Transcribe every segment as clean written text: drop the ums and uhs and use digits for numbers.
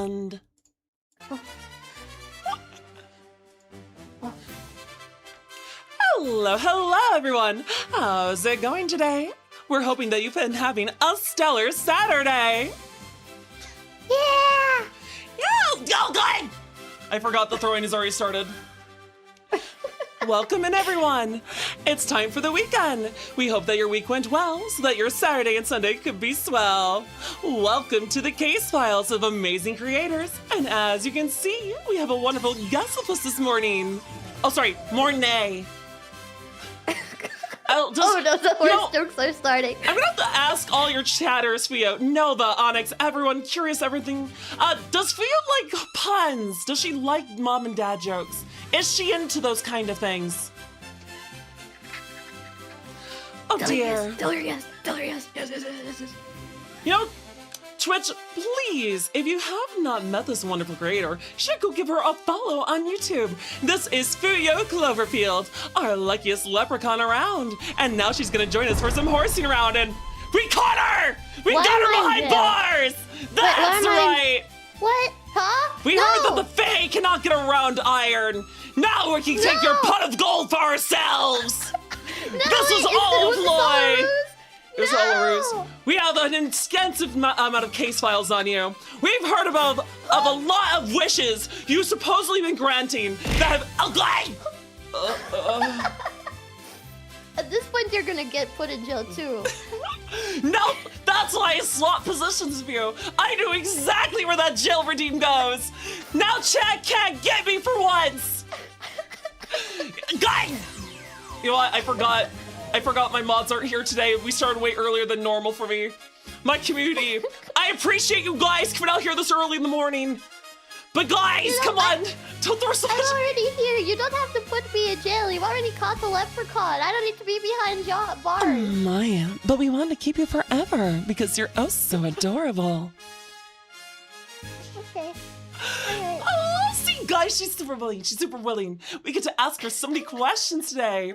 and... Hello, everyone. How's it going today? We're hoping that you've been having a stellar Saturday. Yeah! Oh, good! I forgot the throwing has already started. Welcome in, everyone. It's time for the weekend. We hope that your week went well so that your Saturday and Sunday could be swell. Welcome to the Case Files of amazing creators. And as you can see, we have a wonderful guest with us this morning. Oh, sorry, morning. No, the horse jokes are starting. I'm gonna have to ask all your chatters, Fuyo, Nova, Onyx, everyone, curious everything. Does Fuyo like puns? Does she like mom and dad jokes? Is she into those kind of things? Oh dear. Tell her yes. Yes. You know, Twitch, please, if you have not met this wonderful creator, you should go give her a follow on YouTube. This is Fuyo Cloverfield, our luckiest leprechaun around. And now she's gonna join us for some horsing around, and we caught her! We got her behind bars! That's right! What? Huh? We heard that the Fae cannot get around iron. Now we can take your pot of gold for ourselves! This was all a ploy! It was all a ruse. We have an extensive amount of case files on you. We've heard of a lot of wishes you've supposedly been granting that have... At this point, you're gonna get put in jail too. Nope, that's why I swap positions with you. I knew exactly where that jail redeem goes. Now Chad can't get me for once. Guys! You know what, I forgot my mods aren't here today. We started way earlier than normal for me. My community, I appreciate you guys coming out here this early in the morning. But guys, come on, don't throw so much. I'm already here. You don't have to put me in jail. You've already caught the leprechaun. I don't need to be behind bars. Oh my, but we want to keep you forever because you're oh so adorable. Okay. All right. Oh, see guys, she's super willing. She's super willing. We get to ask her so many questions today.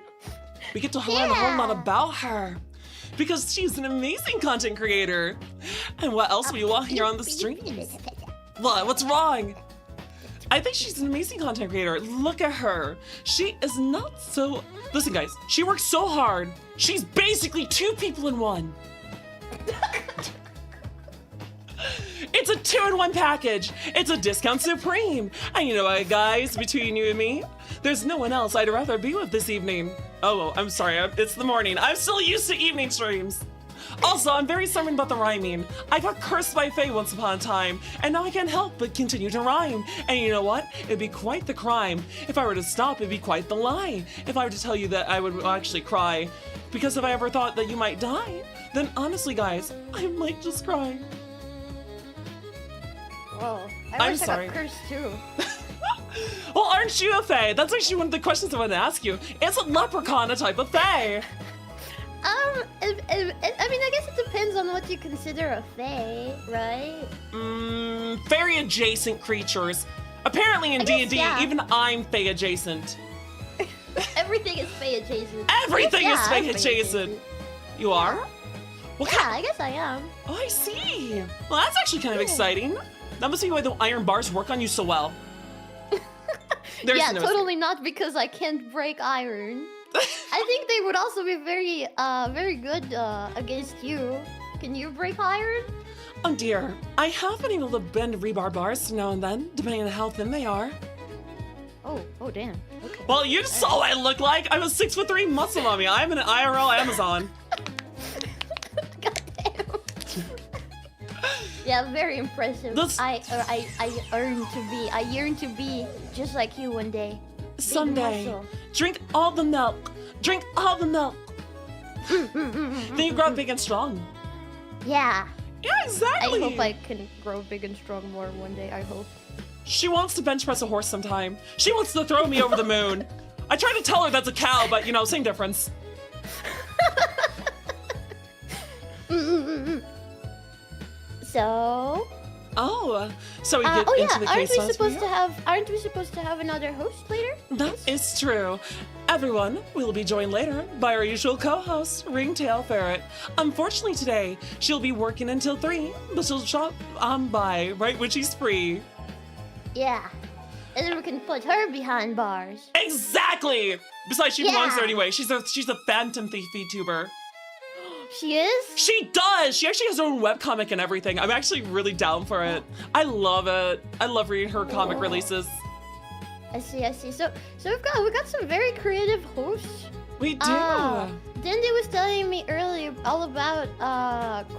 We get to learn a whole lot about her because she's an amazing content creator. And what else will you want here on the streams? What? What's wrong? I think she's an amazing content creator. Look at her. She is not so... Listen, guys. She works so hard. She's basically two people in one. It's a 2-in-1 package. It's a discount supreme. And you know what, guys? Between you and me, there's no one else I'd rather be with this evening. Oh, I'm sorry. It's the morning. I'm still used to evening streams. Also, I'm very sorry about the rhyming. I got cursed by Faye once upon a time, and now I can't help but continue to rhyme. And you know what? It'd be quite the crime. If I were to stop, it'd be quite the lie. If I were to tell you that I would actually cry. Because if I ever thought that you might die, then honestly, guys, I might just cry. Whoa. I'm wish sorry. I got cursed too. Well, aren't you a Fae? That's actually one of the questions I want to ask you. Is a leprechaun a type of Fae? I mean, I guess it depends on what you consider a fae, right? Fairy adjacent creatures. Apparently in D&D, yeah. even I'm Fae adjacent. Everything is fae adjacent. Everything is Fae I'm adjacent. You are? What Yeah, I guess I am. Oh, I see. Well, that's actually kind of exciting. That must be why the iron bars work on you so well. Yeah, totally not because I can't break iron. I think they would also be very good against you. Can you break iron? Oh dear, I have been able to bend rebar bars now and then, depending on how thin they are. Oh damn. Okay. Well, you saw what I look like. I'm a 6'3" muscle mommy. I'm an IRL Amazon. God damn. Yeah, very impressive. I yearn to be just like you one day. Someday. Drink all the milk. Drink all the milk. Then you grow big and strong. Yeah. Yeah, exactly. I hope I can grow big and strong more one day, I hope. She wants to bench press a horse sometime. She wants to throw me over the moon. I tried to tell her that's a cow, but you know, same difference. So, Oh, so we get into the case files. Aren't we supposed to have another host later? That is true. Everyone will be joined later by our usual co-host, Ringtail Ferret. Unfortunately today, she'll be working until 3, but she'll stop on by right when she's free. Yeah. And then we can put her behind bars. Exactly! Besides, she belongs there anyway. She's a phantom thief VTuber. She is? She does! She actually has her own webcomic and everything. I'm actually really down for it. I love it. I love reading her comic releases. I see. So we got some very creative hosts. We do. Dindy was telling me earlier all about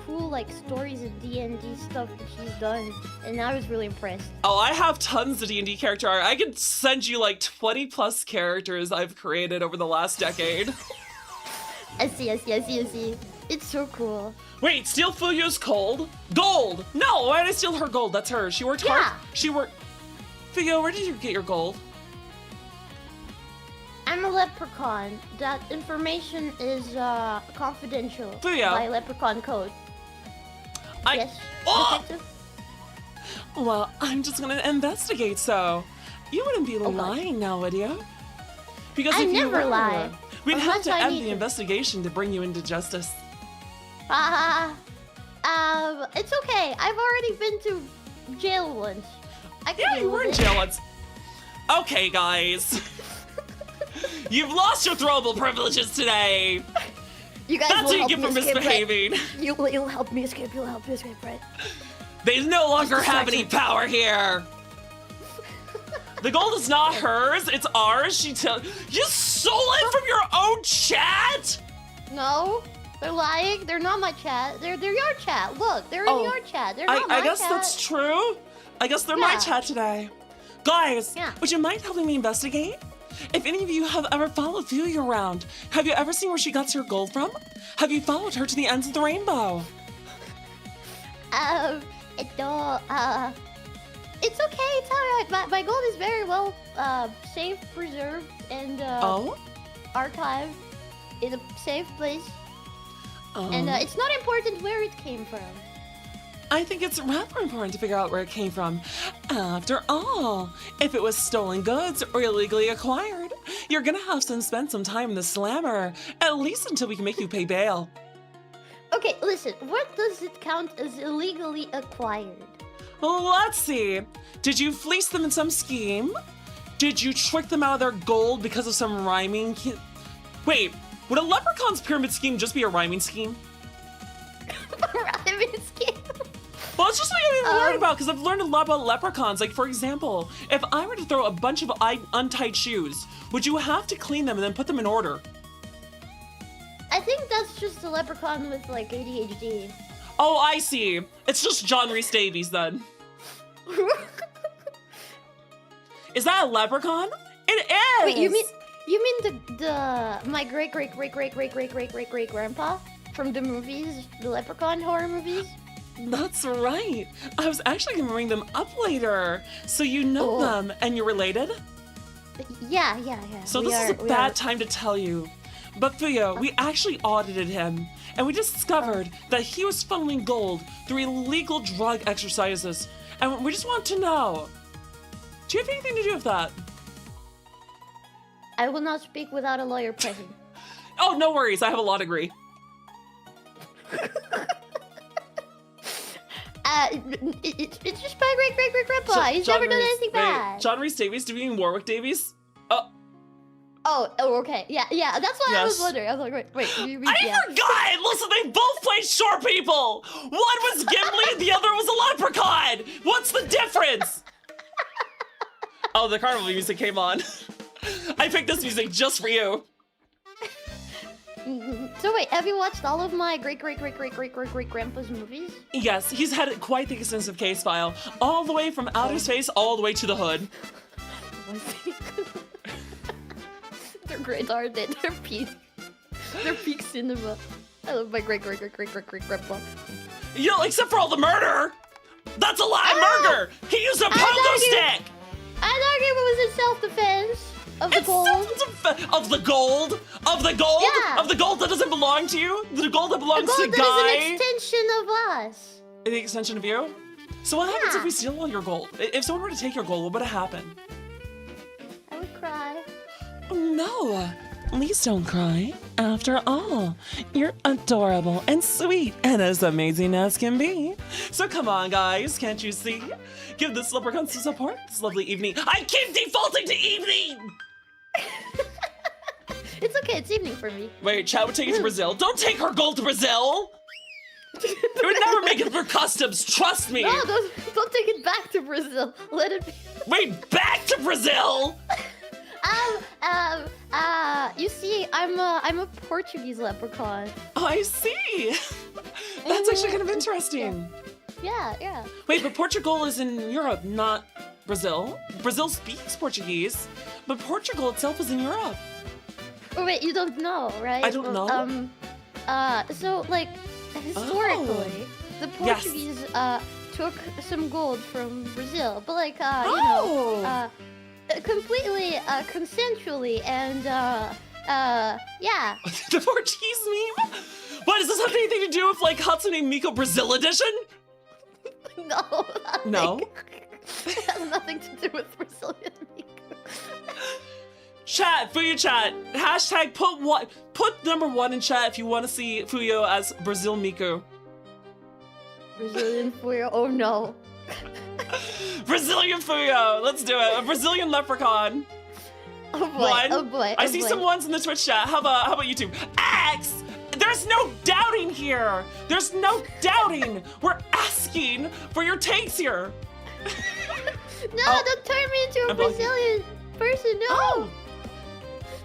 cool like stories of D&D stuff that she's done, and I was really impressed. Oh, I have tons of D&D character art. I could send you like 20 plus characters I've created over the last decade. I see. It's so cool. Wait, steal Fuyo's gold? No, why did I steal her gold? That's her. She worked hard. Fuyo, where did you get your gold? I'm a leprechaun. That information is confidential. Fuyo. By leprechaun code. Yes, detective? Well, I'm just gonna investigate, so you wouldn't be lying now, would you? Because I if you never were, lie. we'd have to end the investigation to bring you into justice. It's okay. I've already been to jail once. You were in jail once. Okay, guys. You've lost your throwable privileges today. You guys That's will what you help get me for escape, misbehaving. Right? You'll help me escape. Right? They no longer have any power here. The gold is not hers, it's ours. You stole it from your own chat? No, they're lying. They're not my chat. They're your chat. Look, they're in your chat. They're not my chat. I guess that's true. I guess they're my chat today. Guys, would you mind helping me investigate? If any of you have ever followed Fuyo around, have you ever seen where she got her gold from? Have you followed her to the ends of the rainbow? It's okay, it's alright. My gold is very well safe, preserved, and archived in a safe place. And it's not important where it came from. I think it's rather important to figure out where it came from. After all, if it was stolen goods or illegally acquired, you're gonna have to spend some time in the slammer, at least until we can make you pay bail. Okay, listen, what does it count as illegally acquired? Well, let's see. Did you fleece them in some scheme? Did you trick them out of their gold because of some rhyming? Wait, would a leprechaun's pyramid scheme just be a rhyming scheme? A rhyming scheme? Well, it's just something I'm even worried about because I've learned a lot about leprechauns. Like, for example, if I were to throw a bunch of untied shoes, would you have to clean them and then put them in order? I think that's just a leprechaun with, like, ADHD. Oh, I see. It's just John Rhys Davies, then. Is that a leprechaun? It is! Wait, you mean my great grandpa from the movies, the Leprechaun horror movies? That's right. I was actually gonna bring them up later. So you know them and you're related? Yeah. So this is a bad time to tell you. But Fuyo, we actually audited him and we discovered that he was funneling gold through illegal drug exercises. And we just want to know, do you have anything to do with that? I will not speak without a lawyer present. Oh, no worries. I have a law degree. It's just my great grandpa. He's never done anything bad. John Rhys Davies? Do you mean Warwick Davies? Oh, okay. Yeah. That's what I was wondering. I was like, wait. I forgot! Listen, they both played short people! One was Gimli, the other was a leprechaun! What's the difference? Oh, the carnival music came on. I picked this music just for you. So wait, have you watched all of my great grandpa's movies? Yes, he's had quite the extensive case file, all the way from outer space, all the way to the hood. They're great, aren't they? They're peak cinema. I love my great grandpa. You know, except for all the murder. That's a lot of murder. He used a pogo stick. I thought it was in self-defense. Of the gold? Of the gold? Of the gold? Yeah. Of the gold that doesn't belong to you? The gold that belongs to Guy? The gold that is an extension of us. The extension of you? So what happens if we steal all your gold? If someone were to take your gold, what would happen? I would cry. Oh, no. Please don't cry. After all, you're adorable and sweet and as amazing as can be. So come on, guys. Can't you see? Give this leprechaun some support this lovely evening. I keep defaulting to evening! It's okay. It's evening for me. Wait, chat would take it to Brazil. Don't take her gold to Brazil! It would never make it through customs. Trust me. No, don't take it back to Brazil. Let it be. Wait, back to Brazil? You see, I'm a Portuguese leprechaun. Oh, I see. That's actually kind of interesting. Yeah. Wait, but Portugal is in Europe, not Brazil. Brazil speaks Portuguese, but Portugal itself is in Europe. Oh, wait, you don't know, right? I don't know. So, like, historically, the Portuguese took some gold from Brazil, but like, completely consensually, and yeah. The Portuguese meme? What, does this have anything to do with like Hatsune Miku Brazil edition? No. No? It has nothing to do with Brazilian Miku. Chat, Fuyo chat. Hashtag put number 1 in chat if you want to see Fuyo as Brazil Miku. Brazilian Fuyo, oh no. Brazilian Fuyo, let's do it. A Brazilian leprechaun. Oh boy, oh boy. I see some ones in the Twitch chat. How about YouTube? X! There's no doubting here. There's no doubting. We're asking for your takes here. No, don't turn me into a Brazilian person, no. Oh.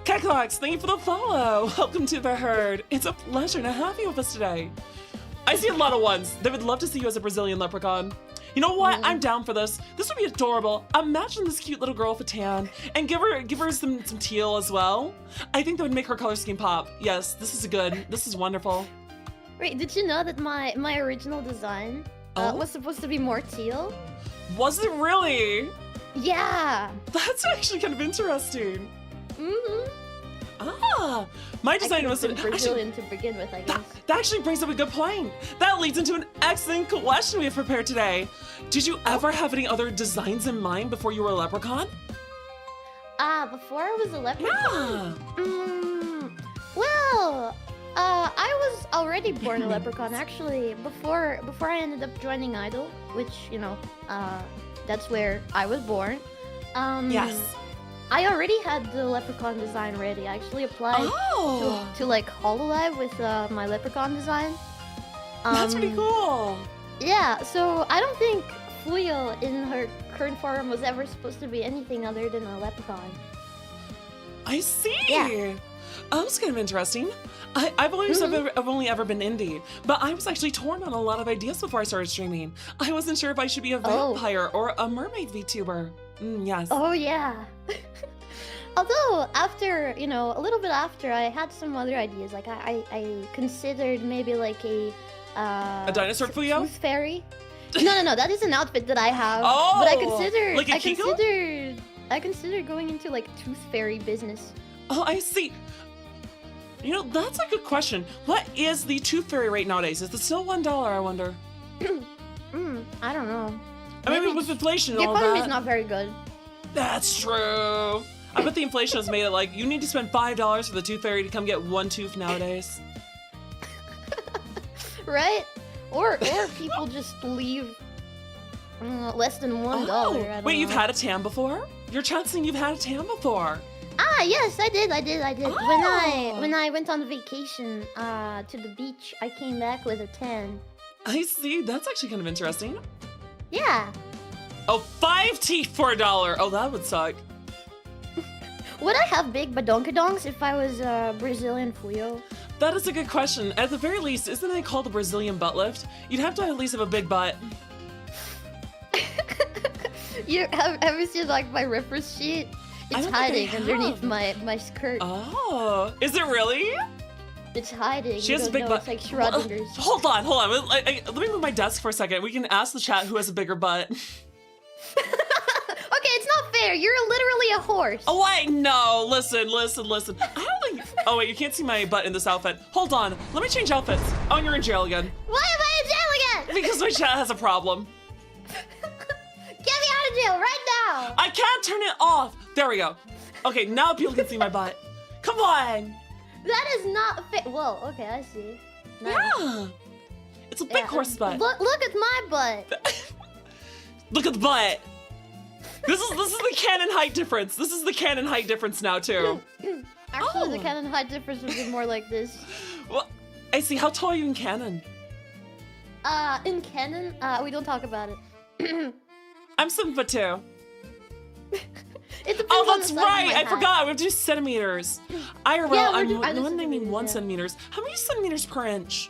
Keklox, thank you for the follow. Welcome to the herd. It's a pleasure to have you with us today. I see a lot of ones. They would love to see you as a Brazilian leprechaun. You know what? I'm down for this. This would be adorable. Imagine this cute little girl with a tan, and give her some teal as well. I think that would make her color scheme pop. Yes, this is wonderful. Wait, did you know that my original design was supposed to be more teal? Was it really? Yeah. That's actually kind of interesting. Mm-hmm. Ah, my design was Brazilian to begin with, I guess. That actually brings up a good point. That leads into an excellent question we have prepared today. Did you ever have any other designs in mind before you were a leprechaun? Before I was a leprechaun? Yeah. Well, I was already born a leprechaun, actually, before I ended up joining Idol, which, you know, that's where I was born. Yes. I already had the leprechaun design ready. I actually applied to like Hololive with my leprechaun design. That's pretty cool. Yeah, so I don't think Fuyo in her current form was ever supposed to be anything other than a leprechaun. I see. Yeah. Oh, that's kind of interesting. I've only ever been indie, but I was actually torn on a lot of ideas before I started streaming. I wasn't sure if I should be a vampire or a mermaid VTuber. Yes. Oh yeah. Although after, you know, a little bit after, I had some other ideas. Like I considered maybe like a dinosaur Fuyo? Tooth fairy. No, that is an outfit that I have. Oh, but I like considered going into like tooth fairy business. Oh, I see. You know, that's a good question. What is the tooth fairy rate nowadays? Is it still $1, I wonder? I don't know. I mean, with inflation and all that. The economy is that. not very good. That's true. I bet the inflation has made it like, you need to spend $5 for the tooth fairy to come get one tooth nowadays. Right? Or people just leave less than $1. Wait, you've had a tan before? You're chancing you've had a tan before. Ah, yes, I did. Oh. When I went on vacation to the beach, I came back with a tan. I see. That's actually kind of interesting. Yeah. Oh, 5 teeth for $1. Oh, that would suck. Would I have big badonkadonks if I was Brazilian Fuyo? That is a good question. At the very least, isn't it called the Brazilian butt lift? You'd have to at least have a big butt. You have you seen like my reference sheet? It's hiding underneath my skirt. Oh, is it really? It's hiding. She has a big butt. It's like Schrodinger's. Hold on. Let me move my desk for a second. We can ask the chat who has a bigger butt. Okay, it's not fair. You're literally a horse. Oh wait, no. Listen. I don't think. Oh wait, you can't see my butt in this outfit. Hold on. Let me change outfits. Oh, and you're in jail again. Why am I in jail again? Because my chat has a problem. jail right now. I can't turn it off. There we go. Okay, now people can see my butt. Come on. That is not fit. Whoa, okay, I see. Nice. Yeah. It's a big horse butt. Look at my butt. Look at the butt. This is the canon height difference. This is the canon height difference now too. Actually, the canon height difference would be more like this. Well, I see. How tall are you in canon? In canon, we don't talk about it. I'm 7'2". It depends Oh, on that's the size of right. my I hat. forgot. We have to do centimeters. IRL, Yeah, I'm I just 191 yeah. centimeters. How many centimeters per inch?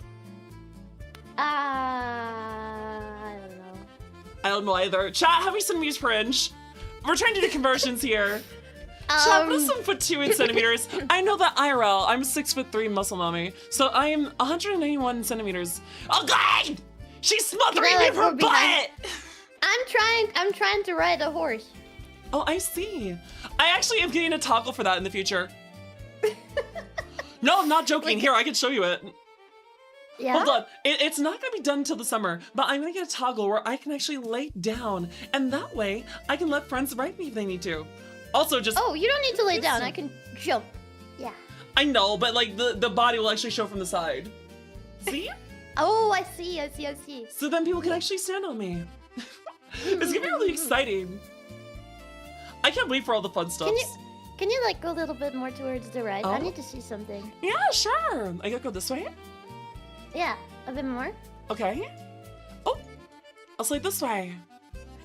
I don't know. I don't know either. Chat, how many centimeters per inch? We're trying to do conversions here. Chat, what is 7'2" in centimeters? I know that IRL. I'm 6'3" muscle mommy. So I am 191 centimeters. Oh God! She's smothering me with her butt! I'm trying to ride a horse. Oh, I see. I actually am getting a toggle for that in the future. No, I'm not joking. Here, I can show you it. Yeah? Hold on. It's not going to be done until the summer, but I'm going to get a toggle where I can actually lay down, and that way I can let friends ride me if they need to. Also, just... Oh, you don't need to lay down. I can jump. Yeah. I know, but like the body will actually show from the side. See? Oh, I see. So then people can actually stand on me. It's going to be really exciting. I can't wait for all the fun stuff. Can you like go a little bit more towards the right? Oh. I need to see something. Yeah, sure. I gotta go this way. Yeah, a bit more. Okay. Oh, I'll slide this way.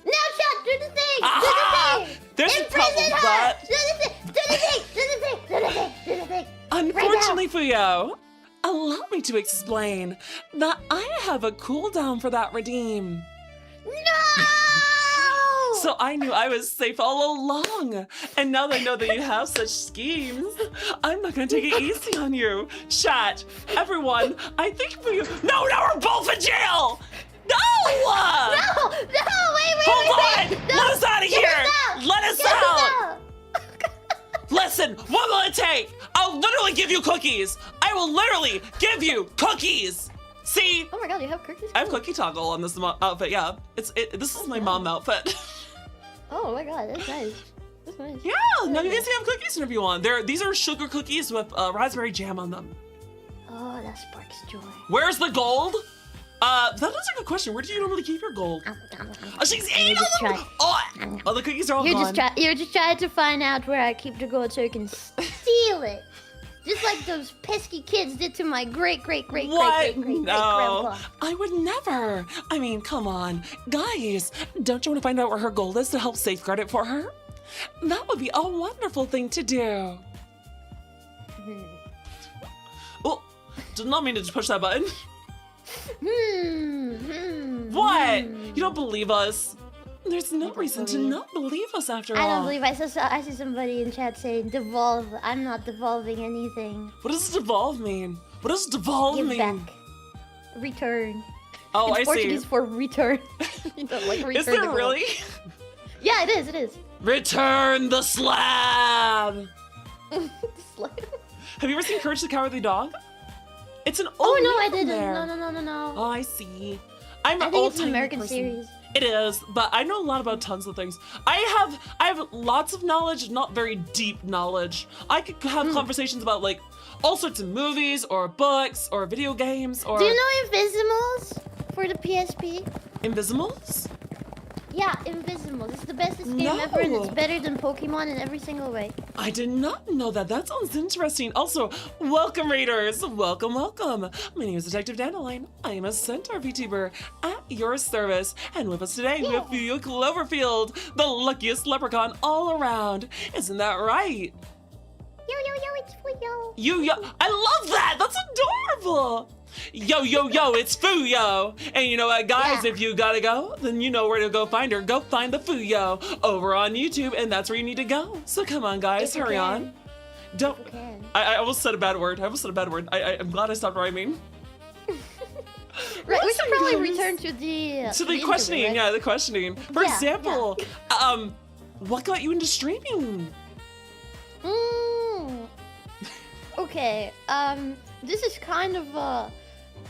Now, chat, do the thing! Ah! Do the thing! There's a problem Imprison with her! that. Do the thing! Do the thing! Do the thing! Do the thing! Do the thing! Unfortunately, Fuyo, allow me to explain that I have a cooldown for that redeem. No! So I knew I was safe all along. And now that I know that you have such schemes, I'm not gonna take it easy on you. Chat, everyone, I think Fuyo... No, now we're both in jail! No! No! Wait! Hold on! No. Let us out of Get here! us out! Let us Get out! us Listen, what will it take? I'll literally give you cookies. I will literally give you cookies. See? Oh my god, you have cookies? I have cookie toggle on this outfit. Yeah, this is my mom outfit. Oh my god, that's nice. That's nice. Yeah, now you guys can have cookies whenever you want. These are sugar cookies with raspberry jam on them. Oh, that sparks joy. Where's the gold? That is a good question. Where do you normally keep your gold? Oh, she's eating all them. Oh, the cookies are all gone. You're just trying to find out where I keep the gold so you can steal it. Just like those pesky kids did to my great grandpa. I would never. I mean, come on. Guys, don't you want to find out where her gold is to help safeguard it for her? That would be a wonderful thing to do. Oh, did not mean to just push that button. What? You don't believe us? There's no reason to not believe us after all. I don't believe. I see somebody in chat saying devolve. I'm not devolving anything. What does devolve mean? What does devolve Give mean? back. Return. Oh, it's I Portuguese see. for return. You know, like return Is there the gold. really? Yeah, it is. It is. Return the slab! Slab. Have you ever seen Courage the Cowardly Dog? It's an old Oh no, I movie didn't. there. No. Oh, I see. I'm I an think old it's an American series. It is, but I know a lot about tons of things. I have lots of knowledge, not very deep knowledge. I could have conversations about like all sorts of movies or books or video games or... Do you know Invisimals for the PSP? Invisimals? Yeah, Invisimals. It's the bestest game No. ever, and it's better than Pokemon in every single way. I did not know that. That sounds interesting. Also, welcome, Raiders. Welcome. My name is Detective Dandelion. I am a Centaur VTuber at your service. And with us today, we have Fuyo Cloverfield, the luckiest leprechaun all around. Isn't that right? Yo, it's Fuyo. Yo, I love that. That's adorable. Yo, it's Fuyo. And you know what, guys? Yeah. If you gotta go, then you know where to go find her. Go find the Fuyo over on YouTube, and that's where you need to go. So come on, guys, hurry on. Don't. I almost said a bad word. I'm glad I stopped rhyming. Right, we should probably return to the questioning. interview, right? Yeah, the questioning. For example, what got you into streaming? Okay, this is kind of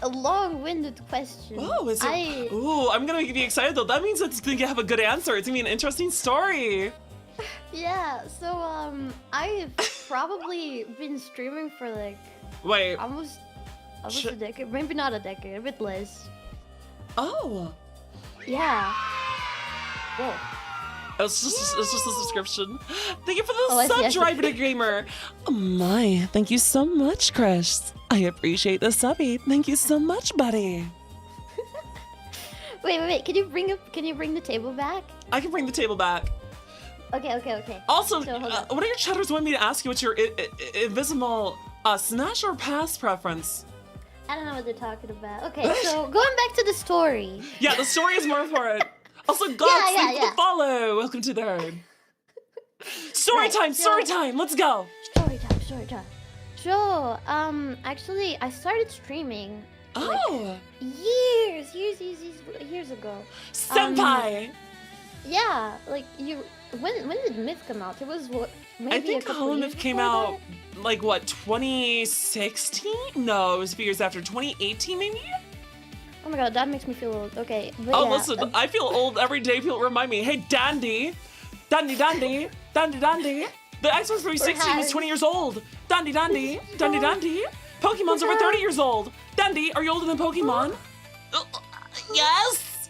a long-winded question. Oh, is it? Ooh, I'm gonna be excited though. That means it's gonna have a good answer. It's gonna be an interesting story. Yeah, so I've probably been streaming for like almost a decade, maybe not a decade, a bit less. Oh. Yeah. Whoa. It's just a subscription. Thank you for the sub, Driver Gamer. Oh my, thank you so much, Chris. I appreciate the subby. Thank you so much, buddy. Wait. Can you bring the table back? I can bring the table back. Okay. Also, what are your chatters wanting me to ask you? What's your invisible smash or pass preference? I don't know what they're talking about. Okay, so going back to the story. Yeah, the story is more important. Also, Gox, thank you for the follow. Welcome to the herd. Story time. Let's go. Story time. So, actually, I started streaming. Years ago. Senpai. Yeah, like when did Myth come out? It was maybe I think Myth came out like what, 2016? No, it was a few years after, 2018 maybe. Oh my god, that makes me feel old. Okay. But oh, yeah, listen, I feel old every day. People remind me, hey, Dandy. The Xbox 360 was 20 years old. Dandy. Pokemon's over 30 years old. Dandy, are you older than Pokemon? Yes.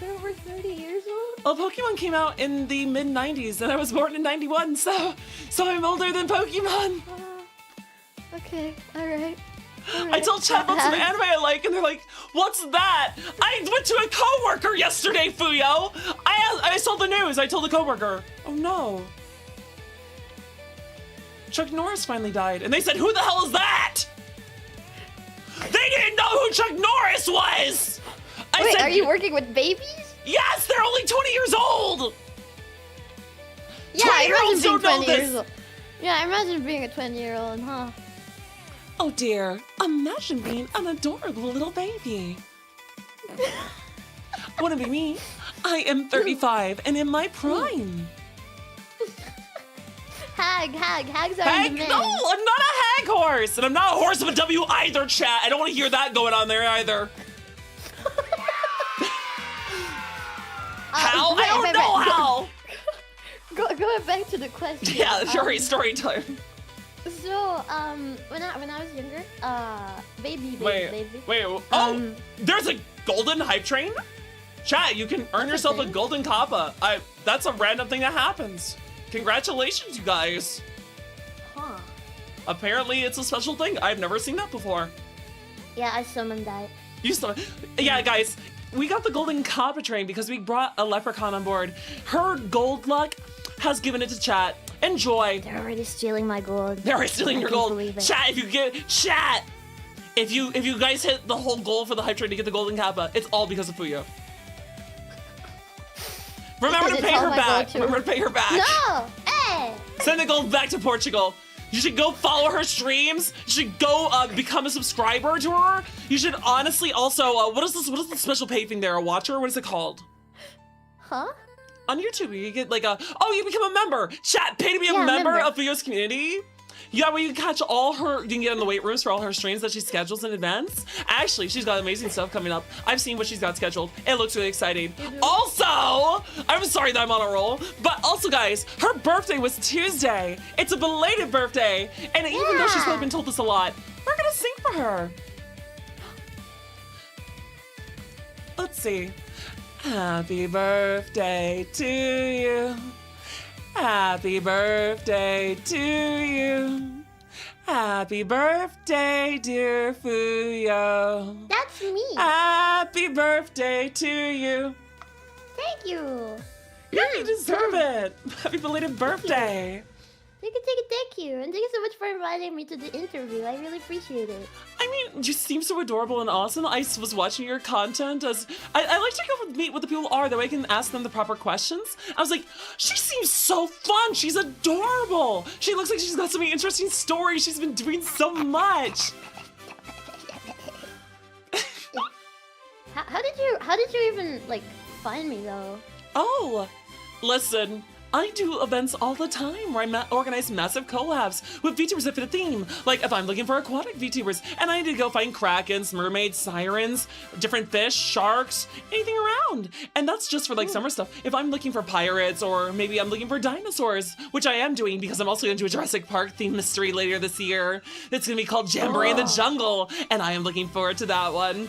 They're over 30 years old? Well, Pokemon came out in the mid-90s, and I was born in 91, so I'm older than Pokemon. Okay, alright. I told chat about some anime I like, and they're like, what's that? I went to a coworker yesterday, Fuyo. I saw the news. I told the coworker, oh no. Chuck Norris finally died, and they said, who the hell is that? They didn't know who Chuck Norris was. Wait, are you working with babies? Yes, they're only 20 years old. Yeah, 20-year-olds don't know this. Yeah, I imagine being a 20-year-old, huh? Oh dear, imagine being an adorable little baby. Wouldn't be me. I am 35 and in my prime. Hags are in demand. No, I'm not a hag horse. And I'm not a horse of a W either, chat. I don't want to hear that going on there either. How? I don't know how. Going back to the question. Yeah, story time. So, when I was younger, baby. Wait, there's a golden hype train? Chat, you can earn yourself a golden kappa. That's a random thing that happens. Congratulations, you guys. Huh. Apparently, it's a special thing. I've never seen that before. Yeah, I summoned that. Yeah, guys, we got the golden kappa train because we brought a Leprechaun on board. Her gold luck has given it to chat. Enjoy. They're already stealing my gold. They're already stealing your gold. Chat, if you guys hit the whole goal for the hype train to get the golden kappa, it's all because of Fuyo. Remember to pay her back. Remember to pay her back. No! Hey! Send the gold back to Portugal. You should go follow her streams. You should go become a subscriber to her. You should honestly also, what is the special pay thing there? A watcher? What is it called? Huh? On YouTube, you get like you become a member. Chat, pay to be a member of Fuyo's community. Yeah, where you can catch you can get in the wait rooms for all her streams that she schedules in advance. Actually, she's got amazing stuff coming up. I've seen what she's got scheduled. It looks really exciting. Also, I'm sorry that I'm on a roll, but also guys, her birthday was Tuesday. It's a belated birthday, and even though she's probably been told this a lot, we're gonna sing for her. Let's see. Happy birthday to you. Happy birthday to you. Happy birthday, dear Fuyo. That's me. Happy birthday to you. Thank you. Yeah, you deserve it. Happy belated birthday. Thank you. And thank you so much for inviting me to the interview. I really appreciate it. I mean, you seem so adorable and awesome. I was watching your content as I like to go meet what the people are, that way I can ask them the proper questions. I was like, she seems so fun. She's adorable. She looks like she's got so many interesting stories. She's been doing so much. How did you even like find me though? Oh, listen. I do events all the time where I organize massive collabs with VTubers that fit a theme. Like if I'm looking for aquatic VTubers and I need to go find krakens, mermaids, sirens, different fish, sharks, anything around. And that's just for like summer stuff. If I'm looking for pirates or maybe I'm looking for dinosaurs, which I am doing because I'm also going to do a Jurassic Park themed mystery later this year. It's going to be called Jamboree in the Jungle, and I am looking forward to that one.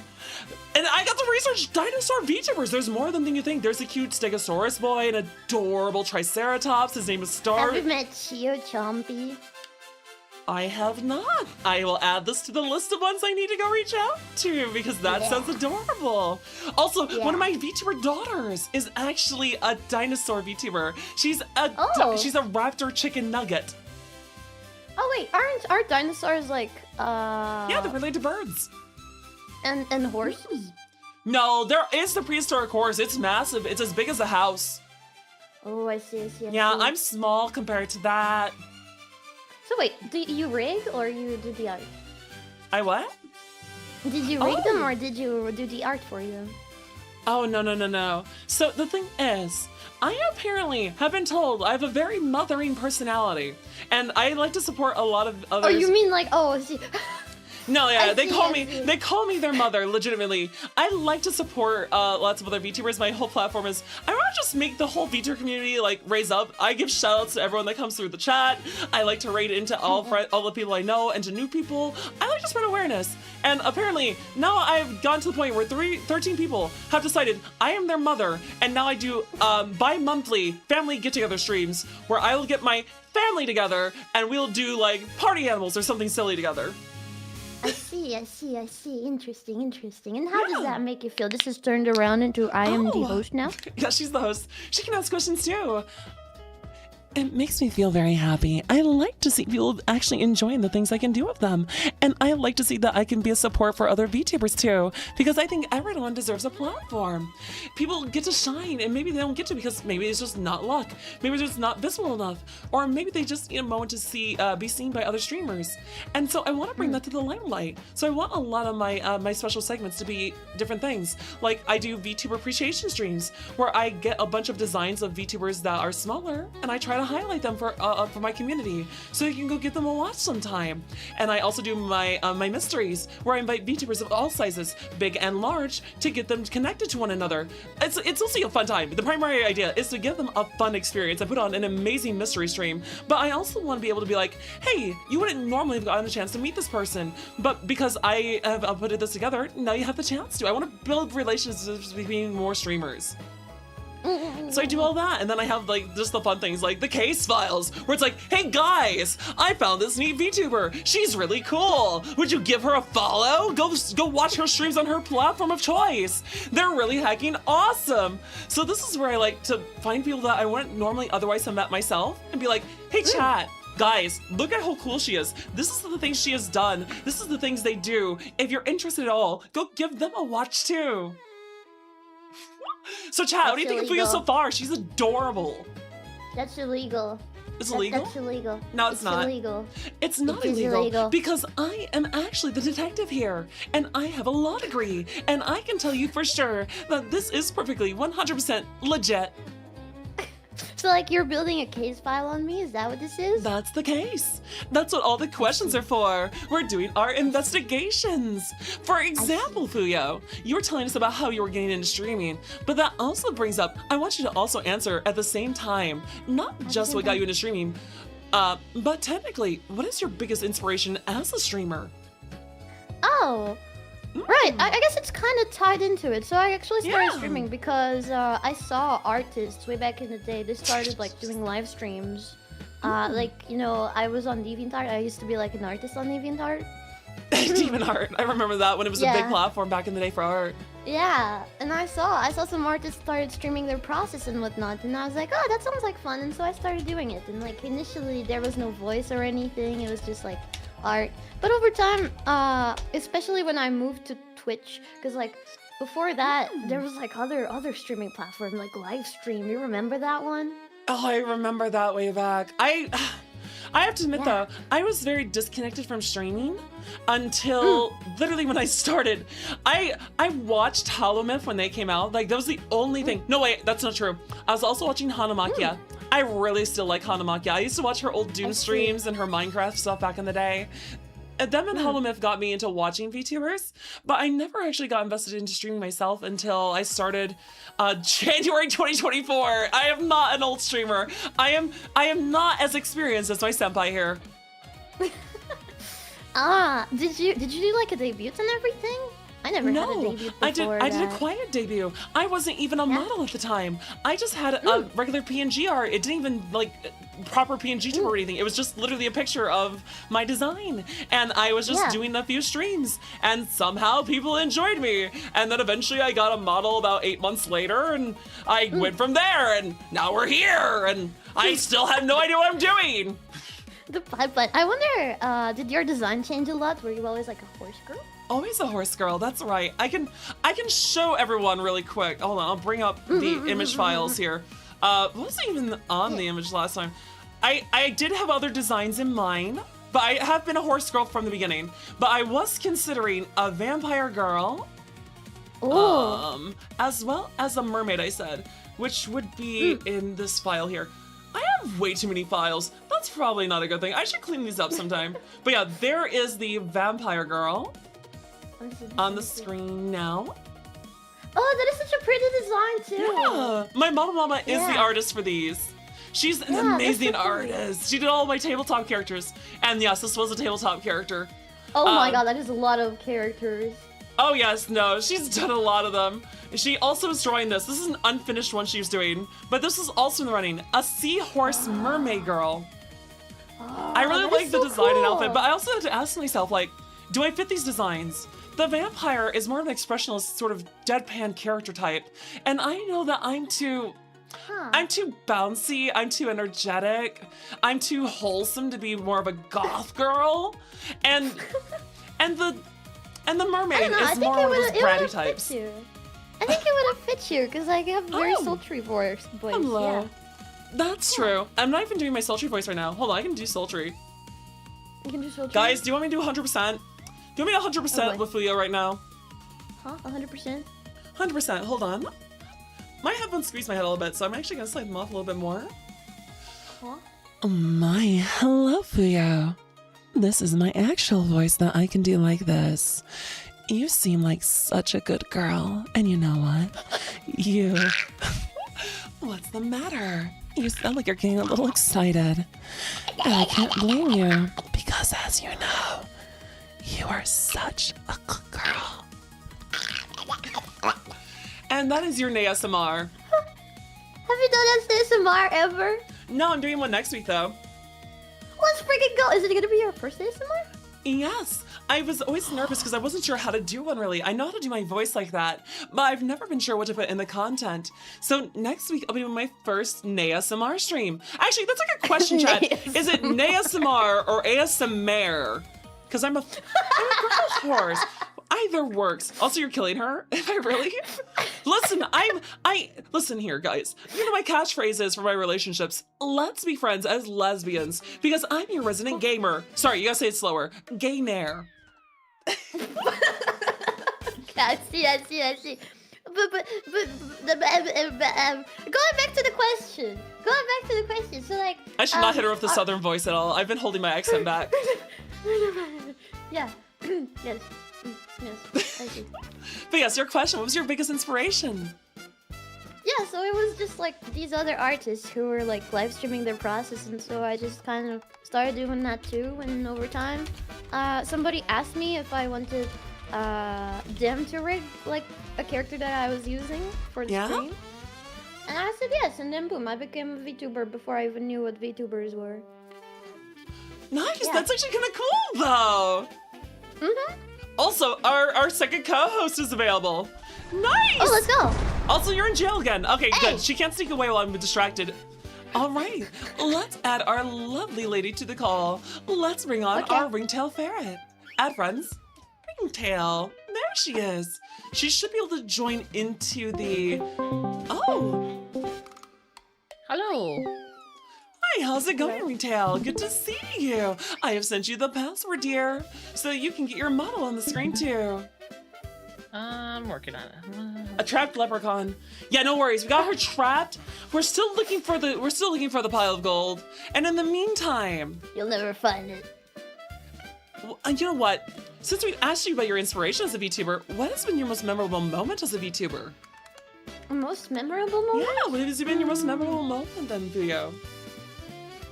And I got to research dinosaur VTubers. There's more than you think. There's a cute Stegosaurus boy, an adorable Triceratops. His name is Star. Have you met Chio Chompy? I have not. I will add this to the list of ones I need to go reach out to because that sounds adorable. Also, one of my VTuber daughters is actually a dinosaur VTuber. She's a raptor chicken nugget. Oh wait, aren't dinosaurs like Yeah, they're related to birds. And horses? No, there is the prehistoric horse. It's massive. It's as big as a house. Oh, I see. Yeah, I'm small compared to that. So wait, do you rig or you do the art? I what? Did you rig them or did you do the art for you? Oh, no. So the thing is, I apparently have been told I have a very mothering personality. And I like to support a lot of others. Oh, you mean like, see. No, yeah, they call me their mother, legitimately. I like to support lots of other VTubers. My whole platform is, I want to just make the whole VTuber community like raise up. I give shout outs to everyone that comes through the chat. I like to raid into all the people I know and to new people. I like to spread awareness. And apparently, now I've gotten to the point where 13 people have decided I am their mother. And now I do bi-monthly family get-together streams where I will get my family together and we'll do like party animals or something silly together. I see. Interesting. And how does that make you feel? This is turned around into I am the host now? Yeah, she's the host. She can ask questions too. It makes me feel very happy. I like to see people actually enjoying the things I can do with them. And I like to see that I can be a support for other VTubers too, because I think everyone deserves a platform. People get to shine and maybe they don't get to because maybe it's just not luck. Maybe they're just not visible enough. Or maybe they just need a moment to be seen by other streamers. And so I want to bring that to the limelight. So I want a lot of my special segments to be different things. Like I do VTuber appreciation streams where I get a bunch of designs of VTubers that are smaller and I try to highlight them for my community so you can go give them a watch sometime. And I also do my mysteries where I invite VTubers of all sizes, big and large, to get them connected to one another. It's also a fun time. The primary idea is to give them a fun experience. I put on an amazing mystery stream, but I also want to be able to be like, hey, you wouldn't normally have gotten a chance to meet this person, but because I have put this together, now you have the chance to. I want to build relationships between more streamers. So I do all that, and then I have like just the fun things like the case files, where it's like, hey guys, I found this neat VTuber. She's really cool. Would you give her a follow? Go watch her streams on her platform of choice. They're really hacking awesome. So this is where I like to find people that I wouldn't normally otherwise have met myself and be like, hey chat, guys, look at how cool she is. This is the things she has done. This is the things they do. If you're interested at all, go give them a watch too. So chat, what do you think of Fuyo so far? She's adorable. That's illegal. It's illegal? That's illegal. No, it's not. Illegal. It's not illegal because I am actually the detective here and I have a law degree and I can tell you for sure that this is perfectly 100% legit. So like you're building a case file on me? Is that what this is? That's the case. That's what all the questions are for. We're doing our investigations. For example, Fuyo, you were telling us about how you were getting into streaming, but that also brings up, I want you to also answer at the same time, not just what got you into streaming, but technically, what is your biggest inspiration as a streamer? Oh, right. I guess it's kind of tied into it. So I actually started streaming because I saw artists way back in the day. They started like doing live streams. Like, you know, I was on DeviantArt. I used to be like an artist on DeviantArt. DeviantArt. I remember that when it was a big platform back in the day for art. Yeah, and I saw some artists started streaming their process and whatnot, and I was like, oh, that sounds like fun, and so I started doing it. And like initially there was no voice or anything. It was just like art. But over time, especially when I moved to Twitch, because like before that there was like other streaming platform like Livestream. You remember that one? Oh, I remember that way back. I have to admit though, I was very disconnected from streaming until literally when I started. I watched Hollow Myth when they came out. Like that was the only thing. No wait, that's not true. I was also watching Hanamakia. I really still like Hanamaki. I used to watch her old Doom streams and her Minecraft stuff back in the day. And them and Holomyth got me into watching VTubers, but I never actually got invested into streaming myself until I started January 2024. I am not an old streamer. I am not as experienced as my senpai here. Did you do like a debut and everything? I never had a debut before. I did a quiet debut. I wasn't even a model at the time. I just had a regular PNG art. It didn't even like proper PNG to or anything. It was just literally a picture of my design. And I was just doing a few streams and somehow people enjoyed me. And then eventually I got a model about 8 months later and I went from there and now we're here and I still have no idea what I'm doing. But I wonder, did your design change a lot? Were you always like a horse girl? Always a horse girl, that's right. I can show everyone really quick. Hold on, I'll bring up the image files here. Wasn't even on the image last time. I did have other designs in mind, but I have been a horse girl from the beginning. But I was considering a vampire girl, as well as a mermaid, I said, which would be in this file here. I have way too many files. That's probably not a good thing. I should clean these up sometime. But yeah, there is the vampire girl on the screen now. Oh, that is such a pretty design too. Yeah, my mama is the artist for these. She's an amazing artist. She did all my tabletop characters. And yes, this was a tabletop character. Oh my god, that is a lot of characters. Oh yes, no, she's done a lot of them. She also is drawing this. This is an unfinished one she was doing, but this is also in the running. A seahorse mermaid girl. I really like the design and outfit, but I also had to ask myself, like, do I fit these designs? The vampire is more of an expressionless sort of deadpan character type, and I know that I'm too bouncy, I'm too energetic, I'm too wholesome to be more of a goth girl, and the mermaid is more of those bratty types. I think it would have fit you because I have very sultry voice. Hello. Yeah. That's true. I'm not even doing my sultry voice right now. Hold on, I can do sultry. You can do sultry. Guys, do you want me to do 100%? Do you want me to 100% with Fuyo right now? Huh? 100%? 100%. Hold on. My headphones squeeze my head a little bit, so I'm actually gonna slide them off a little bit more. Huh? Oh my, hello Fuyo. This is my actual voice that I can do like this. You seem like such a good girl, and you know what? You... What's the matter? You sound like you're getting a little excited. And I can't blame you, because as you know, you are such a good girl. And that is your ASMR. Have you done ASMR ever? No, I'm doing one next week though. Let's freaking go! Is it gonna be your first ASMR? Yes. I was always nervous because I wasn't sure how to do one really. I know how to do my voice like that, but I've never been sure what to put in the content. So next week I'll be doing my first ASMR stream. Actually, that's like a question, chat. Is it ASMR or ASMR? Because I'm a girl horse. Either works. Also, you're killing her. If I really... Listen, listen here, guys. You know my catchphrase is for my relationships. Let's be friends as lesbians. Because I'm your resident gamer. Sorry, you gotta say it slower. Gay-nair. I see. But going back to the question. So like... I should not hit her with the southern voice at all. I've been holding my accent back. Yeah. Yes. Yes, I see. But yes, your question, what was your biggest inspiration? Yeah, so it was just like these other artists who were like live streaming their process, and so I just kind of started doing that too. And over time, somebody asked me if I wanted them to rig like a character that I was using for the stream. And I said yes, and then boom, I became a VTuber before I even knew what VTubers were. Nice, yeah. That's actually kind of cool though. Mm-hmm. Also, our second co-host is available. Nice! Oh, let's go. Also, you're in jail again. Okay, good. She can't sneak away while I'm distracted. All right, let's add our lovely lady to the call. Let's bring on our ringtail ferret. Add friends. Ringtail. There she is. She should be able to join into the... Oh. Hello. Hi, how's it going, Ringtail? Good to see you. I have sent you the password, dear, so you can get your model on the screen too. I'm working on it. A trapped leprechaun. Yeah, no worries. We got her trapped. We're still looking for the pile of gold. And in the meantime, You'll never find it. you know what? Since we asked you about your inspiration as a VTuber, what has been your most memorable moment as a VTuber? Most memorable moment? Yeah, what has been your most memorable moment then, Fuyo?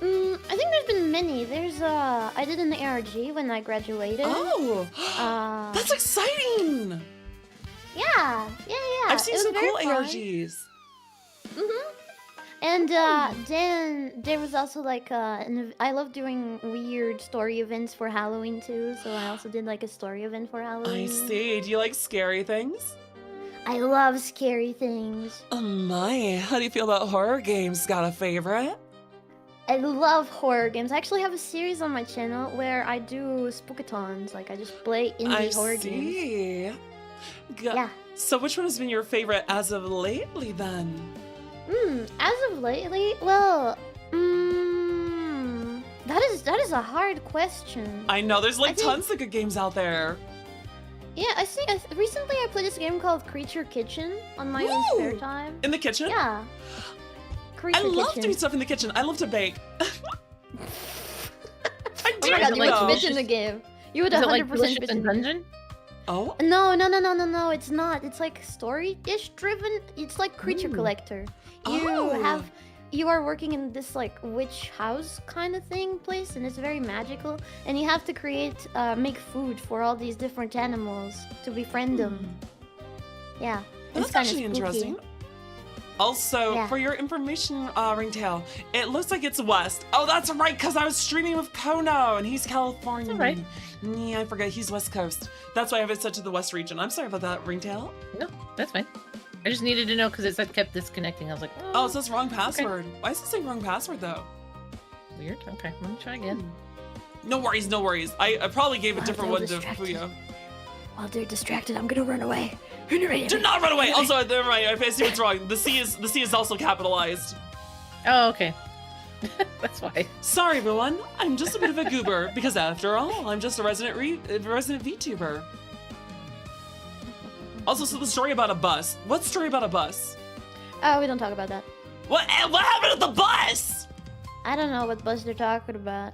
I think there's been many. There's I did an ARG when I graduated. Oh, that's exciting! Yeah. I've seen It was some very cool fun. ARGs. And then there was also like I love doing weird story events for Halloween too. So I also did like a story event for Halloween. I see. Do you like scary things? I love scary things. Oh my, how do you feel about horror games? Got a favorite? I love horror games. I actually have a series on my channel where I do spookathons. Like I just play indie horror games. Yeah. So which one has been your favorite as of lately then? As of lately, well, that is a hard question. I know, there's like I think- tons of good games out there. Yeah, recently I played this game called Creature Kitchen on my own Woo! spare time. In the kitchen? Yeah. Creature I love Kitchen. doing stuff in the kitchen. I love to bake. I Oh do my god, it you like would fit delicious? in the game. You would Is it 100% like fit Delicious in in the game. Dungeon? Oh? No, it's not. It's like story-ish driven. It's like Creature Collector. Oh. You are working in this like witch house kind of place, and it's very magical. And you have to make food for all these different animals to befriend them. Yeah, That's it's kinda actually spooky. interesting. Also, Yeah. for your information, Ringtail, it looks like it's west. Oh, that's right, because I was streaming with Kono, and he's California. That's right. Yeah, I forget, he's West Coast. That's why I have it set to the West region. I'm sorry about that, Ringtail. No, that's fine. I just needed to know because it said kept disconnecting. I was like, Oh, it says wrong password. Why does it say wrong password, though? weird. Okay, let me try again. No worries, no worries. I probably gave a Wow, different they're one to distracted. Fuyo. While they're distracted, I'm gonna run away. Run away. Do not run away! Also, never mind, I see what's wrong. The C is also capitalized. Oh, okay. That's why. Sorry, everyone. I'm just a bit of a goober, because after all, I'm just a resident VTuber. Also, so the story about a bus. What story about a bus? Oh, we don't talk about that. What happened at the bus? I don't know what bus they're talking about.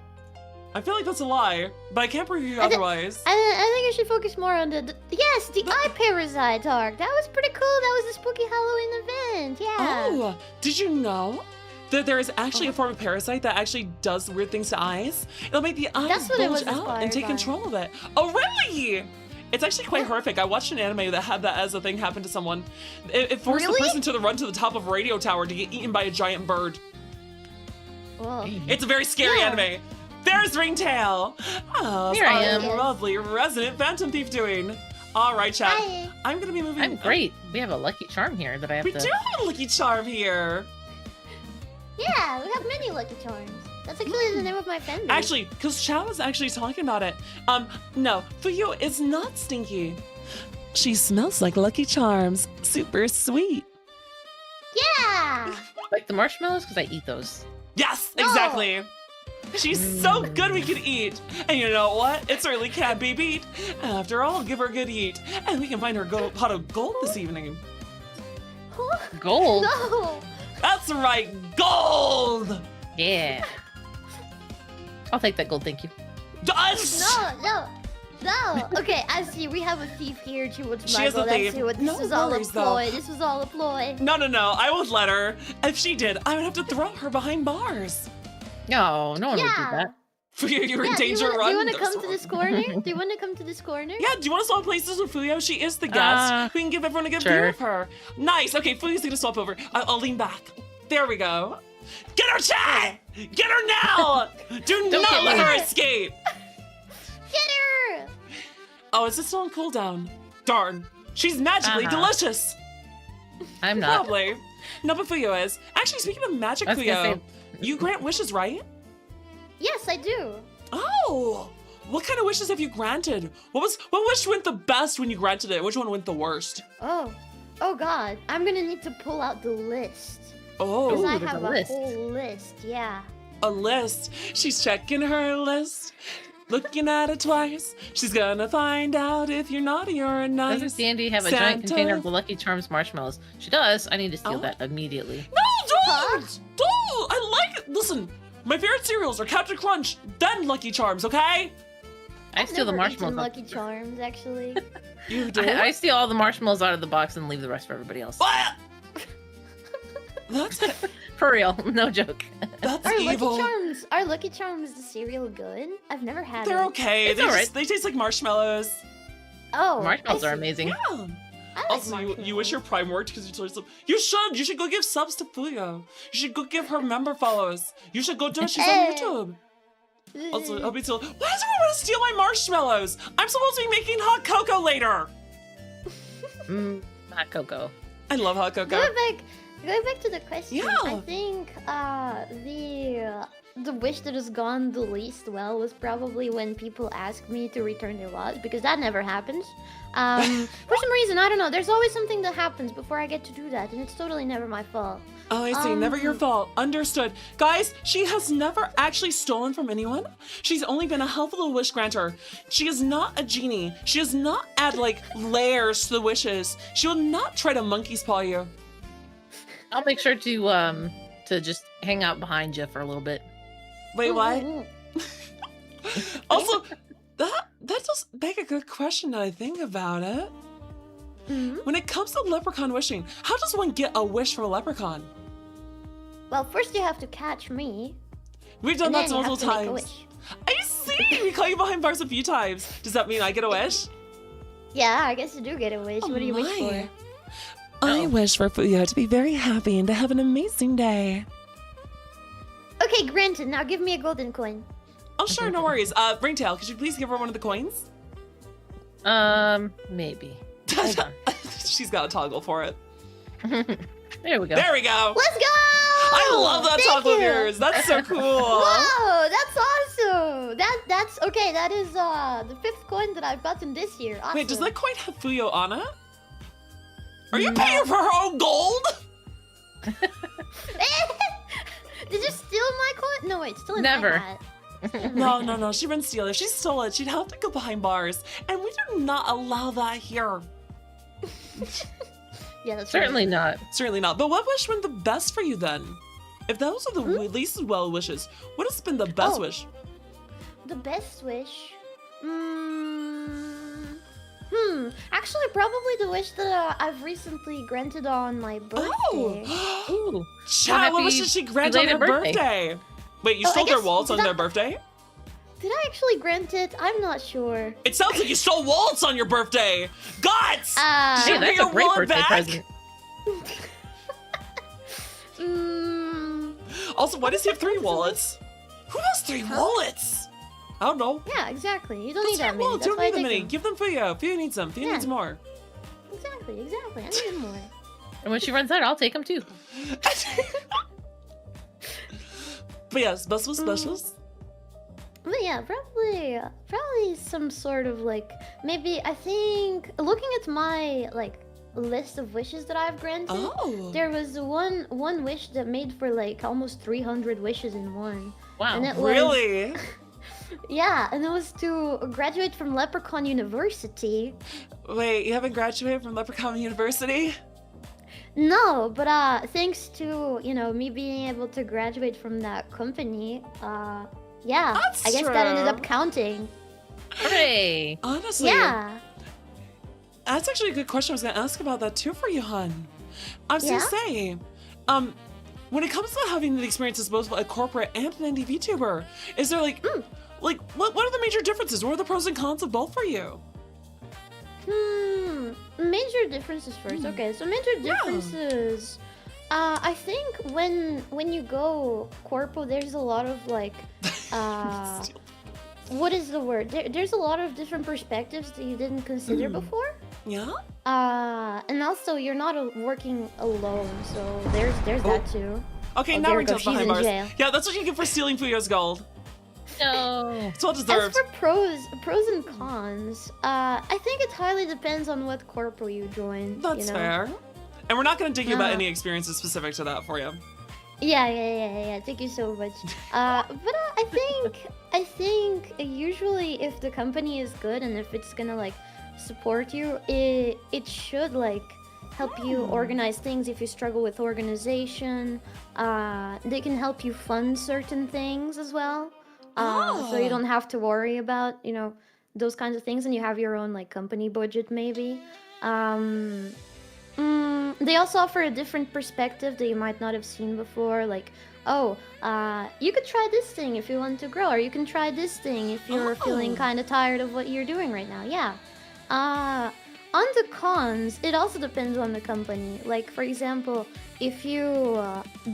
I feel like that's a lie, but I can't prove you I thi- otherwise. I think I should focus more on the eye parasite arc. That was pretty cool. That was a spooky Halloween event. Yeah. Oh, did you know that there is actually a form of parasite that actually does weird things to eyes? It'll make the eyes That's what it bulge was out and inspired take by. control of it. Oh, really? It's actually quite horrific. I watched an anime that had that as a thing happen to someone. It forced the Really? person to run to the top of a radio tower to get eaten by a giant bird. Whoa. It's a very scary Yeah. anime. There's Ringtail. Oh, Here I am. Lovely resident Phantom Thief doing. All right, chat. Hi. I'm gonna be moving. I'm great. We have a lucky charm here that I have We to. do have a lucky charm here. Yeah, we have many Lucky Charms. That's actually the name of my fan base. Actually, because Chow was actually talking about it. No, Fuyo is not stinky. She smells like Lucky Charms. Super sweet. Yeah. Like the marshmallows because I eat those. Yes, No. exactly. She's so good we can eat. And you know what? It certainly can't be beat. After all, give her a good eat. And we can find her pot of gold this evening. Gold. No. That's right, gold! Yeah. I'll take that gold, thank you. No. Okay, I see. We have a thief here. She wants She my is a gold. I thief. see what No this was all a worries, though. ploy. This was all a ploy. No, I won't let her. If she did, I would have to throw her behind bars. No, no one would do Yeah. that. Fuyo, you're in Yeah, danger, do you run. want to No, come to sorry. this corner? Do you want to come to this corner? Yeah, do you want to swap places with Fuyo? She is the guest. We can give everyone a good view sure. of her. Nice. Okay, Fuyo's gonna swap over. I'll lean back. There we go. Get her, chat! Get her now! Do Don't not get let me. her escape. Get her! Oh, is it still on cooldown? Darn. She's magically Uh-huh. delicious. I'm not. Probably. No, but Fuyo is. Actually, speaking of magic, I was gonna Fuyo, say- you grant wishes, right? Yes, I do. Oh! What kind of wishes have you granted? What wish went the best when you granted it? Which one went the worst? Oh God. I'm gonna need to pull out the list. Oh, Because I there's a have a list. whole list. Yeah. a list. She's checking her list. Looking at it twice, she's gonna find out if you're naughty or nice. Doesn't Sandy have a giant container of the Lucky Charms marshmallows? She does. I need to steal that immediately. No, don't! Don't! I like it. Listen, my favorite cereals are Captain Crunch, then Lucky Charms, okay? I steal the marshmallows. Lucky Charms, actually. You do? I steal all the marshmallows out of the box and leave the rest for everybody else. What? That's For real, no joke. That's Are evil. Lucky Charms the cereal good? I've never had They're it. okay. It's alright. They taste like marshmallows. Oh, Marshmallows are amazing. Yeah. I like Also, you wish your Prime worked because you told yourself, you should go give subs to Fuyo. You should go give her member follows. You should go do it. She's on YouTube. Also, I'll be told, why does everyone want to steal my marshmallows? I'm supposed to be making hot cocoa later. Hot cocoa. I love hot cocoa. Going back to the question, Yeah. I think the wish that has gone the least well was probably when people ask me to return their wallets, because that never happens. For some reason, I don't know. There's always something that happens before I get to do that, and it's totally never my fault. Oh, I see. Never your fault. Understood. Guys, she has never actually stolen from anyone. She's only been a helpful wish granter. She is not a genie. She does not add, like, layers to the wishes. She will not try to monkey's paw you. I'll make sure to just hang out behind you for a little bit. Wait, what? Also, that does beg a good question now I think about it. When it comes to leprechaun wishing, how does one get a wish from a leprechaun? Well, first you have to catch me. We've done that and then you multiple have to make a times. wish. I see! We caught you behind bars a few times. Does that mean I get a wish? Yeah, I guess you do get a wish. What do you wish for? I wish for Fuyo to be very happy and to have an amazing day. Okay, granted. Now give me a golden coin. Oh, sure, no worries. Ringtail, could you please give her one of the coins? Maybe. Hold on. She's got a toggle for it. There we go. There we go! Let's go! I love that Thank toggle of you. yours. That's so cool. Whoa, that's awesome. That's okay. That is the 5th coin that I've gotten this year. Awesome. Wait, does that coin have Fuyo on it? Are you paying for her own gold? Did you steal my coin? No, wait, still in Never. my hat. No, she wouldn't steal it. If she stole it, she'd have to go behind bars. And we do not allow that here. Yeah, that's Certainly right. not. Certainly not. But what wish went the best for you then? If those are the least well wishes, what has been the best wish? The best wish? Actually, probably the wish that I've recently granted on my birthday. Oh! Ooh. Chat, what wish did she grant on her belated birthday? Wait, you Oh, I stole their guess- wallets on did their I- birthday? Did I actually grant it? I'm not sure. It sounds like you stole wallets on your birthday! Guts! Hey, Should I that's get a great wallet birthday back? present. Also, why does he have 3 wallets? Who has 3 wallets? I don't know. Yeah, exactly. You don't That's need that your many. wallets. That's You don't why I need them take many. them. Give them Fuyo. Fuyo needs them. Fuyo Yeah. needs more. Exactly. I need more. And when she runs out, I'll take them too. But yes, best was specials. But yeah, probably some sort of like, maybe, I think, looking at my like list of wishes that I've granted, Oh. there was one wish that made for like almost 300 wishes in one. Wow. And it was, Really? yeah, and it was to graduate from Leprechaun University. Wait, you haven't graduated from Leprechaun University? No, but thanks to, me being able to graduate from that company, yeah, That's I guess that ended true. up counting. Hooray! Honestly, Yeah. that's actually a good question. I was gonna ask about that too for you, hun. I was Yeah? gonna say, when it comes to having the experience as both a corporate and an indie VTuber, is there like what are the major differences? What are the pros and cons of both for you? Major differences first. Okay, so major differences. I think when you go corpo, there's a lot of like, what is the word? There's a lot of different perspectives that you didn't consider before. Yeah. And also you're not working alone, so there's that too. Okay, Oh, now there we're we go. just She's behind in bars. jail. Yeah, that's what you get for stealing Fuyo's gold. No. It's well As deserved. for pros and cons, I think it highly depends on what corpo you join. That's you know? fair. And we're not going to dig you about Uh. any experiences specific to that for you. Yeah. Thank you so much. But I think usually if the company is good and if it's gonna like support you, it should like help you organize things if you struggle with organization. They can help you fund certain things as well. So you don't have to worry about, those kinds of things, and you have your own like company budget maybe. They also offer a different perspective that you might not have seen before, like, oh, you could try this thing if you want to grow, or you can try this thing if you're feeling kind of tired of what you're doing right now. Yeah. On the cons, it also depends on the company. Like, for example, if you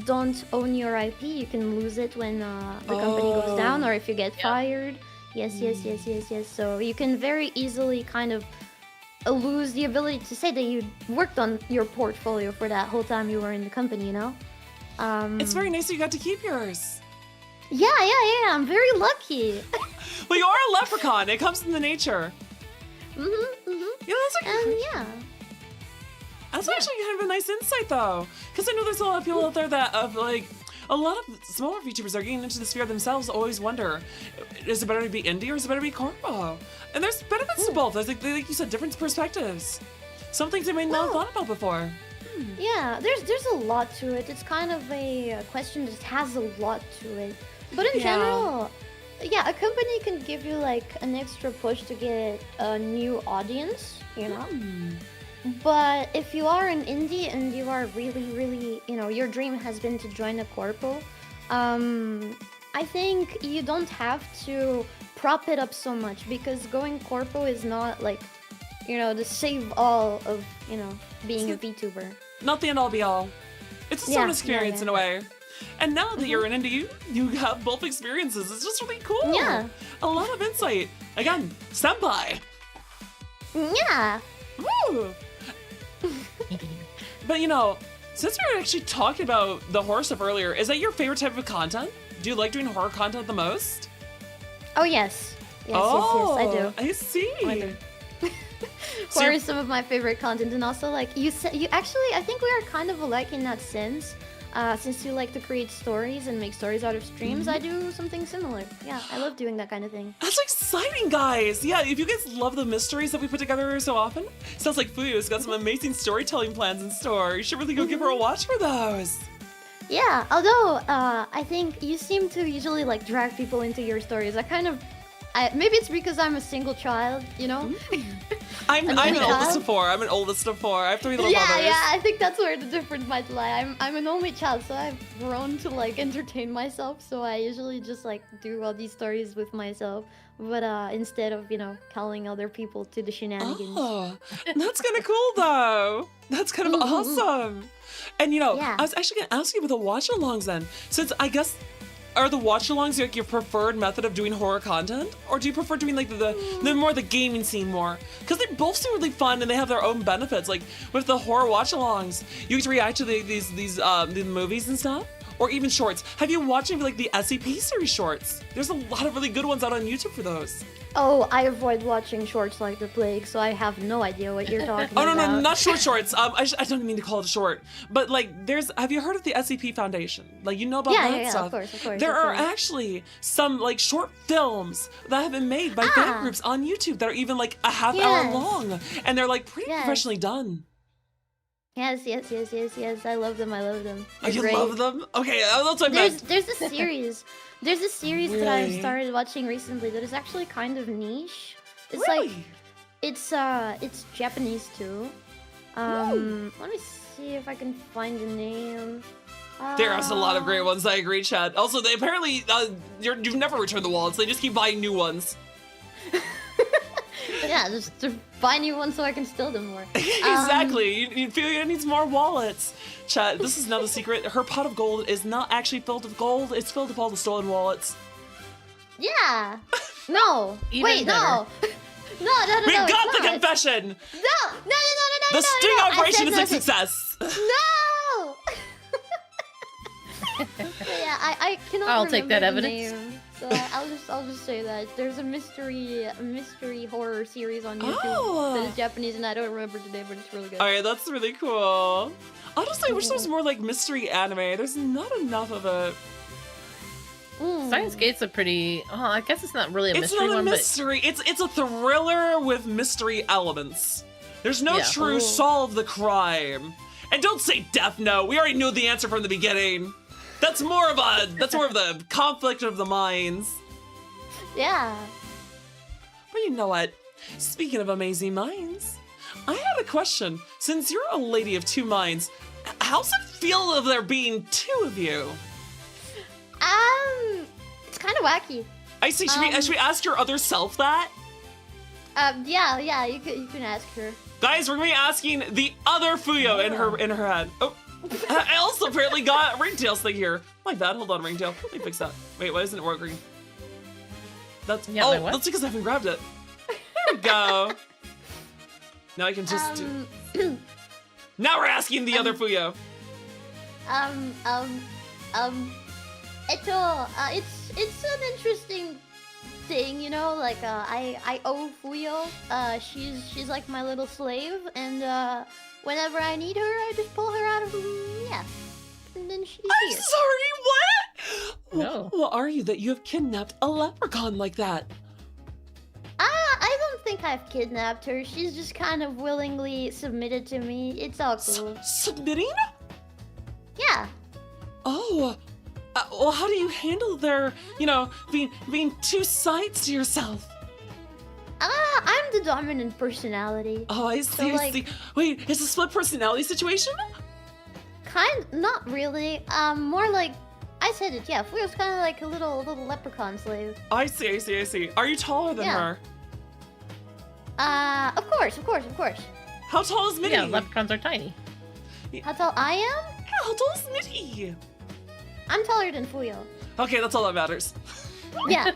don't own your IP, you can lose it when the company goes down, or if you get fired. Yes. So you can very easily kind of lose the ability to say that you worked on your portfolio for that whole time you were in the company, It's very nice that you got to keep yours. Yeah. I'm very lucky. Well, you are a leprechaun. It comes from the nature. Yeah, that's actually kind of a nice insight, though, because I know there's a lot of people out there that a lot of smaller VTubers are getting into the sphere themselves. Always wonder, is it better to be indie or is it better to be corpo? And there's benefits to both. There's like you said, different perspectives. Some things I may not have thought about before. Yeah, there's a lot to it. It's kind of a question that has a lot to it. But in general, yeah, a company can give you like an extra push to get a new audience, But if you are an indie and you are really, your dream has been to join a corpo, I think you don't have to prop it up so much, because going corpo is not like, the save all of, being a VTuber. Not the end all be all. It's a fun experience in a way. And now that you're an indie, you have both experiences. It's just really cool. Yeah. A lot of insight. Again, senpai. Yeah. Woo! But since we were actually talking about the horror stuff earlier, is that your favorite type of content? Do you like doing horror content the most? Oh, yes. Yes, I do. I see. I do. Horror is some of my favorite content, and also like you actually, I think we are kind of alike in that sense. Since you like to create stories and make stories out of streams, I do something similar. Yeah, I love doing that kind of thing. That's exciting, guys! Yeah, if you guys love the mysteries that we put together so often, sounds like Fuyo's got some amazing storytelling plans in store. You should really go give her a watch for those. Yeah, although I think you seem to usually like drag people into your stories. Maybe it's because I'm a single child, I'm an oldest of four. I'm an oldest of four. I have 3 little brothers. Yeah, I think that's where the difference might lie. I'm an only child, so I've grown to like entertain myself. So I usually just like do all these stories with myself, but instead of calling other people to the shenanigans. Oh, that's kind of cool though. That's kind of awesome. And I was actually gonna ask you about the watch-alongs then, since I guess. Are the watch-alongs like your preferred method of doing horror content? Or do you prefer doing like the more the gaming scene more? Because they both seem really fun and they have their own benefits. Like with the horror watch-alongs, you get to react to these movies and stuff, or even shorts. Have you watched maybe like the SCP series shorts? There's a lot of really good ones out on YouTube for those. Oh, I avoid watching shorts like the plague, so I have no idea what you're talking about. Oh, no, not shorts. I don't mean to call it a short, but like have you heard of the SCP Foundation? Like about that stuff? Yeah, of course. There are actually some like short films that have been made by fan groups on YouTube that are even like a half hour long, and they're like pretty professionally done. Yes. I love them. Oh, you love them? Okay, that's what I meant. There's a series. There's a series that I've started watching recently that is actually kind of niche. It's like it's Japanese too. Let me see if I can find the name. There's a lot of great ones. I agree, Chad. Also, they apparently you've never returned the wallets. They just keep buying new ones. Yeah, just to buy new ones so I can steal them more. Exactly. You feel it needs more wallets. Chat, this is another secret. Her pot of gold is not actually filled with gold. It's filled with all the stolen wallets. Yeah. No. Wait, no. No. We got the confession. No. The sting operation is a success. No. Yeah, I cannot. I'll take that remember the evidence. name. So I'll just say that there's a mystery horror series on YouTube that is Japanese, and I don't remember the name, but it's really good. All right, that's really cool. Honestly, I wish there was more like mystery anime. There's not enough of it. Steins Gate's a pretty. Oh, I guess it's not really a mystery one. It's not a mystery. It's a thriller with mystery elements. There's no true solve the crime. And don't say Death Note. We already knew the answer from the beginning. That's more of the conflict of the minds. Yeah. But you know what? Speaking of amazing minds, I had a question. Since you're a lady of two minds, how's it feel of there being two of you? It's kind of wacky. I see. Should we ask your other self that? Yeah, you can ask her. Guys, we're gonna be asking the other Fuyo in her head. Oh, I also apparently got Ringtail's thing here. My bad. Hold on, Ringtail. Let me fix that. Wait, why isn't it working? That's that's because I haven't grabbed it. There we go. Now I can just do. Now we're asking the other Fuyo. It's an interesting thing, you know. Like I owe Fuyo. She's like my little slave, and whenever I need her, I just pull her out of and then she's I'm here. sorry. What? No. What are you that you have kidnapped a leprechaun like that? I don't think I've kidnapped her. She's just kind of willingly submitted to me. It's all cool. Submitting? Yeah. Oh. Well, how do you handle their, being two sides to yourself? I'm the dominant personality. Oh, I see, I see. Wait, is it a split personality situation? Not really. More like, I said it, yeah. Fuyo's kind of like a little leprechaun slave. I see. Are you taller than her? Of course. How tall is Mitty? Yeah, leprechauns are tiny. How tall I am? Yeah, how tall is Mitty? I'm taller than Fuyo. Okay, that's all that matters. Yeah.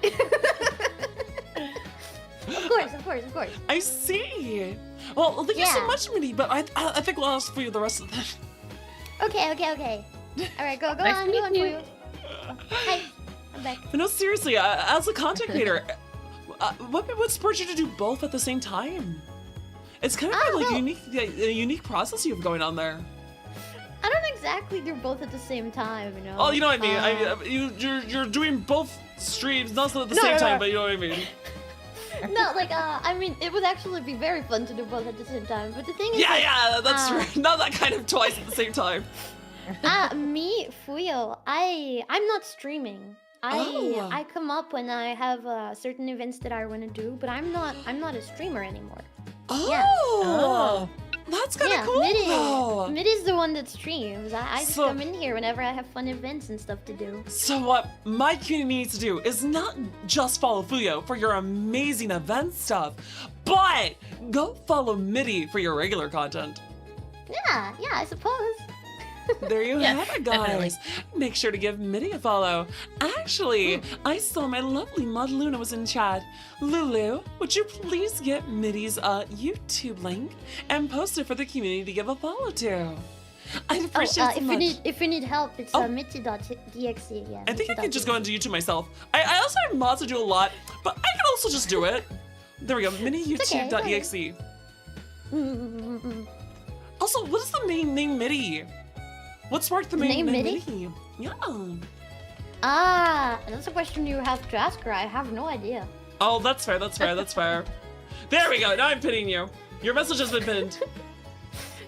Of course. I see. Well, thank you so much, Mitty, but I think we'll ask for you the rest of that. Okay. All right, go Nice on, to go on, meet you. Fuyo. Hi, I'm back. But no, seriously, as a content creator, what spurred you to do both at the same time? It's kind of a unique process you have going on there. I don't exactly do both at the same time, you know. Oh, you know what I mean. You're doing both streams, not at the same time, but you know what I mean. No, like I mean, it would actually be very fun to do both at the same time. But the thing is, that's true. Not that kind of twice at the same time. Me, Fuyo, I'm not streaming. I come up when I have certain events that I want to do, but I'm not a streamer anymore. Oh, that's kind of cool. though. Mitty's the one that streams. I just come in here whenever I have fun events and stuff to do. So what my community needs to do is not just follow Fuyo for your amazing event stuff, but go follow Mitty for your regular content. Yeah, I suppose. There you have it, guys. Definitely. Make sure to give Mitty a follow. Actually, I saw my lovely Mud Luna was in chat. Lulu, would you please get Mitty's YouTube link and post it for the community to give a follow to? I'd appreciate it so much. If you need help, it's mitty.exe. Yeah, I think I could just go into YouTube myself. I also have mods to do a lot, but I can also just do it. There we go, miniyoutube.exe. Also, what is the main name Mitty? What sparked the name Mitty? Yeah. That's a question you have to ask her. I have no idea. Oh, that's fair. There we go. Now I'm pinning you. Your message has been pinned.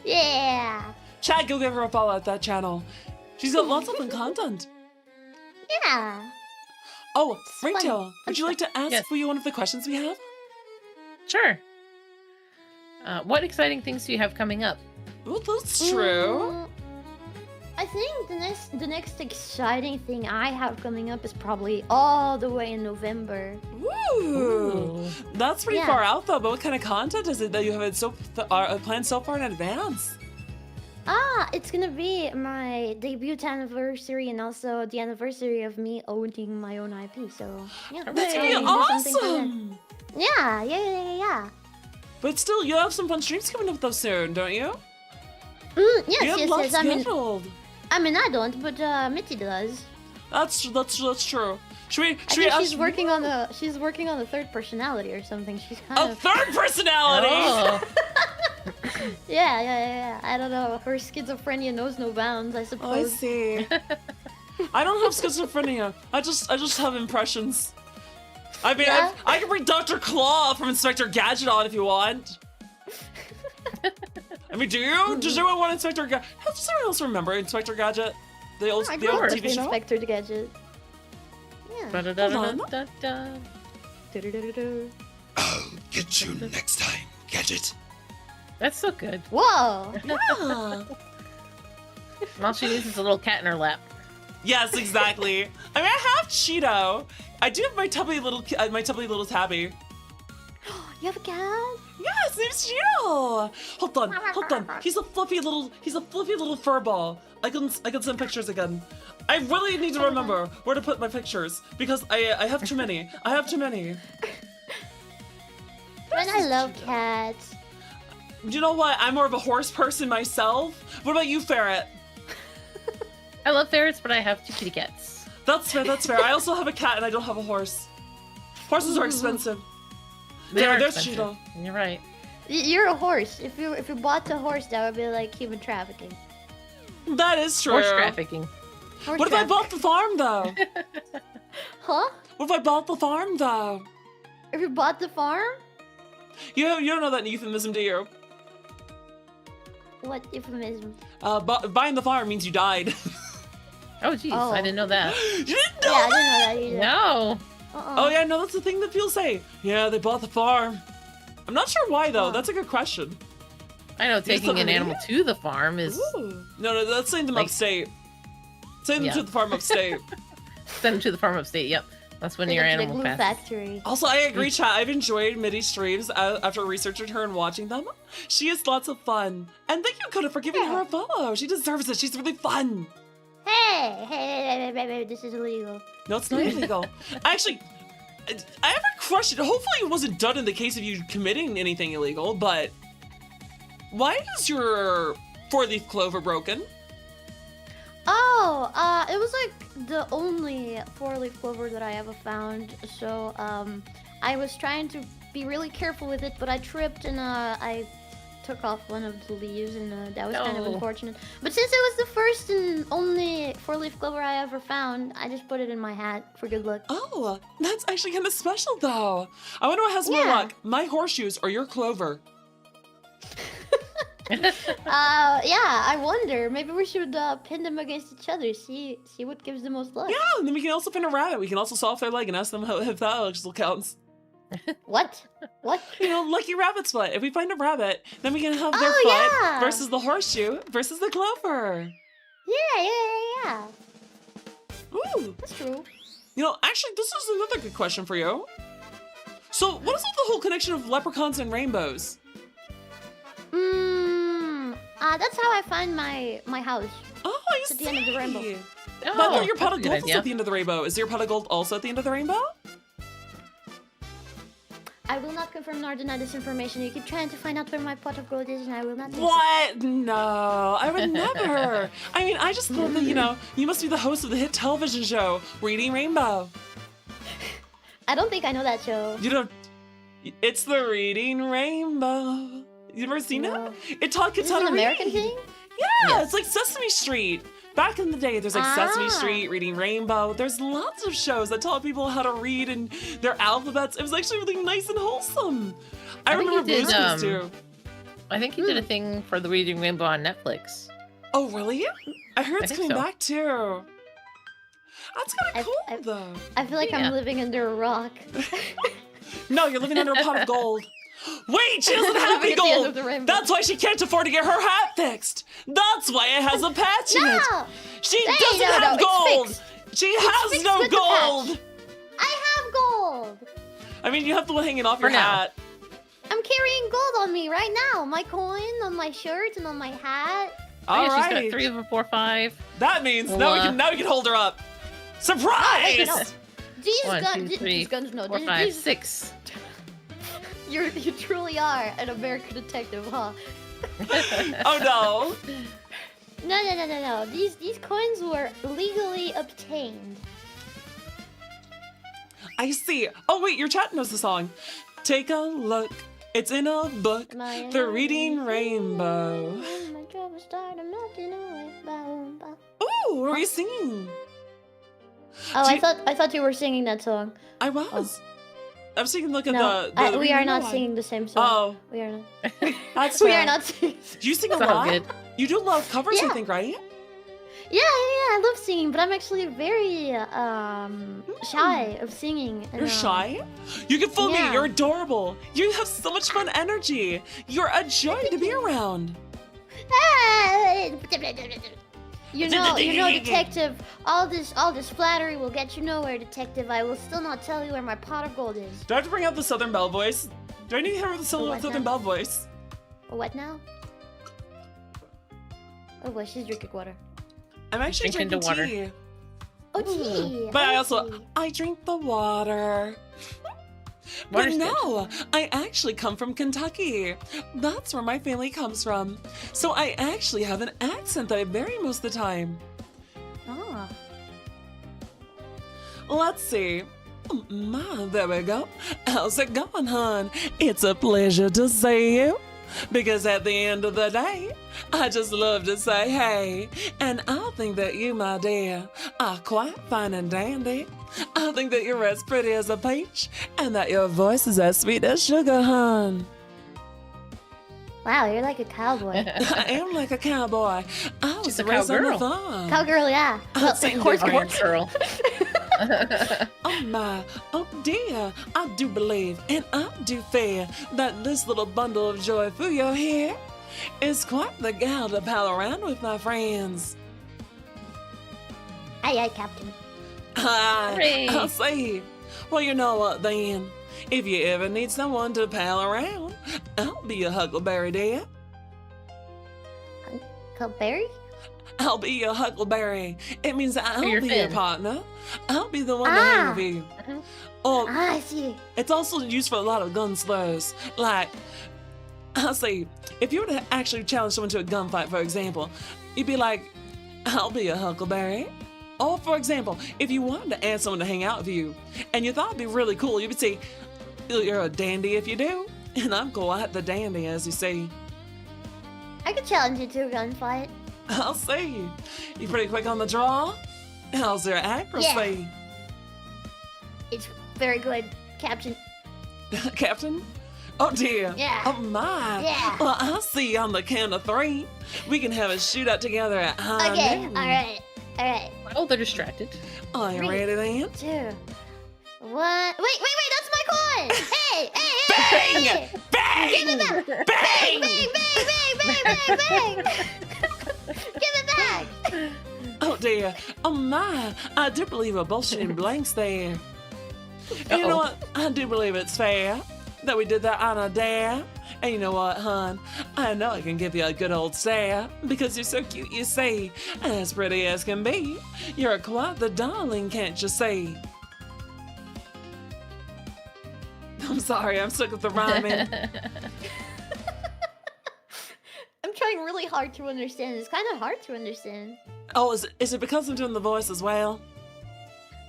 Yeah. Chad, go give her a follow at that channel. She's got lots of fun content. Yeah. Oh, Ringtail, would you like to ask Yes. Fuyo one of the questions we have? Sure. What exciting things do you have coming up? Oh, that's true. I think the next exciting thing I have coming up is probably all the way in November. Ooh. That's pretty far out though, but what kind of content is it that you have planned so far in advance? It's gonna be my debut anniversary and also the anniversary of me owning my own IP, so yeah. That's gonna be awesome! Yeah. But still, you have some fun streams coming up though soon, don't you? Yes. Scheduled. I mean, I don't, but Mitty does. That's true. I think she's working on the third personality or something. She's kind A of third personality. Oh. yeah. I don't know. Her schizophrenia knows no bounds, I I suppose. see. I don't have schizophrenia. I just have impressions. I mean, Yeah? I can bring Dr. Claw from Inspector Gadget on if you want. I mean, do you? Does anyone want Inspector Gadget? Does anyone else remember Inspector Gadget? The old I grew up with TV show? Inspector Gadget. Yeah. Ba-da-da-da-da-da. Do-do-do-do-do. I'll get you next time, Gadget. That's so good. Whoa! Yeah. All she needs is a little cat in her lap. Yes, exactly. I mean, I have Cheeto. I do have my tubby little tabby. You have a cat? Yes, name's Cheeto. Hold on. He's a fluffy little fur ball. I can send pictures again. I really need to remember where to put my pictures because I have too many. Man, I love cats. You know what? I'm more of a horse person myself. What about you, Ferret? I love ferrets, but I have 2 kitty cats. That's fair. I also have a cat and I don't have a horse. Horses are expensive. They are There's expensive. Cheeto. You're right. You're a horse. If you bought a horse, that would be like human trafficking. That is true. Horse trafficking. Horse What if I traffic. bought the farm though? Huh? What if I bought the farm though? If you bought the farm? You don't know that euphemism, do you? What euphemism? Buying the farm means you died. Oh, jeez. Oh. I didn't know that. You didn't know Yeah, I that? didn't know that either. No. Oh yeah, no, that's the thing that people say. Yeah, they bought the farm. I'm not sure why though. Huh. That's a good question. I know You taking still an have animal to the farm is No, that's sending them Like- upstate. Sending them Yeah. to the farm upstate. send them to the farm upstate. Yep. That's when Take your it to the animal glue passes. factory. Also, I agree, chat. I've enjoyed Mitty's streams after researching her and watching them. She is lots of fun. And thank you, Coda, for giving her a follow. She deserves it. She's really fun. Hey, this is illegal. No, it's not illegal. Actually, I have a question. Hopefully it wasn't done in the case of you committing anything illegal, but why is your 4-leaf clover broken? Oh, it was like the only 4-leaf clover that I ever found. So, I was trying to be really careful with it, but I tripped and I took off one of the leaves, and that was kind of No. unfortunate. But since it was the first and only 4-leaf clover I ever found, I just put it in my hat for good luck. Oh, that's actually kind of special, though. I wonder what has more Yeah. luck, my horseshoes or your clover? Yeah, I wonder. Maybe we should pin them against each other. See what gives the most luck. Yeah, and then we can also pin a rabbit. We can also saw off their leg and ask them if that still counts. What? What? You know, lucky rabbit's foot. If we find a rabbit, then we can have their Oh, foot yeah. versus the horseshoe versus the clover. Yeah. Ooh. That's true. You know, actually, this is another good question for you. So, what is with the whole connection of leprechauns and rainbows? That's how I find my house. Oh, I It's at see. the end of the rainbow. Oh, But I thought your pot that's a of good gold was idea. at the end of the rainbow. Is your pot of gold also at the end of the rainbow? I will not confirm nor deny this information. You keep trying to find out where my pot of gold is, and I will not listen. What? No, I would never. I mean, I just thought that, you must be the host of the hit television show, Reading Rainbow. I don't think I know that show. You don't. It's the Reading Rainbow. You ever seen No. it? It taught Is kids this how to an American read. thing? Yeah, Yes. it's like Sesame Street. Back in the day, there's like Sesame Ah. Street, Reading Rainbow. There's lots of shows that taught people how to read and their alphabets. It was actually really nice and wholesome. I I think remember he did, Blue's Clues too. I think he did a thing for the Reading Rainbow on Netflix. Oh, really? I heard I it's think coming so. back too. That's kind of cool, though. I feel like Yeah. I'm living under a rock. No, you're living under a pot of gold. Wait, she doesn't have any At the end gold. of the rainbow. That's why she can't afford to get her hat fixed. That's why it has a patch in it. No! She Hey, doesn't no, have it's gold. fixed. She has fixed no with the gold. patch. I have gold! I mean, you have the one hanging off your For now. hat. I'm carrying gold on me right now. My coin, on my shirt, and on my hat. All She's got right. 3 of a 4, 5. That means Well, now we can hold her up. Surprise! No. These 1, guns, 2, 3, these guns, no. 4, these- 5, these- 6. You truly are an American detective, huh? Oh no. No. These coins were legally obtained. I see. Oh, wait, your chat knows the song. Take a look. It's in a book. The Reading Rainbow. Ooh, what are you singing? Oh, I thought you were singing that song. I was. I'm singing. Look at the we are not singing the same song. Oh, we are not. That's we fair. are not singing. Do you sing a It's all lot? good. You do love covers, Yeah. I think, right? Yeah, I love singing, but I'm actually very shy of singing. And, You're shy? You can fool me. yeah. You're adorable. You have so much fun energy. You're a joy to be around. You know, detective. All this flattery will get you nowhere, detective. I will still not tell you where my pot of gold is. Do I have to bring out the Southern Belle voice? Do I need to hear the What Southern now? Belle voice? What now? Oh boy, she's drinking water. I'm actually Drinking drinking the tea. Oh, tea. But I see. drink the water. But Water's good. no, I actually come from Kentucky. That's where my family comes from. So I actually have an accent that I vary most of the time. Ah. Let's see. There we go. How's it going, hon? It's a pleasure to see you. Because at the end of the day, I just love to say hey. And I think that you, my dear, are quite fine and dandy. I think that you're as pretty as a peach, and that your voice is as sweet as sugar, hon. Wow, you're like a cowboy. I am like a cowboy. I was She's a raised on the cowgirl. farm. Cowgirl, yeah. I'll sing horse different. Iron girl. Oh my, oh dear, I do believe and I do fear that this little bundle of joy Fuyo here is quite the gal to pal around with, my friends. Aye, Captain. Hooray. I'll say, well, you know what then? If you ever need someone to pal around, I'll be your huckleberry, dear. Huckleberry? I'll be your huckleberry. It means I'll your be your fin. partner. I'll be the one to hang with you. Or Ah, I see. it's also used for a lot of gun slurs. Like, I'll say, if you were to actually challenge someone to a gunfight, for example, you'd be like, I'll be a huckleberry. Or, for example, if you wanted to ask someone to hang out with you, and you thought it'd be really cool, you would say, you're a dandy if you do, and I'm quite the dandy, as you see. I could challenge you to a gunfight. I'll see. You pretty quick on the draw? How's your accuracy? It's very good, Captain. Captain? Oh dear. Yeah. Oh my. Yeah. Well, I'll see you on the count of 3. We can have a shootout together at high Okay, noon. alright. Oh, they're distracted. Are you 3, ready then? 2, 1. Wait, that's my coin! Hey! Bang! Bang! Give it back! Bang! Bang! Give it back! Oh dear. Oh my. I do believe we're both shooting blanks there. And you know what? I do believe it's fair that we did that on a dare. And you know what, hon? I know I can give you a good old stare because you're so cute, you see, and as pretty as can be. You're quite the darling, can't you see? I'm sorry, I'm stuck with the rhyming. I'm trying really hard to understand. It's kind of hard to understand. Oh, is it because I'm doing the voice as well?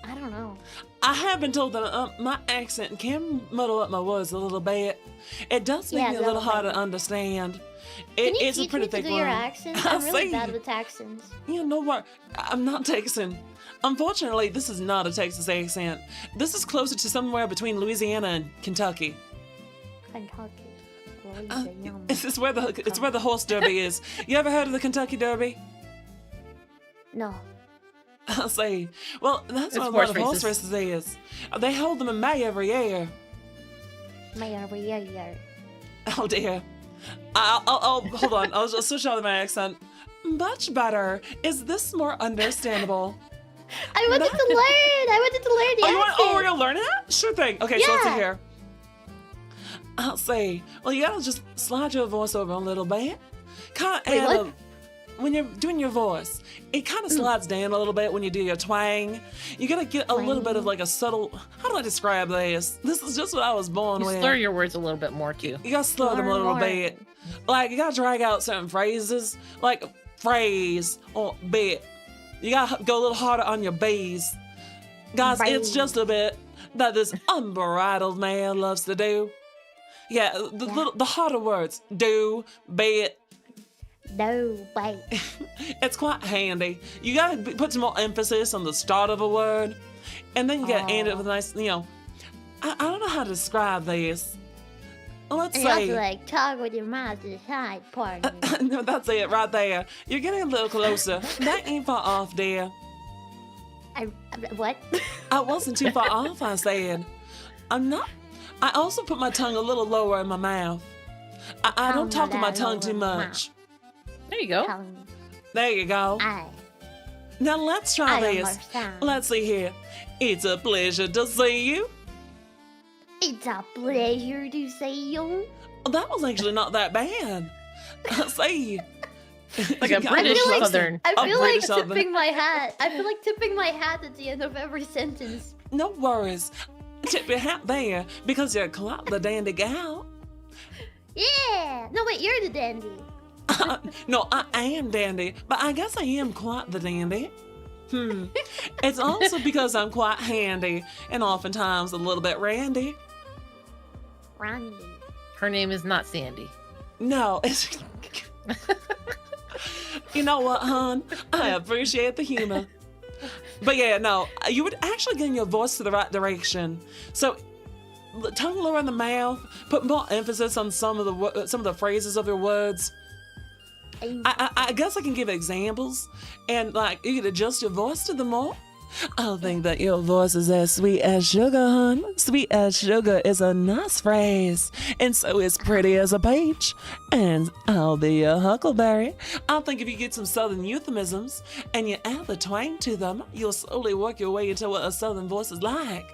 I don't know. I have been told that my accent can muddle up my words a little bit. It does make Yeah, me a little little hard to bit. understand. Can you It's a teach pretty me to thick do your one. accents? I I'm really see. bad with accents. You know what? I'm not Texan. Unfortunately, this is not a Texas accent. This is closer to somewhere between Louisiana and Kentucky. Kentucky. It's where the horse derby is. You ever heard of the Kentucky Derby? No. I'll say. Well, that's It's what a lot of horse horse races is. They hold them in May every year. Yeah. Oh dear. I'll hold on. I'll just switch out my accent. Much better. Is this more understandable? I wanted to learn the accent. Oh, we're gonna learn it? Sure thing. Okay, so let's see Yeah. here. I'll say, well, you gotta just slide your voice over a little bit. Kind of Wait, add what? when you're doing your voice, it kind of slides down a little bit when you do your twang. You gotta get a little bit of like a subtle. How do I describe this? This is just what I was born You with. slur your words a little bit more too. You gotta slow them a little More. bit. Like you gotta drag out certain phrases, like phrase or bit. You gotta go a little harder on your B's. Guys, it's Phrase. just a bit. that this unbridled man loves to do. Yeah, the harder words. Do, bet. No, wait. It's quite handy. You gotta put some more emphasis on the start of a word, and then you gotta end it with a nice, I don't know how to describe this. Let's And say. you have to like talk with your mouth to the side part. No, that's it right there. You're getting a little closer. That ain't far off, dear. What? I wasn't too far off, I said. I'm not. I also put my tongue a little lower in my mouth. I don't talk with my tongue too much. There you go. There you go. Now let's try this. Let's see here. It's a pleasure to see you. It's a pleasure to see you. That was actually not that bad. See. Like a British Southern. I feel like British Southern. tipping my hat. I feel like tipping my hat at the end of every sentence. No worries. Tip your hat there because you're quite the dandy gal. Yeah. No, wait, you're the dandy. No, I am dandy, but I guess I am quite the dandy. It's also because I'm quite handy and oftentimes a little bit randy. Randy. Her name is not Sandy. No, it's... You know what, hon? I appreciate the humor. But yeah, no, you would actually get your voice to the right direction. So, tongue lower in the mouth, put more emphasis on some of the phrases of your words. I guess I can give examples, and like you can adjust your voice to them more. I think that your voice is as sweet as sugar, hon. Sweet as sugar is a nice phrase, and so is pretty as a peach. And I'll be a huckleberry. I think if you get some southern euphemisms and you add the twang to them, you'll slowly work your way into what a southern voice is like.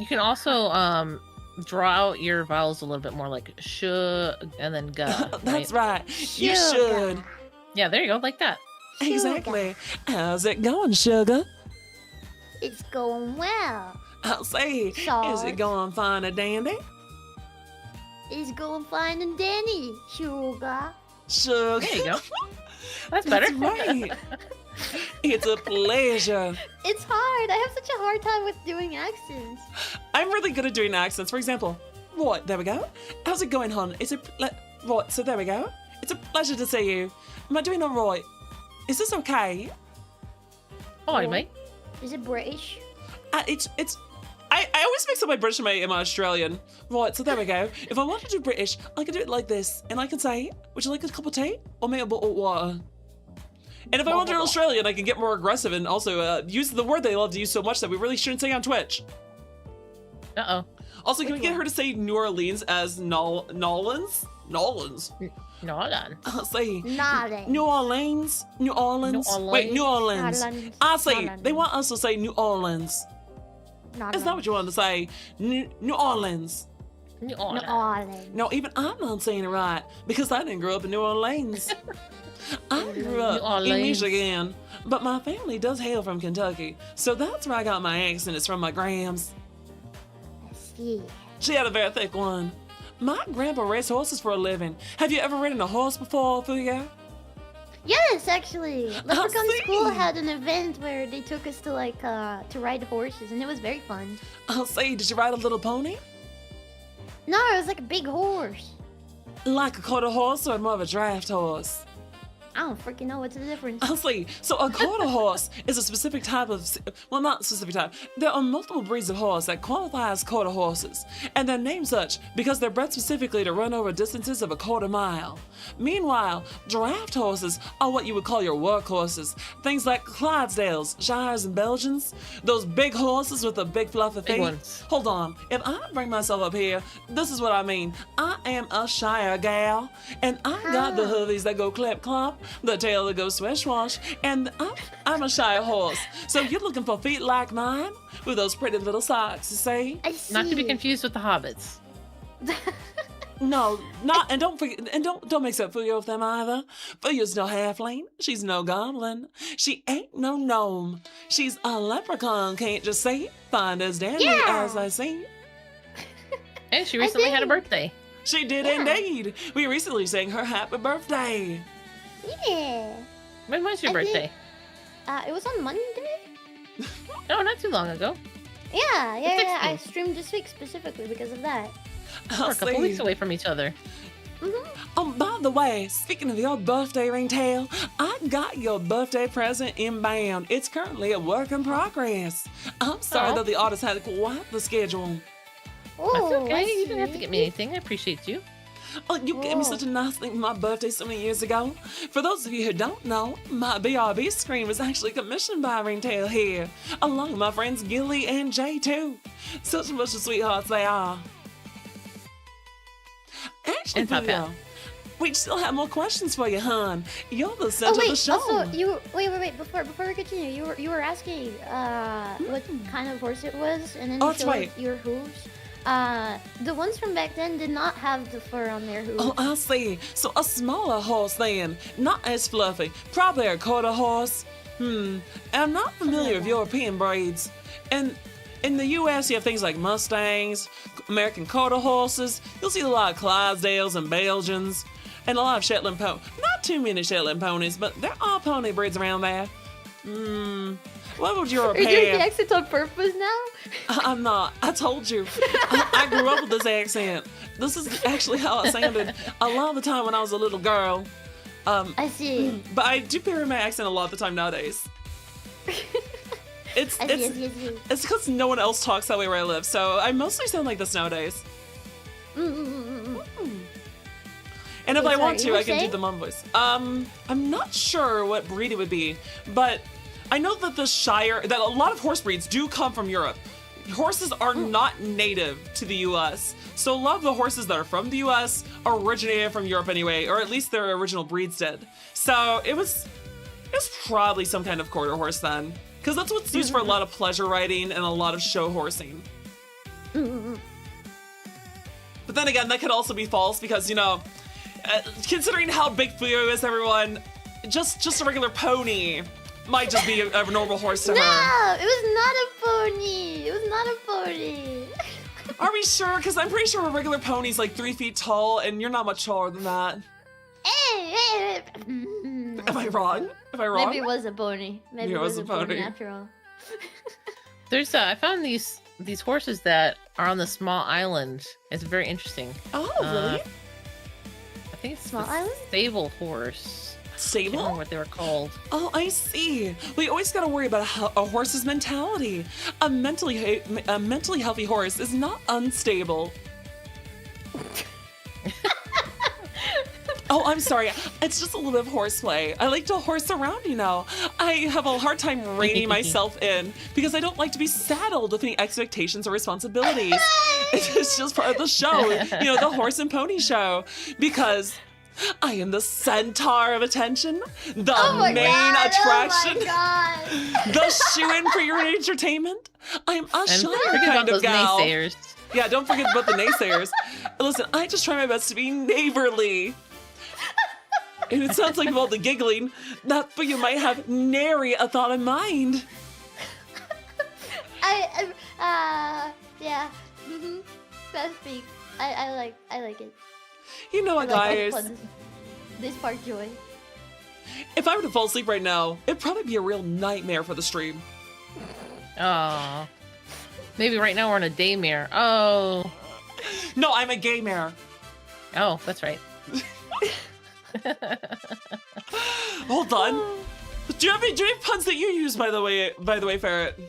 You can also draw out your vowels a little bit more, like sh and then g. That's right. You Sugar. should. Yeah, there you go, like that. Exactly. How's it going, sugar? It's going well. I'll say, is it going fine and dandy? It's going fine and dandy, sugar. Sugar. There you go. That's better. That's right. It's a pleasure. It's hard. I have such a hard time with doing accents. I'm really good at doing accents. For example, right, there we go. How's it going, hon? Right, so there we go. It's a pleasure to see you. Am I doing all right? Is this okay? Oh, mate. Is it British? I always mix up my British and my Australian. Right, so there we go. If I want to do British, I can do it like this. And I can say, would you like a cup of tea? Or maybe a bottle of water? And if I want to do Australian, I can get more aggressive and also use the word they love to use so much that we really shouldn't say on Twitch. Uh-oh. Also, can we get her to say New Orleans as Nolans? Nolans? Nolan. I'll say Nolan. New Orleans. New Orleans. New Orleans. Wait, New Orleans. Nolan. I say Nolan. they want us to say New Orleans. Is that what you want to say? New Orleans. New Orleans. Nolan. No, even I'm not saying it right because I didn't grow up in New Orleans. I grew up in Orleans. Michigan, but my family does hail from Kentucky, so that's where I got my accent. It's from my grams. I see. She had a very thick one. My grandpa raced horses for a living. Have you ever ridden a horse before, Fuyo? Yes, actually. Leprechaun see. School had an event where they took us to to ride horses, and it was very fun. I'll say, did you ride a little pony? No, it was like a big horse. Like a quarter horse or more of a draft horse? I don't freaking know what's the difference. I'll see. So a quarter horse is a specific type of, well, not specific type. There are multiple breeds of horse that qualify as quarter horses, and they're named such because they're bred specifically to run over distances of a quarter mile. Meanwhile, draft horses are what you would call your work horses. Things like Clydesdales, Shires, and Belgians. Those big horses with the big fluffy Big feet. ones. Hold on. If I bring myself up here, this is what I mean. I am a Shire gal, and I got the hoovies that go clip clop, the tail that goes swish wash, and I'm a Shire horse. So you're looking for feet like mine with those pretty little socks, you see? I see. Not to be confused with the hobbits. No, not, and don't forget, and don't mix up Fuyo with them either. Fuyo's no halfling. She's no goblin. She ain't no gnome. She's a leprechaun, can't you see? Fine as dandy as I see. And she recently had a birthday. She did Yeah. indeed. We recently sang her happy birthday. Yeah. When was your I think- birthday? It was on Monday. No, not too long ago. Yeah. I streamed this week specifically because of that. We're a couple weeks away from each other. Oh, by the way, speaking of your birthday ringtail, I got your birthday present inbound. It's currently a work in progress. I'm sorry that the artist had quite the schedule. Oh, That's okay. You didn't have to get me anything. I appreciate you. Oh, you gave me such a nice thing for my birthday so many years ago. For those of you who don't know, my BRB screen was actually commissioned by Ringtail here, along with my friends Gilly and Jay too. Such a bunch of sweethearts they are. Actually, And Top Hat. Fuyo, we still have more questions for you, hon. You're the center of the show. Also, wait. Before we continue, you were asking what kind of horse it was, and then you that's showed right. your hooves. The ones from back then did not have the fur on their hooves. Oh, I see. So a smaller horse then, not as fluffy. Probably a quarter horse. I'm not familiar with European breeds. And in the U.S., you have things like Mustangs, American quarter horses. You'll see a lot of Clydesdales and Belgians, and a lot of Shetland ponies. Not too many Shetland ponies, but there are pony breeds around there. What would Are you doing the accent on purpose now? I'm not. I told you. I grew up with this accent. This is actually how it sounded a lot of the time when I was a little girl. I see. But I do vary my accent a lot of the time nowadays. It's because no one else talks that way where I live, so I mostly sound like this nowadays. And if I want to, I can do the mom voice. I'm not sure what breed it would be, but I know that that a lot of horse breeds do come from Europe. Horses are not native to the U.S., so a lot of the horses that are from the U.S. originated from Europe anyway, or at least their original breeds did. So it was probably some kind of quarter horse then, because that's what's used for a lot of pleasure riding and a lot of show horsing. But then again, that could also be false because, considering how big Fuyo is, everyone, just a regular pony might just be a normal horse to her. No, it was not a pony. It was not a pony. Are we sure? Because I'm pretty sure a regular pony's like 3 feet tall, and you're not much taller than that. Am I wrong? Maybe it was a pony. Maybe it was a pony after all. There's I found these horses that are on the small island. It's very interesting. Oh, really? I think it's Small the island? Sable horse. I don't Stable? remember what they were called. Oh, I see. We always gotta worry about a horse's mentality. A mentally healthy horse is not unstable. Oh, I'm sorry. It's just a little bit of horseplay. I like to horse around, I have a hard time reining myself in because I don't like to be saddled with any expectations or responsibilities. It's just part of the show, the horse and pony show. Because I am the centaur of attention, the main attraction, the shoe-in for your entertainment. I'm a shy kind of gal. Naysayers. Yeah, don't forget about the naysayers. Listen, I just try my best to be neighborly. And it sounds like with all the giggling, that for you might have nary a thought in mind. Yeah. That speak. I like it. You know what, guys? They spark joy. If I were to fall asleep right now, it'd probably be a real nightmare for the stream. Oh. Maybe right now we're on a daymare. Oh. No, I'm a gay mare. Oh, that's right. Hold on. Do you have any puns that you use, by the way, Ferret?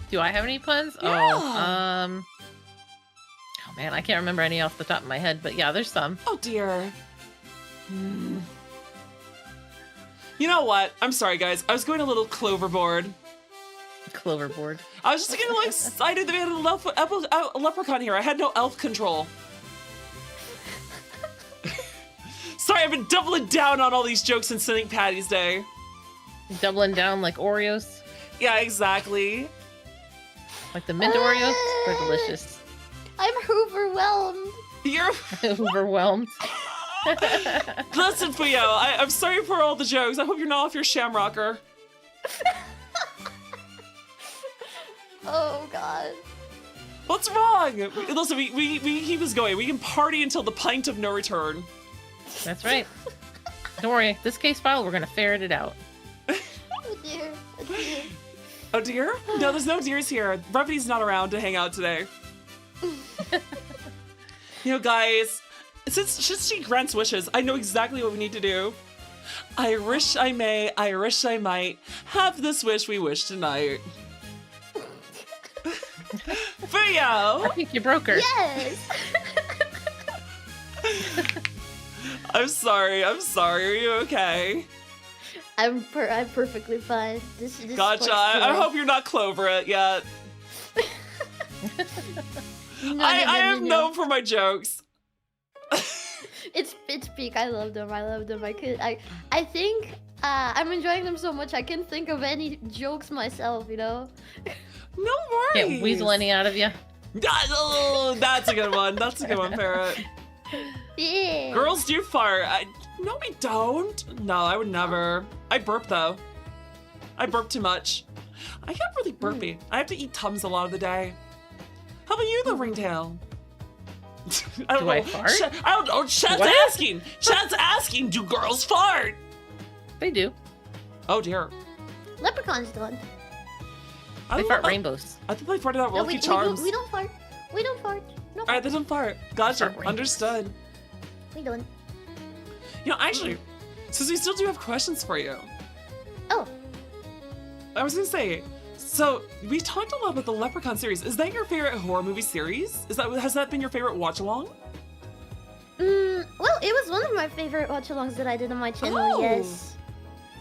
Do I have any puns? Yeah. Oh man, I can't remember any off the top of my head, but yeah, there's some. Oh dear. You know what? I'm sorry, guys. I was going a little cloverboard. Cloverboard. I was just getting a little excited that we had a leprechaun here. I had no elf control. Sorry, I've been doubling down on all these jokes in St. Patty's Day. Doubling down like Oreos. Yeah, exactly. Like the mint Oreos. They're delicious. I'm overwhelmed. You're overwhelmed. Listen, Fuyo, I'm sorry for all the jokes. I hope you're not off your shamrocker. Oh God. What's wrong? Listen, we keep this going. We can party until the pint of no return. That's right. Don't worry. This case file, we're gonna ferret it out. Oh dear. Oh dear. Oh, dear? No, there's no deers here. Brevity's not around to hang out today. You know, guys, since she grants wishes, I know exactly what we need to do. I wish I may, I wish I might have this wish we wish tonight. Fuyo! I think you broke her. Yes. I'm sorry. Are you okay? I'm perfectly fine. This Gotcha. I hope you're not Clover it yet. I am known for my jokes. It's peak. I love them. I think I'm enjoying them so much I can't think of any jokes myself, you know? No worries. Can't weasel any out of you. Oh, that's a good one. That's a good one, Parrot. Yeah. Girls do fart. No, we don't. No, I would never. I burp, though. I burp too much. I get really burpy. I have to eat Tums a lot of the day. How about you, though, Ringtail? I don't Do know. I fart? I don't know. Chat's What? asking. Chat's asking, do girls fart? They do. Oh, dear. Leprechauns don't. They fart rainbows. I think they farted out No, Lucky Charms. we don't fart. We don't fart. No. Alright, they don't fart. Gotcha. Fart rainbows. Understood. We don't. You know, actually, since we still do have questions for you, Oh. I was gonna say, so we talked a lot about the Leprechaun series. Is that your favorite horror movie series? Has that been your favorite watch along? Well, it was one of my favorite watch-alongs that I did on my channel. Oh. Yes.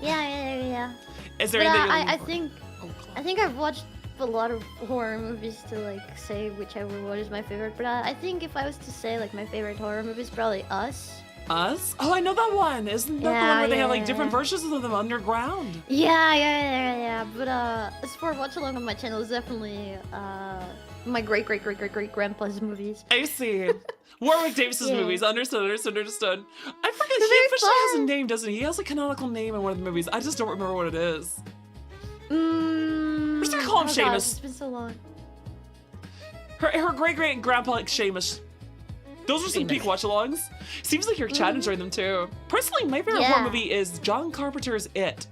Yeah. Is there But anything? I think I've watched a lot of horror movies to like say whichever one is my favorite. But I think if I was to say like my favorite horror movie is probably Us. Us? Oh, I know that one. Isn't that the one where they have like different versions of them underground? Yeah. But as for watch along on my channel, it's definitely my great grandpa's movies. I see. Warwick Davis's Yeah. movies. Understood. I forget. They're He very officially has a fun. name, doesn't he? He has a canonical name in one of the movies. I just don't remember what it is. We're just gonna call him gosh, Seamus. it's been so long. Her great grandpa like Seamus. Those are some Seamus. peak watch-alongs. Seems like your chat enjoyed them too. Personally, my favorite Yeah. horror movie is John Carpenter's It.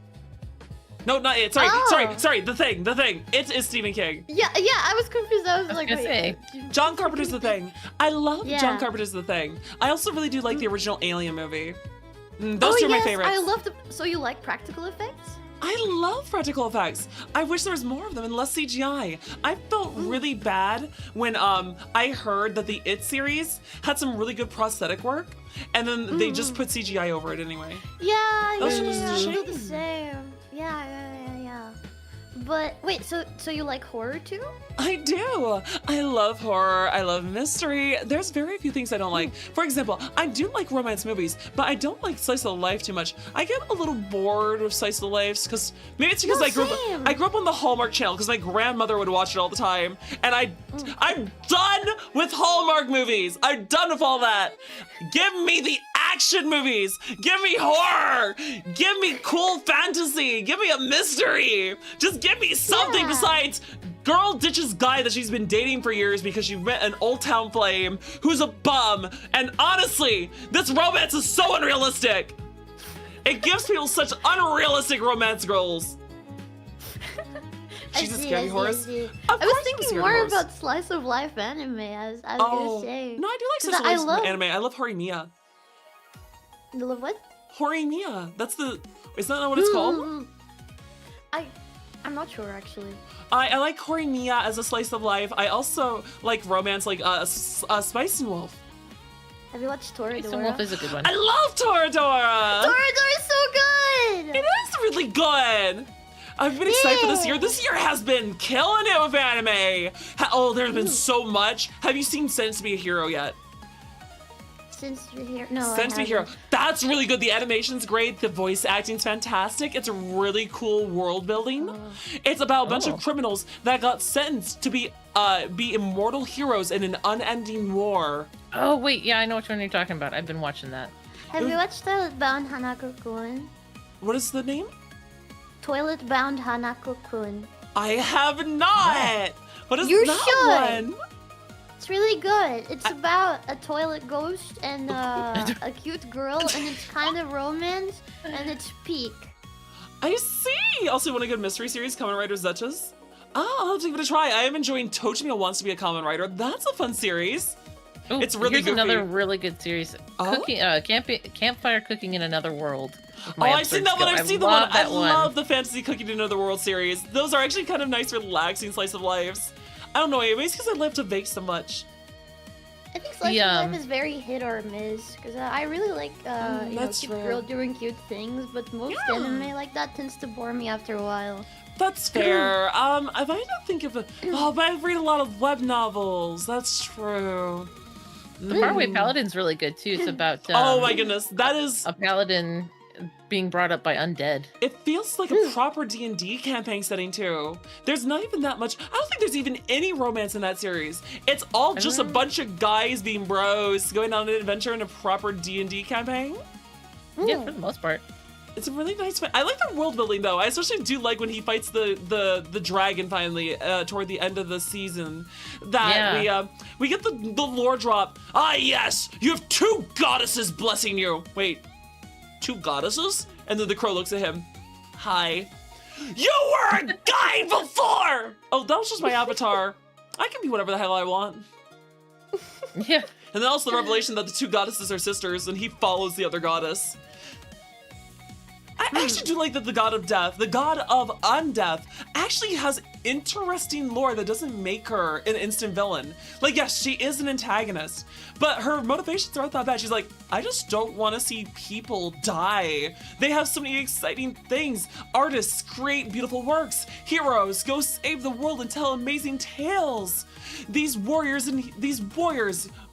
No, not It. Sorry, Oh. sorry. The Thing. It is Stephen King. Yeah, I was confused. I was like, gonna wait. John Carpenter's The Thing. I love Yeah. John Carpenter's The Thing. I also really do like the original Alien movie. Those two are my favorites. I love the. So you like practical effects? I love practical effects. I wish there was more of them and less CGI. I felt really bad when I heard that the It series had some really good prosthetic work, and then they just put CGI over it anyway. Yeah, Those are just a I feel the shame. same. Yeah. But wait, so you like horror too? I do. I love horror. I love mystery. There's very few things I don't like. For example, I do like romance movies, but I don't like slice of life too much. I get a little bored with slice of life because maybe it's because No, I grew up on the Hallmark Channel because my grandmother would watch it all the time, and I'm done with Hallmark movies. I'm done with all that. Give me the action movies. Give me horror. Give me cool fantasy. Give me a mystery. Just give me something Yeah. besides girl ditches guy that she's been dating for years because she met an old town flame who's a bum. And honestly, this romance is so unrealistic. It gives people such unrealistic romance goals. She's a scary horse. I Of was course she's a thinking scary more horse. about slice of life anime. I was Oh, gonna say. no, I do like 'Cause slice of I life love- anime. I love Horimiya. You love what? Horimiya. Is that not what it's called? I'm not sure actually. I like Horimiya as a slice of life. I also like romance, like Spice and Wolf. Have you watched Toradora? Some Wolf is a good one. I love Toradora. Toradora is so good. It is really good. I've been excited for this year. This year has been killing it with anime. There's been so much. Have you seen Sense to Be a Hero yet? Since you're here, no. Sense to Be a Hero. That's really good. The animation's great. The voice acting's fantastic. It's a really cool world building. It's about a bunch of criminals that got sentenced to be immortal heroes in an unending war. Oh wait, yeah, I know which one you're talking about. I've been watching that. Have you watched Toilet Bound Hanako-kun? What is the name? Toilet Bound Hanako-kun. I have not. What is You that should. one? It's really good. It's about a toilet ghost and a cute girl, and it's kind of romance, and it's peak. I see. Also, want a good mystery series, Kamen Rider Zetchas? Oh, I'll have to give it a try. I am enjoying Tojima Wants to Be a Kamen Rider. That's a fun series. Ooh, It's really here's goofy. another really good series. Oh? Cooking, campfire cooking in another world. Oh, I've seen that one. I've seen the one. love I that one. love the Fantasy Cooking in Another World series. Those are actually kind of nice, relaxing slice of lives. I don't know, maybe it's because I love to bake so much. I think slice of life is very hit or miss because I really like cute girl doing cute things, but most anime like that tends to bore me after a while. That's fair. If I don't think of it, but I read a lot of web novels. That's true. The Faraway Paladin's really good too. It's about oh my goodness, that is a paladin being brought up by undead. It feels like a proper D&D campaign setting too. There's not even that much. I don't think there's even any romance in that series. It's all just a bunch of guys being bros going on an adventure in a proper D&D campaign. Yeah, for the most part. It's a really nice fight. I like the world building though. I especially do like when he fights the dragon finally toward the end of the season. That we get the lore drop. Ah yes, you have 2 goddesses blessing you. Wait, 2 goddesses? And then the crow looks at him. Hi. You were a guy before! Oh, that was just my avatar. I can be whatever the hell I want. Yeah. And then also the revelation that the 2 goddesses are sisters and he follows the other goddess. I actually do like that the god of death, the god of undeath, actually has interesting lore that doesn't make her an instant villain. Like, yes, she is an antagonist, but her motivations aren't that bad. She's like, I just don't want to see people die. They have so many exciting things. Artists create beautiful works. Heroes go save the world and tell amazing tales. These warriors,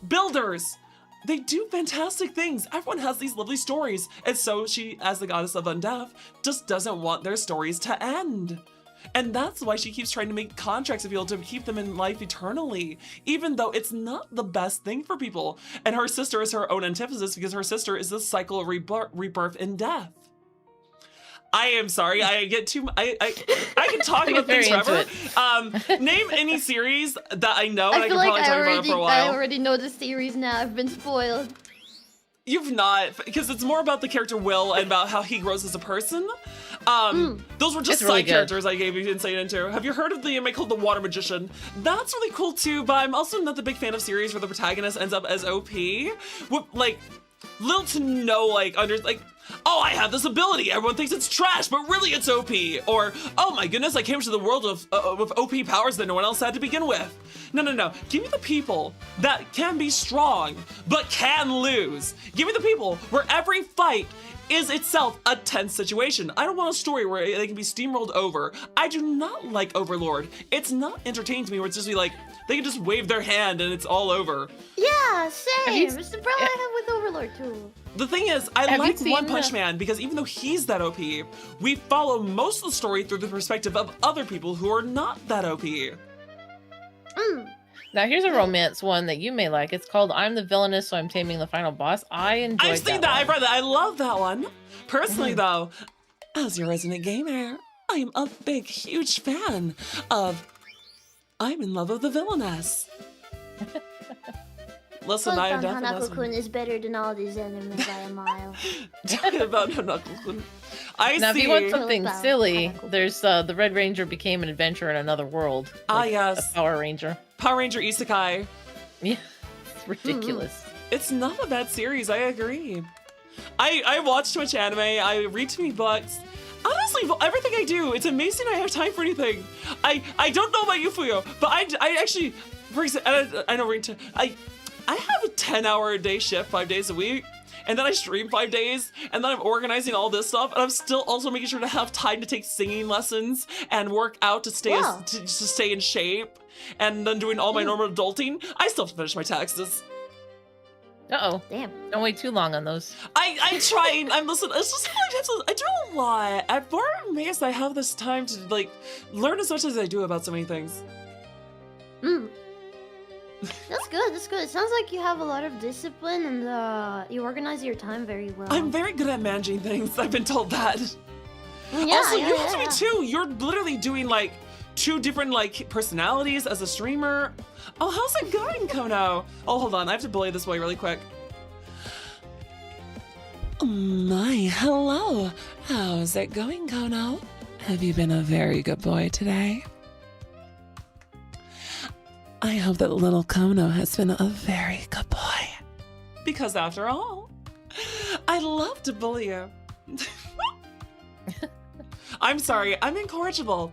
builders, they do fantastic things. Everyone has these lovely stories. And so she, as the goddess of undeath, just doesn't want their stories to end. And that's why she keeps trying to make contracts with people to keep them in life eternally, even though it's not the best thing for people. And her sister is her own antithesis because her sister is the cycle of rebirth and death. I am sorry, I get too. I can talk about things forever. Name any series that I know, and I can probably talk about it for a while. I already know the series now. I've been spoiled. You've not, because it's more about the character Will and about how he grows as a person. Those were just side characters I gave you insight into. Have you heard of the anime called The Water Magician? That's really cool too, but I'm also not the big fan of series where the protagonist ends up as OP. With, like, little to no, oh, I have this ability. Everyone thinks it's trash, but really it's OP. Or, oh my goodness, I came to the world with OP powers that no one else had to begin with. No. Give me the people that can be strong, but can lose. Give me the people where every fight is itself a tense situation. I don't want a story where they can be steamrolled over. I do not like Overlord. It's not entertaining to me where it's just be like, they can just wave their hand and it's all over. Yeah, same. It's the problem I have with Overlord too. The thing is, I like One Punch Man because even though he's that OP, we follow most of the story through the perspective of other people who are not that OP. Now here's a romance one that you may like. It's called I'm the Villainess, So I'm Taming the Final Boss. I enjoyed that. I've seen that. I've read that. I love that one. Personally, though, as your resident gamer, I'm a big, huge fan of I'm in love with the villainess. Listen, I am definitely Hanako-kun is better than all these enemies by a mile. Tell me about Hanako-kun. Now, if you want something silly, there's the Red Ranger became an adventurer in another world. Like yes. A Power Ranger. Power Ranger Isekai. Yeah, it's ridiculous. It's not a bad series, I agree. I watch too much anime, I read too many books. Honestly, everything I do, it's amazing I have time for anything. I don't know about you, Fuyo, but I actually, for example, I know I have a 10-hour-a-day shift 5 days a week, and then I stream 5 days, and then I'm organizing all this stuff, and I'm still also making sure to have time to take singing lessons and work out to stay to stay in shape, and then doing all my normal adulting. I still have to finish my taxes. Uh-oh. Damn. Don't wait too long on those. I'm trying. I'm listening. It's just I do a lot. I'm more amazed I have this time to like learn as much as I do about so many things. That's good. That's good. It sounds like you have a lot of discipline and you organize your time very well. I'm very good at managing things. I've been told that. Yeah, also, you have to be too. You're literally doing like 2 different like personalities as a streamer. Oh, how's it going, Kono? Oh, hold on. I have to belay this boy really quick. My, hello. How's it going, Kono? Have you been a very good boy today? I hope that little Kono has been a very good boy. Because after all, I love to bully you. I'm sorry, I'm incorrigible.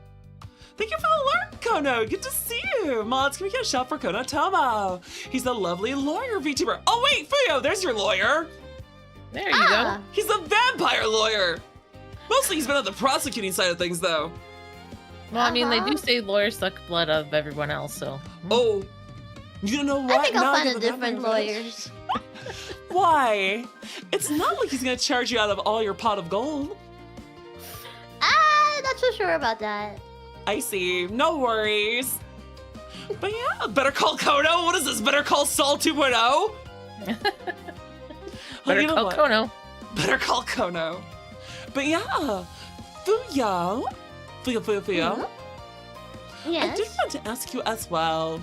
Thank you for the alert, Kono. Good to see you. Mods, can we get a shout for Kono Tomo? He's a lovely lawyer VTuber. Oh wait, Fuyo, there's your lawyer. There you go. He's a vampire lawyer. Mostly he's been on the prosecuting side of things, though. Well, I mean, they do say lawyers suck blood of everyone else, so. Oh, you know what? I think I'll Now find get a the different vampire lawyers. Why? It's not like he's gonna charge you out of all your pot of gold. Not so sure about that. I see. No worries. But yeah, Better Call Kono. What is this? Better Call Saul 2.0? Better You know call what? Kono. Better Call Kono. But yeah, Fuyo. Fuyo. Yes. I did want to ask you as well.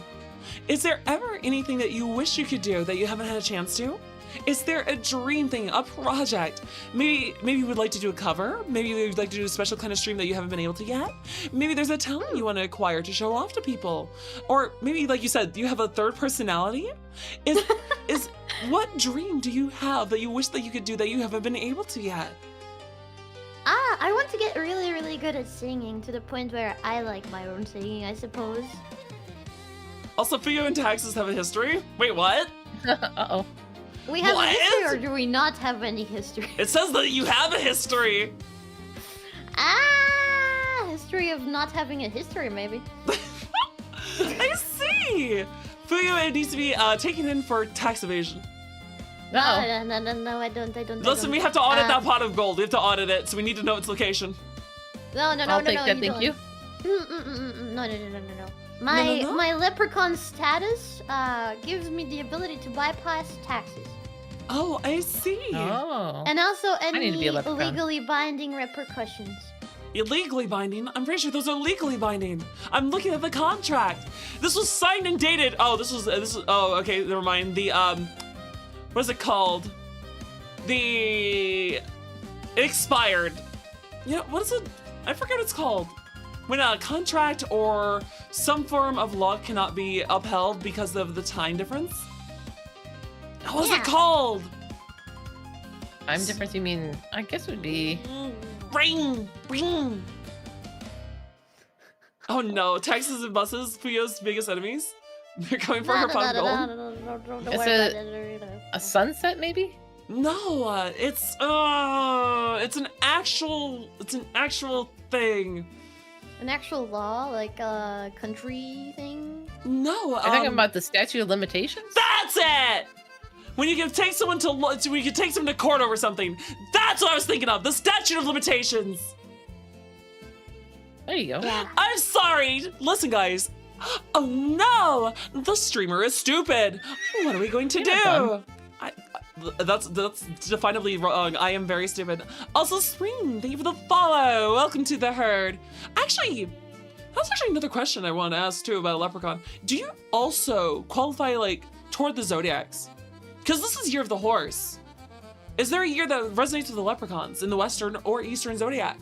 Is there ever anything that you wish you could do that you haven't had a chance to? Is there a dream thing, a project? Maybe you would like to do a cover. Maybe you'd like to do a special kind of stream that you haven't been able to yet. Maybe there's a talent you want to acquire to show off to people. Or maybe, like you said, you have a third personality. Is what dream do you have that you wish that you could do that you haven't been able to yet? I want to get really, really good at singing to the point where I like my own singing, I suppose. Also, Fuyo and Taxes have a history. Wait, what? Uh-oh. We have What? a history, or do we not have any history? It says that you have a history. History of not having a history, maybe. I see. Fuyo, it needs to be taken in for tax evasion. Uh-oh. No, I don't. Listen, we have to audit that pot of gold. We have to audit it, so we need to know its location. No, I'll take that, thank you. No. No. My leprechaun status gives me the ability to bypass taxes. Oh, I see. Oh. And also need any to be a leprechaun. legally binding repercussions. Illegally binding? I'm pretty sure those are legally binding. I'm looking at the contract. This was signed and dated. Oh, this was. Oh, okay. Never mind. The what is it called? It expired. Yeah. What is it? I forget what it's called. When a contract or some form of law cannot be upheld because of the time difference. What's it called? Time difference, you mean, I guess would be... Ring. Oh no, taxis and buses, Fuyo's biggest enemies. They're coming for her pot of gold. Don't It's worry about it. A sunset, maybe? No, it's an actual thing. An actual law, like a country thing? No, Are you talking about the statute of limitations? That's it! When you can take someone to court over something. That's what I was thinking of. The statute of limitations. There you go. Yeah. I'm sorry. Listen, guys. Oh no! The streamer is stupid. What are we going to You're not do? That's definably wrong. I am very stupid. Also, Spring, thank you for the follow. Welcome to the herd. Actually, that's actually another question I want to ask too about Leprechaun. Do you also qualify like toward the zodiacs? Because this is Year of the Horse. Is there a year that resonates with the leprechauns in the Western or Eastern zodiac?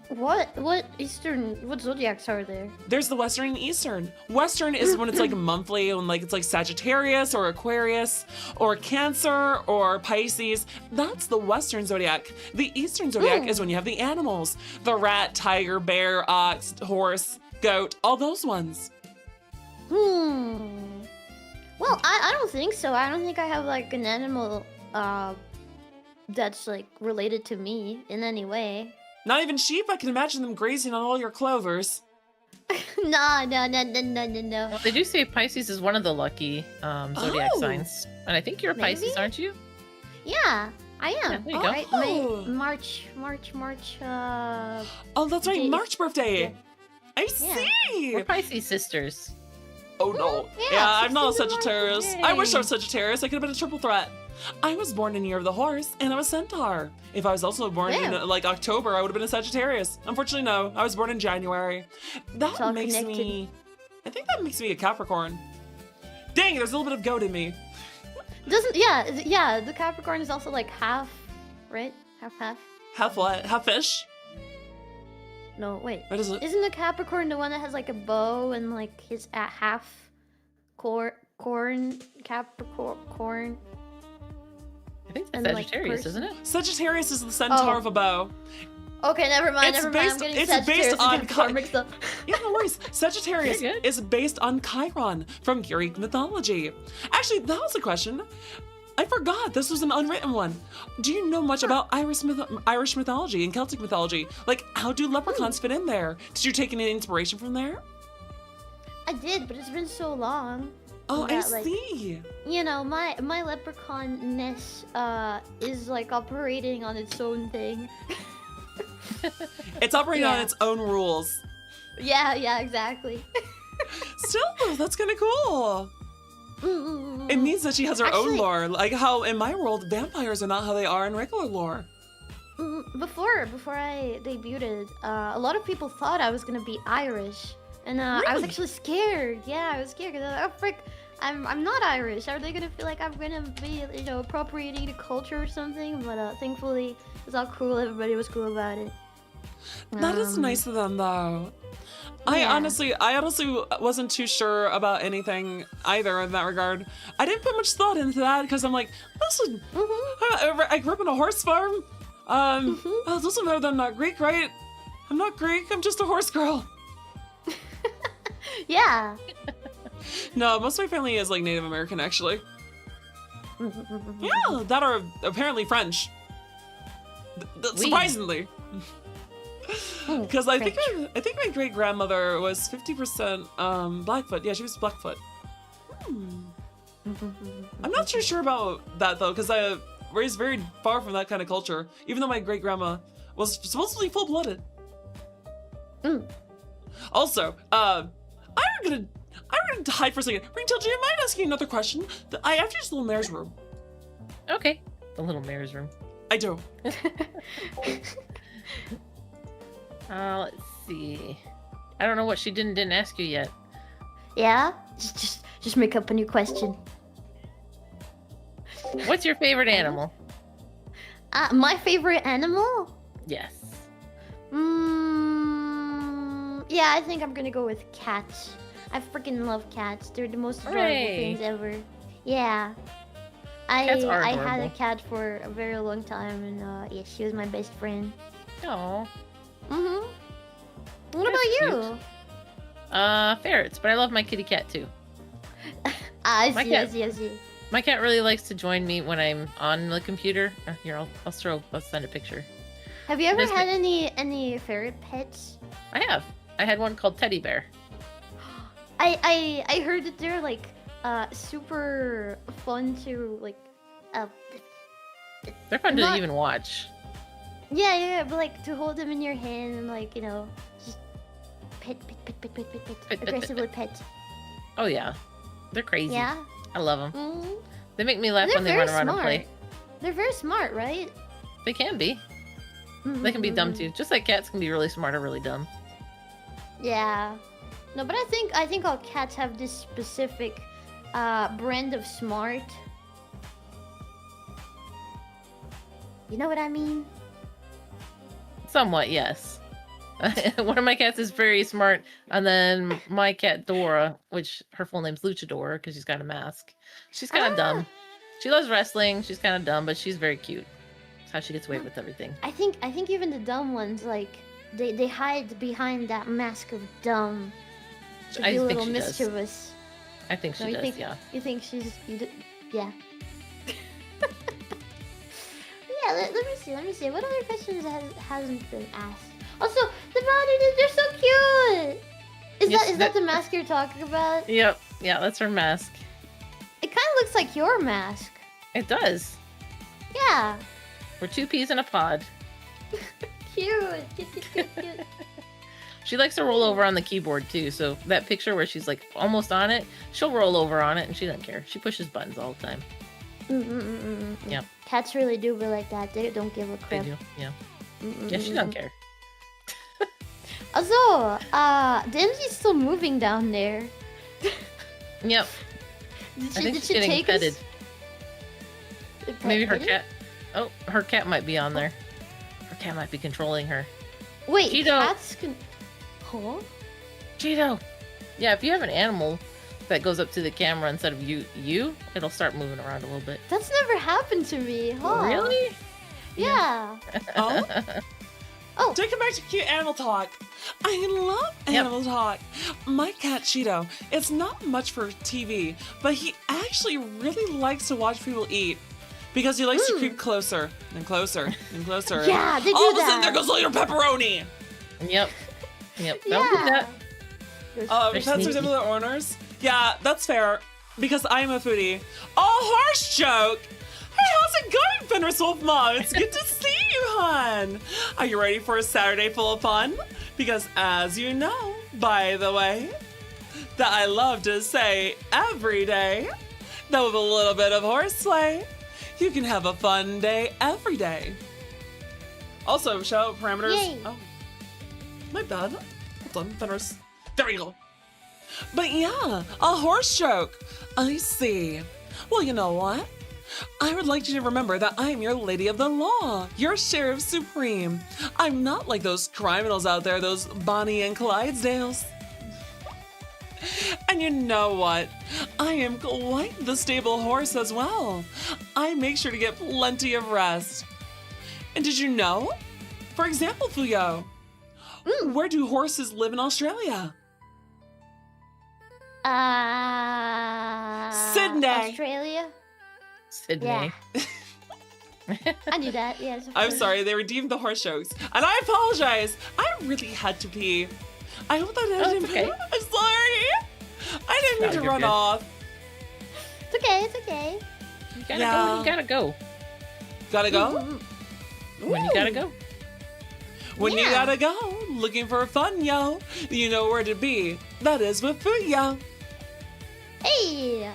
What zodiacs are there? There's the Western and Eastern. Western is when it's like monthly, when like it's like Sagittarius or Aquarius or Cancer or Pisces. That's the Western zodiac. The Eastern zodiac is when you have the animals. The rat, tiger, bear, ox, horse, goat, all those ones. Well, I don't think so. I don't think I have like an animal that's like related to me in any way. Not even sheep? I can imagine them grazing on all your clovers. No. Well, they do say Pisces is one of the lucky zodiac Oh. signs. And I think you're a Pisces, Maybe? aren't you? Yeah, I am. Yeah, there you go. Right, Oh. March. Oh, that's right, Days. March birthday. Yeah. I Yeah. see. We're Pisces sisters. Oh no. Yeah, Yeah, I'm not a 16 March. Sagittarius. I wish I Yay. was Sagittarius. I could have been a triple threat. I was born in Year of the Horse, and I'm a Centaur. If I was also born in Damn. like October, I would have been a Sagittarius. Unfortunately, no. I was born in January. It's all That makes connected. me. I think that makes me a Capricorn. Dang, there's a little bit of goat in me. Doesn't yeah. The Capricorn is also like half right? Half. Half what? Half fish? No, wait. What is it? Isn't the Capricorn the one that has like a bow and like his at half corn Capricorn? I think that's And, like, Sagittarius, isn't it? Sagittarius is the centaur of a bow. Okay, never mind. It's Never mind. based- I'm getting it's Sagittarius based on and Capricorn mixed up. Yeah, no worries. Sagittarius You're good. is based on Chiron from Greek mythology. Actually, that was a question. I forgot. This was an unwritten one. Do you know much about Irish mythology and Celtic mythology? Like, how do leprechauns fit in there? Did you take any inspiration from there? I did, but it's been so long. Oh, I that, like, see. You know, my leprechaun-ness is like operating on its own thing. It's operating on Yeah. its own rules. Yeah, exactly. Still, though, that's kind of cool. It means that she has her own Actually- lore. Like how in my world, vampires are not how they are in regular lore. Before I debuted, a lot of people thought I was gonna be Irish, and I was Really? actually scared. Yeah, I was scared because oh frick, I'm not Irish. Are they gonna feel like I'm gonna be appropriating the culture or something? But thankfully, it was all cool. Everybody was cool about it. That is nice of them, though. I Yeah. honestly wasn't too sure about anything either in that regard. I didn't put much thought into that because I'm like, listen, I grew up in a horse farm. It doesn't matter that I'm not Greek, right? I'm not Greek. I'm just a horse girl. Yeah. No, most of my family is like Native American, actually. Yeah, that are apparently French. Surprisingly. Because I think my great grandmother was 50% Blackfoot. Yeah, she was Blackfoot. I'm not too sure about that though, because I raised very far from that kind of culture. Even though my great grandma was supposedly full blooded. Also, I'm gonna hide for a second. Ringtail, do you mind asking another question? I have to use the little mare's room. Okay. The little mare's room. I do. Let's see. I don't know what she didn't ask you yet. Yeah. Just make up a new question. What's your favorite animal? My favorite animal? Yes. Yeah, I think I'm gonna go with cats. I freaking love cats. They're the most adorable Hooray. things ever. Yeah. Cats are I had a adorable. cat for a very long time, and yeah, she was my best friend. Oh. What That's about you? Ferrets, but I love my kitty cat too. I My see, cat- I see. My cat really likes to join me when I'm on the computer. Here, I'll send a picture. Have you ever There's had any ferret pets? I have. I had one called Teddy Bear. I heard that they're like super fun to like They're fun Not- to even watch. yeah, but like to hold them in your hand and like just pet, aggressively pet. Oh yeah, they're crazy. Yeah. I love them. Mm. They make me laugh They're when they very run around smart. and play. They're very smart, right? They can be. They can be dumb too. Just like cats can be really smart or really dumb. Yeah. No, but I think all cats have this specific brand of smart. You know what I mean? Somewhat, yes. One of my cats is very smart, and then my cat Dora, which her full name's Luchadora because she's got a mask. She's kind of dumb. She loves wrestling. She's kind of dumb, but she's very cute. That's how she gets away with everything. I think even the dumb ones like they hide behind that mask of dumb to I be a think little she does. mischievous. I think she No, you does, think yeah. you think yeah. Yeah, let me see. What other questions hasn't been asked? Also, the bounty, they're so cute! Yes, Is that the mask you're talking about? Yep, yeah, that's her mask. It kind of looks like your mask. It does. Yeah. We're two peas in a pod. Cute. She likes to roll over on the keyboard too, so that picture where she's like almost on it, she'll roll over on it and she doesn't care. She pushes buttons all the time. Yep. Cats really do be like that. They don't give a They crap. do, yeah. Yeah, she doesn't care. Also, Dempsey's still moving down there. Yep. Did I think did she's getting take petted. us? Maybe her Petted? cat. Oh, her cat might be on there. Her cat might be controlling her. Wait, Cheeto. cats can... Huh? Cheeto! Yeah, if you have an animal that goes up to the camera instead of you, it'll start moving around a little bit. That's never happened to me, huh? Really? Yeah. Oh, Oh, take it back to cute animal talk. I love animal talk. My cat Cheeto, it's not much for TV, but he actually really likes to watch people eat. Because he likes to creep closer and closer and closer. Yeah, they do all of a that. sudden, there goes all your pepperoni. Yep. Don't do yeah. that. Pets sneaky. are similar owners. Yeah, that's fair. Because I'm a foodie. Oh, horse joke. Hey, how's it going, Fenris Wolf Mom? It's good to see you, hon. Are you ready for a Saturday full of fun? Because as you know, by the way, that I love to say every day, that with a little bit of horseplay, you can have a fun day every day. Also, shout out parameters. Yay. Oh, my bad. Hold on, Fenris. There we go. But yeah, a horse joke. I see. Well, you know what? I would like you to remember that I'm your lady of the law, your sheriff supreme. I'm not like those criminals out there, those Bonnie and Clydesdales. And you know what? I am quite the stable horse as well. I make sure to get plenty of rest. And did you know? For example, Fuyo, where do horses live in Australia? Sydney. Australia? Sydney. Yeah. I knew that, yes. of I'm course. sorry, they redeemed the horse jokes. And I apologize. I really had to pee. I hope that Oh, didn't it's okay. I'm sorry. I didn't mean No, to you're run good. off. It's okay, it's okay. You gotta Yeah. go when you gotta go. Gotta go? When you gotta go. When you Yeah. gotta go, looking for fun, yo. You know where to be. That is with Fuyo. Hey!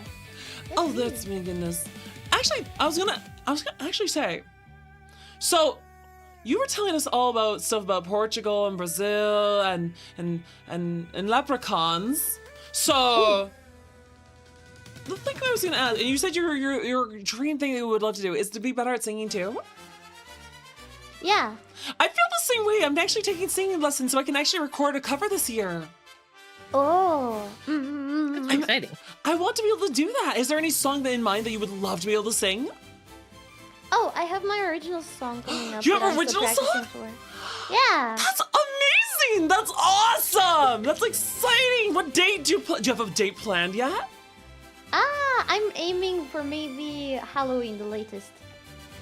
Oh, that's my goodness. Actually, I was gonna actually say. So, you were telling us all about stuff about Portugal and Brazil and leprechauns. So, the thing I was gonna ask, and you said your dream thing that you would love to do is to be better at singing too. Yeah. I feel the same way. I'm actually taking singing lessons so I can actually record a cover this year. Oh. That's exciting. I want to be able to do that. Is there any song in mind that you would love to be able to sing? Oh, I have my original song coming up. You have that I'm original still song? practicing for. Yeah. That's amazing! That's awesome! That's exciting! What date do you have a date planned yet? I'm aiming for maybe Halloween, the latest.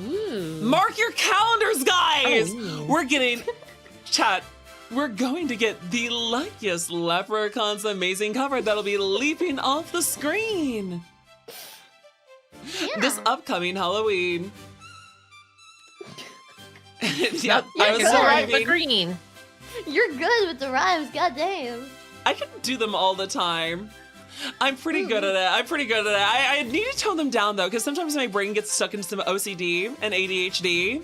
Ooh. Mark your calendars, guys! Oh. We're getting... Chat, we're going to get the luckiest Leprechaun's amazing cover that'll be leaping off the screen Yeah. this upcoming Halloween. Yeah, Yep, I was you're right, but surviving. green. You're good with the rhymes, goddamn. I can do them all the time. I'm pretty good at it. I need to tone them down though, because sometimes my brain gets stuck into some OCD and ADHD,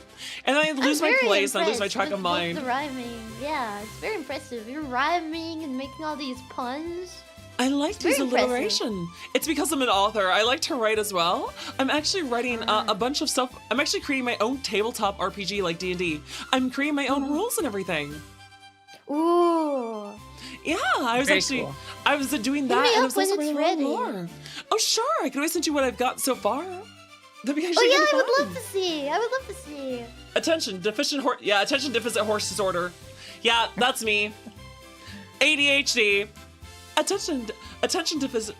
and then I lose my very place and I lose my impressed track of with mind. The rhyming, yeah, it's very impressive. You're rhyming and making all these puns. I like to use very impressive. alliteration. It's because I'm an author. I like to write as well. I'm actually writing a bunch of stuff. I'm actually creating my own tabletop RPG like D&D. I'm creating my own rules and everything. Ooh. Yeah, I was Very actually, cool. I was doing Hit that, me and up I was when also it's writing a little ready. more. Oh sure, I can always send you what I've got so far. That'd be Oh actually yeah, really I would fun. love to see. I would love to see. Attention deficit horse disorder. Yeah, that's me. ADHD. Attention deficit.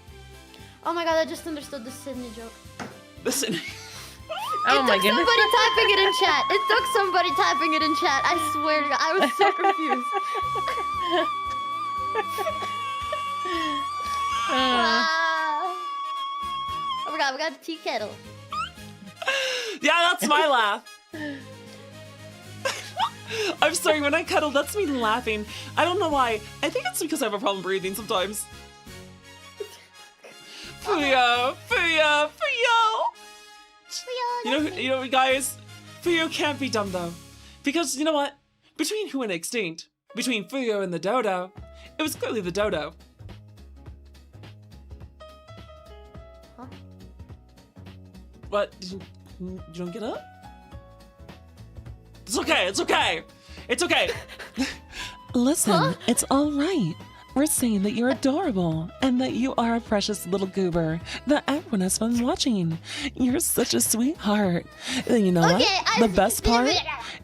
Oh my god, I just understood the Sydney joke. Listen. Oh it my took goodness. somebody typing it in chat. It took somebody typing it in chat. I swear to God, I was so confused. Ah. Oh my god, we got a tea kettle. Yeah, that's my laugh. I'm sorry, when I cuddle, that's me laughing. I don't know why. I think it's because I have a problem breathing sometimes. Fuyo. You know, guys, Fuyo can't be dumb though. Because you know what? Between who went extinct, between Fuyo and the dodo, it was clearly the dodo. Huh? What? Did you don't get up? It's okay. It's okay. It's okay. Listen, it's all right. We're saying that you're adorable and that you are a precious little goober that everyone has fun watching. You're such a sweetheart. And you know what? The best part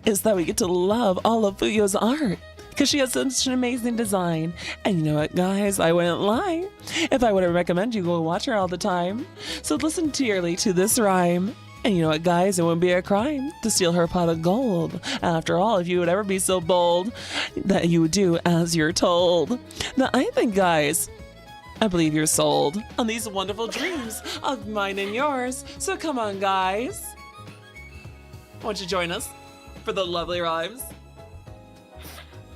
is that we get to love all of Fuyo's art because she has such an amazing design. And you know what, guys? I wouldn't lie if I wouldn't recommend you go watch her all the time. So listen dearly to this rhyme. And you know what, guys? It wouldn't be a crime to steal her pot of gold. After all, if you would ever be so bold that you would do as you're told. Now, I think, guys, I believe you're sold on these wonderful dreams of mine and yours. So come on, guys. Won't you join us for the lovely rhymes?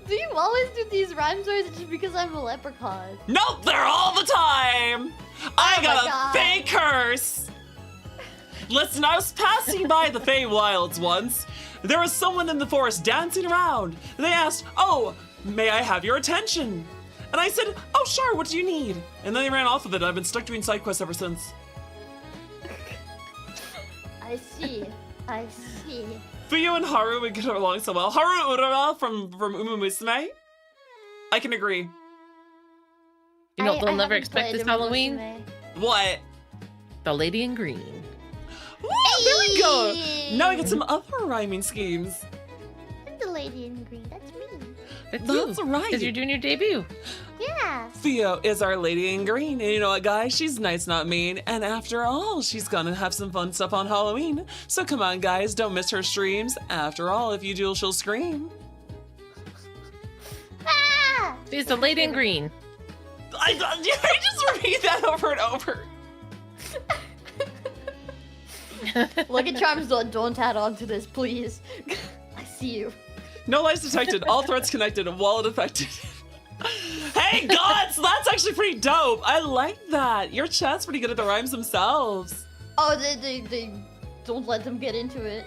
Do you always do these rhymes, or is it just because I'm a leprechaun? Nope, they're all the time. I got a fake curse. Listen, I was passing by the Fey Wilds once. There was someone in the forest dancing around. They asked, "Oh, may I have your attention?" And I said, "Oh, sure, what do you need?" And then they ran off with it. I've been stuck doing side quests ever since. I see. I see. Fuyo and Haru would get along so well. Haru Urara from Uma Musume? I can agree. You know, they'll I never haven't expect played this Uma Halloween. Musume. What? The Lady in Green. Ooh, there we go. Hey! Now I get some other rhyming schemes. I'm the lady in green. That's me. That's right. Because you're doing your debut. Yeah. Fuyo is our lady in green, and you know what, guys? She's nice, not mean. And after all, she's gonna have some fun stuff on Halloween. So come on, guys, don't miss her streams. After all, if you do, she'll scream. Ah! She's the Lady in Green. I just repeat that over and over. Lucky Charms don't add on to this, please. I see you. No lies detected. All threats connected. Wallet affected. Hey, gods, that's actually pretty dope. I like that. Your chat's pretty good at the rhymes themselves. Oh, they don't let them get into it.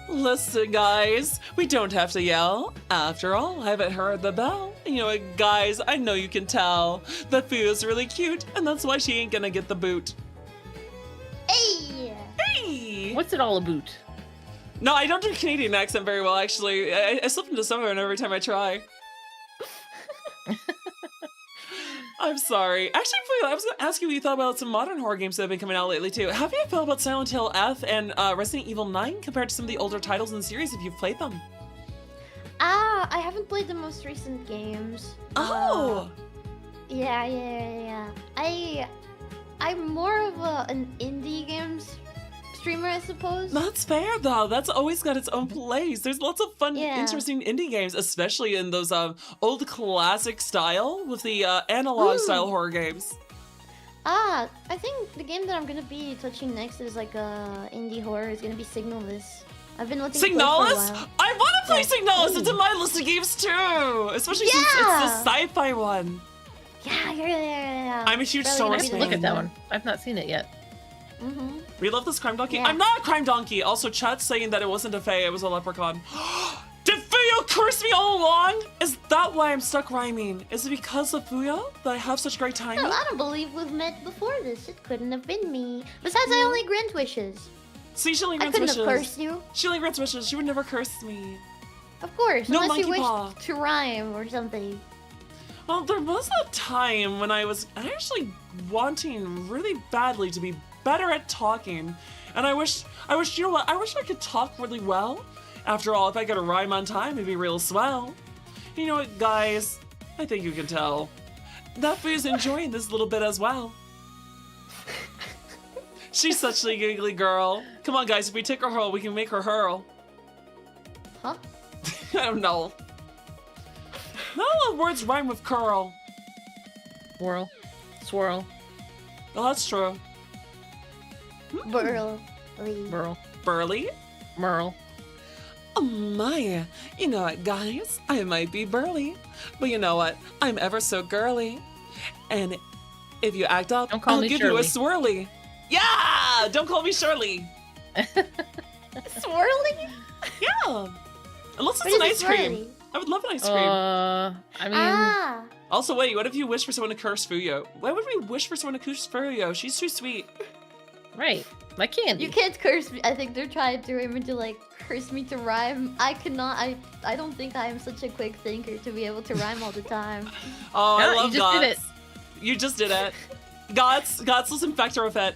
Listen, guys, we don't have to yell. After all, I haven't heard the bell. You know what, guys, I know you can tell that Fuyo's really cute, and that's why she ain't gonna get the boot. Hey! Hey! What's it all about? No, I don't do Canadian accent very well, actually. I slip into Southern every time I try. I'm sorry. Actually, I was going to ask you what you thought about some modern horror games that have been coming out lately, too. How have you felt about Silent Hill F and Resident Evil 9 compared to some of the older titles in the series if you've played them? I haven't played the most recent games. Oh! Yeah. I'm more of an indie games streamer, I suppose. That's fair, though. That's always got its own place. There's lots of fun, interesting indie games, especially in those old classic style with the analog style horror games. I think the game that I'm gonna be touching next is like indie horror. Is gonna be Signalis. I've been looking. Signalis? I want to play Signalis. It's in my list of games too, especially since it's the sci-fi one. Yeah. I'm a huge Star Wars fan. Look at that one. I've not seen it yet. Mm-hmm. We love this crime donkey. Yeah. I'm not a crime donkey. Also, chat's saying that it wasn't a fae, it was a leprechaun. Did Fuyo curse me all along? Is that why I'm stuck rhyming? Is it because of Fuyo that I have such great timing? No, I don't believe we've met before this. It couldn't have been me. Besides, I only grant wishes. See, she only I grants couldn't wishes. have cursed you. She only grants wishes. She would never curse me. Of course, No unless you monkey wished paw. to rhyme or something. Well, there was a time when I was actually wanting really badly to be better at talking. And I wish, you know what? I wish I could talk really well. After all, if I could rhyme on time, it'd be real swell. You know what, guys? I think you can tell that Fuyo's enjoying this little bit as well. She's such a giggly girl. Come on, guys, if we take her hurl, we can make her hurl. Huh? I don't know. Not all the words rhyme with curl. Whirl. Swirl. Oh, that's true. Burly. Burl. Burly? Merle. Oh my. You know what, guys? I might be burly, but you know what? I'm ever so girly. And if you act up, Don't call I'll me give Shirley. you a swirly. Yeah! Don't call me Shirley. Swirly? Yeah. Unless What it's an is ice a cream. swirly? I would love an ice cream. I mean, Ah. Also, wait, what if you wish for someone to curse Fuyo? Why would we wish for someone to curse Fuyo? She's too sweet. right. Like candy. You can't curse me. I think they're trying to turn him into like cursed me to rhyme. I cannot. I don't think I am such a quick thinker to be able to rhyme all the time. Oh, I love you just did it. Gots. You just did it. Gots, listen, factor of it.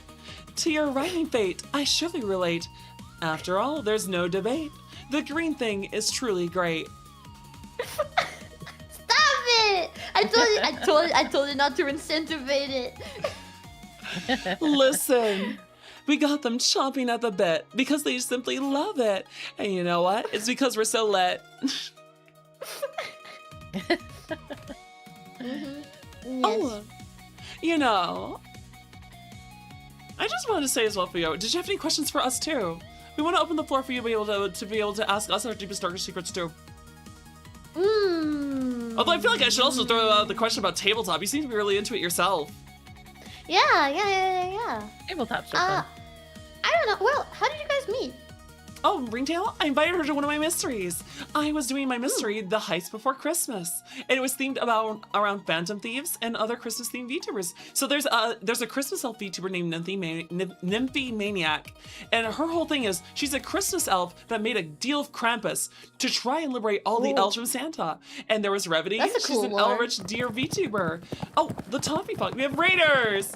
To your rhyming fate, I surely relate. After all, there's no debate. The green thing is truly great. Stop it! I told you not to incentivate it. Listen, we got them chomping at the bit because they simply love it. And you know what? It's because we're so lit. Yes. Oh, you know, I just wanted to say as well, Fuyo, did you have any questions for us too? We want to open the floor for you to be able to ask us our deepest, darkest secrets too. Although I feel like I should also throw out the question about tabletop. You seem to be really into it yourself. Yeah. Tabletops are fun. I don't know. Well, how did you guys meet? Oh, Ringtail, I invited her to one of my mysteries. I was doing my mystery, The Heist Before Christmas, and it was themed around Phantom Thieves and other Christmas-themed VTubers. So there's a Christmas elf VTuber named Nymphy Maniac, and her whole thing is she's a Christmas elf that made a deal with Krampus to try and liberate all the elves from Santa. And there was Revity. That's a She's cool an lore. Elrich deer VTuber. Oh, the Toffee Funk. We have Raiders.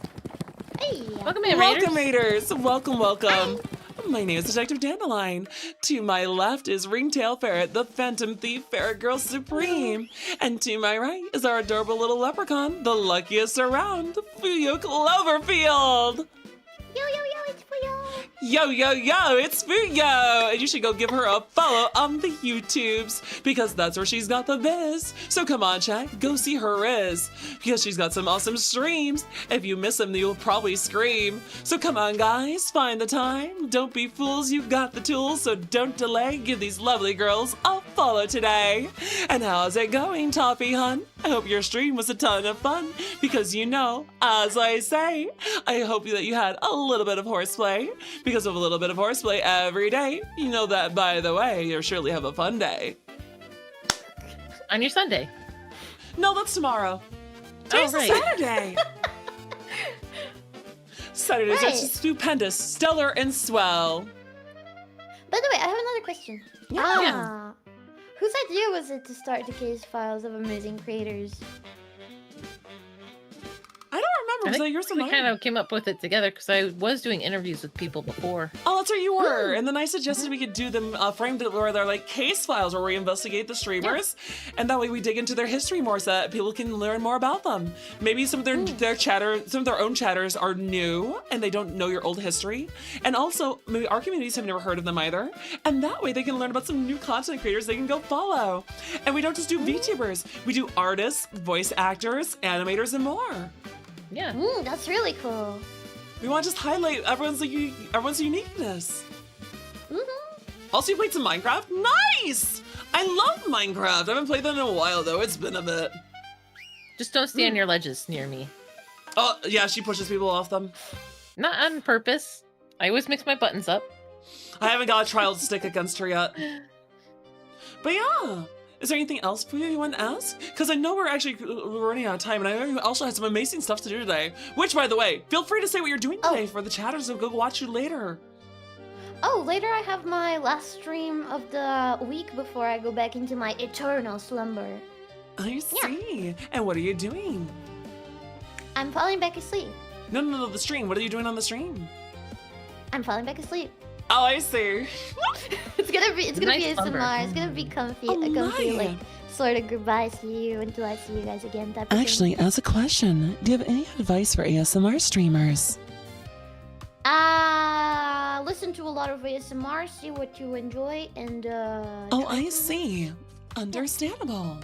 Hey. Welcome in, Raiders. Welcome, Raiders. Welcome. My name is Detective Dandelion. To my left is Ringtail Ferret, the Phantom Thief Ferret Girl Supreme. And to my right is our adorable little leprechaun, the luckiest around, Fuyo Cloverfield. Yo, it's Fuyo. Yo, it's Fuyo! And you should go give her a follow on the YouTubes, because that's where she's got the biz. So come on, chat, go see her Riz, because she's got some awesome streams. If you miss them, you'll probably scream. So come on, guys, find the time. Don't be fools, you got the tools, so don't delay. Give these lovely girls a follow today. And how's it going, Toffee Hun? I hope your stream was a ton of fun, because you know, as I say, I hope that you had a little bit of horseplay, because of a little bit of horseplay every day, you know that, by the way, you'll surely have a fun day. On your Sunday. No, that's tomorrow. Today's right. Saturday. Saturdays Right. are stupendous, stellar, and swell. By the way, I have another question. Yeah. Whose idea was it to start the case files of amazing creators? I don't remember. Was that yours or we mine? kind of came up with it together because I was doing interviews with people before. Oh, that's where you were. And then I suggested we could do them framed where they're like case files where we investigate the streamers. And that way we dig into their history more so that people can learn more about them. Maybe some of their chatter, some of their own chatters are new and they don't know your old history. And also maybe our communities have never heard of them either. And that way they can learn about some new content creators they can go follow. And we don't just do VTubers. We do artists, voice actors, animators, and more. Yeah. That's really cool. We want to just highlight everyone's uniqueness. Also, you played some Minecraft? Nice! I love Minecraft. I haven't played that in a while, though. It's been a bit. Just don't stand near ledges near me. Oh, yeah, she pushes people off them. Not on purpose. I always mix my buttons up. I haven't got a trial stick against her yet. But yeah. Is there anything else for you want to ask? Because I know we're running out of time, and I know you also had some amazing stuff to do today. Which, by the way, feel free to say what you're doing today for the chatters who go watch you later. Oh, later I have my last stream of the week before I go back into my eternal slumber. I see. And what are you doing? I'm falling back asleep. No, the stream. What are you doing on the stream? I'm falling back asleep. Oh, I see. It's gonna be Nice ASMR. slumber. It's gonna be comfy, Oh, comfy, nice. like sort of goodbye, see you until I see you guys again type of thing. Actually, as a question, do you have any advice for ASMR streamers? Listen to a lot of ASMR, see what you enjoy, and Oh, I see. Understandable.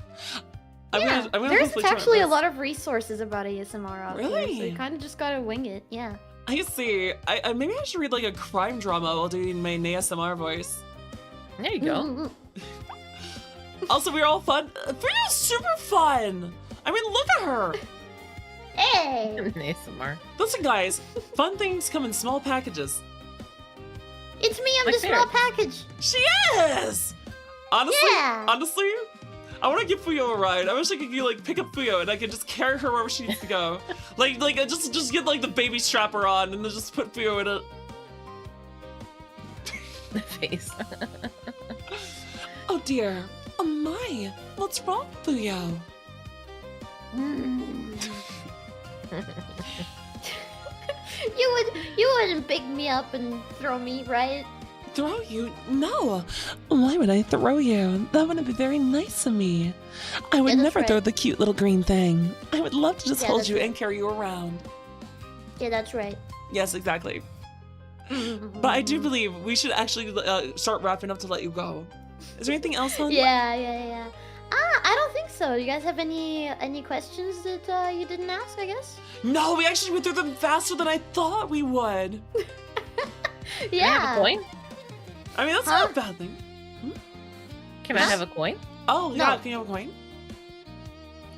yeah, I'm gonna there's hopefully try actually a this. lot of resources about ASMR out there, so Really? you kind of just gotta wing it. Yeah. I see. I maybe I should read like a crime drama while doing my ASMR voice. There you go. Mm-hmm. Also, we're all fun. Freya's super fun. I mean, look at her. Hey, ASMR. Listen, guys. Fun things come in small packages. it's me. I'm Like the small ferrets. package. She is. Honestly, Yeah. I want to give Fuyo a ride. I wish I could like pick up Fuyo and I could just carry her wherever she needs to go. like just get like the baby strapper on and then just put Fuyo in it. The face. dear. Oh my. What's wrong, Fuyo? You wouldn't pick me up and throw me, right? Throw you? No. Why would I throw you? That wouldn't be very nice of me. I would Yeah, that's never right. throw the cute little green thing. I would love to just Yeah, hold that's you right. and carry you around. Yeah, that's right. Yes, exactly. But I do believe we should actually start wrapping up to let you go. Is there anything else on? Yeah. I don't think so. Do you guys have any questions that you didn't ask, I guess? No, we actually went through them faster than I thought we would. Can I have a coin? I mean, that's not a bad thing. Can I have a coin? Oh, No. yeah, can you have a coin?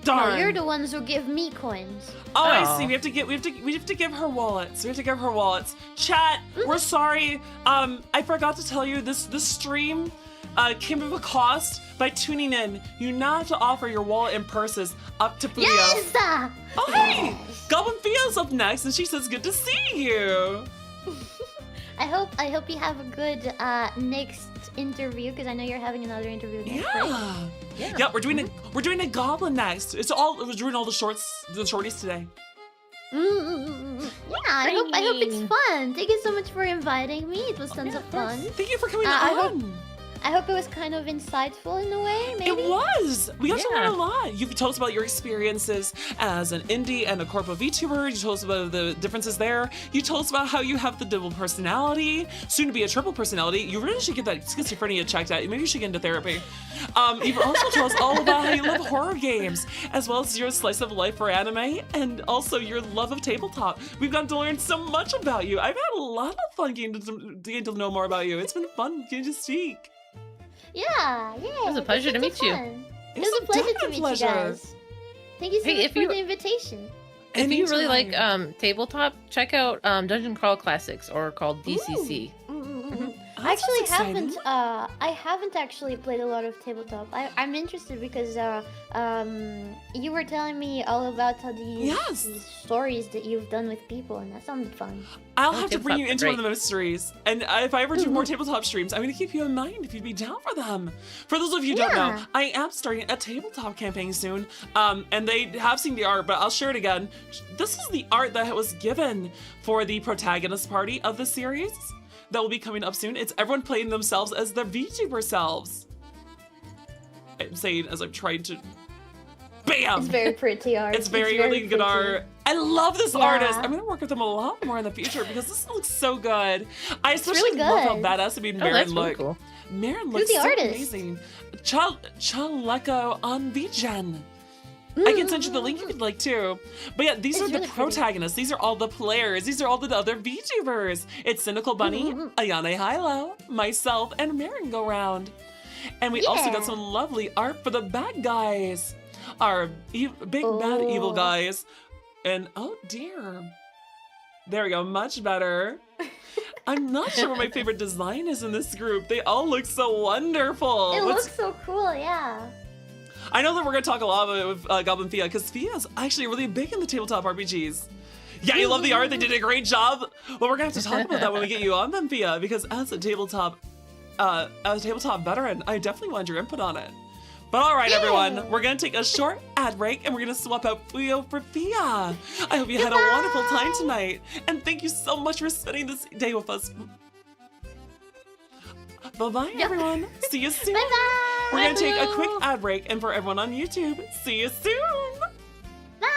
No, Darn. you're the ones who give me coins. Oh, I Oh. see. We have to give her wallets. We have to give her wallets. Chat, we're sorry. I forgot to tell you this stream came at a cost. By tuning in, you now have to offer your wallet and purses up to Fuyo. Yes! Oh, hey! GoblinFia's up next, and she says, "Good to see you." I hope you have a good next interview, because I know you're having another interview next. Right? Yeah. We're doing a goblin next. We're doing all the shorties today. Yeah, I hope it's fun. Thank you so much for inviting me. It was tons of fun. Thank you for coming I on. I hope it was kind of insightful in a way, maybe? It was. We got to Yeah. learn a lot. You've told us about your experiences as an indie and a corporate VTuber. You told us about the differences there. You told us about how you have the double personality, soon to be a triple personality. You really should get that schizophrenia checked out. Maybe you should get into therapy. You've also told us all about how you love horror games, as well as your slice of life for anime, and also your love of tabletop. We've gotten to learn so much about you. I've had a lot of fun getting to know more about you. It's been fun getting to speak. Yeah. It was a pleasure to meet you. It was a pleasure to meet you guys. Thank you so Hey, much if for you- the invitation. If you really like Anytime. tabletop, check out Dungeon Crawl Classics, or called DCC. Oh, I that actually sounds exciting. I haven't actually played a lot of tabletop. I'm interested because you were telling me all about how these stories that you've done with people, and that sounded fun. I'll Oh, have to bring you tabletop's into one of great. the mysteries. And if I ever do more tabletop streams, I'm going to keep you in mind if you'd be down for them. For those of you who don't know, Yeah. I am starting a tabletop campaign soon. And they have seen the art, but I'll share it again. This is the art that was given for the protagonist party of the series that will be coming up soon. It's everyone playing themselves as their VTuber selves. I'm saying as I'm trying to... Bam! It's very pretty art. It's very really good pretty. art. I love this Yeah. artist. I'm gonna work with him a lot more in the future because this looks so good. I especially really love how good. badass Oh, Marin that's really look. cool. Marin Who's looks the so artist? amazing. Chaleko on VGen. I can send you the link if you'd like too. But yeah, these It's are the really pretty. protagonists. These are all the players. These are all the other VTubers. It's Cynical Bunny, Ayane Hilo, myself, and Marin go round. And we also got Yeah. some lovely art for the bad guys. Our big bad evil Oh. guys. And oh dear. There we go, much better. I'm not sure what my favorite design is in this group. They all look so wonderful. It What's- looks so cool, yeah. I know that we're going to talk a lot about it with GoblinFia, because Fia is actually really big in the tabletop RPGs. Yeah, you love the art. They did a great job. Well, we're going to have to talk about that when we get you on them, Fia, because as a tabletop veteran, I definitely wanted your input on it. But all right, everyone, we're going to take a short ad break, and we're going to swap out Fuyo for Fia. I hope you had a wonderful time tonight, and thank you so much for spending this day with us. Bye-bye, everyone. See you soon. Bye-bye. We're going to take a Bye. quick ad break, and for everyone on YouTube, see you soon. Bye.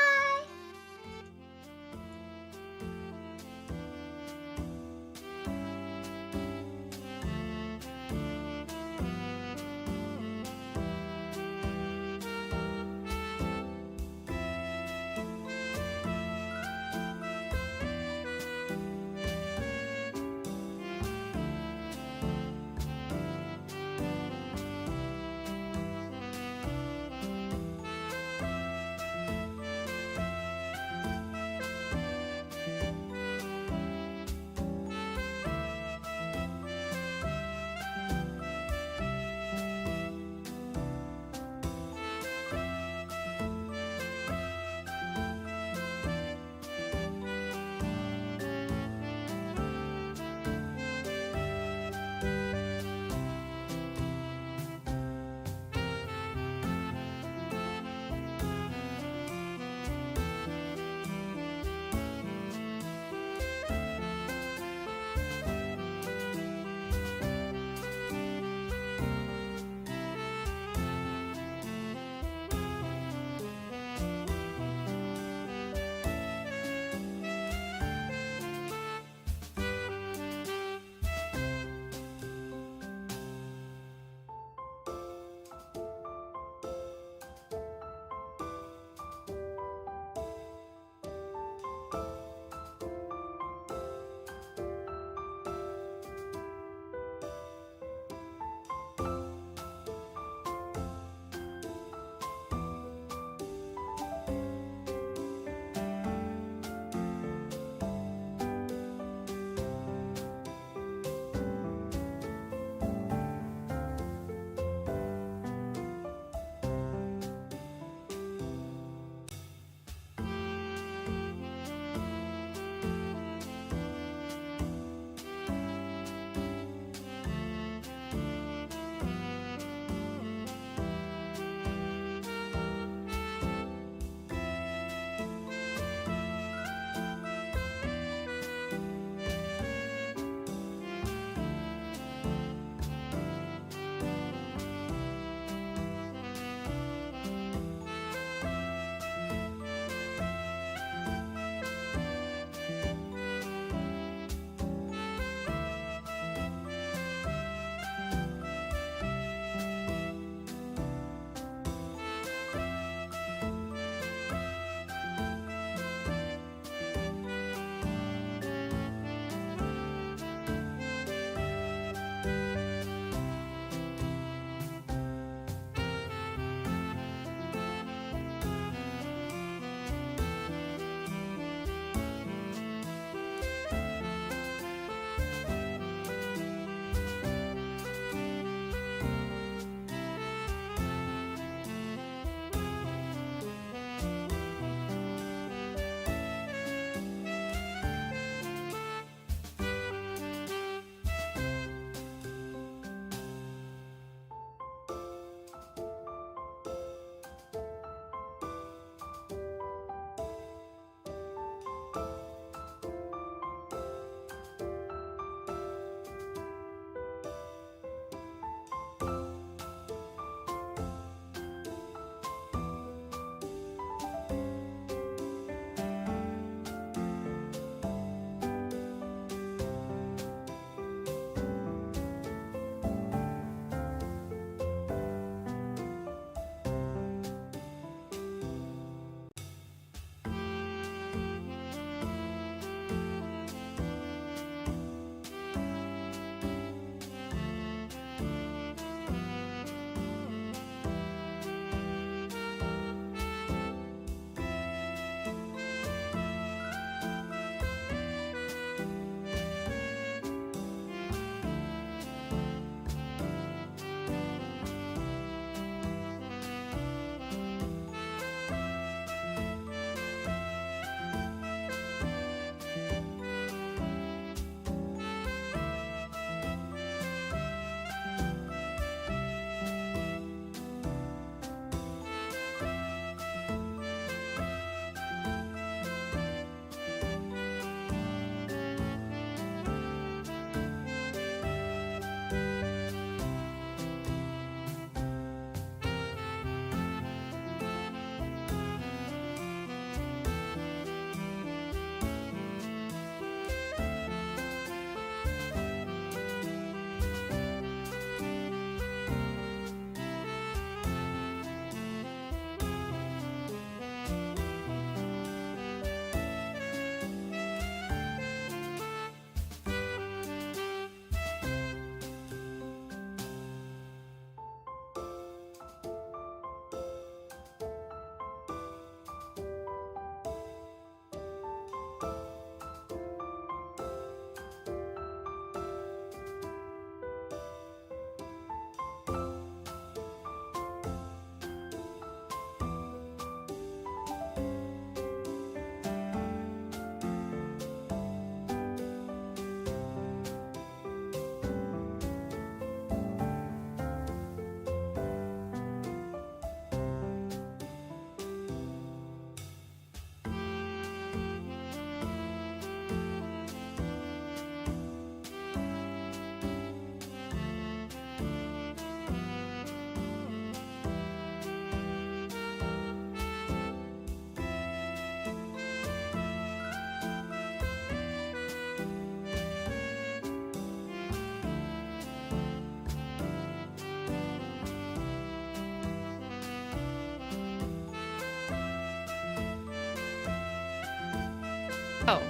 Oh.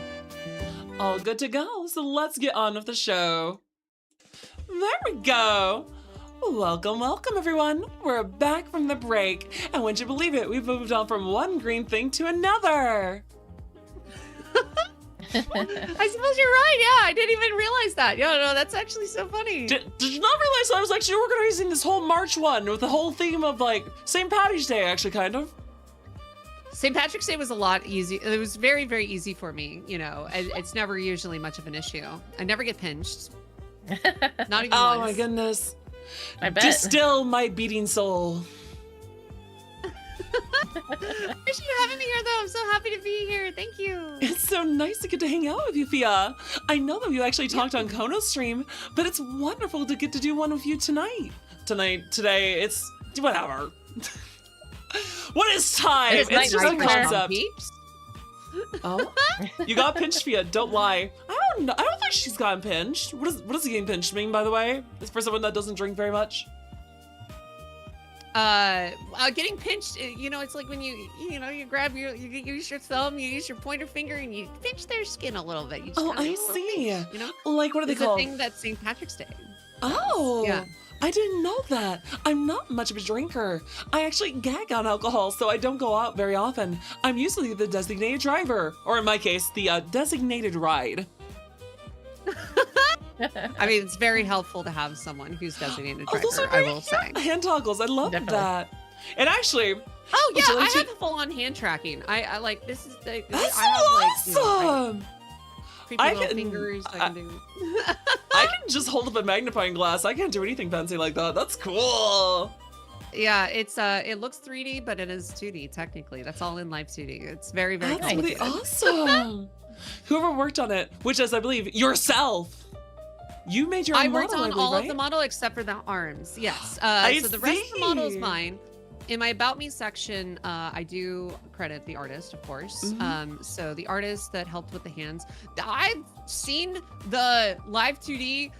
All good to go, so let's get on with the show. There we go. Welcome, welcome everyone. We're back from the break, and wouldn't you believe it, we've moved on from one green thing to another. I suppose you're right. Yeah, I didn't even realize that. No, that's actually so funny. Did you not realize I was actually organizing this whole March one with the whole theme of like St. Patty's Day, actually, kind of? St. Patrick's Day was a lot easy. It was very, very easy for me. It's never usually much of an issue. I never get pinched. Not even Oh once. my goodness. I bet. Distill my beating soul. Appreciate you having me here, though. I'm so happy to be here. Thank you. It's so nice to get to hang out with you, Fia. I know that we actually talked on Kono's stream, but it's wonderful to get to do one with you tonight. Today, it's whatever. What is time? It's It's just a night time. concept. Peeps? Oh, you got pinched, Fia. Don't lie. I don't know. I don't think she's gotten pinched. What does getting pinched mean, by the way? It's for someone that doesn't drink very much. Getting pinched, it's like when you grab you use your thumb, you use your pointer finger, and you pinch their skin a little bit. You just Oh, kinda I do a little see. pinch, Like, what are they It's a called? thing that's St. Patrick's Day. Oh, Yeah. I didn't know that. I'm not much of a drinker. I actually gag on alcohol, so I don't go out very often. I'm usually the designated driver, or in my case, the designated ride. I mean, it's very helpful to have someone who's designated driver, those are I very will say. hand toggles. I love Definitely. that. And actually, Oh Would yeah, you like I to- have full-on hand tracking. I like this is the that's I have like awesome. creepy I little can- fingers. I can do. I can just hold up a magnifying glass. I can't do anything fancy like that. That's cool. Yeah, it looks 3D, but it is 2D technically. That's all in live 2D. It's very, very That's really complicated. awesome. Whoever worked on it, which is, I believe, yourself. You made your own I worked model, on I believe, all right? of the model except for the arms. Yes. I So the rest of the model is see. mine. In my About Me section, I do credit the artist, of course. Mhm. So the artist that helped with the hands. I've seen the live 2D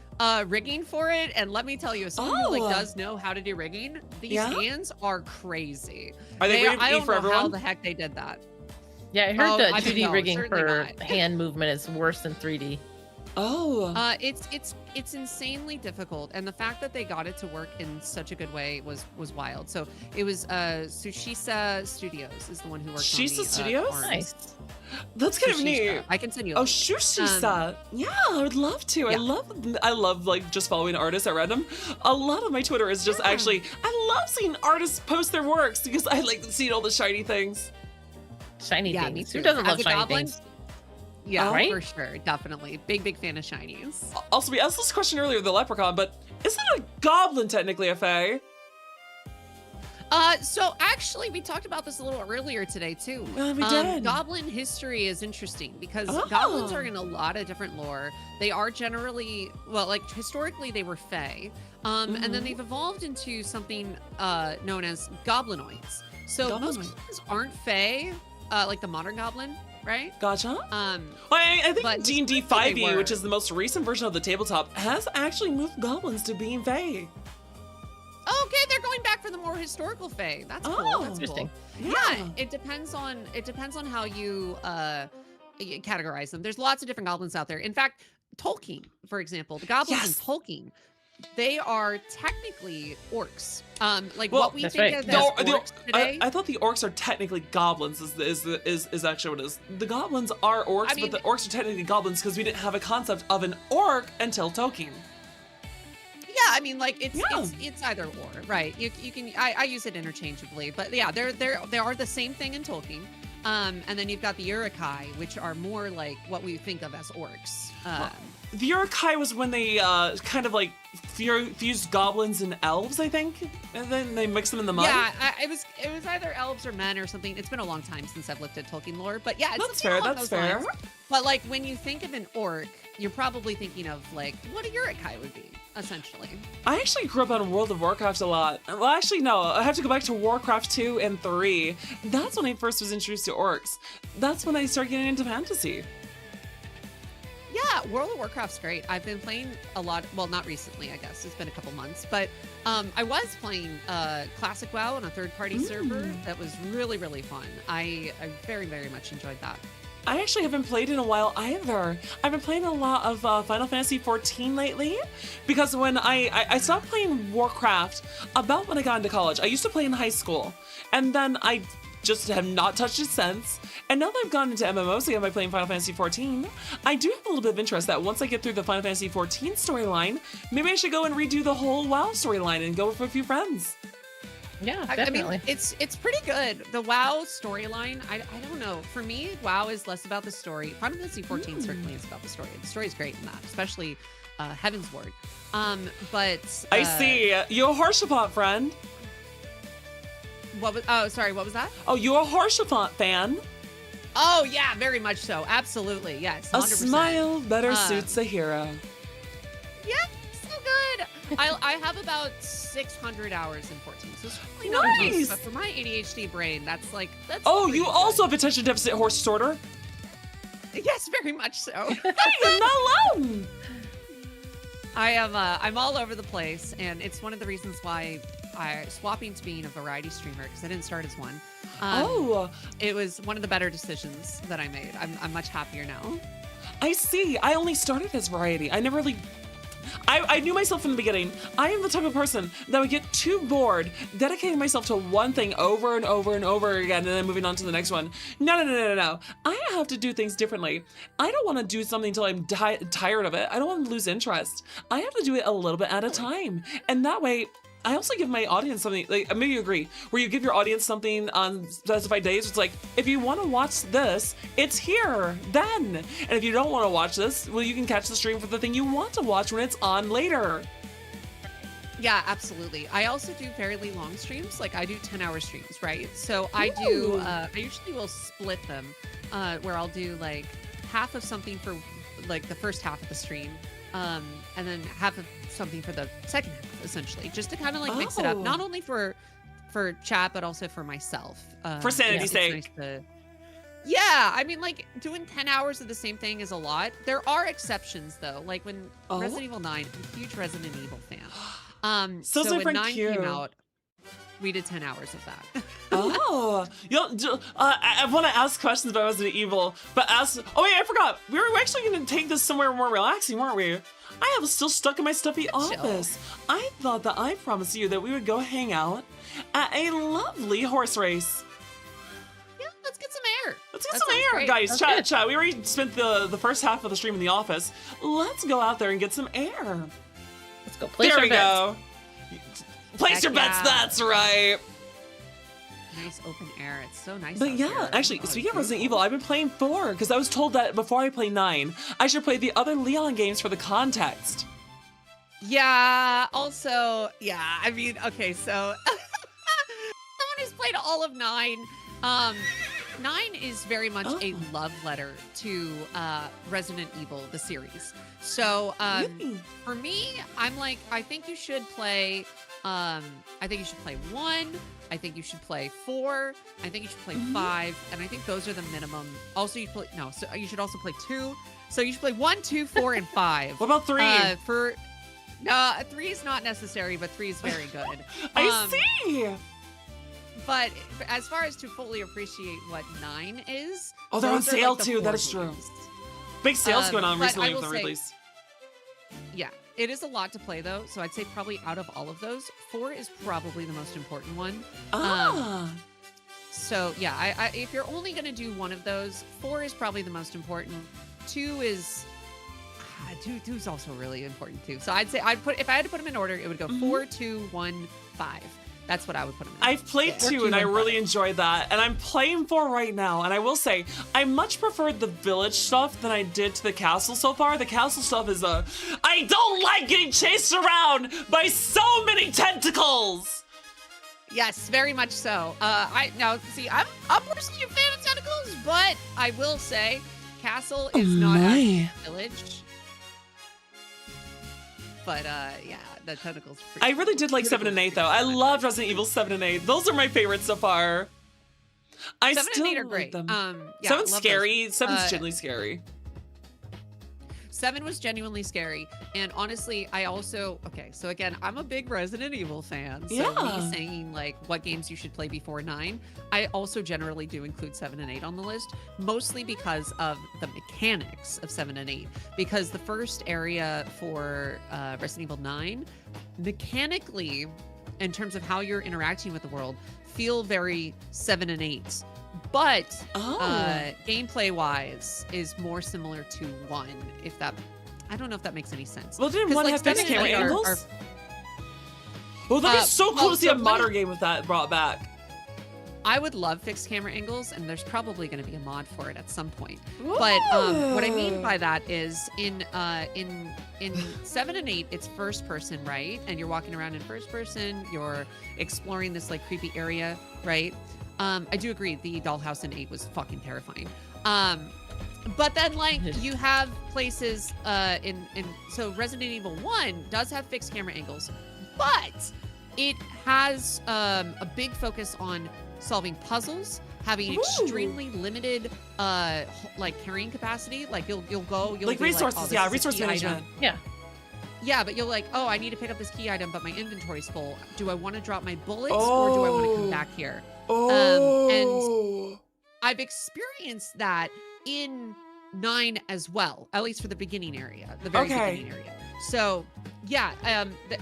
rigging for it, and let me tell you, as someone who Oh. does know how to do rigging, these Yeah? hands are crazy. Are they rated I E don't for know how everyone? the heck they did that. Yeah, I heard Oh, the I 2D don't know, rigging certainly for not. hand movement is worse than 3D. Oh. It's insanely difficult, and the fact that they got it to work in such a good way was wild. So it was Sushisa Studios is the one who worked Shisa on the Studios? arms. Nice. That's kind of Sushisa. neat. I can send you. Oh, Shushisa. Yeah, I would love to. Yeah. I love like just following artists at random. A lot of my Twitter is just actually, I love seeing artists post their works because I like seeing all the shiny things. Shiny Yeah, me things. Who too. doesn't As love a shiny goblin, things? Yeah, Right? for sure, definitely. Big fan of shinies. Also, we asked this question earlier, the Leprechaun, but isn't a goblin technically a fae? So actually, we talked about this a little earlier today too. Yeah, we did. Goblin history is interesting because Oh. goblins are in a lot of different lore. They are generally, well, like historically they were fae, and then Mhm. they've evolved into something known as goblinoids. So most Goblinoid. goblins aren't fae, like the modern goblin, right? Gotcha. Um, Well, I But think D&D historically they 5e, which were. is the most recent version of the tabletop, has actually moved goblins to being fae. okay, they're going back for the more historical fae. That's cool. Oh. That's Interesting. cool. Yeah, it depends on how you categorize them. There's lots of different goblins out there. In fact, Tolkien, for example, the goblins Yes. in Tolkien, they are technically orcs. Like Well, what we That's think right. of as orcs today. I thought the orcs are technically goblins. Is actually what it is. The goblins are orcs, I mean- but the orcs are technically goblins because we didn't have a concept of an orc until Tolkien. Yeah, I mean, like it's Yeah. it's either or, right? You can I use it interchangeably, but yeah, they are the same thing in Tolkien. And then you've got the Uruk-hai, which are more like what we think of as orcs. The Uruk-hai was when they kind of like fused goblins and elves, I think, and then they mixed them in the mud. Yeah, it was either elves or men or something. It's been a long time since I've looked at Tolkien lore, but yeah, it's That's fair. along That's those fair. lines. But like when you think of an orc, you're probably thinking of like what a Uruk-hai would be, essentially. I actually grew up on World of Warcraft a lot. Well, actually, no. I have to go back to Warcraft 2 and 3. That's when I first was introduced to orcs. That's when I started getting into fantasy. Yeah, World of Warcraft's great. I've been playing a lot. Well, not recently, I guess. It's been a couple months, but I was playing Classic WoW on a third-party server. That was really, really fun. I very, very much enjoyed that. I actually haven't played in a while either. I've been playing a lot of Final Fantasy 14 lately because when I stopped playing Warcraft about when I got into college. I used to play in high school, and then I just have not touched it since. And now that I've gone into MMOs again by playing Final Fantasy 14, I do have a little bit of interest that once I get through the Final Fantasy 14 storyline, maybe I should go and redo the whole WoW storyline and go with a few friends. Yeah, I definitely. mean, it's pretty good. The WoW storyline, I don't know. For me, WoW is less about the story. Final Fantasy 14 certainly is about the story. The story is great in that, especially Heaven's Ward. But I see. You a Harshaphant friend? What was? Oh, sorry. What was that? Oh, you a Harshaphant fan? Oh yeah, very much so. Absolutely, yes. 100%. A smile better suits a hero. Yeah, so good. I have about 600 hours in 14, so it's really not Nice. much, but for my ADHD brain, that's Oh, pretty you good. also have attention deficit horse disorder? Yes, very much so. You're not alone. I'm all over the place, and it's one of the reasons why swapping to being a variety streamer, because I didn't start as one. It was one of the better decisions that I made. I'm much happier now. I see. I only started as variety. I never really... I knew myself from the beginning. I am the type of person that would get too bored dedicating myself to one thing over and over and over again and then moving on to the next one. No. I have to do things differently. I don't want to do something until I'm tired of it. I don't want to lose interest. I have to do it a little bit at a time. And that way, I also give my audience something, like, maybe you agree, where you give your audience something on specified days. It's like, if you want to watch this, it's here, then. And if you don't want to watch this, well, you can catch the stream for the thing you want to watch when it's on later. Yeah, absolutely. I also do fairly long streams. Like I do 10-hour streams, right? So I do, I usually will split them, where I'll do like half of something for like the first half of the stream, and then half of something for the second half, essentially, just to kind of like mix it up, not only for chat, but also for myself. For sanity's sake. Nice to... Yeah, I mean, like doing 10 hours of the same thing is a lot. There are exceptions though, like when Resident Evil 9, I'm a huge Resident Evil fan. So when different 9 cue. came out, we did 10 hours of that. I want to ask questions about Resident Evil, but oh wait, I forgot. We were actually going to take this somewhere more relaxing, weren't we? I was still stuck in my stuffy office. I thought that I promised you that we would go hang out at a lovely horse race. Yeah, let's get some air. Let's get some air, guys. Chat. We already spent the first half of the stream in the office. Let's go out there and get some air. Let's go place there our we bets. go. Place your bets. That's right. Nice open air. It's so nice. But out yeah, here. actually, speaking of Resident Evil, I've been playing 4 because I was told that before I play 9, I should play the other Leon games for the context. Yeah. Also, yeah. I mean, okay. So someone who's played all of 9. 9 is very much a love letter to Resident Evil, the series. So Really? for me, I'm like, I think you should play. I think you should play 1. I think you should play 4. I think you should play 5, and I think those are the minimum. Also, so you should also play 2. So you should play 1, 2, 4, and 5. What about 3? 3 is not necessary, but 3 is very good. I see. But as far as to fully appreciate what 9 is, Oh, they're on those are, sale like, the too. That 4 is true. games. Big sales going on but recently I with will the say- release. Yeah, it is a lot to play though. So I'd say probably out of all of those, 4 is probably the most important one. So yeah, I if you're only gonna do one of those, 4 is probably the most important. 2 is 2 is also really important too. So I'd say if I had to put them in order, it would go 4, 2, 1, 5. That's what I would put them in. I've played 2 and I really enjoyed that, and I'm playing 4 right now. And I will say, I much preferred the village stuff than I did to the castle so far. The castle stuff is I don't like getting chased around by so many tentacles. Yes, very much so. I'm personally a fan of tentacles, but I will say, castle is not actually a village. But yeah, the tentacles. I really did like 7 and 8 though. I loved Resident Evil 7 and 8. Those are my favorites so far. 7 still and 8 are like great. them. Yeah, 7's love scary. those. 7's genuinely scary. 7 was genuinely scary. And honestly, I also, okay, so again, I'm a big Resident Evil fan. So me saying like what games you should play before 9, I also generally do include 7 and 8 on the list, mostly because of the mechanics of 7 and 8. Because the first area for Resident Evil 9, mechanically, in terms of how you're interacting with the world, feel very 7 and 8. But gameplay wise is more similar to 1, if that, I don't know if that makes any sense. Well, didn't 1 have fixed camera angles? Well, that'd be so cool to see a modern game with that brought back. I would love fixed camera angles, and there's probably going to be a mod for it at some point. Ooh. But what I mean by that is in 7 and 8, it's first person, right? And you're walking around in first person. You're exploring this like creepy area, right? I do agree. The dollhouse in 8 was fucking terrifying. But then like you have places so Resident Evil 1 does have fixed camera angles, but it has a big focus on solving puzzles, having extremely limited like carrying capacity. Like you'll like resources, like, resource management. Yeah, but you'll like, oh, I need to pick up this key item, but my inventory's full. Do I want to drop my bullets or do I want to come back here? And I've experienced that in 9 as well, at least for the beginning area, the very beginning area. So yeah,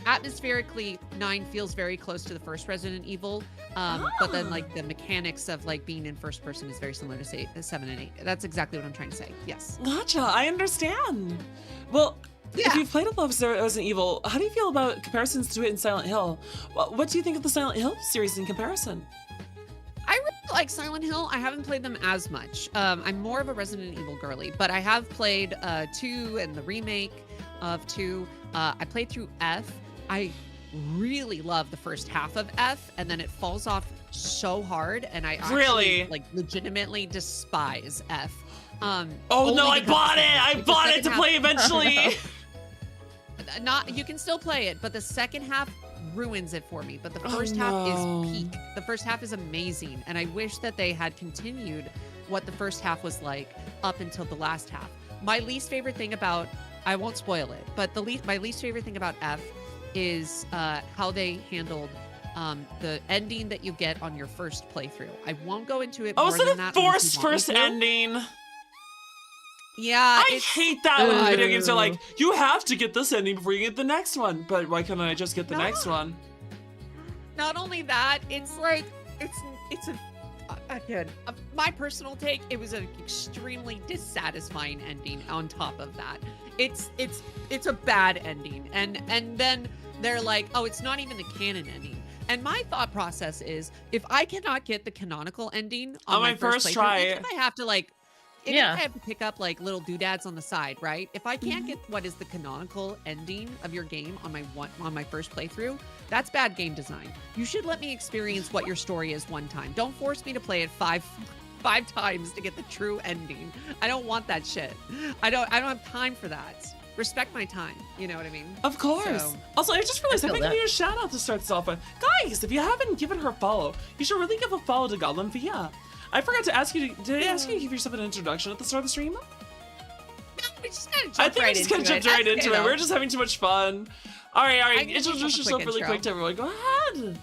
atmospherically, 9 feels very close to the first Resident Evil. But then like the mechanics of like being in first person is very similar to say 7 and 8. That's exactly what I'm trying to say. Yes. Gotcha. I understand. Well, if you've played a lot of Resident Evil, how do you feel about comparisons to it in Silent Hill? What do you think of the Silent Hill series in comparison? I really like Silent Hill. I haven't played them as much. I'm more of a Resident Evil girly, but I have played 2 and the remake of 2. I played through F. I really love the first half of F, and then it falls off so hard, and I actually like legitimately despise F. Oh no, I bought it! I bought it to play eventually! You can still play it, but the second half ruins it for me. But the first half is peak. The first half is amazing, and I wish that they had continued what the first half was like up until the last half. My least favorite thing about, I won't spoil it, but my least favorite thing about F is how they handled the ending that you get on your first playthrough. I won't go into it more than that. Oh, so the forced first ending. Yeah, I hate that when video games are like, you have to get this ending before you get the next one. But why can't I just get the next one? Not only that, it's like, again, my personal take, it was an extremely dissatisfying ending on top of that. It's a bad ending. And then they're like, oh, it's not even the canon ending. And my thought process is, if I cannot get the canonical ending on my first try, even if I have to like, I have to pick up like little doodads on the side, right? If I can't get what is the canonical ending of your game on my first playthrough, that's bad game design. You should let me experience what your story is one time. Don't force me to play it five times to get the true ending. I don't want that shit. I don't have time for that. Respect my time. You know what I mean? Of course. So, also, I just realized I think I need a shout out to start this off with. Guys, if you haven't given her a follow, you should really give a follow to GoblinFia. I forgot to ask you, did I ask you to give yourself an introduction at the start of the stream? No, we just kind of jumped I think right we just kind of jumped right into it. We're just having too much fun. All right. Introduce yourself really quick to everyone. Go ahead.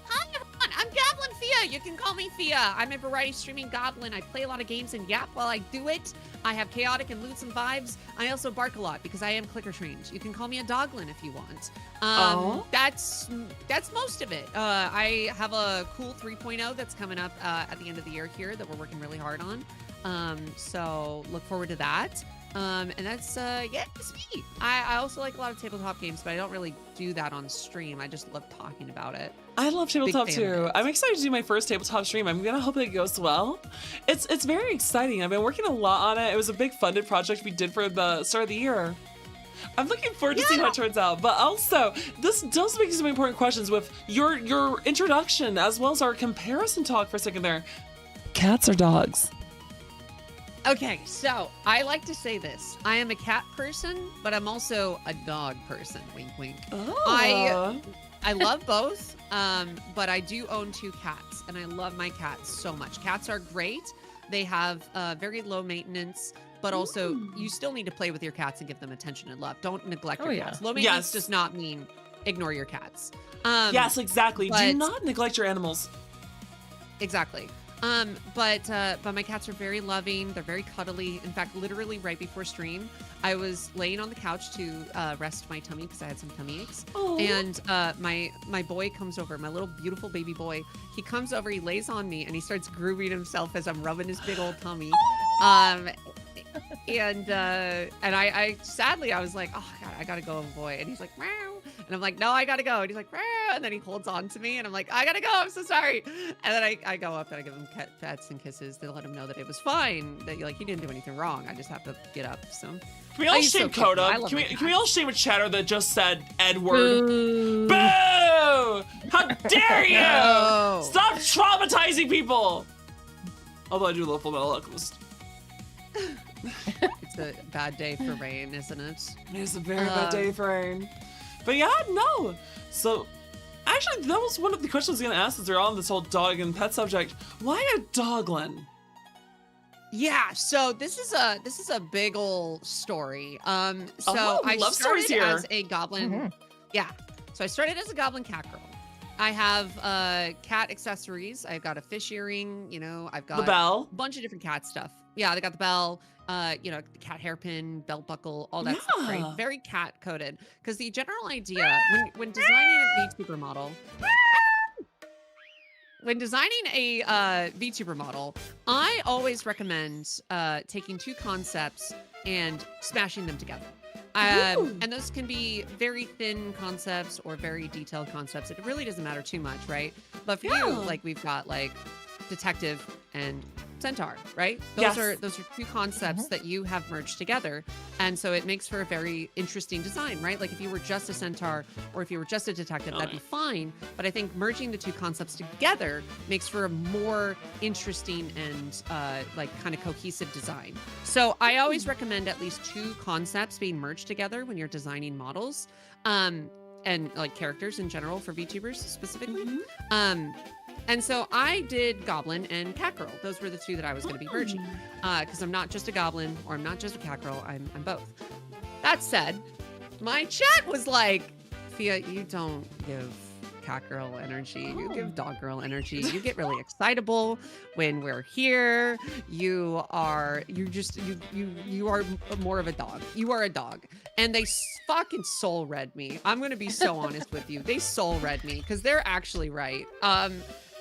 Hi, everyone. I'm GoblinFia. You can call me Fia. I'm a variety streaming goblin. I play a lot of games and yap while I do it. I have chaotic and loot and vibes. I also bark a lot because I am clicker trained. You can call me a doglin if you want. That's most of it. I have a cool 3.0 that's coming up at the end of the year here that we're working really hard on. So look forward to that. And that's it's me. I also like a lot of tabletop games, but I don't really do that on stream. I just love talking about it. I love tabletop too. I'm excited to do my first tabletop stream. I'm gonna hope it goes well. It's very exciting. I've been working a lot on it. It was a big funded project we did for the start of the year. I'm looking forward to seeing how it turns out. But also, this does make some important questions with your introduction as well as our comparison talk for a second there. Cats or dogs? Okay, so I like to say this. I am a cat person, but I'm also a dog person. Wink, wink. Oh. I love both, but I do own 2 cats, and I love my cats so much. Cats are great. They have very low maintenance. but also you still need to play with your cats and give them attention and love. Don't neglect your yeah. cats. Low maintenance does not mean ignore your cats. Yes, exactly. Do but- not neglect your animals. Exactly. But my cats are very loving. They're very cuddly. In fact, literally right before stream, I was laying on the couch to rest my tummy because I had some tummy aches. Oh. And my boy comes over, my little beautiful baby boy. He comes over, he lays on me, and he starts grooving himself as I'm rubbing his big old tummy. And I sadly I was like, oh God, I gotta go, boy. And he's like, meow. And I'm like, no, I gotta go. And he's like, meow. And then he holds on to me, and I'm like, I gotta go. I'm so sorry. And then I go up and I give him pets and kisses to let him know that it was fine. That he didn't do anything wrong. I just have to get up. So Can we all he's so shame cute. Coda? I love Can my we cat. all shame a chatter that just said Edward? Boo. Boo! How dare you! No. Stop traumatizing people! Although I do love Full Metal Alchemist. It's a bad day for Rain, isn't it? It is a very bad day for Rain. But yeah, no. So, actually, that was one of the questions I was going to ask as we're on this whole dog and pet subject. Why a doglin? Yeah, so this is a big old story. So Oh, I love stories started here. as a goblin. Yeah. So I started as a goblin cat girl. I have cat accessories. I've got a fish earring, I've got The bell. a bunch of different cat stuff. Yeah, they got the bell, the cat hairpin, belt buckle, all that stuff, right? Yeah. Very cat coded. Because the general idea when designing a VTuber model, VTuber model, I always recommend taking two concepts and smashing them together. And those can be very thin concepts or very detailed concepts. It really doesn't matter too much, right? But for you, like we've got like detective and centaur, right? Those are two concepts that you have merged together. And so it makes for a very interesting design, right? Like if you were just a centaur or if you were just a detective, that'd be fine. But I think merging the two concepts together makes for a more interesting and like kind of cohesive design. So I always recommend at least two concepts being merged together when you're designing models. And like characters in general for VTubers specifically. And so I did Goblin and Cat Girl. Those were the two that I was going to be merging. Because I'm not just a Goblin or I'm not just a Cat Girl. I'm both. That said, my chat was like, Fia, you don't give Cat Girl energy. You give Dog Girl energy. You get really excitable when we're here. You are more of a dog. You are a dog. And they fucking soul read me. I'm going to be so honest with you. They soul read me because they're actually right.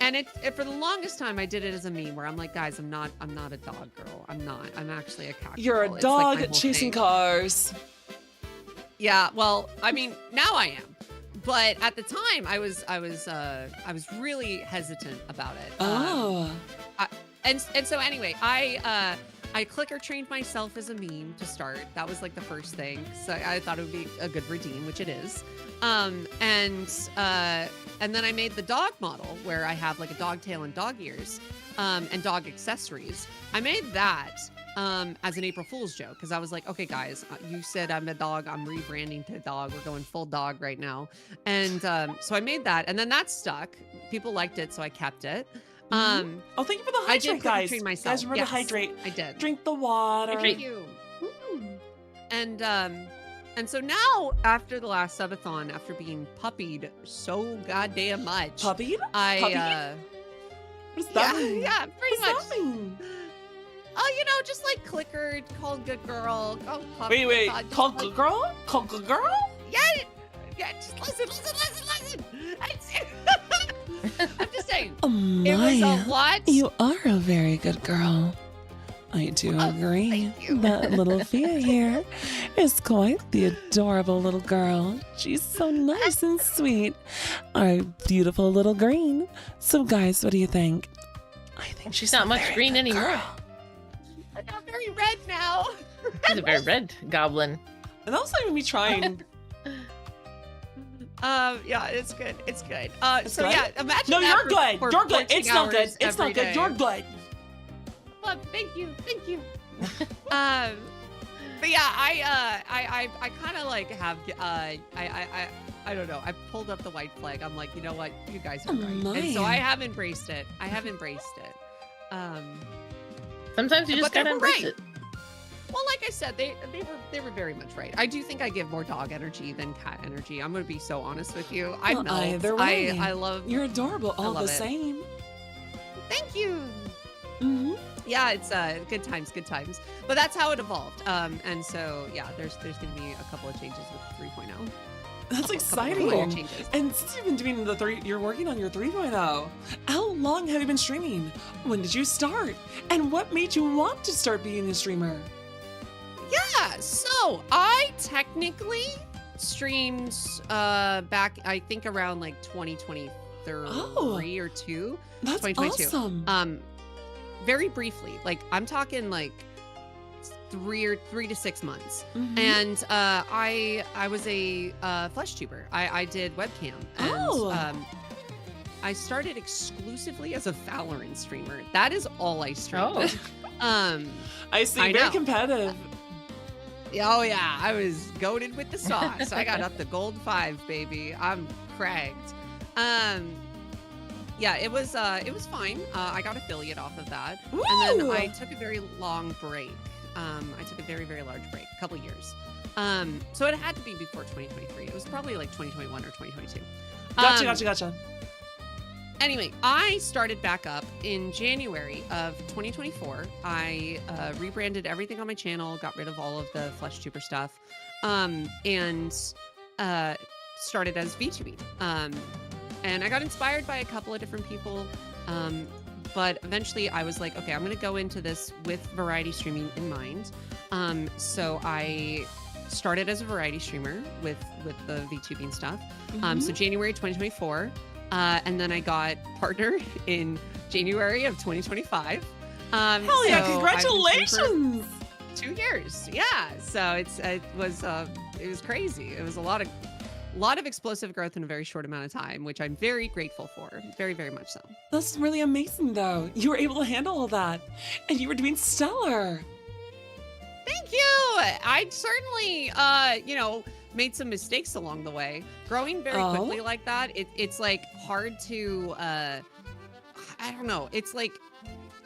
And it for the longest time I did it as a meme where I'm like, guys, I'm not a dog girl. I'm not. I'm actually a cat You're girl. a It's like my dog whole chasing thing. cars. Yeah, well, I mean, now I am. But at the time I was really hesitant about it. And so anyway, I clicker trained myself as a meme to start. That was like the first thing. So I thought it would be a good redeem, which it is. And then I made the dog model where I have like a dog tail and dog ears, and dog accessories. I made that as an April Fool's joke because I was like, okay, guys, you said I'm a dog. I'm rebranding to dog. We're going full dog right now. And so I made that, and then that stuck. People liked it, so I kept it. Oh, thank you for the I did hydrate, guys. train myself. Guys, remember to hydrate. I did. Drink the water. Thank you. And so now, after the last subathon, after being puppied so goddamn much, Puppied? I What does that mean? yeah, pretty What much. does that mean? Oh, just like clickered, called good girl, called puppy. Wait. just Called like- good girl? Called good girl? Yeah, just listen. I'm just saying, Oh it was my, a lot. you are a very good girl. I do agree. thank you. That little Fia here is quite the adorable little girl. She's so nice and sweet. Our beautiful little green. So guys, what do you think? I think she's not a much very green good anymore. girl. I'm not very red now. She's a very red goblin. And that was not even me trying. Yeah, it's good. It's good. It's So good? yeah, imagine. No, that you're good. for You're good. 14 It's not good. hours It's not every good. day. You're good. Well, thank you. But yeah, I kind of like have I don't know. I pulled up the white flag. I'm like, you know what? You guys are Oh, right. And so my. I have embraced it. Sometimes you just But they gotta were embrace right. it. Well, like I said, they were very much right. I do think I give more dog energy than cat energy. I'm gonna be so honest with you. I Well, know. either way, I love. You're adorable all love the it. same. Thank you. Mm-hmm. Yeah, it's good times, good times. But that's how it evolved. And so yeah, there's gonna be a couple of changes with 3.0. That's Couple of exciting. minor changes. And since you've been doing you're working on your 3.0. How long have you been streaming? When did you start? And what made you want to start being a streamer? Yeah, so I technically streamed back, I think around like 2023 or 2. That's 2022. awesome. Very briefly, like I'm talking like 3 to 6 months. Mhm. And I was a flesh tuber. I did webcam. And Oh. I started exclusively as a Valorant streamer. That is all I streamed. Oh. I see. I Very know. competitive. Oh yeah, I was goated with the sauce. I got up to gold 5, baby. I'm cracked. Yeah, it was fine. I got affiliate off of that. Woo! And then I took a very long break. I took a very, very large break, a couple years. So it had to be before 2023. It was probably like 2021 or 2022. Gotcha. Anyway, I started back up in January of 2024. I rebranded everything on my channel, got rid of all of the Flesh Tuber stuff, and started as VTuber. And I got inspired by a couple of different people, but eventually I was like, okay, I'm going to go into this with variety streaming in mind. So I started as a variety streamer with the VTubing stuff. So January 2024. And then I got partner in January of 2025 Hell yeah! so I've been streaming Congratulations. for 2 years. Yeah, so it was crazy. It was a lot of explosive growth in a very short amount of time, which I'm very grateful for. Very, very much so. That's really amazing, though. You were able to handle all that, and you were doing stellar. Thank you. I certainly, made some mistakes along the way. Growing very quickly like that, it's like hard to, I don't know. It's like,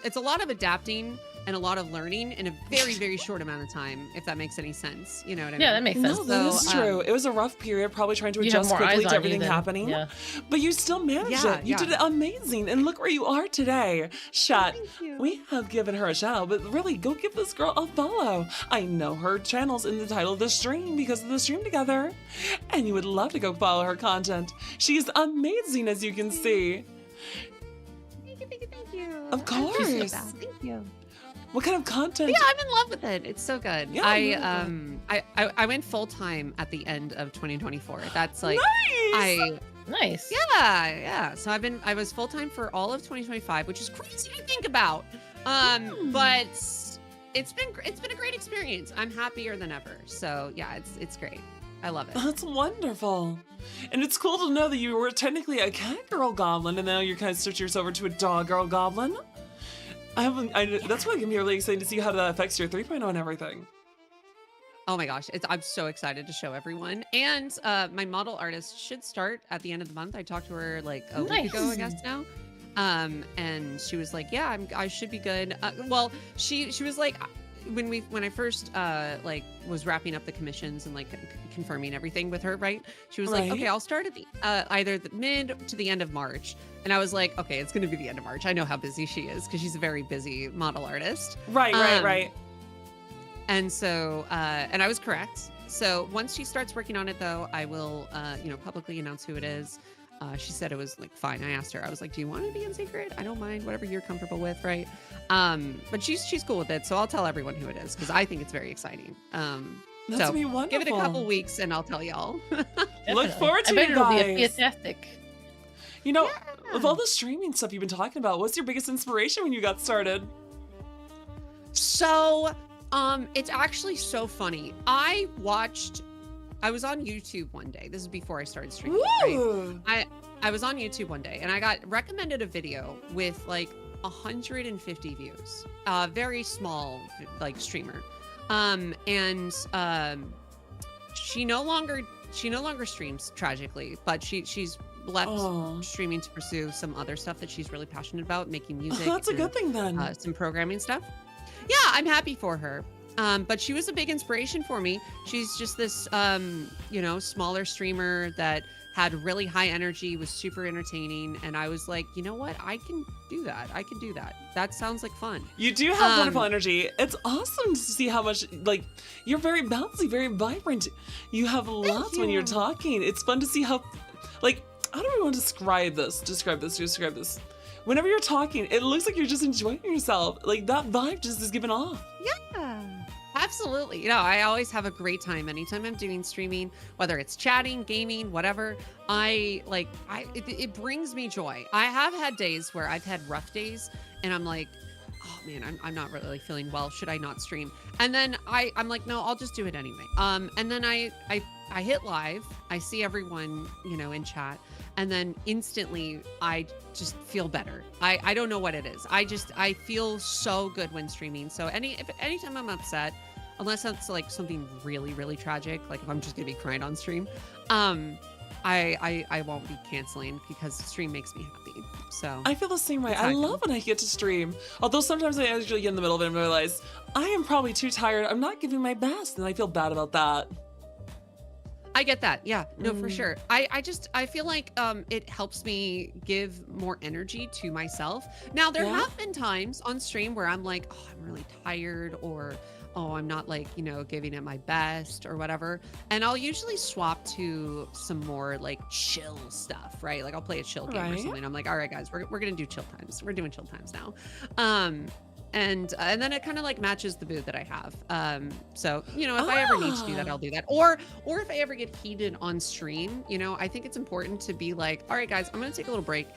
it's a lot of adapting and a lot of learning in a very, very short amount of time, if that makes any sense. You know what I mean? Yeah, that makes sense. No, that So, is true. It was a rough period, probably trying to You have adjust more eyes quickly on to you everything than- happening. yeah. But you still managed Yeah, it. You yeah. did it amazing. And look where you are today. Shat, Thank you. we have given her a shout out, but really, go give this girl a follow. I know her channel's in the title of the stream because of the stream together. And you would love to go follow her content. She's amazing, as you can see. Thank you. Of I appreciate course. that. Thank you. What kind of content? Yeah, I'm in love with it. It's so good. Yeah, I went full time at the end of 2024. That's like Nice! Nice. yeah. So I was full time for all of 2025, which is crazy to think about. But it's been a great experience. I'm happier than ever. So yeah, it's great. I love it. That's wonderful. And it's cool to know that you were technically a cat girl goblin and now you're kind of switched yourself over to a dog girl goblin. That's what can be really exciting to see how that affects your 3.0 and everything. Oh my gosh, I'm so excited to show everyone. And my model artist should start at the end of the month. I talked to her like a week ago, I guess now. And she was like, "Yeah, I should be good." Well, she was like, when I first like was wrapping up the commissions and like confirming everything with her, right? She was like, Right. "Okay, I'll start at the either the mid to the end of March." And I was like, "Okay, it's going to be the end of March." I know how busy she is because she's a very busy model artist. Right. And so, and I was correct. So once she starts working on it, though, I will, publicly announce who it is. She said it was like fine. I asked her, I was like, "Do you want it to be in secret? I don't mind, whatever you're comfortable with, right?" But she's cool with it, so I'll tell everyone who it is because I think it's very exciting. That's So gonna be wonderful. give it a couple weeks and I'll tell y'all. Look Definitely. forward to I bet you it'll be guys. fantastic. You know, of all the streaming stuff you've been talking about, what's your biggest inspiration when you got started? So, it's actually so funny. I was on YouTube one day. This is before I started streaming. Right? Woo! I was on YouTube one day and I got recommended a video with like 150 views. Very small like streamer. She no longer streams tragically, but she's left Oh. streaming to pursue some other stuff that she's really passionate about, making music. That's a and, good thing then. some programming stuff. Yeah, I'm happy for her. But she was a big inspiration for me. She's just this, smaller streamer that had really high energy, was super entertaining. And I was like, you know what? I can do that. I can do that. That sounds like fun. You do have wonderful energy. It's awesome to see how much, like, you're very bouncy, very vibrant. You have lots when you're talking. It's fun to see how, like, how do we want to describe this? Describe this. Whenever you're talking, it looks like you're just enjoying yourself. Like, that vibe just is given off. Yeah. Absolutely. You know, I always have a great time anytime I'm doing streaming, whether it's chatting, gaming, whatever. It brings me joy. I have had days where I've had rough days and I'm like, oh man, I'm not really feeling well. Should I not stream? And then I'm like, no, I'll just do it anyway. And then I hit live, I see everyone, in chat, and then instantly I just feel better. I don't know what it is. I feel so good when streaming. So anytime I'm upset, unless it's like something really, really tragic, like if I'm just gonna be crying on stream, I won't be canceling because stream makes me happy. So I feel the same way. I love when I get to stream. Although sometimes I actually get in the middle of it and realize I am probably too tired. I'm not giving my best, and I feel bad about that. I get that. Yeah, no, for sure. I feel like it helps me give more energy to myself. Now, there have been times on stream where I'm like, oh, I'm really tired, or oh, I'm not like, giving it my best or whatever. And I'll usually swap to some more like chill stuff, right? Like I'll play a chill game or something. I'm like, all right, guys, we're going to do chill times. We're doing chill times now. And then it kind of like matches the mood that I have. So, if I ever need to do that, I'll do that. Or if I ever get heated on stream, I think it's important to be like, all right, guys, I'm going to take a little break.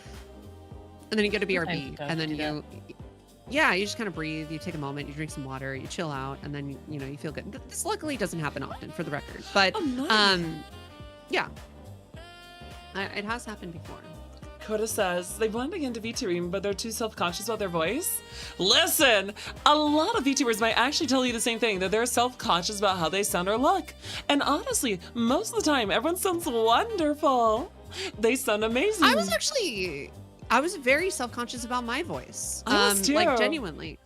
And then you go to BRB, and then you just kind of breathe. You take a moment, you drink some water, you chill out, and then, you feel good. This luckily doesn't happen often, for the record. But, yeah, it has happened before. Coda says, they blend into VTubing, but they're too self-conscious about their voice. Listen, a lot of VTubers might actually tell you the same thing, that they're self-conscious about how they sound or look. And honestly, most of the time, everyone sounds wonderful. They sound amazing. I was very self-conscious about my voice. I was too. Like, genuinely.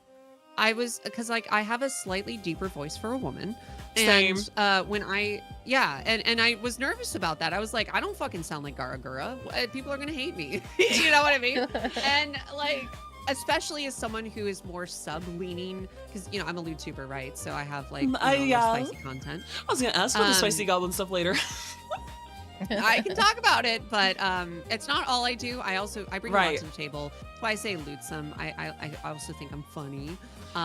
Because I have a slightly deeper voice for a woman. Same. And when and I was nervous about that. I was like, I don't fucking sound like Gara Gura. People are gonna hate me. You know what I mean? And like, especially as someone who is more sub-leaning, because I'm a YouTuber, right? So I have like more spicy content. I was gonna ask about the spicy goblin stuff later. I can talk about it, but it's not all I do. I bring a lot to the table. That's why I say lootsome. I also think I'm funny.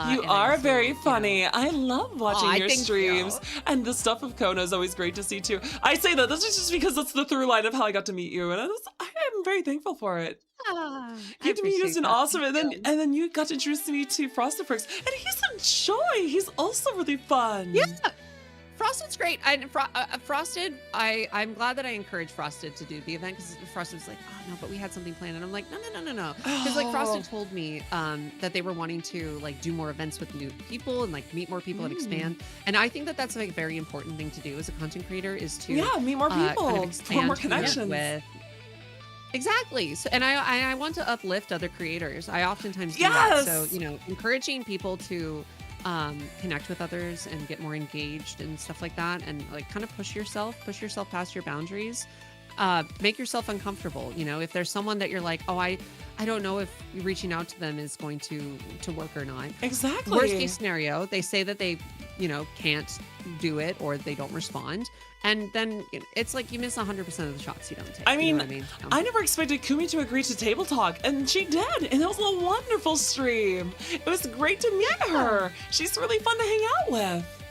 You are very funny. I love watching your streams. And the stuff of Kona is always great to see too. I say that this is just because that's the through line of how I got to meet you, and I am very thankful for it. Getting to meet you has been awesome, and then you got to introduce me to Frosted Perks, and he's a joy. He's also really fun. Yeah. Frosted's great. And Frosted, I'm glad that I encouraged Frosted to do the event, because Frosted was like, oh no, but we had something planned. And I'm like, no. Because like Frosted told me that they were wanting to like do more events with new people and like meet more people and expand. And I think that that's like a very important thing to do as a content creator, is to meet more people, kind of expand more connections with. Exactly. So, and I want to uplift other creators. I oftentimes do that. So, encouraging people to connect with others and get more engaged and stuff like that, and like kind of push yourself past your boundaries, make yourself uncomfortable. If there's someone that you're like, oh, I don't know if reaching out to them is going to work or not. Exactly. Worst case scenario, they say that they can't do it, or they don't respond, and then it's like you miss 100% of the shots you don't take. I mean, I never expected Kumi to agree to table talk, and she did, and it was a wonderful stream. It was great to meet her. She's really fun to hang out with.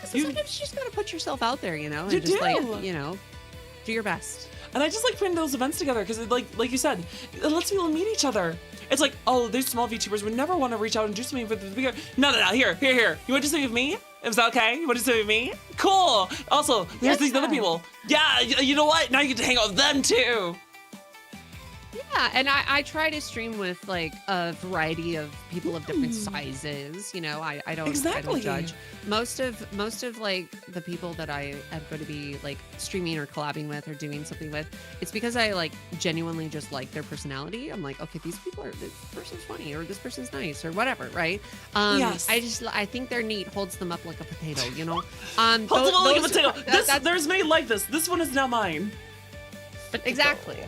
Sometimes you just gotta put yourself out there, and you just do. like, do your best. And I just like putting those events together, because like you said, it lets people meet each other. It's like, oh, these small VTubers would never want to reach out and do something for the bigger. No, here. You want to do something with me? Is that okay? You want to do something with me? Cool. Also, there's these other people. Yeah, you know what? Now you get to hang out with them too. Yeah, and I try to stream with like a variety of people of different sizes. You know, I don't Exactly. judge. Most of like the people that I am going to be like streaming or collabing with or doing something with, it's because I like genuinely just like their personality. I'm like, okay, this person's funny or this person's nice or whatever, right? Yes. I think they're neat, holds them up like a potato, you know. Hold on, like a potato. There's many like this. This one is now mine. Exactly.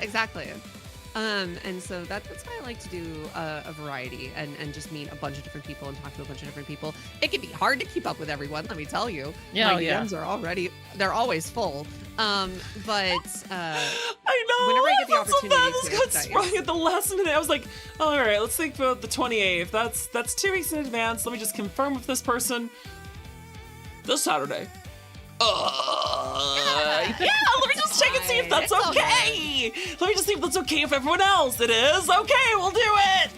And so that's why I like to do a variety and just meet a bunch of different people and talk to a bunch of different people. It can be hard to keep up with everyone, let me tell you. Yeah, My DMs are they're always full. But I know. whenever I get the felt so opportunity bad. This to, got it's nice. sprung at the last minute. I was like, all right, let's think about the 28th. That's 2 weeks in advance. Let me just confirm with this person. This Saturday. Yeah, let me just check and see if that's It's okay. Let me just see if that's okay with everyone else. It is? Okay, we'll do it.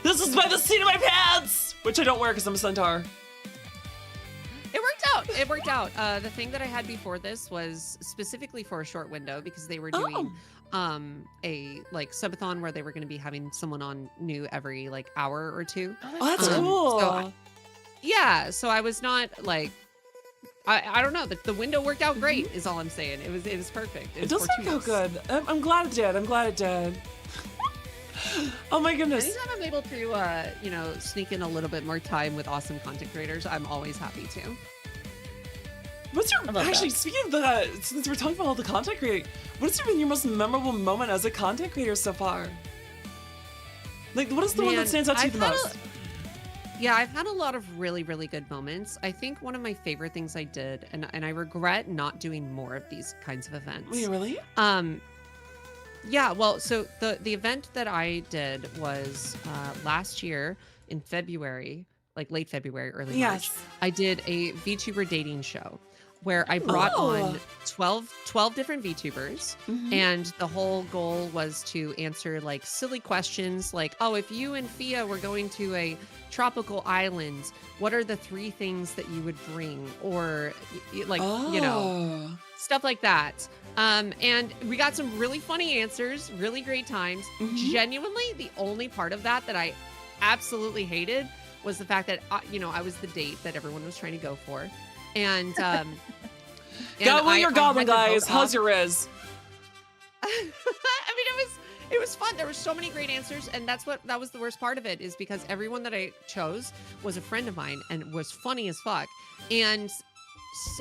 This is by the seat of my pants, which I don't wear because I'm a centaur. It worked out. The thing that I had before this was specifically for a short window because they were doing a like subathon where they were going to be having someone on new every like hour or two. Oh, that's cool. So I was not like I don't know. The window worked out great. Is all I'm saying. It was perfect. It does work out good. I'm glad it did. Oh my goodness. Anytime I'm able to, sneak in a little bit more time with awesome content creators, I'm always happy to. What's your actually speaking of that? Since we're talking about all the content creating, what's been your most memorable moment as a content creator so far? Like, what is the one that stands out to you the most? Yeah, I've had a lot of really, really good moments. I think one of my favorite things I did, and I regret not doing more of these kinds of events. Wait, really? Yeah, well, so the event that I did was last year in February, like late February, early March. I did a VTuber dating show where I brought on 12 different VTubers, and the whole goal was to answer like silly questions like, oh, if you and Fia were going to a tropical island, what are the 3 things that you would bring? Or like, stuff like that. And we got some really funny answers, really great times. Genuinely, the only part of that I absolutely hated was the fact that, I was the date that everyone was trying to go for. And, your goblin, guys. How's your Riz? I mean, it was fun. There were so many great answers, and that was the worst part of it, is because everyone that I chose was a friend of mine and was funny as fuck. And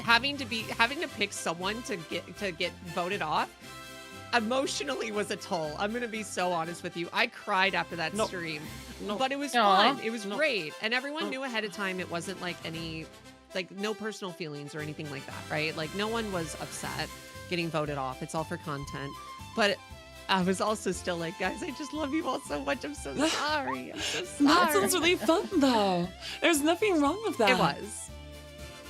having to pick someone to get voted off emotionally was a toll. I'm gonna be so honest with you. I cried after that stream. But it was fun. It was great. And everyone knew ahead of time it wasn't like any no personal feelings or anything like that, right? Like no one was upset getting voted off. It's all for content. But I was also still like, guys, I just love you all so much. I'm so sorry. I'm so sorry. That sounds really fun though. There's nothing wrong with that.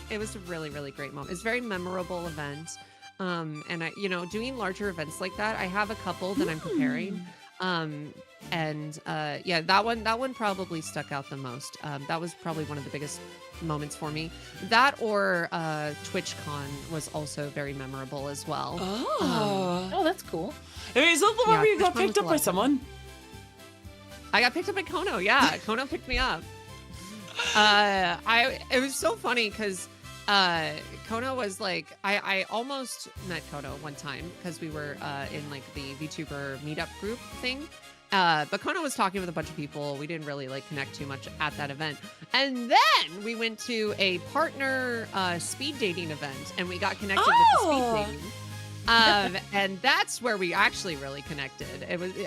It was a really, really great moment. It's a very memorable event. And I, doing larger events like that, I have a couple that I'm preparing. That one probably stuck out the most. That was probably one of the biggest moments for me. That or TwitchCon was also very memorable as well. Oh, that's cool. I mean, is that the one where you got picked up by someone? I got picked up by Kono. Yeah, Kono picked me up. It was so funny because Kono was like, I almost met Kono one time because we were in like the VTuber meetup group thing. But Kono was talking with a bunch of people. We didn't really connect too much at that event. And then we went to a partner speed dating event and we got connected with the speed dating. And that's where we actually really connected.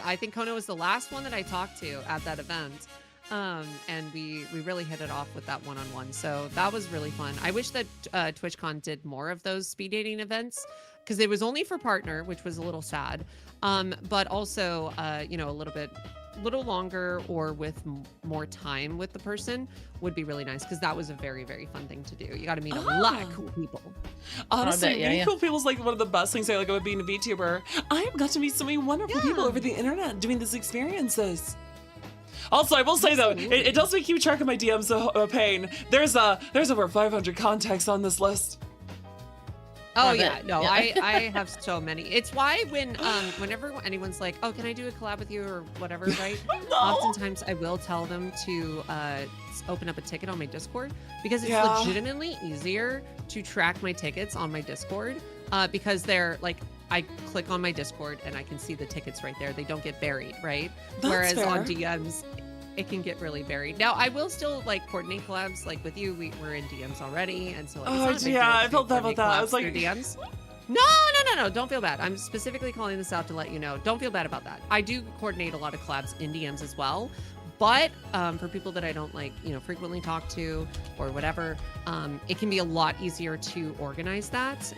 I think Kono was the last one that I talked to at that event. And we really hit it off with that one-on-one. So that was really fun. I wish that TwitchCon did more of those speed dating events because it was only for partner, which was a little sad. But also, a little longer or with more time with the person would be really nice because that was a very, very fun thing to do. You got to meet a lot of cool people. Honestly, meeting cool people is like one of the best things I like about being a VTuber. I have got to meet so many wonderful people over the internet doing these experiences. Also, I will say though, it does make keep track of my DMs a pain. There's over 500 contacts on this list. Oh Love yeah, it. no, Yeah. I have so many. It's why whenever anyone's like, "Oh, can I do a collab with you or whatever?" Right? No. Oftentimes I will tell them to open up a ticket on my Discord because it's Yeah. legitimately easier to track my tickets on my Discord because they're like I click on my Discord and I can see the tickets right there. They don't get buried, right? That's Whereas fair. on DMs it can get really buried. Now I will still like coordinate collabs like with you. We're in DMs already, and so like, it's Oh, not a big yeah, deal I to felt bad about coordinate that. I collabs was like- through DMs. No, don't feel bad. I'm specifically calling this out to let you know. Don't feel bad about that. I do coordinate a lot of collabs in DMs as well. But for people that I don't like, frequently talk to or whatever, it can be a lot easier to organize that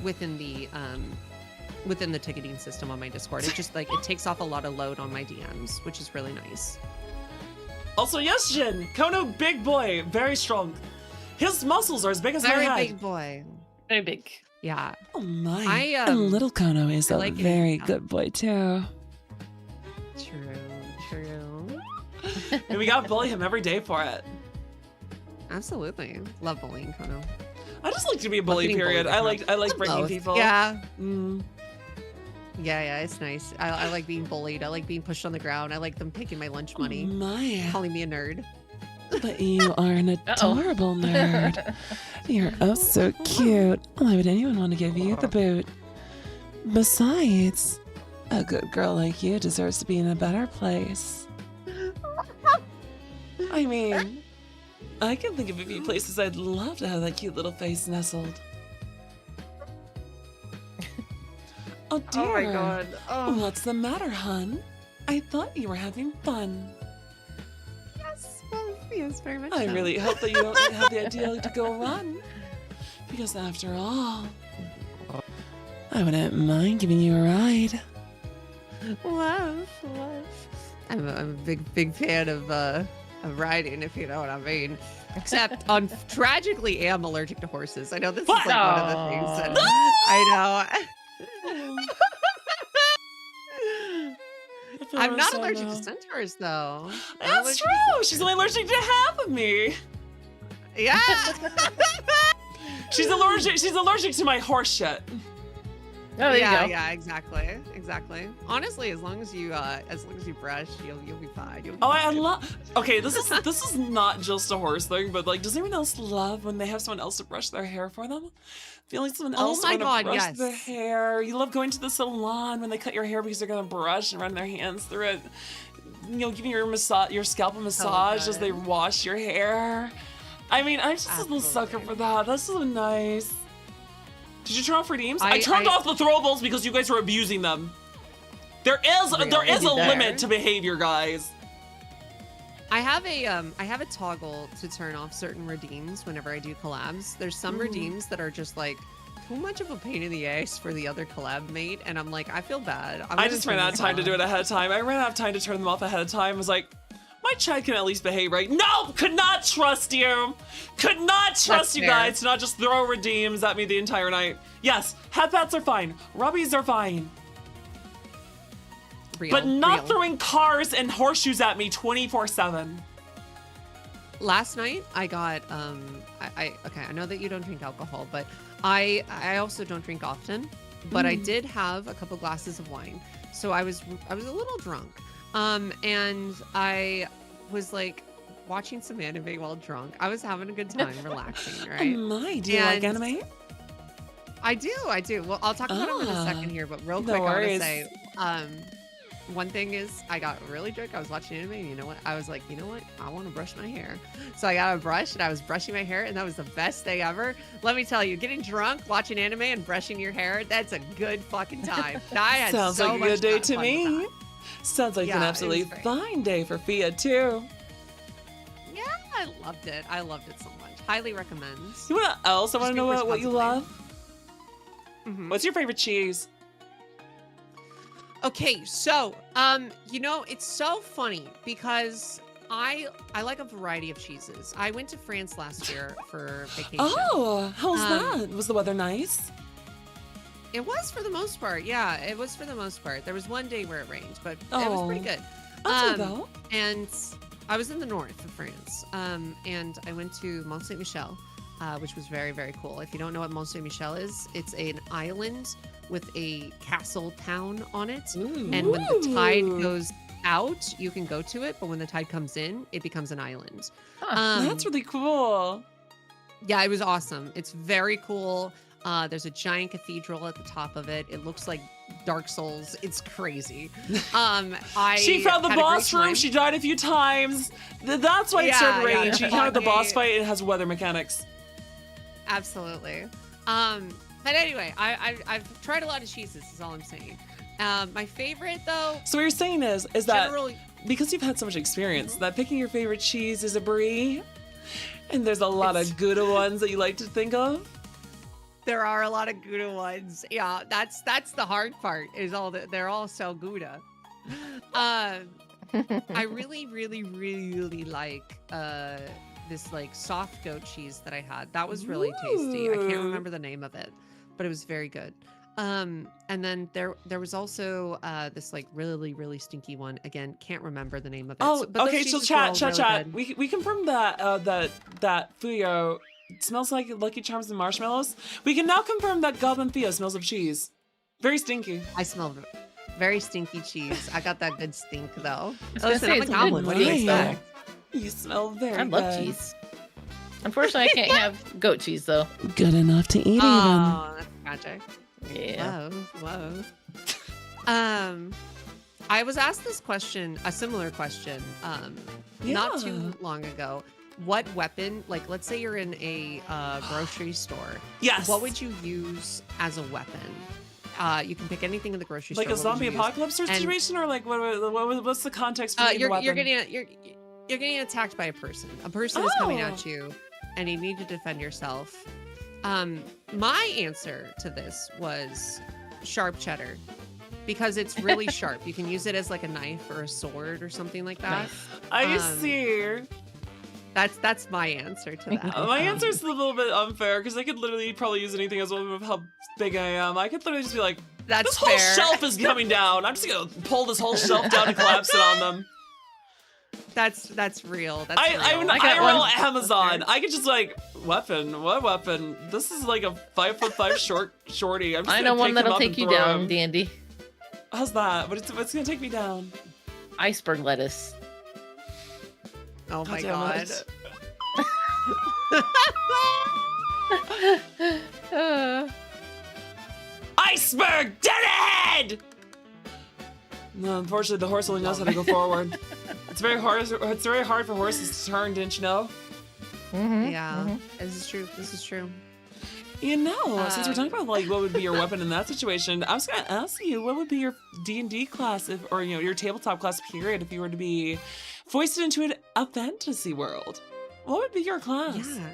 within the ticketing system on my Discord. It just like it takes off a lot of load on my DMs, which is really nice. Also, yes, Jin. Kono, big boy, very strong. His muscles are as big as Very my head. big boy. Very big. Yeah. Oh my. I and little Kono is I a like it. very Yeah. good boy too. True. And we gotta bully him every day for it. Absolutely. Love bullying, Kono. I just like to be a bully, getting period. bullied, I like breaking Both. people. Yeah. Mm. Yeah, it's nice. I like being bullied. I like being pushed on the ground. I like them taking my lunch money, Oh my. calling me a nerd. But you are an adorable nerd. You're oh so cute. Why would anyone want to give you the boot? Besides, a good girl like you deserves to be in a better place. I mean, I can think of a few places I'd love to have that cute little face nestled. Oh dear. What's the matter, hun? I thought you were having fun. Yes, very much. I so. really hope that you don't have the idea to go run. Because after all, I wouldn't mind giving you a ride. love. I'm a big fan of riding, if you know what I mean. Except, tragically, am allergic to horses. I know this is like one of the things that I know. I'm not allergic to centaurs, though. I'm That's allergic true. She's only allergic to half of me. Yeah. She's allergic to my horse shit. Oh, there you go. Yeah, exactly. Honestly, as long as you brush, you'll be fine. You'll be Oh, I fine. love. Okay, this is not just a horse thing, but like, does anyone else love when they have someone else to brush their hair for them? Feeling someone Oh else my to God, brush yes. their hair. You love going to the salon when they cut your hair because they're gonna brush and run their hands through it. Giving your scalp a massage as good. they wash your hair. I mean, I'm just a little sucker for that. That's so nice. Did you turn off redeems? I turned off the throwables because you guys were abusing them. There is a limit to behavior, guys. I have a toggle to turn off certain redeems whenever I do collabs. There's some redeems that are just like too much of a pain in the ass for the other collab mate, and I'm like, I feel bad. I just ran out of time to do it ahead of time. I ran out of time to turn them off ahead of time. I was like, my chat can at least behave right. No, could not trust you. Could not trust That's you fair. guys to not just throw redeems at me the entire night. Yes, headpats are fine. Rubbies are fine. But not throwing cars and horseshoes at me 24/7. Last night I got I know that you don't drink alcohol, but I also don't drink often, but I did have a couple glasses of wine. So I was a little drunk. And I was like watching some anime while drunk. I was having a good time, relaxing, Oh right? my, do you like And- anime? I do. Well, I'll talk about them in a second here, but real No quick, I want to worries. say, one thing is I got really drunk. I was watching anime, and you know what? I was like, you know what? I want to brush my hair. So I got a brush, and I was brushing my hair, and that was the best day ever. Let me tell you, getting drunk, watching anime, and brushing your hair, that's a good fucking time. I had Sounds so like a much good day fun to with me. that. Sounds like Yeah, an it was absolutely great. fine day for Fia, too. Yeah, I loved it. I loved it so much. Highly recommend. You know what else I want to Just know be what you responsible. love? Mhm. What's your favorite cheese? Okay, so it's so funny because I like a variety of cheeses. I went to France last year for vacation. Oh, how's Um, that? Was the weather nice? It was for the most part. Yeah, it was for the most part. There was one day where it rained, but it was pretty good. I'll do that. And I was in the north of France. And I went to Mont Saint Michel. which was very, very cool. If you don't know what Mont Saint Michel is, it's an island with a castle town on it. Ooh. And when the tide goes out, you can go to it, but when the tide comes in, it becomes an island. That's really cool. Yeah, it was awesome. It's very cool. There's a giant cathedral at the top of it. It looks like Dark Souls. It's crazy. She found the boss room. She died a few times. That's why it started raining. She encountered the boss fight. It has weather mechanics. Absolutely. But anyway, I've tried a lot of cheeses. Is all I'm saying. My favorite though. So what you're saying is that because you've had so much experience, that picking your favorite cheese is a brie, and there's a lot of Gouda ones that you like to think of. There are a lot of Gouda ones. Yeah, that's the hard part. Is all that they're all so Gouda. I really, really, really like this like soft goat cheese that I had. That was really tasty. I can't remember the name of it, but it was very good. And then there was also this like really, really stinky one. Again, can't remember the name of it. Oh, but okay. So those cheeses were all chat. really good. We confirmed that Fuyo smells like Lucky Charms and marshmallows. We can now confirm that GoblinFia smells of cheese. Very stinky. I smell very stinky cheese. I got that good stink though. I was Listen, gonna I'm a say, it's goblin. good What do you cheese, expect? You smell very I love good. cheese. Unfortunately, I can't have goat cheese though. Good enough to eat Oh, that's tragic. Yeah. Whoa. I was asked this question, a similar question, not too long ago. What weapon, like let's say you're in a grocery store. Yes. What would you use as a weapon? You can pick anything in the grocery Like store. a zombie apocalypse situation, or like what's the context for the weapon? You're getting attacked by a person. A person is coming at you, and you need to defend yourself. My answer to this was sharp cheddar, because it's really sharp. You can use it as like a knife or a sword or something like that. I see. That's my answer to that. My answer is a little bit unfair because I could literally probably use anything as well with how big I am. I could literally just be like, That's this whole fair. shelf is coming down. I'm just gonna pull this whole shelf down and collapse it on them. That's real. That's real. I'm I got IRL one. Amazon. I could just like weapon. What weapon? This is like a 5'5" shorty. I'm just I know gonna one pick him that'll up take and you throw down, him. Dandy. How's that? What's gonna take me down? Iceberg lettuce. Oh my damn god. it. Iceberg dead! No, unfortunately, the horse only knows how to go forward. It's very hard. It's very hard for horses to turn. Didn't you know? Yeah, this is true. This is true. You know, since we're talking about like what would be your weapon in that situation, I was gonna ask you what would be your D&D class, or your tabletop class period, if you were to be foisted into a fantasy world. What would be your class? Yeah.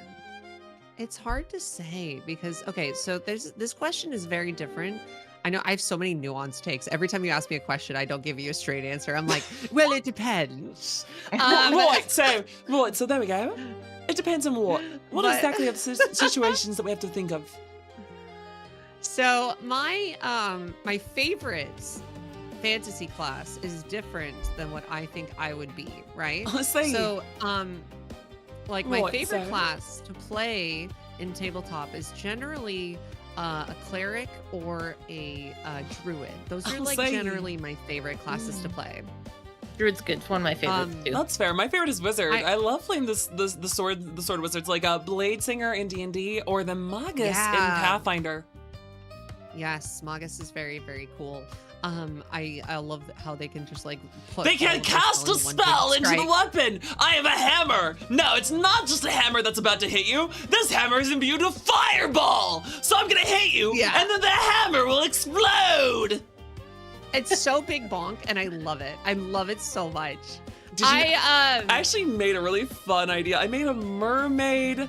It's hard to say because so this question is very different. I know I have so many nuanced takes. Every time you ask me a question, I don't give you a straight answer. I'm like, well, it depends. Right. So there we go. It depends on what. What exactly are the situations that we have to think of? So my my favorite fantasy class is different than what I think I would be, right? So like my favorite class to play in tabletop is generally a cleric or a druid. Those are like generally my favorite classes to play. Druid's good. It's one of my favorites too. That's fair. My favorite is wizard. I love playing the sword wizards, like a blade singer in D&D or the magus in Pathfinder. Yes, magus is very, very cool. I love how they can just like put. They can cast a spell into the weapon. I have a hammer. No, it's not just a hammer that's about to hit you. This hammer is imbued with fireball. So I'm gonna hit you, and then the hammer will explode. It's so big bonk, and I love it. I love it so much. I actually made a really fun idea. I made a mermaid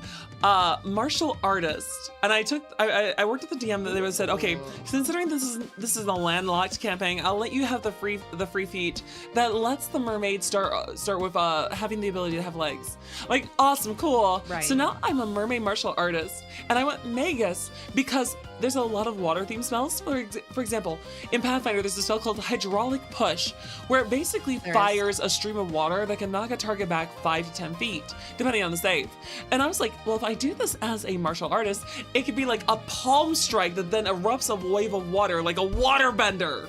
martial artist, and I worked with the DM that they said, okay, considering this is a landlocked campaign, I'll let you have the free feat that lets the mermaid start with having the ability to have legs. Like, awesome, cool. Right. So now I'm a mermaid martial artist, and I went magus because there's a lot of water themed spells. For example, in Pathfinder, there's a spell called Hydraulic Push, where it basically fires a stream of water that can knock a target back 5 to 10 feet, depending on the save. And I was like, well, if I do this as a martial artist, it could be like a palm strike that then erupts a wave of water, like a water bender.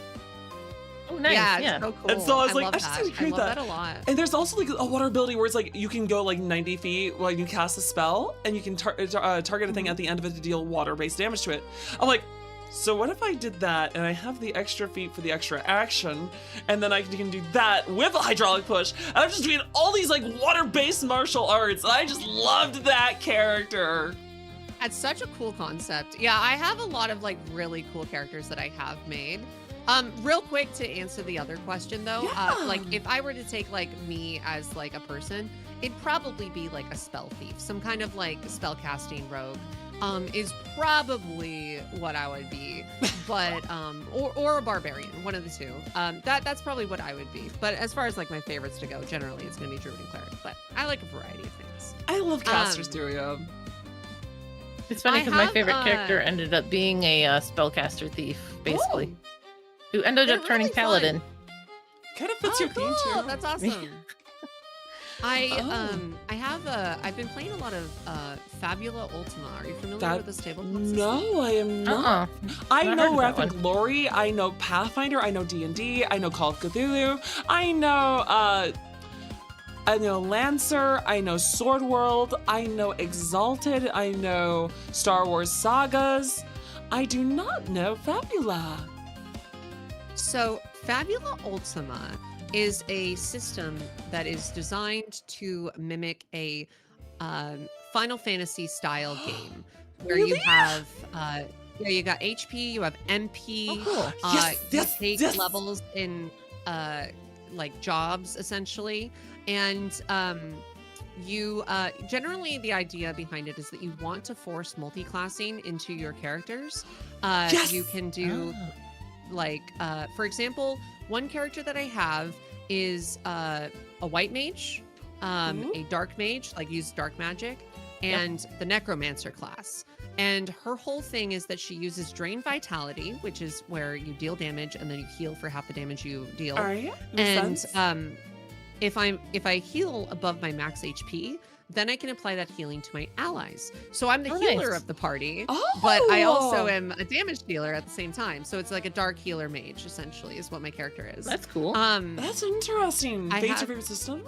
Oh, nice. Yeah, Yeah. it's so cool. And so I was like, love I just that. need to create I love that. that a lot. And there's also like a water ability where it's like you can go like 90 feet while you cast a spell, and you can target a thing at the end of it to deal water-based damage to it. I'm like, so what if I did that and I have the extra feet for the extra action, and then I can do that with a hydraulic push, and I'm just doing all these like water-based martial arts. I just loved that character. That's such a cool concept. Yeah, I have a lot of like really cool characters that I have made. Real quick to answer the other question though, like if I were to take like me as like a person, it'd probably be like a spell thief, some kind of like spell casting rogue. Is probably what I would be, but or a barbarian, one of the two. That's probably what I would be. But as far as like my favorites to go, generally it's gonna be druid and cleric. But I like a variety of things. I love casters too, yeah. It's funny I because my have, favorite character ended up being a spellcaster thief, basically, who ended They're up turning really fun. paladin. Kind of fits your theme cool. too. That's awesome. I've been playing a lot of Fabula Ultima. Are you familiar with this tabletop system? No, I am not. I Not know heard of Wrath that and Glory. I know Pathfinder. I know D&D. I know Call of Cthulhu. I know Lancer. I know Sword World. I know Exalted. I know Star Wars Sagas. I do not know Fabula. So Fabula Ultima is a system that is designed to mimic a Final Fantasy style game where you have you got HP, you have MP, you take levels in like jobs essentially, and you generally the idea behind it is that you want to force multi-classing into your characters. You can do like for example, one character that I have is a white mage, a dark mage, like uses dark magic, and the necromancer class. And her whole thing is that she uses drain vitality, which is where you deal damage and then you heal for half the damage you deal. And if I heal above my max HP, then I can apply that healing to my allies. So I'm the healer of the party, but I also am a damage dealer at the same time. So it's like a dark healer mage, essentially, is what my character is. That's cool. That's interesting. Fate's your favorite system?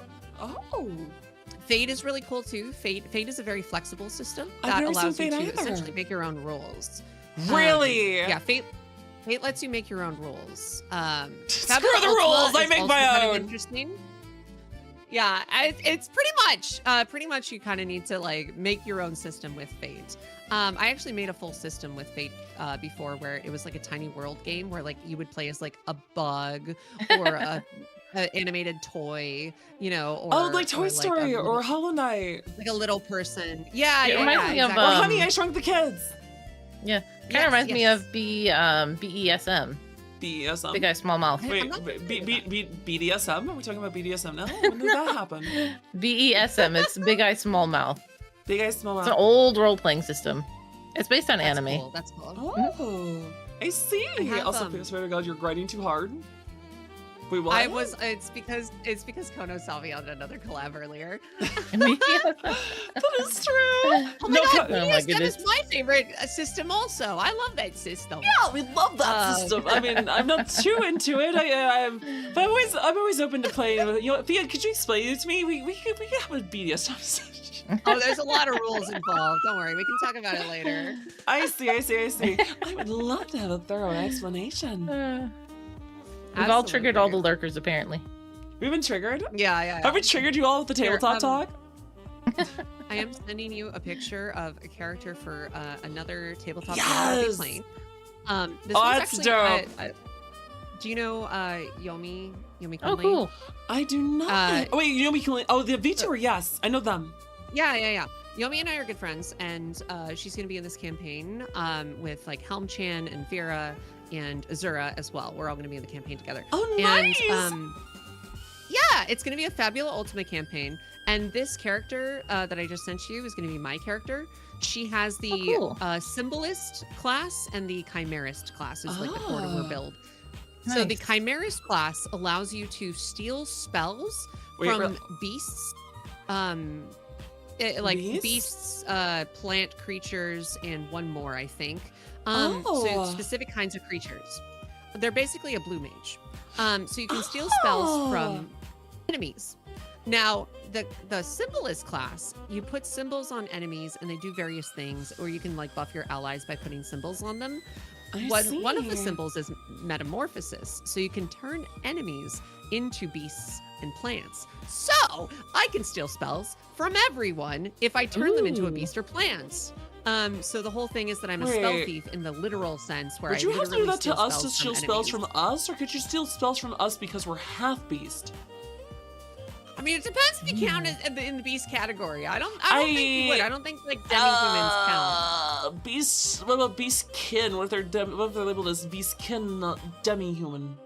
Fate is really cool too. Fate is a very flexible system that allows you to essentially make your own rules. Really? Yeah, Fate lets you make your own rules. Screw the rules! I make my own! Interesting. Yeah, it's pretty much you kind of need to like make your own system with Fate. I actually made a full system with Fate before where it was like a tiny world game where like you would play as like a bug or a animated toy, you know, or like Toy Story or Hollow Knight. Like a little person. Yeah, It reminds me of, Or Honey, I Shrunk the Kids. Yeah, kind of reminds me of BESM. BDSM. Big Eye Small Mouth. Wait, BDSM? Are we talking about BDSM now? When did that happen? BESM. It's Big Eye Small Mouth. Big Eye Small Mouth. It's an old role-playing system. It's based on anime. Cool. That's cool. Oh, I see. Also, I swear to God, you're grinding too hard. Wait, what? I was. It's because Kono saw me on another collab earlier. That is true. Oh my God, goodness. that is my favorite system. Also, I love that system. Yeah, we love that system. I mean, I'm not too into it. But I'm always open to playing. You know, Thea, could you explain it to me? We could have a BDSM session. Oh, there's a lot of rules involved. Don't worry, we can talk about it later. I see. I would love to have a thorough explanation. We've all triggered all the lurkers, apparently. We've been triggered? Yeah. Have we triggered you all with the tabletop talk? I am sending you a picture of a character for another tabletop yes! I'll be playing. This that's actually, dope. Do you know Yomi Kunle? Oh, cool. I do not. Wait, Yomi Kunle. Oh, the VTuber, yes. I know them. Yeah. Yomi and I are good friends, and she's going to be in this campaign with like Helm-chan and Vera and Azura as well. We're all going to be in the campaign together. Oh, nice! And yeah, it's going to be a Fabula Ultima campaign. And this character that I just sent you is going to be my character. She has the Symbolist class and the Chimerist class is like the core to her build. Nice. So the Chimerist class allows you to steal spells from beasts. Beasts, plant creatures, and one more, I think. So specific kinds of creatures. They're basically a blue mage. So you can steal spells from enemies. Now, the Symbolist class, you put symbols on enemies and they do various things, or you can like buff your allies by putting symbols on them. One of the symbols is metamorphosis, so you can turn enemies into beasts and plants. So I can steal spells from everyone if I turn them into a beast or plant. So the whole thing is that I'm a spell thief in the literal sense, where Would you have to do that to us to steal steal spells from us, or could you steal spells from us because we're half beast? I mean, it depends if you count it in the beast category. I don't think you would. I don't think like demi-humans count. Beasts. What about beastkin? What if they're labeled as beastkin, not demi-human?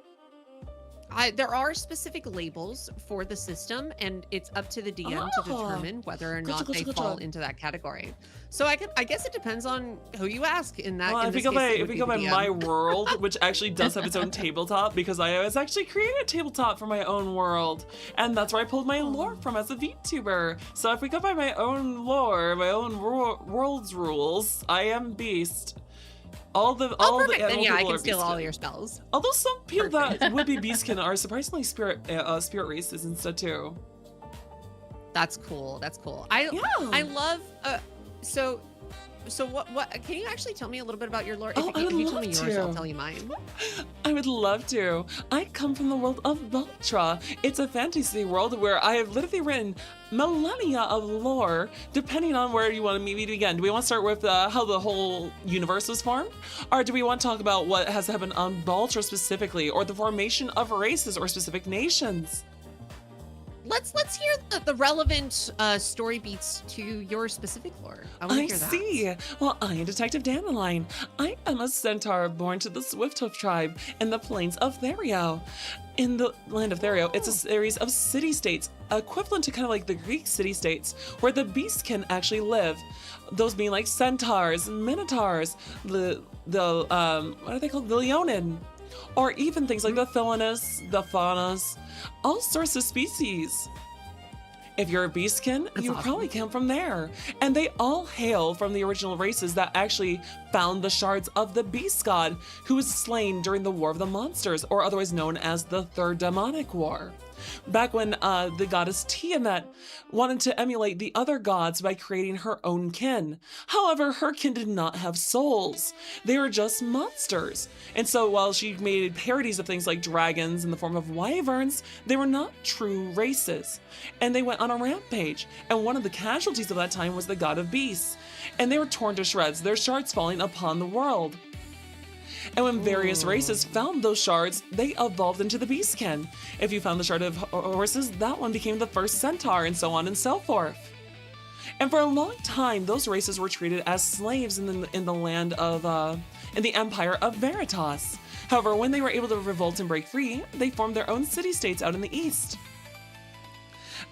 There are specific labels for the system, and it's up to the DM to determine whether or not they fall into that category. So I guess it depends on who you ask in that. Well, if we go by my world, which actually does have its own tabletop, because I was actually creating a tabletop for my own world, and that's where I pulled my lore from as a VTuber. So if we go by my own lore, my own world's rules, I am beast. Perfect. Then yeah, I can steal all your spells. Although some people that would be beastkin are surprisingly spirit races instead too. That's cool. I love. So what? Can you actually tell me a little bit about your lore? If you tell me yours, I'll tell you mine. I would love to. I come from the world of Voltra. It's a fantasy world where I have literally written millennia of lore, depending on where you want me to begin. Do we want to start with how the whole universe was formed? Or do we want to talk about what has happened on Voltra specifically, or the formation of races or specific nations? Let's hear the relevant story beats to your specific lore. I want to hear that. I see. Well, I am Detective Dandelion. I am a centaur born to the Swifthoof tribe in the plains of Therio. In the land of Therio, it's a series of city-states, equivalent to kind of like the Greek city-states, where the beasts can actually live. Those being like centaurs, minotaurs, the what are they called? The Leonin. Or even things like the Thilinus, the Faunus, all sorts of species. If you're a beastkin, you probably come from there. And they all hail from the original races that actually found the shards of the beast god, who was slain during the War of the Monsters, or otherwise known as the Third Demonic War. Back when the goddess Tiamat wanted to emulate the other gods by creating her own kin. However, her kin did not have souls. They were just monsters. And so while she made parodies of things like dragons in the form of wyverns, they were not true races. And they went on a rampage. And one of the casualties of that time was the god of beasts. And they were torn to shreds, their shards falling upon the world. And when various races found those shards, they evolved into the beastkin. If you found the shard of horses, that one became the first centaur, and so on and so forth. And for a long time, those races were treated as slaves in the land of, in the empire of Veritas. However, when they were able to revolt and break free, they formed their own city-states out in the east.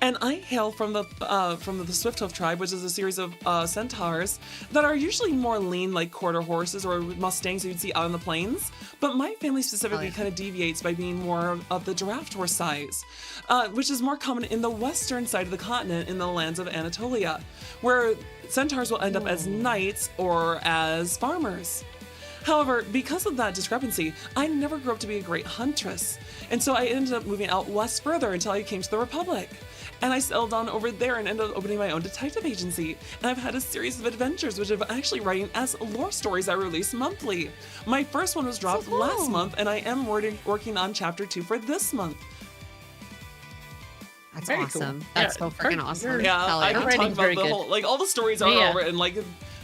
And I hail from the Swifthoof tribe, which is a series of centaurs that are usually more lean, like quarter horses or mustangs you'd see out on the plains. But my family specifically kind of deviates by being more of the giraffe horse size, which is more common in the western side of the continent in the lands of Anatolia, where centaurs will end up as knights or as farmers. However, because of that discrepancy, I never grew up to be a great huntress. And so I ended up moving out west further until I came to the Republic. And I sailed on over there and ended up opening my own detective agency. And I've had a series of adventures, which I'm actually writing as lore stories I release monthly. My first one was dropped last month, and I am working on chapter 2 for this month. That's awesome. Cool. That's so freaking awesome. Yeah, I can talk about the whole, like all the stories are all written. Like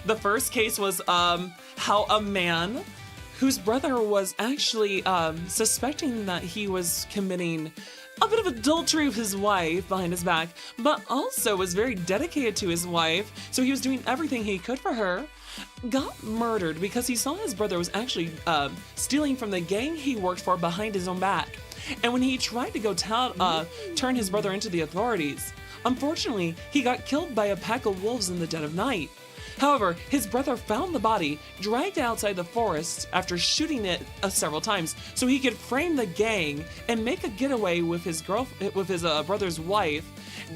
the first case was how a man whose brother was actually suspecting that he was committing a bit of adultery with his wife behind his back, but also was very dedicated to his wife, so he was doing everything he could for her, got murdered because he saw his brother was actually stealing from the gang he worked for behind his own back. And when he tried to go turn his brother into the authorities, Unfortunately, he got killed by a pack of wolves in the dead of night. However, his brother found the body, dragged it outside the forest after shooting it several times, so he could frame the gang and make a getaway with his brother's wife.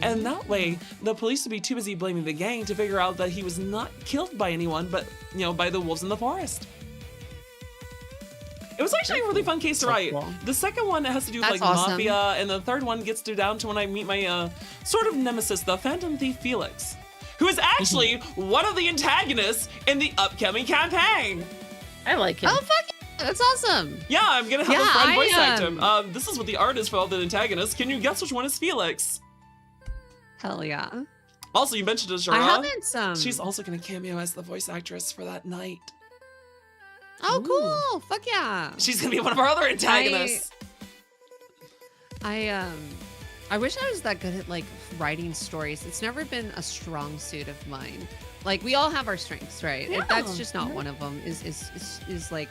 And that way, the police would be too busy blaming the gang to figure out that he was not killed by anyone, but by the wolves in the forest. It was actually a really fun case to write. Cool. The second one has to do with That's like awesome. mafia, and the third one gets down to when I meet my sort of nemesis, the Phantom Thief Felix, who is actually one of the antagonists in the upcoming campaign. I like him. Oh, fuck yeah. That's awesome. Yeah, I'm gonna have Yeah, a friend I, voice act him. This is what the art is for all the antagonists. Can you guess which one is Felix? Hell yeah. Also, you mentioned Azura. I haven't. She's also gonna cameo as the voice actress for that night. Oh, cool. Fuck yeah. She's gonna be one of our other antagonists. I wish I was that good at like writing stories. It's never been a strong suit of mine. Like we all have our strengths, right? Yeah. That's just not one of them. Is like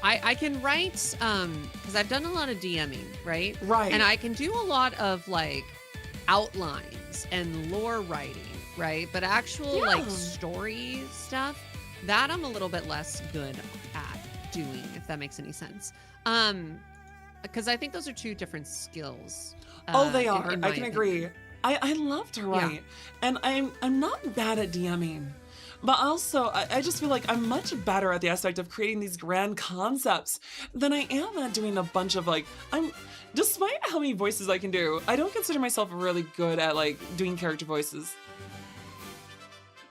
I can write because I've done a lot of DMing, right? Right. And I can do a lot of like outlines and lore writing, right? But actual like story stuff, that I'm a little bit less good at doing, if that makes any sense. Because I think those are two different skills. Oh, they are. in I my can opinion. agree. I love to write, and I'm not bad at DMing, but also I just feel like I'm much better at the aspect of creating these grand concepts than I am at doing a bunch of like despite how many voices I can do, I don't consider myself really good at like doing character voices.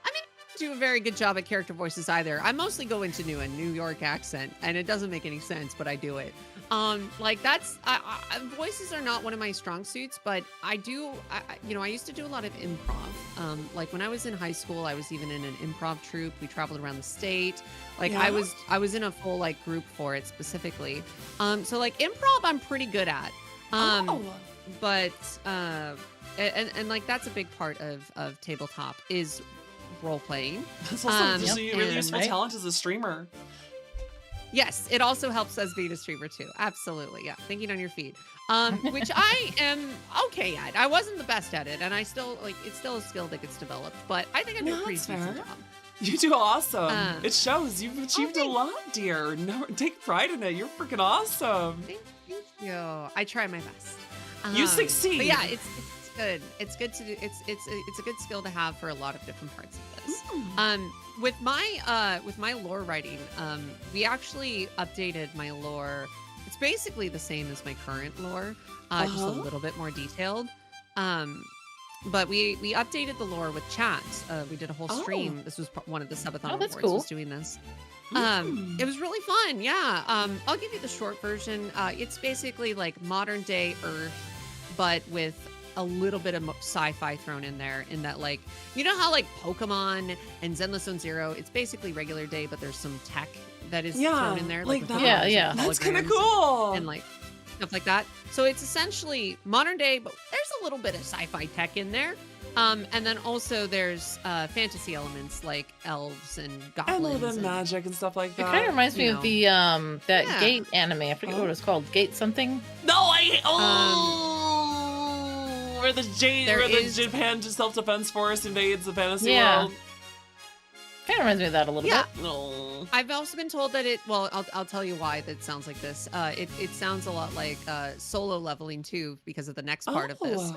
I mean, I don't do a very good job at character voices either. I mostly go into a New York accent, and it doesn't make any sense, but I do it. Like that's voices are not one of my strong suits, but I used to do a lot of improv. Like when I was in high school, I was even in an improv troupe. We traveled around the state. Like Yeah. I was in a full like group for it specifically. So like improv, I'm pretty good at. But and like that's a big part of tabletop is role playing. That's also just a really and, useful right? talent as a streamer. Yes, it also helps us being a streamer too. Absolutely, yeah. Thinking on your feet, which I am okay at. I wasn't the best at it, and I still it's still a skill that gets developed. But I think I do a No, pretty that's decent fair. job. You do awesome. It shows. You've achieved a thanks. lot, dear. No, take pride in it. You're freaking awesome. Thank you. I try my best. You succeed. But yeah, it's good. It's good to do. It's a good skill to have for a lot of different parts of this. With my lore writing, we actually updated my lore. It's basically the same as my current lore, just a little bit more detailed. But we updated the lore with chat. We did a whole stream. This was one of the subathon that's rewards cool. was doing this. It was really fun. Yeah. I'll give you the short version. It's basically like modern day Earth, but with a little bit of sci-fi thrown in there, in that, like, you know how like Pokemon and Zenless Zone Zero, it's basically regular day, but there's some tech that is thrown in there, like with that. holograms Yeah. and That's kind of holograms cool. and like stuff like that. So it's essentially modern day, but there's a little bit of sci-fi tech in there. And then also there's fantasy elements like elves and and a goblins. little bit of magic and stuff like It that. kind of reminds me you of know. the that Yeah. Gate anime. I forget what it was called. Gate something. No, where the there is- Japan self-defense force invades the fantasy Yeah. world. Kind of reminds me of that a little Yeah. bit. No. I've also been told that I'll tell you why that sounds like this. It sounds a lot like solo leveling too, because of the next part of this.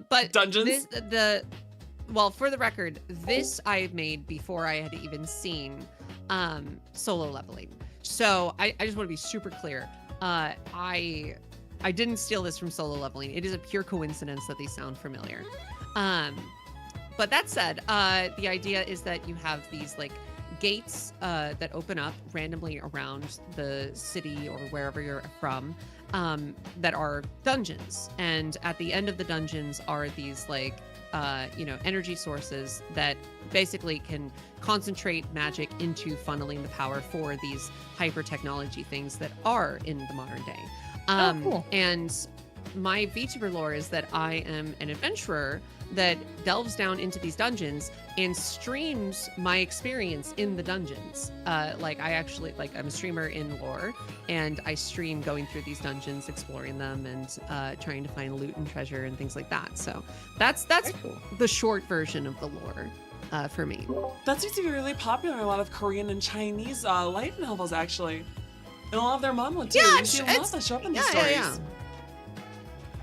But Dungeons? Well, for the record, this I made before I had even seen solo leveling. So I just want to be super clear. I didn't steal this from solo leveling. It is a pure coincidence that they sound familiar. But that said, the idea is that you have these like gates that open up randomly around the city or wherever you're from, that are dungeons. And at the end of the dungeons are these like energy sources that basically can concentrate magic into funneling the power for these hyper technology things that are in the modern day. Oh, cool. And my VTuber lore is that I am an adventurer that delves down into these dungeons and streams my experience in the dungeons. Like I'm a streamer in lore, and I stream going through these dungeons, exploring them, and trying to find loot and treasure and things like that. So that's cool. the short version of the lore for me. That seems to be really popular in a lot of Korean and Chinese light novels, actually. And a lot of their manga too. Yeah, you see a lot that show up in these stories. yeah.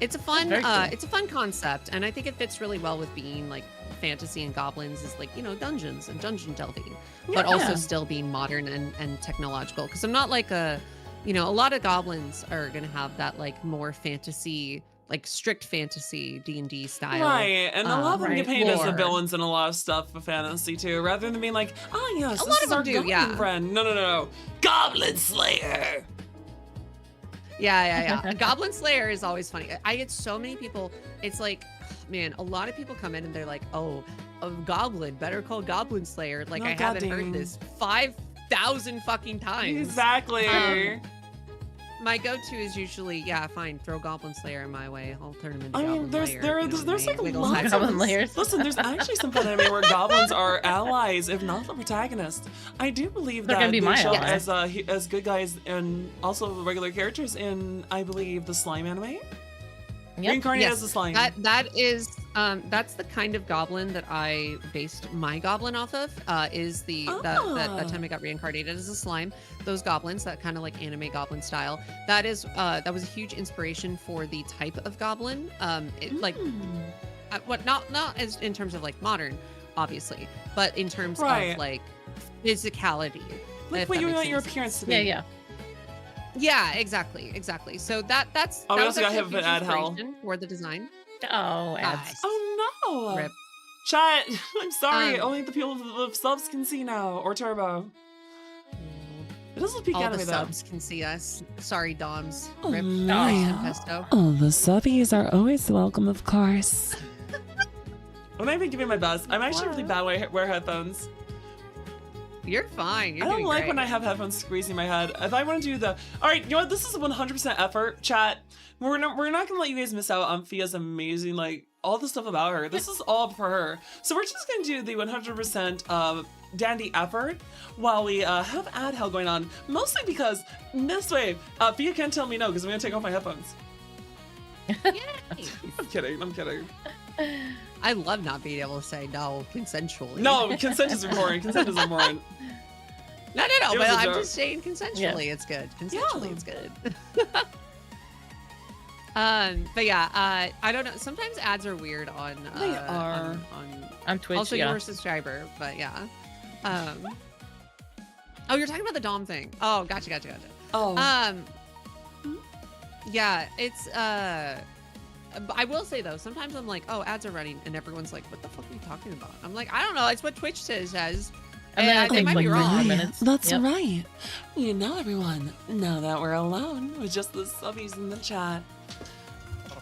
It's a fun, Very cool. it's a fun concept, and I think it fits really well with being like fantasy and goblins is like, you know, dungeons and dungeon delving, but also still being modern and technological. Because I'm not like a lot of goblins are gonna have that like more fantasy, like strict fantasy D&D style. Right, and a lot of them get painted as the lore. villains in a lot of stuff of fantasy too, rather than being like, oh yes, A this lot is of them our do, goblin yeah. friend. No. Goblin Slayer! Yeah. Goblin Slayer is always funny. I get so many people. It's like, man, a lot of people come in and they're like, oh, a goblin, better call Goblin Slayer. Like, No, I haven't goddamn. heard this 5,000 fucking times. Exactly. My go-to is usually, fine, throw Goblin Slayer my way. I'll turn him into I Goblin mean, there's Lair, you know, there's like wiggles lots high. of Goblin layers. Listen, there's actually some fun anime where goblins are allies, if not the protagonist. I do believe They're that gonna be they my show up ally. as good guys and also regular characters in, I believe, the slime anime. Yep. Reincarnated as a slime. That is that's the kind of goblin that I based my goblin off of. Is that time I got reincarnated as a slime. Those goblins, that kind of like anime goblin style. That was a huge inspiration for the type of goblin. Not as in terms of like modern, obviously, but in terms Right. of like physicality. Like if what that you makes want any your sense. appearance to be. Yeah. Yeah, exactly. So that's Oh, we that also was got actually him a an huge ad hell. inspiration for the design. Oh, ads. Nice. Oh no! Rip. Chat, I'm sorry. Um, Only the people with subs can see now, or Turbo. It doesn't peek All out the of me though. subs can see us. Sorry, Doms. Oh, Rip. my. And Pesto. Oh, the subbies are always welcome, of course. I'm not even giving my best. I'm actually really bad when I wear headphones. You're fine. You're I don't doing like great. when I have headphones squeezing my head. If I want to do the, all right, you know what? This is a 100% effort, chat. We're not gonna let you guys miss out on Fia's amazing, like all the stuff about her. This is all for her. So we're just gonna do the 100% dandy effort while we have ad hell going on. Mostly because this way, Fia can't tell me no because I'm gonna take off my headphones. Yay. I'm kidding. I love not being able to say no consensually. No, consent is important. Consent is important. No. It But was a I'm joke. just saying consensually. It's good. Consensually, Yeah. it's good. But yeah, I don't know. Sometimes ads are weird on. They are. On Twitch, Also, yeah. you're a subscriber, but yeah. Oh, you're talking about the Dom thing. Oh, gotcha. Oh. Yeah, it's I will say though, sometimes I'm like, oh, ads are running, and everyone's like, what the fuck are you talking about? I'm like, I don't know. It's what Twitch says. And then it they takes might like be 3 more wrong. minutes. That's Yep. right. You know, everyone, now that we're alone with just the subbies in the chat,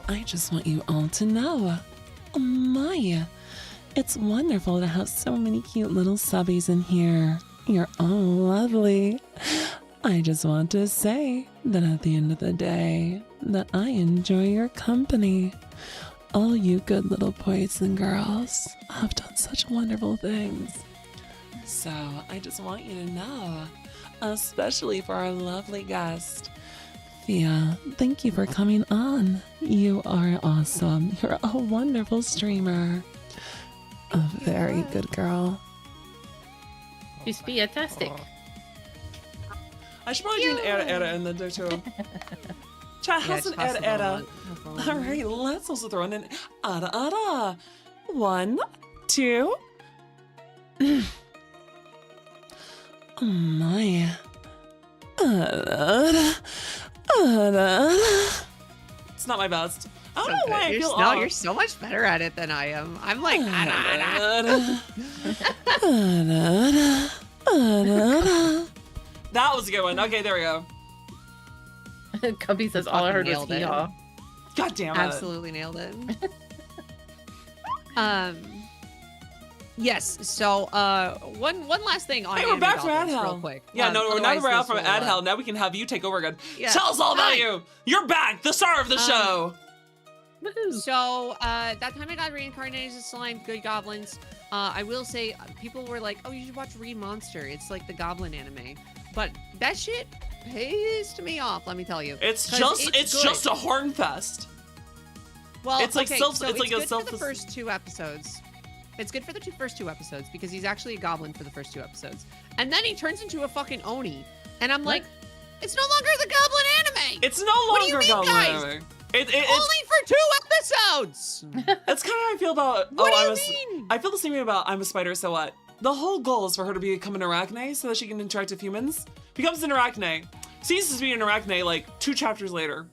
I just want you all to know, oh my, it's wonderful to have so many cute little subbies in here. You're all lovely. I just want to say that at the end of the day, that I enjoy your company. All you good little boys and girls have done such wonderful things. So I just want you to know, especially for our lovely guest, Fia, thank you for coming on. You are awesome. You're a wonderful streamer. A very good girl. She's fantastic. I should probably do an era in there too. Chat has an era. All right, let's also throw in an ada. 1, 2. Oh my. It's not my best. I don't know why I feel No, off. you're so much better at it than I am. I'm like, That was a good one. Okay, there we go. Cubby says all I heard was Fucking nailed it. hee-haw. God damn it. absolutely nailed it. Yes. So, one last thing on Hey, we're back anime from Ad goblins, Hell. real quick. Yeah, no, now that otherwise we're out this from will, Ad Hell, now we can have you take over again. yeah. Tell us all about Hi. you. You're back, the star of the show. Woohoo. So that time I got reincarnated as a slime, good goblins. I will say, people were like, "Oh, you should watch Monster. It's like the goblin anime." But that shit pissed me off. Let me tell you. It's 'Cause just good. a horn fest. Well, it's like okay, self. so it's like a good self. for the first 2 episodes. It's good for the first 2 episodes because he's actually a goblin for the first 2 episodes, and then he turns into a fucking oni, and I'm like, it's no longer the goblin anime. It's no What do you longer mean, goblin guys? anime. Only for 2 episodes. It's kind of how I feel about. What do I you mean? I feel the same way about I'm a Spider. So what? The whole goal is for her to become an arachne so that she can interact with humans. Becomes an arachne. Ceases to be an arachne like 2 chapters later.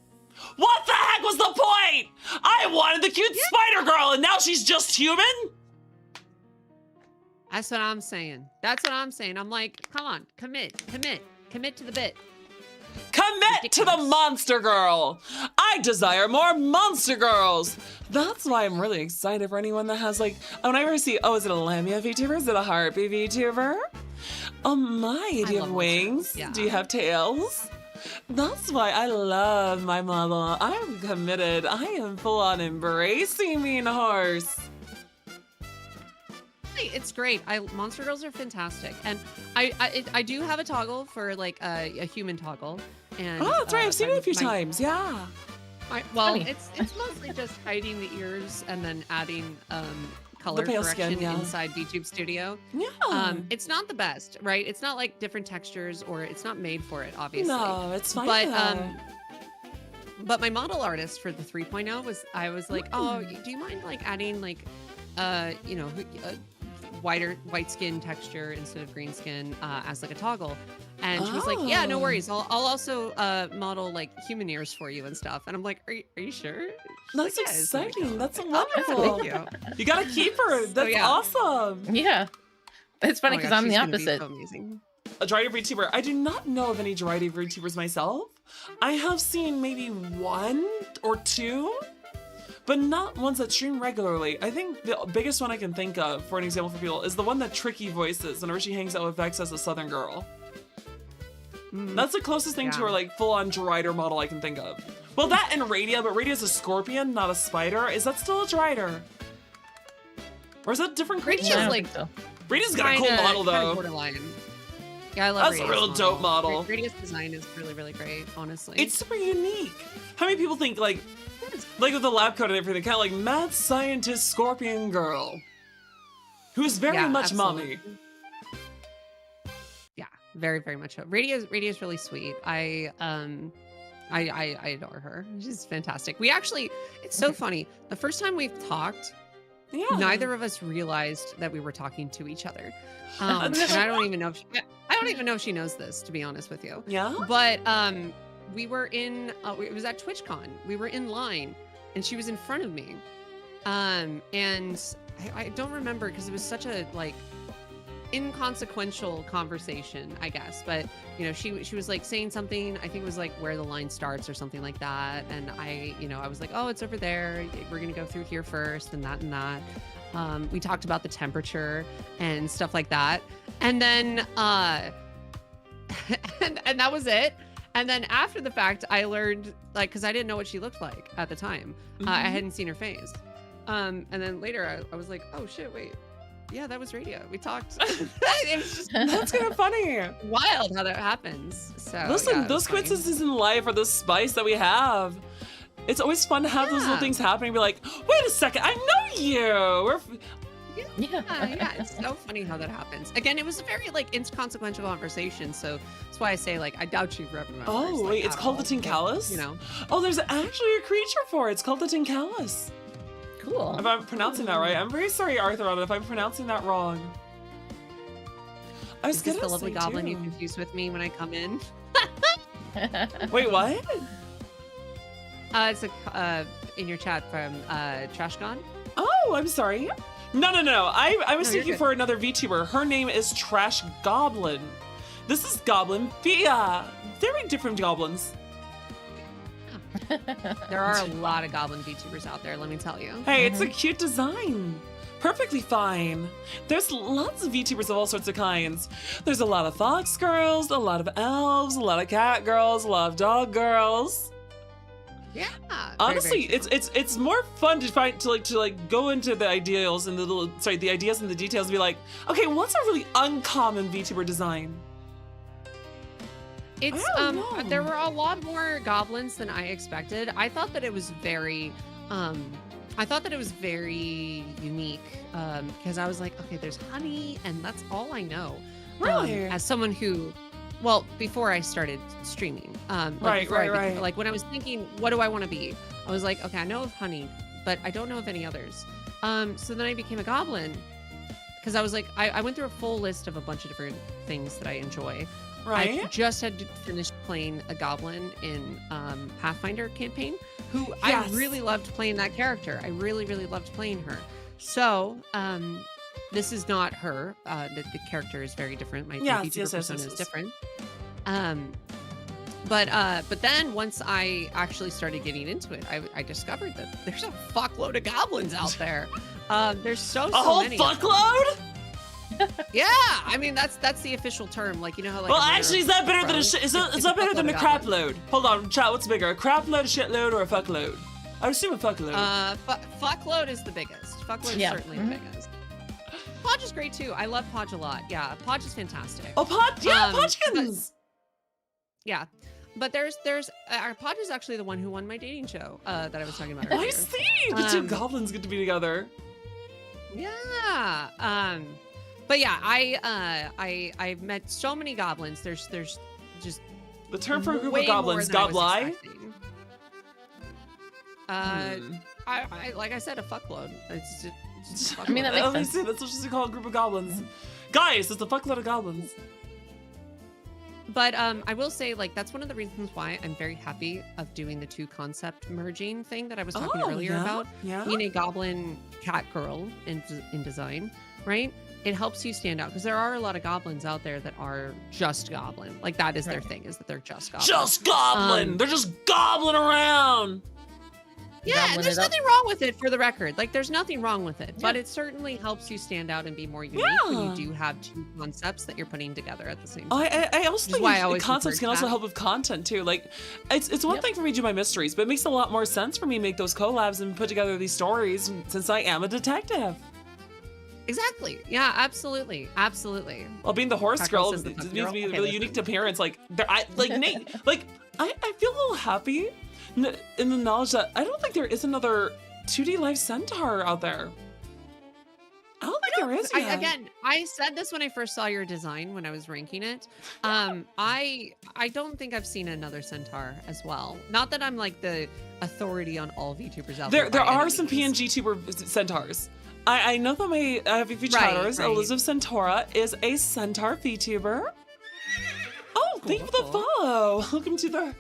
What the heck was the point? I wanted the cute spider girl, and now she's just human. That's what I'm saying. I'm like, come on, commit to the bit. Commit to the Ridiculous. monster girl. I desire more monster girls. That's why I'm really excited for anyone that has like, whenever I see, is it a Lamia VTuber? Is it a Harpy VTuber? Oh my, do you love have wings? monsters, yeah. Do you have tails? That's why I love my model. I'm committed. I am full on embracing being a horse. It's great. Monster girls are fantastic, and I do have a toggle for like a human toggle. And Oh, that's right. I've seen it a few my- times. Yeah. well, Funny. it's mostly just hiding the ears and then adding color pale correction skin, yeah. inside VTube Studio. Yeah. It's not the best, right? It's not like different textures, or it's not made for it, obviously. No, it's fine. But though. but my model artist for the 3.0 I was like, oh, do you mind like adding like white skin texture instead of green skin as like a toggle? And she was like, yeah, no Oh. worries. I'll also model like human ears for you and stuff. And I'm like, are you sure? She's That's like, "Yeah, it's no big exciting. deal." That's I'm like, "Oh, wonderful. thank you. You gotta keep her. That's yeah. awesome. Yeah. It's funny Oh my because gosh, I'm the she's gonna be opposite. so amazing. A Dryad VTuber. I do not know of any Dryad VTubers myself. I have seen maybe 1 or 2, but not ones that stream regularly. I think the biggest one I can think of, for an example for people, is the one that Tricky voices whenever she hangs out with Vex as a Southern girl. That's the closest thing to Yeah. her like full-on Dryder model I can think of. Well, that and Radia, but Radia's a scorpion, not a spider. Is that still a Dryder? Or is that a different Radia's creature? I don't like- think so. Radia's got a cool Kinda- model kinda though. borderline. Yeah, I love That's a Radia's real dope model. Radia's design is really, really great, honestly. It's super unique. How many people think like with the lab coat and everything, kind of like mad scientist scorpion girl, who's very Yeah, much absolutely. mommy. Yeah, very, very much so. Radia's really sweet. I adore her. She's fantastic. We actually, it's so funny. The first time we've talked, Yeah. neither of us realized that we were talking to each other. And I don't even know if she knows this, to be honest with you. Yeah. But we were in it was at TwitchCon. We were in line and she was in front of me. And I don't remember because it was such a like inconsequential conversation, I guess. But you know, she was like saying something, I think it was like where the line starts or something like that. And I was like, oh, it's over there. We're gonna go through here first and that and that. We talked about the temperature and stuff like that. And then and that was it. And then after the fact, I learned, like, because I didn't know what she looked like at the time. I hadn't seen her face. And then later I was like, oh shit, wait. Yeah, that was Radio. We talked. It was just That's kind of funny. wild how that happens. So Listen, yeah, it was those funny. coincidences in life are the spice that we have. It's always fun to have those little Yeah. things happening and be like, wait a second, I know you. Yeah. Yeah, it's so funny how that happens. Again, it was a very like inconsequential conversation, so that's why I say like I doubt you remember. Oh, like, wait, it's at called the all, but, Tincalis? You know, Oh, there's actually a creature for it. It's called the Tincalis. Cool. If I'm pronouncing that right. I'm very sorry, Arthur, on it if I'm pronouncing that wrong. I was is this gonna the lovely say, goblin too. you confuse with me when I come in? Wait, what? It's in your chat from Trash Gone. Oh, I'm sorry. No. I was No, you're thinking good. for another VTuber. Her name is Trash Goblin. This is GoblinFia. Very different goblins. There are a lot of goblin VTubers out there, let me tell you. Hey, it's a cute design. Perfectly fine. There's lots of VTubers of all sorts of kinds. There's a lot of fox girls, a lot of elves, a lot of cat girls, a lot of dog girls. Yeah. Honestly, very true. it's more fun to find to go into the ideals and the ideas and the details and be like, okay, what's a really uncommon VTuber design? It's I don't know. there were a lot more goblins than I expected. I thought that it was very unique because I was like, okay, there's honey and that's all I know. Really? As someone who, well, before I started streaming, Right. like when I was thinking, what do I want to be? I was like, okay, I know of honey, but I don't know of any others. So then I became a goblin because I was like, I went through a full list of a bunch of different things that I enjoy. Right? I just had finished playing a goblin in Pathfinder campaign, who Yes. I really loved playing that character. I really, really loved playing her. So this is not her. The character is very different. My VTuber persona is different. But then once I actually started getting into it, I discovered that there's a fuckload of goblins out there. There's so whole many. fuckload? Yeah, I mean that's the official term. Like you know how like. Well, actually, is that better than is that better than a crap load? Hold on, chat. What's bigger, a crap load, a shit load, or a fuck load? I would assume a fuck load. Fuckload is the biggest. Fuckload is certainly the biggest. Podge is great too. I love Podge a lot. Yeah, Podge is fantastic. Oh, Podge, yeah, Podgekins. Yeah, but there's Podge is actually the one who won my dating show that I was talking about Oh, earlier. I see. The two goblins get to be together. Yeah. But yeah, I've met so many goblins. There's just The term for a group way of goblins, more than I was gobli. expecting. I like I said, a fuckload. It's just a I mean, that fuckload. makes sense. That's what she's called, a group of goblins. Guys, it's a fuckload of goblins. But I will say, like, that's one of the reasons why I'm very happy of doing the two concept merging thing that I was talking earlier about. Yeah. Being a goblin cat girl in design, right? It helps you stand out because there are a lot of goblins out there that are just goblin. Like that is their thing, is that they're just goblin. Just goblin. They're just gobbling around. Yeah, Goblin and there's it up. nothing wrong with it, for the record. Like, there's nothing wrong with it, but it certainly helps you stand out and be more unique when you do have two concepts that you're putting together at the same time. I also think why I always concepts can encourage also that. help with content too. Like, it's one thing for me to do my mysteries, but it makes a lot more sense for me to make those collabs and put together these stories since I am a detective. Exactly. Yeah, absolutely. Absolutely. Well, being the horse Crackle girl says the it fuck needs girl. to be Okay, really listen. unique to appearance. Like, Nate, I feel a little happy in the knowledge that I don't think there is another 2D life centaur out there. I don't think there is yet. Again, I said this when I first saw your design when I was ranking it. I don't think I've seen another centaur as well. Not that I'm like the authority on all VTubers out there. There by are any some means. PNG tuber centaurs. I know that my VP chatters, right. Elizabeth Centaura, is a centaur VTuber. Oh, thank you for the follow. Welcome to the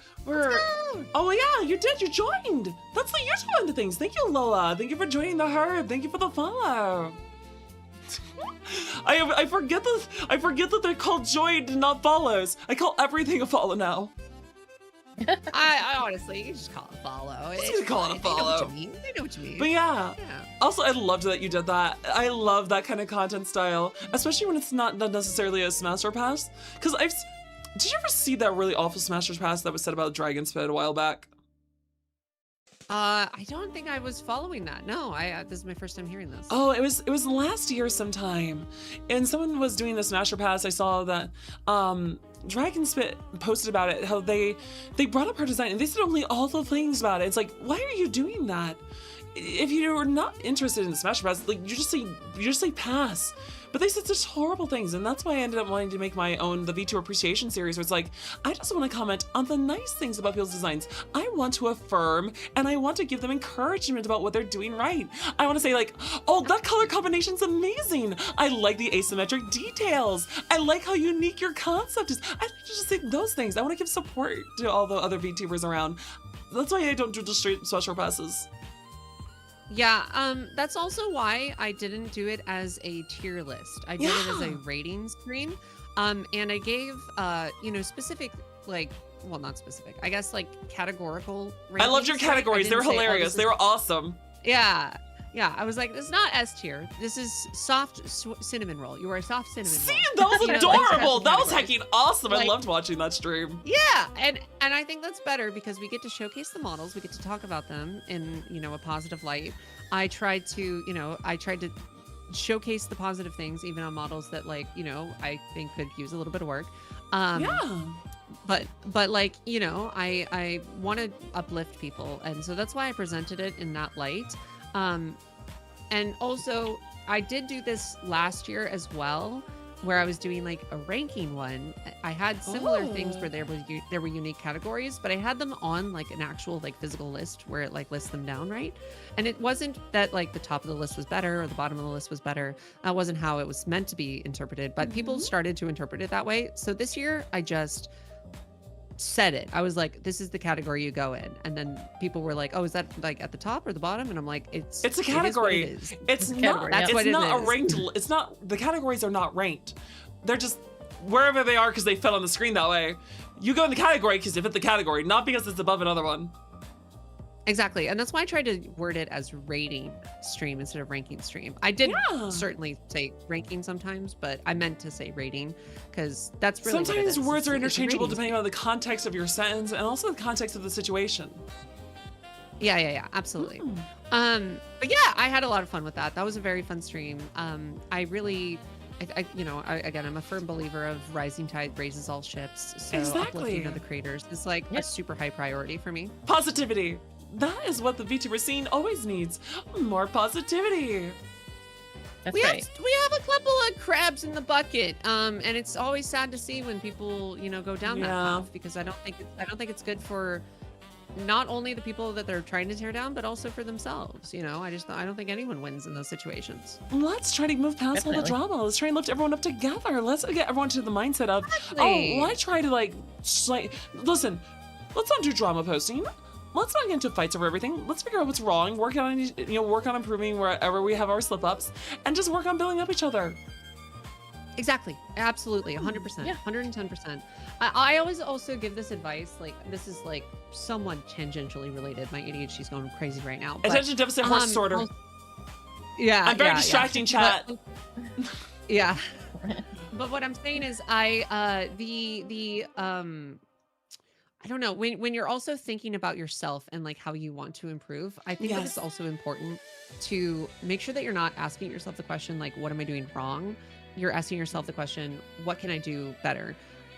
Oh yeah, you did. You joined. That's the YouTube end of things. Thank you, Lola. Thank you for joining the herd. Thank you for the follow. I forget that they're called joined and not follows. I call everything a follow now. I honestly, you just call it follow. Just gonna call it a follow. They know what you mean. But yeah. Yeah. Also, I loved that you did that. I love that kind of content style, especially when it's not necessarily a Smash Pass. Because did you ever see that really awful Smash Pass that was said about Dragon Spit a while back? I don't think I was following that. No, this is my first time hearing this. Oh, it was last year sometime, and someone was doing the Smasher Pass. I saw that Dragon Spit posted about it, how they brought up her design and they said only awful things about it. It's like, why are you doing that? If you're not interested in the Smasher Pass, like you just say pass. But they said such horrible things, and that's why I ended up wanting to make my own, the V2 Appreciation series, where it's like, I just want to comment on the nice things about people's designs. I want to affirm, and I want to give them encouragement about what they're doing right. I want to say like, oh, that color combination's amazing. I like the asymmetric details. I like how unique your concept is. I like to just say those things. I want to give support to all the other VTubers around. That's why I don't do the straight special passes. Yeah, that's also why I didn't do it as a tier list. I did it as a rating screen. And I gave, specific, like, well, not specific, I guess, like, categorical rankings. I loved your categories. They were hilarious. They were awesome. Yeah. Yeah, I was like, this is not S tier. This is soft cinnamon roll. You are a soft cinnamon See, roll. that was You know, adorable. like, That was categories. hecking awesome. I Like- loved watching that stream. Yeah, and I think that's better because we get to showcase the models. We get to talk about them in, you know, a positive light. I tried to showcase the positive things even on models that, like, you know, I think could use a little bit of work. Yeah. But like, you know, I want to uplift people, and so that's why I presented it in that light. And also I did do this last year as well, where I was doing like a ranking one. I had similar things where there were unique categories, but I had them on like an actual like physical list where it like lists them down, right? And it wasn't that like the top of the list was better or the bottom of the list was better. That wasn't how it was meant to be interpreted, but people started to interpret it that way. So this year I just said it. I was like, this is the category you go in. And then people were like, oh, is that like at the top or the bottom? And I'm like, it's a category. It is what it is. It's a not. category, That's It's what it not is. a ranked. It's not. The categories are not ranked. They're just wherever they are because they fit on the screen that way. You go in the category because you fit the category, not because it's above another one. Exactly. And that's why I tried to word it as rating stream instead of ranking stream. I did Yeah. certainly say ranking sometimes, but I meant to say rating because that's really what it Sometimes is. words It's- are it's a interchangeable rating depending on the context of your sentence and also the context of the situation. Yeah, absolutely. But yeah, I had a lot of fun with that. That was a very fun stream. I really, again, I'm a firm believer of rising tide raises all ships. So Exactly. uplifting other creators is like a super high priority for me. Positivity. That is what the VTuber scene always needs. More positivity. That's We right. have a couple of crabs in the bucket, and it's always sad to see when people, you know, go down that Yeah. path because I don't think it's good for not only the people that they're trying to tear down, but also for themselves. You know, I don't think anyone wins in those situations. Let's try to move past all the Definitely. drama. Let's try and lift everyone up together. Let's get everyone to the mindset of, Exactly. oh, why try to listen, let's not do drama posting. Let's not get into fights over everything. Let's figure out what's wrong, work on improving wherever we have our slip-ups, and just work on building up each other. Exactly. Absolutely. 100%. Yeah. 110%. I always also give this advice. Like, this is like somewhat tangentially related. My ADHD's going crazy right now. but, Attention deficit horse disorder. Yeah. I'm very yeah. distracting, chat. Yeah. But what I'm saying is I don't know, when you're also thinking about yourself and like how you want to improve, I think that Yes. it's also important to make sure that you're not asking yourself the question like, what am I doing wrong? You're asking yourself the question, what can I do better?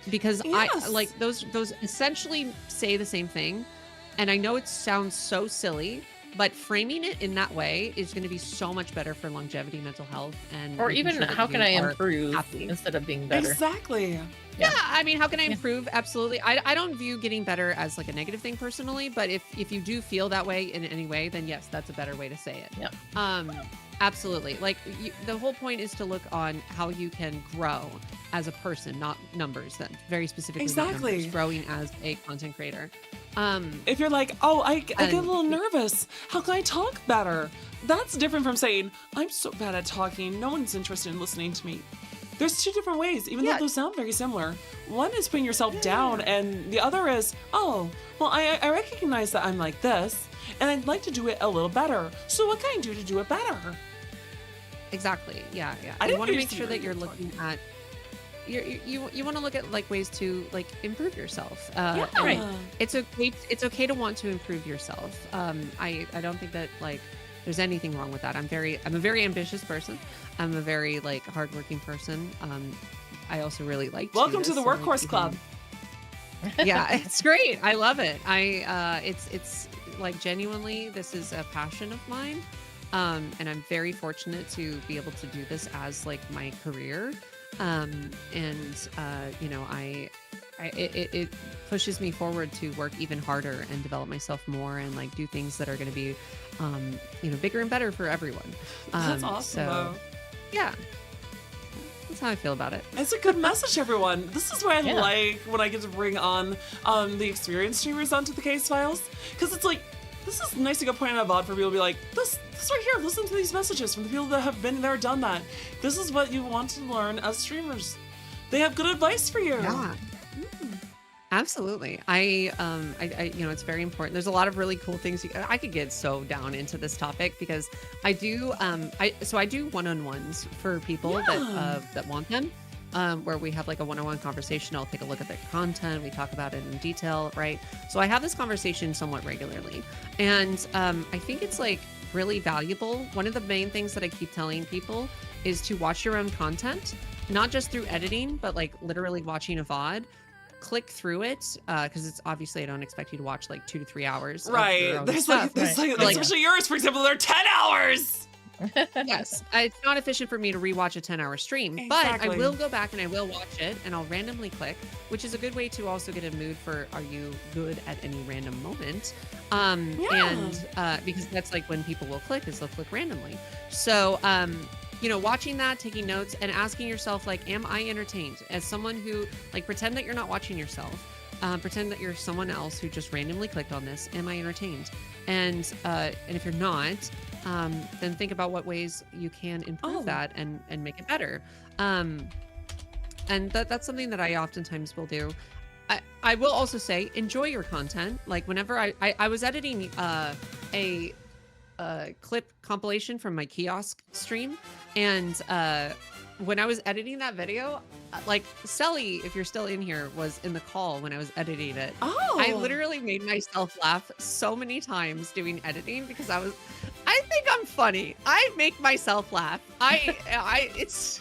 Because I Yes. like those essentially say the same thing. And I know it sounds so silly, but framing it in that way is going to be so much better for longevity, mental health, and Or making even sure that how can you I are improve happy. instead of being better? Exactly. Yeah, I mean, how can I improve? Absolutely. I don't view getting better as like a negative thing personally, but if you do feel that way in any way, then yes, that's a better way to say it. Yeah. Absolutely. Like the whole point is to look on how you can grow as a person, not numbers. That very specifically, not Exactly. numbers, growing as a content creator. If you're like, oh, I get a And- little nervous. How can I talk better? That's different from saying, I'm so bad at talking. No one's interested in listening to me. There's two different ways, even Yeah. though those sound very similar. One is putting yourself down, and the other is, oh, well, I recognize that I'm like this, and I'd like to do it a little better. So what can I do to do it better? Exactly. Yeah. I You didn't want to hear make you sure that say you're you were looking at. You want to look at like ways to like improve yourself. Yeah. and Right. It's okay. It's okay to want to improve yourself. I don't think that like there's anything wrong with that. I'm a very ambitious person. I'm a very like hardworking person. I also really like. to do Welcome to this, the so, like, Workhorse even- Club. Yeah, it's great. I love it. It's like genuinely, this is a passion of mine. And I'm very fortunate to be able to do this as like my career. You know, it pushes me forward to work even harder and develop myself more and like do things that are going to be, you know, bigger and better for everyone. That's awesome, So, though. yeah, that's how I feel about it. It's a good message, everyone. This is why I Yeah. like when I get to bring on the experienced streamers onto the case files, because it's like, this is nice to go point out a VOD for people to be like, this right here, listen to these messages from the people that have been there, done that. This is what you want to learn as streamers. They have good advice for you. Yeah. Absolutely. It's very important. There's a lot of really cool things. I could get so down into this topic because I do, I do one-on-ones for people that want them, where we have like a one-on-one conversation. I'll take a look at their content. We talk about it in detail, right? So I have this conversation somewhat regularly, and I think it's like really valuable. One of the main things that I keep telling people is to watch your own content, not just through editing, but like literally watching a VOD. Click through it because it's obviously I don't expect you to watch like 2 to 3 hours. Right. There's stuff. like especially yours, for example, they're 10 hours. Yes, it's not efficient for me to rewatch a 10-hour stream, Exactly. but I will go back and I will watch it and I'll randomly click, which is a good way to also get a mood for are you good at any random moment. And because that's like when people will click is they'll click randomly. So watching that, taking notes, and asking yourself, like, am I entertained? As someone who, like, pretend that you're not watching yourself. Pretend that you're someone else who just randomly clicked on this. Am I entertained? And if you're not, then think about what ways you can improve that and make it better. And that's something that I oftentimes will do. I will also say, enjoy your content. Like, whenever I was editing a clip compilation from my kiosk stream, and when I was editing that video, like Selly, if you're still in here, was in the call when I was editing it. I literally made myself laugh so many times doing editing because I think I'm funny. I make myself laugh. It's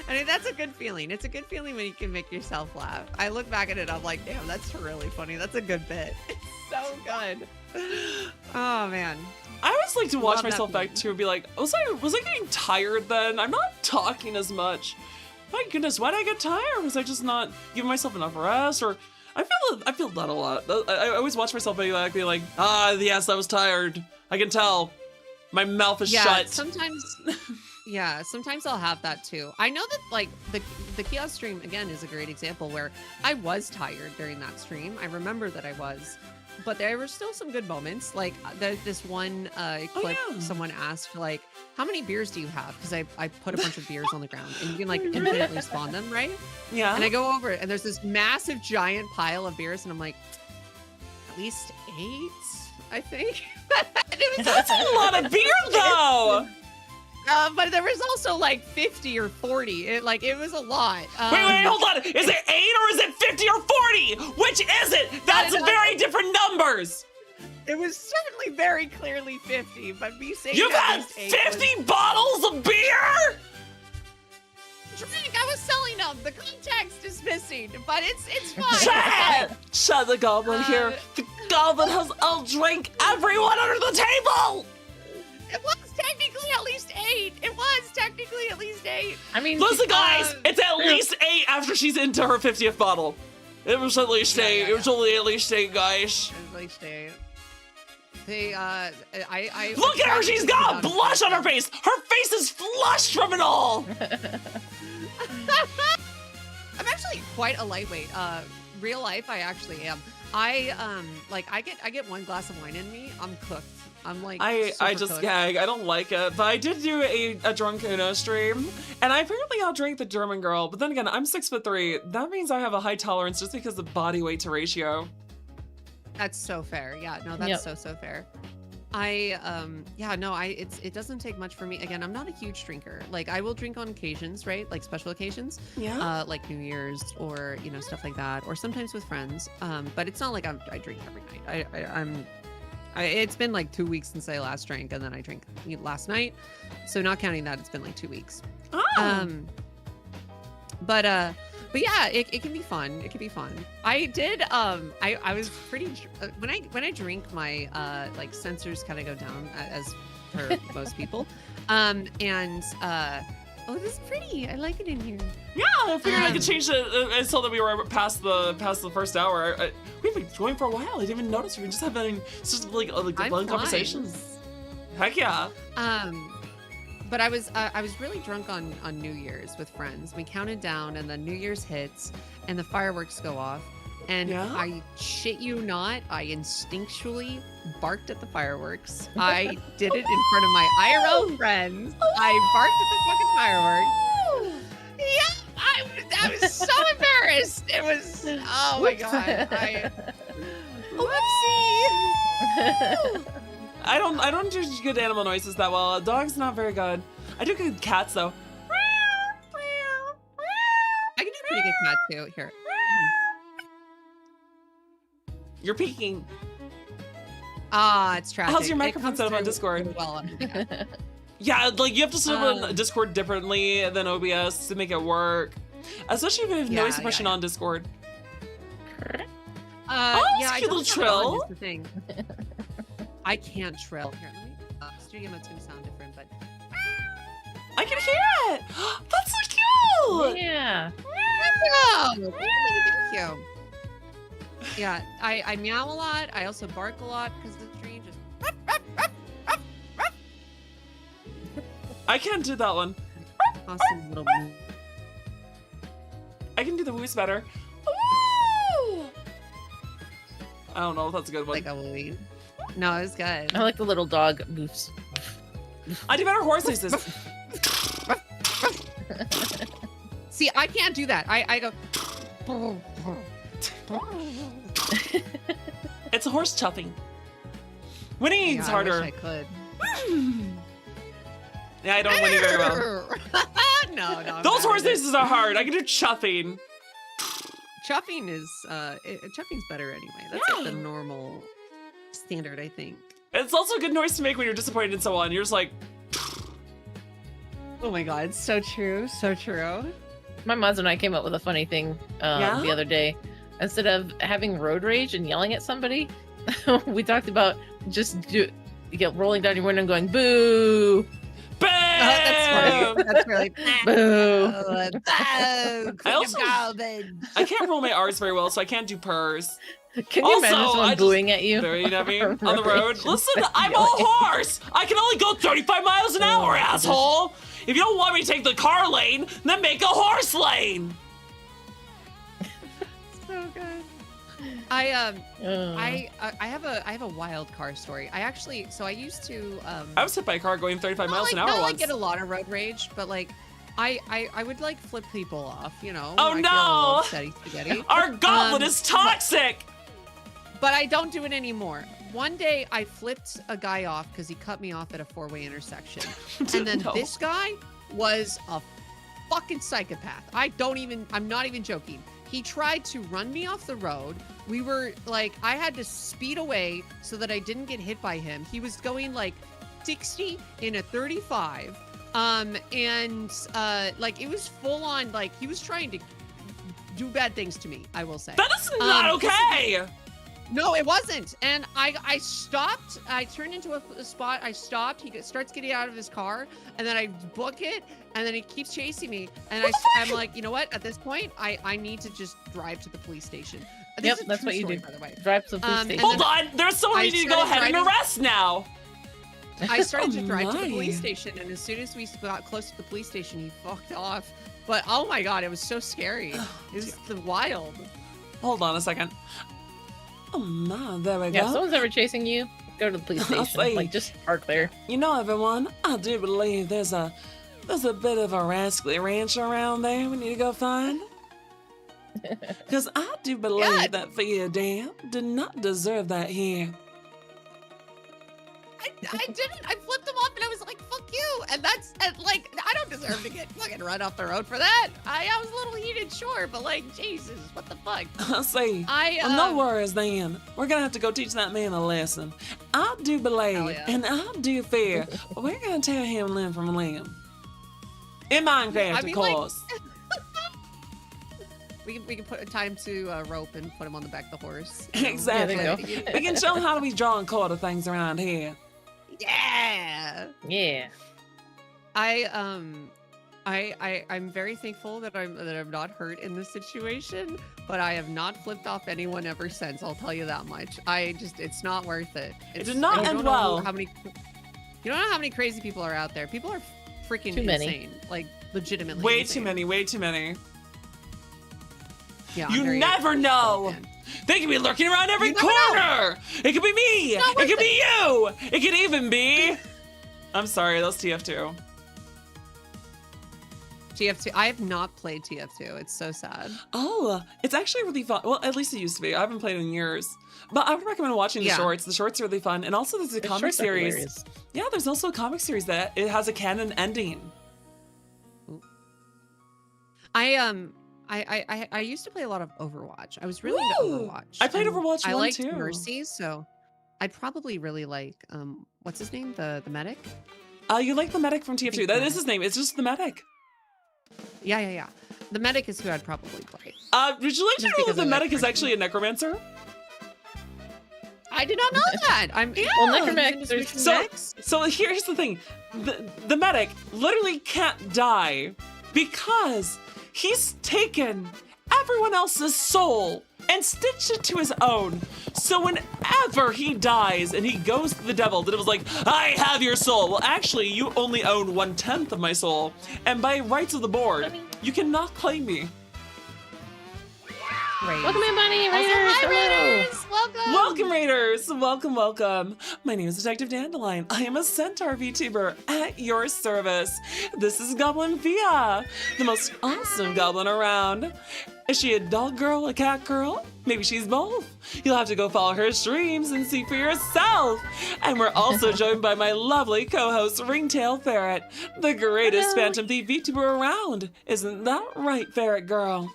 I mean, that's a good feeling. It's a good feeling when you can make yourself laugh. I look back at it, I'm like, damn, that's really funny. That's a good bit. It's so good. Oh man. I always like to watch myself back too and be like, was I getting tired then? I'm not talking as much. My goodness, why did I get tired? Was I just not giving myself enough rest? Or I feel that a lot. I always watch myself be like, yes, I was tired. I can tell. My mouth is shut. Sometimes I'll have that too. I know that like the kiosk stream again is a great example where I was tired during that stream. I remember that I was. But there were still some good moments. Like this one clip, someone asked like, how many beers do you have? Because I put a bunch of beers on the ground and you can like infinitely spawn them, right? Yeah. And I go over it and there's this massive giant pile of beers and I'm like, at least 8, I think. That's a lot of beer though. But there was also like 50 or 40. It was a lot. Wait, hold on. Is it 8 or is it 50 or 40? Which is it? That's very different numbers. It was certainly very clearly 50, but me saying you've had 50 bottles of beer? Drink, I was selling them. The context is missing, but it's fine. Shut the goblin here. The goblin has outdrank everyone under the table. It was technically at least 8. It was technically at least 8. I mean, listen, guys, it's at least 8 after she's into her 50th bottle. It was at least 8. Yeah. It was only at least 8, guys. At least 8. I look at her. She's got blush on her face. Her face is flushed from it all. I'm actually quite a lightweight. Real life, I actually am. I get 1 glass of wine in me. I'm cooked. I'm like I just gag. I don't like it. But I did do a drunk Uno stream, and I apparently outdrank the German girl. But then again, I'm 6'3". That means I have a high tolerance just because of body weight to ratio. That's so fair. Yeah, no, that's so fair. It doesn't take much for me. Again, I'm not a huge drinker. Like I will drink on occasions, right? Like special occasions. Yeah. Like New Year's or stuff like that, or sometimes with friends. But it's not like I drink every night. It's been like 2 weeks since I last drank, and then I drank last night. So not counting that, it's been like 2 weeks. Oh. But yeah, it can be fun. It can be fun. I did. I was pretty when I drink, my like sensors kind of go down as per most people. Oh, this is pretty. I like it in here. Yeah, I figured I could change it. I saw that we were past the first hour. We've been going for a while. I didn't even notice. We've been just having just like fun conversations. Heck yeah. But I was really drunk on New Year's with friends. We counted down, and then New Year's hits, and the fireworks go off. And I shit you not, I instinctually barked at the fireworks. I did it in front of my IRL friends. I barked at the fucking fireworks. Yeah, I was so embarrassed. Oh my god. Whoopsie. I don't do good animal noises that well. A dog's not very good. I do good cats though. I can do pretty good cat too. Here. You're peeking. Ah, it's traffic. How's your It microphone comes set up on through Discord? really well on my- Yeah, like you have to set up on Discord differently than OBS to make it work. Especially if you have noise suppression on Discord. yeah, it's a I cute don't little have it on, trill. is the thing. I can't trill. Here, let me. Studio mode's gonna sound different, but I can hear it. That's so cute. Yeah. thank you. Yeah, I meow a lot. I also bark a lot because the tree just. I can't do that one. Awesome little. I can do the voice better. Ooh. I don't know if that's a good one. Like a wee. No, it was good. I like the little dog goofs. I do better horse noises. See, I can't do that. I go. It's a horse chuffing. Whinnying's Yeah, I wish harder. I could. Yeah, I don't whinny very well. No. Those horse noises are hard. I can do chuffing. Chuffing is chuffing's better anyway. That's like the normal standard, I think. It's also a good noise to make when you're disappointed in someone. You're just like, Oh my god, it's so true, so true. My mods and I came up with a funny thing the other day. Instead of having road rage and yelling at somebody, we talked about just rolling down your window and going boo. bam! That's really Boo. I can't roll my R's very well, so I can't do purrs. Can you Also, imagine someone I just- booing at you? Very heavy on On the the road. road. Listen, I'm a horse. I can only go 35 miles an hour, asshole. If you don't want me to take the car lane, then make a horse lane. so good. I have a wild car story. I used to I was hit by a car going 35 miles an hour not once. like get a lot of road rage, but like I would like flip people off, you know. Oh, when I feel a no. little spaghetti. Our goblin is toxic. But I don't do it anymore. One day I flipped a guy off because he cut me off at a 4-way intersection. And then No. this guy was a fucking psychopath. I'm not even joking. He tried to run me off the road. We were like, I had to speed away so that I didn't get hit by him. He was going like 60 in a 35. Like it was full on, like he was trying to do bad things to me, I will say. That is not okay. No, it wasn't. And I stopped. I turned into a spot. I stopped. He starts getting out of his car, and then I book it, and then he keeps chasing me. And I'm like, you know what? At this point, I need to just drive to the police station. This Yep, is a that's true what you story, do. by the way. Drive to the police And station. Hold on. There's someone I you need to go started ahead and driving- arrest now. I started to drive to the my. police station, and as soon as we got close to the police station, he fucked off. But oh my god, it was so scary. It was wild. Hold on a second. Oh my, there we Yeah, if go. someone's ever chasing you, go to the police I'll station. say- Like, just park there. You know, everyone, I do believe there's a bit of a rascally ranch around there we need to go find. Because I do believe Yeah. that Fuyo Dam did not deserve that here. I didn't. I flipped him off, and I was like, "Fuck you!" And like, I don't deserve to get fucking run off the road for that. I was a little heated, sure, but like, Jesus, what the fuck? I see. Well, no worries then. We're gonna have to go teach that man a lesson. I do believe, Hell yeah. and I do fear, but we're gonna tear him limb from limb. In Minecraft, I mean, of like- course. We can put a time to rope and put him on the back of the horse. you know? Exactly. Yeah, there you We can show him how to be draw and quarter things around here. Yeah. Yeah. I'm very thankful that I'm not hurt in this situation, but I have not flipped off anyone ever since. I'll tell you that much. It's not worth it. did not you end don't know well. you don't know how many crazy people are out there. People are freaking Too many. insane. Like legitimately. Way insane. too many, way too many. Yeah, I'm You very never know. fan. They could be lurking around every You never know. corner. It could be me. Not It worth could be you. It could even be. I'm sorry, that's TF2. TF2. I have not played TF2. It's so sad. Oh, it's actually really fun. Well, at least it used to be. I haven't played in years. But I would recommend watching the shorts. The shorts are really fun. And also there's a comic series. Yeah, there's also a comic series that it has a canon ending. I used to play a lot of Overwatch. I was really into Overwatch. I played Overwatch 1 I liked too. Mercy, so I'd probably really like what's his name? The medic? You like the medic from TF2. That is his name. It's just the medic. Yeah. The medic is who I'd probably play. Would you like to know that the medic is actually a necromancer? I did not know that. Well, necromancers. So here's the thing. The medic literally can't die because he's taken everyone else's soul and stitched it to his own. So whenever he dies and he goes to the devil, the devil's like, I have your soul. Well, actually, you only own 1/10 of my soul. And by rights of the board, you cannot claim me. Welcome in, Bunny. Raiders. Hi, Raiders. Welcome. Welcome, Raiders. Welcome. My name is Detective Dandelion. I am a centaur VTuber at your service. This is GoblinFia, the most awesome goblin around. Is she a dog girl, a cat girl? Maybe she's both. You'll have to go follow her streams and see for yourself. And we're also joined by my lovely co-host, Ringtail Ferret, the greatest Phantom Thief VTuber around. Isn't that right, Ferret Girl?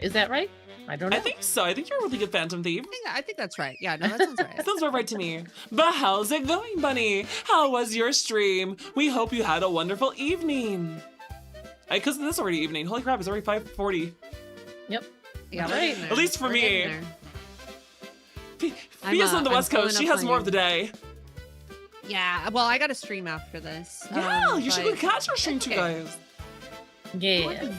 Is that right? I don't know. I think so. I think you're a really good Phantom Thief. I think that's right. Yeah, no, that sounds right. Sounds about right to me. But how's it going, Bunny? How was your stream? We hope you had a wonderful evening. Because this is already evening. Holy crap, it's already 5:40. Yep. Yeah, Right. At least for me. Fia's on the West Coast. She has more of the day. Yeah, well, I got to stream after this. Yeah, you should go catch our stream too, guys. Yeah.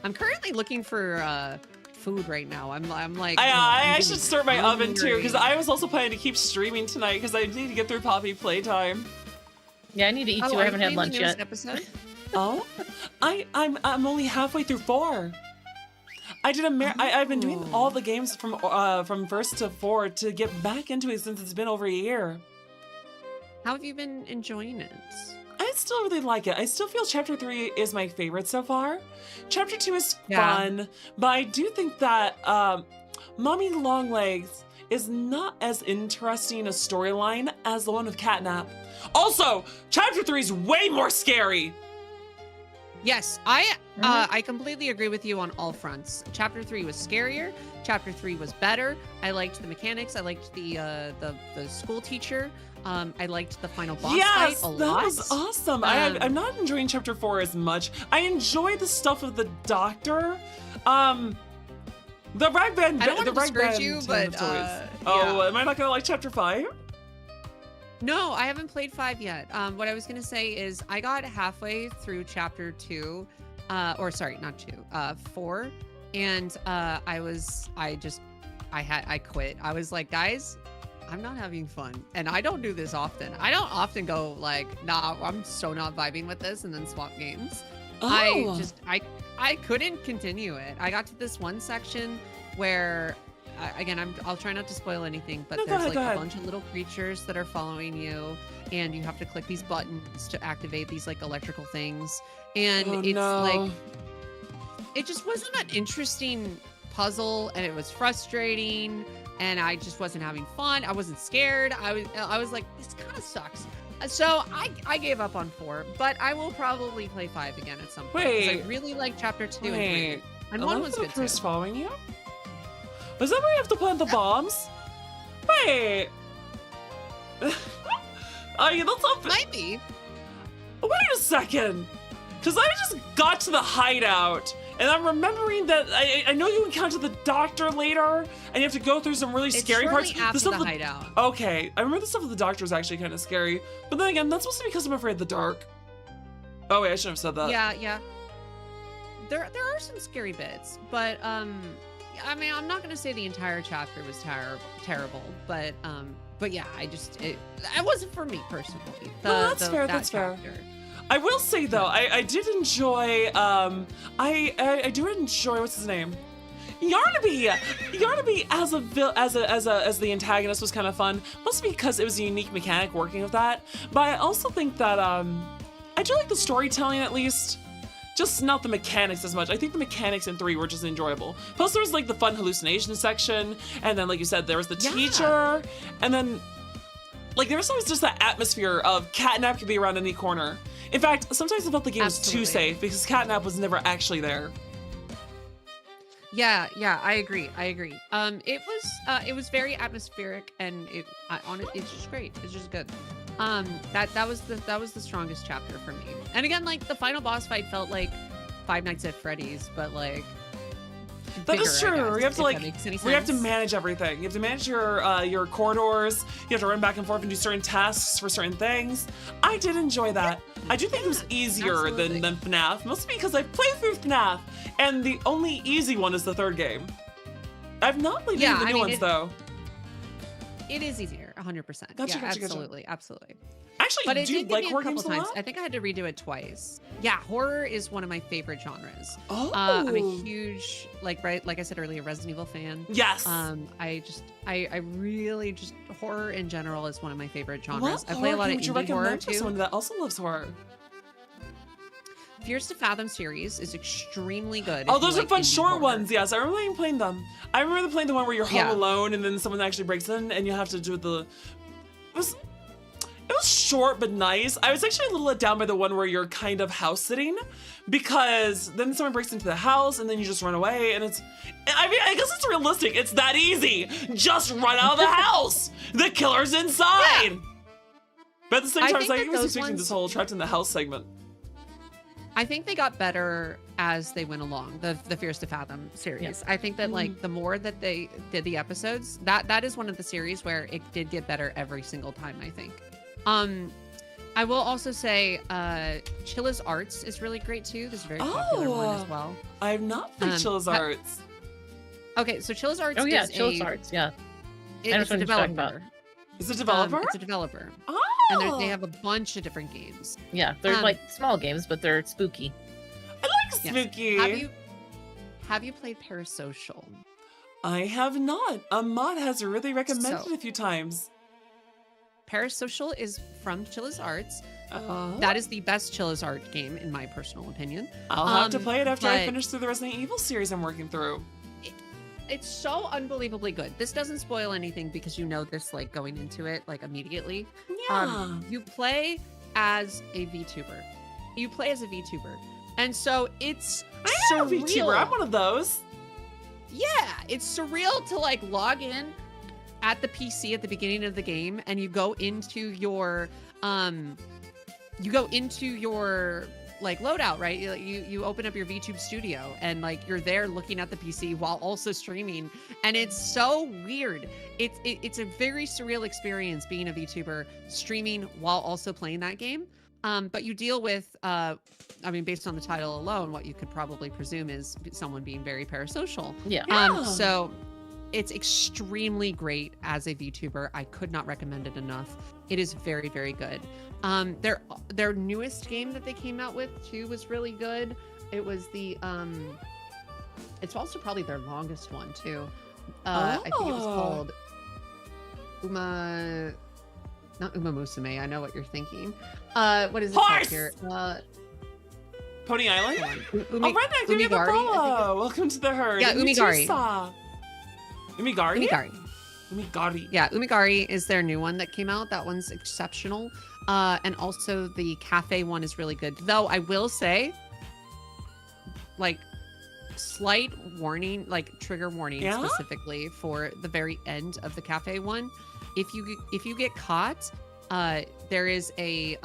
I'm currently looking for food right now. I'm like, I should start my oven too, because I was also planning to keep streaming tonight because I need to get through Poppy playtime. Yeah, I need to eat too. I haven't had lunch yet. Episode? Oh, I'm only halfway through 4. I did I've been doing all the games from first to 4 to get back into it since it's been over a year. How have you been enjoying it? I still really like it. I still feel Chapter 3 is my favorite so far. Chapter 2 is fun, but I do think that Mommy Longlegs is not as interesting a storyline as the one with Catnap. Also, Chapter 3 is way more scary. Yes, I completely agree with you on all fronts. Chapter 3 was scarier. Chapter 3 was better. I liked the mechanics. I liked the school teacher. I liked the final boss fight a lot. That was awesome. I'm not enjoying Chapter 4 as much. I enjoy the stuff of the doctor. The rag band. I don't want to discourage you, but am I not gonna like Chapter 5? No, I haven't played 5 yet. What I was gonna say is I got halfway through Chapter 2, or sorry, not 2, 4, and I quit. I was like, guys, I'm not having fun. And I don't do this often. I don't often go like, nah, I'm so not vibing with this and then swap games. Oh. I couldn't continue it. I got to this one section where, again, I'll try not to spoil anything, but there's like a bunch of little creatures that are following you and you have to click these buttons to activate these like electrical things. And like, it just wasn't an interesting puzzle and it was frustrating. And I just wasn't having fun. I wasn't scared. I was like, this kind of sucks. So I gave up on 4, but I will probably play 5 again at some point. Wait, I really like Chapter 2 and 3. And 1 was good too. Following you? Is that where you have to plant the bombs? Wait. That's not. Might be. Wait a second. Because I just got to the hideout. And I'm remembering that I know you encounter the doctor later, and you have to go through some really scary parts. After the hideout. Okay, I remember the stuff with the doctor is actually kind of scary, but then again, that's supposed to be because I'm afraid of the dark. Oh wait, I shouldn't have said that. Yeah. There are some scary bits, but I mean, I'm not gonna say the entire chapter was terrible, but yeah, it wasn't for me personally. That's fair. That's fair. I will say though, I did enjoy. I do enjoy what's his name, Yarnaby. Yarnaby as the antagonist was kind of fun, mostly because it was a unique mechanic working with that. But I also think that I I do like the storytelling at least. Just not the mechanics as much. I think the mechanics in 3 were just enjoyable. Plus, there was like the fun hallucination section, and then, like you said, there was the teacher, and then, like, there was always just that atmosphere of Catnap could be around any corner. In fact, sometimes I felt the game was too safe because Catnap was never actually there. Yeah, I agree. It was very atmospheric, and it's just great. It's just good. That was the strongest chapter for me. And again, like the final boss fight felt like Five Nights at Freddy's, but like that bigger, is true. You have to like, we have to sense. manage everything. You have to manage your corridors. You have to run back and forth and do certain tasks for certain things. I did enjoy that. I do think it was easier than FNAF, mostly because I've played through FNAF, and the only easy one is the 3rd game. I've not played any of the new ones though. It is easier, 100%. Gotcha. Absolutely. Actually, But do you like horror games a lot? I think I had to redo it twice. Yeah, horror is one of my favorite genres. Oh. I'm a huge, like I said earlier, Resident Evil fan. Yes. I really just, horror in general is one of my favorite genres. What I play a lot of would you indie horror recommend for too. someone that also loves horror? Fierce to Fathom series is extremely good. Oh, if you those are like fun indie short horror. ones. Yes, I remember playing them. I remember playing the one where you're home Yeah. alone and then someone actually breaks in and you have to do the. It was short but nice. I was actually a little let down by the one where you're kind of house sitting, because then someone breaks into the house and then you just run away, and it's. I mean, I guess it's realistic. It's that easy. Just run out of the house. The killer's inside. Yeah. But at the same time, it's like, I was expecting this whole trapped in the house segment. I think they got better as they went along, the Fierce to Fathom series. Yeah. I think that like the more that they did the episodes, that is one of the series where it did get better every single time, I think. I will also say Chilla's Arts is really great too. This is a very popular one as well. I have not played Chilla's Arts. Okay, so Chilla's Arts Chilla's Arts, yeah. It's a developer. Is it a developer? It's a developer. Oh! And they have a bunch of different games. Yeah, they're like small games, but they're spooky. I like spooky. Yes. Have you played Parasocial? I have not. Ahmad has really recommended it a few times. Parasocial is from Chilla's Arts. That is the best Chilla's Art game, in my personal opinion. I'll have to play it after I finish through the Resident Evil series I'm working through. It's so unbelievably good. This doesn't spoil anything because you know this like going into it like immediately. Yeah. You play as a VTuber. And so it's surreal. I'm a VTuber. I'm one of those. Yeah, it's surreal to like log in at the PC at the beginning of the game, and you go into your like loadout, right? You open up your VTube studio and like you're there looking at the PC while also streaming, and it's so weird. It's a very surreal experience being a VTuber streaming while also playing that game. But you deal with, I mean, based on the title alone, what you could probably presume is someone being very parasocial. Yeah. So it's extremely great as a VTuber. I could not recommend it enough. It is very, very good. Their newest game that they came out with too was really good. It was the it's also probably their longest one too. I think it was called not Uma Musume. I know what you're thinking. What is it called here? Pony Island? Redneck, give me the follow. Welcome to the herd. Yeah, Umigari. Umigari. Yeah, Umigari is their new one that came out. That one's exceptional. And also the cafe one is really good. Though I will say, like, slight warning, like trigger warning specifically for the very end of the cafe one. If you get caught, there is a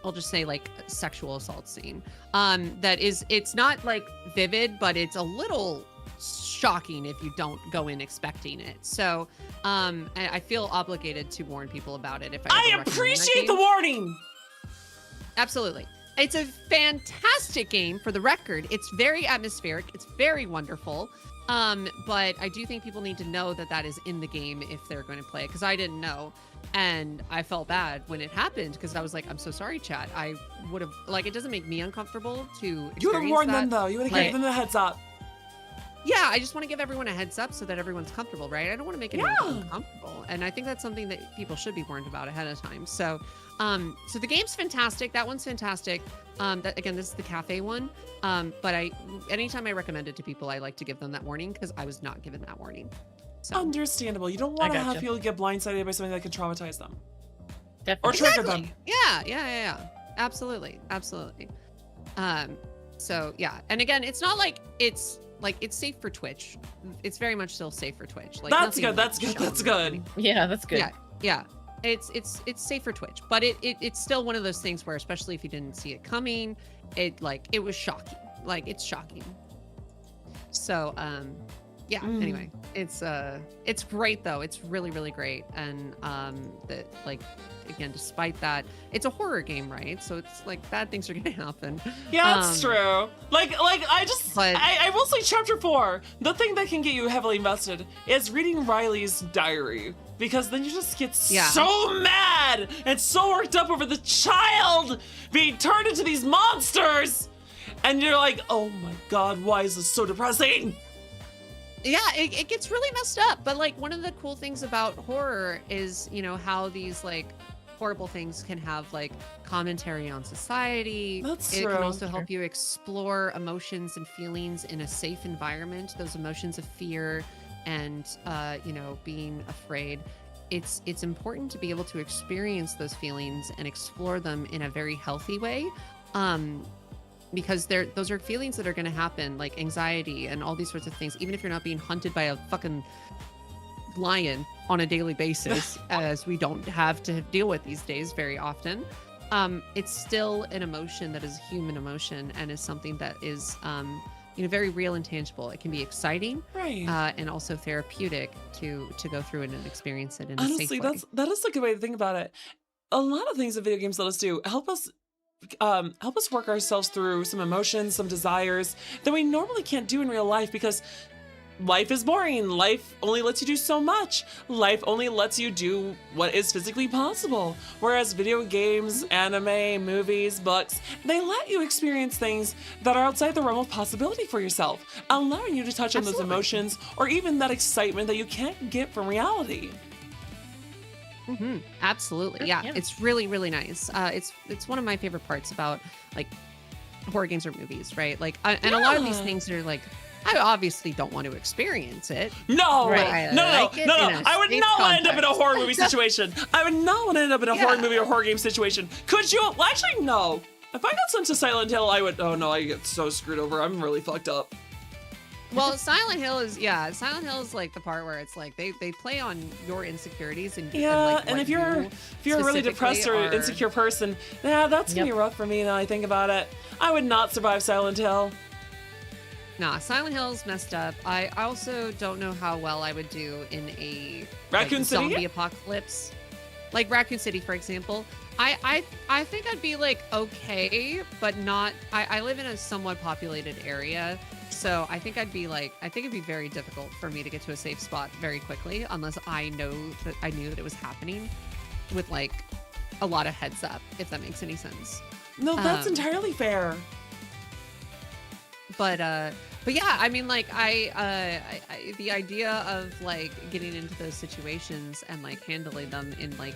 I'll just say like sexual assault scene. It's not like vivid, but it's a little shocking if you don't go in expecting it. So I feel obligated to warn people about it if I appreciate the warning. Absolutely. It's a fantastic game, for the record. It's very atmospheric. It's very wonderful. But I do think people need to know that is in the game if they're going to play it, because I didn't know. And I felt bad when it happened, because I was like, I'm so sorry, chat. I would have, like, it doesn't make me uncomfortable to You would have warned them, though. You would have given them the heads up. yeah, I just want to give everyone a heads up so that everyone's comfortable, right? I don't want to make anyone uncomfortable, and I think that's something that people should be warned about ahead of time. So, so the game's fantastic. That one's fantastic. That again, this is the cafe one. But anytime I recommend it to people, I like to give them that warning because I was not given that warning. So. Understandable. You don't want to have people get blindsided by something that can traumatize them. Definitely. Or trigger them. Yeah. Absolutely. So yeah, and again, it's not like it's safe for Twitch. It's very much still safe for Twitch. Like that's good. That's good. Yeah, that's good. Yeah. It's safe for Twitch, but it's still one of those things where, especially if you didn't see it coming, it was shocking. Like it's shocking. So anyway, it's great though. It's really, really great. And that like again, despite that, it's a horror game, right? So it's like bad things are gonna happen. Yeah, that's true. Like I will say chapter 4, the thing that can get you heavily invested is reading Riley's diary. Because then you just get so mad and so worked up over the child being turned into these monsters. And you're like, oh my God, why is this so depressing? Yeah, it gets really messed up. But like one of the cool things about horror is, how these like horrible things can have like commentary on society. That's it true. can also help you explore emotions and feelings in a safe environment. Those emotions of fear and being afraid. It's important to be able to experience those feelings and explore them in a very healthy way. Because those are feelings that are going to happen, like anxiety and all these sorts of things, even if you're not being hunted by a fucking lion on a daily basis, as we don't have to deal with these days very often. It's still an emotion that is a human emotion and is something that is, very real and tangible. It can be exciting, right? And also therapeutic to go through it and experience it in a Honestly, safe way. that is a good way to think about it. A lot of things that video games let us do help us work ourselves through some emotions, some desires that we normally can't do in real life because life is boring. Life only lets you do so much. Life only lets you do what is physically possible. Whereas video games, anime, movies, books, they let you experience things that are outside the realm of possibility for yourself, allowing you to touch on those emotions or even that excitement that you can't get from reality. Mm-hmm. Absolutely. Yeah. It's really, really nice. It's one of my favorite parts about like horror games or movies, right? Like, and a lot of these things are like, I obviously don't want to experience it. No, right? No. I would not want to end up in a horror movie situation. I would not want to end up in a horror movie or horror game situation. Could you? Well, actually, no. If I got sent to Silent Hill, I would. Oh no, I get so screwed over. I'm really fucked up. Well, Silent Hill is like the part where it's like they play on your insecurities and and if you're a really depressed or insecure person, that's gonna be rough for me. Now I think about it, I would not survive Silent Hill. Nah, Silent Hill's messed up. I also don't know how well I would do in a Raccoon City zombie apocalypse, like Raccoon City, for example. I think I'd be like okay, but not. I live in a somewhat populated area. So I think it'd be very difficult for me to get to a safe spot very quickly unless I knew that it was happening with like a lot of heads up, if that makes any sense. No, that's entirely fair. But yeah, I mean, like I the idea of like getting into those situations and like handling them in like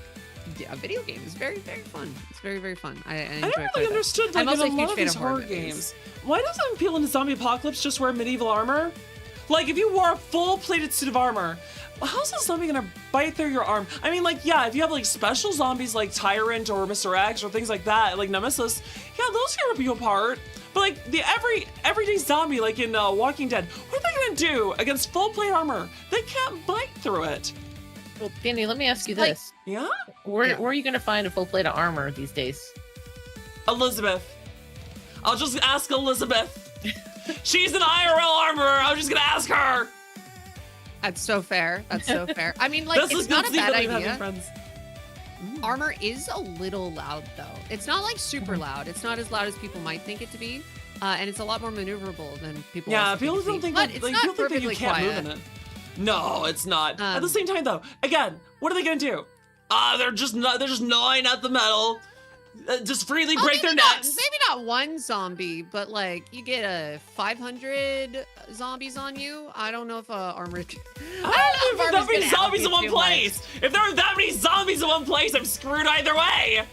a video game is very, very fun. It's very, very fun. I enjoy never really understood like, I'm also in a lot of these horror games. Why doesn't people in the zombie apocalypse just wear medieval armor? Like if you wore a full plated suit of armor, how's a zombie gonna bite through your arm? I mean, like, yeah, if you have like special zombies like Tyrant or Mr. X or things like that, like Nemesis, yeah, those can rip you apart. But like the everyday zombie, like in Walking Dead, what are they gonna do against full plate armor? They can't bite through it. Well, Danny, let me ask you this. Yeah? Where are you going to find a full plate of armor these days? Elizabeth. I'll just ask Elizabeth. She's an IRL armorer. I'm just going to ask her. That's so fair. I mean, like, it's not a bad idea. Armor is a little loud, though. It's not like super loud. It's not as loud as people might think it to be. And it's a lot more maneuverable than people people don't think that, like, people think that you can't move in it. No, it's not. At the same time, though, again, what are they gonna do? They're just gnawing at the metal. just freely break their necks. Maybe not one zombie, but like you get 500 zombies on you. I don't know if armored. I don't know if that many zombies in one place. If there are that many zombies in one place, I'm screwed either way.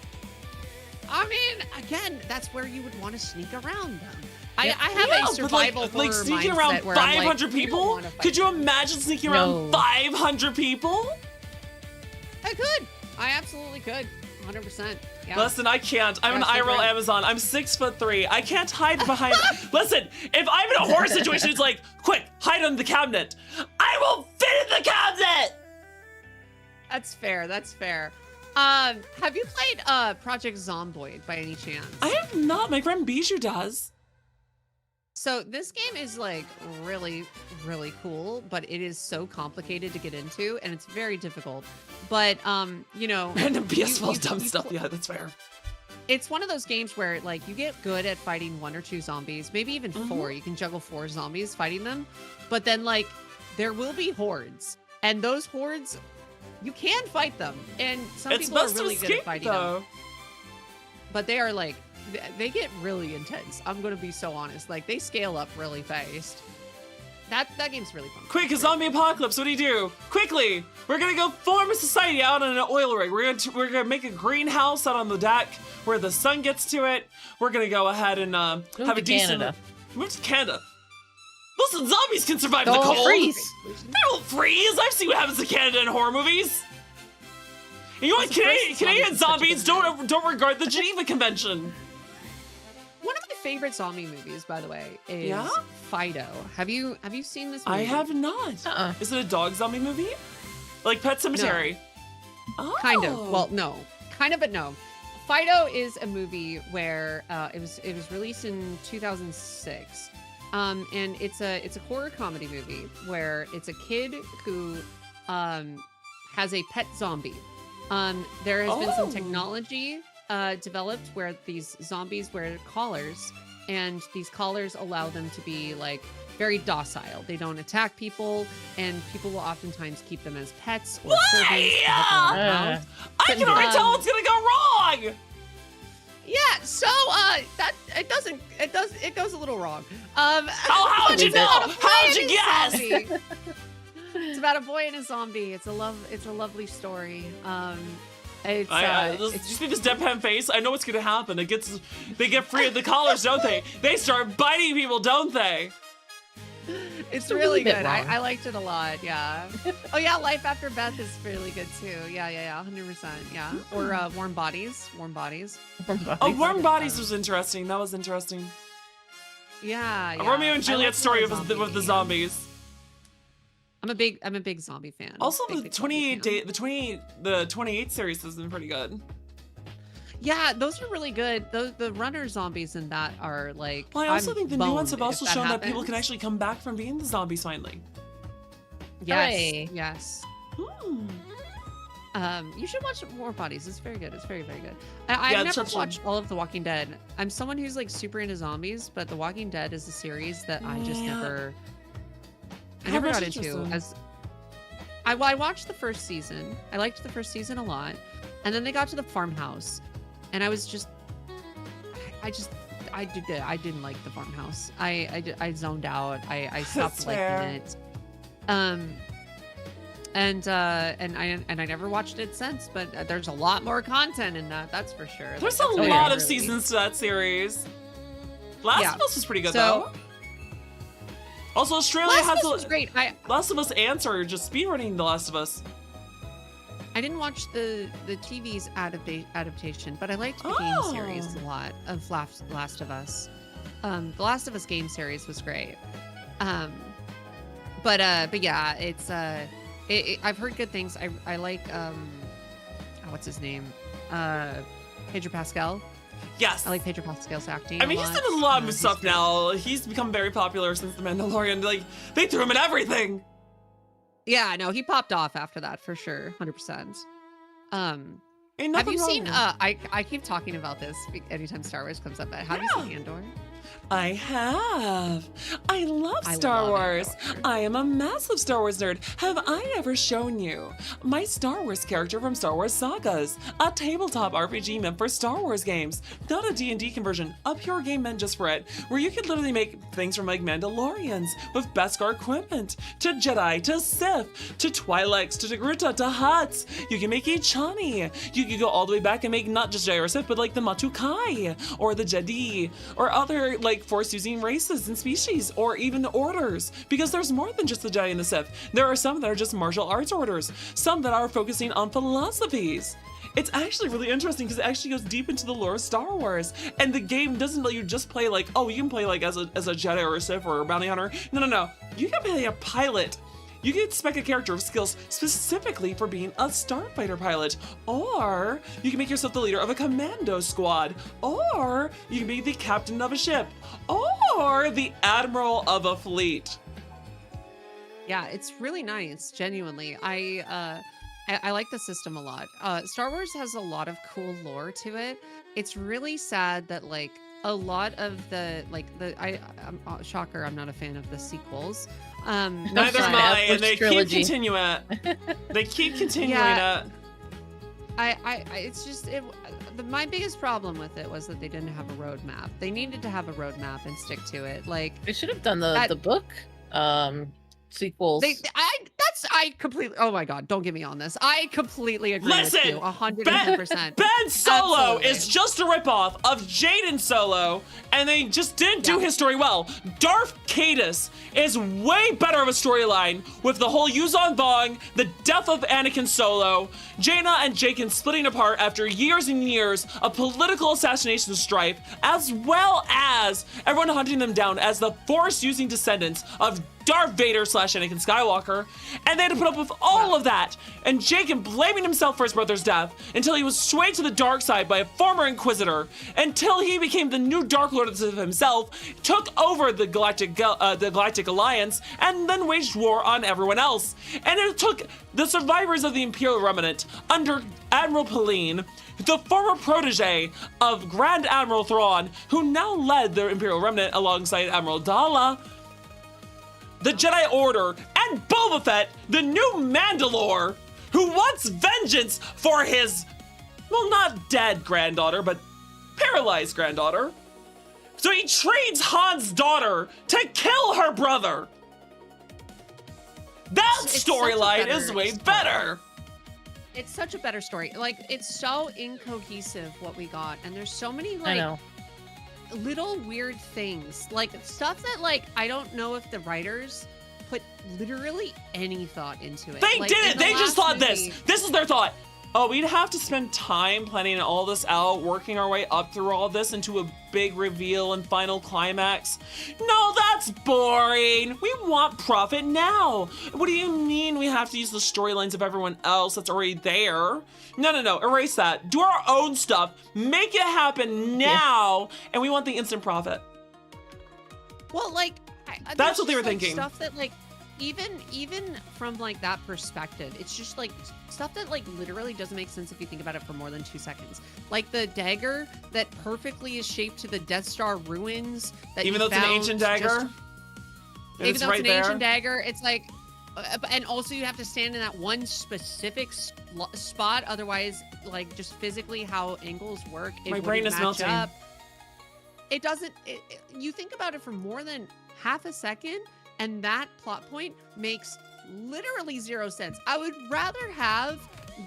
I mean, again, that's where you would want to sneak around them. I have a survival like sneaking around 500 people? Could you imagine sneaking around 500 people? I could. I absolutely could. 100%. Yeah. Listen, I can't. I'm an IRL Amazon. I'm 6'3". I can't hide behind. Listen, if I'm in a horror situation, it's like, quick, hide under the cabinet. I will fit in the cabinet. That's fair. That's fair. Have you played Project Zomboid by any chance? I have not. My friend Bijou does. So this game is like really, really cool, but it is so complicated to get into, and it's very difficult. But you know, random PS4 dumb stuff. Yeah, that's fair. It's one of those games where like you get good at fighting 1 or 2 zombies, maybe even 4. You can juggle 4 zombies fighting them, but then like there will be hordes, and those hordes you can fight them, and some people are really good at fighting them. But they are like. They get really intense. I'm gonna be so honest. Like they scale up really fast. That game's really fun. Quick, a zombie apocalypse. What do? Quickly, we're gonna go form a society out on an oil rig. We're gonna make a greenhouse out on the deck where the sun gets to it. We're gonna go ahead and have a decent. Move to Canada. Listen, zombies can survive the cold. Freeze. They won't freeze. I've seen what happens to Canada in horror movies. And you know what? Canadian zombies don't regard the Geneva Convention. One of my favorite zombie movies, by the way, is Fido. Have you seen this movie? I have not. Is it a dog zombie movie? Like Pet Sematary? No. Oh. Kind of. Well, no. Kind of, but no. Fido is a movie where it was released in 2006. And it's a horror comedy movie where it's a kid who has a pet zombie. There has been some technology developed where these zombies wear collars, and these collars allow them to be like very docile. They don't attack people, and people will oftentimes keep them as pets or servants. I can already tell what's gonna go wrong. Yeah, so it goes a little wrong. How'd you know? How'd you guess? It's about a boy and a zombie. It's a lovely story. Did you see this deadpan face? I know what's gonna happen. They get free of the collars, don't they? They start biting people, don't they? It's really good. I liked it a lot. Yeah. Oh yeah, Life After Beth is really good too. Yeah. 100%. Yeah. Or Warm Bodies. Warm Bodies. Oh, Warm Bodies was interesting. That was interesting. Yeah. A Romeo and Juliet story with the zombies. I'm a big zombie fan. Also, the 28 series has been pretty good. Yeah, those are really good. The runner zombies in that are like. Well, I also think the new ones have also shown that people can actually come back from being the zombies finally. Yes. Hooray. Yes. You should watch More Bodies. It's very good. It's very, very good. I've never watched all of The Walking Dead. I'm someone who's like super into zombies, but The Walking Dead is a series that I just never got into. I watched the first season. I liked the first season a lot, and then they got to the farmhouse, and I was just, I didn't like the farmhouse. I zoned out. I stopped liking it. And I never watched it since. But there's a lot more content in that. That's for sure. There's a lot of seasons to that series. Last of Us was pretty good though. Also, Australia has great. Last of Us ants are just speedrunning The Last of Us. I didn't watch the TV's adaptation, but I liked the game series a lot of Last of Us. The Last of Us game series was great. But yeah, it's I've heard good things. I like what's his name? Pedro Pascal. Yes. I like Pedro Pascal's acting. I mean, he's done a lot of stuff now. He's become very popular since The Mandalorian. Like, they threw him in everything. Yeah, no, he popped off after that for sure, 100%. Have you seen? I keep talking about this anytime Star Wars comes up. Have you seen Andor? I have. I love I Star love it, Wars. Doctor. I am a massive Star Wars nerd. Have I ever shown you my Star Wars character from Star Wars Sagas? A tabletop RPG meant for Star Wars games. Not a D&D conversion, a pure game meant just for it, where you could literally make things from like Mandalorians with Beskar equipment, to Jedi, to Sith, to Twi'leks, to Togruta, to Hutts. You can make Ichani. You can go all the way back and make not just Jedi or Sith, but like the Matukai, or the Jedi, or other like Force-using races and species, or even the orders, because there's more than just the Jedi and the Sith. There are some that are just martial arts orders, some that are focusing on philosophies. It's actually really interesting because it actually goes deep into the lore of Star Wars, and the game doesn't let you just play like, oh, you can play like as a Jedi or a Sith or a bounty hunter. No. You can play a pilot. You can spec a character with skills specifically for being a starfighter pilot, or you can make yourself the leader of a commando squad, or you can be the captain of a ship, or the admiral of a fleet. Yeah, it's really nice. Genuinely, I like the system a lot. Star Wars has a lot of cool lore to it. It's really sad that like a lot of the shocker, I'm not a fan of the sequels. Neither am I, and they keep continuing it. They keep continuing it. It's just my biggest problem with it was that they didn't have a roadmap. They needed to have a roadmap and stick to it. Like They should have done the book sequels. I completely. Oh my god! Don't get me on this. I completely agree Listen, with you. 110%. Ben Solo Absolutely. is just a ripoff of Jaden Solo, and they just didn't do his story well. Darth Caedus is way better of a storyline with the whole Yuzon Vong, the death of Anakin Solo, Jaina and Jaqen splitting apart after years and years of political assassination strife, as well as everyone hunting them down as the Force-using descendants of Darth Vader / Anakin Skywalker, and they had to put up with all of that, and Jaqen blaming himself for his brother's death until he was swayed to the dark side by a former Inquisitor, until he became the new Dark Lord of himself, took over the Galactic Alliance, and then waged war on everyone else. And it took the survivors of the Imperial Remnant under Admiral Pauline, the former protege of Grand Admiral Thrawn, who now led the Imperial Remnant alongside Admiral Dala, the Jedi Order, and Boba Fett, the new Mandalore, who wants vengeance for his, well, not dead granddaughter, but paralyzed granddaughter. So he trains Han's daughter to kill her brother. That storyline is way better. It's such a better story. Like, it's so incohesive what we got, and there's so many I know. little weird things, like stuff that like I don't know if the writers put literally any thought into it. They like, didn't. They just thought movie, this is their thought. Oh, we'd have to spend time planning all this out, working our way up through all this into a big reveal and final climax. No, that's boring. We want profit now. What do you mean we have to use the storylines of everyone else that's already there? No. Erase that. Do our own stuff. Make it happen now. And we want the instant profit. well, like That's what they there's were just, like, thinking. Stuff that like even from like that perspective, it's just like stuff that like literally doesn't make sense if you think about it for more than 2 seconds. Like the dagger that perfectly is shaped to the Death Star ruins. That Even you though it's an found ancient dagger? Even It's though right it's an ancient there. dagger, it's like, and also you have to stand in that one specific spot. Otherwise, like just physically how angles work, it My brain wouldn't is match melting. up. It doesn't. You think about it for more than half a second, and that plot point makes literally 0 sense. I would rather have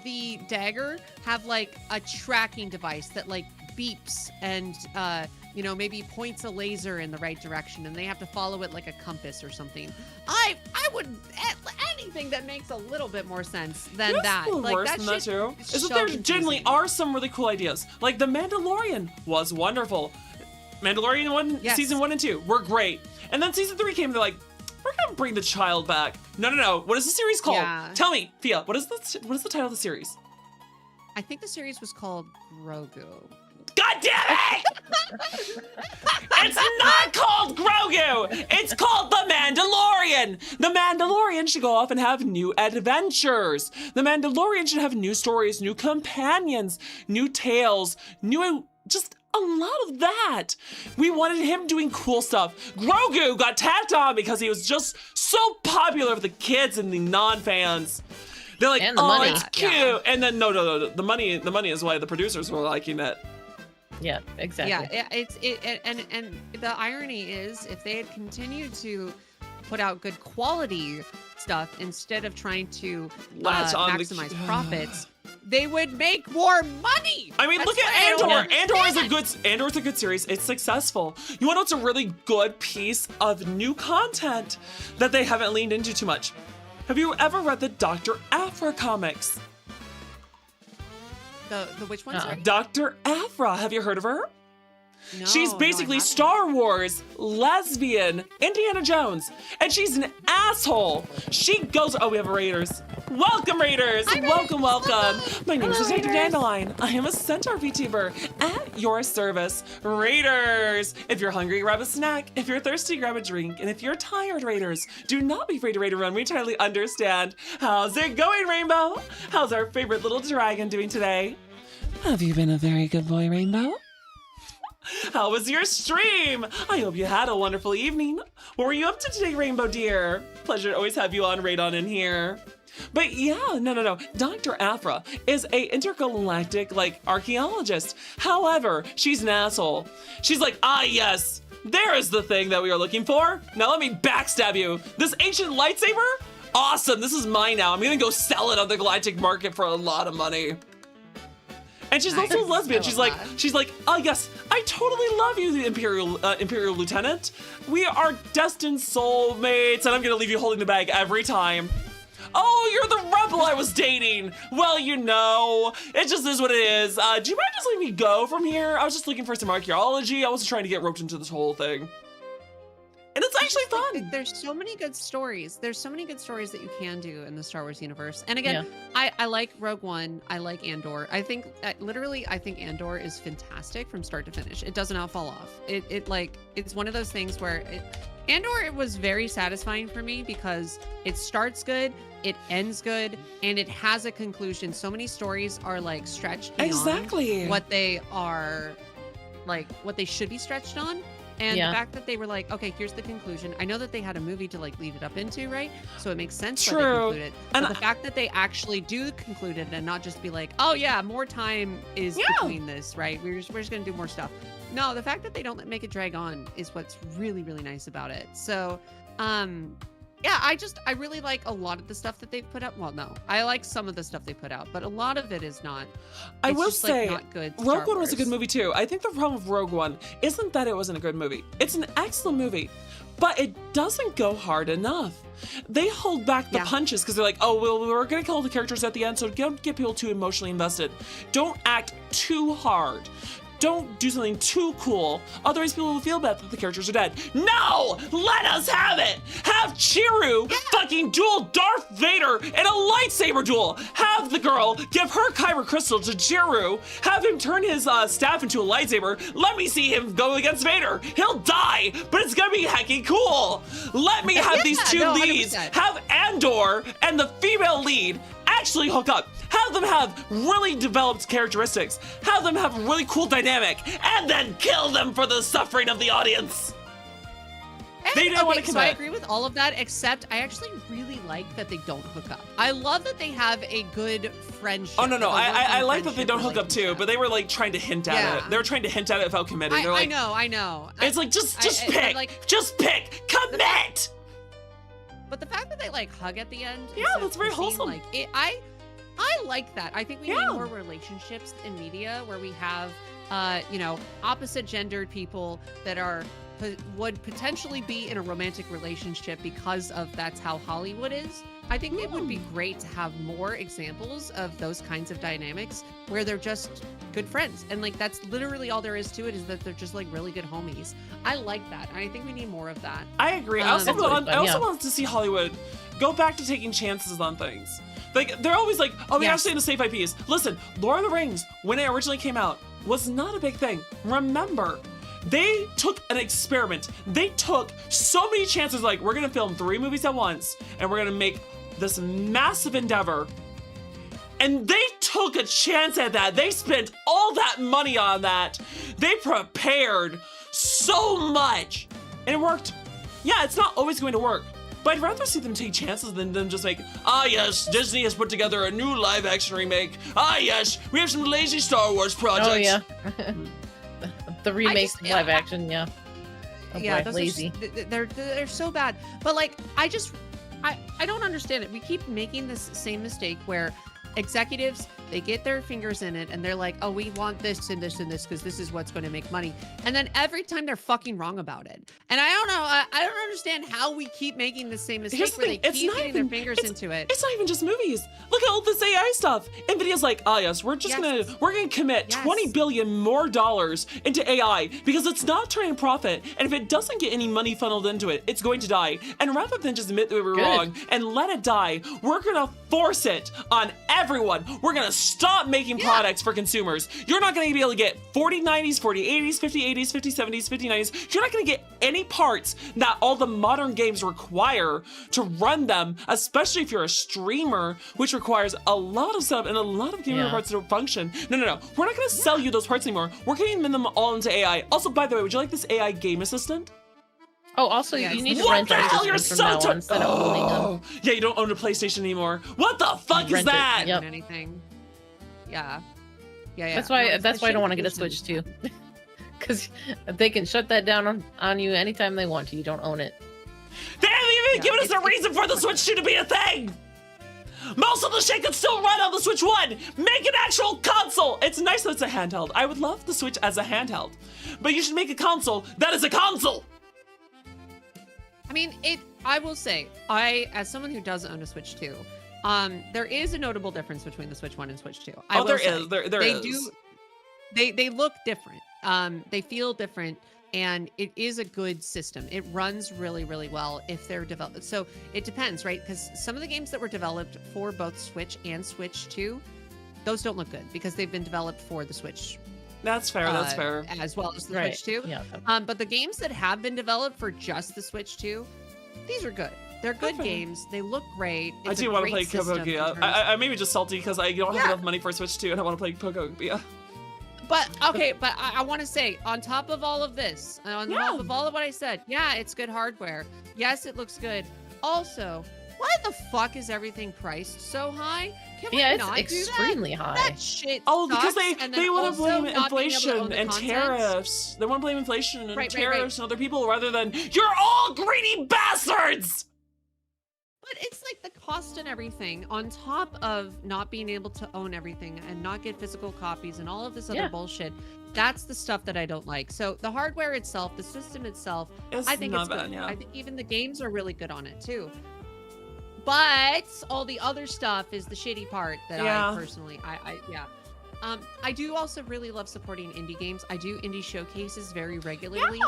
the dagger have like a tracking device that like beeps and maybe points a laser in the right direction, and they have to follow it like a compass or something. I would anything that makes a little bit more sense than that. A little Like worse that than that shit too. is Is that so there confusing. generally are some really cool ideas. Like the Mandalorian was wonderful. Mandalorian Yes. season 1 and 2 were great. And then season 3 came, they're like, we're gonna bring the child back. No. What is the series called? Yeah. Tell me, Fia, what is the title of the series? I think the series was called Grogu. God damn it! It's not called Grogu! It's called The Mandalorian! The Mandalorian should go off and have new adventures. The Mandalorian should have new stories, new companions, new tales, just a a lot of that. We wanted him doing cool stuff. Grogu got tacked on because he was just so popular with the kids and the non-fans. They're like, And the oh, money. it's cute. Yeah. And then no, the money is why the producers were liking it. Yeah, exactly. Yeah, and the irony is, if they had continued to put out good quality stuff instead of trying to Latch on the- maximize profits, they would make more money. I mean, That's look at what I don't Andor. understand. Andor's a good series. It's successful. You want to know what's a really good piece of new content that they haven't leaned into too much? Have you ever read the Dr. Aphra comics? The which one? Sorry. Dr. Aphra, have you heard of her? No, She's no, I basically haven't. Star Wars, lesbian, Indiana Jones, and she's an asshole. She goes, oh, we have Raiders. Welcome, Raiders. Welcome. My name is Detective Dandelion. I am a centaur VTuber at your service. Raiders. If you're hungry, grab a snack. If you're thirsty, grab a drink. And if you're tired, Raiders, do not be afraid to raid a run. We totally understand. How's it going, Rainbow? How's our favorite little dragon doing today? Have you been a very good boy, Rainbow? How was your stream? I hope you had a wonderful evening. What were you up to today, Rainbow dear? Pleasure to always have you on Radon in here. But yeah, no. Dr. Aphra is a intergalactic, archaeologist. However, she's an asshole. She's like, yes, there is the thing that we are looking for. Now let me backstab you. This ancient lightsaber? Awesome, this is mine now. I'm gonna go sell it on the galactic market for a lot of money. And she's also a lesbian. She's like, yes, I totally love you, the Imperial Lieutenant. We are destined soulmates, and I'm gonna leave you holding the bag every time. Oh, you're the rebel I was dating. Well, it just is what it is. Do you mind just letting me go from here? I was just looking for some archaeology. I wasn't trying to get roped into this whole thing. And it's actually fun. There's so many good stories. There's so many good stories that you can do in the Star Wars universe. And again, I like Rogue One. I like Andor. I think Andor is fantastic from start to finish. It does not fall off. It's one of those things where Andor was very satisfying for me because it starts good, it ends good, and it has a conclusion. So many stories are stretched beyond Exactly. what they are, what they should be stretched on. And the fact that they were like, okay, here's the conclusion. I know that they had a movie to lead it up into, right? So it makes sense why they conclude it. And But the fact that they actually do conclude it and not just be like, oh yeah, more time is between this, right? We're just gonna do more stuff. No, the fact that they don't make it drag on is what's really, really nice about it. So, I really like a lot of the stuff that they've put out. Well, no, I like some of the stuff they put out, but a lot of it is not. I will just, say, not good. Rogue One was a good movie too. I think the problem with Rogue One isn't that it wasn't a good movie. It's an excellent movie, but it doesn't go hard enough. They hold back the punches because they're like, oh, well, we're going to kill the characters at the end, so don't get people too emotionally invested. Don't act too hard. Don't do something too cool, otherwise people will feel bad that the characters are dead. No! Let us have it! Have Chiru fucking duel Darth Vader in a lightsaber duel! Have the girl give her kyber crystal to Chiru, have him turn his staff into a lightsaber, let me see him go against Vader! He'll die, but it's gonna be heckin' cool! Let me have these two leads, 100%. have Andor and the female lead actually hook up. Have them have really developed characteristics. Have them have a really cool dynamic. And then kill them for the suffering of the audience. They didn't want to commit. So I agree with all of that, except I actually really like that they don't hook up. I love that they have a good friendship. Oh, no. like a I working like that they don't hook up too, relationship. but they were trying to hint at it. They were trying to hint at it without committing. They're like, I know. It's like, just pick. Just pick. Commit. But the fact that they hug at the end. Yeah, instead that's of very kissing, wholesome. I like that. I think we need more relationships in media where we have, opposite gendered people that would potentially be in a romantic relationship because of that's how Hollywood is. I think it would be great to have more examples of those kinds of dynamics where they're just good friends. And that's literally all there is to it, is that they're just really good homies. I like that. And I think we need more of that. I agree. I also Absolutely. want to see Hollywood go back to taking chances on things. They're always like, oh, we have to stay in the safe IPs. Listen, Lord of the Rings, when it originally came out, was not a big thing. Remember, they took an experiment. They took so many chances, we're going to film 3 movies at once, and we're going to make this massive endeavor. And they took a chance at that. They spent all that money on that. They prepared so much. And it worked. Yeah, it's not always going to work. But I'd rather see them take chances than them just like, ah yes, Disney has put together a new live action remake. Ah yes, we have some lazy Star Wars projects. Oh yeah. The remake live action, yeah. Oh, yeah, boy, those lazy. They're so bad. But like, I don't understand it. We keep making this same mistake where executives, they get their fingers in it and they're like, oh, we want this and this and this because this is what's going to make money. And then every time they're fucking wrong about it. And I don't know, I don't understand how we keep making the same mistake where they keep getting their fingers into it. It's not even just movies. Look at all this AI stuff. NVIDIA's like, ah yes, we're gonna commit $20 billion more into AI because it's not turning a profit. And if it doesn't get any money funneled into it, it's going to die. And rather than just admit that we were wrong and let it die, we're gonna force it on everyone. We're gonna stop making products for consumers. You're not gonna be able to get 4090s, 4080s, 5080s, 5070s, 5090s. You're not gonna get any parts that all the modern games require to run them, especially if you're a streamer, which requires a lot of setup and a lot of gamer parts to function. No. We're not gonna sell you those parts anymore. We're getting them all into AI. Also, by the way, would you like this AI game assistant? Oh, also, you need to rent our systems from now on instead of owning them. Yeah, you don't own a PlayStation anymore. What the fuck is that? Yep. Anything. Yeah. That's why I don't want to get a Switch too. Because they can shut that down on you anytime they want to. You don't own it. They haven't even given us a reason for the Switch 2 to be a thing! Most of the shit can still run on the Switch 1! Make an actual console! It's nice that it's a handheld. I would love the Switch as a handheld. But you should make a console that is a console! I mean, I will say, as someone who does own a Switch 2, there is a notable difference between the Switch 1 and Switch 2. There is. They look different. They feel different, and it is a good system. It runs really, really well if they're developed. So it depends, right? Because some of the games that were developed for both Switch and Switch 2, those don't look good because they've been developed for the Switch. That's fair. That's fair. As well as the Switch 2. Yeah. But the games that have been developed for just the Switch 2, these are good. They're good games. They look great. I do want to play Pokemon. I may be just salty because I don't have enough money for Switch 2 and I want to play Pokemon. But okay, but I want to say, on top of all of this, on top of all of what I said, yeah, it's good hardware. Yes, it looks good. Also, why the fuck is everything priced so high? Can we not it's extremely high. That shit because sucks, they want to blame inflation and tariffs. They want to blame inflation and tariffs and other people rather than, you're all greedy bastards! But it's like the cost and everything on top of not being able to own everything and not get physical copies and all of this other bullshit. That's the stuff that I don't like. So the hardware itself, the system itself, I think it's good. I think even the games are really good on it too. But all the other stuff is the shitty part that I personally, I do also really love supporting indie games. I do indie showcases very regularly.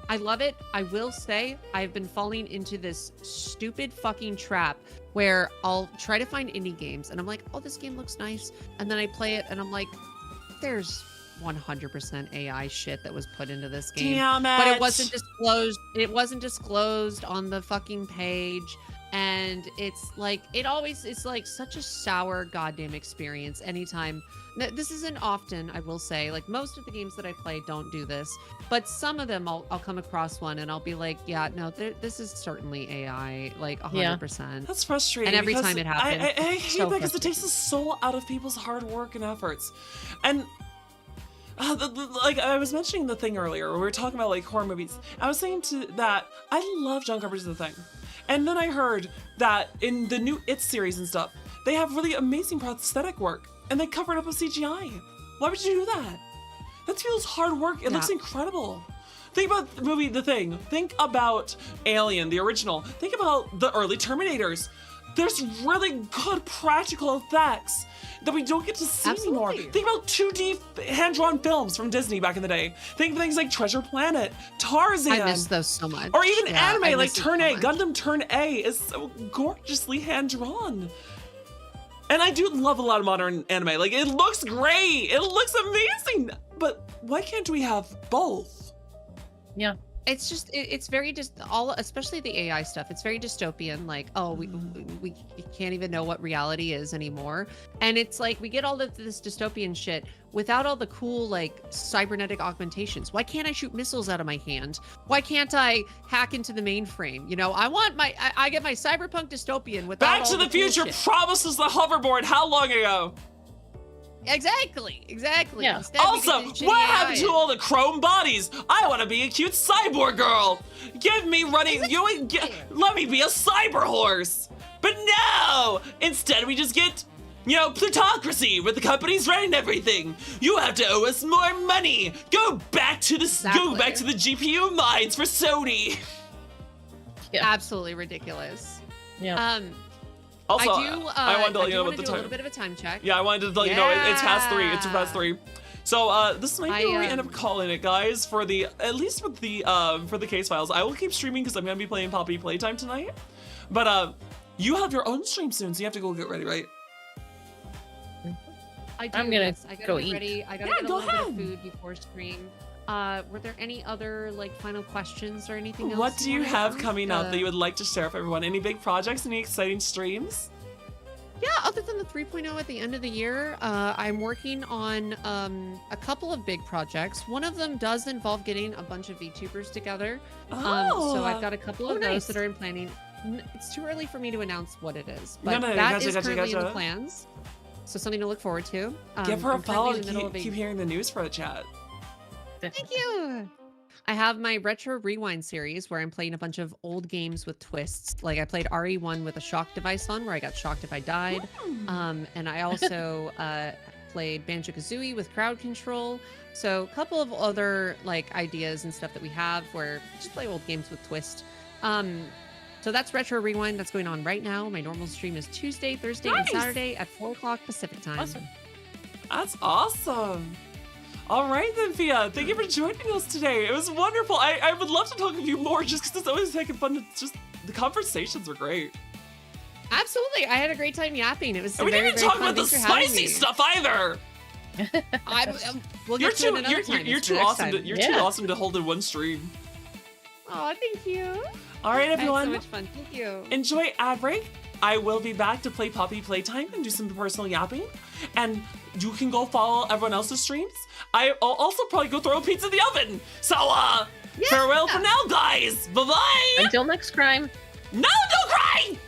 I love it. I will say I've been falling into this stupid fucking trap where I'll try to find indie games and I'm like, oh, this game looks nice. And then I play it and I'm like, there's 100% AI shit that was put into this game. Damn it. But it wasn't disclosed. It wasn't disclosed on the fucking page. And it's like, it's like such a sour goddamn experience anytime. This isn't often, I will say, like most of the games that I play don't do this, but some of them I'll come across one and I'll be like, yeah, no, this is certainly AI, like 100%. That's frustrating. And every time it happens. I hate that because it takes the soul out of people's hard work and efforts. And like I was mentioning the thing earlier, we were talking about like horror movies. I was saying that I love John Carpenter's The Thing. And then I heard that in the new It series and stuff, they have really amazing prosthetic work and they cover it up with CGI. Why would you do that? That feels hard work. It looks incredible. Think about the movie The Thing. Think about Alien, the original. Think about the early Terminators. There's really good practical effects that we don't get to see anymore. Think about 2D hand-drawn films from Disney back in the day. Think of things like Treasure Planet, Tarzan. I miss those so much. Or even anime like Turn A. Gundam Turn A is so gorgeously hand-drawn. And I do love a lot of modern anime. Like, it looks great. It looks amazing. But why can't we have both? Yeah. It's just it's very just all, especially the AI stuff. It's very dystopian. Like, oh, we can't even know what reality is anymore. And it's like we get all of this dystopian shit without all the cool like cybernetic augmentations. Why can't I shoot missiles out of my hand? Why can't I hack into the mainframe? You know, I want my I get my cyberpunk dystopian without Back all to the cool Future shit. promises the hoverboard how long ago? Exactly. Yeah. Instead, we get Also, this shitty what AI. happened to all the chrome bodies? I want to be a cute cyborg girl. Give me running. Let me be a cyber horse. But no! Instead, we just get, you know, plutocracy, where the companies running everything. You have to owe us more money. Go back to the GPU mines for Sony. Yeah. Absolutely ridiculous. Yeah. Also, I wanted to let you know want about to the do a time. little bit of a time check. Yeah, I wanted to let you know it's past 3. It's Yeah. past 3. So this might be where we end I, up calling it, guys. For the at least with the for the case files, I will keep streaming because I'm gonna be playing Poppy Playtime tonight. But you have your own stream soon, so you have to go get ready, right? I do, I'm gonna yes. I gotta go get eat. ready. I gotta Yeah, get a go little bit ahead. of food before stream. Were there any other like final questions or anything else? What do you wanted have to coming ask? up that you would like to share with everyone? Any big projects? Any exciting streams? Yeah, other than the 3.0 at the end of the year, I'm working on a couple of big projects. One of them does involve getting a bunch of VTubers together. So I've got a couple of those that are in planning. It's too early for me to announce what it is, but that is currently in the plans. So something to look forward to. Give her a I'm currently follow in to the middle of keep hearing the news for the chat. Thank you. I have my retro rewind series where I'm playing a bunch of old games with twists. Like I played RE1 with a shock device on where I got shocked if I died. And I also played Banjo-Kazooie with crowd control. So a couple of other like ideas and stuff that we have where just play old games with twist. So that's retro rewind. That's going on right now. My normal stream is Tuesday, Thursday, and Saturday at 4 o'clock Pacific time. Awesome. That's awesome. All right then, Fia. Thank you for joining us today. It was wonderful. I would love to talk with you more just because it's always making fun to just the conversations were great. Absolutely. I had a great time yapping. It was And we very, didn't even very talk fun. about the Thanks for having spicy me. stuff either. We'll You're get to it another time. you're It's too for next awesome. time. You're too awesome to hold in one stream. Oh, thank you. All right, I had so everyone. much fun. Thank you. Enjoy ad break. I will be back to play Poppy Playtime and do some personal yapping. And you can go follow everyone else's streams. I'll also probably go throw a pizza in the oven. So, farewell for now, guys. Bye-bye. Until next crime. No, don't cry!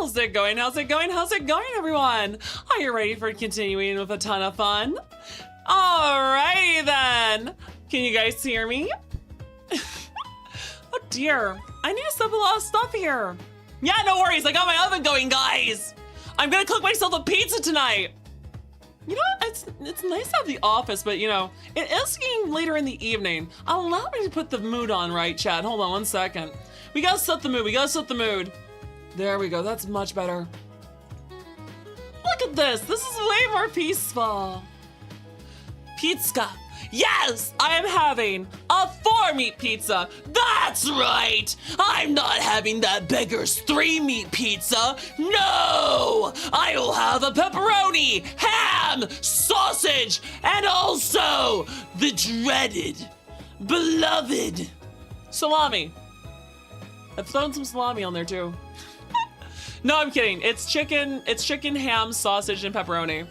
How's it going? How's it going? How's it going, everyone? Are you ready for continuing with a ton of fun? Alrighty then. Can you guys hear me? Oh dear, I need to set up a lot of stuff here. Yeah, no worries, I got my oven going, guys. I'm gonna cook myself a pizza tonight. You know what, it's nice to have the office, but you know, it is getting later in the evening. Allow me to put the mood on right, Chad. Hold on one second. We gotta set the mood, There we go, that's much better. Look at this is way more peaceful. Pizza. Yes, I am having a 4-meat pizza. That's right. I'm not having that beggar's 3-meat pizza. No, I will have a pepperoni, ham, sausage, and also the dreaded, beloved salami. I've thrown some salami on there too. No, I'm kidding. It's chicken, ham, sausage, and pepperoni.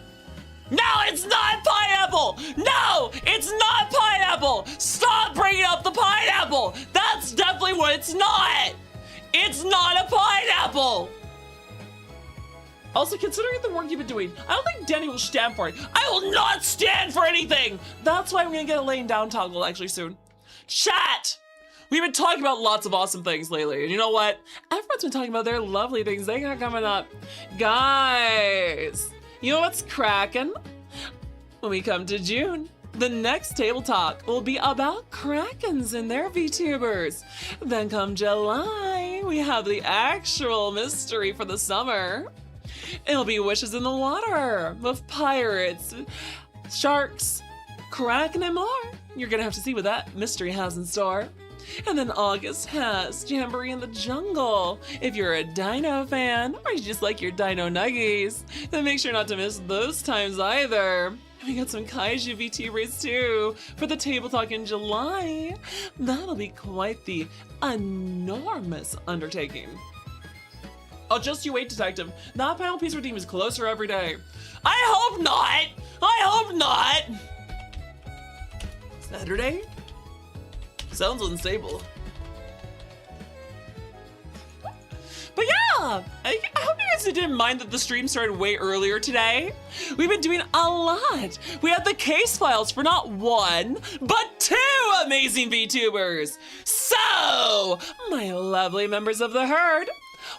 No, it's not pineapple! No, it's not pineapple! Stop bringing up the pineapple! That's definitely what it's not! It's not a pineapple! Also, considering the work you've been doing, I don't think Danny will stand for it. I will not stand for anything! That's why I'm gonna get a laying down toggle actually soon. Chat! We've been talking about lots of awesome things lately, and you know what? Everyone's been talking about their lovely things they got coming up. Guys! You know what's crackin'? When we come to June, the next Table Talk will be about Krakens and their VTubers. Then come July, we have the actual mystery for the summer. It'll be Wishes in the Water with pirates, sharks, Kraken, and more. You're gonna have to see what that mystery has in store. And then August has Jamboree in the Jungle. If you're a dino fan, or you just like your dino nuggies, then make sure not to miss those times either. And we got some Kaiju VTubers too for the Table Talk in July. That'll be quite the enormous undertaking. Oh, just you wait, Detective. That panel piece redeem is closer every day. I hope not! I hope not! Saturday? Sounds unstable. But yeah, I hope you guys didn't mind that the stream started way earlier today. We've been doing a lot. We had the case files for not 1, but 2 amazing VTubers. So, my lovely members of the herd,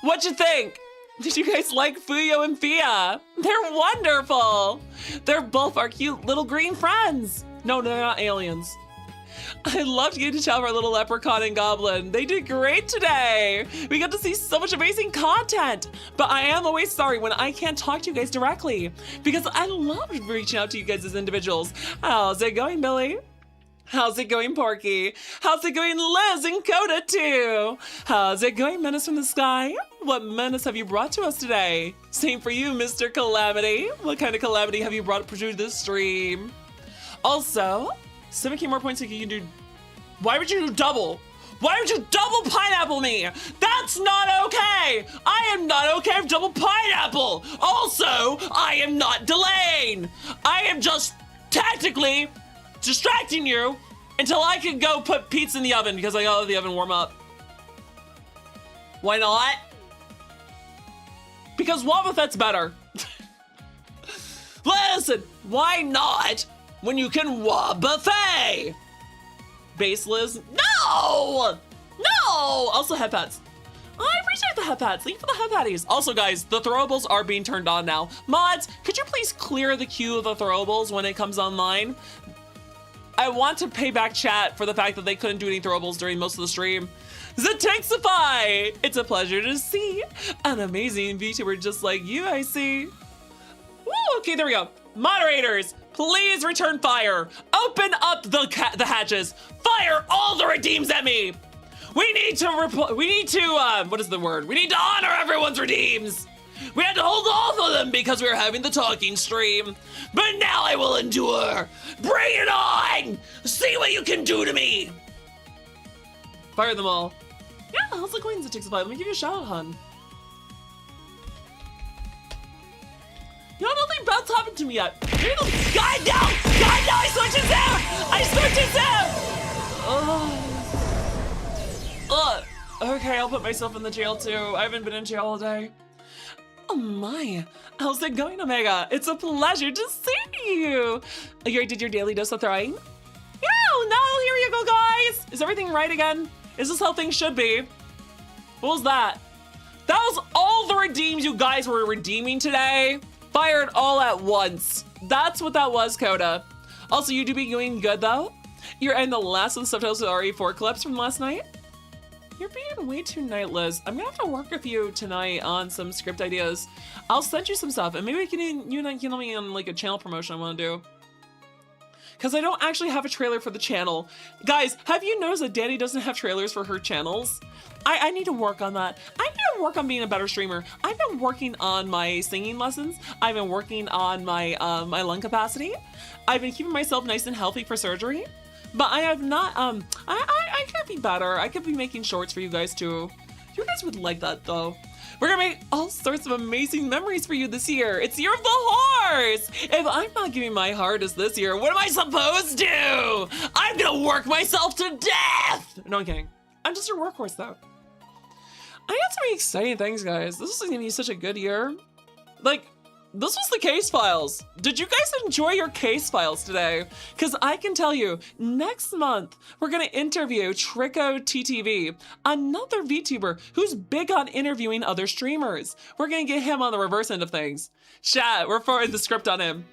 what'd you think? Did you guys like Fuyo and Fia? They're wonderful. They're both our cute little green friends. No, they're not aliens. I loved getting to chat with our little Leprechaun and Goblin. They did great today. We got to see so much amazing content. But I am always sorry when I can't talk to you guys directly because I love reaching out to you guys as individuals. How's it going, Billy? How's it going, Porky? How's it going, Liz and Coda too? How's it going, Menace from the Sky? What menace have you brought to us today? Same for you, Mr. Calamity. What kind of calamity have you brought to this stream? Also, 7k more points so you can do. Why would you do double? Why would you double pineapple me? That's not okay! I am not okay with double pineapple! Also, I am not delaying! I am just tactically distracting you until I can go put pizza in the oven because I gotta let the oven warm up. Why not? Because Wobbuffet's better. Listen, why not? When you can Wobbuffet! Base Liz, no! No! Also head pats. I appreciate the head pats. Thank you for the head patties. Also guys, the throwables are being turned on now. Mods, could you please clear the queue of the throwables when it comes online? I want to pay back chat for the fact that they couldn't do any throwables during most of the stream. Zatexify! It's a pleasure to see an amazing VTuber just like you, I see. Woo, okay, there we go. Moderators, please return fire. Open up the hatches. Fire all the redeems at me. We need to what is the word? We need to honor everyone's redeems. We had to hold off on them because we were having the talking stream. But now I will endure. Bring it on. See what you can do to me. Fire them all. Yeah, how's the coins that takes a bite? Let me give you a shout out, hun. You know, nothing bad's happened to me yet. God, no! God, no! I switched his out! I switched his out! Okay, I'll put myself in the jail too. I haven't been in jail all day. Oh my, how's it going, Omega? It's a pleasure to see you. You already did your daily dose of throwing? Yeah, now here you go, guys. Is everything right again? Is this how things should be? What was that? That was all the redeems you guys were redeeming today. Fired all at once. That's what that was, Coda. Also, you do be doing good, though. You're in the last of the subtitles with RE4 clips from last night. You're being way too nightless. I'm gonna have to work with you tonight on some script ideas. I'll send you some stuff, and maybe we can, you and I can me on like a channel promotion I want to do. Because I don't actually have a trailer for the channel. Guys, have you noticed that Danny doesn't have trailers for her channels? I need to work on that. I need to work on being a better streamer. I've been working on my singing lessons. I've been working on my my lung capacity. I've been keeping myself nice and healthy for surgery. But I have not, I could be better. I could be making shorts for you guys too. You guys would like that though. We're gonna make all sorts of amazing memories for you this year. It's Year of the Horse! If I'm not giving my hardest this year, what am I supposed to? I'm gonna work myself to death! No, I'm kidding. I'm just your workhorse though. I got so many exciting things, guys. This is gonna be such a good year. Like, this was the case files. Did you guys enjoy your case files today? Because I can tell you, next month, we're gonna interview Trico TTV, another VTuber who's big on interviewing other streamers. We're gonna get him on the reverse end of things. Chat, we're forwarding the script on him.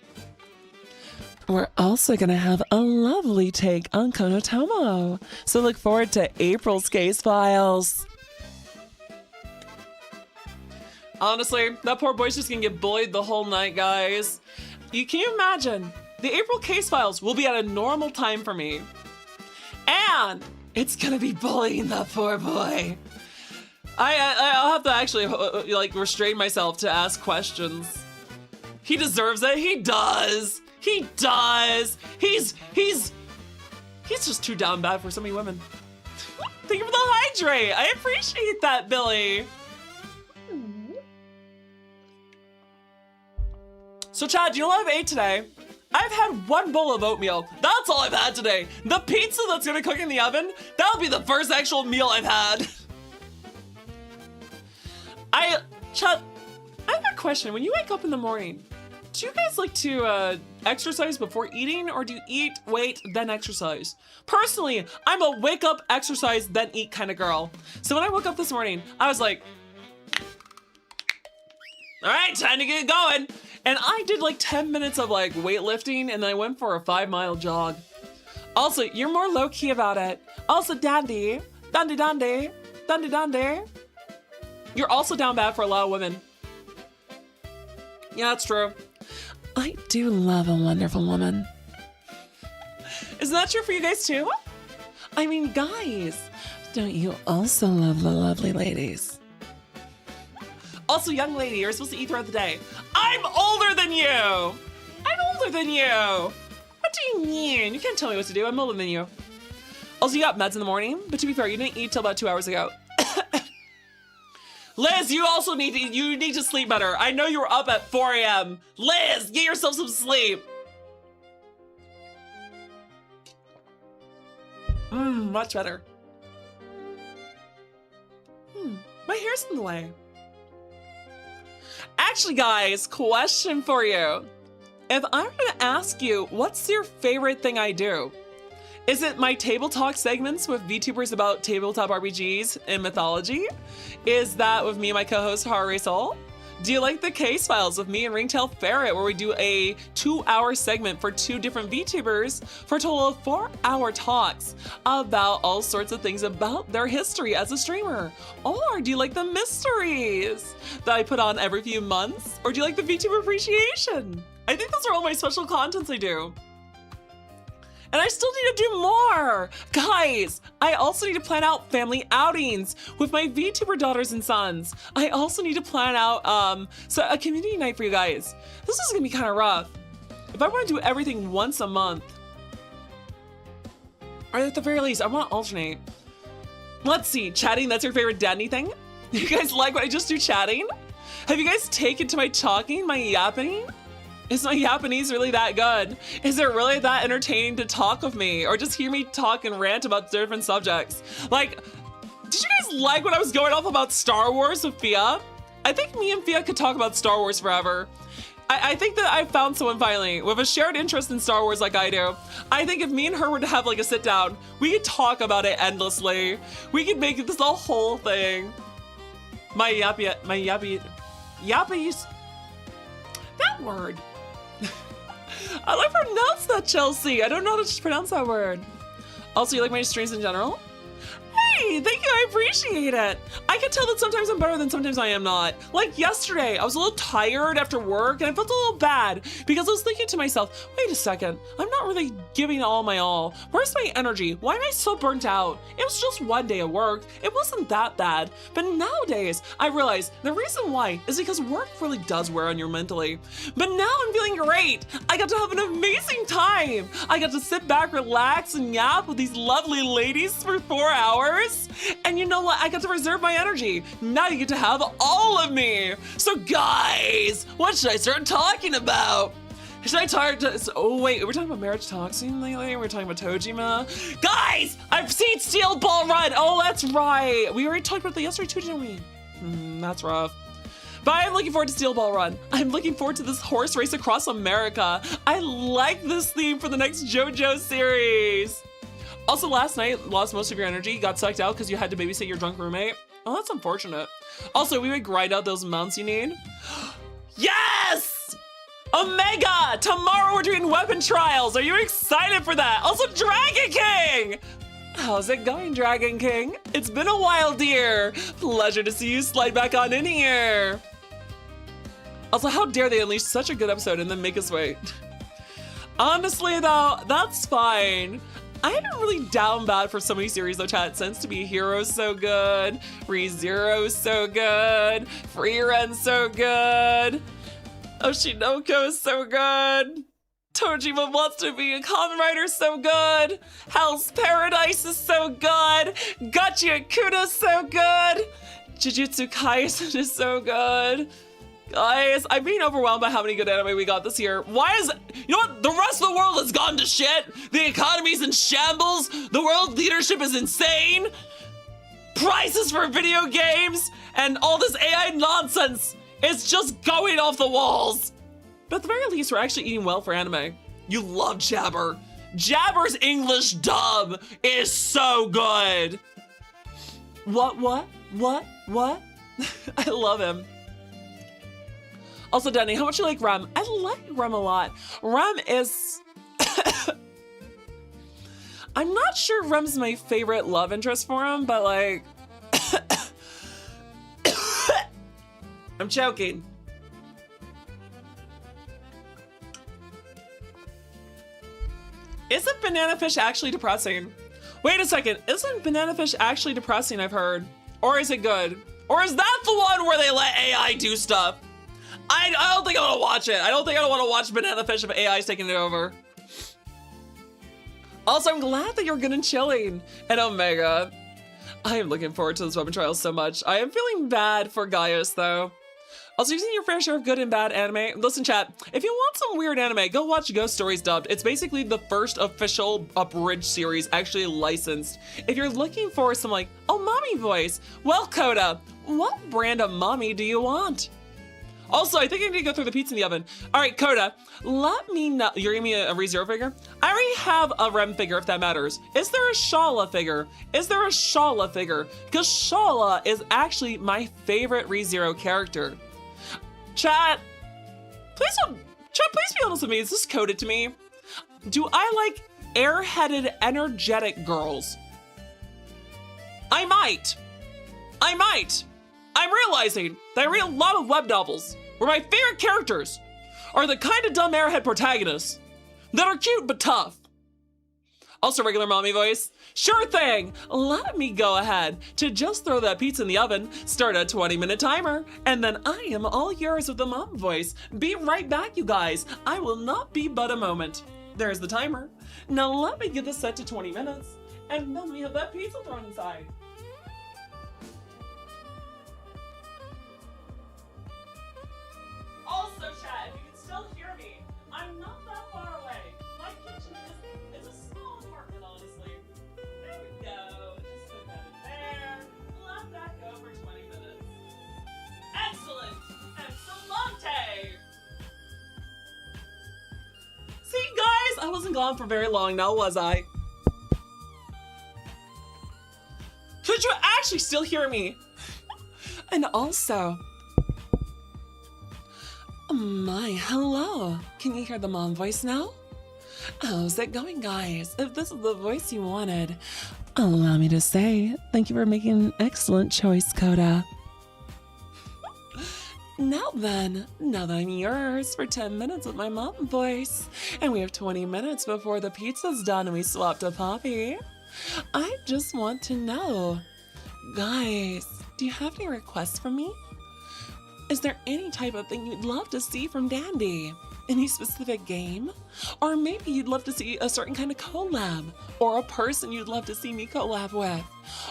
We're also gonna have a lovely take on Konotomo. So look forward to April's case files. Honestly, that poor boy's just gonna get bullied the whole night, guys. Can you imagine? The April case files will be at a normal time for me. And it's gonna be bullying that poor boy. I'll have to actually like restrain myself to ask questions. He deserves it. He does. He does. He's just too down bad for so many women. Thank you for the hydrate. I appreciate that, Billy. So Chad, you know what I've ate today? I've had one bowl of oatmeal. That's all I've had today. The pizza that's gonna cook in the oven, that'll be the first actual meal I've had. Chad, I have a question. When you wake up in the morning, do you guys like to exercise before eating, or do you eat, wait, then exercise? Personally, I'm a wake up, exercise, then eat kind of girl. So when I woke up this morning, I was like, all right, time to get going. And I did like 10 minutes of like weightlifting, and then I went for a 5-mile jog. Also, you're more low-key about it. Also, dandy. You're also down bad for a lot of women. Yeah, that's true. I do love a wonderful woman. Isn't that true for you guys too? I mean, guys, don't you also love the lovely ladies? Also, young lady, you're supposed to eat throughout the day. I'm older than you! I'm older than you! What do you mean? You can't tell me what to do. I'm older than you. Also, you got meds in the morning, but to be fair, you didn't eat till about 2 hours ago. Liz, you also need to sleep better. I know you were up at 4 a.m. Liz, get yourself some sleep. Much better. My hair's in the way. Actually, guys, question for you. If I'm gonna ask you, what's your favorite thing I do? Is it my table talk segments with VTubers about tabletop RPGs and mythology? Is that with me and my co-host Haru Soul? Do you like the case files with me and Ringtail Ferret, where we do a 2-hour segment for 2 different VTubers for a total of 4-hour talks about all sorts of things about their history as a streamer? Or do you like the mysteries that I put on every few months? Or do you like the VTuber appreciation? I think those are all my special contents I do. And I still need to do more! Guys, I also need to plan out family outings with my VTuber daughters and sons. I also need to plan out a community night for you guys. This is gonna be kind of rough. If I want to do everything once a month, or at the very least, I want to alternate. Let's see, chatting, that's your favorite Danny thing? You guys like when I just do chatting? Have you guys taken to my talking, my yapping? Is my Japanese really that good? Is it really that entertaining to talk with me, or just hear me talk and rant about different subjects? Like, did you guys like when I was going off about Star Wars with Fia? I think me and Fia could talk about Star Wars forever. I think that I found someone finally with a shared interest in Star Wars like I do. I think if me and her were to have like a sit down, we could talk about it endlessly. We could make this a whole thing. My yappies. That word. I like pronounce that, Chelsea. I don't know how to pronounce that word. Also, you like my streams in general? Hey, thank you, I appreciate it. I can tell that sometimes I'm better than sometimes I am not. Like yesterday, I was a little tired after work and I felt a little bad because I was thinking to myself, wait a second, I'm not really giving all my all. Where's my energy? Why am I so burnt out? It was just one day of work. It wasn't that bad. But nowadays, I realize the reason why is because work really does wear on you mentally. But now I'm feeling great. I got to have an amazing time. I got to sit back, relax, and yap with these lovely ladies for 4 hours. And you know what? I got to reserve my energy. Now you get to have all of me. So guys, what should I start talking about? Should I talk to, oh wait, we're talking about marriage toxin lately? We're talking about Tojima. Guys, I've seen Steel Ball Run. Oh, that's right. We already talked about that yesterday too, didn't we? That's rough. But I'm looking forward to Steel Ball Run. I'm looking forward to this horse race across America. I like this theme for the next JoJo series. Also, last night, lost most of your energy, got sucked out because you had to babysit your drunk roommate. Oh, that's unfortunate. Also, we would grind out those mounts you need. Yes! Omega! Tomorrow we're doing weapon trials. Are you excited for that? Also, Dragon King! How's it going, Dragon King? It's been a while, dear. Pleasure to see you slide back on in here. Also, how dare they unleash such a good episode and then make us wait? Honestly, though, that's fine. I haven't really down bad for so many series though, chat. Sense to be a Hero so good, ReZero so good, Freeren so good, Oshinoko is so good, Tojima Wants to Be a Kamen Rider so good, Hell's Paradise is so good, Gachi Akuda is so good, Jujutsu Kaisen is so good. Guys, I'm being overwhelmed by how many good anime we got this year. Why is, you know what? The rest of the world has gone to shit. The economy's in shambles. The world leadership is insane. Prices for video games and all this AI nonsense is just going off the walls. But at the very least, we're actually eating well for anime. You love Jabber. Jabber's English dub is so good. What? I love him. Also, Denny, how much you like Rem? I like Rem a lot. Rem is... I'm not sure Rem's my favorite love interest for him, but like... I'm choking. Isn't Banana Fish actually depressing? Wait a second, isn't Banana Fish actually depressing, I've heard? Or is it good? Or is that the one where they let AI do stuff? I don't think I want to watch it. I don't think I want to watch Banana Fish if AI's taking it over. Also, I'm glad that you're good and chilling. And Omega. I am looking forward to this weapon trial so much. I am feeling bad for Gaius, though. Also, you've seen your fair share of good and bad anime. Listen, chat, if you want some weird anime, go watch Ghost Stories Dubbed. It's basically the first official abridged series actually licensed. If you're looking for some like, oh, mommy voice, well, Coda, what brand of mommy do you want? Also, I think I need to go through the pizza in the oven. All right, Coda, let me know. You're giving me a ReZero figure? I already have a Rem figure, if that matters. Is there a Shala figure? Is there a Shala figure? Because Shala is actually my favorite ReZero character. Chat, please be honest with me. Is this coded to me? Do I like airheaded, energetic girls? I might. I'm realizing that I read a lot of web novels where my favorite characters are the kind of dumb airhead protagonists that are cute but tough. Also, regular mommy voice. Sure thing. Let me go ahead to just throw that pizza in the oven, start a 20-minute timer, and then I am all yours with the mom voice. Be right back, you guys. I will not be but a moment. There's the timer. Now let me get this set to 20 minutes, and then we have that pizza thrown inside. Also, chat, if you can still hear me, I'm not that far away. My kitchen is a small apartment, honestly. There we go. Just put that in there. Let that go for 20 minutes. Excellent. I wasn't gone for very long now, was I? Could you actually still hear me? And also, my, hello. Can you hear the mom voice now? How's it going, guys? If this is the voice you wanted, allow me to say thank you for making an excellent choice, Coda. Now then, now that I'm yours for 10 minutes with my mom voice, and we have 20 minutes before the pizza's done and we swap to Poppy, I just want to know, guys, do you have any requests from me? Is there any type of thing you'd love to see from Dandy? Any specific game? Or maybe you'd love to see a certain kind of collab, or a person you'd love to see me collab with.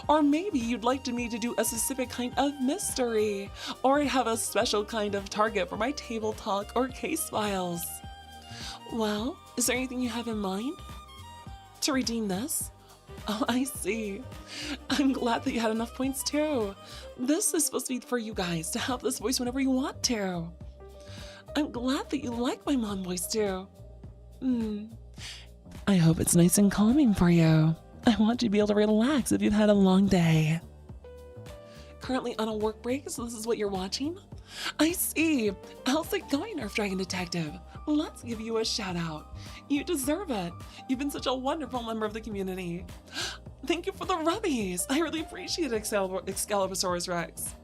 Or maybe you'd like me to do a specific kind of mystery, or have a special kind of target for my table talk or case files. Well, is there anything you have in mind to redeem this? Oh, I see. I'm glad that you had enough points too. This is supposed to be for you guys to have this voice whenever you want to. I'm glad that you like my mom voice too. I hope it's nice and calming for you. I want you to be able to relax if you've had a long day. Currently on a work break, so this is what you're watching? I see. How's it going, Nerf Dragon Detective? Let's give you a shout out. You deserve it. You've been such a wonderful member of the community. Thank you for the rubbies. I really appreciate Excalibursaurus Rex.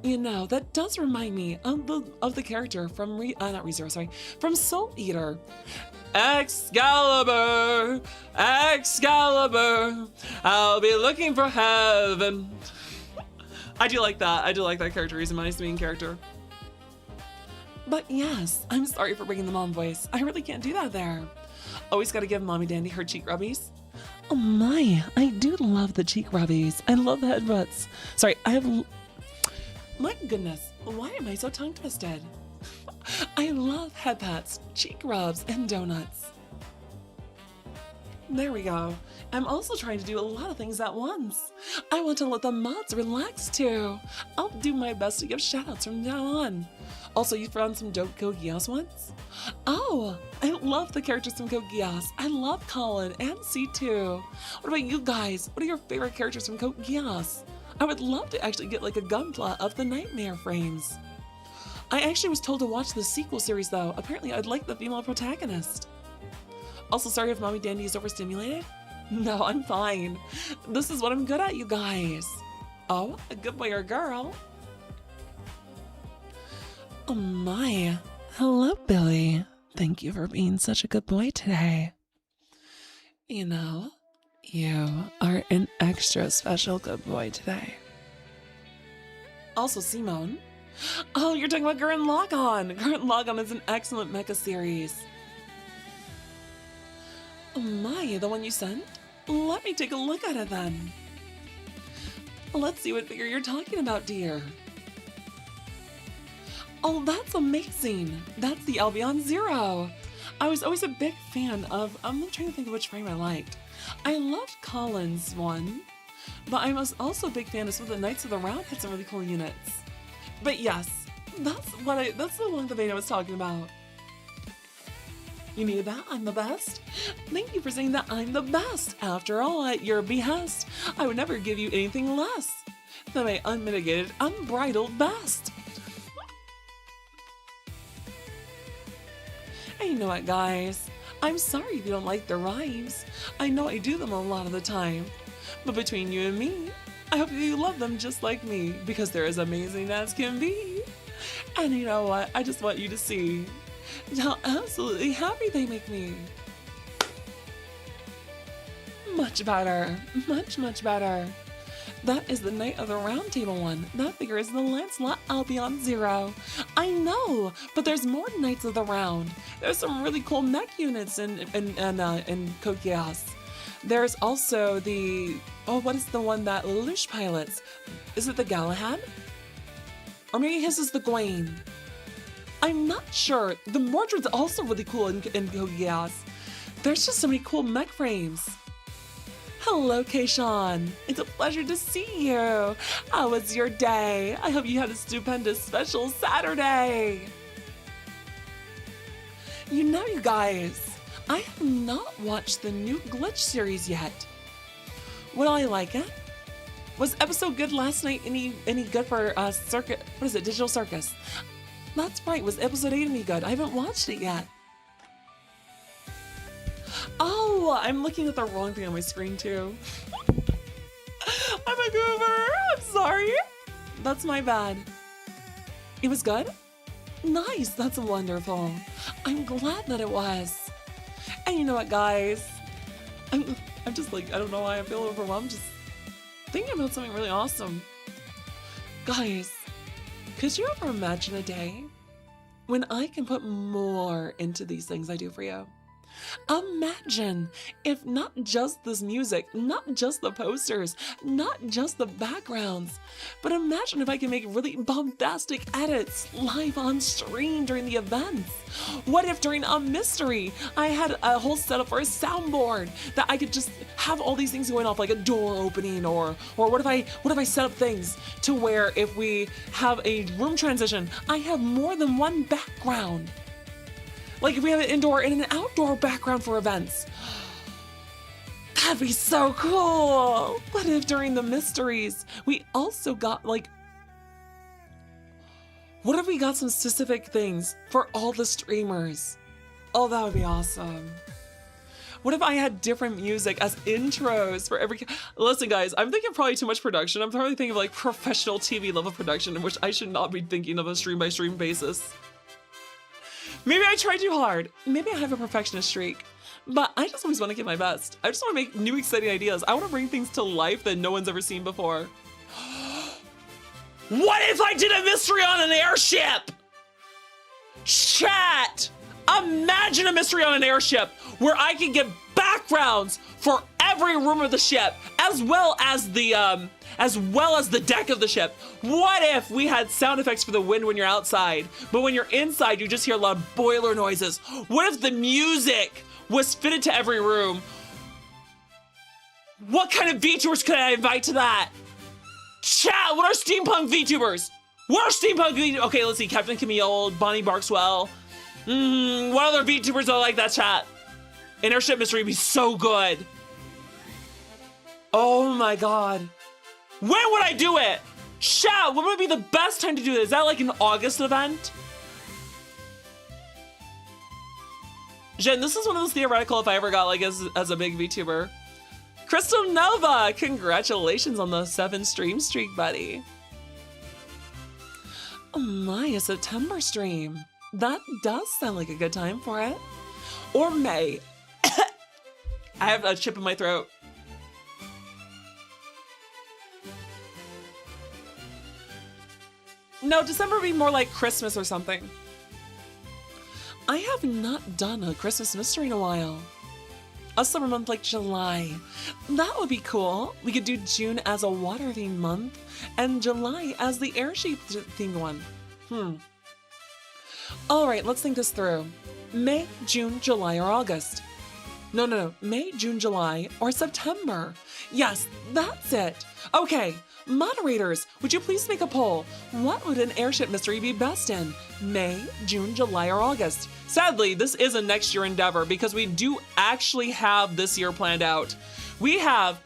You know, that does remind me of the character from from Soul Eater. Excalibur, Excalibur, I'll be looking for heaven. I do like that. I do like that character. He's a nice main character. But yes, I'm sorry for bringing the mom voice. I really can't do that there. Always gotta give Mommy Dandy her cheek rubbies. Oh my, I do love the cheek rubbies. I love the headbutts. Sorry, my goodness, why am I so tongue twisted? I love headpats, cheek rubs, and donuts. There we go. I'm also trying to do a lot of things at once. I want to let the mods relax too. I'll do my best to give shoutouts from now on. Also, you found some dope Code Geass ones? Oh, I love the characters from Code Geass. I love Colin and C2. What about you guys? What are your favorite characters from Code Geass? I would love to actually get like a gunpla of the Nightmare frames. I actually was told to watch the sequel series though. Apparently I'd like the female protagonist. Also, sorry if Mommy Dandy is overstimulated. No, I'm fine. This is what I'm good at, you guys. Oh, a good boy or girl. Oh my. Hello, Billy. Thank you for being such a good boy today. You know, you are an extra special good boy today. Also, Simone. Oh, you're talking about Gurren Lagann. Gurren Lagann is an excellent mecha series. Oh my, the one you sent? Let me take a look at it then. Let's see what figure you're talking about, dear. Oh, that's amazing. That's the Albion Zero. I was always a big fan of, I'm trying to think of which frame I liked. I loved Colin's one, but I was also a big fan of some of the Knights of the Round had some really cool units. But yes, that's the one that I was talking about. You needed that? I'm the best? Thank you for saying that I'm the best. After all, at your behest, I would never give you anything less than my unmitigated, unbridled best. And you know what, guys? I'm sorry if you don't like the rhymes. I know I do them a lot of the time. But between you and me, I hope you love them just like me, because they're as amazing as can be. And you know what? I just want you to see how absolutely happy they make me. Much better. Much, much better. That is the Knight of the Round Table one. That figure is the Lancelot Albion Zero. I know, but there's more Knights of the Round. There's some really cool mech units in Code Geass. There's also the, what is the one that Lelouch pilots? Is it the Galahad? Or maybe his is the Gwaine. I'm not sure. The Mordred's also really cool in Code Geass. There's just so many cool mech frames. Hello, Kayshawn. It's a pleasure to see you. How was your day? I hope you had a stupendous special Saturday. You know, you guys, I have not watched the new Glitch series yet. Will I like it? Was episode good last night any good for circuit? What is it? Digital Circus. That's right. Was episode 8 any good? I haven't watched it yet. Oh, I'm looking at the wrong thing on my screen too. I'm a goober. I'm sorry. That's my bad. It was good? Nice. That's wonderful. I'm glad that it was. And you know what, guys? I'm just like, I don't know why I feel overwhelmed. Just thinking about something really awesome. Guys, could you ever imagine a day when I can put more into these things I do for you? Imagine if not just this music, not just the posters, not just the backgrounds, but imagine if I can make really bombastic edits live on stream during the events. What if during a mystery, I had a whole setup for a soundboard that I could just have all these things going off, like a door opening, or what if I set up things to where if we have a room transition, I have more than one background. Like if we have an indoor and an outdoor background for events. That'd be so cool. What if during the mysteries, we also got like, what if we got some specific things for all the streamers? Oh, that would be awesome. What if I had different music as intros for every... Listen, guys, I'm thinking probably too much production. I'm probably thinking of like professional TV level production, in which I should not be thinking of a stream by stream basis. Maybe I tried too hard. Maybe I have a perfectionist streak. But I just always want to give my best. I just want to make new exciting ideas. I want to bring things to life that no one's ever seen before. What if I did a mystery on an airship? Chat! Imagine a mystery on an airship where I can get backgrounds for every room of the ship, as well as the deck of the ship. What if we had sound effects for the wind when you're outside, but when you're inside, you just hear a lot of boiler noises? What if the music was fitted to every room? What kind of VTubers could I invite to that? Chat, what are steampunk VTubers? What are steampunk VTubers? Okay, let's see, Captain Camille, Bonnie Barkswell. What other VTubers are like that, chat? An airship mystery would be so good. Oh my God. When would I do it? Chat, when would be the best time to do this? Is that like an August event? Jen, this is one of those theoretical if I ever got like as a big VTuber. Crystal Nova, congratulations on the 7 stream streak, buddy. Oh my, a September stream. That does sound like a good time for it. Or May. I have a chip in my throat. No, December would be more like Christmas or something. I have not done a Christmas mystery in a while. A summer month like July. That would be cool. We could do June as a water-themed month and July as the airship-themed one. All right, let's think this through. May, June, July, or August? No. May, June, July, or September. Yes, that's it. Okay, moderators, would you please make a poll? What would an airship mystery be best in? May, June, July, or August? Sadly, this is a next year endeavor because we do actually have this year planned out. We have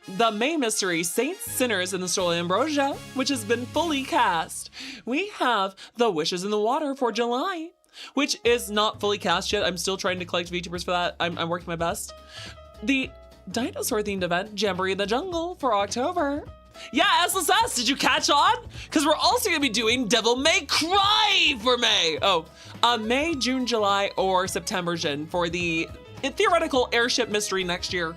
the May mystery, Saints, Sinners, and the Stolen Ambrosia, which has been fully cast. We have the Wishes in the Water for July, which is not fully cast yet. I'm still trying to collect VTubers for that. I'm working my best. The dinosaur-themed event, Jamboree in the Jungle, for October. Yeah, SSS, did you catch on? Because we're also going to be doing Devil May Cry for May. Oh, May, June, July, or September, Jen, for the theoretical airship mystery next year.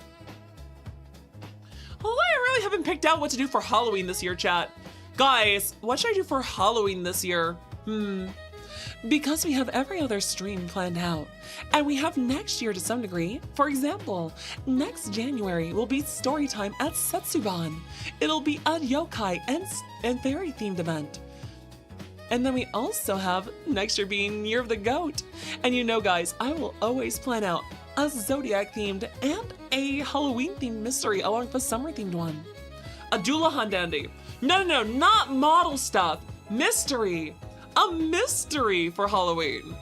Although I really haven't picked out what to do for Halloween this year, chat. Guys, what should I do for Halloween this year? Because we have every other stream planned out, and we have next year to some degree. For example, next January will be story time at Setsuban. It'll be a yokai and fairy themed event. And then we also have next year being Year of the Goat. And you know, guys, I will always plan out a Zodiac themed and a Halloween themed mystery along with a summer themed one. A Doulahan Dandy. No, not model stuff. Mystery. A mystery for Halloween.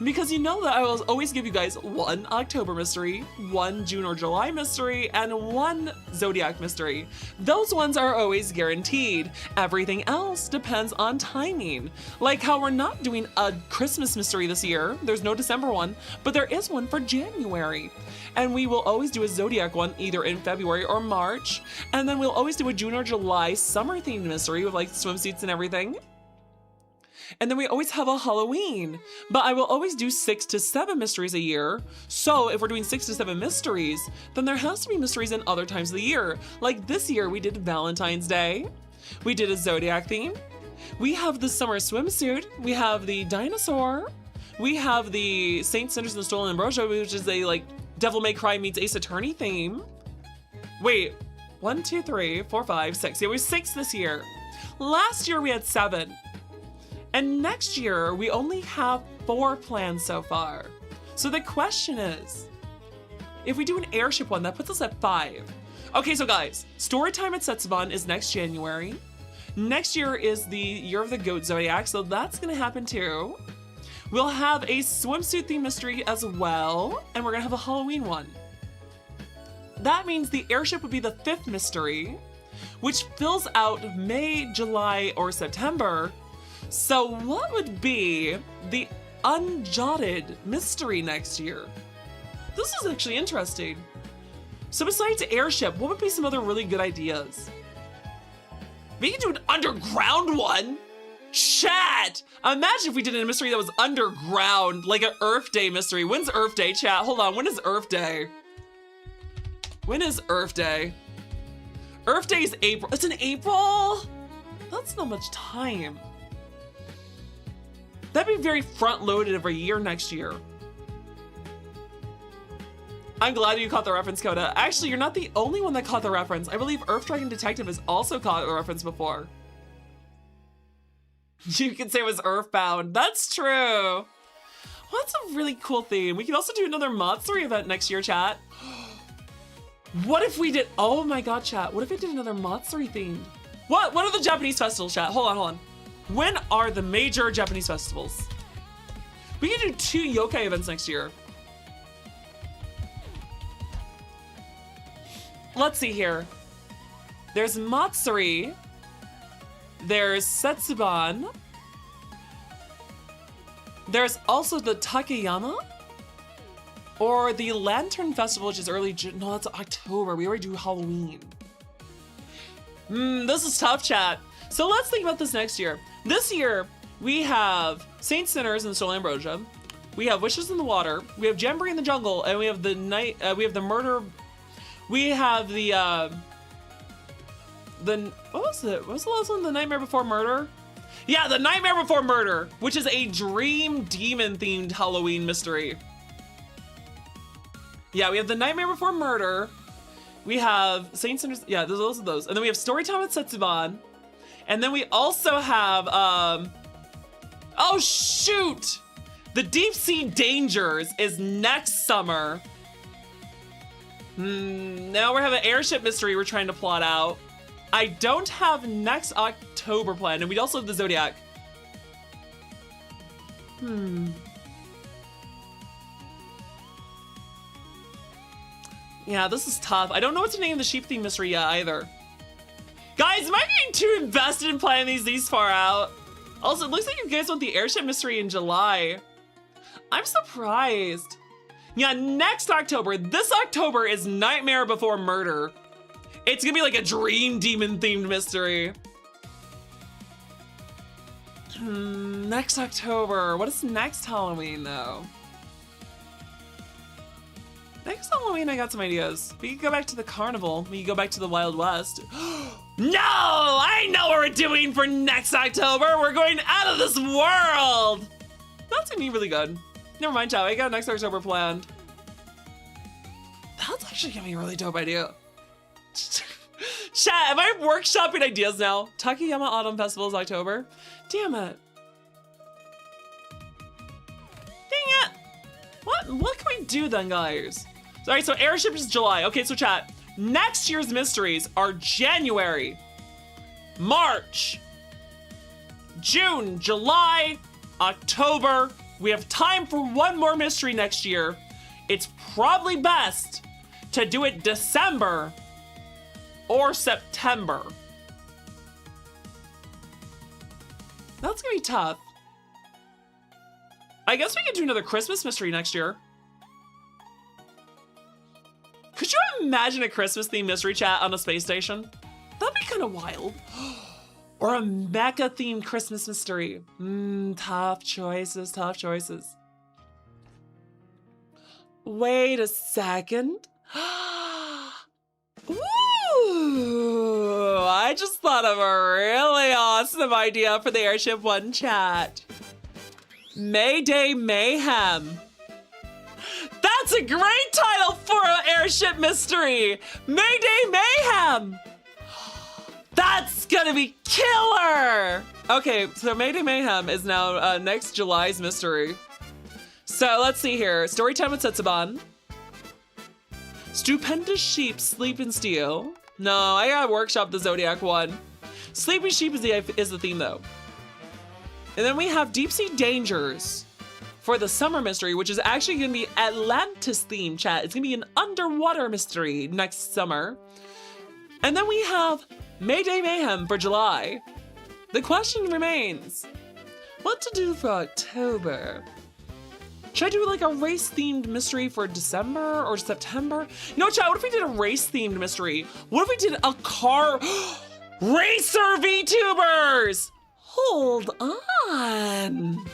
Because you know that I will always give you guys one October mystery, one June or July mystery, and one Zodiac mystery. Those ones are always guaranteed. Everything else depends on timing. Like how we're not doing a Christmas mystery this year. There's no December one, but there is one for January. And we will always do a Zodiac one either in February or March. And then we'll always do a June or July summer themed mystery with like swimsuits and everything. And then we always have a Halloween, but I will always do 6 to 7 mysteries a year. So if we're doing 6 to 7 mysteries, then there has to be mysteries in other times of the year. Like this year we did Valentine's Day. We did a Zodiac theme. We have the summer swimsuit. We have the dinosaur. We have the Saint Cinders and the Stolen Ambrosia, which is a like Devil May Cry meets Ace Attorney theme. Wait, 1, 2, 3, 4, 5, 6. Yeah, we 6 this year. Last year we had 7. And next year, we only have 4 planned so far. So the question is, if we do an airship one, that puts us at 5. Okay, so guys, story time at Setsuban is next January. Next year is the Year of the Goat Zodiac, so that's gonna happen too. We'll have a swimsuit theme mystery as well, and we're gonna have a Halloween one. That means the airship would be the 5th mystery, which fills out May, July, or September. So what would be the unjotted mystery next year? This is actually interesting. So besides airship, what would be some other really good ideas? We could do an underground one. Chat! Imagine if we did a mystery that was underground, like an Earth Day mystery. When's Earth Day, chat? Hold on, when is Earth Day? When is Earth Day? Earth Day is April. It's in April? That's not much time. That'd be very front-loaded of a year next year. I'm glad you caught the reference, Coda. Actually, you're not the only one that caught the reference. I believe Earth Dragon Detective has also caught the reference before. You could say it was Earthbound. That's true. Well, that's a really cool theme. We could also do another Matsuri event next year, chat. What if we did, oh my god, chat. What if we did another Matsuri themed? What are the Japanese festivals, chat? Hold on. When are the major Japanese festivals? We can do 2 yokai events next year. Let's see here. There's Matsuri. There's Setsuban. There's also the Takeyama. Or the Lantern Festival, which is early June. No, that's October. We already do Halloween. This is tough, chat. So let's think about this next year. This year, we have Saint Sinners and Stolen Ambrosia. We have Wishes in the Water. We have Jamboree in the Jungle, and we have the night. We have the murder. We have the what was it? What was the last one? The Nightmare Before Murder. Yeah, the Nightmare Before Murder, which is a dream demon themed Halloween mystery. Yeah, we have the Nightmare Before Murder. We have Saint Sinners. Yeah, those are those. And then we have Storytime at Setsuban. And then we also have, oh shoot! The Deep Sea Dangers is next summer. Now we're having an airship mystery we're trying to plot out. I don't have next October planned, and we also have the Zodiac. Yeah, this is tough. I don't know what to name the sheep theme mystery yet either. Guys, am I getting too invested in planning these far out? Also, it looks like you guys want the airship mystery in July. I'm surprised. Yeah, next October. This October is Nightmare Before Murder. It's gonna be like a dream demon themed mystery. Next October. What is next Halloween though? Next Halloween, I got some ideas. We could go back to the carnival. We could go back to the Wild West. No! I know what we're doing for next October. We're going out of this world. That's gonna be really good. Never mind, chat. I got next October planned. That's actually gonna be a really dope idea. Chat, am I workshopping ideas now? Takeyama Autumn Festival is October. Damn it. Dang it. What can we do then, guys? All right, so airship is July. Okay, so chat. Next year's mysteries are January, March, June, July, October, We have time for one more mystery next year. It's probably best to do it December or September. That's gonna be tough. I guess we could do another Christmas mystery next year. Could you imagine a Christmas themed mystery chat on a space station? That'd be kind of wild. Or a mecha themed Christmas mystery. Tough choices, tough choices. Wait a second. Ooh, I just thought of a really awesome idea for the Airship One chat. Mayday Mayhem. That's a great title for an airship mystery. Mayday Mayhem. That's gonna be killer. Okay, so Mayday Mayhem is now next July's mystery. So let's see here. Storytime with Setsuban. Stupendous sheep sleep in steel. No, I gotta workshop the Zodiac one. Sleeping sheep is the theme though. And then we have Deep Sea Dangers for the summer mystery, which is actually gonna be Atlantis themed chat. It's gonna be an underwater mystery next summer. And then we have Mayday Mayhem for July. The question remains, what to do for October? Should I do like a race-themed mystery for December or September? You know, chat, what if we did a race-themed mystery? What if we did a car racer VTubers? Hold on.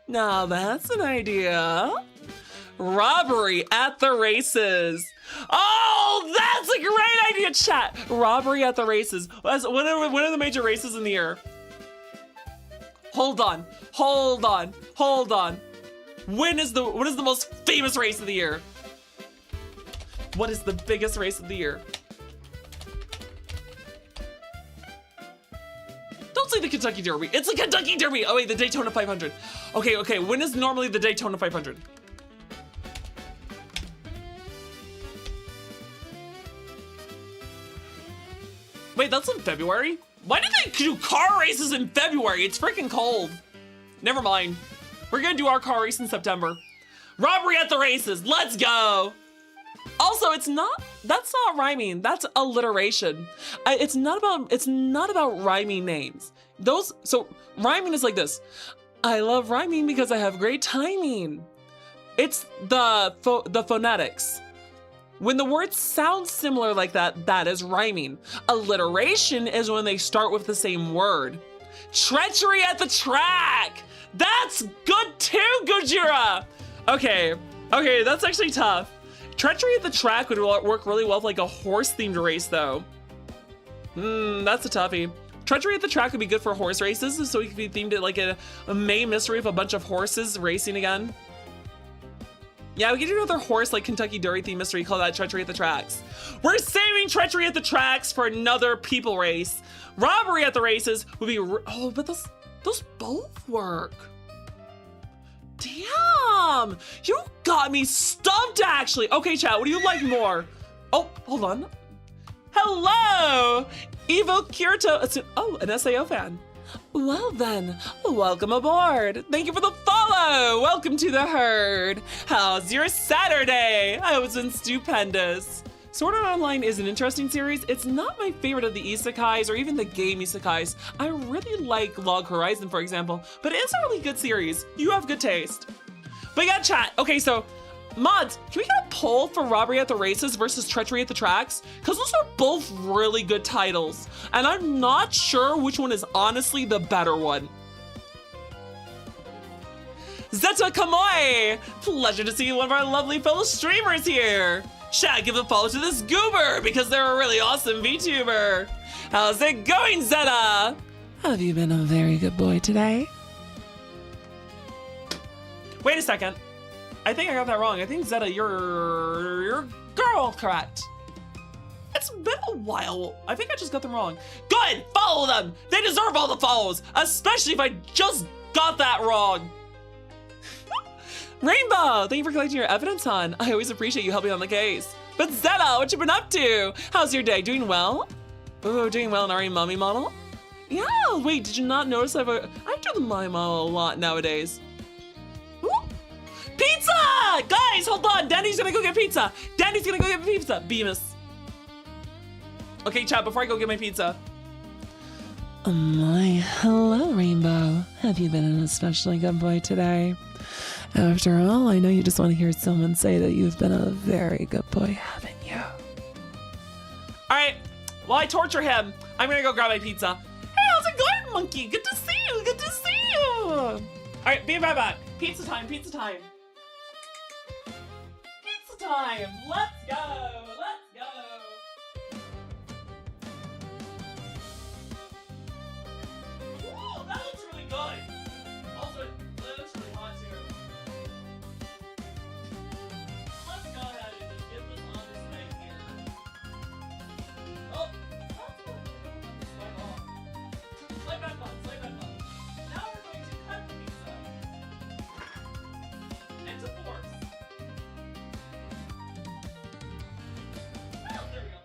Now that's an idea. Robbery at the races. Oh, that's a great idea, chat. Robbery at the races. When are the major races in the year? Hold on. What is the most famous race of the year? What is the biggest race of the year? Don't say the Kentucky Derby. It's the Kentucky Derby. Oh wait, the Daytona 500. Okay. When is normally the Daytona 500? Wait, that's in February? Why did they do car races in February? It's freaking cold. Never mind. We're gonna do our car race in September. Robbery at the races, let's go. Also, that's not rhyming, that's alliteration. It's not about rhyming names. So rhyming is like this. I love rhyming because I have great timing. It's the phonetics. When the words sound similar like that, that is rhyming. Alliteration is when they start with the same word. Treachery at the track. That's good too, Gojira. Okay, that's actually tough. Treachery at the track would work really well with like a horse-themed race though. That's a toughie. Treachery at the track would be good for horse races, so it could be themed at like a main mystery of a bunch of horses racing again. Yeah, we could do another horse like Kentucky Derby theme mystery, call that Treachery at the Tracks. We're saving Treachery at the Tracks for another people race. Robbery at the races would be, oh, but those both work. Damn, you got me stumped actually. Okay, chat, what do you like more? Oh, hold on. Hello, Evo Kirito. Oh, an SAO fan. Well then, welcome aboard. Thank you for the follow. Welcome to the herd. How's your Saturday? I was in stupendous. Sword Art Online is an interesting series. It's not my favorite of the isekais or even the game isekais. I really like Log Horizon, for example, but it's a really good series. You have good taste. But yeah, chat. Okay, so mods, can we get a poll for Robbery at the Races versus Treachery at the Tracks? Because those are both really good titles, and I'm not sure which one is honestly the better one. Zeta Kamoi! Pleasure to see one of our lovely fellow streamers here. Chat, give a follow to this goober because they're a really awesome VTuber. How's it going, Zeta? Have you been a very good boy today? Wait a second. I think I got that wrong. I think Zeta, you're girl, correct? It's been a while. I think I just got them wrong. Good, follow them. They deserve all the follows, especially if I just got that wrong. Rainbow, thank you for collecting your evidence, hon. I always appreciate you helping on the case. But Zeta, what you been up to? How's your day? Doing well? Oh, doing well in our mommy model? Yeah, wait, did you not notice I do the mommy model a lot nowadays? Pizza! Guys, hold on. Danny's gonna go get pizza. Danny's gonna go get pizza. Bemis. Okay, chat, before I go get my pizza. Oh my, hello, Rainbow. Have you been an especially good boy today? After all, I know you just want to hear someone say that you've been a very good boy, haven't you? All right, while I torture him, I'm gonna go grab my pizza. Hey, how's it going, monkey? Good to see you, good to see you. All right, be right back. Pizza time, pizza time. Pizza time, let's go, let's go. Ooh, that looks really good. Also, it looks really hot too. Let's go ahead and just get this on this thing here. Oh, that's good. Slide off. Slide back on, slide back on. Now we're going to cut the pizza into fours. Well, there we go.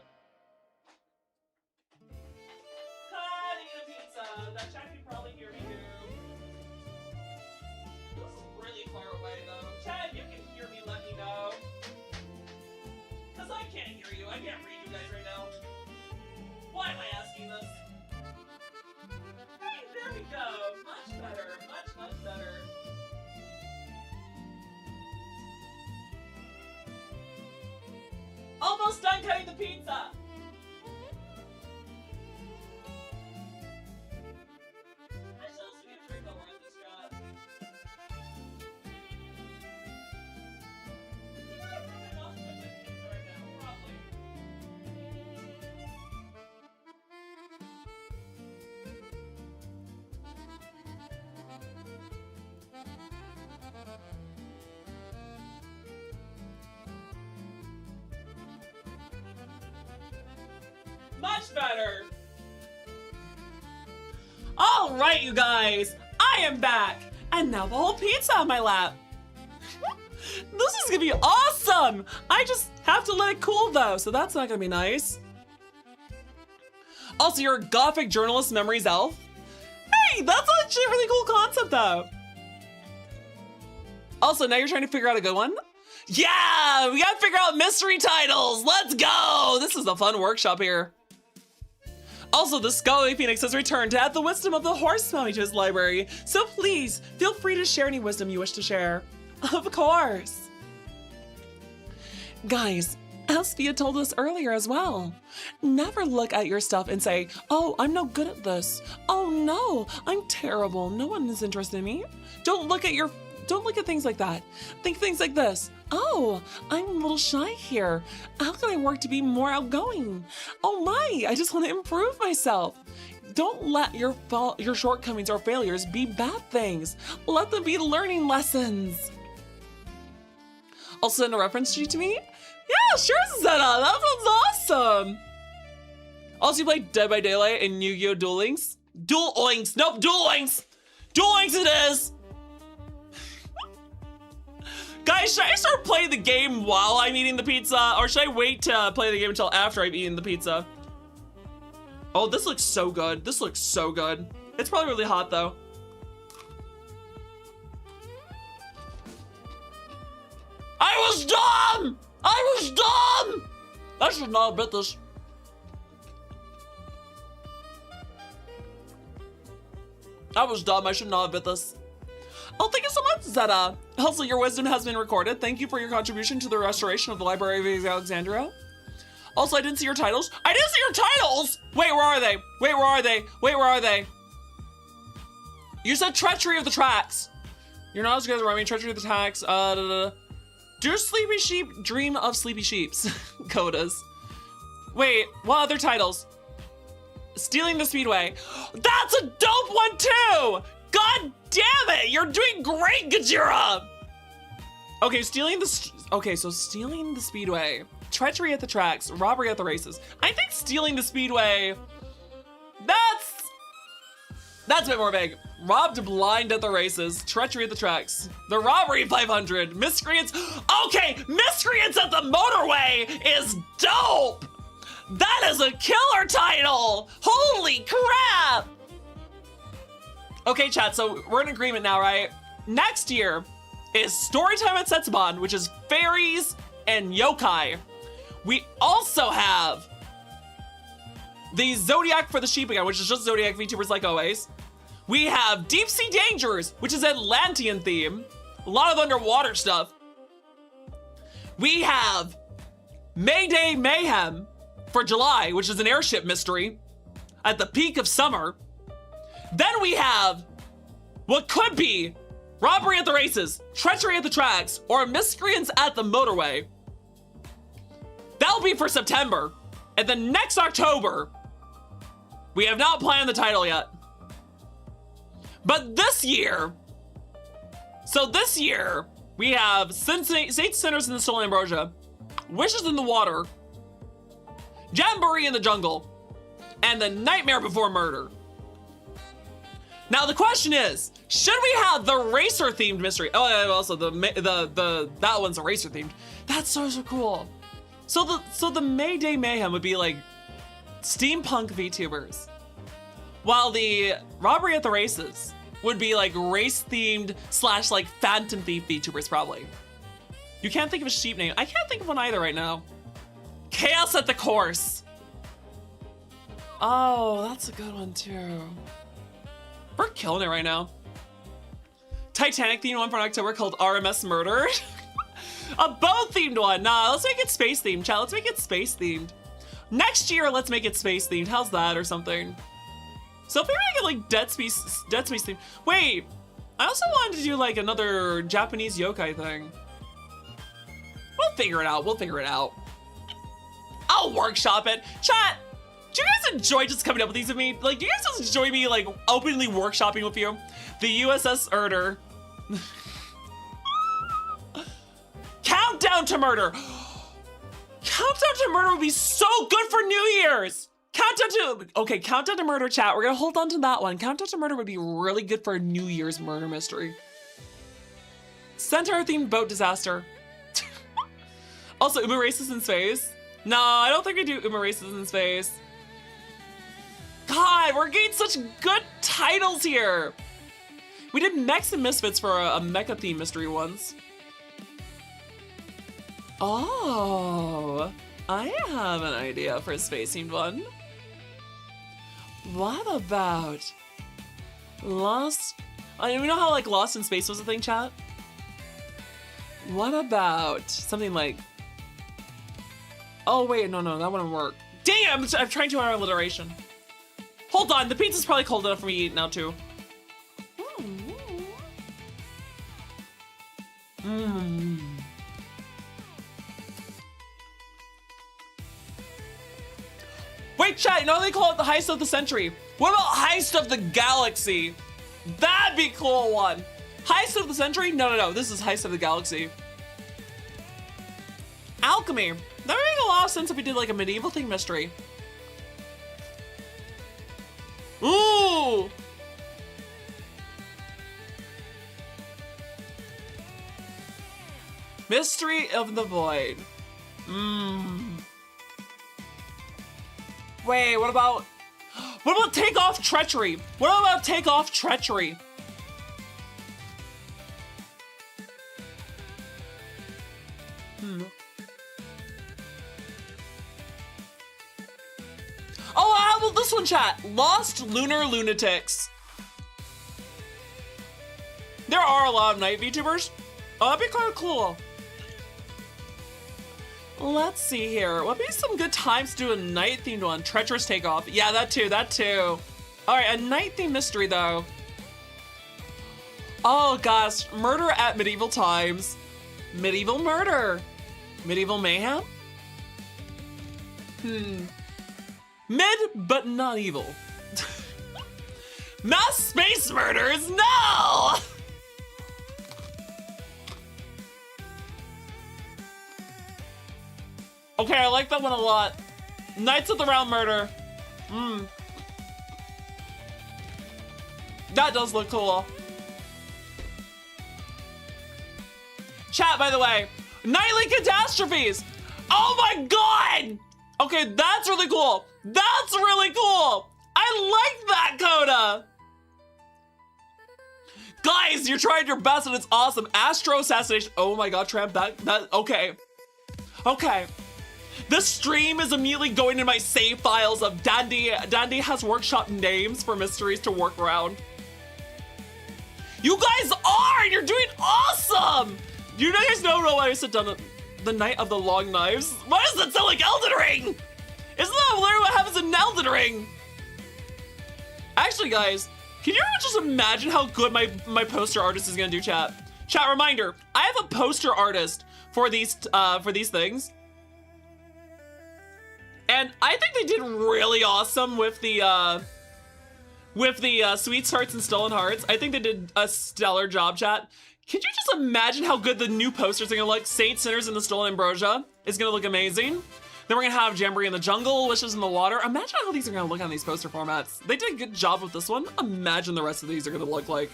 Cutting a pizza. That chat can probably hear me too. This is really far away though. Chad, you can hear me, let me know. Cause I can't hear you. I can't read you guys right now. Why am I asking this? Hey, there we go. Much better. Much, much better. Almost done cutting the pizza. I should also get a drink while we're at this job. You gotta rub it off with the pizza right now, probably. Much better. All right, you guys, I am back, and now the whole pizza on my lap. This is gonna be awesome. I just have to let it cool though, so that's not gonna be nice. Also, you're a gothic journalist memories elf. Hey, that's actually a really cool concept though. Also, now you're trying to figure out a good one? Yeah, we gotta figure out mystery titles. Let's go. This is a fun workshop here. Also, the Scholarly Phoenix has returned to add the wisdom of the horse smelly to his library, so please feel free to share any wisdom you wish to share. Of course. Guys, as Fia told us earlier as well, never look at your stuff and say, oh, I'm no good at this. Oh no, I'm terrible. No one is interested in me. Don't look at things like that. Think things like this. Oh, I'm a little shy here. How can I work to be more outgoing? Oh my, I just want to improve myself. Don't let your shortcomings or failures be bad things. Let them be learning lessons. I'll send a reference sheet to me. Yeah, sure, Zeta. That sounds awesome. Also, you play Dead by Daylight and Yu-Gi-Oh! Duel Links? Duel Links. Nope, Duel Links. Duel Links it is. Guys, should I start playing the game while I'm eating the pizza? Or should I wait to play the game until after I've eaten the pizza? Oh, this looks so good. This looks so good. It's probably really hot though. I was dumb! I was dumb! I should not have bit this. I was dumb. I should not have bit this. Oh, thank you so much, Zeta. Also, your wisdom has been recorded. Thank you for your contribution to the restoration of the Library of Alexandria. Also, I didn't see your titles. I didn't see your titles! Wait, where are they? Wait, where are they? Wait, where are they? You said Treachery of the Tracks. You're not as good as Remy. Treachery of the Tracks. Do Sleepy Sheep dream of Sleepy Sheeps? Codas. Wait, what other titles? Stealing the Speedway. That's a dope one too! God damn it! You're doing great, Gajira! Okay, Stealing the Speedway. Treachery at the Tracks. Robbery at the Races. I think Stealing the Speedway... That's a bit more vague. Robbed blind at the races. Treachery at the Tracks. The Robbery 500. Miscreants... Okay, Miscreants at the Motorway is dope! That is a killer title! Holy crap! Okay, chat, so we're in agreement now, right? Next year, is Storytime at Setsubon, which is fairies and yokai. We also have the Zodiac for the sheep again, which is just Zodiac VTubers like always. We have Deep Sea Dangers, which is Atlantean theme. A lot of underwater stuff. We have Mayday Mayhem for July, which is an airship mystery at the peak of summer. Then we have what could be Robbery at the Races, Treachery at the Tracks, or Miscreants at the Motorway. That'll be for September. And then next October, we have not planned the title yet. But this year, we have Saint Sinners in the Stolen Ambrosia, Wishes in the Water, Jamboree in the Jungle, and The Nightmare Before Murder. Now the question is, should we have the racer themed mystery? Oh, and also that one's a racer themed. That's so cool. So the Mayday Mayhem would be like steampunk VTubers, while the Robbery at the Races would be like race themed / like Phantom Thief VTubers probably. You can't think of a sheep name. I can't think of one either right now. Chaos at the Course. Oh, that's a good one too. We're killing it right now. Titanic themed one for October called RMS Murder. A boat themed one. Nah, let's make it space themed, chat. Let's make it space themed. Next year, let's make it space themed. How's that or something? So if we make it like Dead Space themed. Wait, I also wanted to do like another Japanese yokai thing. We'll figure it out. I'll workshop it. Chat, do you guys enjoy just coming up with these with me? Like, do you guys just enjoy me like openly workshopping with you? The USS Erder. Countdown to Murder. Countdown to Murder would be so good for New Year's. Countdown to Murder, chat. We're gonna hold on to that one. Countdown to Murder would be really good for a New Year's murder mystery. Centaur themed boat disaster. Also, Uma Races in Space. No, I don't think we do Uma Races in Space. God, we're getting such good titles here. We did Mechs and Misfits for a mecha theme mystery once. Oh, I have an idea for a space themed one. What about Lost? I mean, we know how like Lost in Space was a thing, chat? What about something like, oh wait, no, that wouldn't work. Damn, I'm trying to our alliteration. Hold on, the pizza's probably cold enough for me to eat now too. Wait, chat, you know they call it the Heist of the Century. What about Heist of the Galaxy? That'd be a cool one. Heist of the Century? No, this is Heist of the Galaxy. Alchemy. That would make a lot of sense if we did like a medieval thing mystery. Ooh! Mystery of the Void. Wait, what about Takeoff Treachery? What about Takeoff Treachery? Oh, how about this one, chat? Lost Lunar Lunatics. There are a lot of night VTubers. Oh, that'd be kind of cool. Let's see here. What would be some good times to do a night-themed one? Treacherous Takeoff. Yeah, that too. All right, a night-themed mystery, though. Oh, gosh. Murder at Medieval Times. Medieval Murder. Medieval Mayhem? Mid, but not evil. Mass Space Murders? No! Okay, I like that one a lot. Knights of the Round Murder. That does look cool. Chat, by the way, Nightly Catastrophes. Oh my god! Okay, that's really cool. That's really cool. I like that, Coda. Guys, you're trying your best and it's awesome. Astro assassination. Oh my god, Tramp, okay. Okay. This stream is immediately going in my save files of Dandy. Dandy has workshop names for mysteries to work around. You guys are! You're doing awesome! You guys know why I said done the Night of the Long Knives? Why does that sound like Elden Ring? Isn't that literally what happens in Elden Ring? Actually, guys, can you just imagine how good my poster artist is gonna do, chat? Chat, reminder, I have a poster artist for these things. And I think they did really awesome with the Sweet Hearts and Stolen Hearts. I think they did a stellar job, chat. Can you just imagine how good the new posters are gonna look? Saint Sinners in the Stolen Ambrosia is gonna look amazing. Then we're gonna have Jamboree in the Jungle, Wishes in the Water. Imagine how these are gonna look on these poster formats. They did a good job with this one. Imagine the rest of these are gonna look like.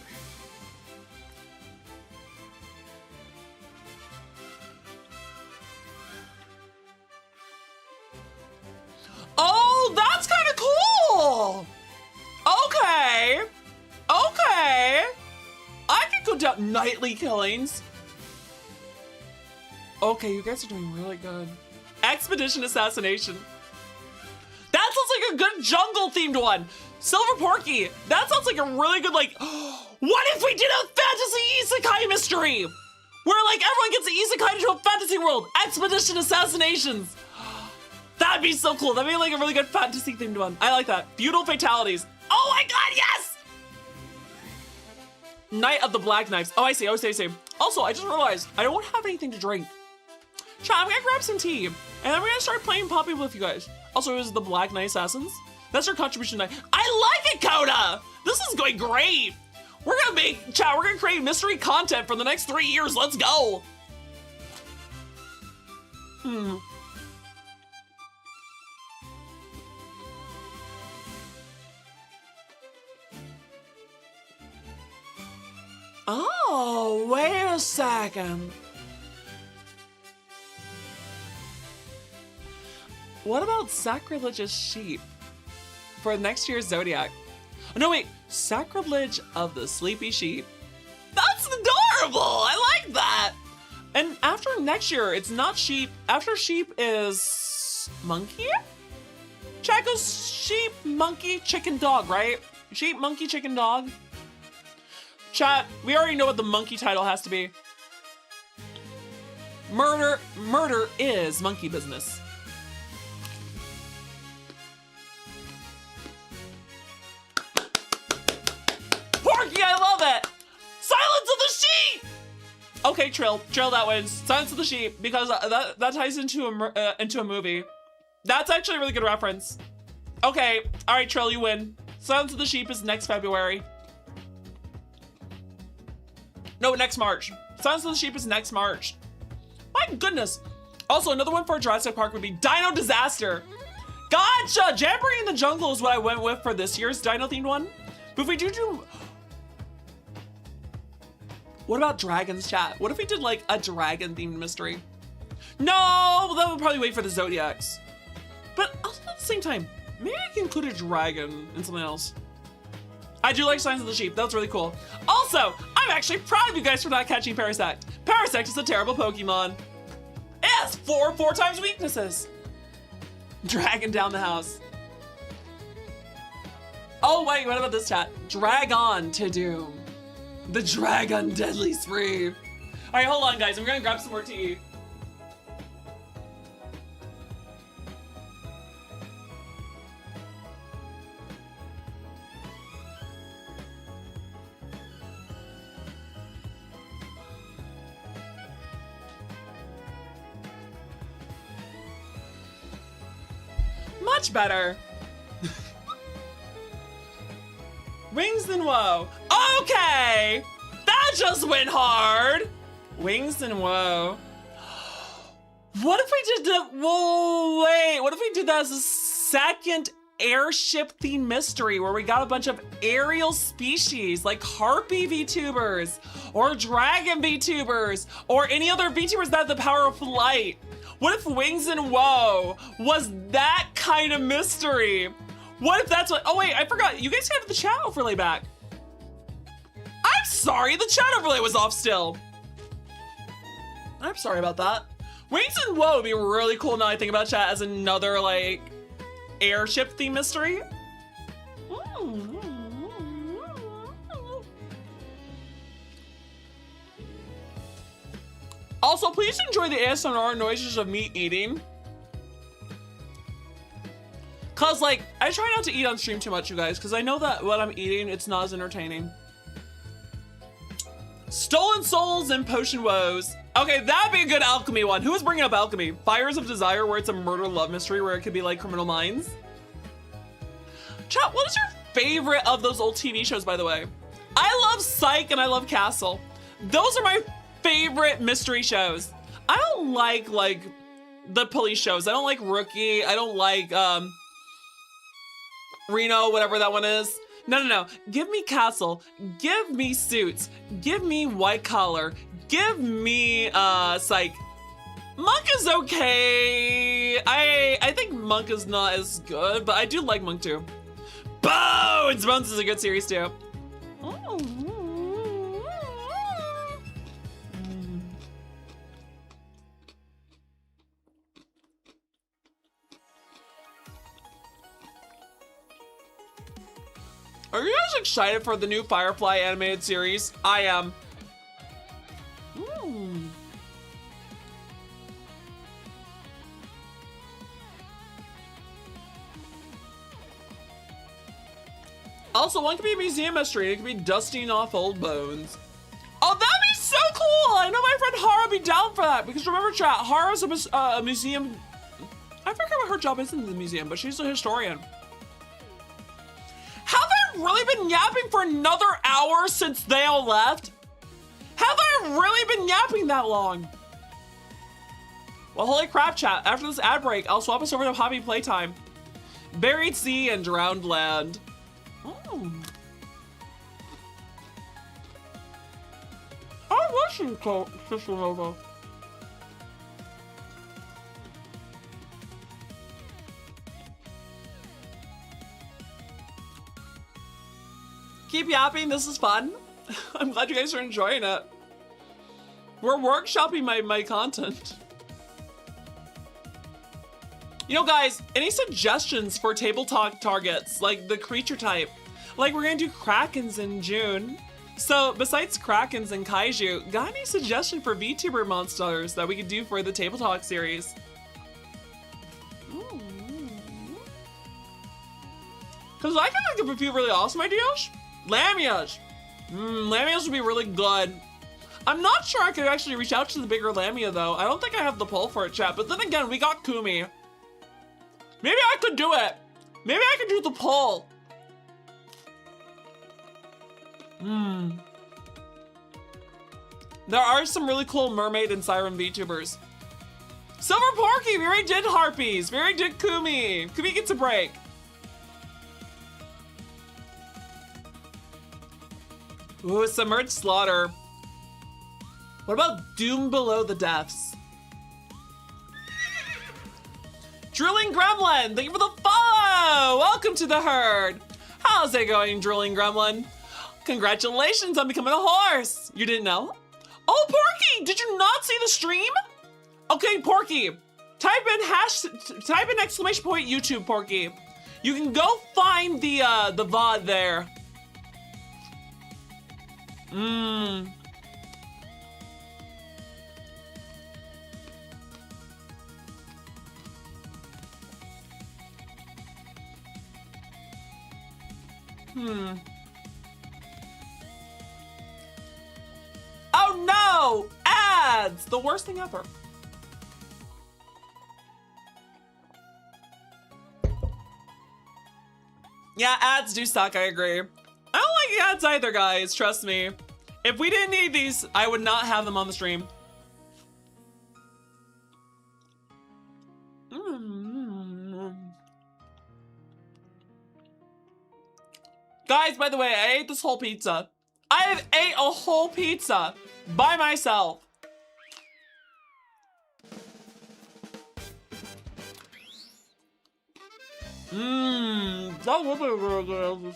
Oh, that's kind of cool. Okay. Okay. I could go down nightly killings. Okay, you guys are doing really good. Expedition assassination. That sounds like a good jungle themed one. Silver Porky. That sounds like a really good, like, what if we did a fantasy isekai mystery? Where like everyone gets isekai into a fantasy world. Expedition assassinations. That'd be so cool. That'd be like a really good fantasy themed one. I like that. Feudal fatalities. Oh my god, yes! Night of the Black Knives. Oh, I see. Also, I just realized I don't have anything to drink. Chat, I'm gonna grab some tea, and then we're gonna start playing Poppy with you guys. Also, it was the Black Knight Assassins. That's our contribution tonight. I like it, Coda! This is going great! We're gonna create mystery content for the next 3 years. Let's go! Oh, wait a second. What about sacrilegious sheep for next year's Zodiac? Oh, no, wait, sacrilege of the sleepy sheep. That's adorable. I like that. And after next year, it's not sheep. After sheep is monkey? Chat goes sheep, monkey, chicken, dog, right? Sheep, monkey, chicken, dog. Chat, we already know what the monkey title has to be. Murder is monkey business. Porky, I love it! Silence of the sheep! Okay, Trill that wins. Silence of the sheep, because that ties into a movie. That's actually a really good reference. Okay, all right, Trill, you win. Silence of the Sheep is next February. No, next March. Silence of the Sheep is next March. My goodness. Also, another one for Jurassic Park would be Dino Disaster. Gotcha! Jamboree in the Jungle is what I went with for this year's dino-themed one. But if we do... What about dragons, chat? What if we did, like, a dragon-themed mystery? No! That would probably wait for the Zodiacs. But also at the same time, maybe I can include a dragon in something else. I do like Signs of the Sheep. That's really cool. Also, I'm actually proud of you guys for not catching Parasect. Parasect is a terrible Pokemon. It has four times weaknesses. Dragon down the house. Oh wait, what about this chat? Drag on to doom. The Dragon Deadly Spree. All right, hold on guys. I'm gonna grab some more tea. Much better. Wings and Woe. Okay, that just went hard. Wings and Woe. What if we did that? Whoa, wait. What if we did that as a second airship themed mystery where we got a bunch of aerial species like harpy VTubers or dragon VTubers or any other VTubers that have the power of flight? What if Wings and Woe was that kind of mystery? What if that's what, oh wait, I forgot. You guys have the chat overlay back. I'm sorry, the chat overlay was off still. I'm sorry about that. Wings and Woe would be really cool now I think about chat as another, like, airship theme mystery. Also, please enjoy the ASMR noises of me eating. Cause, like, I try not to eat on stream too much, you guys, because I know that when I'm eating, it's not as entertaining. Stolen Souls and Potion Woes. Okay, that'd be a good alchemy one. Who was bringing up alchemy? Fires of Desire, where it's a murder love mystery, where it could be like Criminal Minds. Chat, what is your favorite of those old TV shows, by the way? I love Psych and I love Castle. Those are my favorite mystery shows. I don't like the police shows. I don't like Rookie. I don't like Reno, whatever that one is. No. Give me Castle. Give me Suits. Give me White Collar. Give me Psych. Monk is okay. I think Monk is not as good, but I do like Monk too. Bones! Bones is a good series too. Are you guys excited for the new Firefly animated series? I am. Also, one could be a museum mystery. It could be dusting off old bones. Oh, that'd be so cool! I know my friend Hara would be down for that because remember, chat, Hara's a museum. I forget what her job is in the museum, but she's a historian. Have I really been yapping for another hour since they all left? Have I really been yapping that long? Well, holy crap, chat. After this ad break, I'll swap us over to Hobby Playtime. Buried Sea and Drowned Land. Oh. I wish you called Sister Nova. Keep yapping, this is fun. I'm glad you guys are enjoying it. We're workshopping my content. You know, guys, any suggestions for table talk targets, like the creature type? Like, we're gonna do Krakens in June. So, besides Krakens and Kaiju, got any suggestion for VTuber monsters that we could do for the table talk series? Because I can think of a few really awesome ideas. Lamias. Lamias would be really good. I'm not sure I could actually reach out to the bigger Lamia, though. I don't think I have the pull for it, chat. But then again, we got Kumi. Maybe I could do it. Maybe I could do the pull. There are some really cool mermaid and siren VTubers. Silver Porky, we already did Harpies. We already did Kumi. Kumi gets a break. Ooh, Submerged Slaughter. What about Doom Below the Depths? Drilling Gremlin, thank you for the follow! Welcome to the herd. How's it going, Drilling Gremlin? Congratulations on becoming a horse. You didn't know? Oh, Porky, did you not see the stream? Okay, Porky, type in exclamation point YouTube, Porky. You can go find the VOD there. Oh no! Ads! The worst thing ever. Yeah, ads do suck, I agree. I don't like ads either, guys, trust me. If we didn't need these, I would not have them on the stream. Guys, by the way, I ate this whole pizza. I have ate a whole pizza by myself. That would be really good.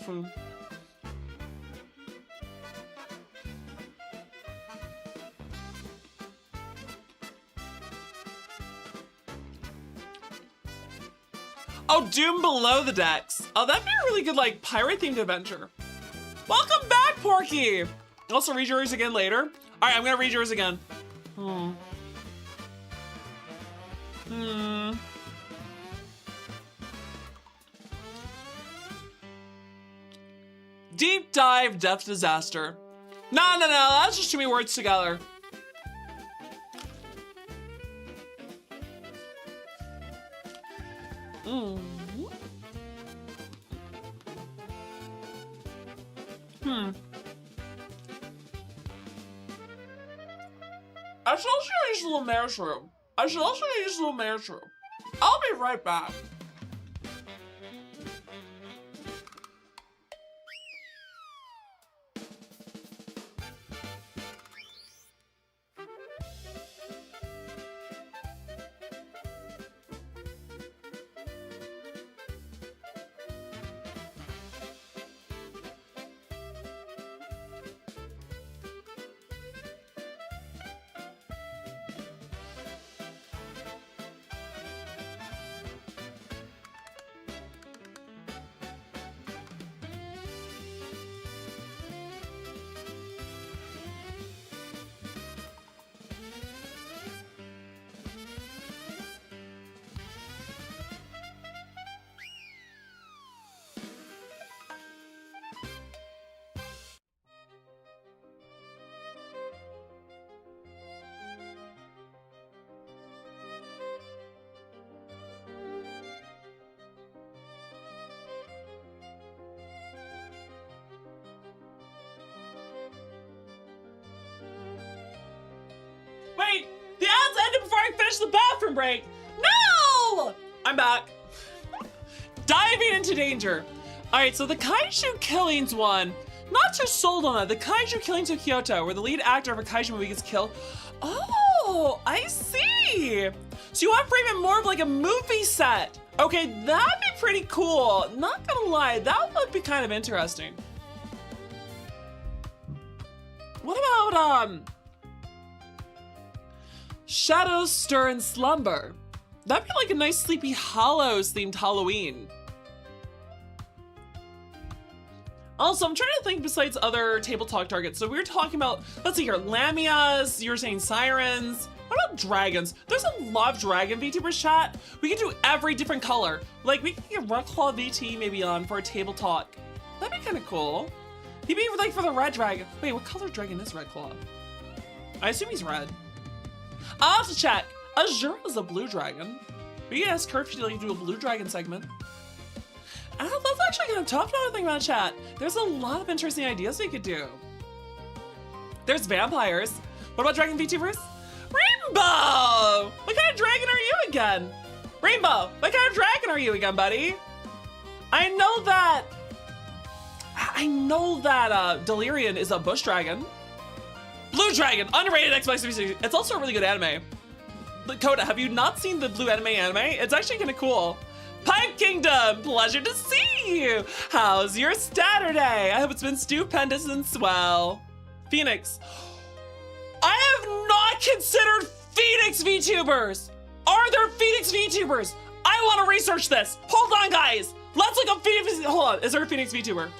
Oh, Doom Below the Decks. Oh, that'd be a really good, like, pirate-themed adventure. Welcome back, Porky. Also, read yours again later. All right, I'm gonna read yours again. Deep dive death disaster. No, that's just too many words together. I should also use a little mushroom. I'll be right back. Wait, the ads ended before I finished the bathroom break. No! I'm back. Diving into danger. All right, so the Kaiju Killings one, not too sold on it. The Kaiju Killings of Kyoto, where the lead actor of a Kaiju movie gets killed. Oh, I see. So you want for even more of like a movie set. Okay, that'd be pretty cool. Not gonna lie, that would be kind of interesting. What about, Shadows Stir in Slumber? That'd be like a nice Sleepy Hollows themed Halloween. Also, I'm trying to think besides other table talk targets. So we were talking about, let's see here, Lamias, you were saying sirens. What about dragons? There's a lot of dragon VTubers chat. We can do every different color. Like we can get Red Claw VT maybe on for a table talk. That'd be kind of cool. He'd be like for the red dragon. Wait, what color dragon is Red Claw? I assume he's red. I'll have to check. Azure is a blue dragon. We can ask her if she'd like to do a blue dragon segment. That's actually kind of tough now to think about chat. There's a lot of interesting ideas we could do. There's vampires. What about dragon VTubers? Rainbow! What kind of dragon are you again? Rainbow, what kind of dragon are you again, buddy? I know that Delirium is a bush dragon. Blue Dragon, underrated Xbox 360. It's also a really good anime. Coda, have you not seen the Blue anime? It's actually kind of cool. Pipe Kingdom, pleasure to see you. How's your Saturday? I hope it's been stupendous and swell. Phoenix, I have not considered Phoenix VTubers. Are there Phoenix VTubers? I want to research this. Hold on, guys. Let's look up Phoenix. Hold on, is there a Phoenix VTuber?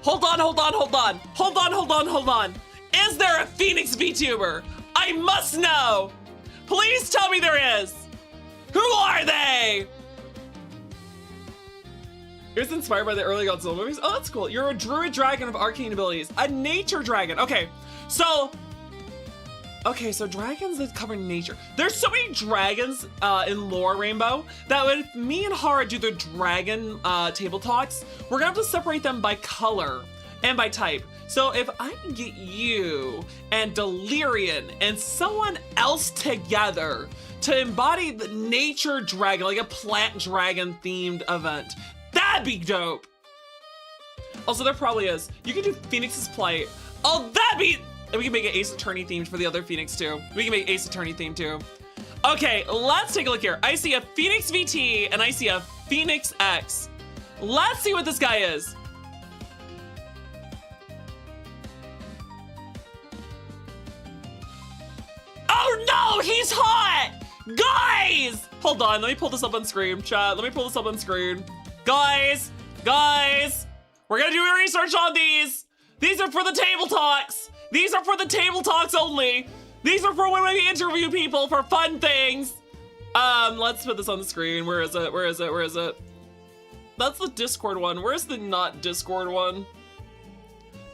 Hold on. Is there a Phoenix VTuber? I must know. Please tell me there is. Who are they? It was inspired by the early Godzilla movies. Oh, that's cool. You're a druid dragon of arcane abilities. A nature dragon. Okay, so dragons that cover nature. There's so many dragons in lore, Rainbow, that when me and Hara do the dragon table talks, we're gonna have to separate them by color and by type. So if I can get you and Delirium and someone else together to embody the nature dragon, like a plant dragon themed event, that'd be dope. Also, there probably is. You can do Phoenix's Plight. Oh, that'd be... And we can make it Ace Attorney themed for the other Phoenix too. We can make Ace Attorney themed too. Okay, let's take a look here. I see a Phoenix VT and I see a Phoenix X. Let's see what this guy is. Oh no, he's hot! Guys! Hold on, let me pull this up on screen. Chat, let me pull this up on screen. Guys! We're gonna do research on these! These are for the table talks! These are for the table talks only! These are for when we interview people for fun things! Let's put this on the screen. Where is it? That's the Discord one. Where's the not Discord one?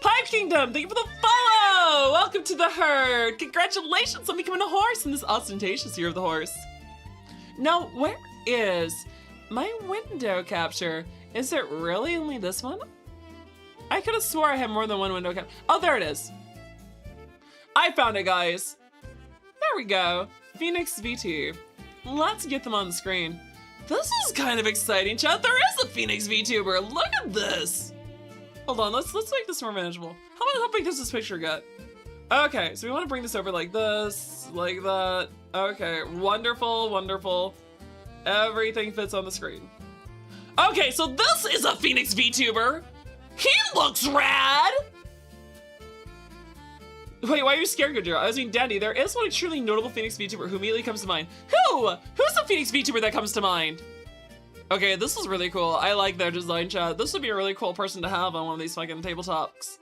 Pipe Kingdom, thank you for the follow! Welcome to the herd! Congratulations on becoming a horse in this ostentatious year of the horse. Now, where is my window capture? Is it really only this one? I could have swore I had more than one window capture. Oh, there it is. I found it, guys. There we go. Phoenix VT. Let's get them on the screen. This is kind of exciting, chat. There is a Phoenix VTuber. Look at this. Hold on, let's make this more manageable. How big does this picture get? Okay, so we want to bring this over like this, like that. Okay, wonderful. Everything fits on the screen. Okay, so this is a Phoenix VTuber. He looks rad. Wait, why are you scared, Gojira? I was being dandy. There is one extremely notable Phoenix VTuber who immediately comes to mind. Who? Who's the Phoenix VTuber that comes to mind? Okay, this is really cool. I like their design, chat. This would be a really cool person to have on one of these fucking table talks.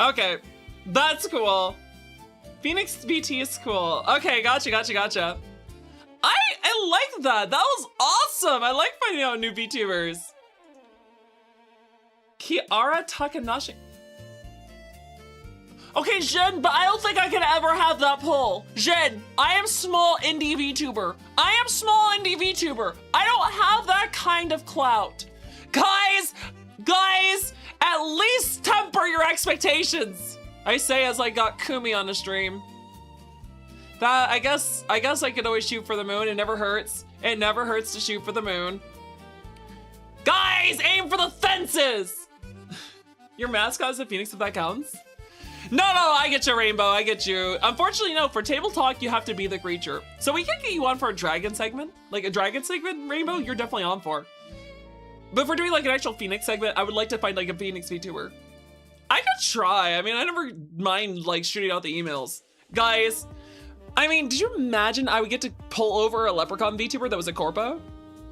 Okay, that's cool. Phoenix VT is cool. Okay, gotcha. I like that. That was awesome. I like finding out new VTubers. Kiara Takanashi. Okay, Jen, but I don't think I can ever have that pull. Jen, I am small indie VTuber. I don't have that kind of clout. Guys, at least temper your expectations. I say as I got Kumi on the stream. That, I guess I could always shoot for the moon. It never hurts. It never hurts to shoot for the moon. Guys, aim for the fences. Your mascot is a phoenix if that counts. No, I get you, Rainbow. I get you. Unfortunately, no, for table talk, you have to be the creature. So we can get you on for a dragon segment. Like a dragon segment, Rainbow, you're definitely on for. But if we're doing like an actual Phoenix segment, I would like to find like a Phoenix VTuber. I could try. I mean, I never mind like shooting out the emails. Guys, I mean, did you imagine I would get to pull over a Leprechaun VTuber that was a corpo?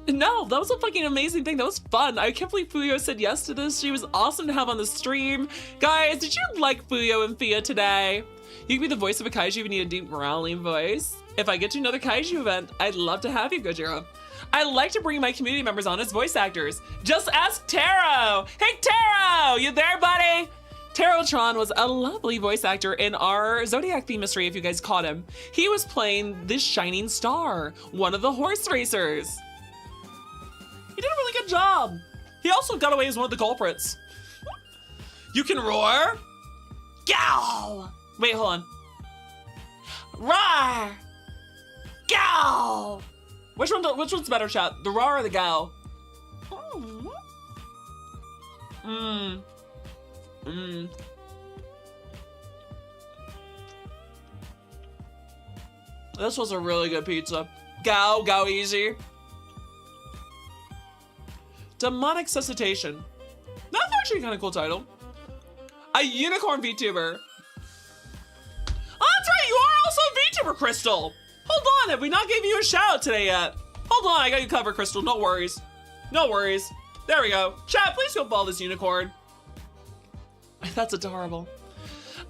No, that was a fucking amazing thing. That was fun. I can't believe Fuyo said yes to this. She was awesome to have on the stream. Guys, did you like Fuyo and Fia today? You can be the voice of a kaiju if you need a deep growling voice. If I get to another kaiju event, I'd love to have you, Gojira. I like to bring my community members on as voice actors. Just ask Taro. Hey, Taro, you there, buddy? Tarotron was a lovely voice actor in our Zodiac theme mystery, if you guys caught him. He was playing the Shining Star, one of the horse racers. He did a really good job. He also got away as one of the culprits. You can roar. Gow. Wait, hold on. Roar. Gow. Which one's better, chat? The roar or the gow? This was a really good pizza. Gow easy. Demonic Cessitation. That's actually a kind of cool title. A unicorn VTuber. Oh, that's right, you are also a VTuber, Crystal. Hold on, have we not gave you a shout out today yet? Hold on, I got you covered, Crystal, no worries. No worries. There we go. Chat, please go follow this unicorn. That's adorable.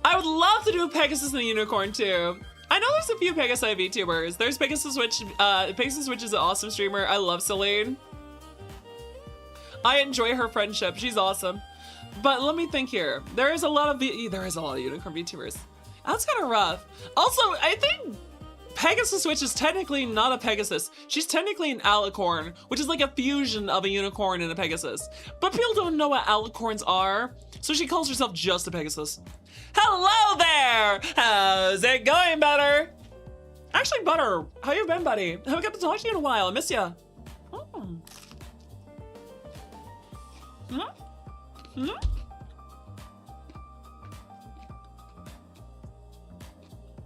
I would love to do a Pegasus and a unicorn too. I know there's a few Pegasi VTubers. There's Pegasus Witch. Pegasus Witch is an awesome streamer. I love Celine. I enjoy her friendship. She's awesome. But let me think here. There is a lot of unicorn VTubers. That's kind of rough. Also, I think Pegasus Witch is technically not a Pegasus. She's technically an alicorn, which is like a fusion of a unicorn and a Pegasus. But people don't know what alicorns are, so she calls herself just a Pegasus. Hello there! How's it going, Butter? Actually, Butter, how you been, buddy? Haven't got to talk to you in a while. I miss ya.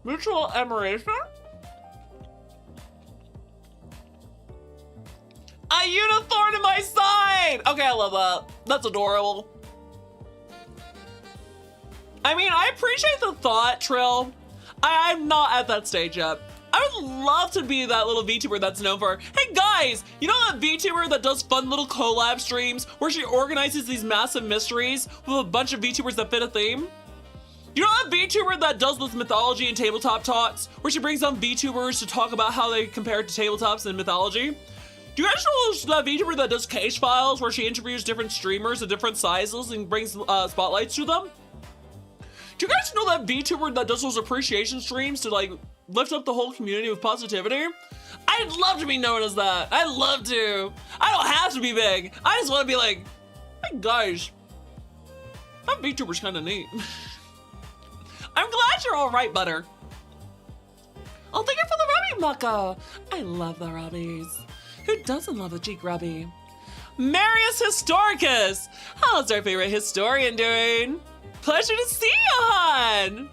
Mutual admiration? A unicorn in my side! Okay, I love that. That's adorable. I mean, I appreciate the thought, Trill. I'm not at that stage yet. I would love to be that little VTuber that's known for, hey guys, you know that VTuber that does fun little collab streams where she organizes these massive mysteries with a bunch of VTubers that fit a theme? You know that VTuber that does this mythology and tabletop talks where she brings on VTubers to talk about how they compare to tabletops and mythology? Do you guys know that VTuber that does case files where she interviews different streamers of different sizes and brings spotlights to them? Do you guys know that VTuber that does those appreciation streams to like lift up the whole community with positivity? I'd love to be known as that. I'd love to. I don't have to be big. I just want to be like, hey guys, that VTuber's kind of neat. I'm glad you're all right, Butter. Oh, thank you for the Rubby Mucka. I love the Rubbies. Who doesn't love a cheek Rubby? Marius Historicus. How's our favorite historian doing? Pleasure to see you, hon.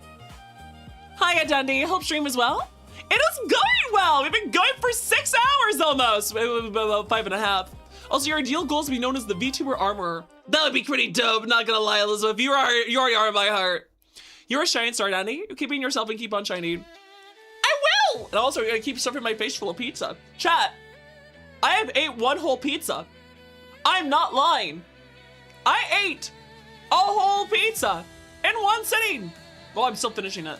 Hiya, Dundee. Hope stream as well. It is going well. We've been going for 6 hours almost. About 5.5. Also, your ideal goal is to be known as the VTuber Armorer. That would be pretty dope. Not gonna lie, Elizabeth. You already are in my heart. You're a shining star, Dundee. You keep being yourself and keep on shining. I will. And also, I keep stuffing my face full of pizza. Chat. I have ate one whole pizza. I'm not lying. I ate a whole pizza in one sitting. Well, I'm still finishing it.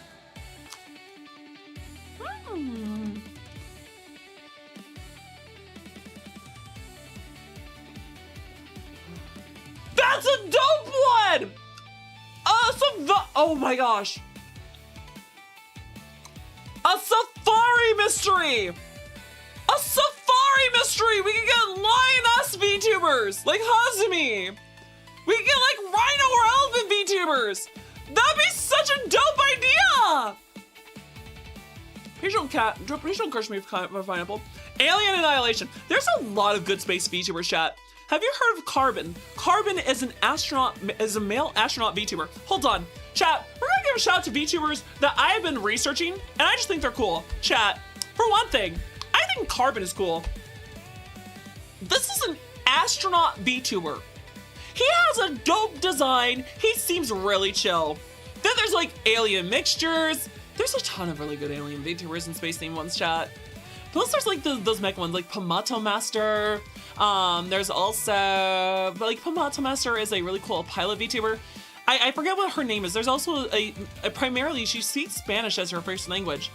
That's a dope one! Oh my gosh. A safari mystery! A safari mystery! We can get lioness VTubers, like Hazumi. We can get like rhino or elephant VTubers. That'd be such a dope idea! Please don't curse me for pineapple. Alien Annihilation. There's a lot of good space VTubers, chat. Have you heard of Carbon? Carbon is a male astronaut VTuber. Hold on, chat. We're gonna give a shout out to VTubers that I've been researching, and I just think they're cool. Chat, for one thing, I think Carbon is cool. This is an astronaut VTuber. He has a dope design. He seems really chill. Then there's like alien mixtures. There's a ton of really good alien VTubers and space themed ones, chat. Plus there's like those mech ones like Pamato Master. There's also, like Pamato Master is a really cool pilot VTuber. I forget what her name is. There's also a primarily she speaks Spanish as her first language.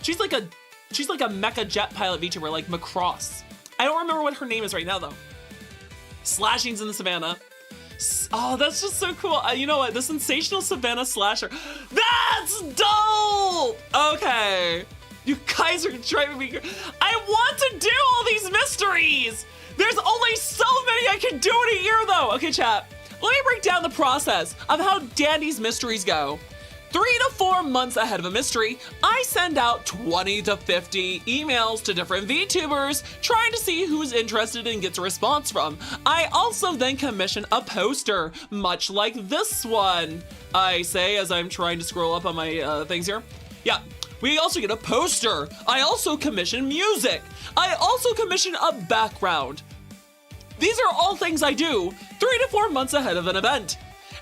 She's like a mecha jet pilot VTuber like Macross. I don't remember what her name is right now though. Slashings in the Savannah. Oh, that's just so cool. You know what? The Sensational Savannah Slasher. That's dope! Okay. You guys are driving me. I want to do all these mysteries. There's only so many I can do in a year though. Okay, chat. Let me break down the process of how Dandy's mysteries go. 3 to 4 months ahead of a mystery, I send out 20 to 50 emails to different VTubers trying to see who's interested and gets a response from. I also then commission a poster, much like this one. I say as I'm trying to scroll up on my things here. Yeah, we also get a poster. I also commission music. I also commission a background. These are all things I do 3 to 4 months ahead of an event.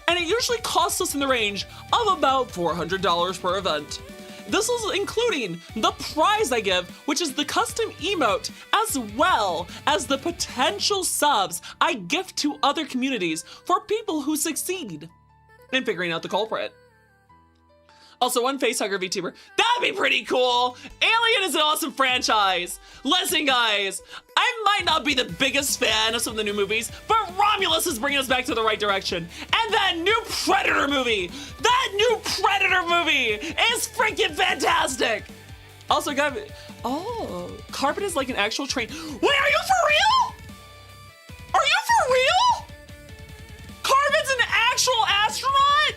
And it usually costs us in the range of about $400 per event. This is including the prize I give, which is the custom emote, as well as the potential subs I gift to other communities for people who succeed in figuring out the culprit. Also, one facehugger VTuber. That'd be pretty cool. Alien is an awesome franchise. Listen, guys, I might not be the biggest fan of some of the new movies, but Romulus is bringing us back to the right direction. And that new Predator movie is freaking fantastic. Also, guys, Carpet is like an actual train. Wait, are you for real? Are you for real? Carpet's an actual astronaut?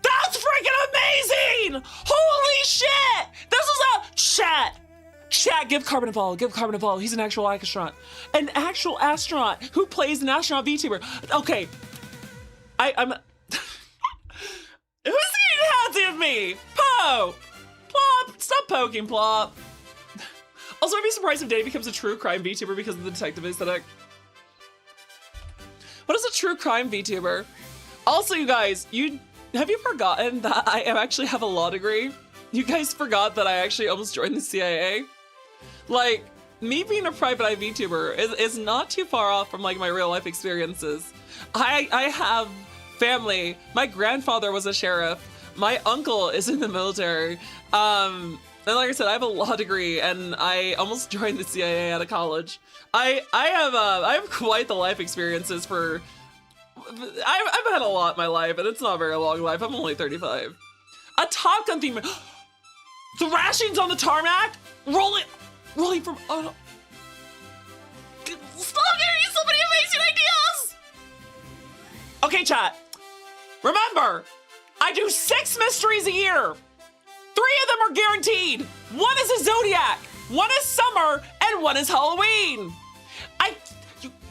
That's freaking amazing! Holy shit! This is a chat. Chat, give Carbon a follow. Give Carbon a follow. He's an actual astronaut. An actual astronaut who plays an astronaut VTuber. Okay. I'm who's eating hatsy with me? Poe! Plop! Stop poking, Plop. Also, I'd be surprised if Danny becomes a true crime VTuber because of the detective aesthetic. What is a true crime VTuber? Also, you guys, have you forgotten that I actually have a law degree? You guys forgot that I actually almost joined the CIA? Like, me being a private eye VTuber is not too far off from like my real life experiences. I have family. My grandfather was a sheriff. My uncle is in the military. And like I said, I have a law degree and I almost joined the CIA out of college. I have quite the life experiences for, I've had a lot in my life and it's not a very long life. I'm only 35. A Top Gun theme. Thrashings on the tarmac? Rolling from, oh no. Stop giving me so many amazing ideas! Okay, chat. Remember, I do 6 mysteries a year. 3 of them are guaranteed. 1 is a Zodiac, 1 is summer, and 1 is Halloween.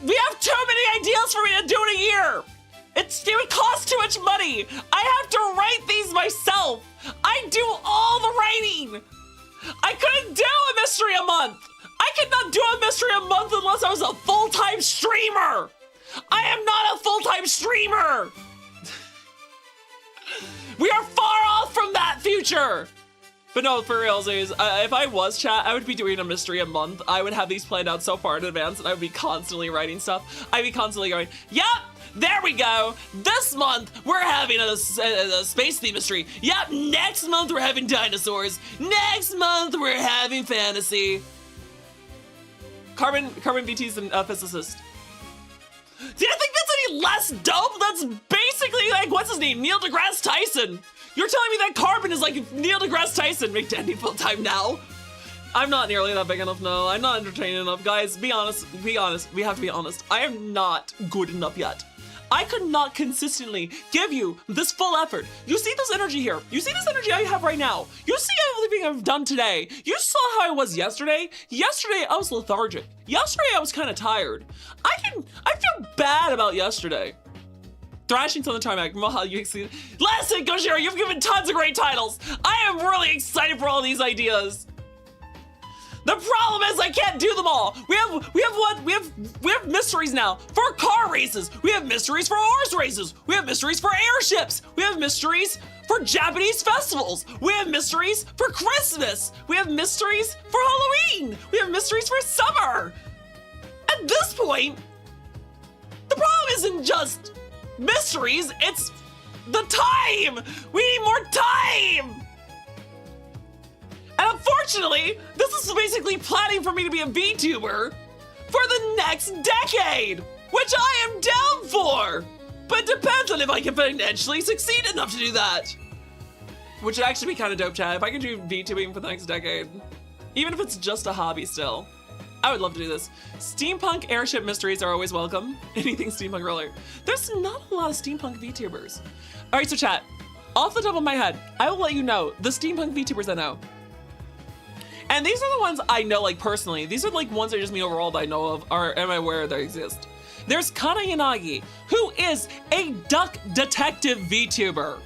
We have too many ideas for me to do in a year. It would cost too much money. I have to write these myself. I do all the writing. I couldn't do a mystery a month. I could not do a mystery a month unless I was a full-time streamer. I am not a full-time streamer. We are far off from that future. But no, for realsies, if I was chat, I would be doing a mystery a month. I would have these planned out so far in advance and I would be constantly writing stuff. I'd be constantly going, yep, there we go. This month, we're having a space theme mystery. Yep, next month, we're having dinosaurs. Next month, we're having fantasy. Carbon BT's a physicist. Do you think that's any less dope? That's basically like, what's his name? Neil deGrasse Tyson. You're telling me that Carbon is like Neil deGrasse Tyson. Make Dandy full-time now. I'm not nearly that big enough, no. I'm not entertaining enough. Guys, be honest. Be honest. We have to be honest. I am not good enough yet. I could not consistently give you this full effort. You see this energy here. You see this energy I have right now. You see everything I've done today. You saw how I was yesterday. Yesterday, I was lethargic. Yesterday, I was kind of tired. I feel bad about yesterday. Thrashings on the tarmac. Listen, Gojira, you've given tons of great titles. I am really excited for all these ideas. The problem is I can't do them all. We have mysteries now for car races. We have mysteries for horse races. We have mysteries for airships. We have mysteries for Japanese festivals. We have mysteries for Christmas. We have mysteries for Halloween. We have mysteries for summer. At this point, the problem isn't just mysteries, it's the time. We need more time. And unfortunately, this is basically planning for me to be a VTuber for the next decade, which I am down for. But it depends on if I can financially succeed enough to do that. Which would actually be kind of dope, chat. If I could do VTubing for the next decade, even if it's just a hobby still, I would love to do this. Steampunk airship mysteries are always welcome. Anything steampunk related. There's not a lot of steampunk VTubers. All right, so chat, off the top of my head, I will let you know the steampunk VTubers I know. And these are the ones I know, like, personally. These are, like, ones that just me overall that I know of, or am I aware they exist. There's Kana Yanagi, who is a duck detective VTuber.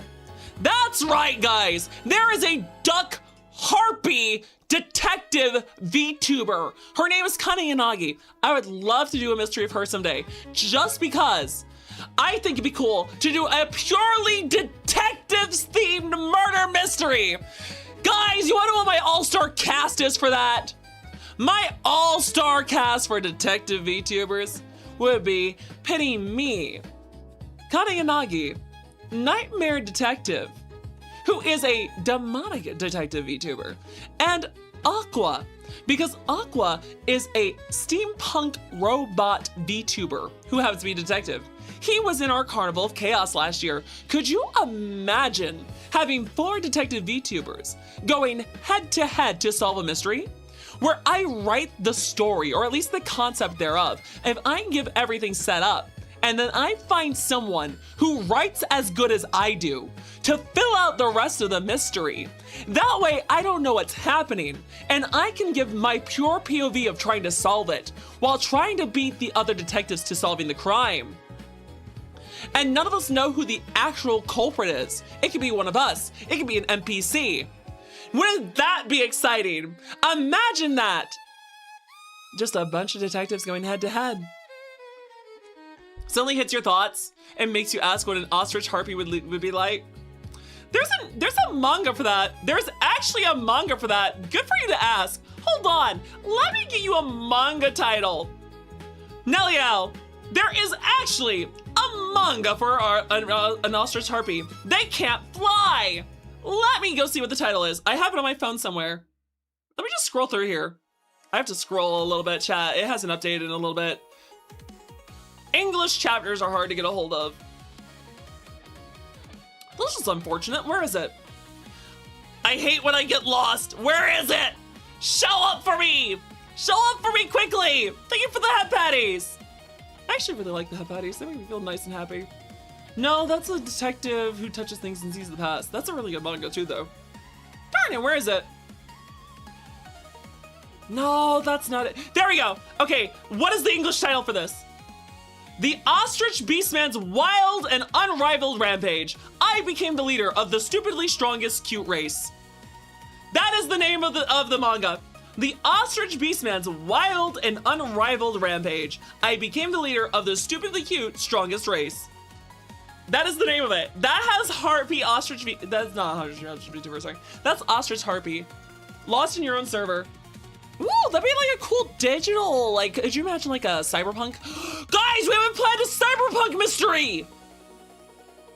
That's right, guys. There is a duck harpy detective VTuber. Her name is Kana Yanagi. I would love to do a mystery of her someday, just because I think it'd be cool to do a purely detectives-themed murder mystery. Guys, you wanna know what my all-star cast is for that? My all-star cast for detective VTubers would be Penny Me, Kana Yanagi, Nightmare Detective, who is a demonic detective VTuber, and Aqua, because Aqua is a steampunk robot VTuber who happens to be a detective. He was in our Carnival of Chaos last year. Could you imagine having 4 detective VTubers going head to head to solve a mystery? Where I write the story, or at least the concept thereof, if I give everything set up, and then I find someone who writes as good as I do to fill out the rest of the mystery. That way I don't know what's happening, and I can give my pure POV of trying to solve it, while trying to beat the other detectives to solving the crime. And none of us know who the actual culprit is. It could be one of us. It could be an NPC. Wouldn't that be exciting? Imagine that! Just a bunch of detectives going head to head. Suddenly hits your thoughts and makes you ask what an ostrich harpy would be like. There's a manga for that. There's actually a manga for that. Good for you to ask. Hold on. Let me get you a manga title. Neliel, there is actually a manga for an ostrich harpy. They can't fly. Let me go see what the title is. I have it on my phone somewhere. Let me just scroll through here. I have to scroll a little bit, chat. It hasn't updated in a little bit. English chapters are hard to get a hold of. This is unfortunate. Where is it? I hate when I get lost. Where is it? Show up for me! Show up for me quickly! Thank you for the hat patties! I actually really like the hat patties. They make me feel nice and happy. No, that's a detective who touches things and sees the past. That's a really good manga too, though. Darn it, where is it? No, that's not it. There we go. Okay, what is the English title for this? The Ostrich Beastman's wild and unrivaled rampage. I became the leader of the stupidly strongest cute race. That is the name of the manga. The Ostrich Beastman's wild and unrivaled rampage. I became the leader of the stupidly cute strongest race. That is the name of it. That has Harpy Ostrich That's not Ostrich VTuber, sorry. That's Ostrich Harpy. Lost in your own server. Ooh, that'd be like a cool digital, like, could you imagine like a cyberpunk? Guys, we haven't planned a cyberpunk mystery!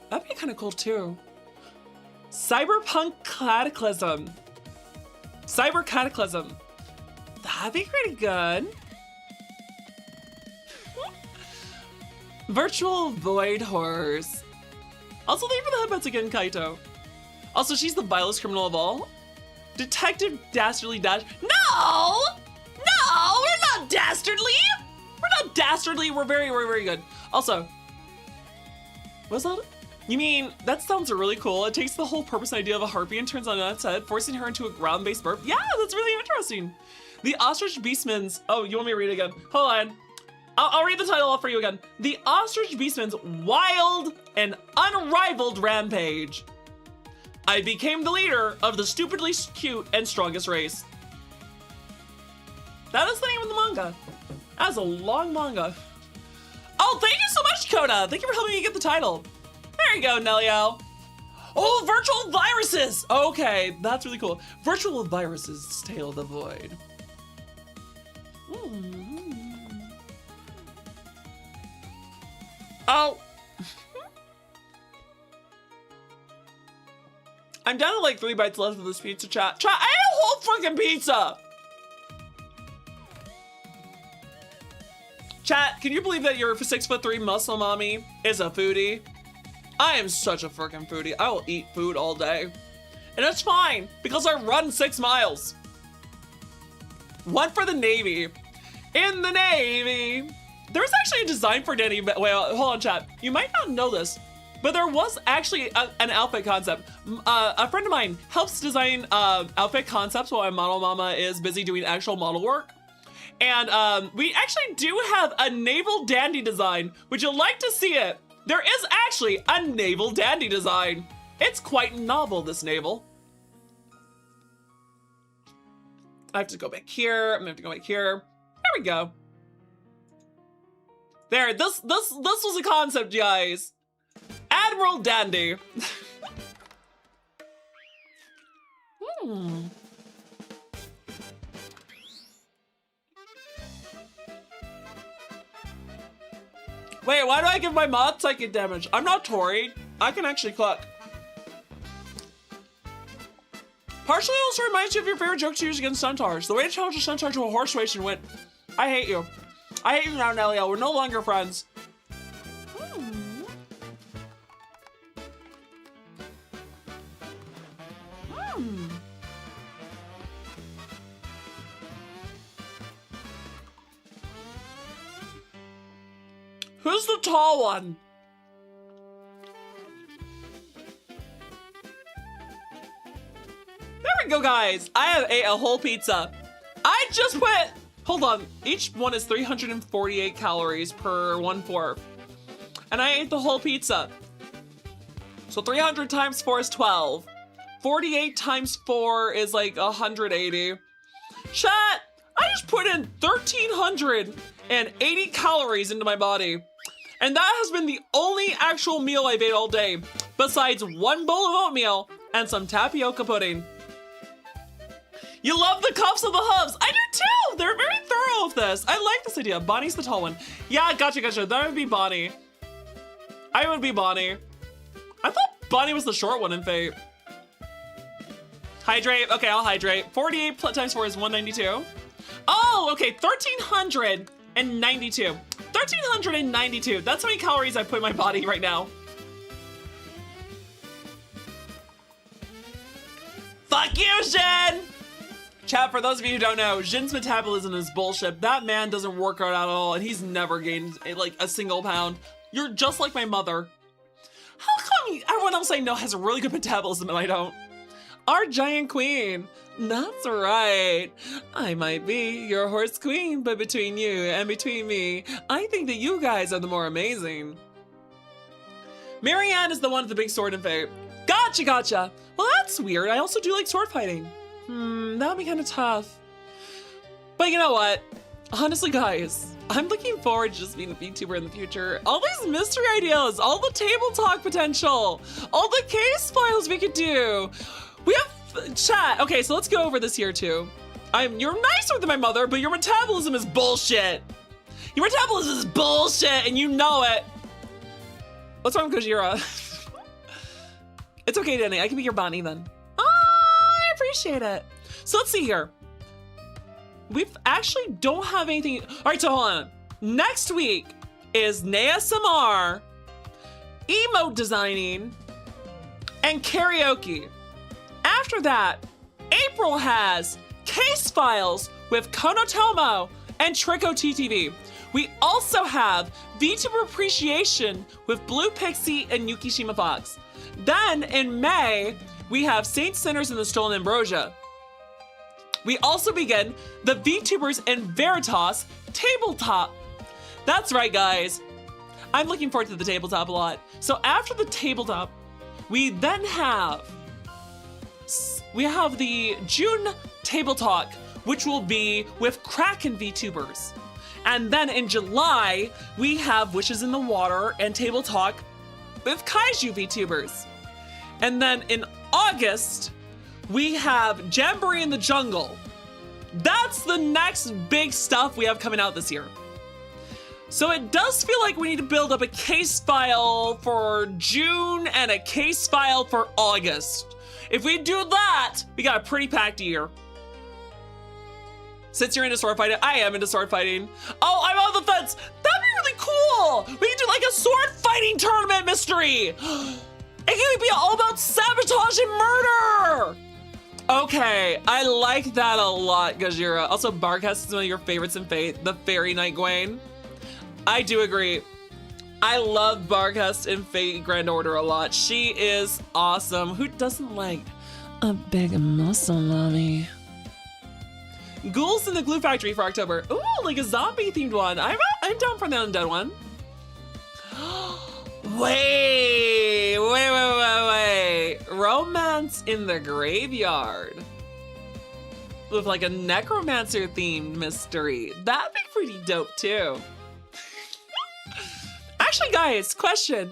That'd be kind of cool too. Cyberpunk Cataclysm. Cyber Cataclysm. That'd be pretty good. Virtual Void Horrors. Also, thank you for the headbutts again, Kaito. Also, she's the vilest criminal of all. Detective Dastardly Dash. No! No! We're not dastardly! We're not dastardly. We're very, very, very good. Also, what's that? You mean, that sounds really cool. It takes the whole purpose and idea of a harpy and turns on its head, forcing her into a ground-based burp. Yeah, that's really interesting. The Ostrich Beastman's... Oh, you want me to read it again? Hold on. I'll read the title off for you again. The Ostrich Beastman's wild and unrivaled rampage. I became the leader of the stupidly cute and strongest race. That is the name of the manga. That is a long manga. Oh, thank you so much, Coda. Thank you for helping me get the title. There you go, Nellio. Oh, virtual viruses. Okay, that's really cool. Virtual viruses, Tale of the Void. Oh. I'm down to like 3 bites left of this pizza, chat. Chat, I ate a whole fucking pizza! Chat, can you believe that your 6'3" muscle mommy is a foodie? I am such a freaking foodie. I will eat food all day. And it's fine, because I run 6 miles. One for the Navy. In the Navy. There's actually a design for Danny. Wait, hold on, chat. You might not know this, but there was actually an outfit concept. A friend of mine helps design outfit concepts while my model mama is busy doing actual model work. And we actually do have a naval dandy design. Would you like to see it? There is actually a naval dandy design. It's quite novel, this naval. I have to go back here. I'm gonna have to go back here. There we go. There, this was a concept, guys. Admiral Dandy. Wait, why do I give my mod psychic damage? I'm not Tori. I can actually cook. Partially also reminds you of your favorite jokes you use against centaurs. The way to challenge a centaur to a horse race and win. I hate you. I hate you now, Nellio. We're no longer friends. Who's the tall one? There we go, guys. I have ate a whole pizza. I just put, hold on. Each one is 348 calories per 1/4. And I ate the whole pizza. So 300 times 4 is 12. 48 times 4 is like 180. Chat, I just put in 1,380 calories into my body. And that has been the only actual meal I've ate all day. besides 1 bowl of oatmeal and some tapioca pudding. You love the cuffs of the hubs. I do too. They're very thorough with this. I like this idea. Bonnie's the tall one. Yeah, gotcha. That would be Bonnie. I would be Bonnie. I thought Bonnie was the short one in Fate. Hydrate. Okay, I'll hydrate. 48 times 4 is 192. Oh, okay. 1,392. 1,392. That's how many calories I put in my body right now. Fuck you, Jin! Chat, for those of you who don't know, Jin's metabolism is bullshit. That man doesn't work out at all, and he's never gained like a single pound. You're just like my mother. How come everyone else I know has a really good metabolism and I don't? Our giant queen. That's right. I might be your horse queen, but between you and between me, I think that you guys are the more amazing. Marianne is the one with the big sword in Fate. Gotcha. Well, that's weird. I also do like sword fighting. That would be kind of tough. But you know what? Honestly, guys, I'm looking forward to just being a VTuber in the future. All these mystery ideas, all the table talk potential, all the case files we could do. We have chat. Okay, so let's go over this here too. You're nicer than my mother, but your metabolism is bullshit. Your metabolism is bullshit, and you know it. What's wrong with Gojira? It's okay, Danny. I can be your Bonnie then. I appreciate it. So let's see here. We actually don't have anything. All right, so hold on. Next week is NASMR, emote designing, and karaoke. After that, April has case files with Konotomo and Trico TTV. We also have VTuber appreciation with Blue Pixie and Yukishima Fox. Then in May, we have Saint Sinners and the Stolen Ambrosia. We also begin the VTubers and Veritas tabletop. That's right, guys. I'm looking forward to the tabletop a lot. So after the tabletop, we then have the June table talk, which will be with Kraken VTubers. And then in July, we have Wishes in the Water and table talk with Kaiju VTubers. And then in August, we have Jamboree in the Jungle. That's the next big stuff we have coming out this year. So it does feel like we need to build up a case file for June and a case file for August. If we do that, we got a pretty packed year. Since you're into sword fighting, I am into sword fighting. Oh, I'm on the fence. That'd be really cool. We can do like a sword fighting tournament mystery. It can be all about sabotage and murder. Okay, I like that a lot, Gajira. Also, Barcast is one of your favorites in Fate, the Fairy Knight Gwaine. I do agree. I love Barcast in Fate Grand Order a lot. She is awesome. Who doesn't like a big muscle mommy? Ghouls in the Glue Factory for October. Ooh, like a zombie-themed one. I'm down for the undead one. Wait. Romance in the Graveyard. With like a necromancer-themed mystery. That'd be pretty dope too. Actually, guys, question.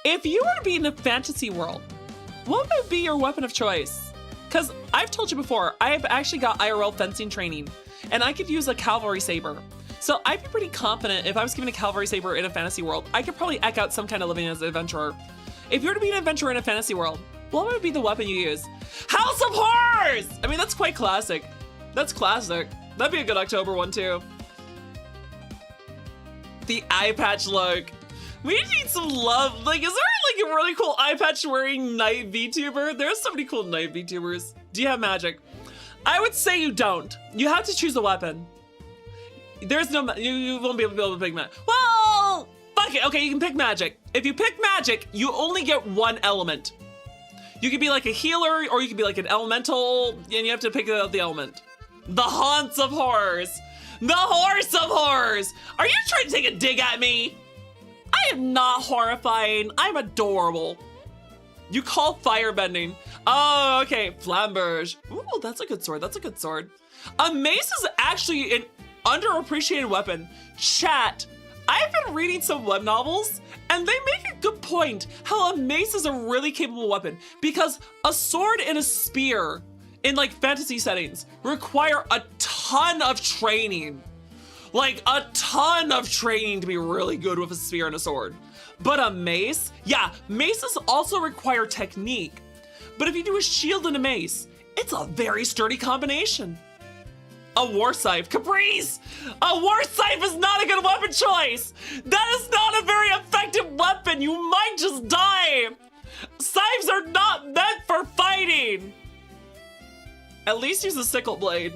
If you were to be in a fantasy world, what would be your weapon of choice? Because I've told you before, I've actually got IRL fencing training, and I could use a cavalry saber. So I'd be pretty confident if I was given a cavalry saber in a fantasy world, I could probably eke out some kind of living as an adventurer. If you were to be an adventurer in a fantasy world, what would be the weapon you use? House of Horrors! I mean, that's quite classic. That's classic. That'd be a good October one too. The eye patch look. We need some love. Like, is there like a really cool eye patch wearing knight VTuber? There's so many cool knight VTubers. Do you have magic? I would say you don't. You have to choose a weapon. There's no, you won't be able to pick magic. Well, fuck it. Okay, you can pick magic. If you pick magic, you only get one element. You could be like a healer, or you could be like an elemental, and you have to pick out the element. The Haunts of Horrors. The Horse of Horrors. Are you trying to take a dig at me? I am not horrifying. I'm adorable. You call firebending. Oh, okay. Flamberge. Ooh, that's a good sword. That's a good sword. A mace is actually an underappreciated weapon. Chat, I've been reading some web novels, and they make a good point how a mace is a really capable weapon, because a sword and a spear in like fantasy settings require a ton of training. Like a ton of training to be really good with a spear and a sword. But a mace, yeah, maces also require technique. But if you do a shield and a mace, it's a very sturdy combination. A war scythe, Caprice! A war scythe is not a good weapon choice! That is not a very effective weapon, you might just die! Scythes are not meant for fighting! At least use a sickle blade.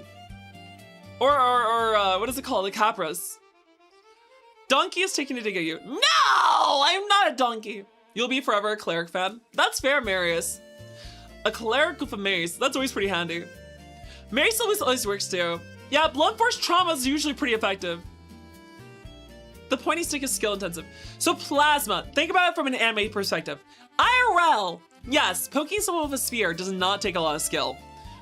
Or what is it called, the capras. Donkey is taking a dig at you. No, I'm not a donkey. You'll be forever a cleric fan. That's fair, Marius. A cleric with a mace, that's always pretty handy. Mace always works too. Yeah, blunt force trauma is usually pretty effective. The pointy stick is skill intensive. So plasma, think about it from an anime perspective. IRL, yes, poking someone with a spear does not take a lot of skill.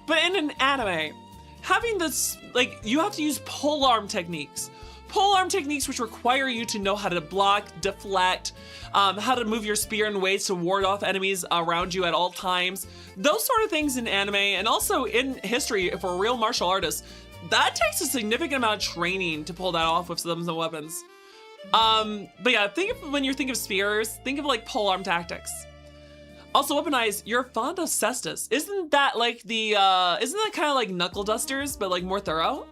But in an anime, having this, like, you have to use polearm techniques. Polearm techniques which require you to know how to block, deflect, how to move your spear in ways to ward off enemies around you at all times. Those sort of things in anime, and also in history for real martial artists, that takes a significant amount of training to pull that off with some weapons. But yeah, when you think of spears, think of like polearm tactics. Also, weaponize, you're fond of cestus. Isn't that like the, isn't that kind of like knuckle dusters, but like more thorough?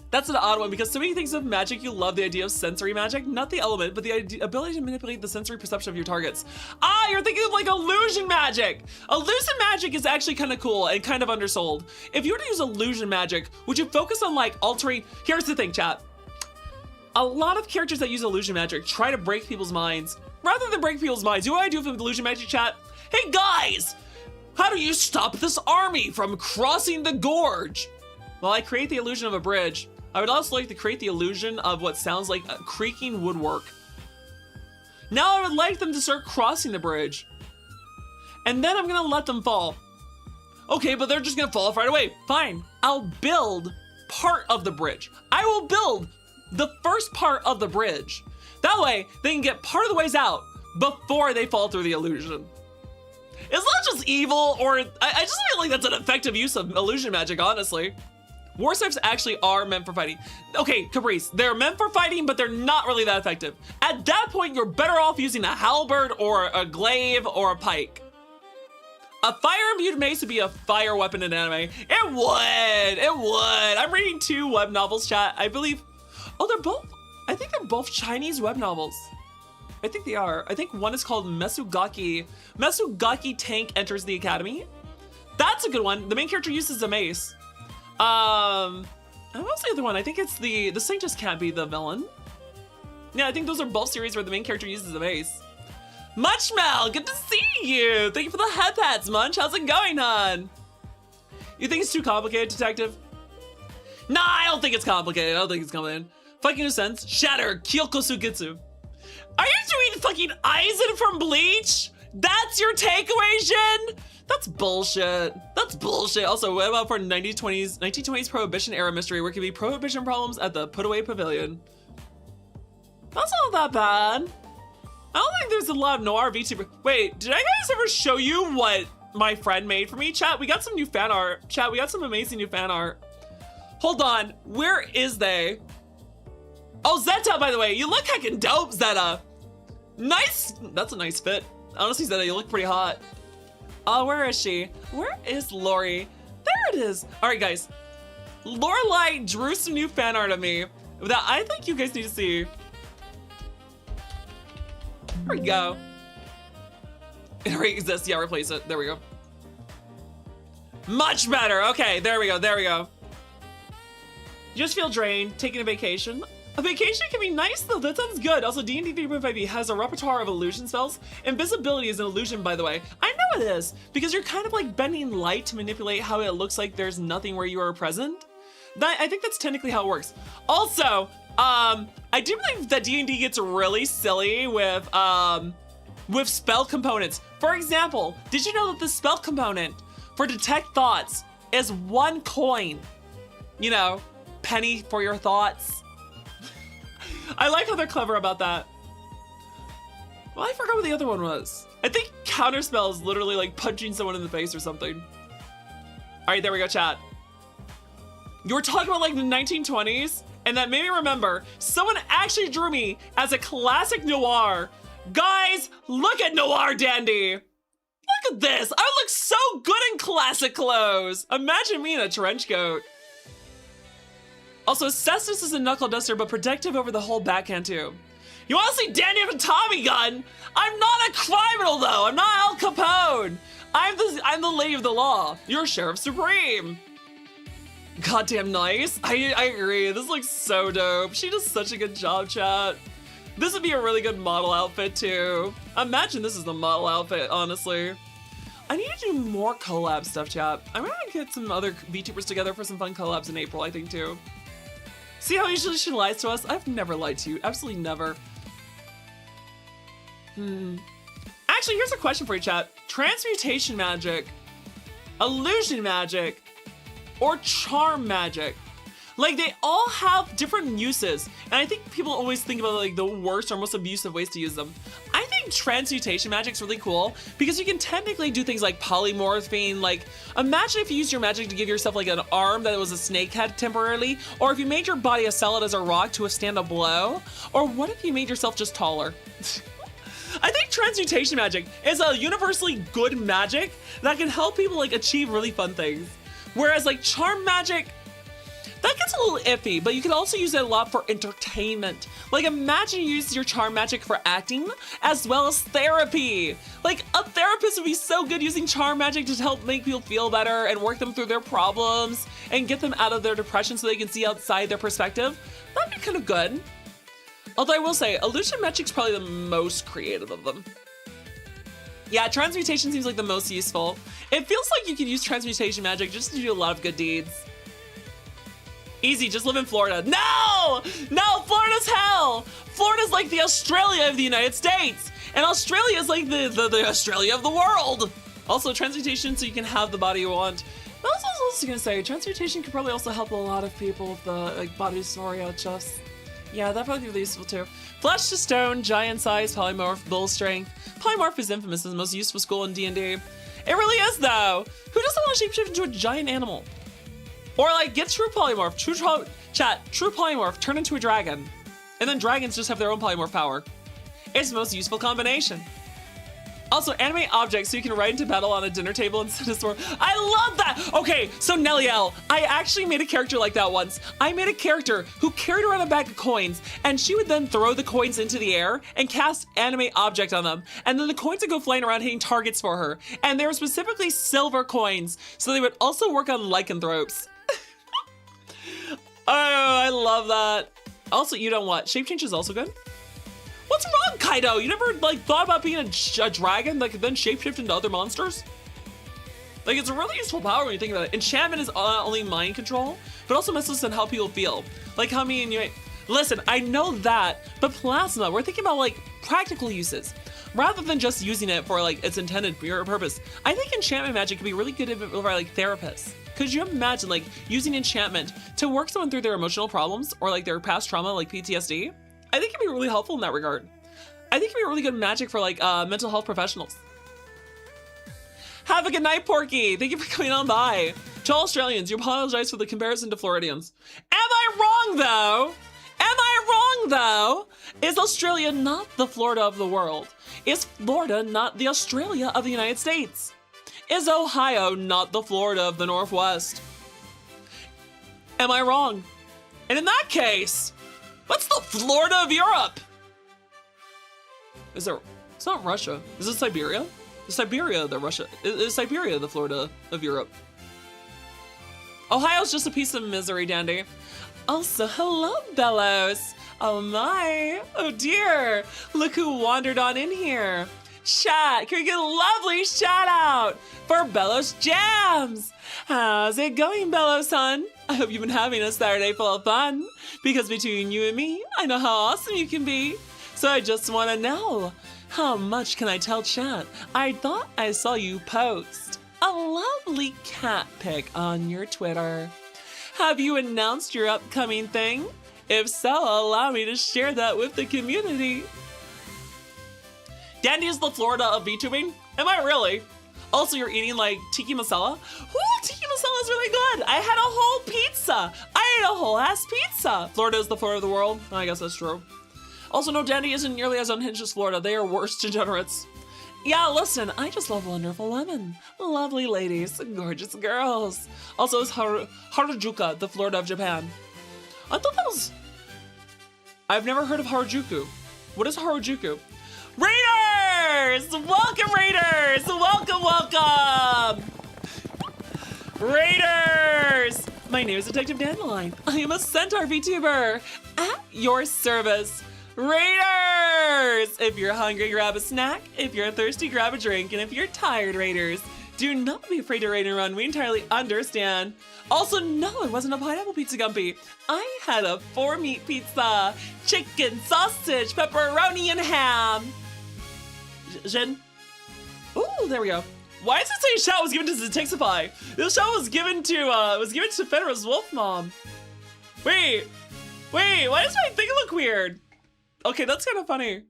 That's an odd one because so many things of magic, you love the idea of sensory magic, not the element, but the ability to manipulate the sensory perception of your targets. Ah, you're thinking of like illusion magic. Illusion magic is actually kind of cool and kind of undersold. If you were to use illusion magic, would you focus on like altering, here's the thing, chat. A lot of characters that use illusion magic try to break people's minds. Rather than break people's minds, you know what I do with illusion magic, chat? Hey guys, how do you stop this army from crossing the gorge? Well, I create the illusion of a bridge. I would also like to create the illusion of what sounds like a creaking woodwork. Now I would like them to start crossing the bridge. And then I'm gonna let them fall. Okay, but they're just gonna fall off right away. Fine, I'll build part of the bridge. I will build the first part of the bridge. That way, they can get part of the ways out before they fall through the illusion. It's not just evil, or I just feel like that's an effective use of illusion magic, honestly. War scythes actually are meant for fighting. Okay, Caprice, they're meant for fighting, but they're not really that effective. At that point, you're better off using a halberd or a glaive or a pike. A fire-imbued mace would be a fire weapon in anime. It would. I'm reading 2 web novels, chat. I believe, I think they're both Chinese web novels. I think they are. I think one is called Mesugaki. Mesugaki Tank Enters the Academy. That's a good one. The main character uses a mace. And what's the other one? I think it's the Saint just can't be the villain. Yeah, I think those are both series where the main character uses a mace. Munchmel, good to see you. Thank you for the head pats, Munch. How's it going, hon? You think it's too complicated, detective? Nah, I don't think it's complicated. Fucking no sense. Shatter, Kyoko Sugitsu. Are you doing fucking Aizen from Bleach? That's your takeaway, Jin? That's bullshit. Also, what about for 1920s Prohibition era mystery where it could be Prohibition problems at the Put Away Pavilion? That's not that bad. I don't think there's a lot of noir VTuber. Wait, did I guys ever show you what my friend made for me? Chat, we got some new fan art. Chat, we got some amazing new fan art. Hold on, where is they? Oh, Zeta, by the way, you look heckin' dope, Zeta. Nice, that's a nice fit. Honestly, Zeta, you look pretty hot. Oh, where is she? Where is Lori? There it is. All right, guys. Lorelai drew some new fan art of me that I think you guys need to see. There we go. Erase this. Yeah, replace it. There we go. Much better. Okay, there we go. You just feel drained, taking a vacation. A vacation can be nice though, that sounds good. Also, D&D 3.5e has a repertoire of illusion spells. Invisibility is an illusion, by the way. I know it is, because you're kind of like bending light to manipulate how it looks like there's nothing where you are present. I think that's technically how it works. Also, I do believe that D&D gets really silly with spell components. For example, did you know that the spell component for detect thoughts is 1 coin? You know, penny for your thoughts. I like how they're clever about that. Well, I forgot what the other one was. I think counterspell is literally like punching someone in the face or something. All right, there we go, chat. You were talking about like the 1920s, and that made me remember someone actually drew me as a classic noir. Guys, look at Noir Dandy. Look at this. I look so good in classic clothes. Imagine me in a trench coat. Also, Cestus is a knuckle duster, but protective over the whole backhand too. You want to see Dandy with a Tommy gun? I'm not a criminal though. I'm not Al Capone. I'm the lady of the law. You're Sheriff Supreme. Goddamn nice. I agree. This looks so dope. She does such a good job, chat. This would be a really good model outfit too. Imagine this is the model outfit, honestly. I need to do more collab stuff, chat. I'm gonna get some other VTubers together for some fun collabs in April, I think too. See how usually she lies to us? I've never lied to you. Absolutely never. Actually, here's a question for you, chat. Transmutation magic, illusion magic, or charm magic? Like, they all have different uses, and I think people always think about like the worst or most abusive ways to use them. I think transmutation magic's really cool because you can technically do things like polymorphing. Like, imagine if you used your magic to give yourself like an arm that was a snake head temporarily, or if you made your body as solid as a rock to withstand a blow, or what if you made yourself just taller? I think transmutation magic is a universally good magic that can help people like achieve really fun things. Whereas like charm magic, that gets a little iffy, but you can also use it a lot for entertainment. Like imagine you use your charm magic for acting as well as therapy. Like a therapist would be so good using charm magic to help make people feel better and work them through their problems and get them out of their depression so they can see outside their perspective. That'd be kind of good. Although I will say, illusion magic's probably the most creative of them. Yeah, transmutation seems like the most useful. It feels like you could use transmutation magic just to do a lot of good deeds. Easy, just live in Florida. No! No, Florida's hell! Florida's like the Australia of the United States! And Australia is like the Australia of the world! Also, transmutation so you can have the body you want. But I was also gonna say, transmutation could probably also help a lot of people with the like body dysmorphia just. Yeah, that'd probably be really useful too. Flesh to stone, giant size, polymorph, bull strength. Polymorph is infamous as the most useful school in D&D. It really is though! Who doesn't want to shapeshift into a giant animal? Or like, get true polymorph, true polymorph, turn into a dragon. And then dragons just have their own polymorph power. It's the most useful combination. Also, animate objects so you can ride into battle on a dinner table and set a sword. I love that! Okay, so Nelliel, I actually made a character like that once. I made a character who carried around a bag of coins, and she would then throw the coins into the air and cast animate object on them. And then the coins would go flying around hitting targets for her. And they were specifically silver coins, so they would also work on lycanthropes. Oh, I love that. Also, you know what? Shape change is also good. What's wrong, Kaido? You never like thought about being a dragon that could then shapeshift into other monsters? Like, it's a really useful power when you think about it. Enchantment is not only mind control, but also messes on how people feel. Like how me and you. Listen, I know that, but plasma, we're thinking about like practical uses rather than just using it for like its intended purpose. I think enchantment magic could be really good for like therapists. Could you imagine like using enchantment to work someone through their emotional problems or like their past trauma, like PTSD? I think it'd be really helpful in that regard. I think it'd be really good magic for like mental health professionals. Have a good night, Porky. Thank you for coming on by. To all Australians, you apologize for the comparison to Floridians. Am I wrong though? Am I wrong though? Is Australia not the Florida of the world? Is Florida not the Australia of the United States? Is Ohio not the Florida of the Northwest? Am I wrong? And in that case, what's the Florida of Europe? It's not Russia. Is it Siberia? Is Siberia the Russia? Is Siberia the Florida of Europe? Ohio's just a piece of misery, Dandy. Also, hello, Bellows. Oh my, oh dear. Look who wandered on in here. Chat, can we get a lovely shout out for Bellows Jams? How's it going, Bellows, son? I hope you've been having a Saturday full of fun, because between you and me, I know how awesome you can be. So I just want to know, how much can I tell chat? I thought I saw you post a lovely cat pic on your Twitter. Have you announced your upcoming thing? If so, allow me to share that with the community. Dandy is the Florida of VTubing? Am I really? Also, you're eating like tiki masala? Ooh, tiki masala is really good. I had a whole pizza. I ate a whole ass pizza. Florida is the Florida of the world. I guess that's true. Also, no, Dandy isn't nearly as unhinged as Florida. They are worse degenerates. Yeah, listen, I just love wonderful lemon. Lovely ladies, gorgeous girls. Also, it's Harajuku, the Florida of Japan. I thought that was... I've never heard of Harajuku. What is Harajuku? Raiders! Welcome, Raiders! Welcome, welcome! Raiders! My name is Detective Dandelion. I am a Centaur VTuber at your service. Raiders! If you're hungry, grab a snack. If you're thirsty, grab a drink. And if you're tired, Raiders, do not be afraid to raid and run. We entirely understand. Also, no, it wasn't a pineapple pizza, Gumpy. I had a 4-meat pizza. Chicken, sausage, pepperoni, and ham. Jen? Ooh, there we go. Why does it say shout was given to Zatixify? This shout was given to Fenris Wolf Mom. Wait, why does my thing look weird? Okay, that's kind of funny.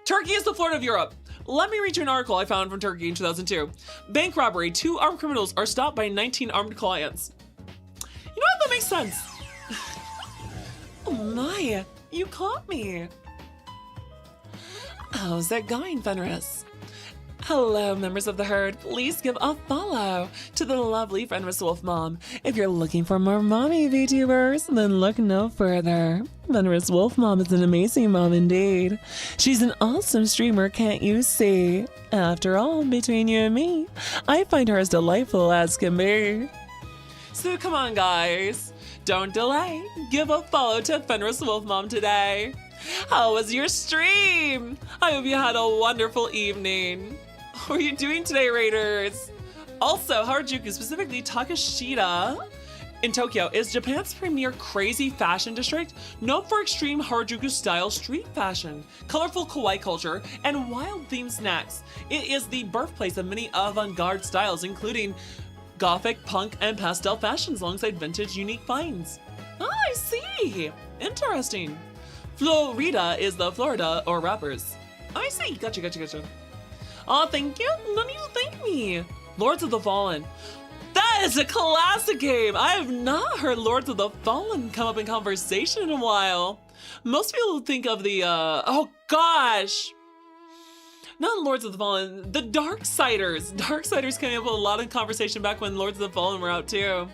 Turkey is the Florida of Europe. Let me read you an article I found from Turkey in 2002. Bank robbery. 2 armed criminals are stopped by 19 armed clients. You know what? That makes sense. Oh my, you caught me. How's it going, Fenris? Hello, members of the herd. Please give a follow to the lovely Fenris Wolf Mom. If you're looking for more mommy VTubers, then look no further. Fenris Wolf Mom is an amazing mom indeed. She's an awesome streamer, can't you see? After all, between you and me, I find her as delightful as can be. So come on, guys. Don't delay. Give a follow to Fenris Wolf Mom today. How was your stream? I hope you had a wonderful evening. What are you doing today, Raiders? Also, Harajuku, specifically Takashita in Tokyo, is Japan's premier crazy fashion district, known for extreme Harajuku-style street fashion, colorful kawaii culture, and wild-themed snacks. It is the birthplace of many avant-garde styles, including gothic, punk, and pastel fashions alongside vintage, unique finds. Ah, I see. Interesting. Florida is the Florida or rappers. I see. Gotcha. Oh, thank you. No need to thank me. Lords of the Fallen. That is a classic game. I have not heard Lords of the Fallen come up in conversation in a while. Most people think of the, oh gosh. Not Lords of the Fallen, the Darksiders. Darksiders came up with a lot of conversation back when Lords of the Fallen were out too.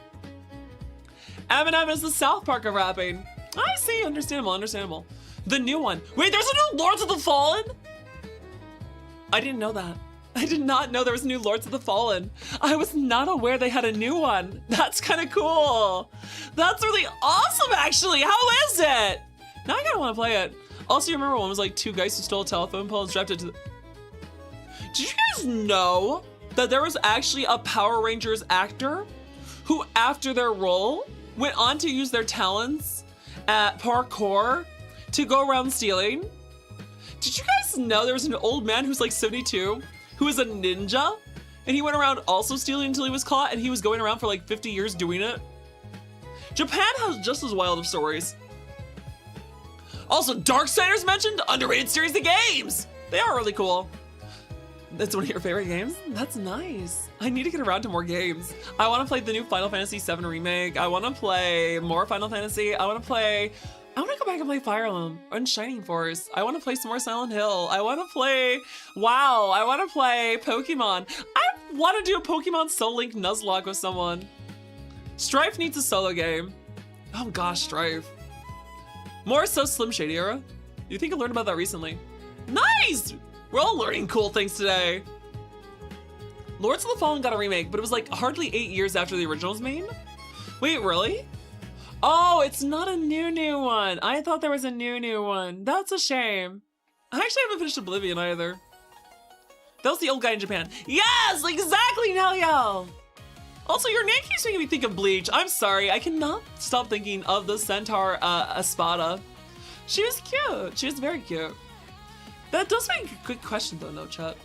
Eminem is the South Park of rapping. I see, understandable. The new one. Wait, there's a new Lords of the Fallen? I didn't know that. I did not know there was a new Lords of the Fallen. I was not aware they had a new one. That's kind of cool. That's really awesome, actually. How is it? Now I kind of want to play it. Also, you remember one was like 2 guys who stole a telephone pole and strapped it to the... Did you guys know that there was actually a Power Rangers actor who, after their role, went on to use their talents at parkour to go around stealing? Did you guys know there was an old man who's like 72 who is a ninja, and he went around also stealing until he was caught, and he was going around for like 50 years doing it? Japan has just as wild of stories. Also, Darksiders mentioned, underrated series of games. They are really cool. That's one of your favorite games? That's nice. I need to get around to more games. I want to play the new Final Fantasy VII Remake. I want to play more Final Fantasy. I want to go back and play Fire Emblem and Shining Force. I want to play some more Silent Hill. I want to play WoW. I want to play Pokemon. I want to do a Pokemon Soul Link Nuzlocke with someone. Strife needs a solo game. Oh gosh, Strife. More so Slim Shady era. You think I learned about that recently? Nice! We're all learning cool things today. Lords of the Fallen got a remake, but it was like hardly 8 years after the original was made. Wait, really? Oh, it's not a new one. I thought there was a new one. That's a shame. I actually haven't finished Oblivion either. That was the old guy in Japan. Yes, exactly, Nelio. Also, your name keeps making me think of Bleach. I'm sorry, I cannot stop thinking of the centaur Espada. She was cute. She was very cute. That does make a good question though, no chat.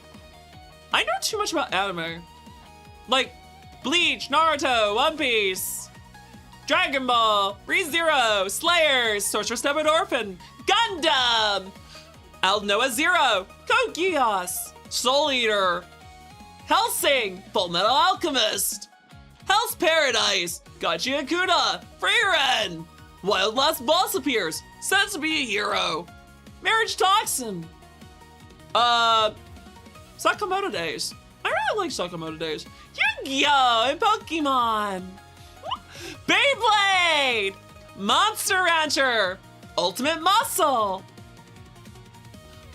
I know too much about anime. Like Bleach, Naruto, One Piece, Dragon Ball, ReZero, Slayers, Sorcerer's Step and Orphan, Gundam, Aldnoah Zero, Code Geass, Soul Eater, Hellsing, Full Metal Alchemist, Hell's Paradise, Gachi Akuda, Freeren, Wild Last Boss Appears, Says to be a Hero, Marriage Toxin, Sakamoto Days. I really like Sakamoto Days. Yu-Gi-Oh! And Pokemon! Beyblade! Monster Rancher! Ultimate Muscle!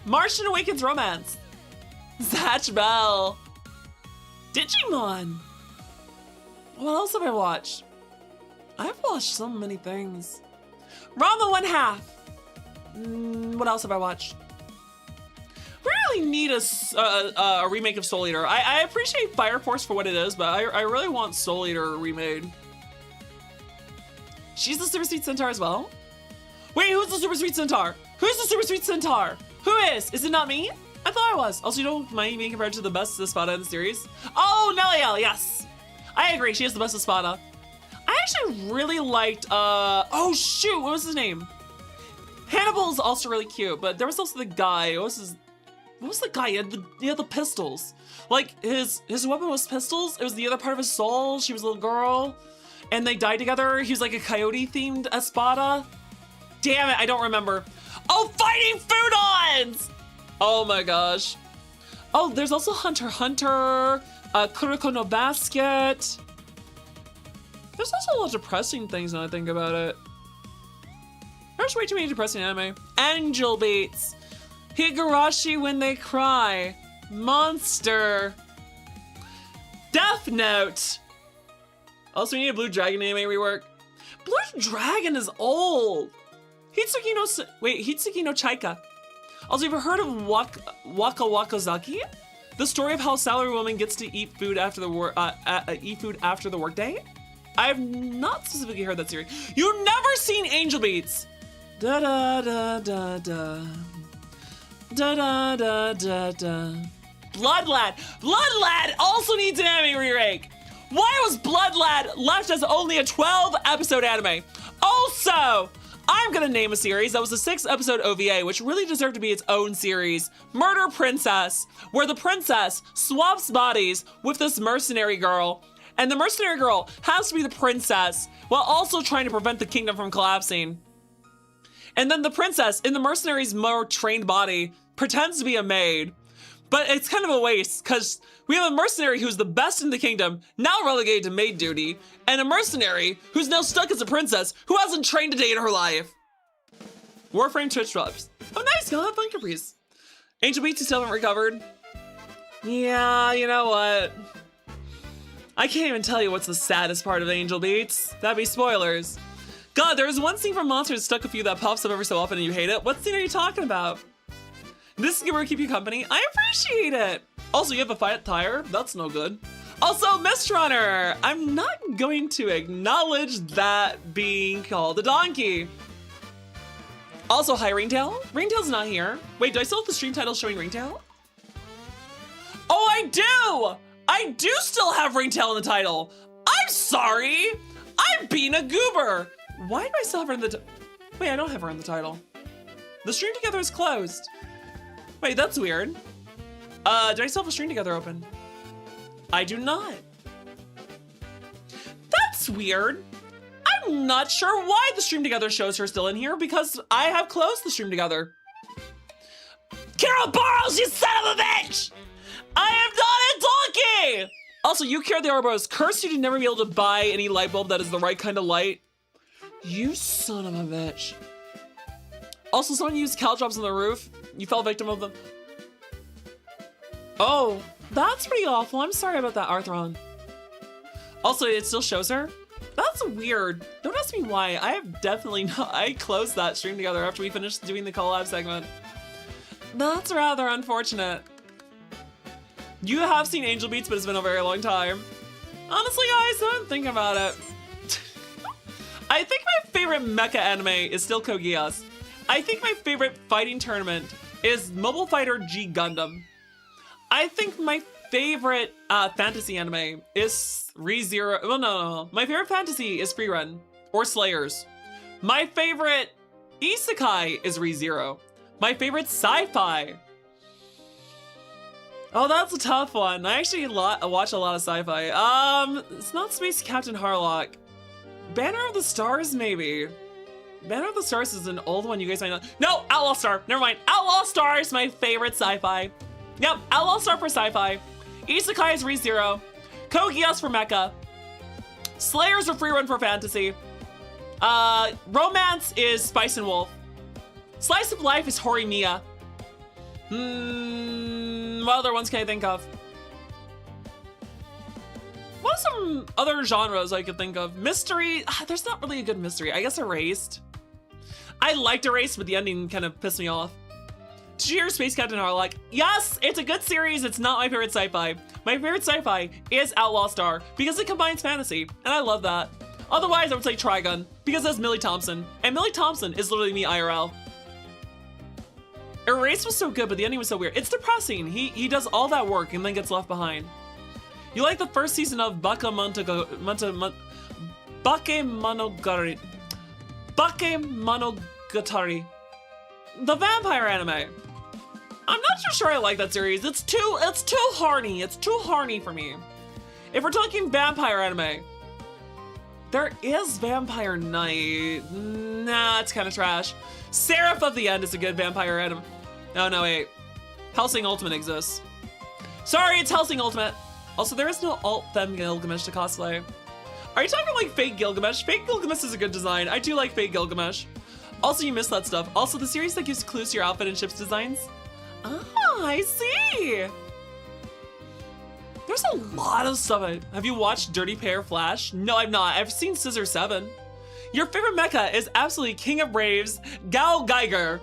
Martian Awakens Romance! Zatch Bell! Digimon! What else have I watched? I've watched so many things. Rama 1/2! What else have I watched? We really need a remake of Soul Eater. I appreciate Fire Force for what it is, but I really want Soul Eater remade. She's the Super Sweet Centaur as well? Wait, who's the Super Sweet Centaur? Who's the Super Sweet Centaur? Who is? Is it not me? I thought I was. Also, you don't mind being compared to the best Espada in the series? Oh, Neliel, yes. I agree, she is the best Espada. I actually really liked, oh shoot, what was his name? Hannibal's also really cute, but there was also the guy, what was the guy? He had the pistols. Like, his weapon was pistols. It was the other part of his soul. She was a little girl. And they died together. He was like a coyote-themed Espada. Damn it, I don't remember. Oh, Fighting Foodons! Oh my gosh. Oh, there's also Hunter x Hunter, Kuroko no Basket. There's also a lot of depressing things when I think about it. There's way too many depressing anime. Angel Beats. Higurashi When They Cry, Monster, Death Note. Also, we need a Blue Dragon anime rework. Blue Dragon is old. Hitsuki no Chaika. Also, have you ever heard of Waka Wakazaki? The story of how a salary woman gets to eat food after the workday. I have not specifically heard that series. You've never seen Angel Beats. Da da da da da. Da da da da da. Blood Lad. Blood Lad also needs an anime remake. Why was Blood Lad left as only a 12-episode anime? Also, I'm gonna name a series that was a 6-episode OVA, which really deserved to be its own series. Murder Princess, where the princess swaps bodies with this mercenary girl, and the mercenary girl has to be the princess while also trying to prevent the kingdom from collapsing. And then the princess, in the mercenary's more trained body, pretends to be a maid. But it's kind of a waste, because we have a mercenary who's the best in the kingdom, now relegated to maid duty, and a mercenary who's now stuck as a princess who hasn't trained a day in her life. Warframe Twitch drops. Oh nice, go have fun, Caprice. Angel Beats, you still haven't recovered? Yeah, you know what? I can't even tell you what's the saddest part of Angel Beats. That'd be spoilers. God, there's one scene from Monsters Stuck With You that pops up every so often and you hate it. What scene are you talking about? This is gonna keep you company. I appreciate it. Also, you have a flat tire? That's no good. Also, Mistrunner. I'm not going to acknowledge that being called a donkey. Also, hi, Ringtail. Ringtail's not here. Wait, do I still have the stream title showing Ringtail? Oh, I do! I do still have Ringtail in the title. I'm sorry. I'm being a goober. Why do I still have her in the Wait, I don't have her in the title. The stream together is closed. Wait, that's weird. Do I still have a stream together open? I do not. That's weird. I'm not sure why the stream together shows her still in here because I have closed the stream together. Carol Burrows, you son of a bitch! I am not a donkey! Also, you, Kara the Ouroboros, curse you to never be able to buy any light bulb that is the right kind of light. You son of a bitch. Also, someone used caltrops on the roof. You fell victim of them. Oh, that's pretty awful. I'm sorry about that, Arthron. Also, it still shows her? That's weird. Don't ask me why. I have definitely not. I closed that stream together after we finished doing the collab segment. That's rather unfortunate. You have seen Angel Beats, but it's been a very long time. Honestly, guys, I'm thinking about it. I think my favorite mecha anime is still Code Geass. I think my favorite fighting tournament is Mobile Fighter G Gundam. I think my favorite fantasy anime is ReZero. Well, no. My favorite fantasy is Freerun. or Slayers. My favorite isekai is ReZero. My favorite sci-fi. Oh, that's a tough one. I actually watch a lot of sci-fi. It's not Space Captain Harlock. Banner of the Stars, maybe. Banner of the Stars is an old one you guys might know. No, Outlaw Star. Never mind. Outlaw Star is my favorite sci-fi. Yep, Outlaw Star for sci-fi. Isekai is ReZero. Kogias for mecha. Slayers are free run for fantasy. Romance is Spice and Wolf. Slice of Life is Horimiya. What other ones can I think of? What are some other genres I could think of? Mystery, there's not really a good mystery. I guess Erased. I liked Erased, but the ending kind of pissed me off. Did you hear Space Captain Harlock? Yes, it's a good series. It's not my favorite sci-fi. My favorite sci-fi is Outlaw Star because it combines fantasy, and I love that. Otherwise, I would say Trigun because that's Millie Thompson, and Millie Thompson is literally me IRL. Erased was so good, but the ending was so weird. It's depressing. He does all that work and then gets left behind. You like the first season of Bakemonogatari. Bakemonogatari. The vampire anime. I'm not so sure I like that series. It's too horny. It's too horny for me. If we're talking vampire anime, there is Vampire Knight. Nah, it's kind of trash. Seraph of the End is a good vampire anime. Oh, no, wait. Hellsing Ultimate exists. Sorry, it's Hellsing Ultimate. Also, there is no alt-femme Gilgamesh to cosplay. Are you talking like fake Gilgamesh? Fake Gilgamesh is a good design. I do like fake Gilgamesh. Also, you missed that stuff. Also, the series that gives clues to your outfit and ships designs. Ah, I see. There's a lot of stuff. Have you watched Dirty Pair Flash? No, I've not. I've seen Scissor 7. Your favorite mecha is absolutely King of Braves, Gal Geiger.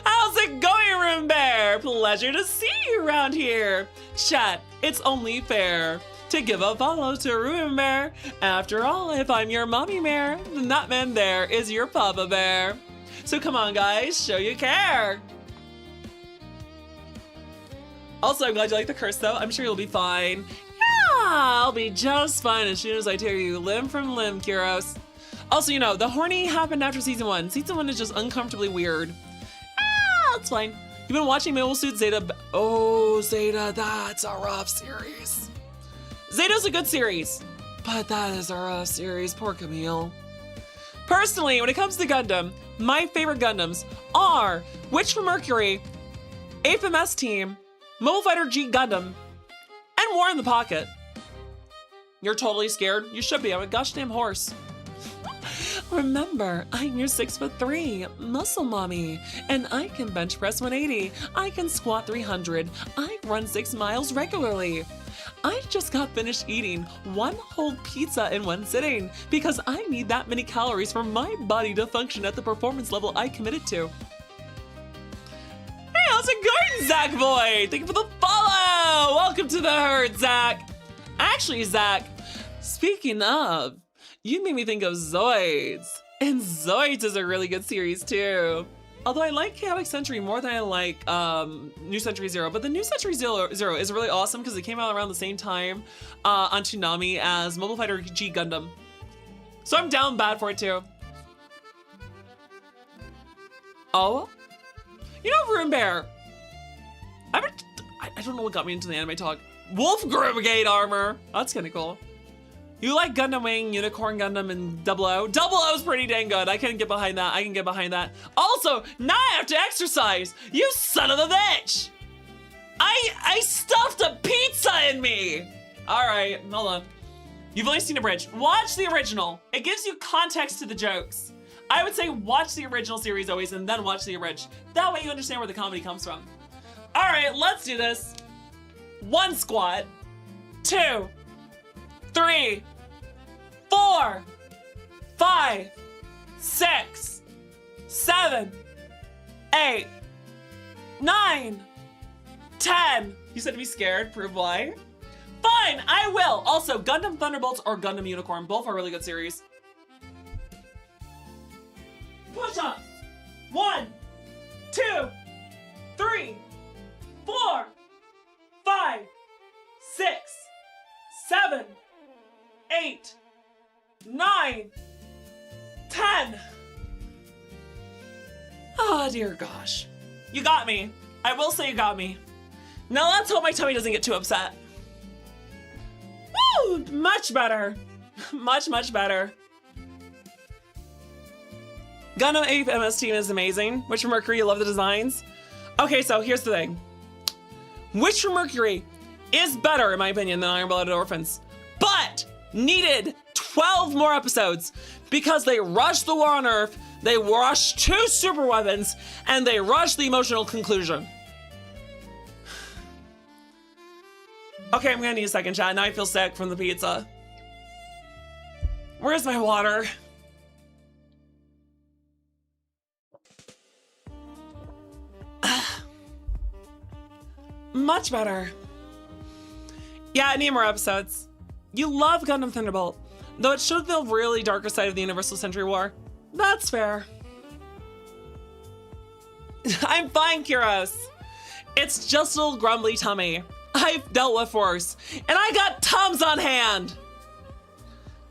How's it going, Room Bear? Pleasure to see you around here. Chat, it's only fair to give a follow to Room Bear. After all, if I'm your mommy bear, then that man there is your papa bear. So come on, guys, show you care. Also, I'm glad you like the curse, though. I'm sure you'll be fine. Yeah, I'll be just fine as soon as I tear you limb from limb, Kyros. Also, you know, the horny happened after season 1. Season 1 is just uncomfortably weird. That's fine. You've been watching Mobile Suit Zeta. Oh, Zeta, that's a rough series. Zeta's a good series, but that is a rough series. Poor Camille. Personally, when it comes to Gundam, my favorite Gundams are Witch from Mercury, AFMS Team, Mobile Fighter G Gundam, and War in the Pocket. You're totally scared? You should be. I'm a gosh damn horse. Remember, I'm your 6'3" muscle mommy, and I can bench press 180. I can squat 300. I run 6 miles regularly. I just got finished eating 1 whole pizza in 1 sitting because I need that many calories for my body to function at the performance level I committed to. Hey, how's it going, Zach boy? Thank you for the follow. Welcome to the herd, Zach. Actually, Zach, speaking of, you made me think of Zoids. And Zoids is a really good series too. Although I like Chaotic Century more than I like New Century Zero. But the New Century Zero is really awesome because it came out around the same time on Toonami as Mobile Fighter G Gundam. So I'm down bad for it too. Oh? You know, Room Bear. I don't know what got me into the anime talk. Wolf Brigade armor. That's kind of cool. You like Gundam Wing, Unicorn Gundam, and 00? 00 is pretty dang good. I can get behind that. I can get behind that. Also, now I have to exercise. You son of a bitch. I stuffed a pizza in me. All right, hold on. You've only seen a bridge. Watch the original. It gives you context to the jokes. I would say watch the original series always and then watch the abridged. That way you understand where the comedy comes from. All right, let's do this. 1 squat, 2, 3, 4, 5, 6, 7, 8, 9, 10. You said to be scared. Prove why. Fine, I will. Also, Gundam Thunderbolts or Gundam Unicorn. Both are really good series. Push up. 1, 2, 3, 4, 5, 6, 7, 8, 9, 10. Oh, dear gosh. You got me. I will say you got me. Now let's hope my tummy doesn't get too upset. Woo! Much better. Much, much better. Gundam Ape MS Team is amazing. Witch from Mercury, you love the designs. Okay, so here's the thing. Witch from Mercury is better, in my opinion, than Iron Blooded Orphans, but needed 12 more episodes because they rushed the war on Earth, they rushed 2 super weapons, and they rushed the emotional conclusion. Okay, I'm gonna need a second, chat. Now I feel sick from the pizza. Where's my water? Much better. Yeah, I need more episodes. You love Gundam Thunderbolt, though it showed the really darker side of the Universal Century War. That's fair. I'm fine, Kyros. It's just a little grumbly tummy. I've dealt with worse, and I got Tums on hand.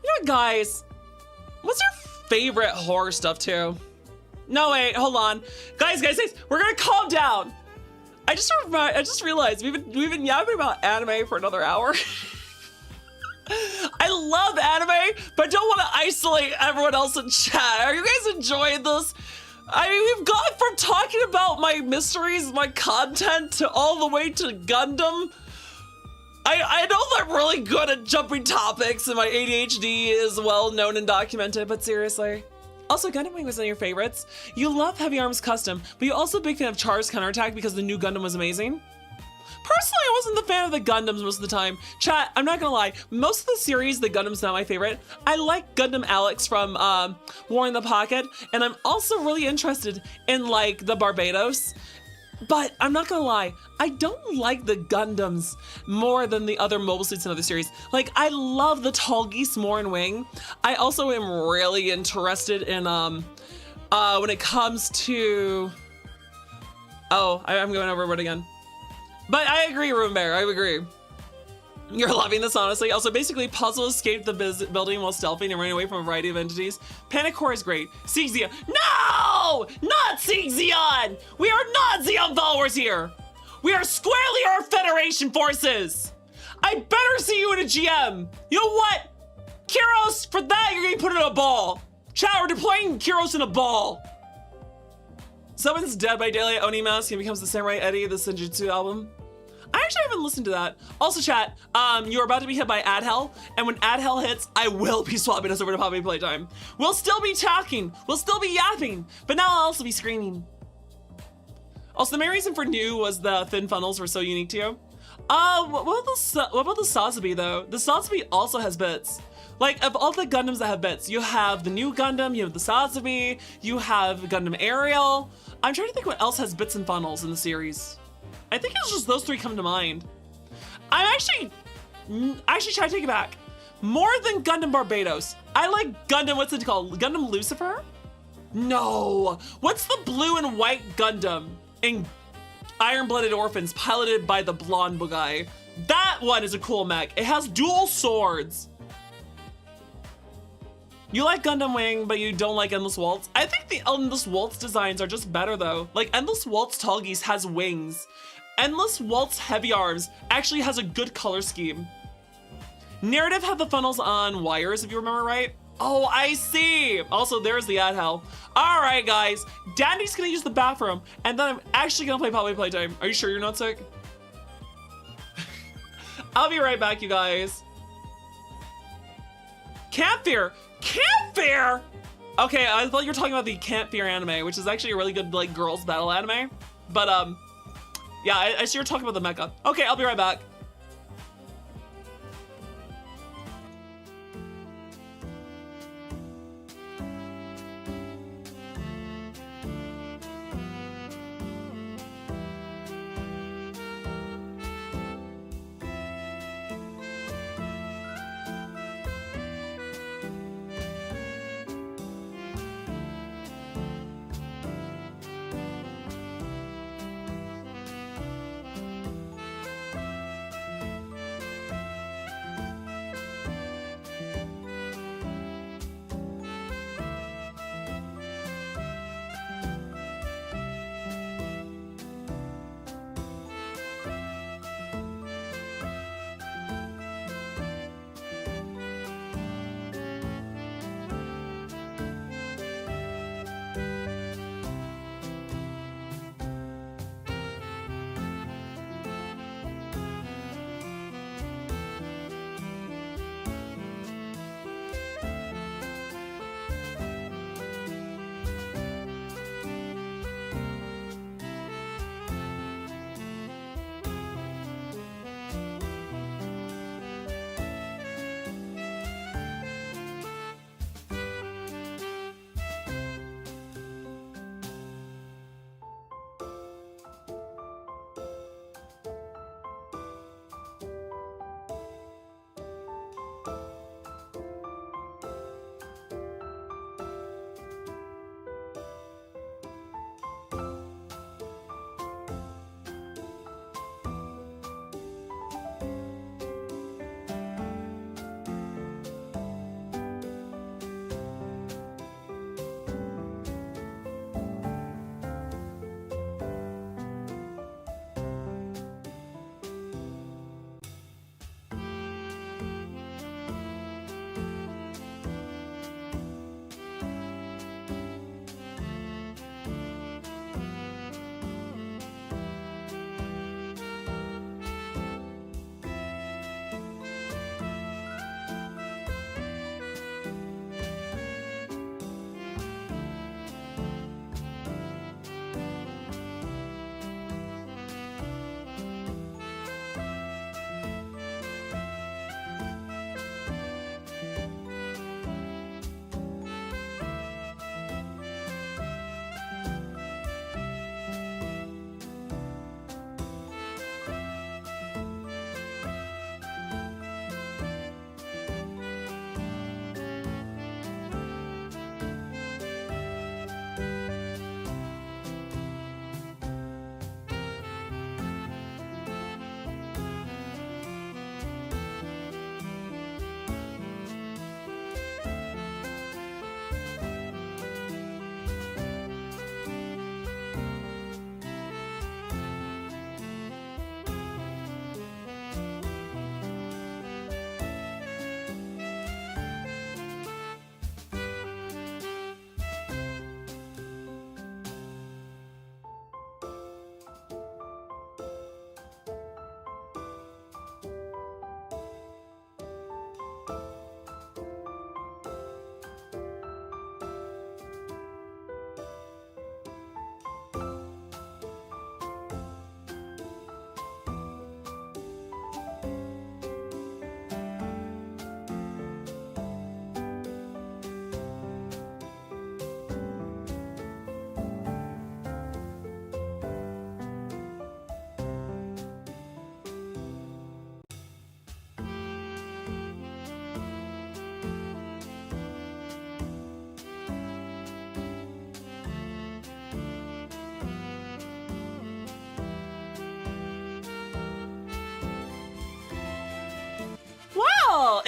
You know what, guys? What's your favorite horror stuff too? No, wait, hold on. Guys, we're gonna calm down. I just realized we've been yapping about anime for another hour. I love anime, but don't want to isolate everyone else in chat. Are you guys enjoying this? I mean, we've gone from talking about my mysteries, my content, to all the way to Gundam. I know that I'm really good at jumping topics, and my ADHD is well known and documented, but seriously. Also, Gundam Wing was one of your favorites. You love Heavy Arms Custom, but you're also a big fan of Char's Counterattack because the new Gundam was amazing. Personally, I wasn't the fan of the Gundams most of the time. Chat, I'm not gonna lie, most of the series, the Gundam's not my favorite. I like Gundam Alex from War in the Pocket, and I'm also really interested in like the Barbados. But I'm not gonna lie, I don't like the Gundams more than the other mobile suits in other series. Like, I love the Tall Geese more in Wing. I also am really interested in when it comes to, I'm going over it again. But I agree, Room Bear, I agree. You're loving this, honestly. Also, basically, Puzzle escaped the building while stealthing and running away from a variety of entities. Panic Core is great. Sieg Zeon. No! Not Sieg Zeon! We are not Zeon followers here! We are squarely our Federation forces! I better see you in a GM! You know what? Kyros, for that, you're getting put in a ball. Chat, we're deploying Kyros in a ball. Someone's Dead by Daylight Onimask and becomes the Samurai Eddie of the Senjutsu album. I actually haven't listened to that. Also, chat, you're about to be hit by Ad Hell, and when Ad Hell hits, I will be swapping us over to Poppy Playtime. We'll still be talking, we'll still be yapping, but now I'll also be screaming. Also, the main reason for new was the thin funnels were so unique to you. What about the Sazabi though? The Sazabi also has bits. Like, of all the Gundams that have bits, you have the new Gundam, you have the Sazabi, you have Gundam Ariel. I'm trying to think what else has bits and funnels in the series. I think it's just those 3 come to mind. I'm actually trying to take it back. More than Gundam Barbados. I like Gundam, what's it called? Gundam Lucifer? No. What's the blue and white Gundam in Iron-Blooded Orphans piloted by the blonde guy? That one is a cool mech. It has dual swords. You like Gundam Wing, but you don't like Endless Waltz? I think the Endless Waltz designs are just better though. Like, Endless Waltz Tall Geese has wings. Endless Waltz Heavy Arms actually has a good color scheme. Narrative had the funnels on wires, if you remember right. Oh, I see. Also, there's the Ad Hell. All right, guys. Dandy's gonna use the bathroom, and then I'm actually gonna play Poppy Playtime. Are you sure you're not sick? I'll be right back, you guys. Camp Fear. Camp Fear? Okay, I thought you were talking about the Camp Fear anime, which is actually a really good, like, girls battle anime. But, yeah, I see you're talking about the mecha. Okay, I'll be right back.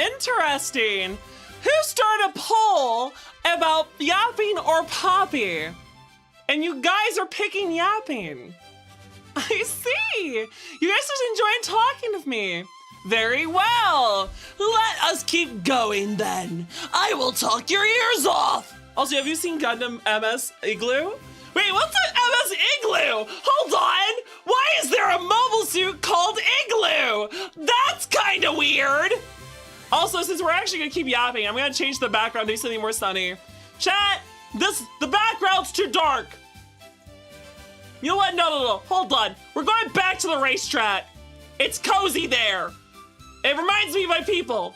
interesting. Who started a poll about yapping or Poppy? And you guys are picking yapping. I see. You guys just enjoying talking with me. Very well. Let us keep going then. I will talk your ears off. Also, have you seen Gundam MS Igloo? Wait, what's an MS Igloo? Hold on. Why is there a mobile suit called Igloo? That's kind of weird. Also, since we're actually gonna keep yapping, I'm gonna change the background to something more sunny. Chat, the background's too dark. You know what? No. Hold on. We're going back to the racetrack. It's cozy there. It reminds me of my people.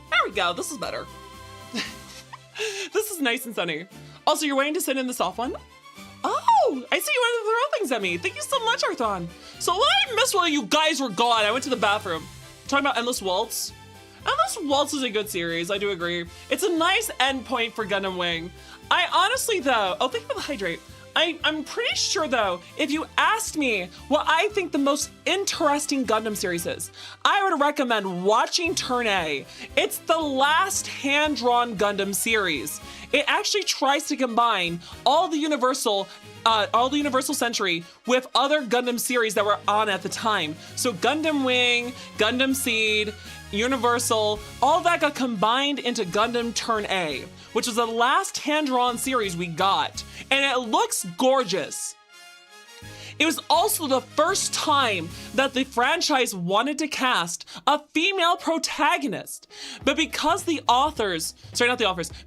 There we go. This is better. This is nice and sunny. Also, you're waiting to sit in the soft one? Oh, I see you wanted to throw things at me. Thank you so much, Arthon. So what I missed while you guys were gone, I went to the bathroom. Talking about Endless Waltz. Endless Waltz is a good series, I do agree. It's a nice endpoint for Gundam Wing. I honestly, though, thank you for the hydrate. I'm pretty sure, though, if you asked me what I think the most interesting Gundam series is, I would recommend watching Turn A. It's the last hand-drawn Gundam series. It actually tries to combine all the Universal Century with other Gundam series that were on at the time. So Gundam Wing, Gundam Seed, Universal, all that got combined into Gundam Turn A, which was the last hand-drawn series we got. And it looks gorgeous. It was also the first time that the franchise wanted to cast a female protagonist. But because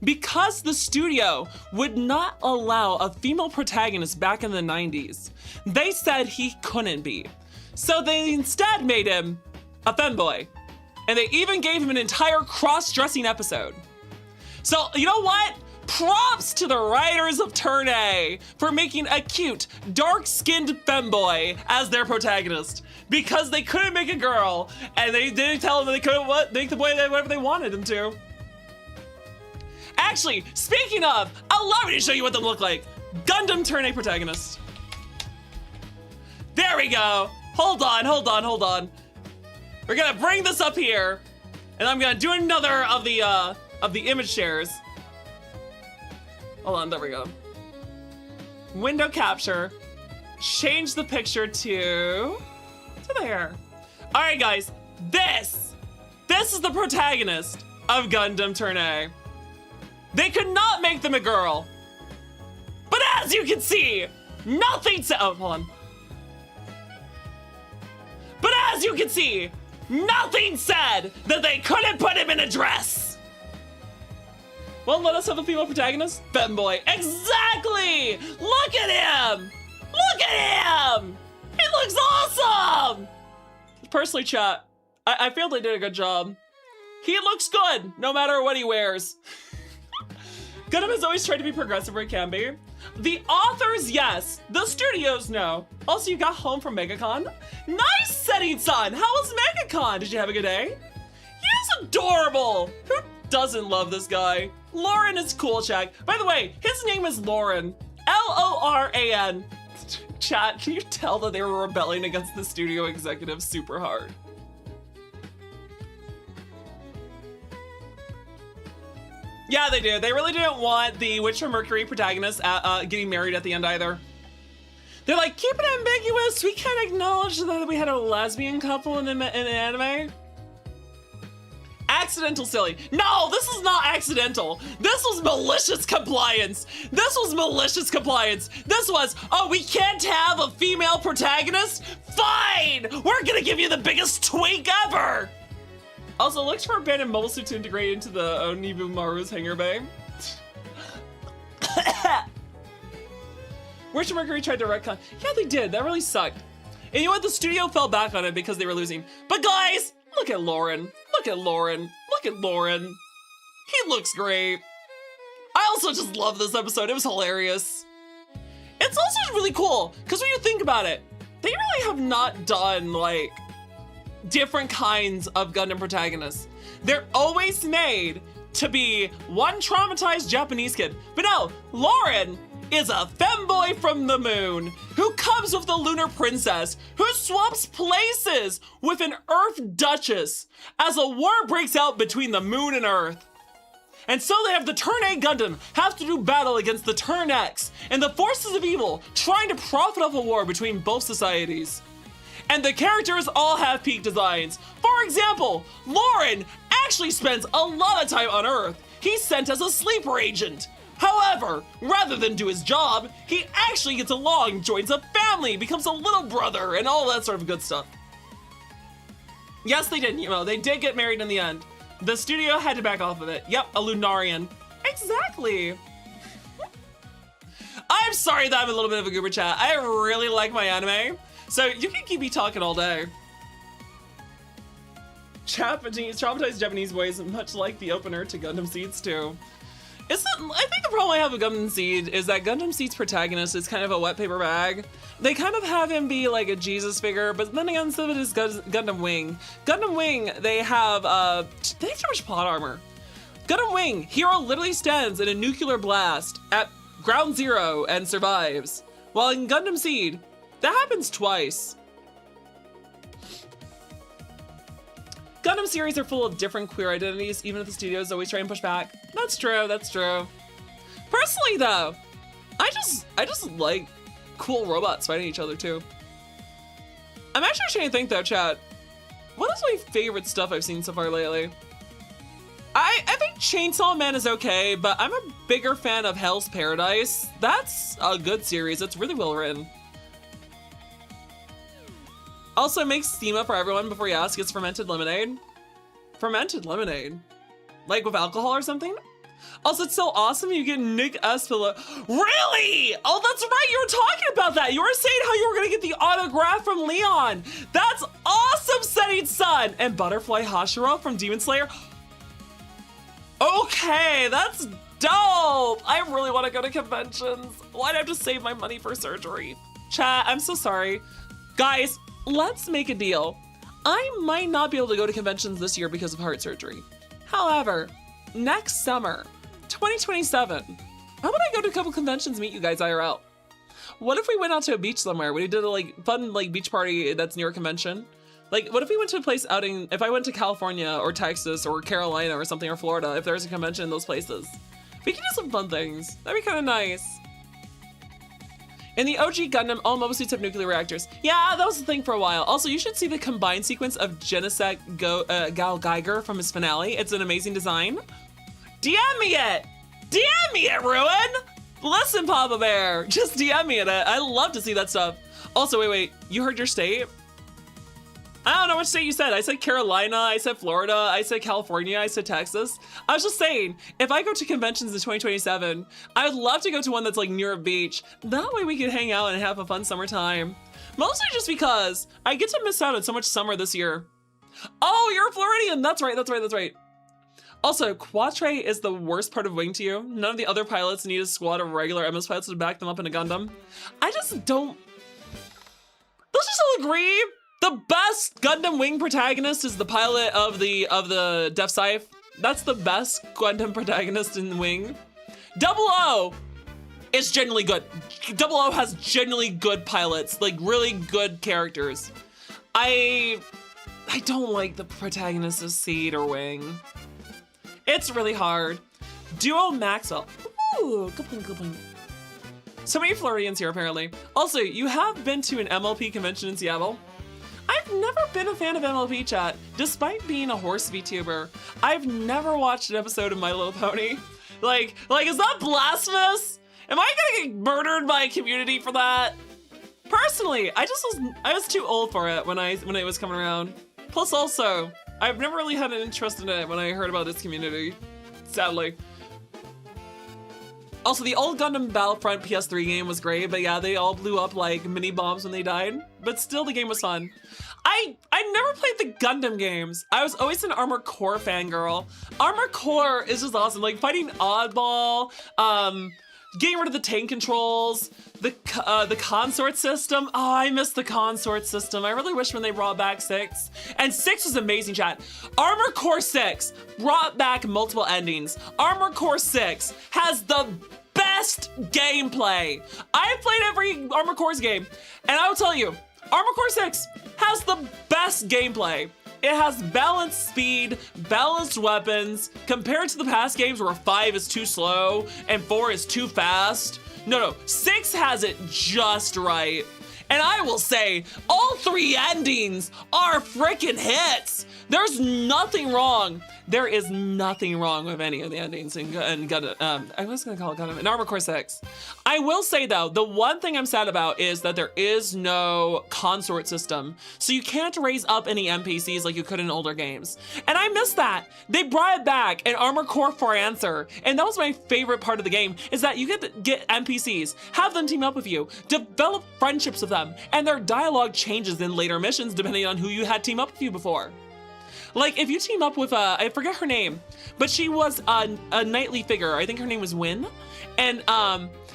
because the studio would not allow a female protagonist back in the 90s, they said he couldn't be. So they instead made him a femboy. And they even gave him an entire cross-dressing episode. So, you know what? Props to the writers of Turn A for making a cute, dark-skinned femboy as their protagonist. Because they couldn't make a girl, and they didn't tell them that they couldn't make the boy whatever they wanted him to. Actually, speaking of, allow me to show you what they look like. Gundam Turn A protagonist. There we go. Hold on. We're gonna bring this up here, and I'm gonna do another of the image shares. Hold on, there we go. Window capture. Change the picture to there. All right, guys, this is the protagonist of Gundam Turn A. They could not make them a girl, but as you can see, nothing said. Oh, hold on. But as you can see, nothing said that they couldn't put him in a dress. Well, let us have a female protagonist. Femboy. Exactly! Look at him! Look at him! He looks awesome! Personally, chat, I feel they did a good job. He looks good, no matter what he wears. Gundam has always tried to be progressive where it can be. The authors, yes. The studios, no. Also, you got home from MegaCon. Nice setting sun. How was MegaCon? Did you have a good day? He is adorable. Who doesn't love this guy? Lauren is cool, chat. By the way, his name is Lauren. Loran. Chat, can you tell that they were rebelling against the studio executives super hard? Yeah, they did. They really didn't want the Witch from Mercury protagonist getting married at the end either. They're like, keep it ambiguous. We can't acknowledge that we had a lesbian couple in an anime. Accidental silly. No, this is not accidental. This was malicious compliance. This was, oh, we can't have a female protagonist? Fine! We're gonna give you the biggest twink ever! Also, looks for abandoned mobile suit to integrate into the Onibu Maru's hangar bay. Witch from Mercury tried to retcon. Yeah, they did. That really sucked. And you know what? The studio fell back on it because they were losing. But guys, look at Lauren. Look at Lauren. He looks great. I also just love this episode. It was hilarious. It's also really cool because when you think about it, they really have not done like different kinds of Gundam protagonists. They're always made to be one traumatized Japanese kid. But no, Lauren is a femboy from the moon who comes with the lunar princess who swaps places with an Earth duchess as a war breaks out between the moon and Earth. And so they have the Turn A Gundam have to do battle against the Turn X and the forces of evil trying to profit off a war between both societies. And the characters all have peak designs. For example, Lauren actually spends a lot of time on Earth. He's sent as a sleeper agent. However, rather than do his job, he actually gets along, joins a family, becomes a little brother, and all that sort of good stuff. Yes, they did, they did get married in the end. The studio had to back off of it. Yep, a Lunarian. Exactly. I'm sorry that I'm a little bit of a goober chat. I really like my anime, so you can keep me talking all day. Traumatized Japanese boys, much like the opener to Gundam Seeds too. I think the problem I have with Gundam Seed is that Gundam Seed's protagonist is kind of a wet paper bag. They kind of have him be like a Jesus figure, but then again, so it is Gundam Wing. Gundam Wing, they have too much plot armor. Gundam Wing, hero literally stands in a nuclear blast at ground zero and survives. While in Gundam Seed, that happens twice. Gundam series are full of different queer identities, even if the studios always try and push back. That's true, that's true. Personally though, I just like cool robots fighting each other too. I'm actually trying to think though, chat. What is my favorite stuff I've seen so far lately? I think Chainsaw Man is okay, but I'm a bigger fan of Hell's Paradise. That's a good series, it's really well written. Also, make steam up for everyone before you ask. It's fermented lemonade. Fermented lemonade? Like with alcohol or something? Also, it's so awesome you get Nick Espila. Really? Oh, that's right. You were talking about that. You were saying how you were going to get the autograph from Leon. That's awesome, Setting Sun. And Butterfly Hashira from Demon Slayer. Okay, that's dope. I really want to go to conventions. Why'd I have to save my money for surgery? Chat, I'm so sorry. Guys, let's make a deal. I might not be able to go to conventions this year because of heart surgery. However, next summer, 2027, how about I go to a couple conventions, meet you guys IRL? What if we went out to a beach somewhere? We did a fun beach party that's near a convention. What if we went to a place outing, if I went to California or Texas or Carolina or something, or Florida, if there's a convention in those places. We can do some fun things. That'd be kind of nice. In the OG Gundam, all mobile suits have nuclear reactors. Yeah, that was the thing for a while. Also, you should see the combined sequence of Genesect Gal Geiger from his finale. It's an amazing design. DM me it! DM me it, Ruin! Listen, Papa Bear, just DM me it. I love to see that stuff. Also, wait, you heard your state? I don't know which state you said. I said Carolina, I said Florida, I said California, I said Texas. I was just saying, if I go to conventions in 2027, I would love to go to one that's near a beach. That way we can hang out and have a fun summertime. Mostly just because I get to miss out on so much summer this year. Oh, you're a Floridian. That's right. Also, Quatre is the worst part of Wing to you. None of the other pilots need a squad of regular MS pilots to back them up in a Gundam. I just don't... Let's just all agree. The best Gundam Wing protagonist is the pilot of the Def Scythe. That's the best Gundam protagonist in Wing. 00 is genuinely good. 00 has genuinely good pilots, really good characters. I don't like the protagonist of Seed or Wing. It's really hard. Duo Maxwell. Ooh, good point. So many Floridians here apparently. Also, you have been to an MLP convention in Seattle. I've never been a fan of MLP chat, despite being a horse VTuber. I've never watched an episode of My Little Pony. Is that blasphemous? Am I gonna get murdered by a community for that? Personally, I was too old for it when it was coming around. Plus also, I've never really had an interest in it when I heard about this community, sadly. Also, the old Gundam Battlefront PS3 game was great, but yeah, they all blew up like mini bombs when they died. But still, the game was fun. I never played the Gundam games. I was always an Armored Core fangirl. Armored Core is just awesome. Fighting Oddball, getting rid of the tank controls, the consort system. Oh, I miss the consort system. I really wish when they brought back 6. And 6 was amazing, chat. Armored Core 6 brought back multiple endings. Armored Core 6 has the best best gameplay. I've played every Armored Core's game, and I will tell you, Armored Core 6 has the best gameplay. It has balanced speed, balanced weapons, compared to the past games where 5 is too slow and 4 is too fast. No, 6 has it just right. And I will say, all 3 endings are freaking hits. There's nothing wrong. There is nothing wrong with any of the endings in I was gonna call it Gundam, in Armored Core 6. I will say though, the one thing I'm sad about is that there is no consort system. So you can't raise up any NPCs like you could in older games. And I miss that. They brought it back in Armored Core 4 Answer. And that was my favorite part of the game, is that you get to get NPCs, have them team up with you, develop friendships with them, and their dialogue changes in later missions depending on who you had team up with you before. Like, if you team up with, I forget her name, but she was a knightly figure. I think her name was Win. And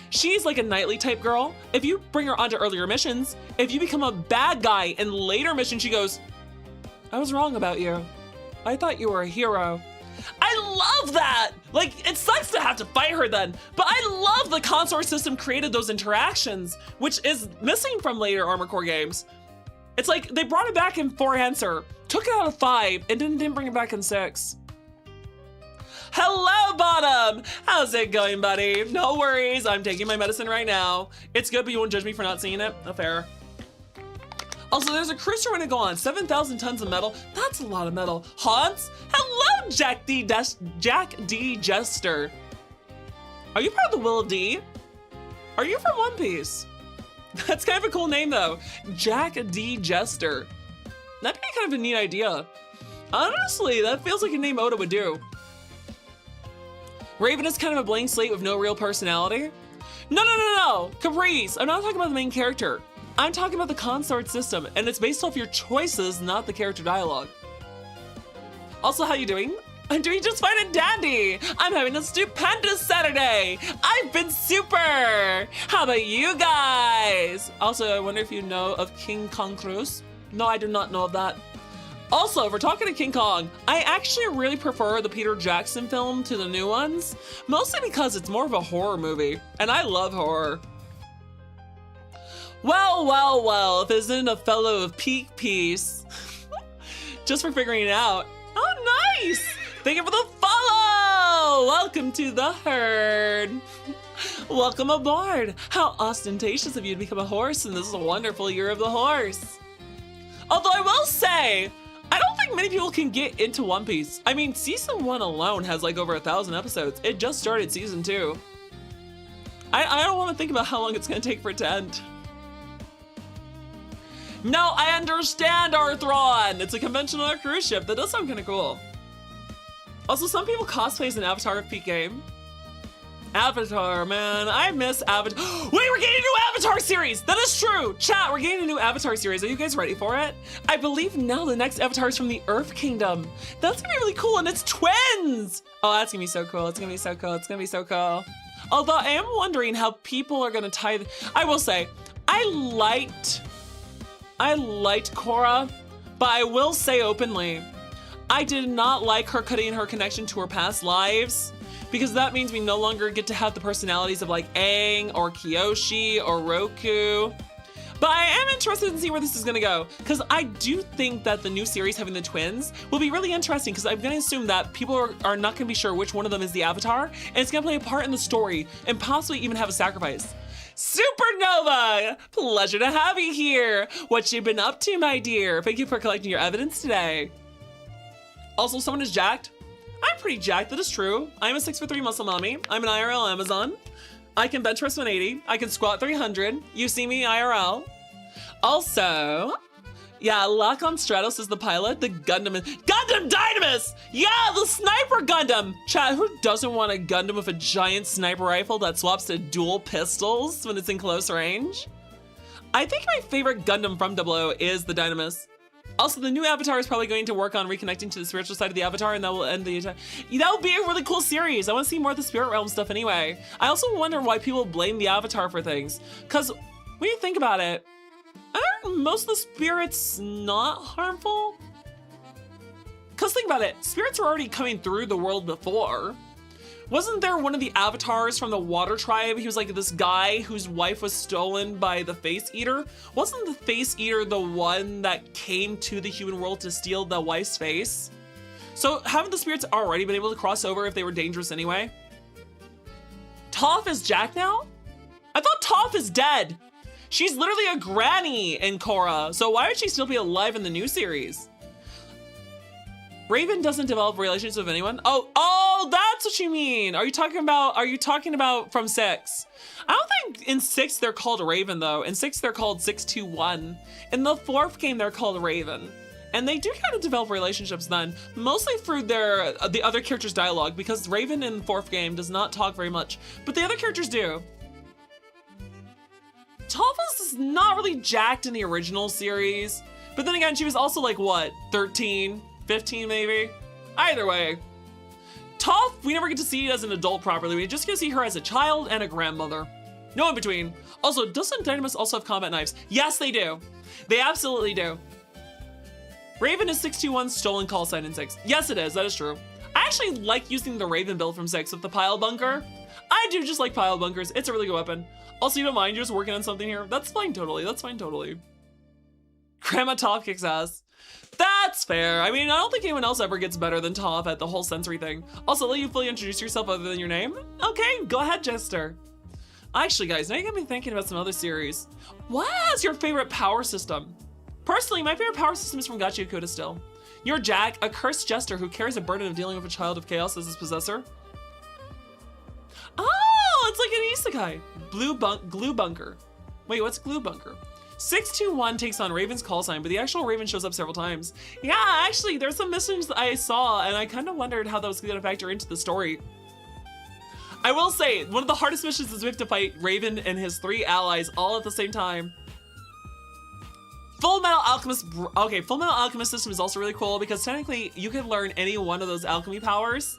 she's like a knightly type girl. If you bring her onto earlier missions, if you become a bad guy in later missions, she goes, I was wrong about you. I thought you were a hero. I love that! Like, it sucks to have to fight her then, but I love the consort system created those interactions, which is missing from later Armored Core games. It's like, they brought it back in 4 Answer, took it out of 5, and didn't bring it back in 6. Hello, Bottom! How's it going, buddy? No worries, I'm taking my medicine right now. It's good, but you won't judge me for not seeing it? Oh, fair. Also, there's a cruiser when it go on. 7,000 tons of metal. That's a lot of metal. Hans? Hello, Jack D. Jester. Are you part of the Will of D? Are you from One Piece? That's kind of a cool name, though. Jack D. Jester. That'd be kind of a neat idea. Honestly, that feels like a name Oda would do. Raven is kind of a blank slate with no real personality. No. Caprice, I'm not talking about the main character. I'm talking about the consort system, and it's based off your choices, not the character dialogue. Also, how you doing? I'm doing just fine and dandy. I'm having a stupendous Saturday. I've been super. How about you guys? Also, I wonder if you know of King Kong Cruz. No, I do not know of that. Also, if we're talking to King Kong, I actually really prefer the Peter Jackson film to the new ones, mostly because it's more of a horror movie, and I love horror. Well, if isn't a fellow of peak piece. Just for figuring it out. Oh, nice! Thank you for the follow! Welcome to the herd. Welcome aboard. How ostentatious of you to become a horse in this wonderful year of the horse. Although I will say, I don't think many people can get into One Piece. I mean, season 1 alone has like over 1,000 episodes. It just started season 2. I don't want to think about how long it's going to take for it to end. No, I understand, Arthron. It's a convention on a cruise ship. That does sound kind of cool. Also, some people cosplay as an Avatar of Peak game. Avatar, man. I miss Avatar. Wait, we're getting a new Avatar series. That is true. Chat, we're getting a new Avatar series. Are you guys ready for it? I believe now the next Avatar is from the Earth Kingdom. That's gonna be really cool, and it's twins. Oh, that's gonna be so cool. It's gonna be so cool. It's gonna be so cool. Although I am wondering how people are gonna tie. I will say, I liked Korra, but I will say openly, I did not like her cutting her connection to her past lives, because that means we no longer get to have the personalities of like Aang or Kyoshi or Roku. But I am interested in seeing where this is gonna go, because I do think that the new series having the twins will be really interesting, because I'm gonna assume that people are not gonna be sure which one of them is the Avatar, and it's gonna play a part in the story and possibly even have a sacrifice. Supernova! Pleasure to have you here. What you been up to, my dear? Thank you for collecting your evidence today. Also, someone is jacked. I'm pretty jacked, that is true. I'm a 6'3" muscle mommy. I'm an IRL Amazon. I can bench press 180. I can squat 300. You see me IRL. Also, yeah, Lock-on Stratos is the pilot. The Gundam Dynamis! Yeah, the Sniper Gundam! Chat, who doesn't want a Gundam with a giant sniper rifle that swaps to dual pistols when it's in close range? I think my favorite Gundam from 00 is the Dynamis. Also, the new Avatar is probably going to work on reconnecting to the spiritual side of the Avatar, and that will end the entire... That would be a really cool series. I want to see more of the Spirit Realm stuff anyway. I also wonder why people blame the Avatar for things. Because when you think about it, aren't most of the spirits not harmful? Because think about it, spirits are already coming through the world before. Wasn't there one of the avatars from the water tribe? He was like this guy whose wife was stolen by the face eater. Wasn't the face eater the one that came to the human world to steal the wife's face? So haven't the spirits already been able to cross over if they were dangerous anyway? Toph is Jack now? I thought Toph is dead. She's literally a granny in Korra, so why would she still be alive in the new series? Raven doesn't develop relationships with anyone. Oh, that's what you mean. Are you talking about from 6? I don't think in 6 they're called Raven though. In 6 they're called 621. In the 4th game they're called Raven. And they do kind of develop relationships then, mostly through the other characters' dialogue, because Raven in the 4th game does not talk very much, but the other characters do. Toph is not really jacked in the original series, but then again, she was also like, what, 13, 15 maybe? Either way. Toph, we never get to see as an adult properly. We just get to see her as a child and a grandmother. No in between. Also, doesn't Dynamis also have combat knives? Yes, they do. They absolutely do. Raven is 621's stolen call sign in 6. Yes, it is. That is true. I actually like using the Raven build from 6 with the pile bunker. I do just like pile bunkers. It's a really good weapon. Also, you don't mind you're just working on something here? That's fine, totally. That's fine, totally. Grandma Toph kicks ass. That's fair. I mean, I don't think anyone else ever gets better than Toph at the whole sensory thing. Also, let you fully introduce yourself other than your name? Okay, go ahead, Jester. Actually, guys, now you got me thinking about some other series. What's your favorite power system? Personally, my favorite power system is from Gachi Okuda still. You're Jack, a cursed jester who carries a burden of dealing with a child of chaos as his possessor. Oh, it's like an isekai. Glue bunker. Wait, what's glue bunker? 621 takes on Raven's call sign, but the actual Raven shows up several times. Yeah, actually, there's some missions that I saw, and I kind of wondered how that was going to factor into the story. I will say, one of the hardest missions is we have to fight Raven and his 3 allies all at the same time. Full Metal Alchemist. Okay, Full Metal Alchemist system is also really cool because technically you can learn any one of those alchemy powers.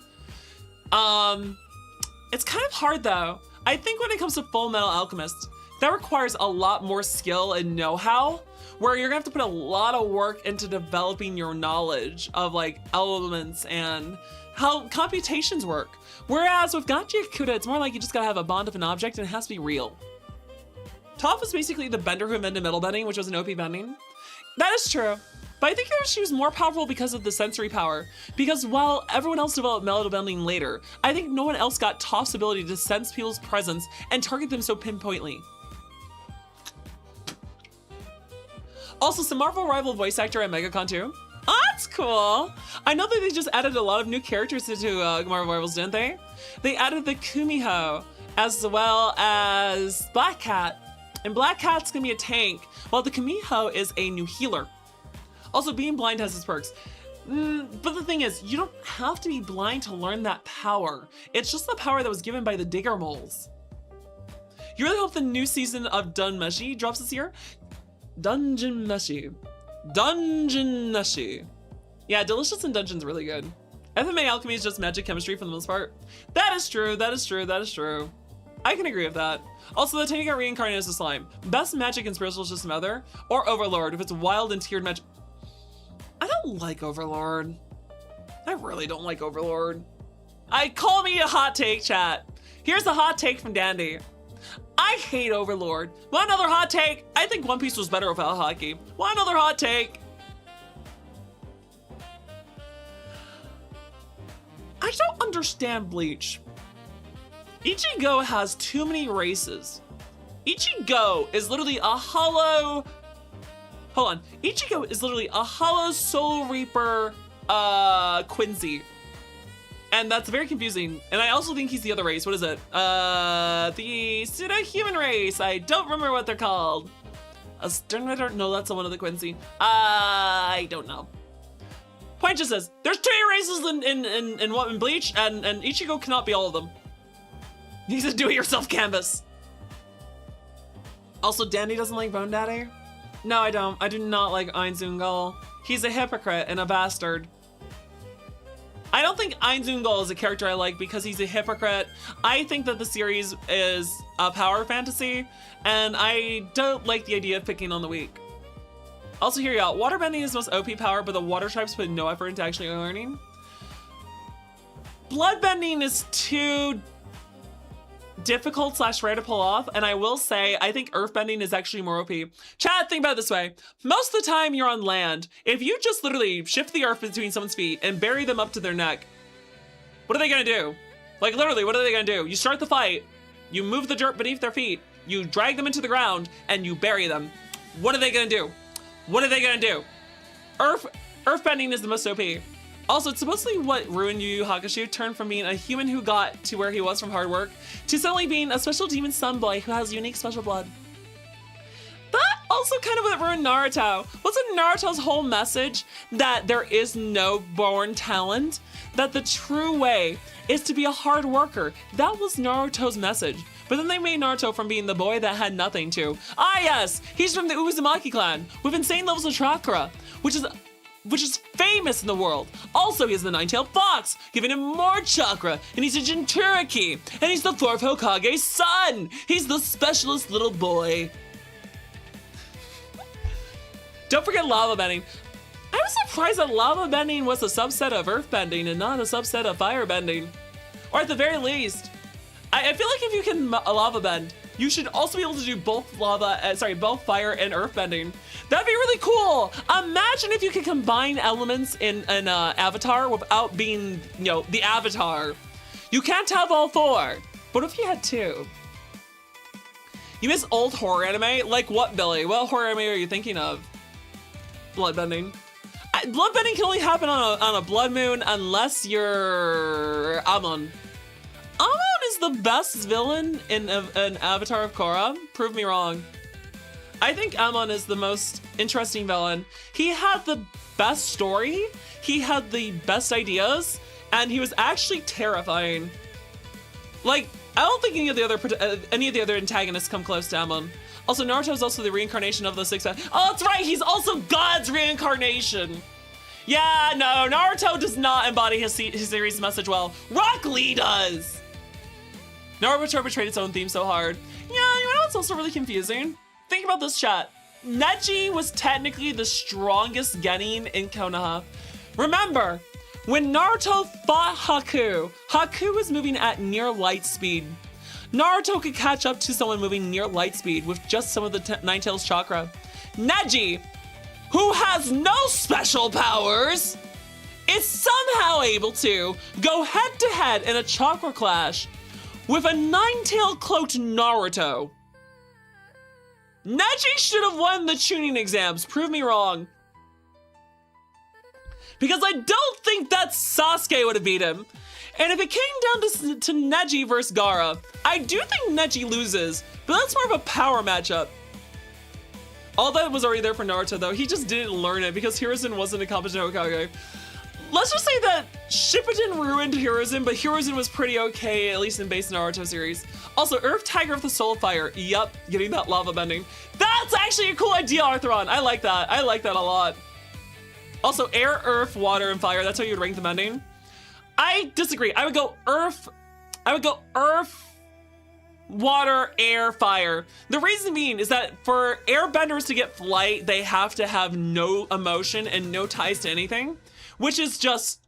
It's kind of hard though. I think when it comes to Full Metal Alchemist, that requires a lot more skill and know-how, where you're gonna have to put a lot of work into developing your knowledge of like elements and how computations work. Whereas with Gachi Akuda, it's more like you just gotta have a bond of an object and it has to be real. Toph is basically the bender who invented metal bending, which was an OP bending. That is true. But I think she was more powerful because of the sensory power. Because while everyone else developed metal bending later, I think no one else got Toph's ability to sense people's presence and target them so pinpointly. Also, some Marvel rival voice actor at MegaCon too. Oh, that's cool. I know that they just added a lot of new characters into Marvel Rivals, didn't they? They added the Kumiho, as well as Black Cat. And Black Cat's gonna be a tank, while the Kumiho is a new healer. Also, being blind has its perks. But the thing is, you don't have to be blind to learn that power. It's just the power that was given by the Digger Moles. You really hope the new season of Dunmeshi drops this year? Dungeon Meshi. Yeah, Delicious in Dungeon's really good. FMA alchemy is just magic chemistry for the most part. That is true, that is true, that is true. I can agree with that. Also, the Tiny got reincarnated as a slime. Best magic and spiritual system other, or Overlord if it's wild and tiered magic. I don't like Overlord. I really don't like Overlord. Call me a hot take, chat. Here's a hot take from Dandy. I hate Overlord. Want another hot take? I think One Piece was better without hockey. Want another hot take? I don't understand Bleach. Ichigo has too many races. Ichigo is literally a hollow... Hold on. Ichigo is literally a hollow Soul Reaper Quincy. And that's very confusing. And I also think he's the other race. What is it? The pseudo-human race. I don't remember what they're called. A Sternritter? No, that's the one of the Quincy. I don't know. Point just says, there's 2 races in Bleach, and Ichigo cannot be all of them. He's a do-it-yourself canvas. Also, Danny doesn't like Bone Daddy? No, I don't. I do not like Einzungal. He's a hypocrite and a bastard. I don't think Einzungal is a character I like because he's a hypocrite. I think that the series is a power fantasy, and I don't like the idea of picking on the weak. Also, hear you out. Waterbending is the most OP power, but the water tribes put no effort into actually learning. bloodbending is too difficult / rare to pull off, and I will say I think earthbending is actually more OP. Chat, think about it this way. Most of the time you're on land. If you just literally shift the earth between someone's feet and bury them up to their neck, what are they gonna do? Like literally, what are they gonna do? You start the fight, you move the dirt beneath their feet, you drag them into the ground, and you bury them. What are they gonna do? What are they gonna do? Earthbending is the most OP. Also, it's supposedly what ruined Yu Yu Hakusho, turned from being a human who got to where he was from hard work to suddenly being a special demon sun boy who has unique special blood. That also kind of what ruined Naruto. Wasn't Naruto's whole message that there is no born talent? That the true way is to be a hard worker? That was Naruto's message. But then they made Naruto from being the boy that had nothing to. Ah yes, he's from the Uzumaki clan with insane levels of chakra, which is famous in the world. Also, he has the nine-tailed fox, giving him more chakra, and he's a Jinchuriki, and he's the 4th Hokage's son. He's the specialist little boy. Don't forget lava bending. I was surprised that lava bending was a subset of earth bending and not a subset of fire bending. Or at the very least, I feel like if you can lava bend, you should also be able to do both both fire and earth bending. That'd be really cool. Imagine if you could combine elements in an avatar without being, the avatar. You can't have all 4. But if you had 2? You miss old horror anime? Like what, Billy? What horror anime are you thinking of? Bloodbending. Bloodbending can only happen on a blood moon unless you're Amon. Amon is the best villain in an Avatar of Korra. Prove me wrong. I think Amon is the most interesting villain. He had the best story, he had the best ideas, and he was actually terrifying. Like, I don't think any of the other antagonists come close to Amon. Also, Naruto is also the reincarnation of the 6. Oh, that's right, he's also God's reincarnation. Yeah, no, Naruto does not embody his series' message well. Rock Lee does. Naruto betrayed its own theme so hard. Yeah, you know what's also really confusing? Think about this, chat. Neji was technically the strongest genin in Konoha. Remember, when Naruto fought Haku was moving at near light speed. Naruto could catch up to someone moving near light speed with just some of the Nine-Tails chakra. Neji, who has no special powers, is somehow able to go head-to-head in a chakra clash with a nine-tailed cloaked Naruto. Neji should have won the tuning exams, prove me wrong. Because I don't think that Sasuke would have beat him. And if it came down to Neji versus Gaara, I do think Neji loses, but that's more of a power matchup. All that was already there for Naruto though, he just didn't learn it because Hiruzen wasn't a competent Hokage. Let's just say that Shippuden ruined Hiruzen, but Hiruzen was pretty okay, at least in base Naruto series. Also, Earth Tiger of the Soul of Fire, yup, getting that lava bending. That's actually a cool idea, Arthron, I like that a lot. Also, air, earth, water, and fire, that's how you would rank the bending. I disagree. I would go earth, water, air, fire. The reason being is that for airbenders to get flight, they have to have no emotion and no ties to anything, which is just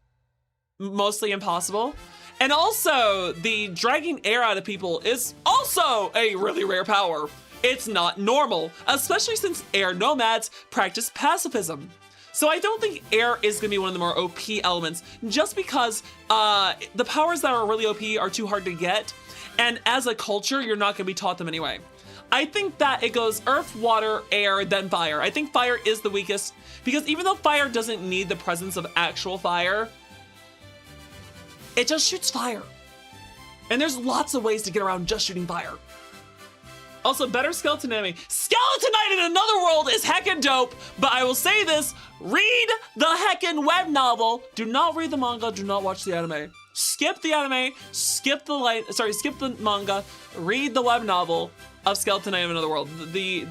mostly impossible. And also, the dragging air out of people is also a really rare power. It's not normal, especially since air nomads practice pacifism. So I don't think air is gonna be one of the more OP elements, just because the powers that are really OP are too hard to get, and as a culture, you're not gonna be taught them anyway. I think that it goes earth, water, air, then fire. I think fire is the weakest, because even though fire doesn't need the presence of actual fire, it just shoots fire. And there's lots of ways to get around just shooting fire. Also, better Skeleton anime. Skeleton Knight in Another World is heckin' dope, but I will say this, read the heckin' web novel. Do not read the manga, do not watch the anime. Skip the anime, skip the manga, read the web novel of Skeleton Knight in Another World. The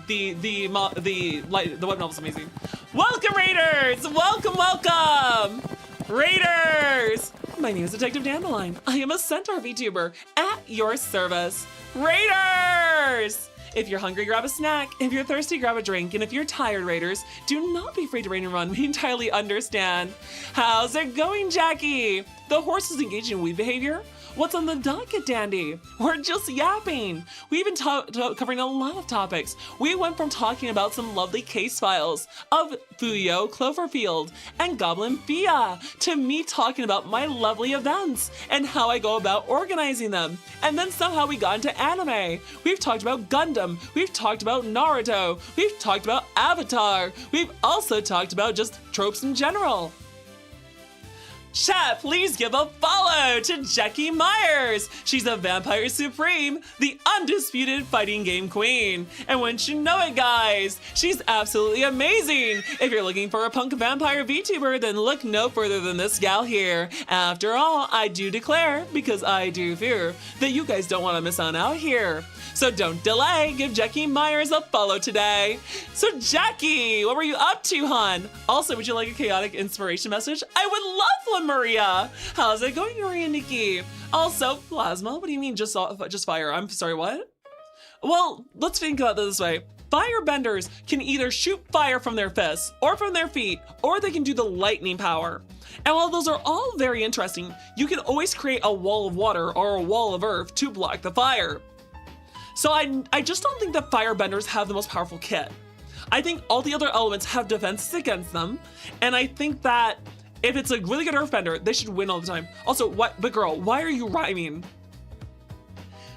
web novel's amazing. Welcome, Raiders! Welcome! Raiders! My name is Detective Dandelion. I am a Centaur VTuber at your service. Raiders! If you're hungry, grab a snack. If you're thirsty, grab a drink. And if you're tired, Raiders, do not be afraid to raid and run. We entirely understand. How's it going, Jackie? The horse is engaging in weed behavior? What's on the docket, Dandy? We're just yapping. We've been covering a lot of topics. We went from talking about some lovely case files of Fuyo Cloverfield and GoblinFia to me talking about my lovely events and how I go about organizing them. And then somehow we got into anime. We've talked about Gundam. We've talked about Naruto. We've talked about Avatar. We've also talked about just tropes in general. Chat, please give a follow to Jackie Myers. She's a Vampire Supreme, the undisputed fighting game queen. And wouldn't you know it, guys, she's absolutely amazing. If you're looking for a punk vampire VTuber, then look no further than this gal here. After all, I do declare, because I do fear, that you guys don't want to miss on out here. So don't delay, give Jackie Myers a follow today. So Jackie, what were you up to, hon? Also, would you like a chaotic inspiration message? I would love one, Maria. How's it going, Maria Nikki? Also, Plasma, what do you mean just fire? I'm sorry, what? Well, let's think about this way. Firebenders can either shoot fire from their fists or from their feet, or they can do the lightning power. And while those are all very interesting, you can always create a wall of water or a wall of earth to block the fire. So I just don't think that firebenders have the most powerful kit. I think all the other elements have defenses against them, and I think that if it's a really good earthbender, they should win all the time. Also, but girl, why are you rhyming?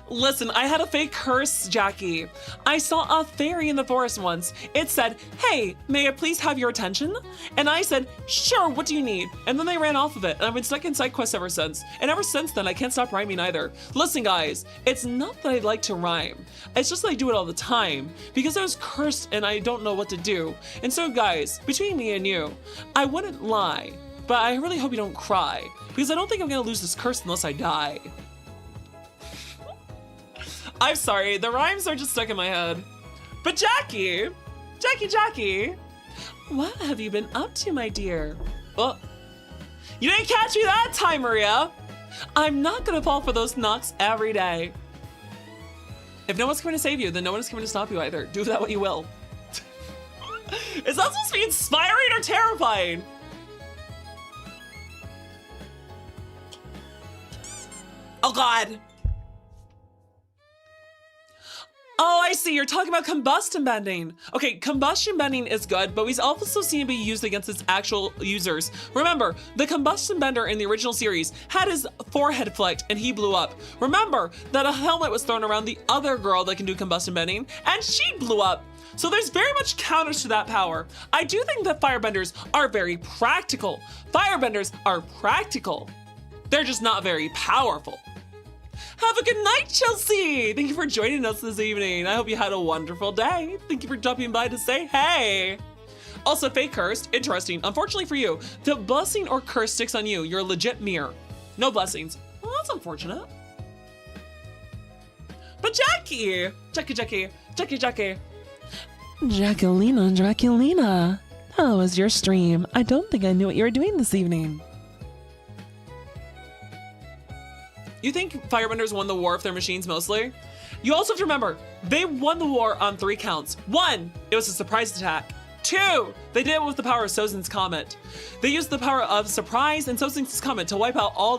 Listen, I had a fake curse, Jackie. I saw a fairy in the forest once. It said, "Hey, may I please have your attention?" And I said, "Sure, what do you need?" And then they ran off of it, and I've been stuck in side quests ever since. And ever since then, I can't stop rhyming either. Listen, guys, it's not that I like to rhyme. It's just that I do it all the time, because I was cursed and I don't know what to do. And so, guys, between me and you, I wouldn't lie, but I really hope you don't cry, because I don't think I'm gonna lose this curse unless I die. I'm sorry, the rhymes are just stuck in my head. But Jackie, what have you been up to, my dear? Well, you didn't catch me that time, Maria. I'm not gonna fall for those knocks every day. If no one's coming to save you, then no one is coming to stop you either. Do that what you will. Is that supposed to be inspiring or terrifying? Oh God. Oh, I see. You're talking about combustion bending. Okay, combustion bending is good, but we've also seen it be used against its actual users. Remember, the combustion bender in the original series had his forehead flicked and he blew up. Remember that a helmet was thrown around the other girl that can do combustion bending and she blew up. So there's very much counters to that power. I do think that firebenders are very practical. Firebenders are practical. They're just not very powerful. Have a good night, Chelsea! Thank you for joining us this evening. I hope you had a wonderful day. Thank you for dropping by to say hey. Also, fake cursed, interesting. Unfortunately for you, the blessing or curse sticks on you. You're a legit mirror. No blessings. Well, that's unfortunate. But Jackie! Jackie. Draculina. How was your stream? I don't think I knew what you were doing this evening. You think firebenders won the war with their machines mostly? You also have to remember, they won the war on 3 counts. 1, it was a surprise attack. 2, they did it with the power of Sozin's Comet. They used the power of surprise and Sozin's Comet to wipe out all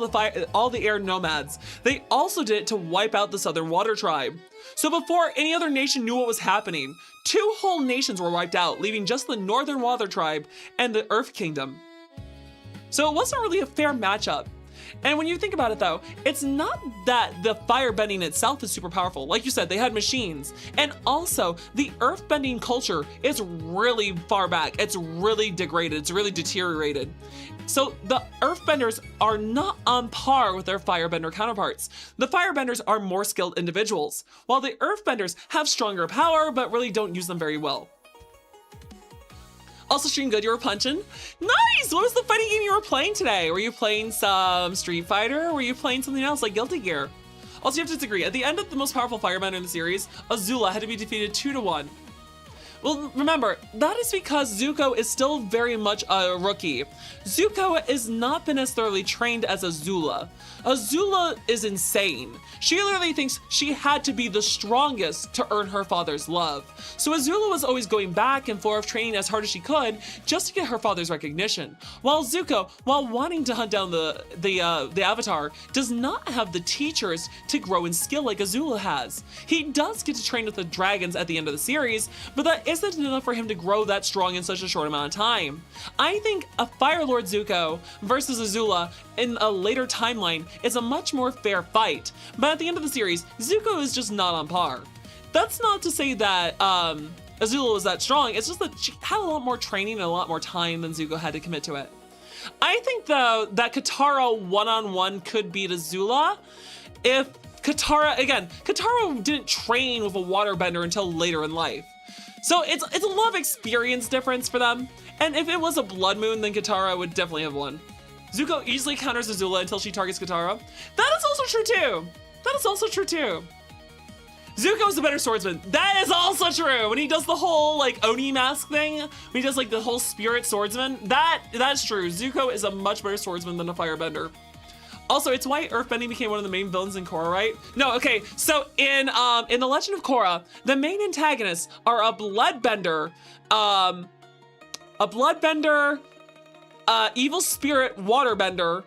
the air nomads. They also did it to wipe out the Southern Water Tribe. So before any other nation knew what was happening, 2 whole nations were wiped out, leaving just the Northern Water Tribe and the Earth Kingdom. So it wasn't really a fair matchup. And when you think about it though, it's not that the firebending itself is super powerful. Like you said, they had machines. And also, the earthbending culture is really far back. It's really degraded. It's really deteriorated. So the earthbenders are not on par with their firebender counterparts. The firebenders are more skilled individuals, while the earthbenders have stronger power, but really don't use them very well. Also, stream good, you were punching. Nice! What was the fighting game you were playing today? Were you playing some Street Fighter? Or were you playing something else like Guilty Gear? Also, you have to disagree. At the end of the most powerful firebender in the series, Azula had to be defeated 2-1. Well, remember, that is because Zuko is still very much a rookie. Zuko has not been as thoroughly trained as Azula. Azula is insane. She literally thinks she had to be the strongest to earn her father's love. So Azula was always going back and forth, training as hard as she could just to get her father's recognition. While Zuko, while wanting to hunt down the Avatar, does not have the teachers to grow in skill like Azula has. He does get to train with the dragons at the end of the series, but that isn't enough for him to grow that strong in such a short amount of time. I think a Fire Lord Zuko versus Azula in a later timeline is a much more fair fight, but at the end of the series, Zuko is just not on par. That's not to say that Azula was that strong, it's just that she had a lot more training and a lot more time than Zuko had to commit to it. I think though that Katara one-on-one could beat Azula if Katara didn't train with a waterbender until later in life. So it's a lot of experience difference for them, and if it was a blood moon, then Katara would definitely have won. Zuko easily counters Azula until she targets Katara. That is also true too. That is also true too. Zuko is the better swordsman. That is also true. When he does the whole like Oni mask thing, when he does like the whole spirit swordsman, that's true. Zuko is a much better swordsman than a firebender. Also, it's why earthbending became one of the main villains in Korra, right? No, okay. So in The Legend of Korra, the main antagonists are a bloodbender, evil spirit waterbender,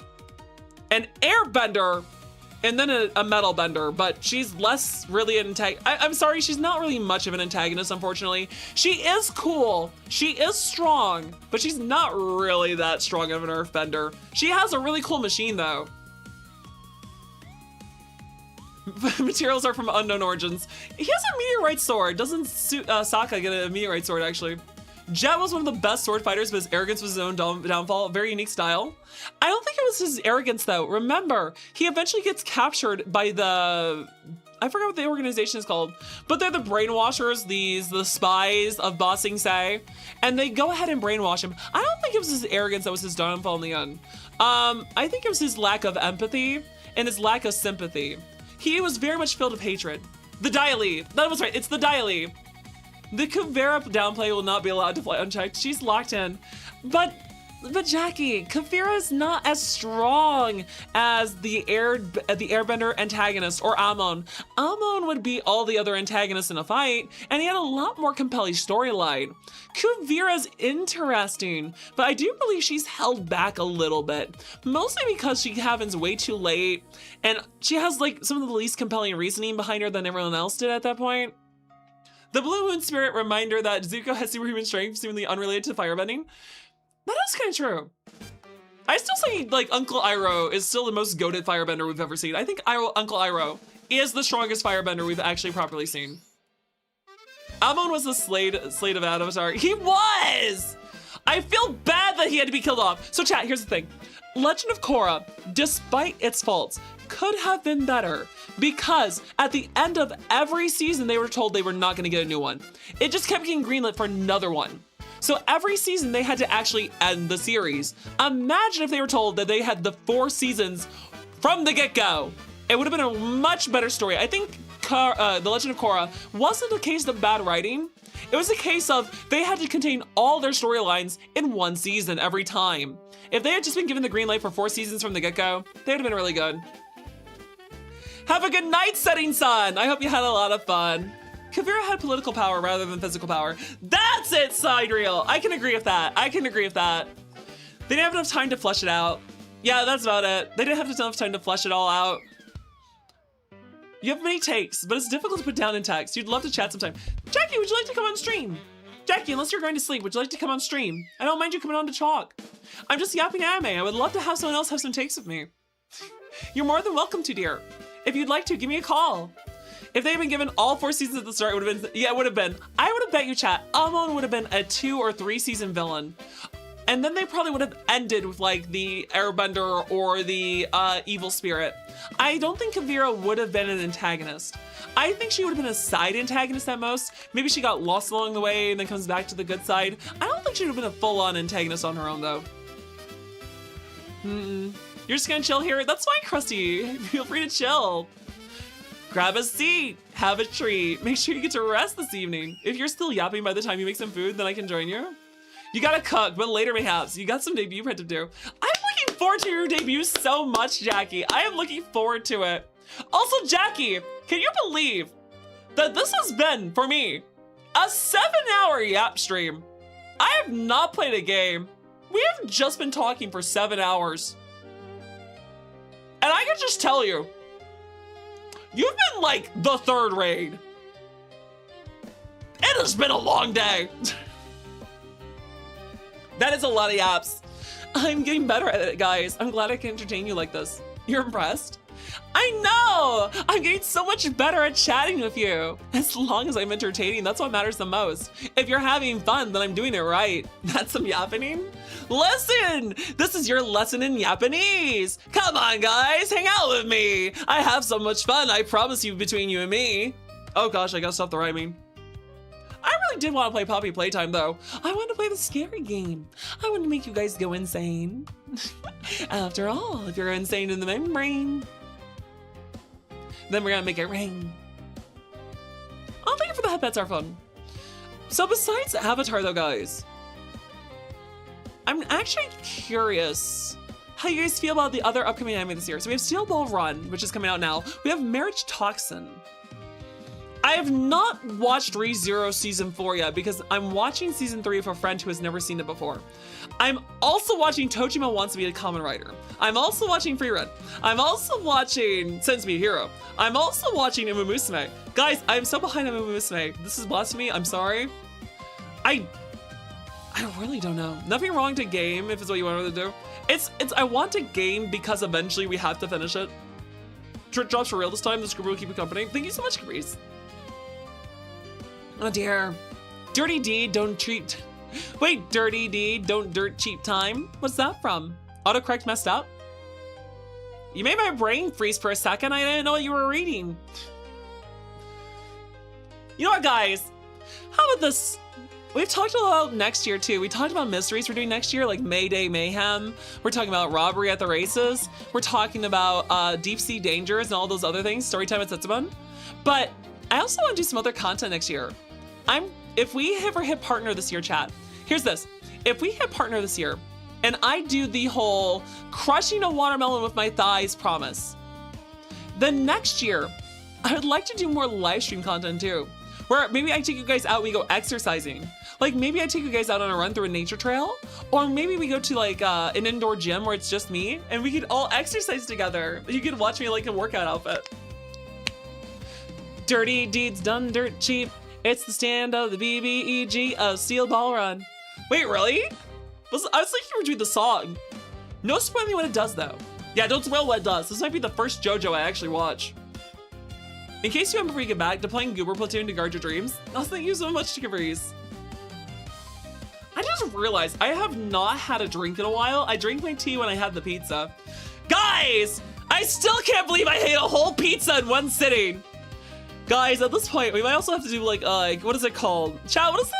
an airbender, and then a metal bender, but she's less really an antagonist. I'm sorry, she's not really much of an antagonist, unfortunately. She is cool, she is strong, but she's not really that strong of an earthbender. She has a really cool machine though. Materials are from unknown origins. He has a meteorite sword. Doesn't Sokka get a meteorite sword actually? Jet was one of the best sword fighters, but his arrogance was his own downfall. Very unique style. I don't think it was his arrogance though. Remember, he eventually gets captured by I forgot what the organization is called, but they're the brainwashers, the spies of Ba Sing Se, and they go ahead and brainwash him. I don't think it was his arrogance that was his downfall in the end. I think it was his lack of empathy and his lack of sympathy. He was very much filled with hatred. The Daily, that was right, it's the Daily. The Kuvira downplay will not be allowed to fly unchecked. She's locked in. But Jackie, Kuvira is not as strong as the airbender antagonist or Amon. Amon would beat all the other antagonists in a fight, and he had a lot more compelling storyline. Kuvira's interesting, but I do believe she's held back a little bit, mostly because she happens way too late, and she has like some of the least compelling reasoning behind her than everyone else did at that point. The Blue Moon Spirit reminder that Zuko has superhuman strength, seemingly unrelated to firebending. That is kind of true. I still say like Uncle Iroh is still the most goated firebender we've ever seen. I think Uncle Iroh is the strongest firebender we've actually properly seen. Amon was the Slade of Avatar. He was! I feel bad that he had to be killed off. So chat, here's the thing. Legend of Korra, despite its faults, could have been better because at the end of every season, they were told they were not gonna get a new one. It just kept getting greenlit for another one. So every season they had to actually end the series. Imagine if they were told that they had the 4 seasons from the get-go. It would have been a much better story. I think The Legend of Korra wasn't a case of bad writing. It was a case of they had to contain all their storylines in 1 season every time. If they had just been given the green light for 4 seasons from the get-go, they would have been really good. Have a good night, Setting Sun! I hope you had a lot of fun. Kuvira had political power rather than physical power. That's it, Sidereal! I can agree with that. I can agree with that. They didn't have enough time to flesh it out. Yeah, that's about it. They didn't have enough time to flesh it all out. You have many takes, but it's difficult to put down in text. You'd love to chat sometime. Jackie, would you like to come on stream? Jackie, unless you're going to sleep, would you like to come on stream? I don't mind you coming on to talk. I'm just yapping anime. I would love to have someone else have some takes with me. You're more than welcome to, dear. If you'd like to, give me a call. If they had been given all 4 seasons at the start, it would have been, yeah, it would have been. I would have bet you, chat, Amon would have been a 2 or 3 season villain. And then they probably would have ended with like the Airbender or the Evil Spirit. I don't think Kuvira would have been an antagonist. I think she would have been a side antagonist at most. Maybe she got lost along the way and then comes back to the good side. I don't think she would have been a full-on antagonist on her own though. You're just gonna chill here? That's fine, Krusty. Feel free to chill. Grab a seat, have a treat. Make sure you get to rest this evening. If you're still yapping by the time you make some food, then I can join you. You gotta cook, but later mayhaps. You got some debut prep to do. I'm looking forward to your debut so much, Jackie. I am looking forward to it. Also, Jackie, can you believe that this has been, for me, a 7-hour yap stream? I have not played a game. We have just been talking for 7 hours. And I can just tell you, you've been like the third raid. It has been a long day. That is a lot of yaps. I'm getting better at it, guys. I'm glad I can entertain you like this. You're impressed? I know! I'm getting so much better at chatting with you. As long as I'm entertaining, that's what matters the most. If you're having fun, then I'm doing it right. That's some yappening. Listen! This is your lesson in Japanese. Come on, guys, hang out with me. I have so much fun, I promise you, between you and me. Oh gosh, I gotta stop the rhyming. I really did want to play Poppy Playtime, though. I wanted to play the scary game. I want to make you guys go insane. After all, if you're insane in the membrane, then we're gonna make it rain. Oh, thank you for the headpets, are fun. So besides Avatar, though, guys, I'm actually curious how you guys feel about the other upcoming anime this year. So we have Steel Ball Run, which is coming out now. We have Marriage Toxin. I have not watched ReZero Season 4 yet because I'm watching Season 3 with a friend who has never seen it before. I'm also watching Tojima Wants to Be a Kamen Rider. I'm also watching Free Run. I'm also watching Sends Me a Hero. I'm also watching Umumusume. Guys, I'm so behind on Umumusume. This is blasphemy. I'm sorry. I really don't know. Nothing wrong to game if it's what you want to do. I want to game because eventually we have to finish it. Trick drops for real this time. The script will keep you company. Thank you so much, Caprice. Oh dear. Dirty deed, don't treat. Wait, dirty deed, don't dirt cheap time? What's that from? Autocorrect messed up? You made my brain freeze for a second. I didn't know what you were reading. You know what, guys? How about this? We've talked about next year too. We talked about mysteries we're doing next year, like Mayday Mayhem. We're talking about robbery at the races. We're talking about deep sea dangers and all those other things, Storytime at Setsubun. But I also want to do some other content next year. If we ever hit partner this year, chat, here's this. If we hit partner this year and I do the whole crushing a watermelon with my thighs promise, then next year, I would like to do more live stream content too, where maybe I take you guys out, we go exercising. Like maybe I take you guys out on a run through a nature trail, or maybe we go to like an indoor gym where it's just me and we could all exercise together. You could watch me like a workout outfit. Dirty deeds done dirt cheap. It's the stand of the BBEG of Steel Ball Run. Wait, really? I was thinking you were doing the song. No spoiling what it does though. Yeah, don't spoil what it does. This might be the first JoJo I actually watch. In case you haven't before you get back to playing Goober Platoon to guard your dreams, oh, thank you so much, Caprice. I just realized I have not had a drink in a while. I drank my tea when I had the pizza. Guys, I still can't believe I ate a whole pizza in one sitting. Guys, at this point, we might also have to do like what is it called? Chat, what is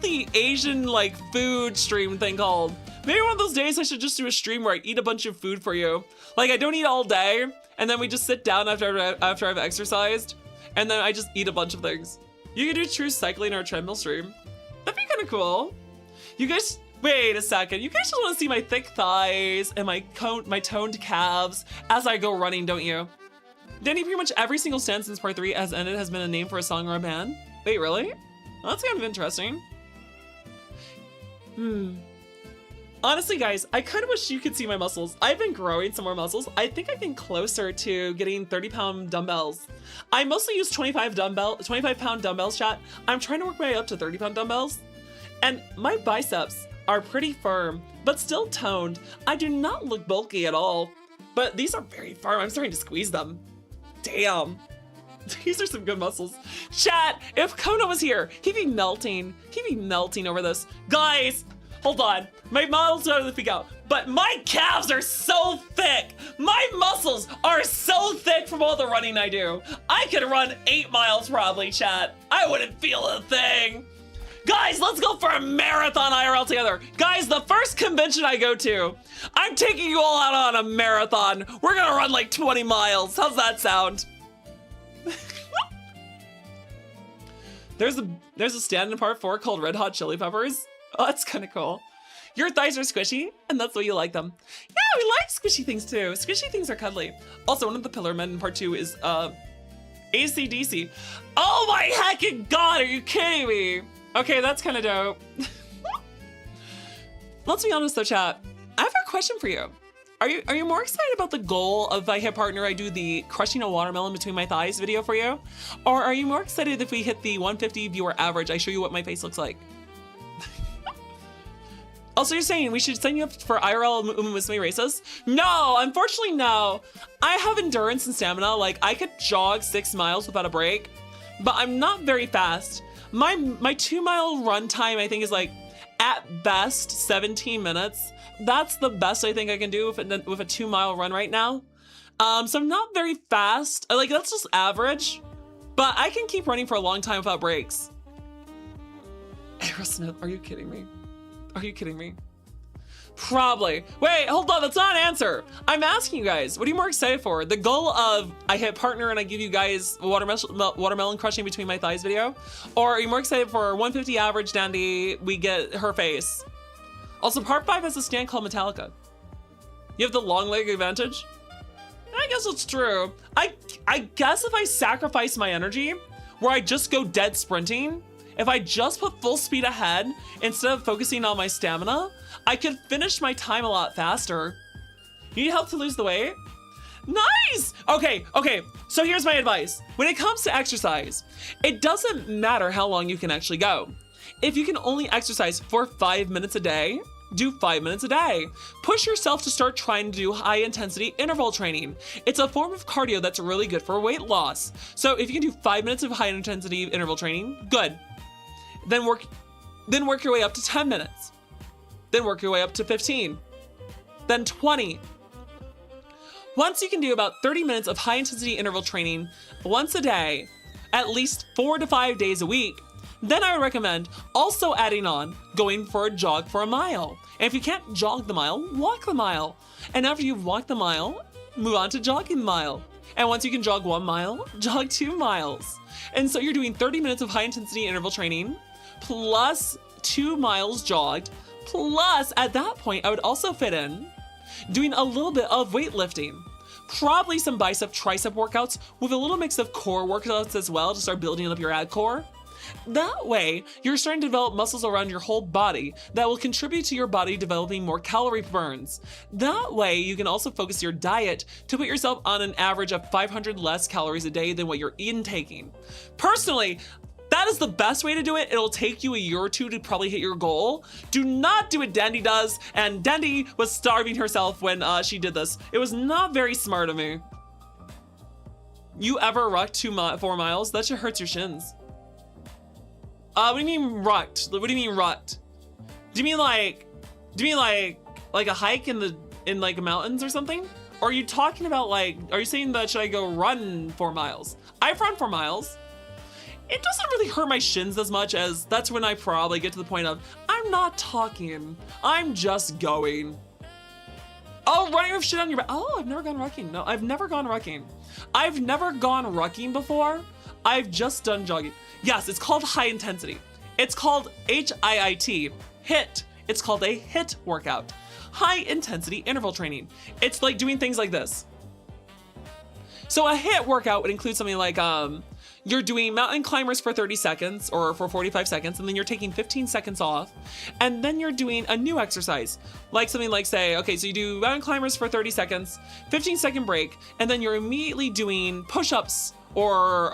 the Asian like food stream thing called? Maybe one of those days I should just do a stream where I eat a bunch of food for you. Like I don't eat all day, and then we just sit down after I've exercised, and then I just eat a bunch of things. You can do true cycling or a treadmill stream. That'd be kind of cool. You guys, wait a second. You guys just want to see my thick thighs and my toned calves as I go running, don't you? Danny, pretty much every single stand since part 3 has ended has been a name for a song or a band. Wait, really? Well, that's kind of interesting. Honestly, guys, I kind of wish you could see my muscles. I've been growing some more muscles. I think I'm getting closer to getting 30-pound dumbbells. I mostly use 25-pound dumbbells, chat. I'm trying to work my way up to 30-pound dumbbells. And my biceps are pretty firm, but still toned. I do not look bulky at all. But these are very firm. I'm starting to squeeze them. Damn. These are some good muscles. Chat, if Kono was here, he'd be melting. He'd be melting over this. Guys, hold on. My models are to freak out, but my calves are so thick. My muscles are so thick from all the running I do. I could run 8 miles probably, chat. I wouldn't feel a thing. Guys, let's go for a marathon IRL together. Guys, the first convention I go to, I'm taking you all out on a marathon. We're gonna run like 20 miles. How's that sound? There's a stand in part 4 called Red Hot Chili Peppers. Oh, that's kind of cool. Your thighs are squishy, and that's why you like them. Yeah, we like squishy things too. Squishy things are cuddly. Also, one of the pillar men in part 2 is AC/DC. Oh my heckin' god, are you kidding me? Okay, that's kind of dope. Let's be honest though, chat. I have a question for you. Are you more excited about the goal of if I hit partner, I do the crushing a watermelon between my thighs video for you? Or are you more excited if we hit the 150 viewer average, I show you what my face looks like? Also, you're saying we should sign you up for IRL Musume races? No, unfortunately, no. I have endurance and stamina. Like, I could jog 6 miles without a break, but I'm not very fast. My 2-mile run time, I think, is like, at best, 17 minutes. That's the best I think I can do with a 2-mile run right now. So I'm not very fast. Like, that's just average, but I can keep running for a long time without breaks. Aerosmith, are you kidding me? Are you kidding me? Probably. Wait, hold on, that's not an answer. I'm asking you guys, what are you more excited for? The goal of I hit partner and I give you guys watermelon crushing between my thighs video? Or are you more excited for 150 average dandy, we get her face? Also, part 5 has a stand called Metallica. You have the long leg advantage? I guess it's true. I guess if I sacrifice my energy, where I just go dead sprinting, if I just put full speed ahead instead of focusing on my stamina, I could finish my time a lot faster. You need help to lose the weight? Nice! Okay, so here's my advice. When it comes to exercise, it doesn't matter how long you can actually go. If you can only exercise for 5 minutes a day, do 5 minutes a day. Push yourself to start trying to do high intensity interval training. It's a form of cardio that's really good for weight loss. So if you can do 5 minutes of high intensity interval training, good. Then work your way up to 10 minutes. Then work your way up to 15. Then 20. Once you can do about 30 minutes of high intensity interval training once a day, at least 4 to 5 days a week, then I would recommend also adding on going for a jog for a mile. And if you can't jog the mile, walk the mile. And after you've walked the mile, move on to jogging the mile. And once you can jog 1 mile, jog 2 miles. And so you're doing 30 minutes of high intensity interval training, plus 2 miles jogged, plus at that point, I would also fit in doing a little bit of weightlifting. Probably some bicep, tricep workouts with a little mix of core workouts as well to start building up your ad core. That way, you're starting to develop muscles around your whole body that will contribute to your body developing more calorie burns. That way, you can also focus your diet to put yourself on an average of 500 less calories a day than what you're intaking. Personally, that is the best way to do it. It'll take you a year or 2 to probably hit your goal. Do not do what Dandy does, and Dandy was starving herself when she did this. It was not very smart of me. You ever rucked 4 miles? That shit hurts your shins. What do you mean rucked? What do you mean rucked? Do you mean like a hike in like mountains or something? Or are you talking about like, are you saying that should I go run 4 miles? I've run 4 miles. It doesn't really hurt my shins as much as that's when I probably get to the point of, I'm not talking, I'm just going. Oh, running with shit on your back. Oh, I've never gone rucking. No, I've never gone rucking. I've never gone rucking before. I've just done jogging. Yes, it's called high intensity. It's called HIIT, HIIT. It's called a HIIT workout. High intensity interval training. It's like doing things like this. So a HIIT workout would include something like, you're doing mountain climbers for 30 seconds or for 45 seconds, and then you're taking 15 seconds off. And then you're doing a new exercise, like something like say, okay, so you do mountain climbers for 30 seconds, 15-second break, and then you're immediately doing push-ups or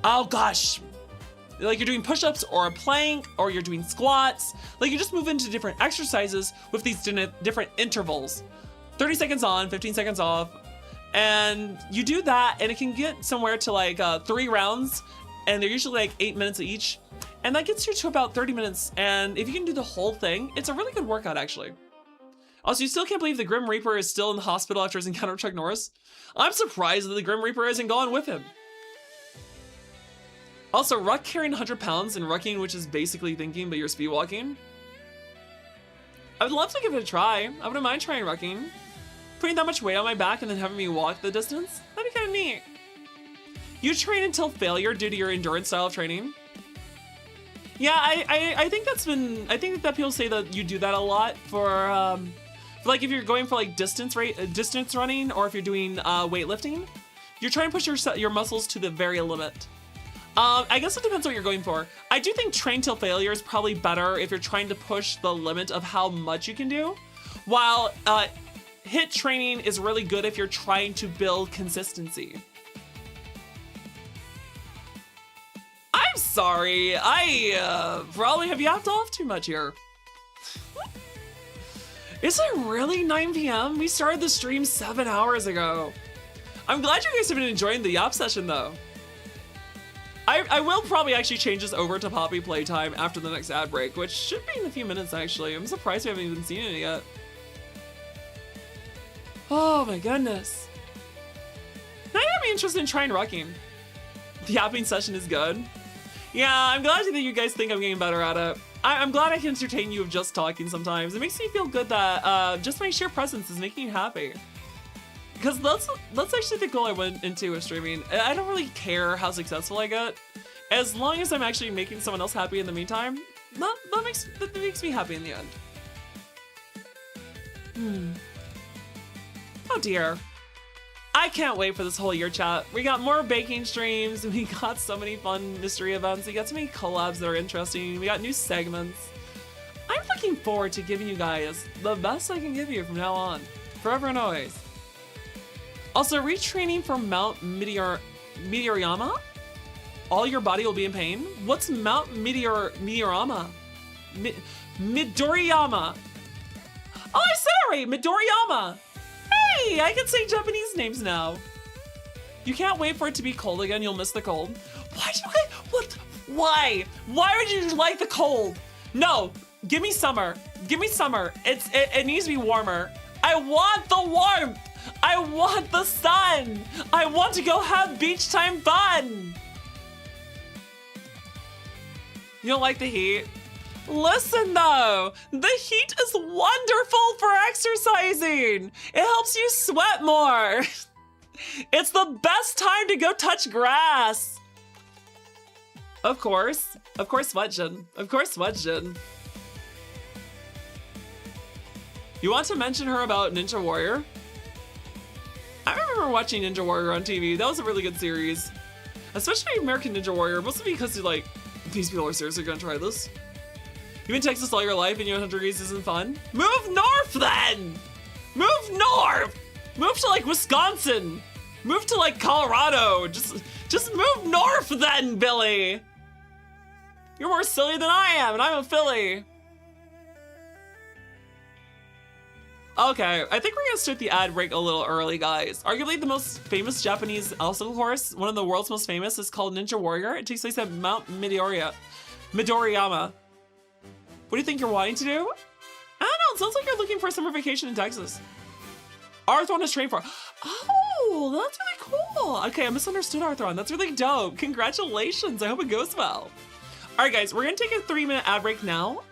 oh gosh, like you're doing push-ups or a plank or you're doing squats. Like you just move into different exercises with these different intervals. 30 seconds on, 15 seconds off. And you do that and it can get somewhere to like 3 rounds and they're usually like 8 minutes each. And that gets you to about 30 minutes. And if you can do the whole thing, it's a really good workout actually. Also, you still can't believe the Grim Reaper is still in the hospital after his encounter with Chuck Norris. I'm surprised that the Grim Reaper isn't gone with him. Also, ruck carrying 100 pounds and rucking, which is basically thinking, but you're speed walking. I would love to give it a try. I wouldn't mind trying rucking. Putting that much weight on my back and then having me walk the distance, that'd be kind of neat. You train until failure due to your endurance style of training. Yeah, I think that's been, I think that people say that you do that a lot for like if you're going for like distance running, or if you're doing weightlifting, you're trying to push your muscles to the very limit. I guess it depends what you're going for. I do think train till failure is probably better if you're trying to push the limit of how much you can do, while hit training is really good if you're trying to build consistency. I'm sorry, I probably have yapped off too much here. Is it really 9 p.m.? We started the stream 7 hours ago. I'm glad you guys have been enjoying the yap session though. I will probably actually change this over to Poppy Playtime after the next ad break, which should be in a few minutes actually. I'm surprised we haven't even seen it yet. Oh my goodness. Now you got me interested in trying rocking. The yapping session is good. Yeah, I'm glad that you guys think I'm getting better at it. I'm glad I can entertain you with just talking sometimes. It makes me feel good that just my sheer presence is making you happy. Because that's actually the goal I went into with streaming. I don't really care how successful I get. As long as I'm actually making someone else happy in the meantime, that makes me happy in the end. Oh dear. I can't wait for this whole year, chat. We got more baking streams, we got so many fun mystery events, we got so many collabs that are interesting, we got new segments. I'm looking forward to giving you guys the best I can give you from now on, forever and always. Also, retraining for Mount Meteoriyama? All your body will be in pain? What's Mount Meteoriyama? Midoriyama. Oh, I said it right, Midoriyama. Hey, I can say Japanese names now. You can't wait for it to be cold again, you'll miss the cold. Why do you guys, what? Why? Why would you like the cold? No, give me summer. Give me summer. It needs to be warmer. I want the warmth. I want the sun. I want to go have beach time fun. You don't like the heat? Listen though, the heat is wonderful for exercising. It helps you sweat more. It's the best time to go touch grass. Of course, Sweatjin. Of course, Sweatjin. You want to mention her about Ninja Warrior? I remember watching Ninja Warrior on TV. That was a really good series. Especially American Ninja Warrior, mostly because you're like, these people are seriously gonna try this? You've been in Texas all your life and 100 degrees isn't fun? Move north then! Move north! Move to like Wisconsin! Move to like Colorado! Just move north then, Billy! You're more silly than I am, and I'm a Philly. Okay, I think we're gonna start the ad break a little early, guys. Arguably the most famous Japanese obstacle course, one of the world's most famous, is called Ninja Warrior. It takes place at Mount Midoriyama. What do you think you're wanting to do? I don't know, it sounds like you're looking for a summer vacation in Texas. Arthron is trained for. Oh, that's really cool. Okay, I misunderstood Arthron. That's really dope. Congratulations, I hope it goes well. All right, guys, we're gonna take a 3-minute ad break now.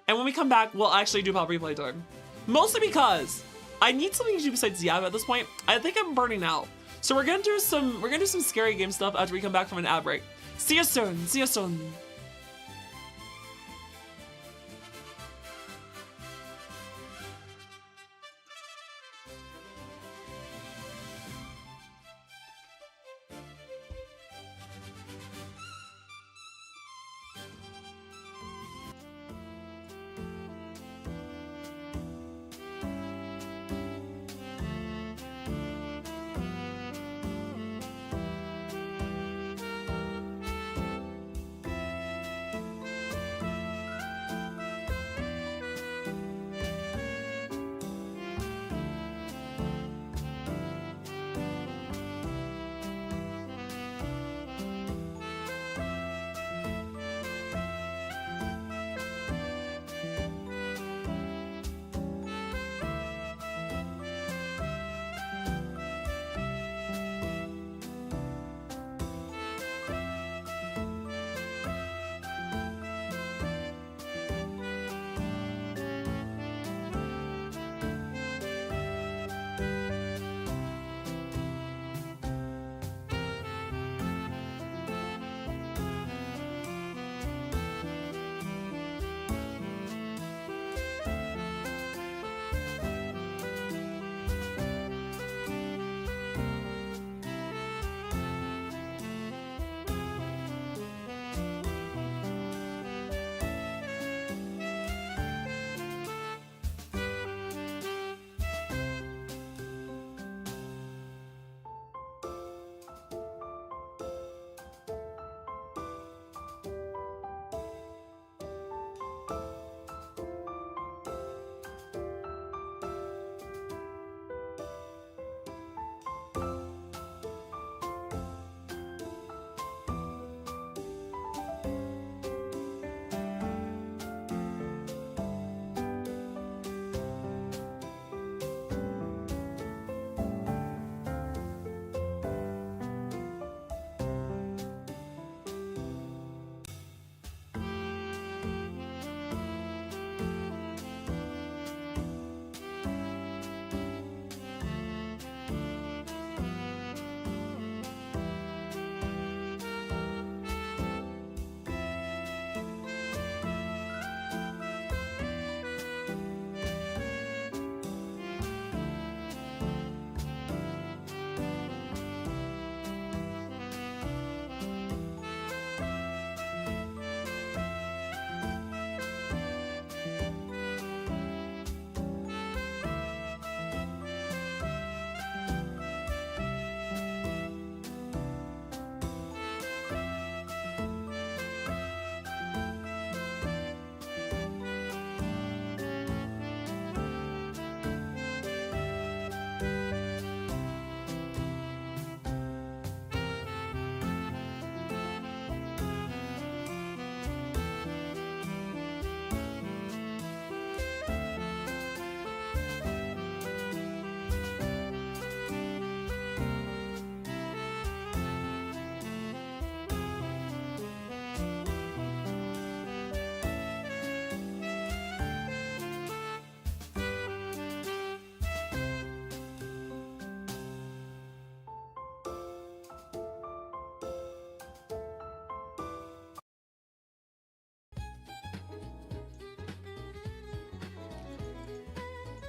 And when we come back, we'll actually do Poppy Playtime. Mostly because I need something to do besides Yab at this point. I think I'm burning out. So we're gonna do some scary game stuff after we come back from an ad break. See you soon, see you soon.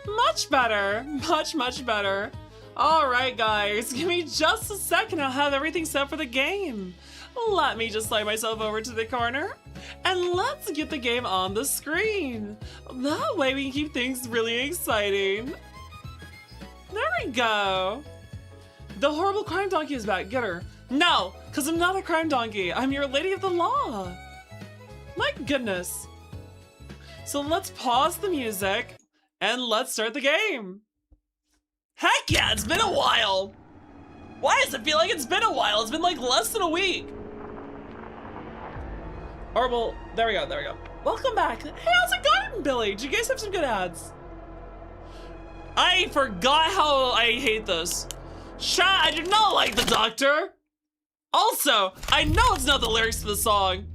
Much better. Much better. All right, guys, give me just a second. I'll have everything set for the game. Let me just slide myself over to the corner and let's get the game on the screen. That way we can keep things really exciting. There we go. The horrible crime donkey is back. Get her. No, because I'm not a crime donkey. I'm your lady of the law. My goodness. So let's pause the music and let's start the game. Heck yeah, it's been a while. Why does it feel like it's been a while? It's been like less than a week. Or well, there we go. Welcome back. Hey, how's it going, Billy? Did you guys have some good ads? I forgot how I hate this. Chat, I do not like the doctor. Also, I know it's not the lyrics to the song.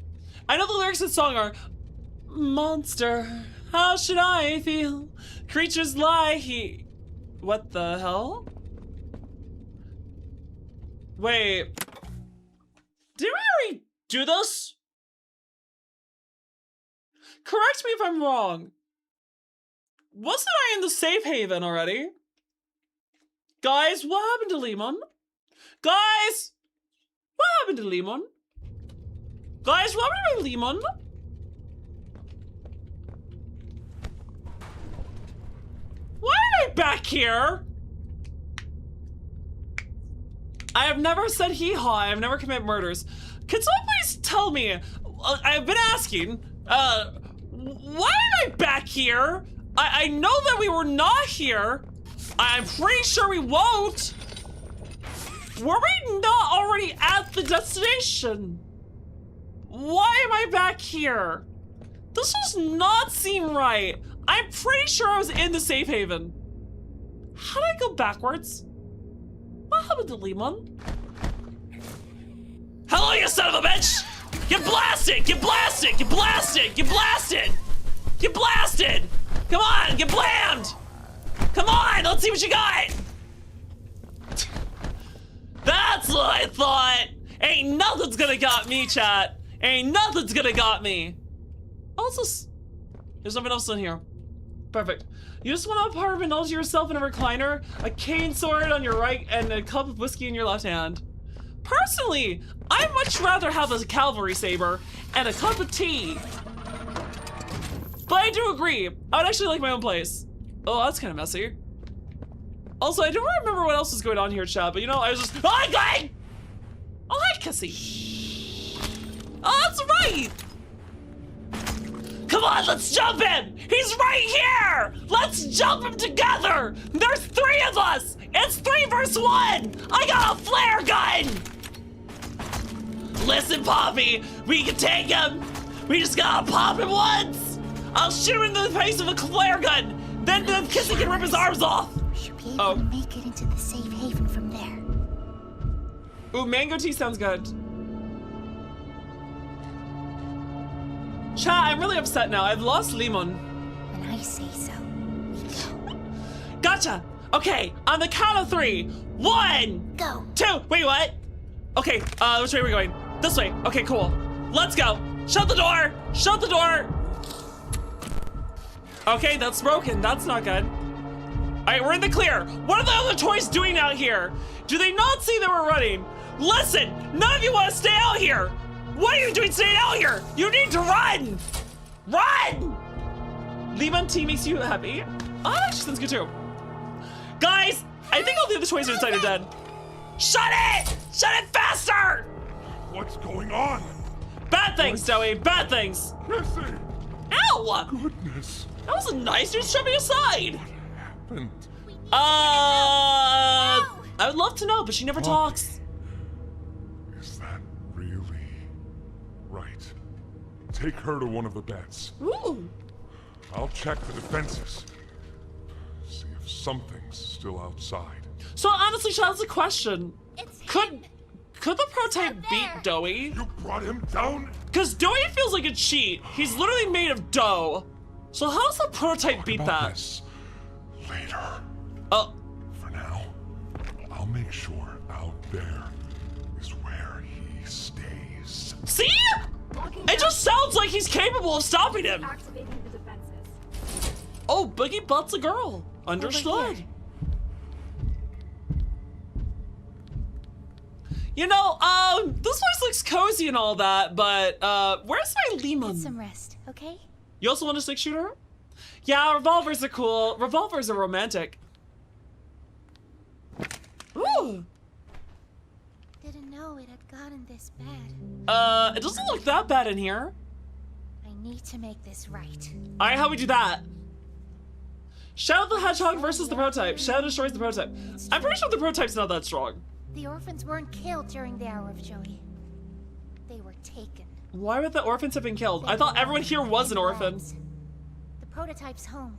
I know the lyrics to the song are, monster, how should I feel? Creatures lie here. What the hell? Wait. Did we already do this? Correct me if I'm wrong. Wasn't I in the safe haven already? Guys, what happened to Lemon? Guys! What happened to Lemon? Guys, what happened to Lemon? Why am I back here? I have never said hee-haw. I have never committed murders. Can someone please tell me? I've been asking. Why am I back here? I know that we were not here. I'm pretty sure we won't. Were we not already at the destination? Why am I back here? This does not seem right. I'm pretty sure I was in the safe haven. How did I go backwards? What happened to Lemon? Hello, you son of a bitch! Get blasted! Get blasted! Get blasted! Get blasted! Get blasted! Come on, get blammed! Come on, let's see what you got! That's what I thought! Ain't nothing's gonna got me, chat. Ain't nothing's gonna got me. Also, there's nothing else in here. Perfect. You just want to apartment all to yourself in a recliner, a cane sword on your right, and a cup of whiskey in your left hand. Personally, I'd much rather have a cavalry saber and a cup of tea. But I do agree, I would actually like my own place. Oh, that's kind of messy. Also, I don't remember what else was going on here, chat, but you know, I was just, oh, hi, oh, hi, Kissy. Oh, that's right. Come on, let's jump him! He's right here! Let's jump him together! There's 3 of us! It's 3 versus 1! I got a flare gun! Listen, Poppy, we can take him! We just gotta pop him once! I'll shoot him in the face with a flare gun! Then Kissy can rip his arms off! We should be able to make it into the safe haven from there. Ooh, mango tea sounds good. Chat, I'm really upset now. I've lost Lemon. When I say so, we go. Gotcha! Okay, on the count of 3. 1, Go. 2, wait, what? Okay, which way are we going? This way. Okay, cool. Let's go. Shut the door! Shut the door! Okay, that's broken. That's not good. Alright, we're in the clear. What are the other toys doing out here? Do they not see that we're running? Listen, none of you want to stay out here! What are you doing staying out here? You need to run! Run! Lemon tea makes you happy. Oh, that actually sounds good too. Guys, I think all the other toys are inside are dead. Shut it! Shut it faster! What's going on? Bad things, Joey, bad things. Kissy! Ow! Goodness. That was nice, just shove me aside. What happened? I would love to know, but she never talks. Is that really right? Take her to one of the beds. Ooh. I'll check the defenses. See if something's still outside. So honestly, that's a question. Could the prototype beat Doughy? You brought him down? Because Doughy feels like a cheat. He's literally made of dough. So how does the prototype beat about that? This later. Oh. For now, I'll make sure out there is where he stays. See? It just sounds like he's capable of stopping him. Activating the defenses. Oh, Boogie Butt's a girl. Understood. here. You know, this place looks cozy and all that, but, where's my Get lemon? some rest, okay? You also want a 6-shooter? Yeah, revolvers are cool. Revolvers are romantic. Ooh. Didn't know it had gotten this bad. It doesn't look that bad in here. I need to make this right. Alright, how we do that? Shadow the Hedgehog versus the prototype. Shadow destroys the prototype. I'm pretty sure the prototype's not that strong. The orphans weren't killed during the Hour of Joy. They were taken. Why would the orphans have been killed? I thought everyone here was an orphan. The prototype's home.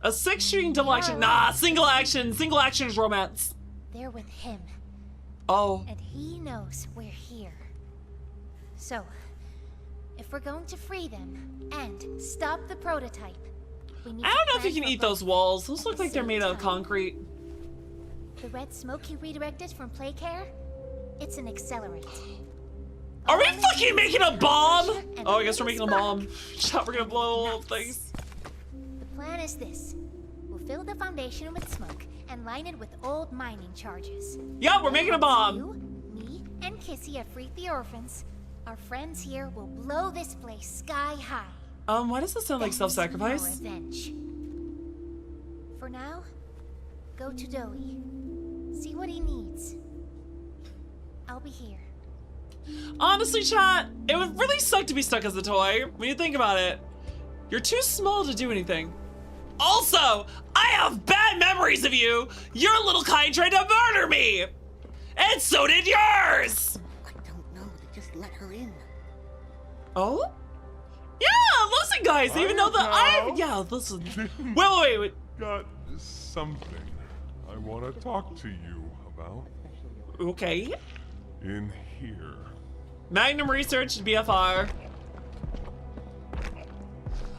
A 6-shooting double action. Nah, single action. Single action is romance. They're with him, Oh. and he knows we're here. So, if we're going to free them and stop the prototype, we need I to don't know if you plan can for eat those both walls. Those at look the like they're same made out of time. concrete. The red smoke you redirected from Playcare? It's an accelerant. Are we All it fucking needs making is a bomb? pressure and Oh, I guess we're little making a spark. bomb. Shot, we're gonna blow all things. The plan is this. We'll fill the foundation with smoke and line it with old mining charges. Yeah, we're making a bomb. You, me, and Kissy have freed the orphans. Our friends here will blow this place sky high. Why does this sound like Then self-sacrifice? more revenge. For now, go to Doey. See what he needs. I'll be here. Honestly, chat, it would really suck to be stuck as a toy when you think about it. You're too small to do anything. Also, I have bad memories of you. Your little kind tried to murder me. And so did yours. I don't know. They just let her in. Oh? Yeah, listen, guys, even though yeah, listen. Wait. Got something I want to talk to you about. Okay. In here. Magnum Research, BFR.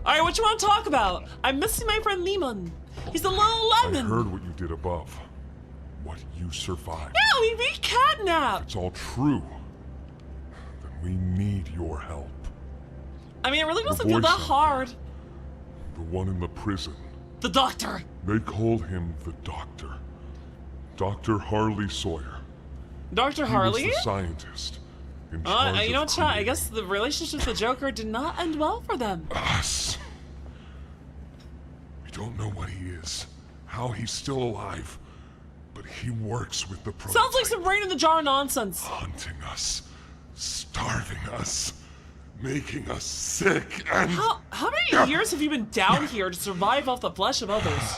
Alright, what you want to talk about? I'm missing my friend Lemon. He's a little I lemon. heard what you did above. What you survived. Yeah, we beat Catnap. It's all true. Then we need your help. I mean, it really The doesn't feel voice that out hard. The one in the prison. The doctor. They called him the Doctor. Dr. Harley Sawyer. Dr. He Harley? was the scientist. In charge You know of what, chat? I creating guess the relationship with the Joker did not end well for them. us. We don't know what he is, how he's still alive, but he works with the prototype. Sounds like some rain in the jar nonsense. Hunting us, starving us, making us sick, and How many years have you been down here to survive off the flesh of others?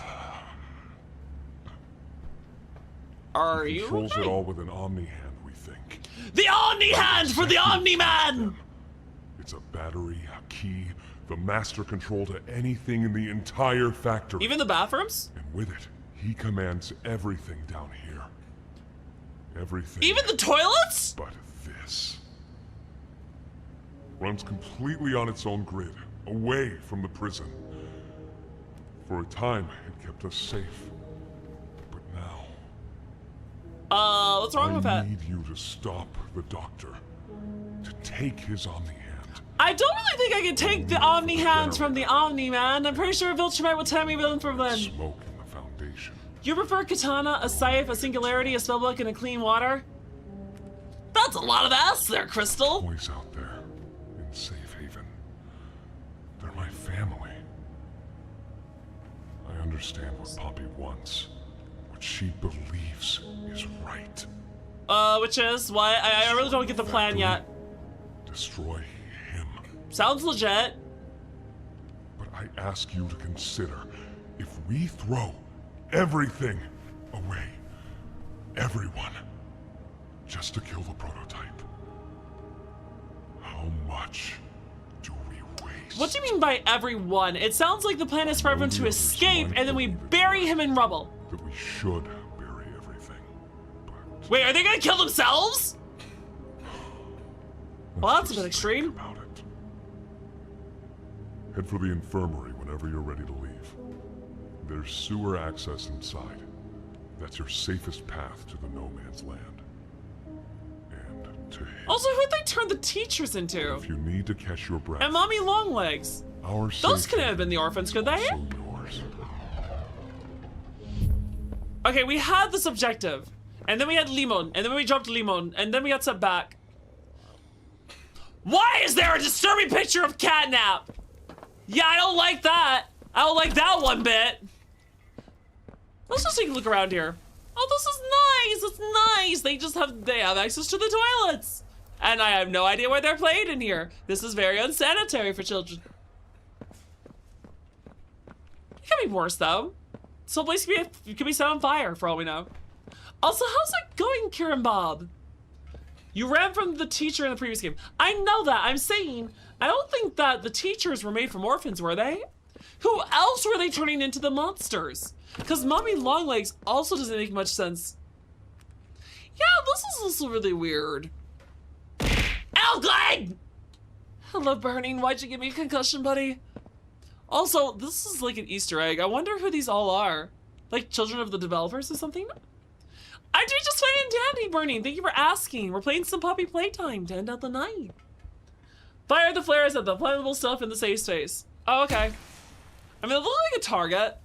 Are he you controls okay? it all with an Omni hand, we think. The Omni Hand for the Omni Man! It's a battery, a key, the master control to anything in the entire factory. Even the bathrooms? And with it, he commands everything down here. Everything. Even the toilets? But this runs completely on its own grid, away from the prison. For a time, it kept us safe. But now, What's wrong with I that? need you to stop the Doctor. To take his Omni Hand. I don't really think I can take the Omni Hand from the Omni Man. I'm pretty sure Viltrumite will tell me them from then. Smoke in the foundation. You prefer katana, a scythe, a singularity, a spellbook, and a clean water? That's a lot of ass there, Crystal. Boys out there, in safe haven. They're my family. I understand what Poppy wants. What she believes is right. Which is why I really don't get the plan yet. Destroy him. Sounds legit. But I ask you to consider, if we throw everything away, everyone, just to kill the prototype, how much do we waste? What do you mean by everyone? It sounds like the plan is for everyone to escape and then we bury him in rubble. That we should bury everything. But Wait, are they gonna kill themselves? Well, that's a bit let's just think extreme. about it. Head for the infirmary whenever you're ready to leave. There's sewer access inside. That's your safest path to the no man's land. And to him. Also, who'd they turn the teachers into? If you need to catch your breath, And Mommy Longlegs. our Those safety couldn't have been the orphans, could they? is also yours. Okay, we had this objective. And then we had Limon. And then we dropped Limon. And then we got sent back. Why is there a disturbing picture of Catnap? Yeah, I don't like that. I don't like that one bit. Let's just take a look around here. Oh, this is nice. It's nice. They have access to the toilets. And I have no idea why they're playing in here. This is very unsanitary for children. It could be worse though. Some place could be set on fire for all we know. Also, how's it going, Kieran Bob? You ran from the teacher in the previous game. I know that. I'm saying, I don't think that the teachers were made from orphans, were they? Who else were they turning into the monsters? Because Mommy Longlegs also doesn't make much sense. Yeah, this is also really weird. Elgling! Hello, Burning. Why'd you give me a concussion, buddy? Also, this is like an Easter egg. I wonder who these all are. Like children of the developers or something? I do just fine and dandy, Burning. Thank you for asking. We're playing some puppy playtime to end out the night. Fire the flares at the flammable stuff in the safe space. Oh, okay. I mean, it looks like a target.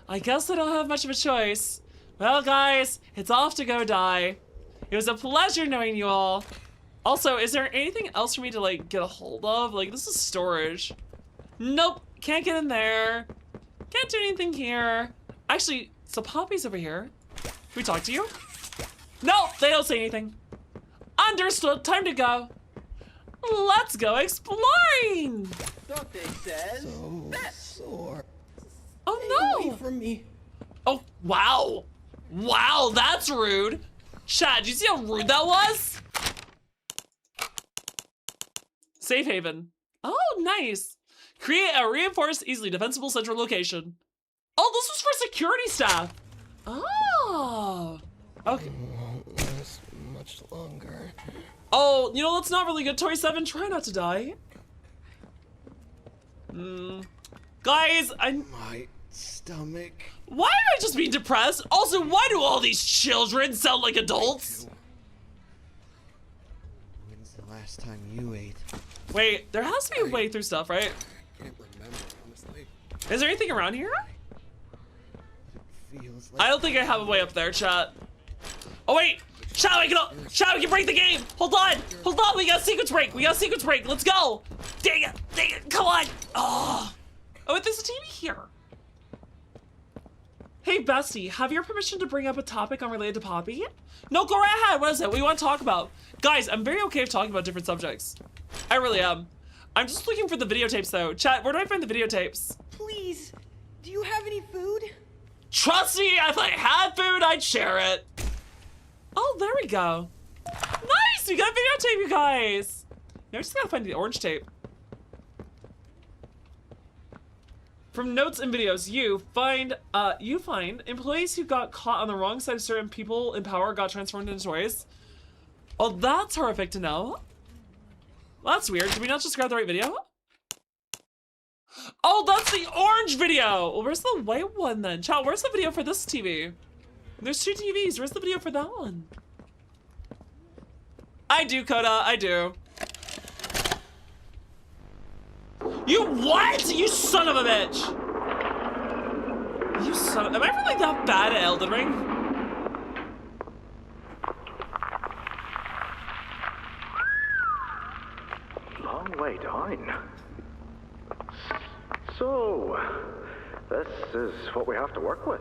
I guess I don't have much of a choice. Well, guys, it's off to go die. It was a pleasure knowing you all. Also, is there anything else for me to, like, get a hold of? Like, this is storage. Nope, can't get in there. Can't do anything here. Actually, so Poppy's over here. Can we talk to you? No, they don't say anything. Understood, time to go. Let's go exploring! Doctor says sore. Oh no! Away from me. Oh, wow. Wow, that's rude. Chad, do you see how rude that was? Safe haven. Oh, nice. Create a reinforced, easily defensible central location. Oh, this was for security staff. Oh. Okay. Won't last much longer. Oh, you know, that's not really good. Toy 7, try not to die. Guys, My stomach. why am I just being depressed? Also, why do all these children sound like adults? When's the last time you ate? Wait, there has to be a way through stuff, right? I can't remember, honestly. Is there anything around here? It feels like I don't think I have a way up there, chat. Oh wait, chat, we can break the game. Hold on, we got a sequence break. Let's go. Dang it, come on. Oh, wait, there's a TV here. Hey, bestie, have your permission to bring up a topic unrelated to Poppy? No, go right ahead. What is it? What do you want to talk about? Guys, I'm very okay with talking about different subjects. I really am. I'm just looking for the videotapes though. Chat, where do I find the videotapes? Please, do you have any food? Trust me, if I had food, I'd share it. Oh, there we go. Nice, we got a videotape, you guys. Now I just gotta find the orange tape. From notes and videos, you find employees who got caught on the wrong side of certain people in power got transformed into toys. Oh, that's horrific to know. Well, that's weird. Did we not just grab the right video? Oh, that's the orange video. Well, where's the white one then? Chat, where's the video for this TV? There's two TVs. Where's the video for that one? I do, Coda. I do. You what? You son of a bitch! You son of... Am I really that bad at Elden Ring? Long way down. So, this is what we have to work with.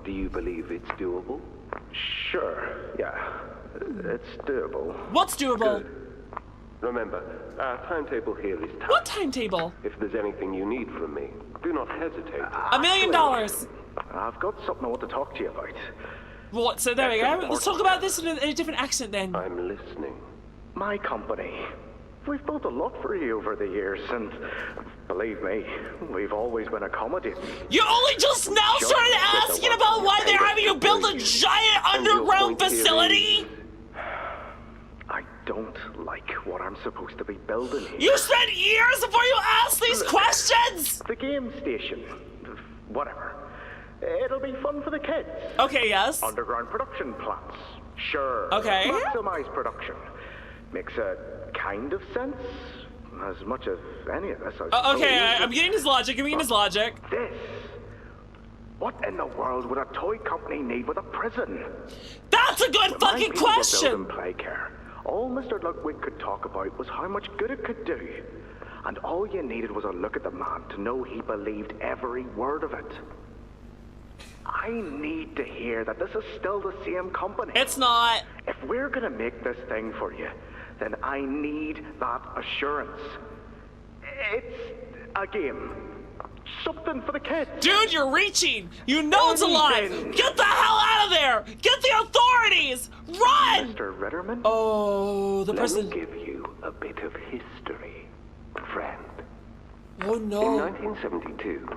Do you believe it's doable? Sure, yeah. It's doable. What's doable? Good. Remember, our timetable here is tight. What timetable? If there's anything you need from me, do not hesitate. $1 million. I've got something I want to talk to you about. What? So there we go. Let's talk about this in a different accent then. I'm listening. My company. We've built a lot for you over the years, and believe me, we've always been accommodating. You only just now started asking about why they're having you build a giant underground facility? I don't like what I'm supposed to be building here. You spent years before you asked these questions! The game station. Whatever. It'll be fun for the kids. Okay, yes. Underground production plants. Sure. Okay. Maximize production. Makes a kind of sense. As much as any of this, I suppose. Okay, I'm getting his logic. This What in the world would a toy company need with a prison? That's a good fucking question! Play care. All Mr. Ludwig could talk about was how much good it could do. And all you needed was a look at the man to know he believed every word of it. I need to hear that this is still the same company. It's not. If we're gonna make this thing for you, then I need that assurance. It's a game. Something for the kids. Dude, you're reaching. You know it's a lie. Get the hell out of there. Get the authorities. Run. Mr. Ritterman? Oh, the person. Let me give you a bit of history, friend. Oh, no. In 1972,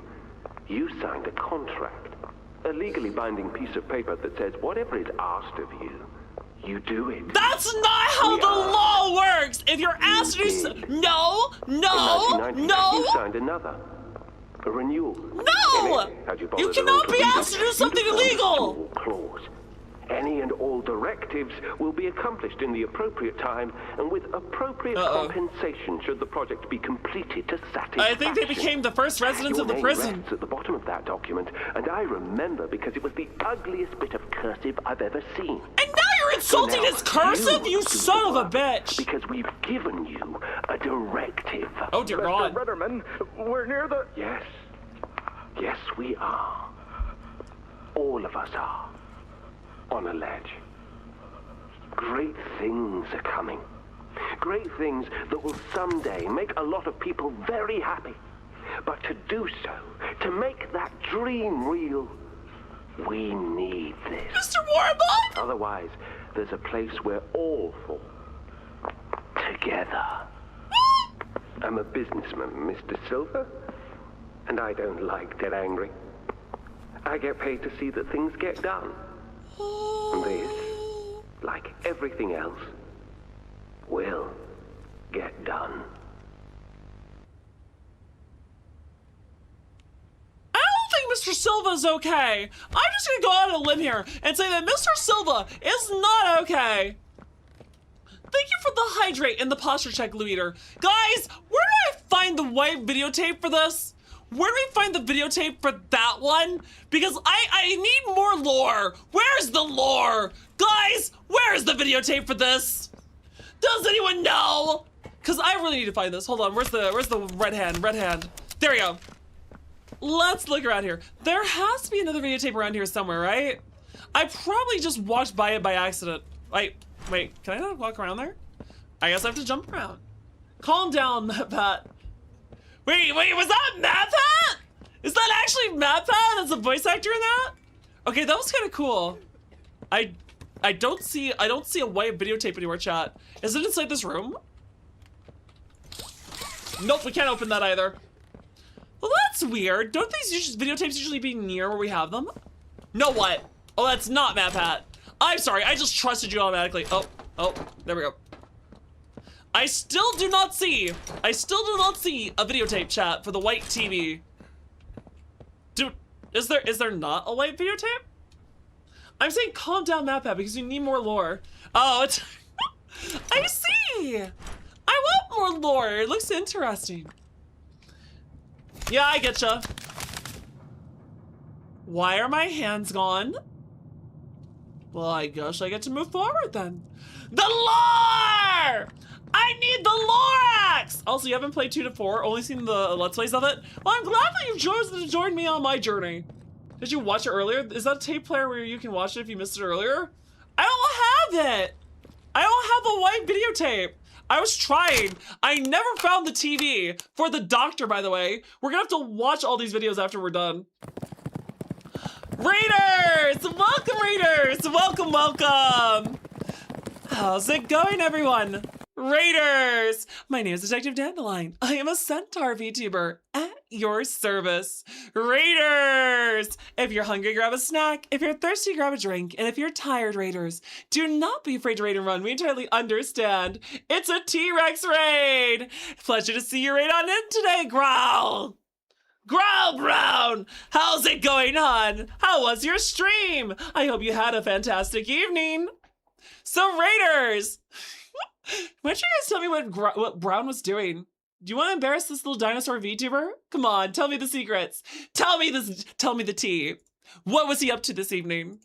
you signed a contract. A legally binding piece of paper that says whatever is asked of you, you do it. That's not how the law works. If you're asked to do no. In 1990, you signed another. A renewal. No! You cannot be asked to do something illegal! Clause. Any and all directives will be accomplished in the appropriate time and with appropriate compensation should the project be completed to satisfaction. I think they became the first residents of the prison. Rests at the bottom of that document, and I remember because it was the ugliest bit of cursive I've ever seen. And now you're insulting his cursive, you son of a bitch! Because we've given you a directive. Oh dear God. Mr. Ritterman, we're near the... Yes. Yes, we are. All of us are. On a ledge. Great things are coming. Great things that will someday make a lot of people very happy. But to do so, to make that dream real, we need this. Mr. Warbuck! Otherwise, there's a place we're all for. Together. I'm a businessman, Mr. Silver, and I don't like to get angry. I get paid to see that things get done. And this, like everything else, will get done. I don't think Mr. Silva's okay. I'm just gonna go out on a limb here and say that Mr. Silva is not okay. Thank you for the hydrate and the posture check, Luiter. Guys, where do I find the white videotape for this? Where do we find the videotape for that one? Because I need more lore. Where's the lore? Guys, where's the videotape for this? Does anyone know? Because I really need to find this. Hold on, where's the red hand? Red hand. There we go. Let's look around here. There has to be another videotape around here somewhere, right? I probably just walked by it by accident. Wait, can I not walk around there? I guess I have to jump around. Calm down, Pat. Wait, was that MatPat? Is that actually MatPat as a voice actor in that? Okay, that was kind of cool. I don't see a white videotape anywhere, chat. Is it inside this room? Nope, we can't open that either. Well, that's weird. Don't these videotapes usually be near where we have them? No, what? Oh, that's not MatPat. I'm sorry, I just trusted you automatically. Oh, there we go. I still do not see a videotape, chat, for the white TV. Dude, is there not a white videotape? I'm saying calm down, MatPat, because you need more lore. Oh, it's I see. I want more lore. It looks interesting. Yeah, I getcha. Why are my hands gone? Well, I guess I get to move forward then. The lore! I need the Lorax! Also, you haven't played 2 to 4, only seen the Let's Plays of it? Well, I'm glad that you've chosen to join me on my journey. Did you watch it earlier? Is that a tape player where you can watch it if you missed it earlier? I don't have it! I don't have a white videotape. I was trying. I never found the TV. For the doctor, by the way. We're gonna have to watch all these videos after we're done. Raiders! Welcome, Raiders! Welcome, welcome! How's it going, everyone? Raiders! My name is Detective Dandelion. I am a Centaur VTuber at your service. Raiders! If you're hungry, grab a snack. If you're thirsty, grab a drink. And if you're tired, Raiders, do not be afraid to raid and run. We entirely understand. It's a T-Rex raid! Pleasure to see you raid on in today, Growl! Growl Brown! How's it going on? How was your stream? I hope you had a fantastic evening. So, Raiders! Why don't you guys tell me what Brown was doing? Do you want to embarrass this little dinosaur VTuber? Come on, tell me the secrets. Tell me the tea. What was he up to this evening?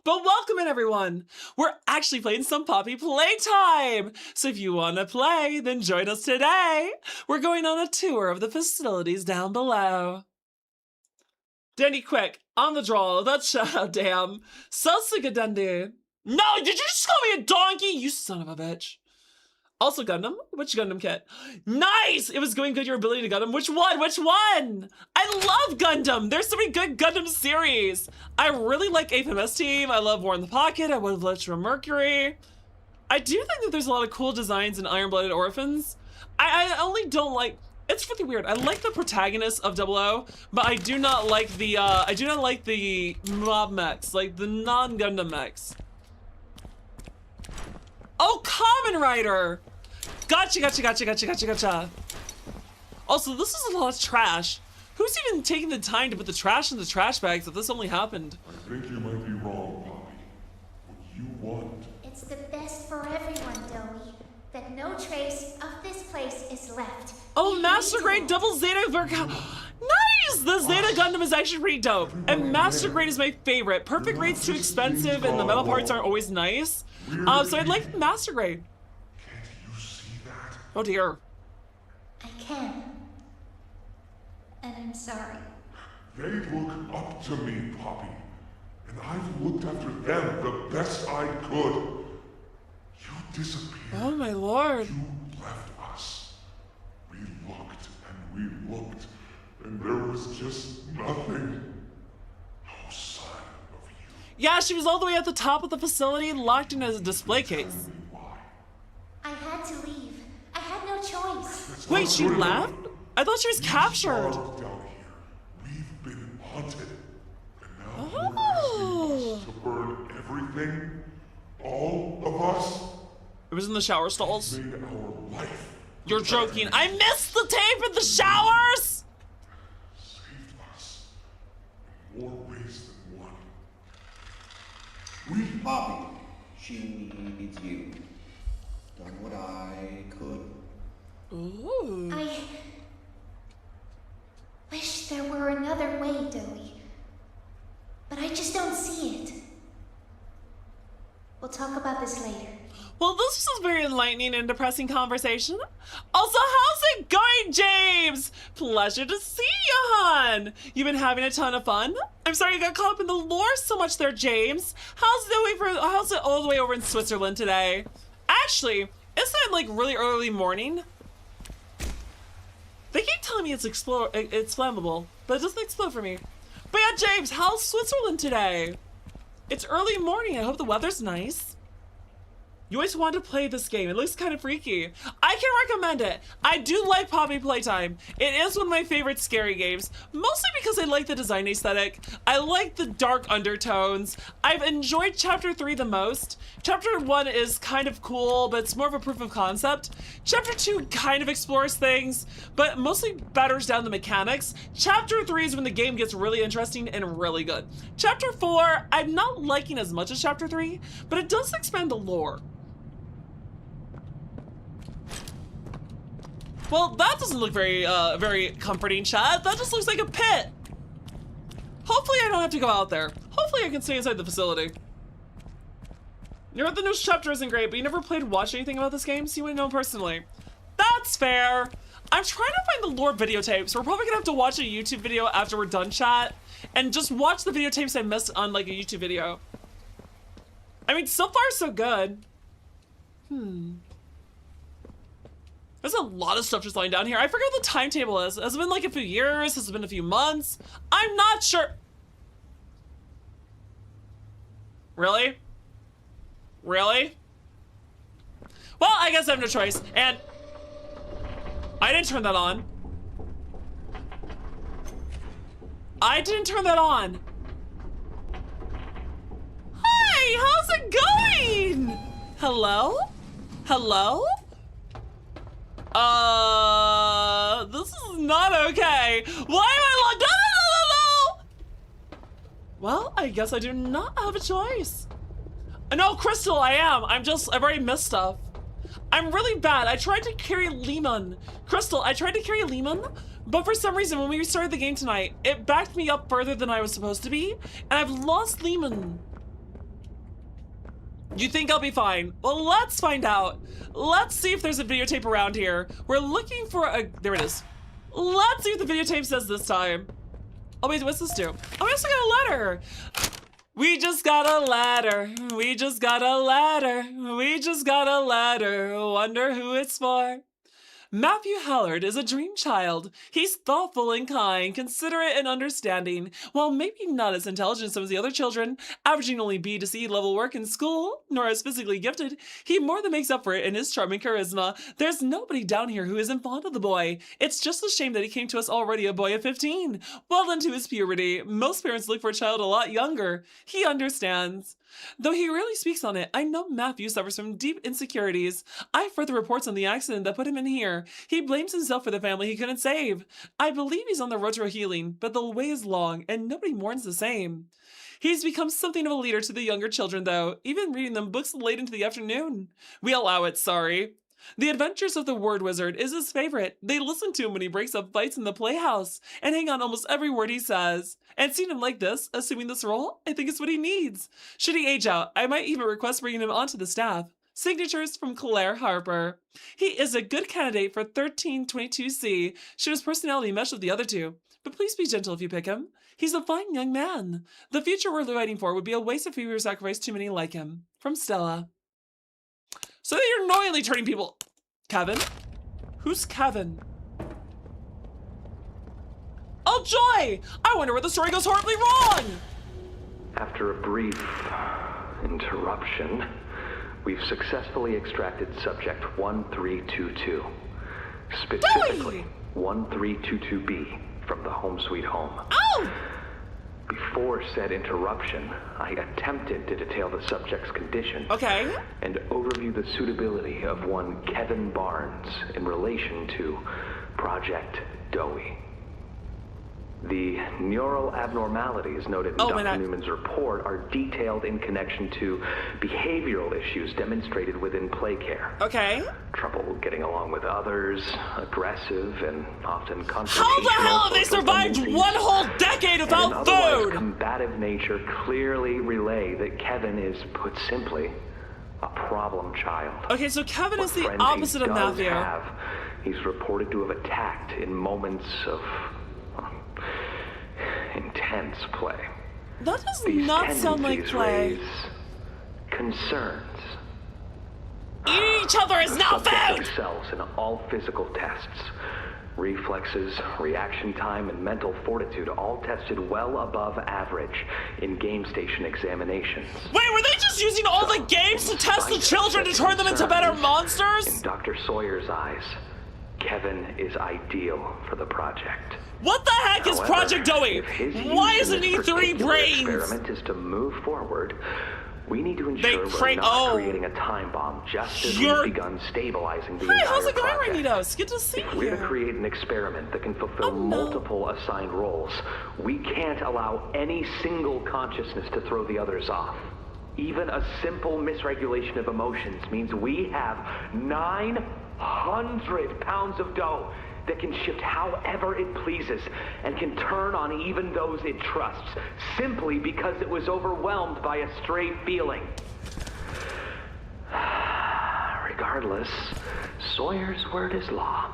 But welcome in, everyone. We're actually playing some Poppy Playtime. So if you want to play, then join us today. We're going on a tour of the facilities down below. Danny, quick, on the draw. That's damn. Salsa Dundee. No, did you just call me a donkey? You son of a bitch. Also Gundam? Which Gundam kit? Nice! It was going good, your ability to Gundam. Which one? Which one? I love Gundam! There's so many good Gundam series! I really like AFMS Team. I love War in the Pocket. I would have loved Mercury. I do think that there's a lot of cool designs in Iron-Blooded Orphans. I only don't like... It's really weird. I like the protagonist of 00, but I do not like the mob mechs, like the non-Gundam mechs. Oh, Kamen Rider! Gotcha. Also, this is a lot of trash. Who's even taking the time to put the trash in the trash bags if this only happened? I think you might be wrong, Poppy. What you want... It's the best for everyone, Doey. That no trace of this place is left. Oh, Master Grade Double Zeta Nice! The Zeta Gundam is actually pretty dope. And Master Grade is my favorite. Perfect Grade's too expensive and the metal parts aren't always nice. So I'd like Master Grade. Can't you see that? Oh dear. I can. And I'm sorry. They look up to me, Poppy. And I've looked after them the best I could. You disappeared. Oh my lord. You left us. We looked and we looked, and there was just nothing. No sign of you. Yeah, she was all the way at the top of the facility, locked in a display case. I had to leave. I had no choice. Wait, she left? I thought she was captured. Down here, we've been haunted. And now Oh. we're asking us to burn everything. All of us. It was in the shower stalls. Made our life. You're joking. I missed the tape in the showers! Saved us in more ways than one. We Poppy, she needs you. Done what I could. Ooh. I wish there were another way, Doey. But I just don't see it. We'll talk about this later. Well, this was a very enlightening and depressing conversation. Also, how's it going, James? Pleasure to see you, hon. You've been having a ton of fun? I'm sorry you got caught up in the lore so much there, James. How's it all the way over in Switzerland today? Actually, isn't it like really early morning? They keep telling me it's flammable, but it doesn't explode for me. But yeah, James, how's Switzerland today? It's early morning. I hope the weather's nice. You always wanted to play this game. It looks kind of freaky. I can recommend it. I do like Poppy Playtime. It is one of my favorite scary games, mostly because I like the design aesthetic. I like the dark undertones. I've enjoyed Chapter 3 the most. Chapter 1 is kind of cool, but it's more of a proof of concept. Chapter 2 kind of explores things, but mostly batters down the mechanics. Chapter 3 is when the game gets really interesting and really good. Chapter 4, I'm not liking as much as Chapter 3, but it does expand the lore. Well, that doesn't look very comforting, chat. That just looks like a pit. Hopefully I don't have to go out there. Hopefully I can stay inside the facility. You know what, the newest chapter isn't great, but you never played or watched anything about this game, so you wouldn't know personally. That's fair. I'm trying to find the lore videotapes. We're probably gonna have to watch a YouTube video after we're done, chat, and just watch the videotapes I missed on like a YouTube video. I mean, so far so good. There's a lot of stuff just lying down here. I forget what the timetable is. Has it been like a few years? Has it been a few months? I'm not sure. Really? Really? Well, I guess I have no choice. And I didn't turn that on. I didn't turn that on. Hi, how's it going? Hello? Hello? This is not okay. Why am I locked? No! Well, I guess I do not have a choice. No, Crystal, I am. I've already missed stuff. I'm really bad. I tried to carry Lehman. Crystal, I tried to carry Lehman, But for some reason, when we started the game tonight, it backed me up further than I was supposed to be, and I've lost Lehman. You think I'll be fine? Well, let's find out. Let's see if there's a videotape around here. We're looking for a... There it is. Let's see what the videotape says this time. Oh, wait, what's this do? Oh, we also got a letter. We just got a letter. We just got a letter. We just got a letter. Wonder who it's for. Matthew Hallard is a dream child. He's thoughtful and kind, considerate and understanding. While maybe not as intelligent as some of the other children, averaging only B to C level work in school, nor as physically gifted, he more than makes up for it in his charming charisma. There's nobody down here who isn't fond of the boy. It's just a shame that he came to us already a boy of 15. Well into his puberty, most parents look for a child a lot younger. He understands. Though he rarely speaks on it, I know Matthew suffers from deep insecurities. I've heard the reports on the accident that put him in here. He blames himself for the family he couldn't save. I believe he's on the road to healing, but the way is long and nobody mourns the same. He's become something of a leader to the younger children, though, even reading them books late into the afternoon. We allow it, sorry. The Adventures of the Word Wizard is his favorite. They listen to him when he breaks up fights in the playhouse and hang on almost every word he says. And seeing him like this, assuming this role, I think it's what he needs. Should he age out, I might even request bringing him onto the staff. Signatures from Claire Harper. He is a good candidate for 1322C should his personality mesh with the other two. But please be gentle if you pick him. He's a fine young man. The future we're fighting for would be a waste if we were to sacrifice too many like him. From Stella. So you're annoyingly turning people... Kevin? Who's Kevin? Oh, joy! I wonder where the story goes horribly wrong! After a brief interruption, we've successfully extracted subject 1322. Specifically, 1322B from the Home Sweet Home. Oh! Before said interruption, I attempted to detail the subject's condition. Okay. And overview the suitability of one Kevin Barnes in relation to Project Dowie. The neural abnormalities noted in Dr. Newman's report are detailed in connection to behavioral issues demonstrated within play care. Okay. Trouble getting along with others, aggressive and often confrontational. How the hell have they survived one whole decade without food? Combative nature clearly relay that Kevin is, put simply, a problem child. Okay, so Kevin is the opposite of Matthew. He's reported to have attacked in moments of intense play. That does not sound like play. Raise concerns. Eating each other is not food! Excels in all physical tests. Reflexes, reaction time, and mental fortitude all tested well above average in game station examinations. Wait, were they just using all the games to test the children to turn them into better monsters? In Dr. Sawyer's eyes, Kevin is ideal for the project. What the heck is Project Dowie? Why isn't he 3 brains? The experiment is to move forward. We need to ensure we're not creating a time bomb just as we've begun stabilizing the entire project. Hey, how's it going, Rainitos? Good to see you. If we're to create an experiment that can fulfill multiple assigned roles, we can't allow any single consciousness to throw the others off. Even a simple misregulation of emotions means we have 900 pounds of dough that can shift however it pleases and can turn on even those it trusts, simply because it was overwhelmed by a stray feeling. Regardless, Sawyer's word is law,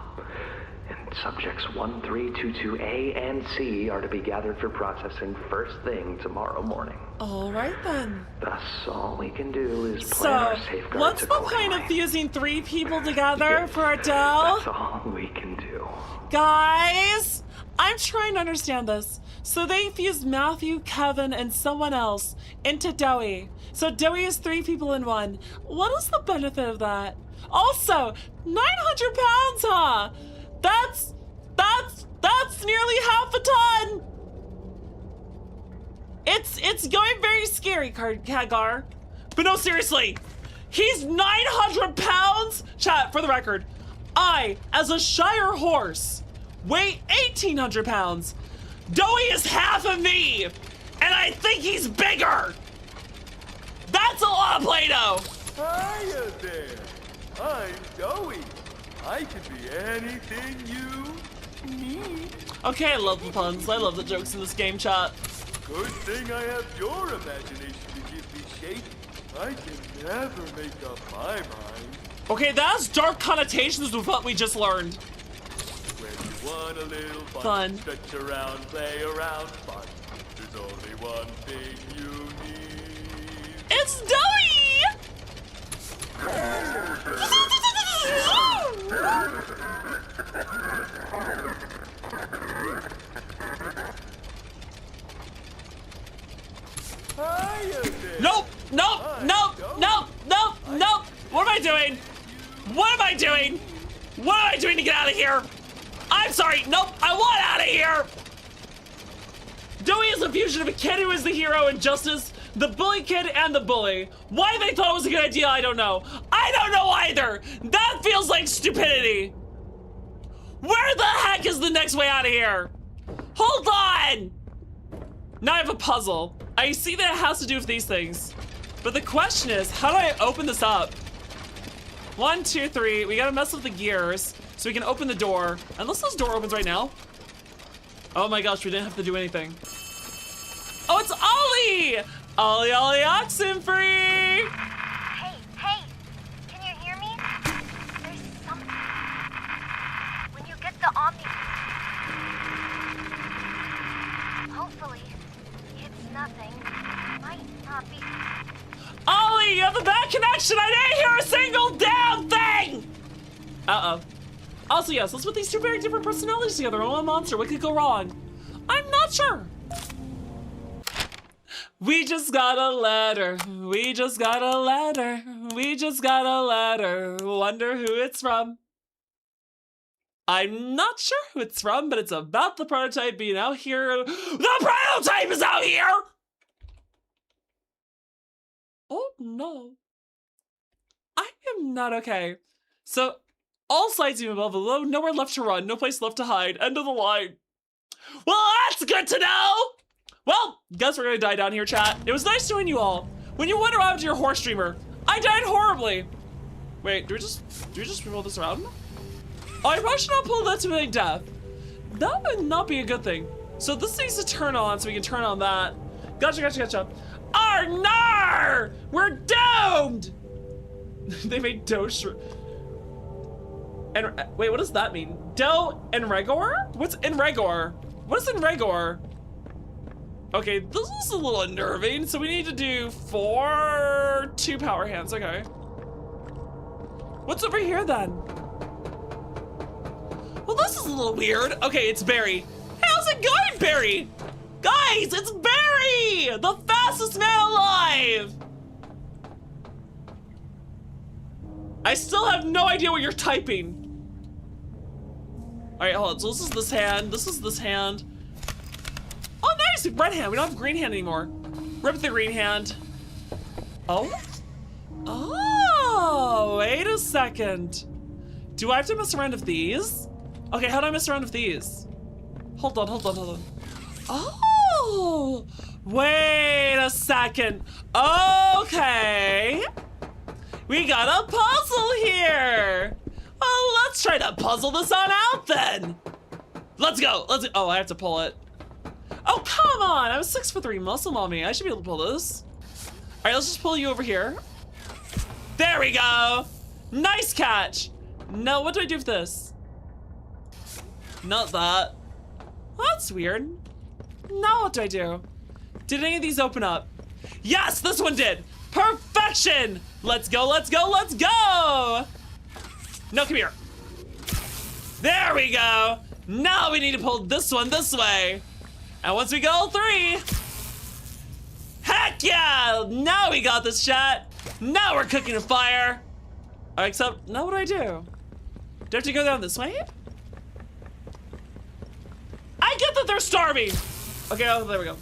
and subjects 1322A and C are to be gathered for processing first thing tomorrow morning. All right then. Thus, all we can do is plan our safeguards what's the point of fusing 3 people together for a doll? That's all we can do. Guys, I'm trying to understand this. So they fused Matthew, Kevin, and someone else into Dowie. So Dowie is 3 people in one. What is the benefit of that? Also, 900 pounds, huh? That's nearly half a ton. It's going very scary, Kagar. But no, seriously, he's 900 pounds? Chat, for the record, I, as a Shire horse, weigh 1,800 pounds. Dowie is half of me, and I think he's bigger. That's a lot of Play-Doh. Hiya there. I'm Dowie. I can be anything you Okay, I love the puns. I love the jokes in this game, chat. Good thing I have your imagination to give me shape. I can never make up my mind. Okay, that has dark connotations with what we just learned. When you want a little fun, stretch around, play around, fun. There's only one thing you need. It's Dowie! Nope! Nope! Nope! Nope! Nope! Nope! What am I doing? What am I doing? What am I doing to get out of here? I'm sorry. Nope. I want out of here. Dowie is a fusion of a kid who is the hero in Justice, the bully kid, and the bully. Why they thought it was a good idea, I don't know. I don't know either. That feels like stupidity. Where the heck is the next way out of here? Hold on. Now I have a puzzle. I see that it has to do with these things. But the question is, how do I open this up? 1, 2, 3. We gotta mess with the gears so we can open the door. Unless this door opens right now. Oh my gosh, we didn't have to do anything. Oh, it's Ollie! Ollie, Ollie, Oxenfree! Hey, can you hear me? There's something. When you get the Omni... Hopefully, it's nothing. Might not be... Ollie, you have a bad connection! I didn't hear a single damn thing! Uh-oh. Also, yes, let's put these two very different personalities together on one monster. What could go wrong? I'm not sure. We just got a letter. We just got a letter. We just got a letter. Wonder who it's from. I'm not sure who it's from, but it's about the prototype being out here. The prototype is out here! Oh no. I am not okay. So, all sides seem above below, nowhere left to run, no place left to hide. End of the line. Well, that's good to know! Well, guess we're gonna die down here, chat. It was nice knowing you all. When you went around to your horse streamer, I died horribly. Wait, do we just roll this around? Oh, I probably should not pull that to my death. That would not be a good thing. So this needs to turn on so we can turn on that. Gotcha. Arnar! We're doomed! They made dough and wait, what does that mean? Dough and Regor? What's in Regor? What is in Regor? Okay, this is a little unnerving. So we need to do 4 2 power hands. Okay. What's over here then? Well, this is a little weird. Okay, it's Barry. How's it going, Barry? Guys, it's Barry! The fastest man alive! I still have no idea what you're typing. All right, hold on. So this is this hand. This is this hand. Oh, nice. Red hand. We don't have green hand anymore. Rip the green hand. Oh. Oh, wait a second. Do I have to mess around with these? Okay, how do I mess around with these? Hold on. Oh, wait a second. Okay. We got a puzzle here. Well, let's try to puzzle this on out then. Let's go. Oh, I have to pull it. Oh, come on. I'm 6'3" muscle mommy. I should be able to pull this. All right, let's just pull you over here. There we go. Nice catch. Now, what do I do with this? Not that. Well, that's weird. Now what do I do? Did any of these open up? Yes, this one did. Perfection. Let's go. No, come here. There we go. Now we need to pull this one this way. And once we go 3. Heck yeah. Now we got this shot. Now we're cooking a fire. Except, now what do? Do I have to go down this way? I get that they're starving. Okay, oh, there we go.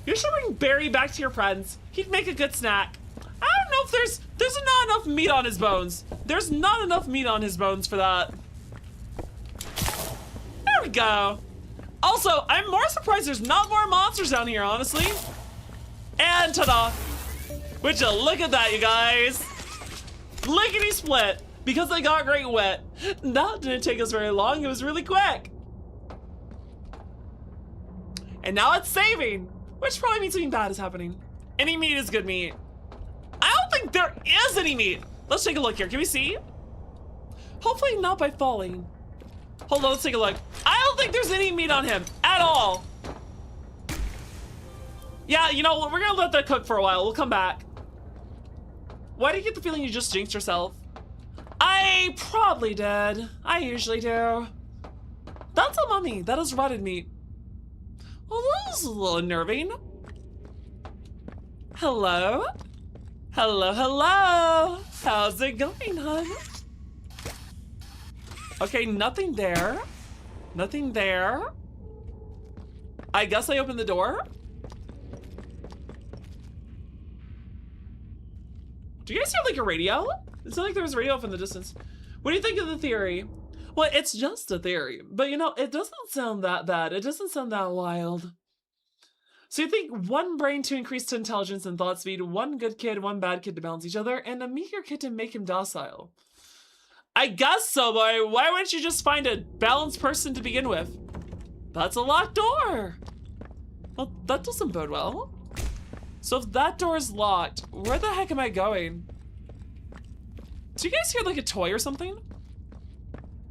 You should bring Barry back to your friends. He'd make a good snack. I don't know if there's not enough meat on his bones. There's not enough meat on his bones for that. There we go. Also, I'm more surprised there's not more monsters down here, honestly. And ta-da. Would you look at that, you guys? Lickety split. Because I got great wet. That didn't take us very long. It was really quick. And now it's saving, which probably means something bad is happening. Any meat is good meat. I don't think there is any meat. Let's take a look here. Can we see? Hopefully not by falling. Hold on, let's take a look. I don't think there's any meat on him at all. Yeah, you know, we're gonna let that cook for a while. We'll come back. Why do you get the feeling you just jinxed yourself? I probably did. I usually do. That's a mummy. That is rotted meat. Well, that was a little unnerving. Hello? Hello, hello. How's it going, hon? Okay, nothing there. Nothing there. I guess I opened the door. Do you guys hear like a radio? It sounded like there was a radio off in the distance. What do you think of the theory? Well, it's just a theory, but you know, it doesn't sound that bad. It doesn't sound that wild. So you think one brain to increase to intelligence and thought speed, one good kid, one bad kid to balance each other, and a meteor kid to make him docile. I guess so, boy. Why wouldn't you just find a balanced person to begin with? That's a locked door. Well, that doesn't bode well. So if that door is locked, where the heck am I going? Do you guys hear like a toy or something?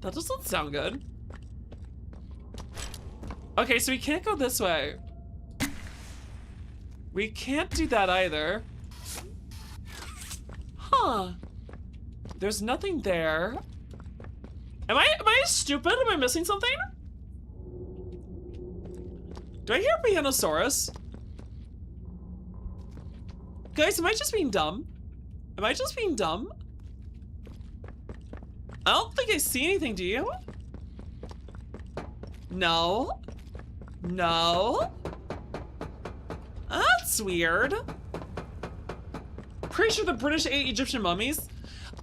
That doesn't sound good. Okay, so we can't go this way. We can't do that either. Huh. There's nothing there. Am I stupid? Am I missing something? Do I hear Pianosaurus? Guys, am I just being dumb? Am I just being dumb? I don't think I see anything, do you? No. No. That's weird. Pretty sure the British ate Egyptian mummies.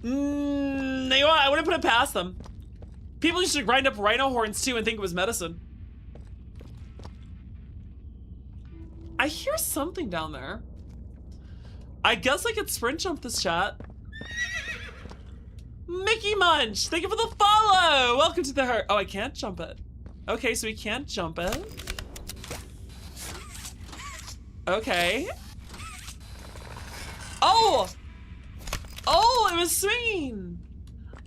You know what? I wouldn't put it past them. People used to grind up rhino horns too and think it was medicine. I hear something down there. I guess I could sprint jump this chat. Mickey Munch, thank you for the follow. Welcome to the heart. Oh, I can't jump it. Okay, so we can't jump it. Okay. Oh! Oh, it was swinging.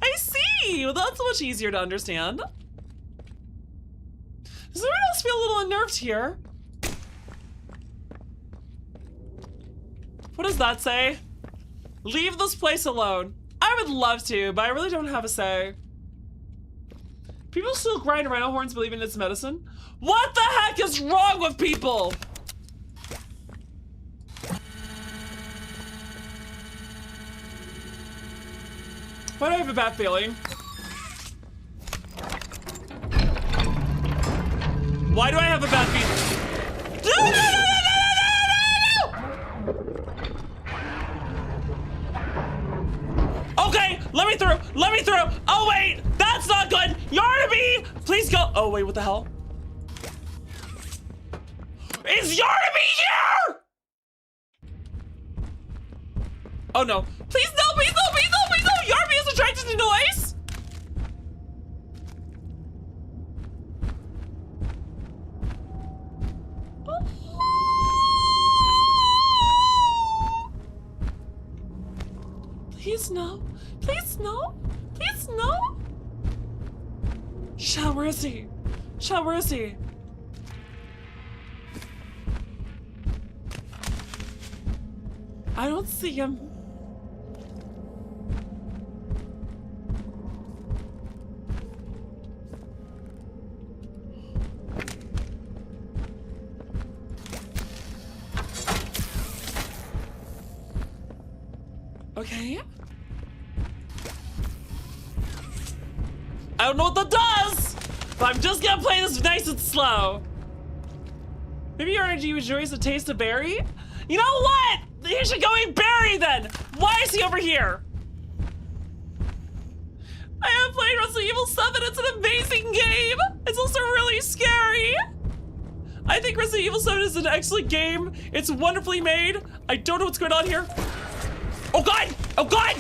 I see. Well, that's much easier to understand. Does anyone else feel a little unnerved here? What does that say? Leave this place alone. I would love to, but I really don't have a say. People still grind rhino horns believing it's medicine? What the heck is wrong with people? Why do I have a bad feeling? Why do I have a bad feeling? No, no, no, no, no, no, no, no! Okay, let me through. Let me through. Oh wait, that's not good. Yarnaby, please go. Oh wait, what the hell? Is Yarnaby here? Oh no! Please no! Please no! Please no! Please no! Yarnaby is attracted to noise. Please no. Please no. Please no. Shall, where is he? Shall, where is he? I don't see him. Okay. I don't know what that does, but I'm just gonna play this nice and slow. Maybe your energy enjoys the taste of berry? You know what? He should go eat berry then. Why is he over here? I haven't played Resident Evil 7. It's an amazing game. It's also really scary. I think Resident Evil 7 is an excellent game. It's wonderfully made. I don't know what's going on here. Oh God! Oh God!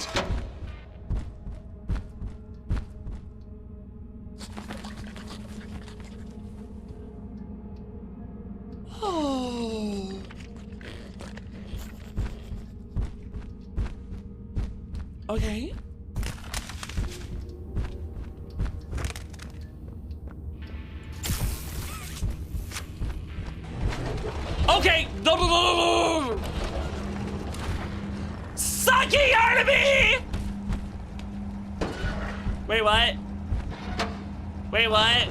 Okay. Okay. Sucky Artemis! Wait, what? Wait, what?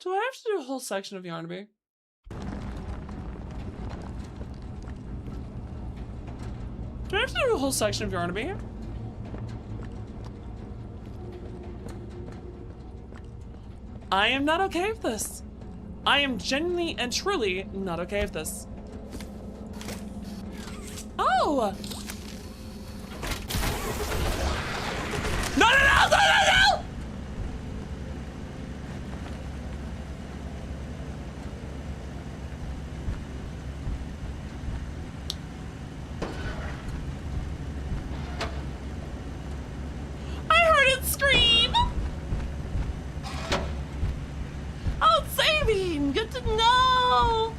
Do I have to do a whole section of Yarnaby? Do I have to do a whole section of Yarnaby? I am not okay with this. I am genuinely and truly not okay with this. Oh! No, no, no, no, no, no! I heard it scream! Oh, it's saving! Good to know!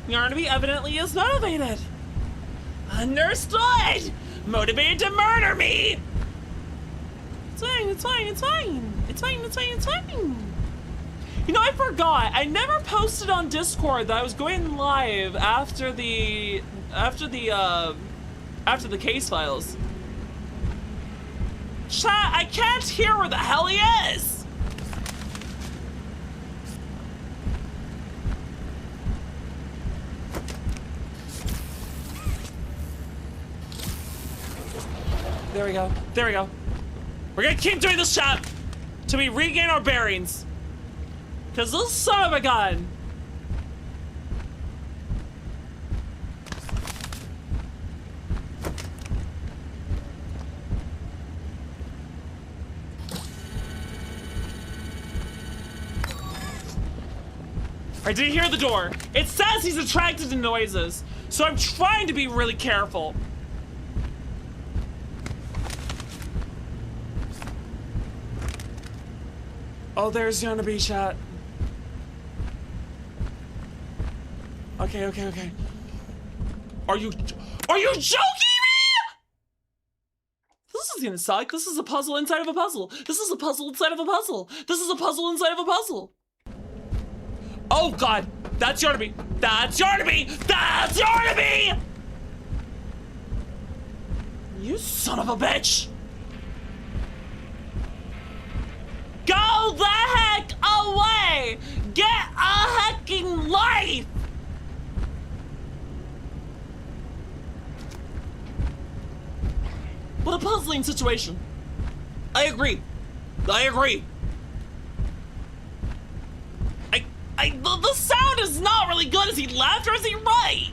Yarnaby evidently is motivated. Understood! Motivated to murder me! It's fine, it's fine, it's fine. It's fine, it's fine, it's fine. You know, I forgot. I never posted on Discord that I was going live after the case files. Chat, I can't hear where the hell he is! There we go. There we go. We're gonna keep doing this, chat, till we regain our bearings. Cause this son of a gun. I did hear the door. It says he's attracted to noises, so I'm trying to be really careful. Oh, there's Yarnaby, chat. Okay, okay, okay. Are you joking me? This is gonna suck. This is a puzzle inside of a puzzle. This is a puzzle inside of a puzzle. This is a puzzle inside of a puzzle. Oh God, that's Yarnaby. That's Yarnaby. That's Yarnaby. You son of a bitch. Go the heck away! Get a hecking life! What a puzzling situation. I agree. I agree. The sound is not really good. Is he left or is he right?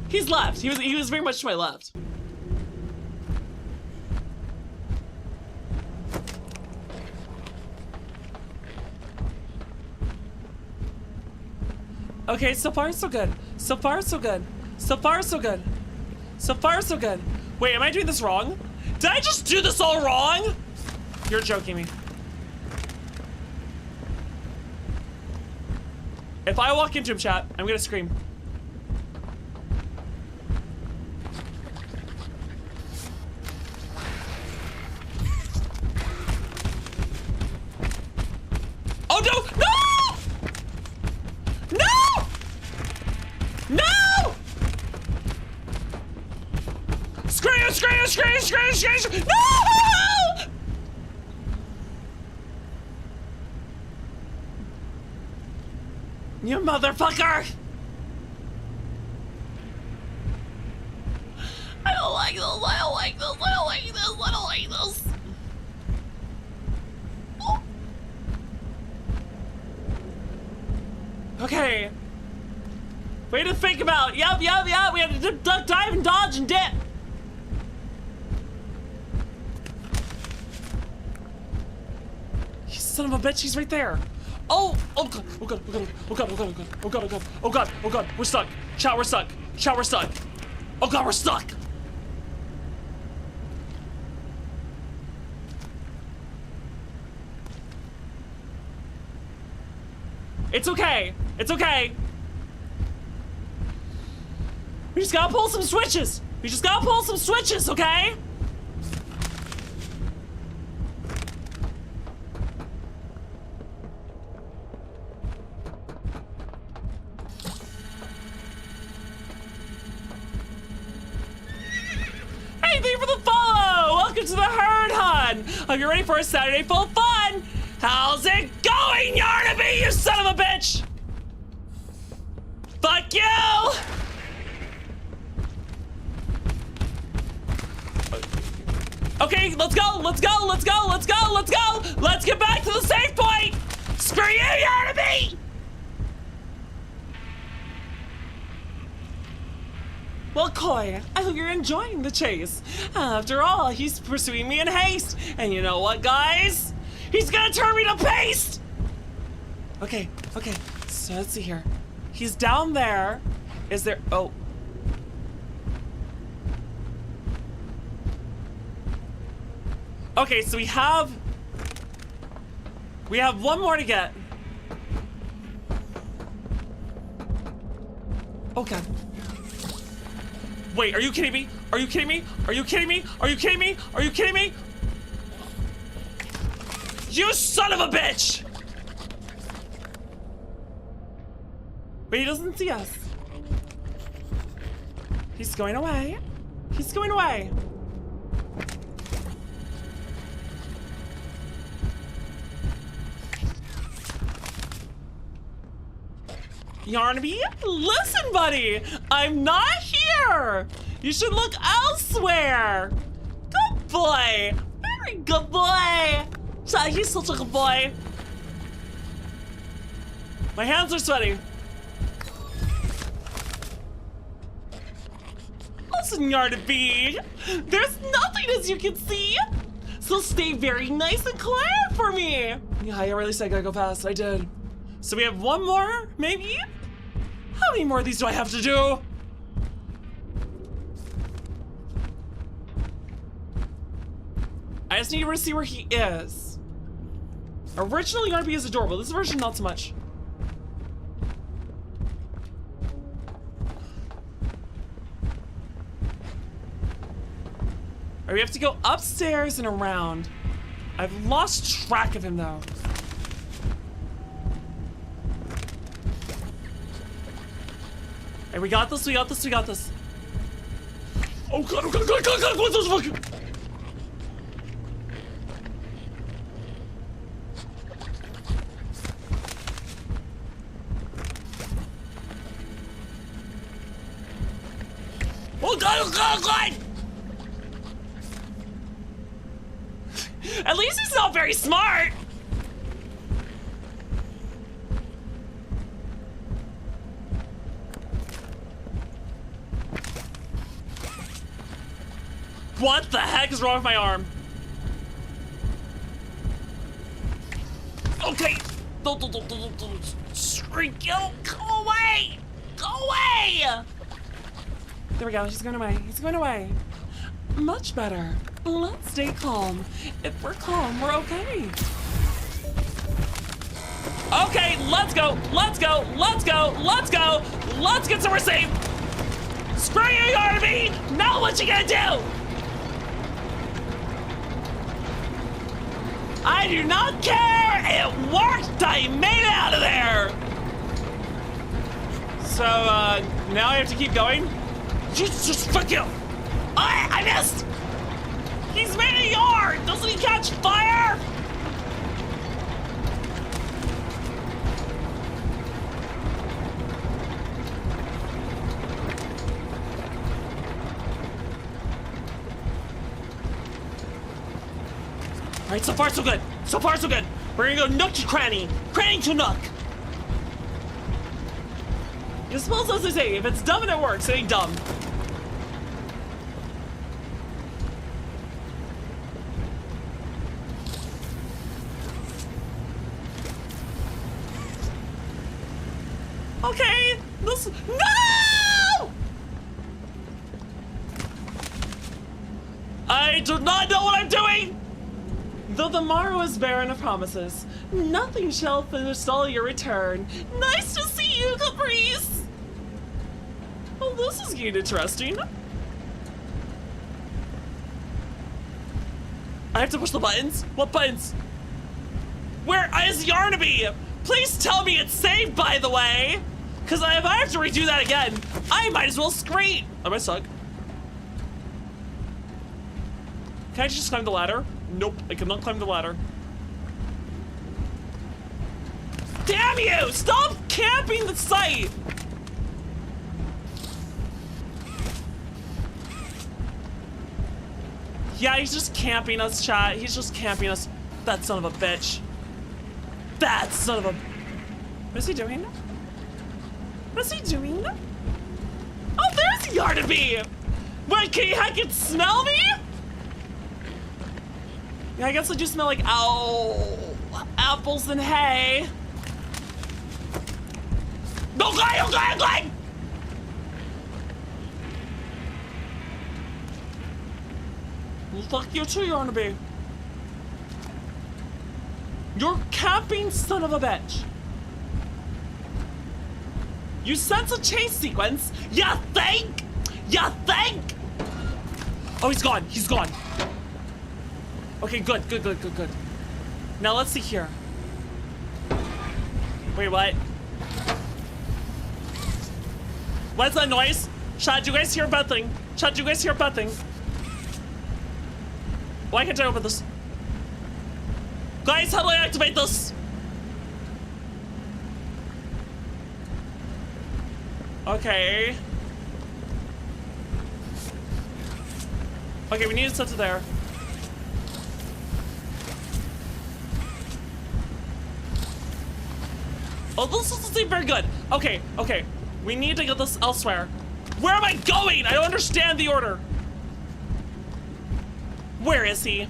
He's left. He was very much to my left. Okay, so far so good. So far so good. So far so good. So far so good. Wait, am I doing this wrong? Did I just do this all wrong? You're joking me. If I walk into him, chat, I'm gonna scream. Oh no! No! No! No! Scream, scream, scream, scream, scream, scream! No! You motherfucker! I don't like this, I don't like this, I don't like this, I don't like this. Oh. Okay. Way to think about. Yup. We had to duck, dive, and dodge and dip. You son of a bitch, he's right there. Oh God, oh God, oh God, oh God, oh God, oh God, oh God, oh God, oh God, we're stuck. Chat, we're stuck. Chat, we're stuck. Oh God, we're stuck. It's okay. It's okay. We just gotta pull some switches. We just gotta pull some switches, okay? Hey, thank you for the follow! Welcome to the Herd Hunt! Hope you're ready for a Saturday full of fun! How's it going, Yarnaby, you son of a bitch? Fuck you! Okay, let's go, let's go, let's go, let's go, let's go! Let's get back to the safe point! Screw you, Yarnaby! Well, Koi, I hope you're enjoying the chase. After all, he's pursuing me in haste. And you know what, guys? He's gonna turn me to paste! Okay, so let's see here. He's down there. Is there, oh. Okay, so we have one more to get. Okay. Wait, are you kidding me? Are you kidding me? Are you kidding me? Are you kidding me? Are you kidding me? You son of a bitch! But he doesn't see us. He's going away. He's going away. Yarnaby, listen, buddy. I'm not here. You should look elsewhere. Good boy. Very good boy. He's such a good boy. My hands are sweaty. Listen, Yarnaby. There's nothing, as you can see. So stay very nice and quiet for me. Yeah, I really said I gotta go fast. I did. So we have one more, maybe? How many more of these do I have to do? I just need to see where he is. Originally, Yarnaby is adorable. This version, not so much. Alright, we have to go upstairs and around. I've lost track of him, though. Hey, we got this, we got this, we got this. Oh god, oh god, oh god, oh god, what's this fucking... Oh god, oh god, oh god! At least he's not very smart! What the heck is wrong with my arm? Okay. Don't shrink you. Go away. Go away. There we go. He's going away. He's going away. Much better. Let's stay calm. If we're calm, we're okay. Okay, let's go. Let's go. Let's go. Let's go. Let's get somewhere safe. Screw you, Yarnaby. Now what you gonna do? I do not care! It worked! I made it out of there! So, now I have to keep going? Jesus, fuck you! I missed! He's made a yard! Doesn't he catch fire? Alright, so far so good. So far so good. We're gonna go nook to cranny. Cranny to nook. You're supposed to say, if it's dumb and it works, it ain't dumb. Okay, this... No! I do not know what I'm doing! Though the morrow is barren of promises, nothing shall forestall your return. Nice to see you, Caprice! Well, this is getting interesting. I have to push the buttons? What buttons? Where is Yarnaby? Please tell me it's saved, by the way! Because if I have to redo that again, I might as well scream! Am I stuck? Can I just climb the ladder? Nope, I cannot climb the ladder. Damn you! Stop camping the site! Yeah, he's just camping us, chat. He's just camping us. That son of a bitch. That son of a... What is he doing? What is he doing? Oh, there's Yarnaby! Wait, can you heckin' smell me? Yeah, I guess I do smell like, apples and hay. No, glide! Fuck you too, Yarnaby. You're camping son of a bitch. You sense a chase sequence? Ya think? Oh, he's gone. Okay, good. Now let's see here. Wait, what? What's that noise? Chat, do you guys hear bething? Why can't I open this? Guys, how do I activate this? Okay. Okay, we need to set it there. Oh, this doesn't seem very good. Okay. We need to get this elsewhere. Where am I going? I don't understand the order. Where is he?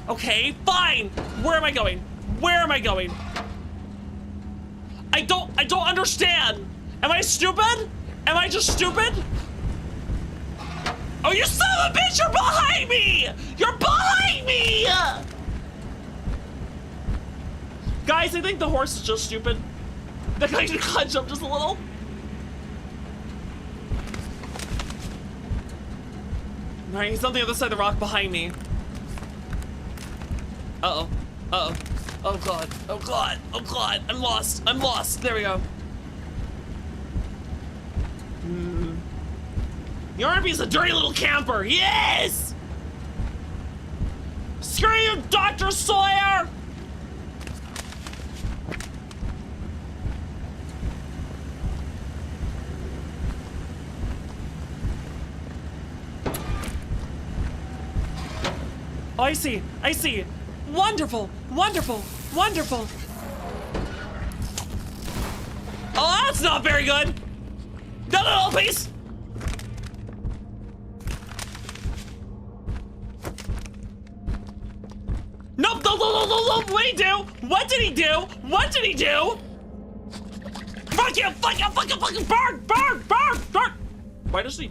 Okay, fine. Where am I going? I don't understand. Am I stupid? Am I just stupid? Oh, you son of a bitch, you're behind me! Guys, I think the horse is just stupid. The guy can jump just a little. Alright, he's on the other side of the rock behind me. Uh-oh. Oh god. I'm lost. There we go. Yarnaby's a dirty little camper. Yes! Screw you, Dr. Sawyer! Oh, I see. Wonderful. Oh, that's not very good. No, please. Nope, no. What did he do? Fuck you, burn. Why doesn't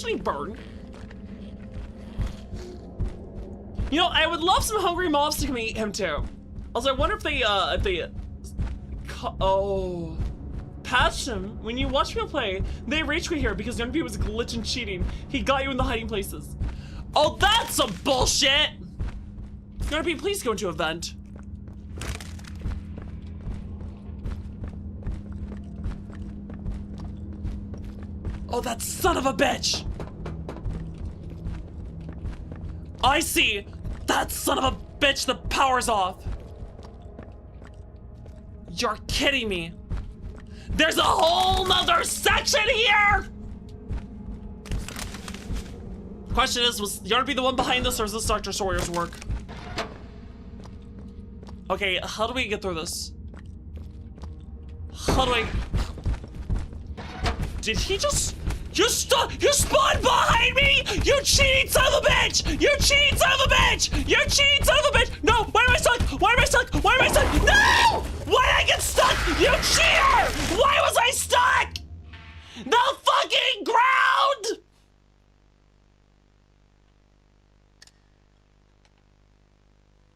he burn? You know, I would love some hungry mobs to come eat him too. Also, I wonder if they patched him. When you watch people play, they rage quit here because Yarnaby was glitching cheating. He got you in the hiding places. Oh, that's some bullshit! Yarnaby, please go into a vent. Oh, that son of a bitch! I see! That son of a bitch, the power's off! You're kidding me! There's a whole nother section here! Question is, was Yarnaby the one behind this, or is this Dr. Sawyer's work? Okay, how do we get through this? Did he just... You spawned behind me! You cheating son of a bitch! No! Why am I stuck? No! Why did I get stuck? You cheater! Why was I stuck? The fucking ground!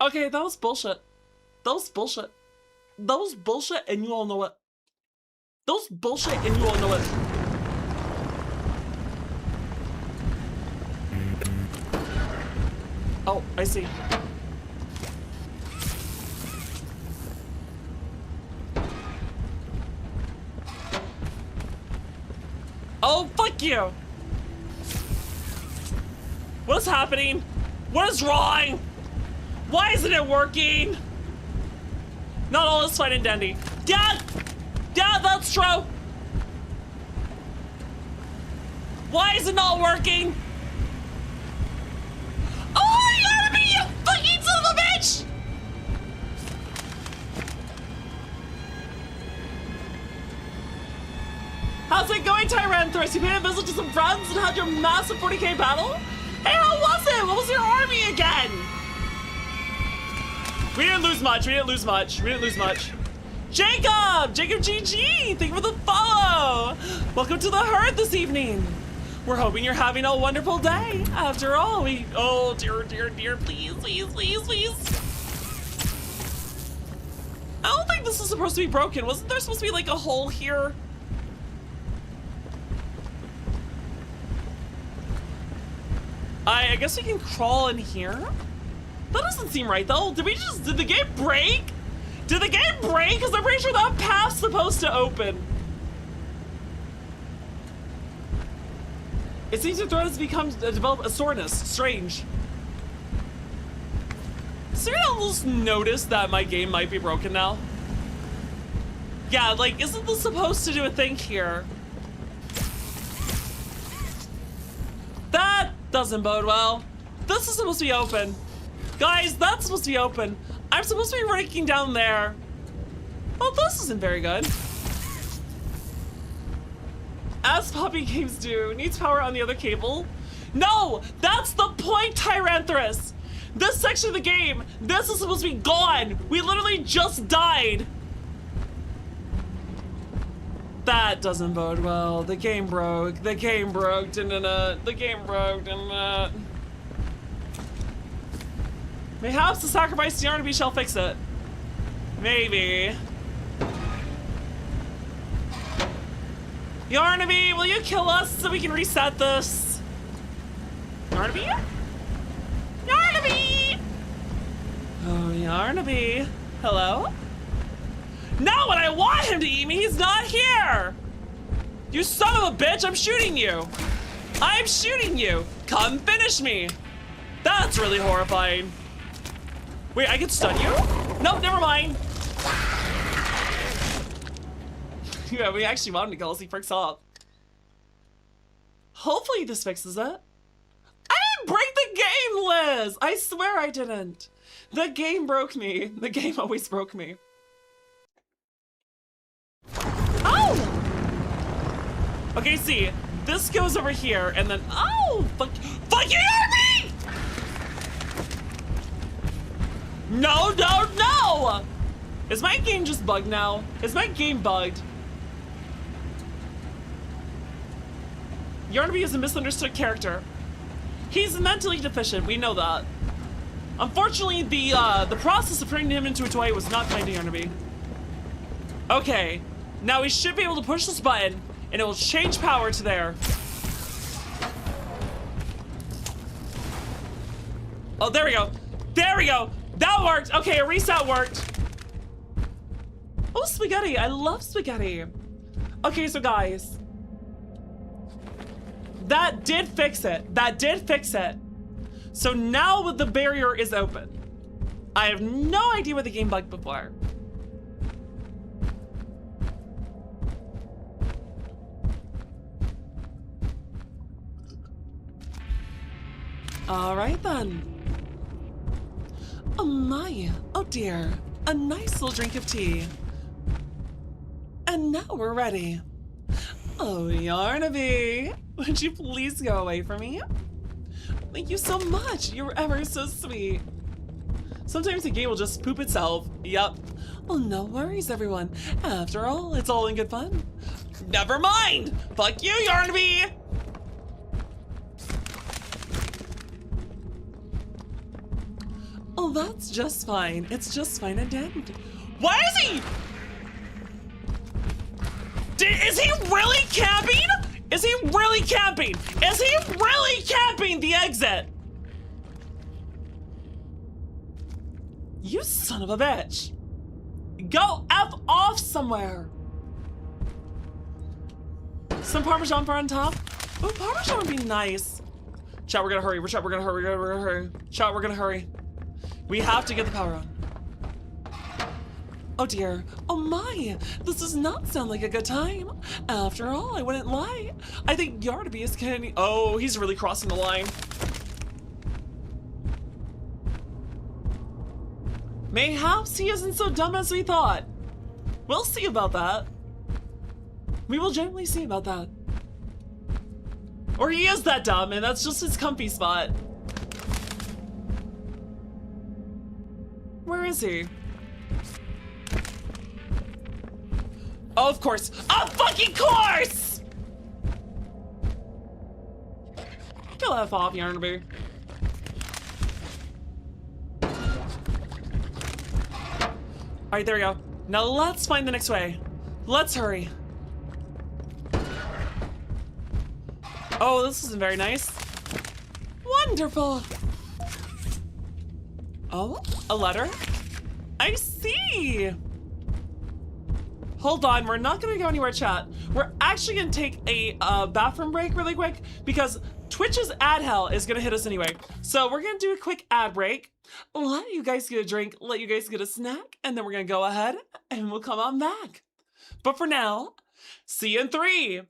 Okay, that was bullshit. That was bullshit. That was bullshit, and you all know it. That was bullshit, and you all know it. Oh, I see. Oh, fuck you! What is happening? What is wrong? Why isn't it working? Not all is fine and dandy. Dad! Dad, that's true! Why is it not working? Oh, you gotta be, you fucking son of a bitch! How's it going, Tyranthus? You paid a visit to some friends and had your massive 40k battle? Hey, how was it? What was your army again? We didn't lose much. We didn't lose much. We didn't lose much. Jacob! Jacob GG! Thank you for the follow! Welcome to the herd this evening. We're hoping you're having a wonderful day. After all, we... Oh, dear, dear, dear. Please, please, please, please. I don't think this is supposed to be broken. Wasn't there supposed to be like a hole here? I guess we can crawl in here? That doesn't seem right though. Did the game break? Did the game break? Because I'm pretty sure that path's supposed to open. It seems your throat has developed a soreness. Strange. So you almost notice that my game might be broken now? Yeah, like, isn't this supposed to do a thing here? That doesn't bode well. This is supposed to be open. Guys, that's supposed to be open. I'm supposed to be breaking down there. Well, this isn't very good. As puppy games do, needs power on the other cable. No, that's the point, Tyranthus. This section of the game, this is supposed to be gone. We literally just died. That doesn't bode well. The game broke. The game broke. The game broke. Mayhaps the sacrifice to Yarnaby shall fix it. Maybe. Yarnaby, will you kill us so we can reset this? Yarnaby? Yarnaby! Oh, Yarnaby. Hello? Not when I want him to eat me, he's not here! You son of a bitch, I'm shooting you! I'm shooting you! Come finish me! That's really horrifying. Wait, I can stun you? Nope, never mind. Yeah, we actually want him to kill us, he freaks out. Hopefully this fixes it. I didn't break the game, Liz! I swear I didn't. The game broke me. The game always broke me. Oh! Okay, see, this goes over here, and then, oh, fuck you, Yarnaby! No, no, no! Is my game just bugged now? Is my game bugged? Yarnaby is a misunderstood character. He's mentally deficient, we know that. Unfortunately, the process of turning him into a toy was not kind to Yarnaby. Okay, now we should be able to push this button, and it will change power to there. Oh, there we go. There we go. That worked. Okay, a reset worked. Oh, spaghetti. I love spaghetti. Okay, so guys. That did fix it. That did fix it. So now the barrier is open. I have no idea where the game bugged before. All right then. Oh my, oh dear. A nice little drink of tea. And now we're ready. Oh, Yarnaby, would you please go away from me? Thank you so much. You're ever so sweet. Sometimes the game will just poop itself. Yup. Oh, no worries, everyone. After all, it's all in good fun. Never mind. Fuck you, Yarnaby. Well, that's just fine. It's just fine and dandy. Why is he? Is he really camping? Is he really camping? Is he really camping the exit? You son of a bitch. Go F off somewhere. Some Parmesan bar on top. Oh, Parmesan would be nice. Chat, we're gonna hurry. Chat, we're gonna hurry. We're gonna hurry. Chat, we're gonna hurry. We have to get the power on. Oh dear. Oh my. This does not sound like a good time. After all, I wouldn't lie. I think Yardaby is kidding. Oh, he's really crossing the line. Mayhaps he isn't so dumb as we thought. We'll see about that. We will generally see about that. Or he is that dumb and that's just his comfy spot. Where is he? Oh, of course. Of fucking course! Go F off, Yarnaby. Alright, there we go. Now let's find the next way. Let's hurry. Oh, this isn't very nice. Wonderful. Oh, a letter? I see. Hold on, we're not gonna go anywhere, chat. We're actually gonna take a bathroom break really quick because Twitch's ad hell is gonna hit us anyway. So we're gonna do a quick ad break. Let you guys get a drink, let you guys get a snack, and then we're gonna go ahead and we'll come on back. But for now, see you in 3.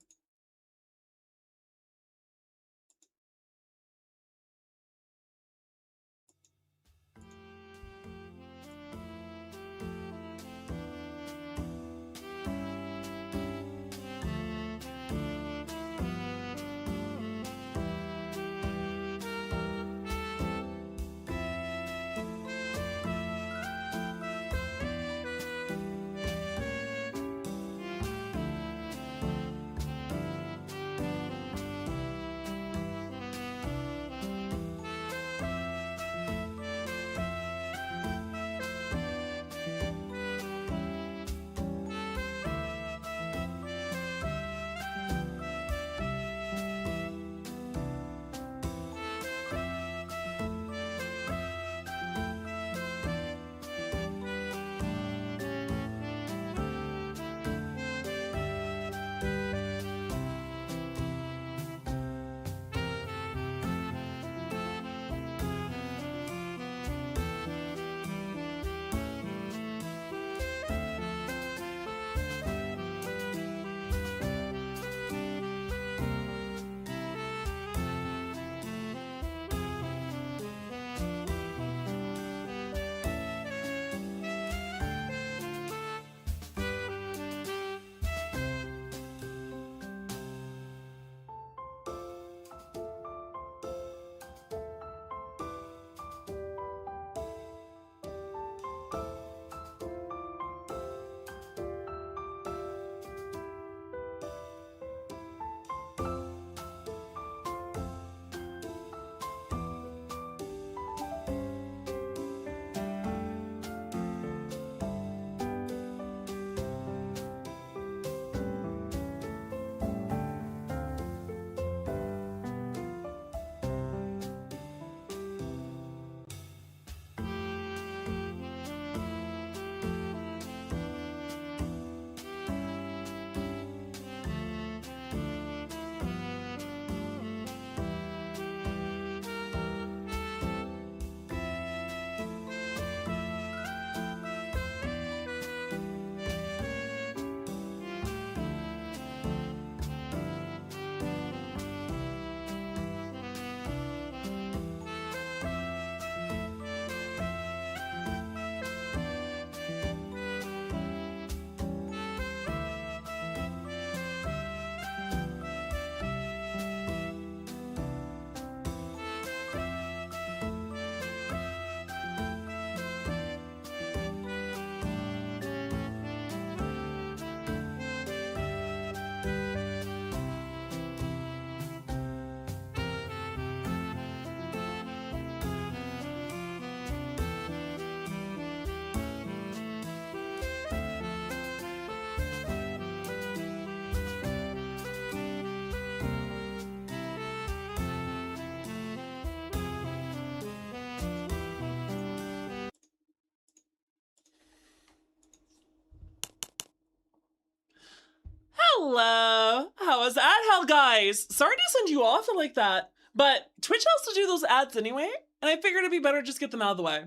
Hello. How was that? How, guys? Sorry to send you off like that, but Twitch has to do those ads anyway, and I figured it'd be better just get them out of the way.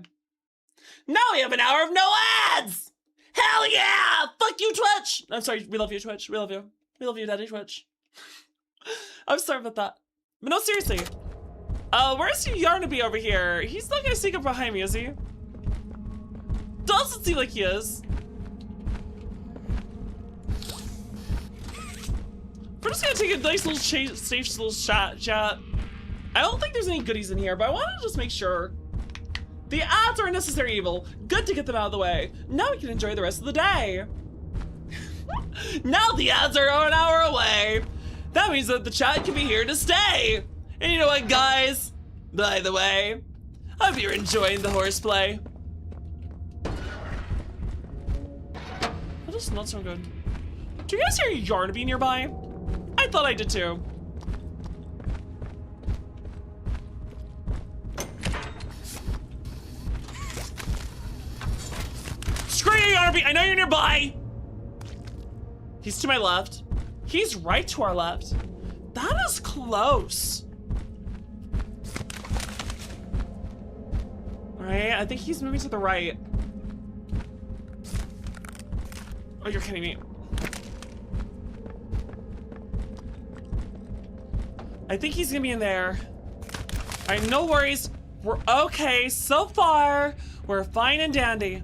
Now we have an hour of no ads! Hell yeah! Fuck you, Twitch! I'm sorry, we love you, Twitch. We love you. We love you, Daddy Twitch. I'm sorry about that. But no, seriously. Where's Yarnaby over here? He's not gonna sneak up behind me, is he? Doesn't seem like he is. We're just gonna take a nice little safe little chat. I don't think there's any goodies in here, but I want to just make sure. The ads are a necessary evil. Good to get them out of the way. Now we can enjoy the rest of the day. Now the ads are an hour away. That means that the chat can be here to stay. And you know what, guys? By the way, I hope you're enjoying the horseplay. That does not sound good. Do you guys hear Yarnaby nearby? I thought I did too. Screw you, Yarnaby! I know you're nearby! He's to my left. He's right to our left. That is close. Alright, I think he's moving to the right. Oh, you're kidding me. I think he's gonna be in there. Alright, no worries. We're okay so far. We're fine and dandy.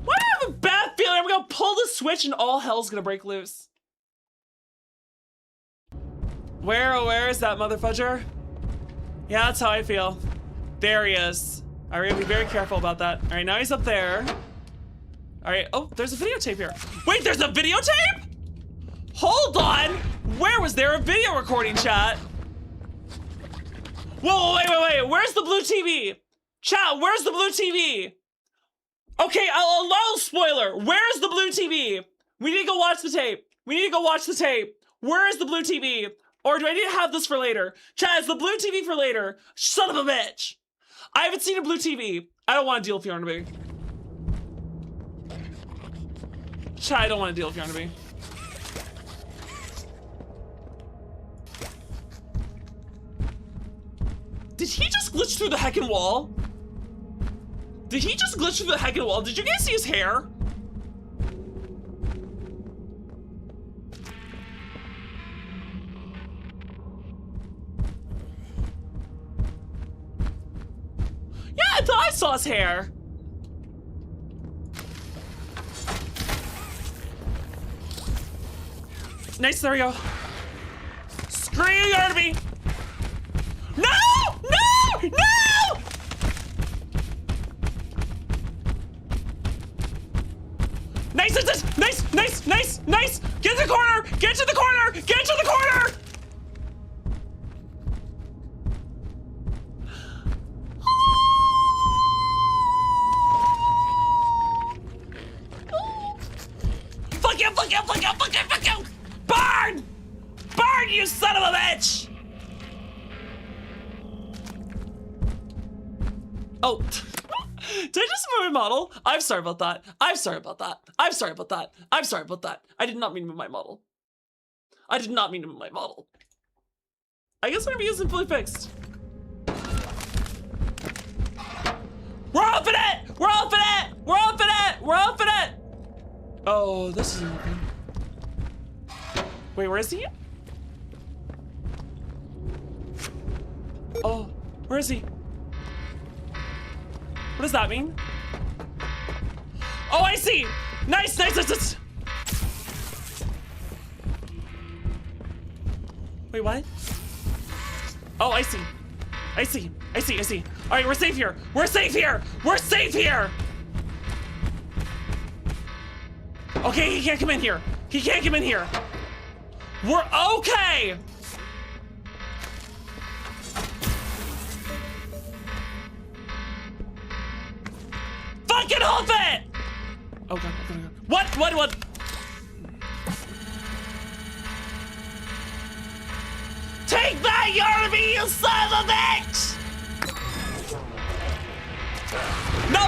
Why do I have a bad feeling I'm gonna pull the switch and all hell's gonna break loose? Where is that motherfudger? Yeah, that's how I feel. There he is. Alright, we're gonna be very careful about that. Alright, now he's up there. Alright, oh, there's a videotape here. Wait, there's a videotape? Hold on! Where was there a video recording, chat? Whoa, wait, where's the blue TV? Chat, where's the blue TV? Okay, I'll allow spoiler. Where's the blue TV? We need to go watch the tape. We need to go watch the tape. Where is the blue TV? Or do I need to have this for later? Chat, is the blue TV for later? Son of a bitch. I haven't seen a blue TV. I don't want to deal with Yarnaby. Chat, I don't want to deal with Yarnaby. Did he just glitch through the heckin' wall? Did he just glitch through the heckin' wall? Did you guys see his hair? Yeah, I thought I saw his hair. Nice, there we go. Screw you, Yarnaby! No! No! No! Nice, nice! Get to the corner! Get to the corner! Get to the corner! Fuck you! Burn! Burn, you son of a bitch! Oh, did I just move my model? I'm sorry about that. I did not mean to move my model. I guess whatever is fully fixed. We're off it! Oh, this isn't working. Wait, where is he? Oh, where is he? What does that mean? Oh, I see! Nice! Wait, what? Oh, I see. All right, we're safe here. Okay, he can't come in here. We're okay! Fucking off it! Oh god. What? Take that, Yarnaby, you son of a bitch! No!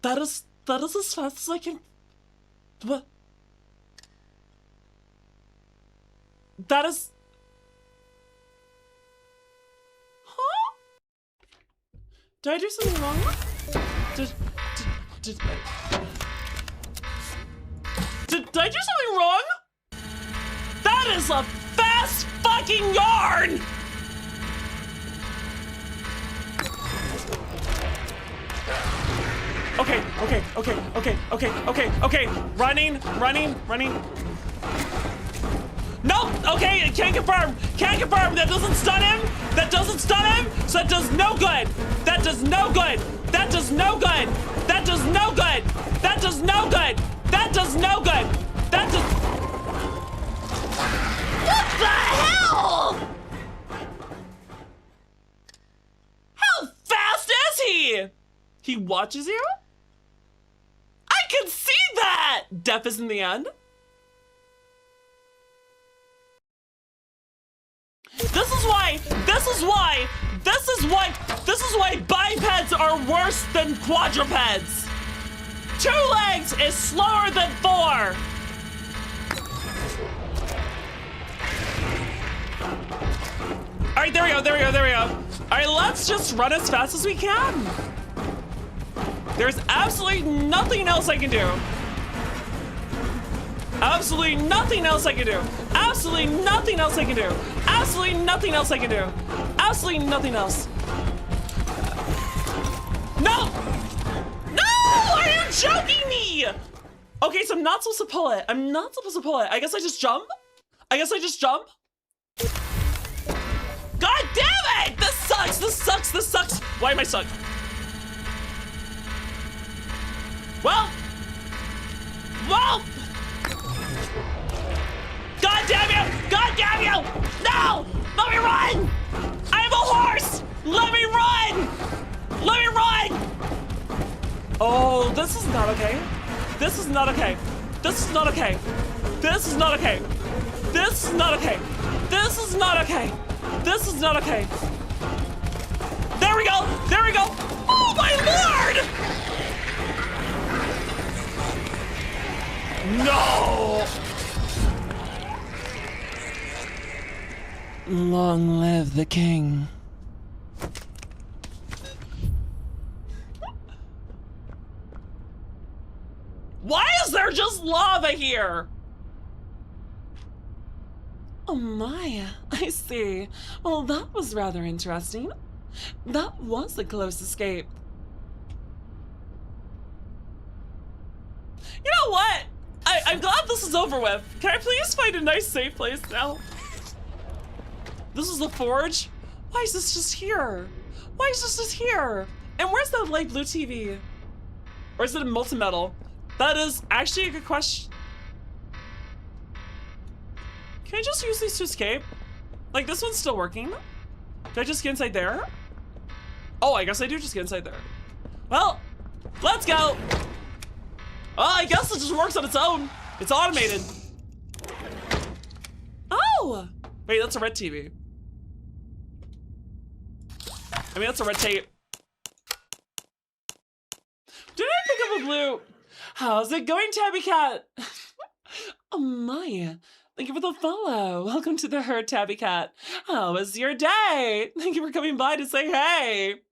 That is as fast as I can. What? That is. Huh? Did I do something wrong? Did I do something wrong? That is a fast fucking yarn! Okay. Running. Nope, okay, can't confirm. That doesn't stun him. So that does no good. What the hell? How fast is he? He watches you? I can see that! Death is in the end. This is why bipeds are worse than quadrupeds. 2 legs is slower than 4. All right, there we go. All right, let's just run as fast as we can. There's absolutely nothing else I can do. Absolutely nothing else I can do. No! Are you joking me? Okay, so I'm not supposed to pull it. I guess I just jump? God damn it! This sucks. Why am I stuck? Well. God damn you! No! Let me run! I am a horse! Let me run! Oh, this is not okay. There we go! Oh my lord! No! Long live the king. Why is there just lava here? Oh my, I see. Well, that was rather interesting. That was a close escape. You know what? I'm glad this is over with. Can I please find a nice safe place now? This is the forge? Why is this just here? And where's that light blue TV? Or is it a multi-metal? That is actually a good question. Can I just use these to escape? Like, this one's still working? Do I just get inside there? Oh, I guess I do just get inside there. Well, let's go. Oh, I guess it just works on its own. It's automated. Oh! Wait, that's a red TV. I mean, that's a red tape. Did I pick up a blue? How's it going, Tabby Cat? Oh my. Thank you for the follow. Welcome to the herd, Tabby Cat. How was your day? Thank you for coming by to say hey.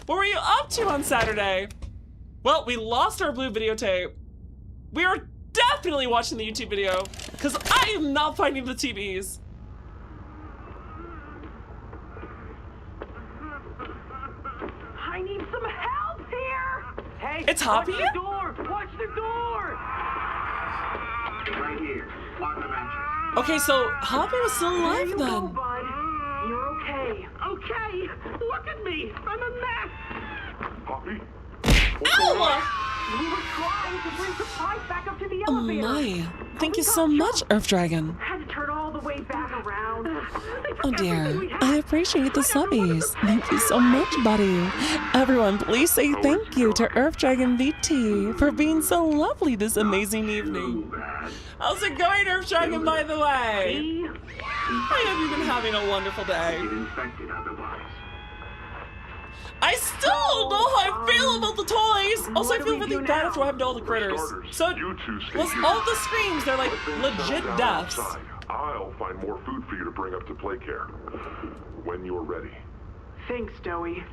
What were you up to on Saturday? Well, we lost our blue videotape. We are definitely watching the YouTube video because I am not finding the TVs. I need some help here. Hey, it's Hoppy? Watch the door. Watch the door. Right here, on the bench. Okay, so Hoppy was still alive then. Go, bud. You're okay. Okay. Look at me. I'm a mess. Hoppy? Ow! We were trying to bring supplies back up to the Oh elevator. my. Thank you so much, Earth Dragon. Had to turn all the way back around. Oh dear. I appreciate the subbies. Thank you so much, buddy. Everyone, please say thank you to Earth Dragon VT for being so lovely this amazing evening. How's it going, Earth Dragon, by the way? I hope you've been having a wonderful day. I still don't know how I feel about the toys. Anyways, also I feel really bad after what happened to all the critters. So, was all the screams, they're like legit deaths. I'll find more food for you to bring up to play care. When you're ready. Thanks, Doey.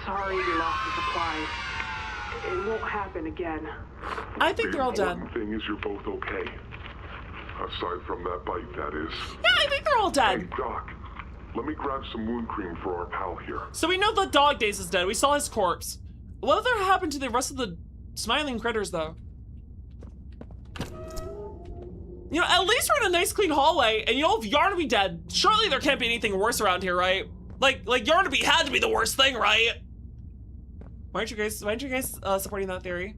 Sorry we lost the supplies. It won't happen again. I think they're all dead. The important thing is you're both okay. Aside from that bite, that is. Yeah, I think they're all dead. Hey, Doc, let me grab some wound cream for our pal here. So we know the dog days is dead. We saw his corpse. Whatever happened to the rest of the smiling critters, though? You know, at least we're in a nice clean hallway, and you know, if Yarnaby dead, surely there can't be anything worse around here, right? Like Yarnaby had to be the worst thing, right? Why aren't you guys supporting that theory?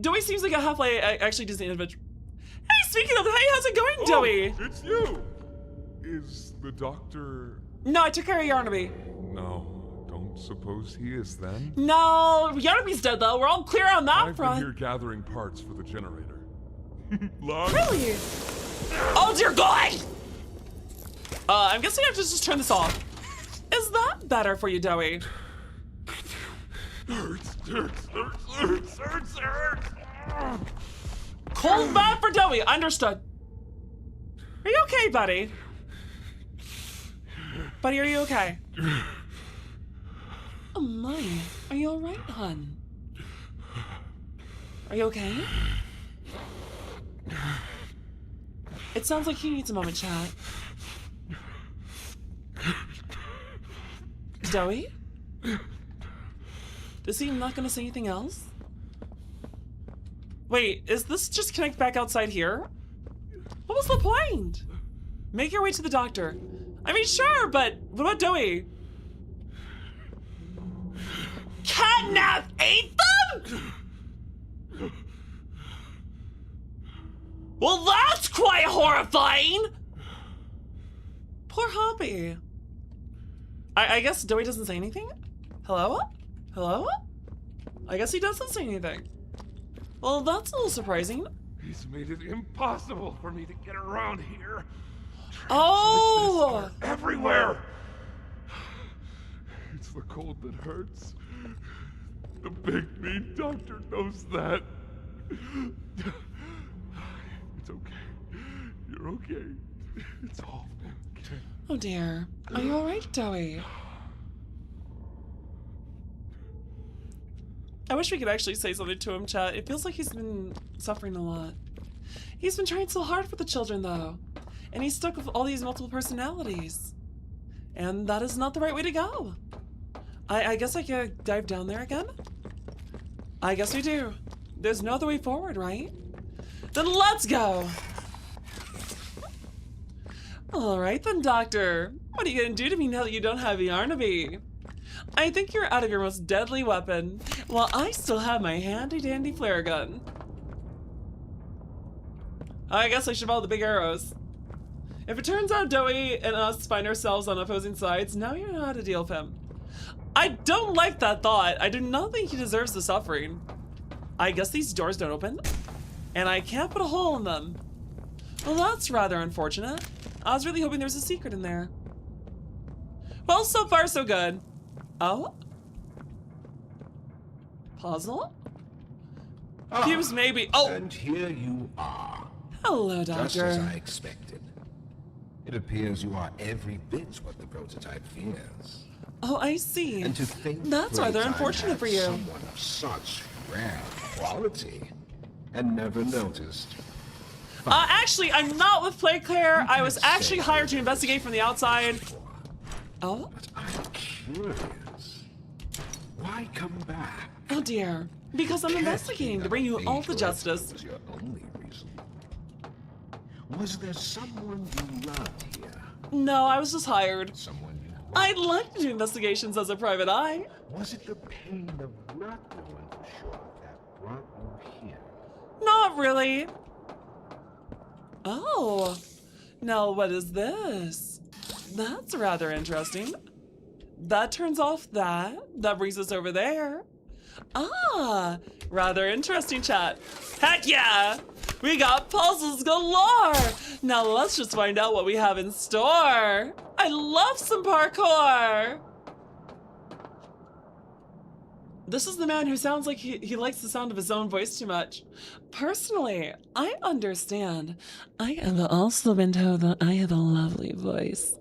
Doey seems like a halfway actually Disney individual. Hey, speaking of, hey, how's it going, Doey? It's you! Is the doctor... No, I took care of Yarnaby. No, don't suppose he is then? No, Yarnaby's dead though. We're all clear on that front. I've been here gathering parts for the generator. Really? Oh dear God! I'm guessing I have to just turn this off. Is that better for you, Doey? Hurts. Cold bath for Doey. Understood. Are you okay, buddy? Buddy, are you okay? Oh my. Are you alright, hon? Are you okay? It sounds like he needs a moment, chat. Doey? Is he not gonna say anything else? Wait, is this just connect back outside here? What was the point? Make your way to the doctor. I mean, sure, but what about Doey? Catnap ate them? Well, that's quite horrifying! Poor Hoppy. I guess Doey doesn't say anything? Hello? Hello? I guess he doesn't say anything. Well, that's a little surprising. He's made it impossible for me to get around here. Oh! Like this are everywhere! It's the cold that hurts. The big mean doctor knows that. It's okay. You're okay. It's all okay. Oh dear. Are you alright, Doey? I wish we could actually say something to him, chat. It feels like he's been suffering a lot. He's been trying so hard for the children, though. And he's stuck with all these multiple personalities. And that is not the right way to go. I guess I could dive down there again? I guess we do. There's no other way forward, right? Then let's go! Alright then, Doctor. What are you gonna do to me now that you don't have Yarnaby? I think you're out of your most deadly weapon, while I still have my handy-dandy flare gun. I guess I should follow the big arrows. If it turns out Doey and us find ourselves on opposing sides, now you know how to deal with him. I don't like that thought. I do not think he deserves the suffering. I guess these doors don't open, and I can't put a hole in them. Well, that's rather unfortunate. I was really hoping there was a secret in there. Well, so far so good. Oh? Puzzle? Cubes maybe. Oh! And here you are. Hello, Doctor. Just as I expected. It appears you are every bit what the prototype fears. Oh, I see. And to think that's rather Playtime unfortunate had for you. Someone of such rare quality and never noticed. Actually, I'm not with PlayCare. I was actually hired to investigate from the outside. Oh? But I'm curious. Why come back? Oh dear. Because I'm investigating to bring you all to justice. Was your only reason? Was there someone you loved here? No, I was just hired. Someone you I'd like to do investigations as a private eye. Was it the pain of not knowing for sure that brought you here? Not really. Oh. Now what is this? That's rather interesting. That turns off that. That brings us over there. Ah, rather interesting, chat. Heck yeah! We got puzzles galore! Now let's just find out what we have in store. I love some parkour! This is the man who sounds like he likes the sound of his own voice too much. Personally, I understand. I have also been told that I have a lovely voice.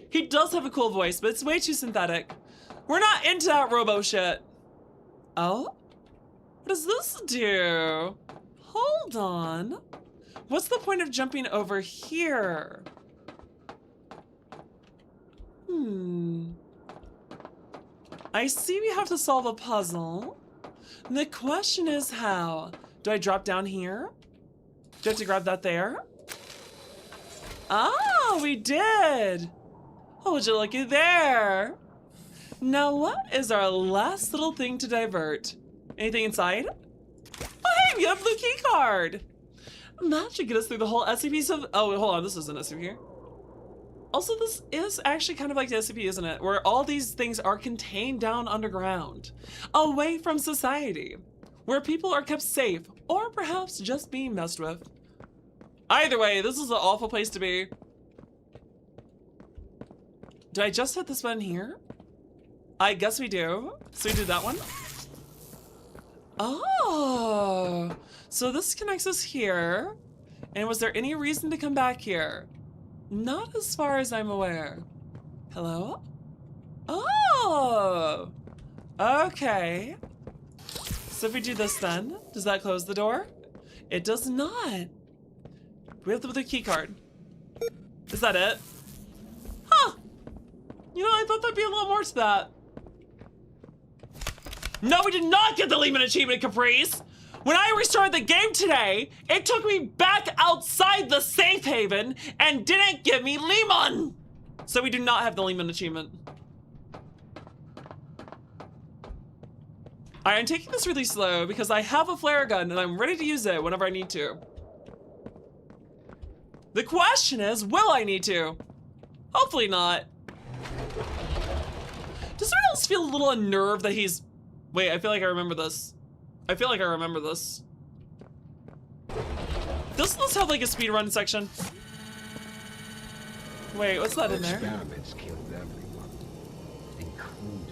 He does have a cool voice, but it's way too synthetic. We're not into that robo shit. Oh? What does this do? Hold on. What's the point of jumping over here? I see we have to solve a puzzle. The question is how? Do I drop down here? Do I have to grab that there? Ah, we did. Oh, would you looky there? Now what is our last little thing to divert? Anything inside? Oh, hey, we have a blue key card. That should get us through the whole SCP stuff. Oh, hold on, this is an SCP. Also, this is actually kind of like the SCP, isn't it? Where all these things are contained down underground, away from society, where people are kept safe, or perhaps just being messed with. Either way, this is an awful place to be. Do I just hit this button here? I guess we do. So we do that one. Oh, so this connects us here. And was there any reason to come back here? Not as far as I'm aware. Hello? Oh, okay. So if we do this then, does that close the door? It does not. We have the key card. Is that it? Huh. You know, I thought there'd be a little more to that. No, we did not get the Lehman achievement, Caprice. When I restarted the game today, it took me back outside the safe haven and didn't give me Lehman. So we do not have the Lehman achievement. I'm taking this really slow because I have a flare gun and I'm ready to use it whenever I need to. The question is, will I need to? Hopefully not. Does anyone else feel a little unnerved that he's... Wait, I feel like I remember this. I feel like I remember this. Doesn't this have like a speedrun section? Wait, what's that in there?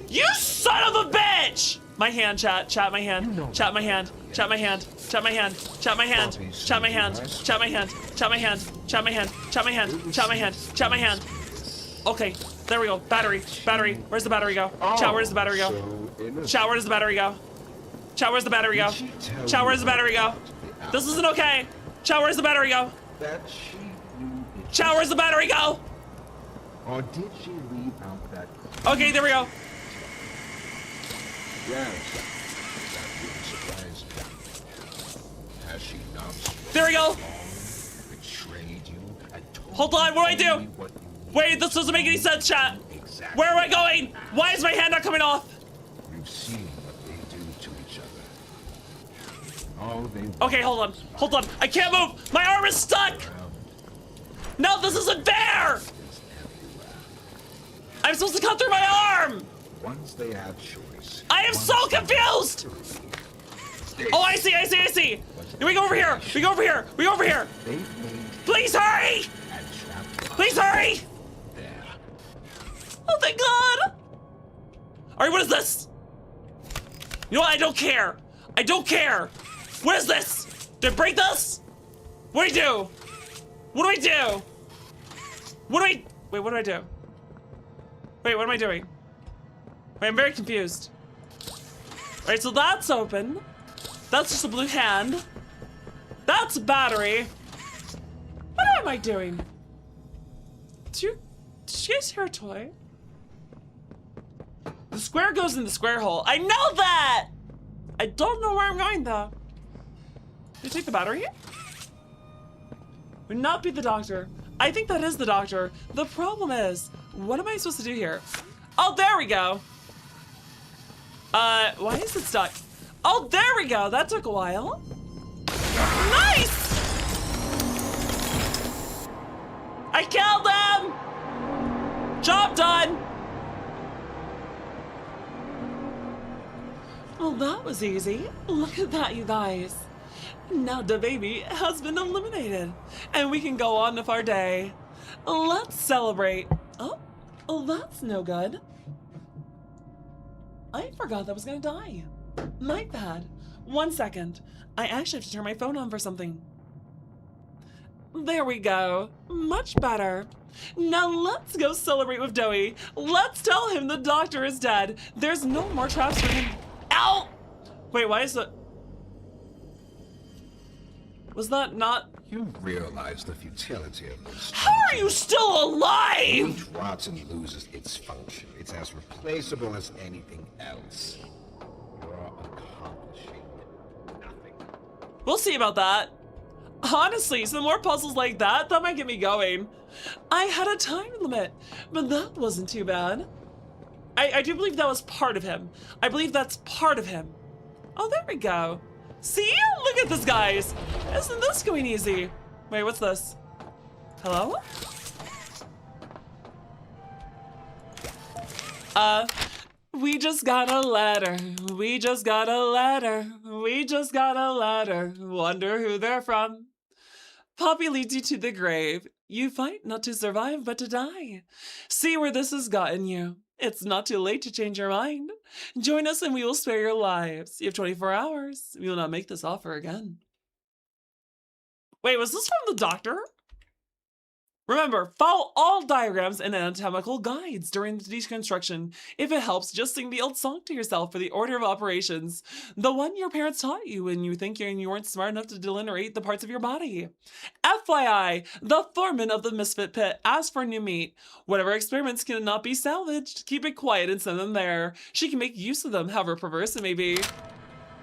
You son of a bitch! My hand, chat, my hand, chat my hand, chat my hand, chat my hand, chat my hand, chat my hand, chat my hand, chat my hand, chat my hand, chat my hand, chat my hand, chat my hand. Okay, there we go. Battery, battery. Where's the battery go? Chat, where does the battery go? Chat, where does the battery go? Chat, where's the battery go? Chat, where's the battery go? This isn't okay. Chat, where's the battery go? Chat, where's the battery go? Or did she leave out that? Okay, there we go. Yes. That wouldn't surprise me. Has she not? There we go. Betrayed you and told Hold on, what do I do? Wait, this doesn't make any sense, chat. Where am I going? Why is my hand not coming off? You've seen what they do to each other. All they Okay, hold on. Hold on. I can't move. My arm is stuck. No, this isn't fair. I'm supposed to cut through my arm. Once they have choice. I am so confused. Oh, I see, I see, I see. We go over here. We go over here. We go over here. Please hurry. Please hurry. Oh, thank God. All right, what is this? You know what? I don't care. I don't care. What is this? Did I break this? What do I do? What do I do? What do I... Wait, what do I do? Wait, what am I doing? Wait, I'm very confused. All right, so that's open. That's just a blue hand. That's a battery. What am I doing? Did you guys hear a toy? The square goes in the square hole. I know that! I don't know where I'm going though. Did you take the battery? Would not be the doctor. I think that is the doctor. The problem is, what am I supposed to do here? Oh, there we go. Why is it stuck? Oh, there we go. That took a while. Nice! I killed them! Job done! Well, that was easy. Look at that, you guys. Now the baby has been eliminated, and we can go on with our day. Let's celebrate. Oh, that's no good. I forgot that I was gonna die. My bad. 1 second. I actually have to turn my phone on for something. There we go. Much better. Now let's go celebrate with Doey. Let's tell him the doctor is dead. There's no more traps for him. Ow! Wait, why is that? Was that not? You realize the futility of this. How are you still alive? Wound rots and loses its function. It's as replaceable as anything else. You're accomplishing nothing. We'll see about that. Honestly, some more puzzles like that might get me going. I had a time limit, but that wasn't too bad. I do believe that was part of him. I believe that's part of him. Oh, there we go. See? Look at this, guys. Isn't this going easy? Wait, what's this? Hello? We just got a letter. We just got a letter. We just got a letter. Wonder who they're from. Poppy leads you to the grave. You fight not to survive, but to die. See where this has gotten you. It's not too late to change your mind. Join us and we will spare your lives. You have 24 hours. We will not make this offer again. Wait, was this from the doctor? Remember, follow all diagrams and anatomical guides during the deconstruction. If it helps, just sing the old song to yourself for the order of operations. The one your parents taught you when you think you weren't smart enough to delineate the parts of your body. FYI, the foreman of the Misfit Pit asked for new meat. Whatever experiments cannot be salvaged, keep it quiet and send them there. She can make use of them, however perverse it may be.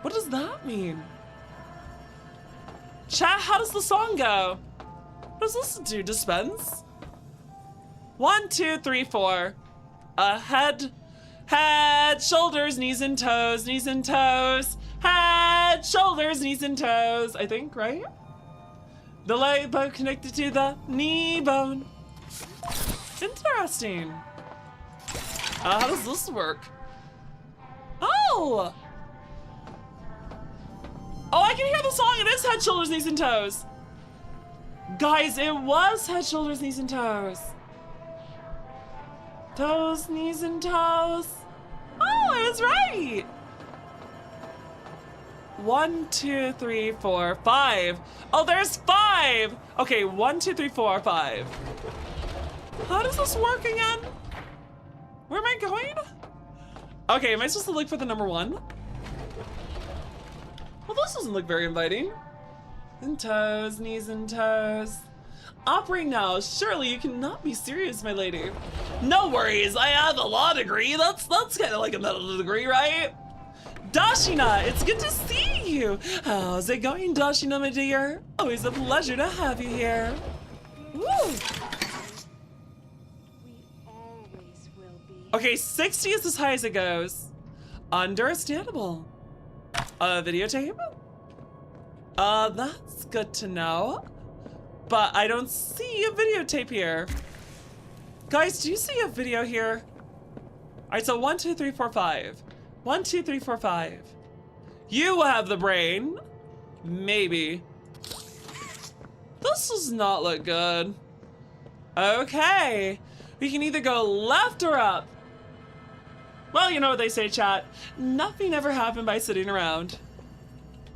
What does that mean? Chat, how does the song go? What does this do? Dispense? 1, 2, 3, 4. Head, shoulders, knees and toes, knees and toes. Head, shoulders, knees and toes. I think, right? The leg bone connected to the knee bone. Interesting. How does this work? Oh! Oh, I can hear the song. It is head, shoulders, knees and toes. Guys, it was head, shoulders, knees, and toes. Toes, knees, and toes. Oh, it was right. 1, 2, 3, 4, 5. Oh, there's 5. Okay, 1, 2, 3, 4, 5. How does this work again? Where am I going? Okay, am I supposed to look for the number 1? Well, this doesn't look very inviting. And toes, knees and toes. Operate now. Surely you cannot be serious, my lady. No worries, I have a law degree. That's kind of like a medical degree, right? Dashina, it's good to see you. How's it going, Dashina, my dear? Always a pleasure to have you here. Woo! Okay, 60 is as high as it goes. Understandable. Videotape? That's good to know. But I don't see a videotape here. Guys, do you see a video here? Alright, so 1, 2, 3, 4, 5. 1, 2, 3, 4, 5. You have the brain. Maybe. This does not look good. Okay. We can either go left or up. Well, you know what they say, chat. Nothing ever happened by sitting around.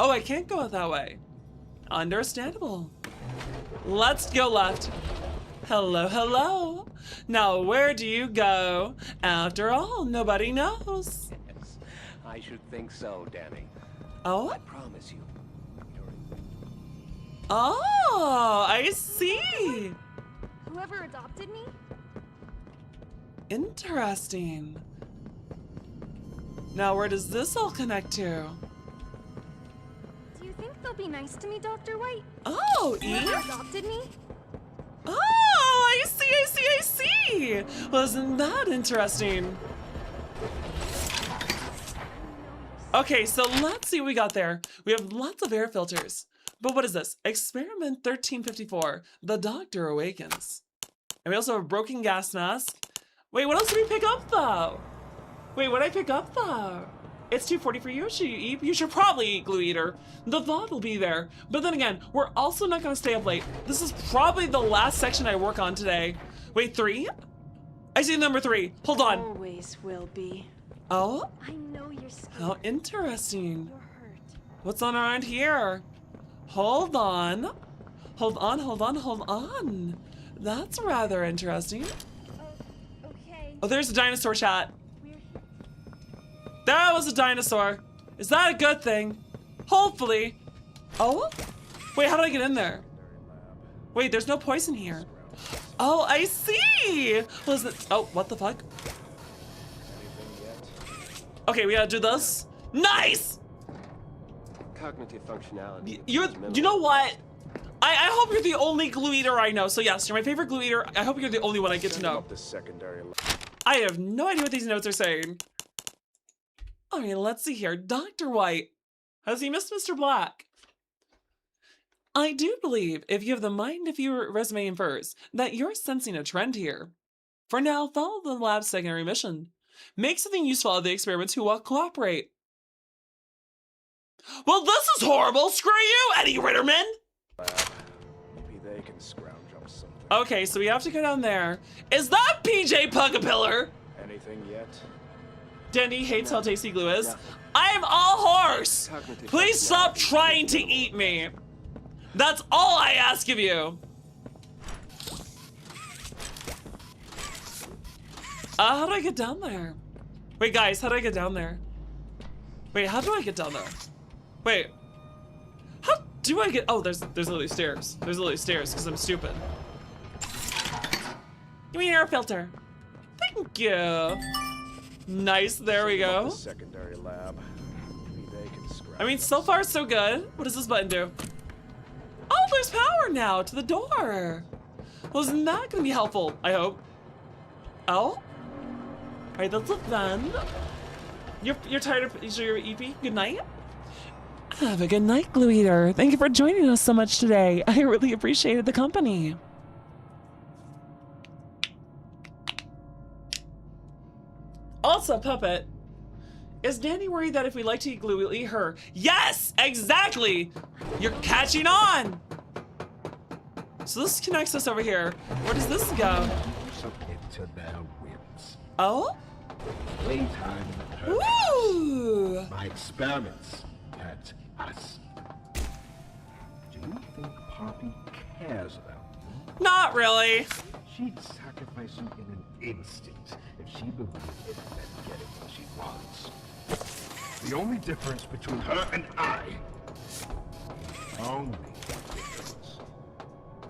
Oh, I can't go that way. Understandable. Let's go left. Hello, hello. Now, where do you go? After all, nobody knows. Yes, I should think so, Danny. Oh? I promise you. Oh, I see. Whoever adopted me? Interesting. Now, where does this all connect to? Do you think they'll be nice to me, Dr. White? Oh, Whoever adopted me? Oh, I see, I see, I see. Wasn't that interesting? Okay, so let's see what we got there. We have lots of air filters. But what is this? Experiment 1354. The Doctor Awakens. And we also have a broken gas mask. Wait, what else did we pick up though? Wait, what did I pick up though? It's 2:40 for you. Should you eat? You should probably eat, Glue Eater. The VOD will be there. But then again, we're also not gonna stay up late. This is probably the last section I work on today. Wait, 3? I see number 3. Hold on. Always will be. Oh? I know you're scared. How interesting. What's on around here? Hold on. Hold on, hold on, hold on. That's rather interesting. Okay. Oh, there's a dinosaur, chat. That was a dinosaur. Is that a good thing? Hopefully. Oh? Wait, how did I get in there? Wait, there's no poison here. Oh, I see. Was it? Oh, what the fuck? Okay, we gotta do this. Nice. Cognitive functionality. You know what? I hope you're the only glue eater I know. So yes, you're my favorite glue eater. I hope you're the only one I get to know. The secondary. I have no idea what these notes are saying. All right, let's see here. Dr. White. Has he missed Mr. Black? I do believe, if you have the mind if your resume infers, that you're sensing a trend here. For now, follow the lab's secondary mission. Make something useful out of the experiments who will cooperate. Well, this is horrible. Screw you, Eddie Ritterman. Maybe they can scrounge up something. Okay, so we have to go down there. Is that PJ Pugapillar? Anything yet? Dandy hates how tasty glue is. I'm a horse. Please stop trying to eat me. That's all I ask of you. How do I get down there? Wait, guys, how do I get down there? Wait, how do I get down there? Wait, how do I get? Oh, there's literally stairs. There's literally stairs because I'm stupid. Give me an air filter. Thank you. Nice. There we go. Secondary lab. Maybe they can scrounge. I mean, so far so good. What does this button do? Oh, there's power now to the door. Well, isn't that gonna be helpful? I hope. Oh. All right, that's a fun. You're tired of your EP? Good night. Have a good night, Glue Eater. Thank you for joining us so much today. I really appreciated the company. Also, Puppet, is Danny worried that if we like to eat glue, we'll eat her? Yes, exactly. You're catching on. So this connects us over here. Where does this go? Oh? Playtime. Ooh. My experiments at us. Do you think Poppy cares about you? Not really. She'd sacrifice you in an instant if she believed it meant getting what she wants. The only difference between her and I, the only difference,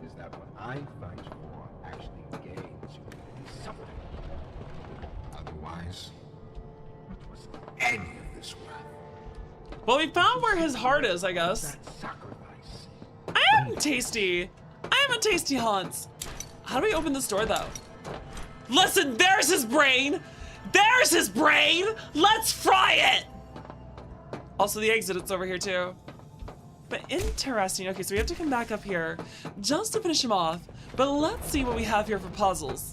is that what I fight for actually gains you something. Otherwise, what was any of this worth? Well, we found where his heart is, I guess. I am tasty. I am a tasty Hans. How do we open this door, though? Listen, there's his brain. There's his brain. Let's fry it. Also, the exit, it's over here, too. But interesting. Okay, so we have to come back up here just to finish him off. But let's see what we have here for puzzles.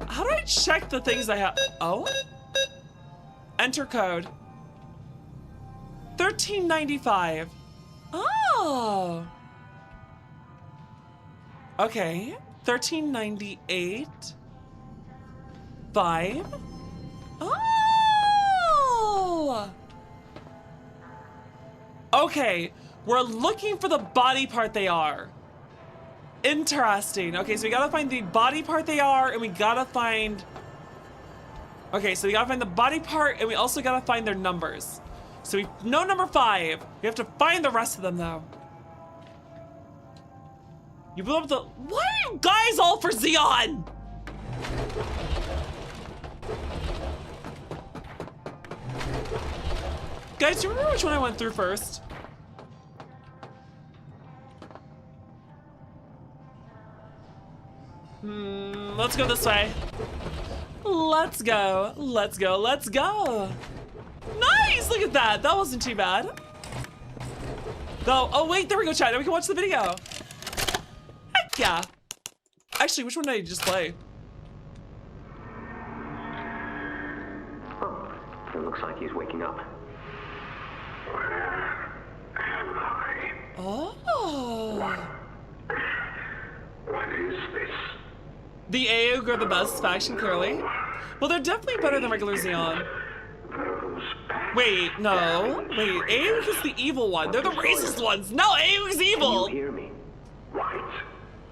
How do I check the things I have? Oh? Enter code. 1395. Oh. Okay. 1398. 5. Oh. Okay. We're looking for the body part they are. Interesting. Okay, so we gotta find the body part they are, and we gotta find... Okay, so we gotta find the body part, and we also gotta find their numbers. So we know number 5. We have to find the rest of them, though. You blew up the... Why are you guys all for Xeon? Guys, do you remember which one I went through first? Let's go this way. Let's go. Let's go. Let's go. Nice! Look at that. That wasn't too bad. Oh, wait. There we go, chat. Now we can watch the video. Heck yeah. Actually, which one did I just play? Oh, it looks like he's waking up. Where am I? Oh. What is this? The AOG are the best faction, clearly. Well, they're definitely better than regular Xeon. Wait, no. Wait, Aang is the evil one. They're the racist ones. No, Aang's evil. Can you hear me? White?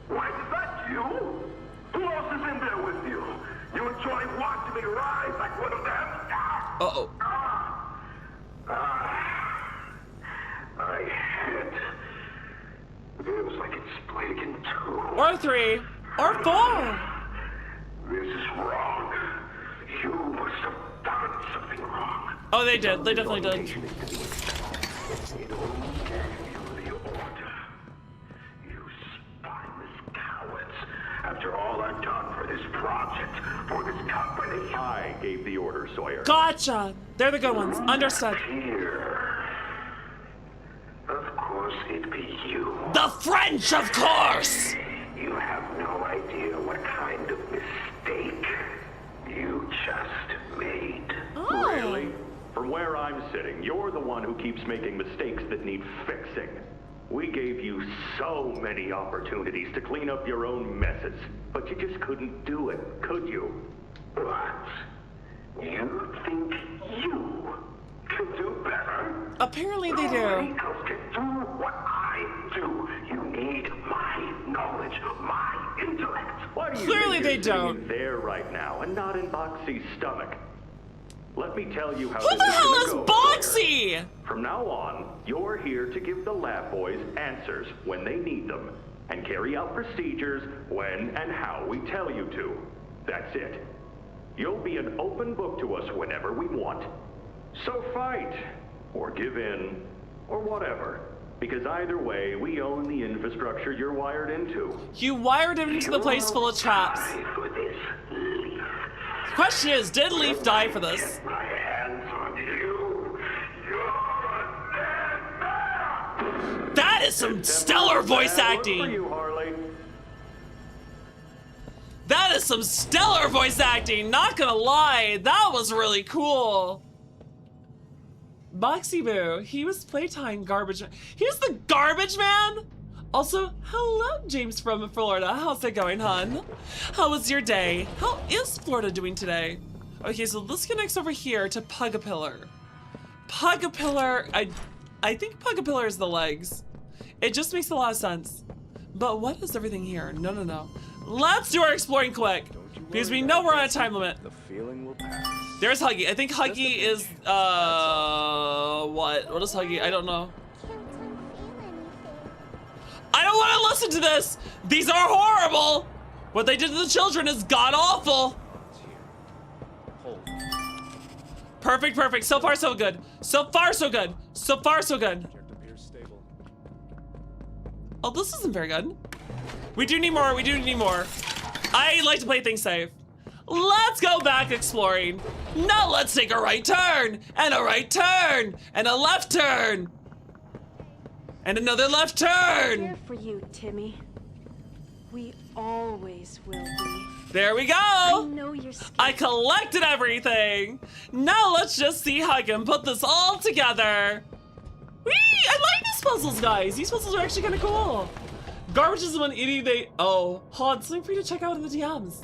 White, is that you? Who else is in there with you? You enjoy watching me rise like one of them? Uh-oh. My head. Feels like it's split in two. Or 3. Or 4. This is wrong. You must have done something wrong. Oh, they did. They definitely did. It only gave you the order. You spineless cowards. After all I've done for this project, for this company. I gave the order, Sawyer. Gotcha. They're the good ones. Understood. Here. Of course it'd be you. The French, of course! You have no idea what kind of mistake you just made. Oh. Really? From where I'm sitting, you're the one who keeps making mistakes that need fixing. We gave you so many opportunities to clean up your own messes, but you just couldn't do it, could you? What? You think you can do better? Apparently they do. Nobody else can do what I do. You need my knowledge, my intellect. Why do you Clearly think they you're sitting don't. in there right now and not in Boxy's stomach? Let me tell you how Who this the hell gonna is go, Boxy? Sawyer. From now on, you're here to give the lab boys answers when they need them, and carry out procedures when and how we tell you to. That's it. You'll be an open book to us whenever we want. So fight, or give in, or whatever. Because either way, we own the infrastructure you're wired into. You wired him into the place full of traps. For this leaf. The question is, did Leaf die for this? My hands on you. You're a dead man. That is some stellar voice For acting. you, Harley. That is some stellar voice acting. Not gonna lie, that was really cool. Boxy Boo, he was Playtime Garbage Man. He was the Garbage Man? Also, hello, James from Florida. How's it going, hun? How was your day? How is Florida doing today? Okay, so this connects over here to Pugapillar. Pugapillar, I think Pugapillar is the legs. It just makes a lot of sense. But what is everything here? No, no, no. Let's do our exploring quick. Because we know we're on a time limit. The feeling will pass. There's Huggy. I think Huggy is, what? What is Huggy? I don't know. I don't want to listen to this. These are horrible. What they did to the children is god-awful. Perfect, perfect. So far, so good. So far, so good. So far, so good. Oh, this isn't very good. We do need more. We do need more. I like to play things safe. Let's go back exploring. Now let's take a right turn, and a right turn, and a left turn, and another left turn. Here for you, Timmy. We always will be. There we go. I know you're scared. I collected everything. Now let's just see how I can put this all together. Whee! I like these puzzles, guys. These puzzles are actually kind of cool. Garbage is one idiot they. Oh, hold on. Something for you to check out in the DMs.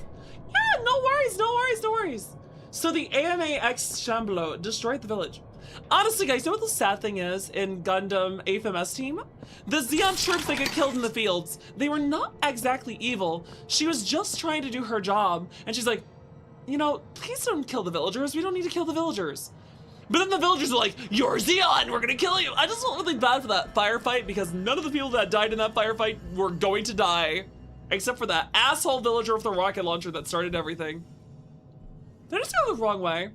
Yeah, no worries, no worries, no worries. So the AMA X Shamblo destroyed the village. Honestly, guys, you know what the sad thing is in Gundam AFMS team? The Zeon troops that get killed in the fields, they were not exactly evil. She was just trying to do her job, and she's like, you know, please don't kill the villagers. We don't need to kill the villagers. But then the villagers are like, you're Zeon, we're gonna kill you. I just felt really bad for that firefight because none of the people that died in that firefight were going to die. Except for that asshole villager with the rocket launcher that started everything. Did I just go the wrong way?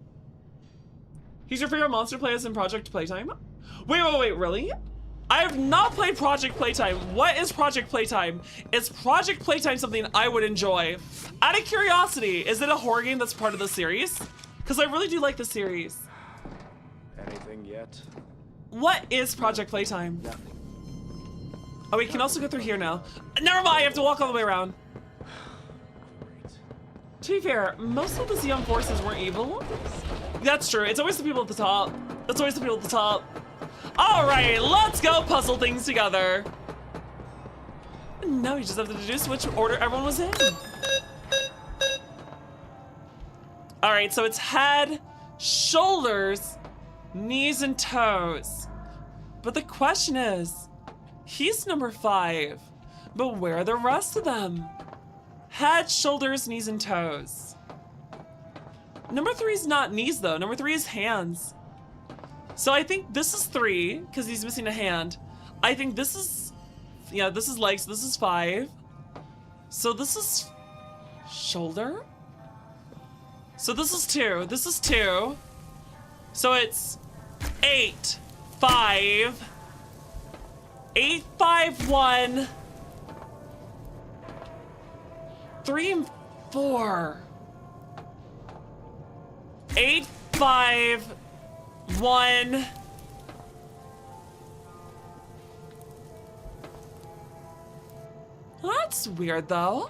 He's your favorite monster play as in Project Playtime? Wait, really? I have not played Project Playtime. What is Project Playtime? Is Project Playtime something I would enjoy? Out of curiosity, is it a horror game that's part of the series? Because I really do like the series. Anything yet? What is Project Playtime? Oh, we can also go through here now. Never mind, I have to walk all the way around. To be fair, most of the Zeon forces weren't evil. That's true, it's always the people at the top. That's always the people at the top. All right, let's go puzzle things together. Now we just have to deduce which order everyone was in. All right, so it's head, shoulders, Knees and toes. But the question is, he's number 5. But where are the rest of them? Head, shoulders, knees, and toes. Number 3 is not knees though. Number 3 is hands. So I think this is 3 because he's missing a hand. I think this is, yeah, this is legs. This is 5. So this is shoulder. So this is 2. This is 2. So it's 8, 5, 8, 5, 1, 3 and 4. 8, 5, 1. That's weird though.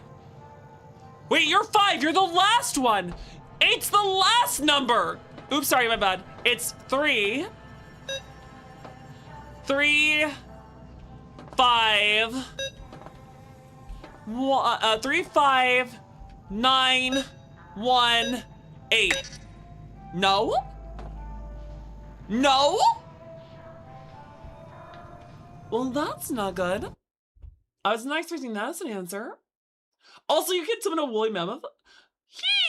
Wait, you're 5. You're the last one. 8's the last number. Oops, sorry, my bad. It's 3, 3, 5, 3, 5, 9, 1, 8. No? No? Well, that's not good. I was not expecting that as an answer. Also, you can summon a woolly mammoth.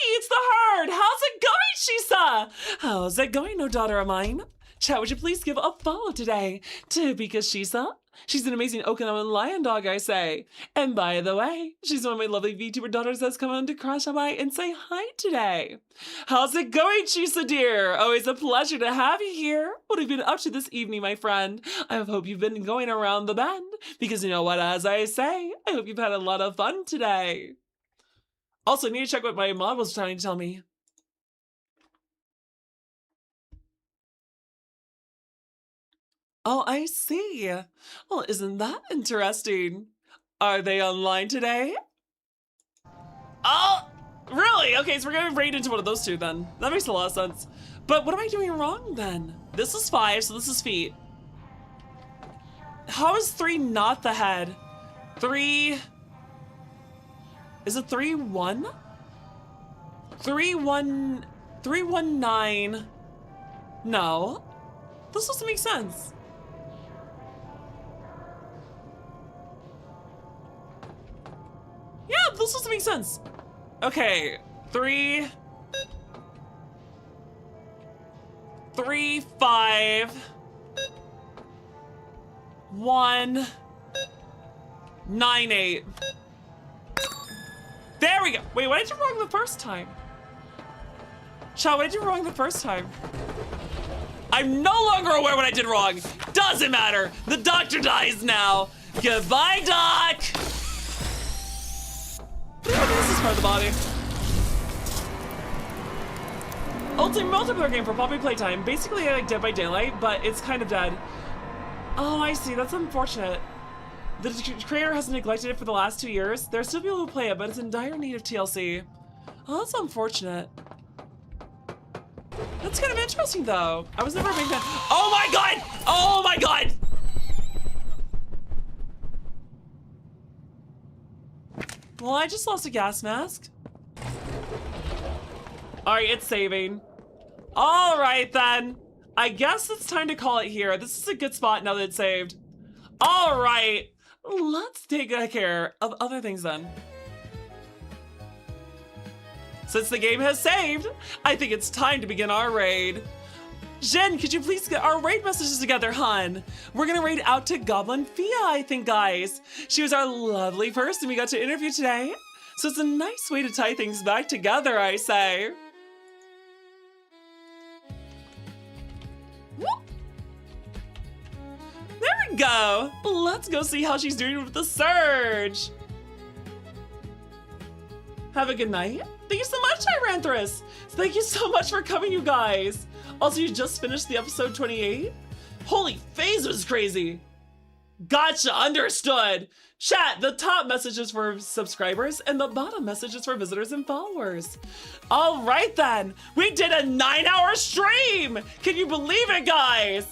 It's the herd! How's it going, Shisa? How's it going, no daughter of mine? Chat, would you please give a follow today to because Shisa? She's an amazing Okinawan lion dog, I say. And by the way, she's one of my lovely VTuber daughters that's come on to crash on by and say hi today. How's it going, Shisa dear? Always a pleasure to have you here. What have you been up to this evening, my friend? I hope you've been going around the bend because you know what, as I say, I hope you've had a lot of fun today. Also, I need to check what my mod was trying to tell me. Oh, I see. Well, isn't that interesting? Are they online today? Oh, really? Okay, so we're gonna raid into one of those two then. That makes a lot of sense. But what am I doing wrong then? This is 5, so this is feet. How is 3 not the head? 3... Is it 3, 1? 3, 1... 3, 1, 9... No. This doesn't make sense. Yeah, this doesn't make sense. Okay, 3... 3, 5... 1... 9, 8... There we go. Wait, what did you wrong the first time? Chow, what did you wrong the first time? I'm no longer aware what I did wrong. Doesn't matter. The doctor dies now. Goodbye, Doc. This is part of the body. Ultimate multiplayer game for Poppy Playtime. Basically like Dead by Daylight, but it's kind of dead. Oh, I see. That's unfortunate. The creator has neglected it for the last 2 years. There are still people who play it, but it's in dire need of TLC. Oh, that's unfortunate. That's kind of interesting, though. I was never a big fan. Oh my god! Oh my god! Well, I just lost a gas mask. Alright, it's saving. Alright, then. I guess it's time to call it here. This is a good spot now that it's saved. Alright. Let's take care of other things then. Since the game has saved, I think it's time to begin our raid. Jen, could you please get our raid messages together, hun? We're gonna raid out to GoblinFia, I think, guys. She was our lovely person we got to interview today. So it's a nice way to tie things back together, I say. Whoop. There we go. Let's go see how she's doing with the surge. Have a good night. Thank you so much, Tyranthus. Thank you so much for coming, you guys. Also, you just finished the episode 28? Holy phase was crazy. Gotcha, understood. Chat, the top message is for subscribers and the bottom message is for visitors and followers. All right then, we did a 9-hour stream. Can you believe it, guys?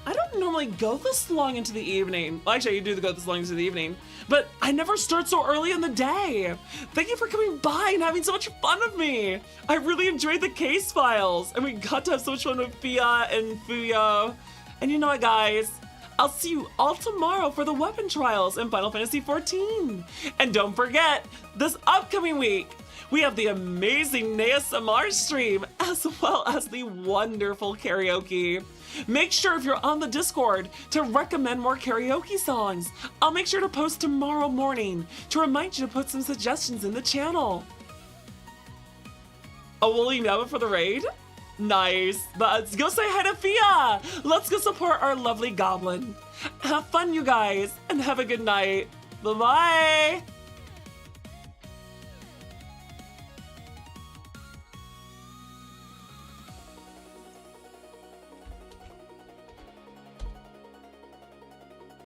I don't normally go this long into the evening. Well, actually, I do go this long into the evening, but I never start so early in the day. Thank you for coming by and having so much fun with me. I really enjoyed the case files, and we got to have so much fun with Fia and Fuyo. And you know what, guys? I'll see you all tomorrow for the weapon trials in Final Fantasy XIV. And don't forget, this upcoming week, we have the amazing ASMR stream, as well as the wonderful karaoke. Make sure if you're on the Discord to recommend more karaoke songs. I'll make sure to post tomorrow morning to remind you to put some suggestions in the channel. Oh, will you know it for the raid? Nice. Let's go say hi to Fia. Let's go support our lovely goblin. Have fun, you guys, and have a good night. Bye-bye.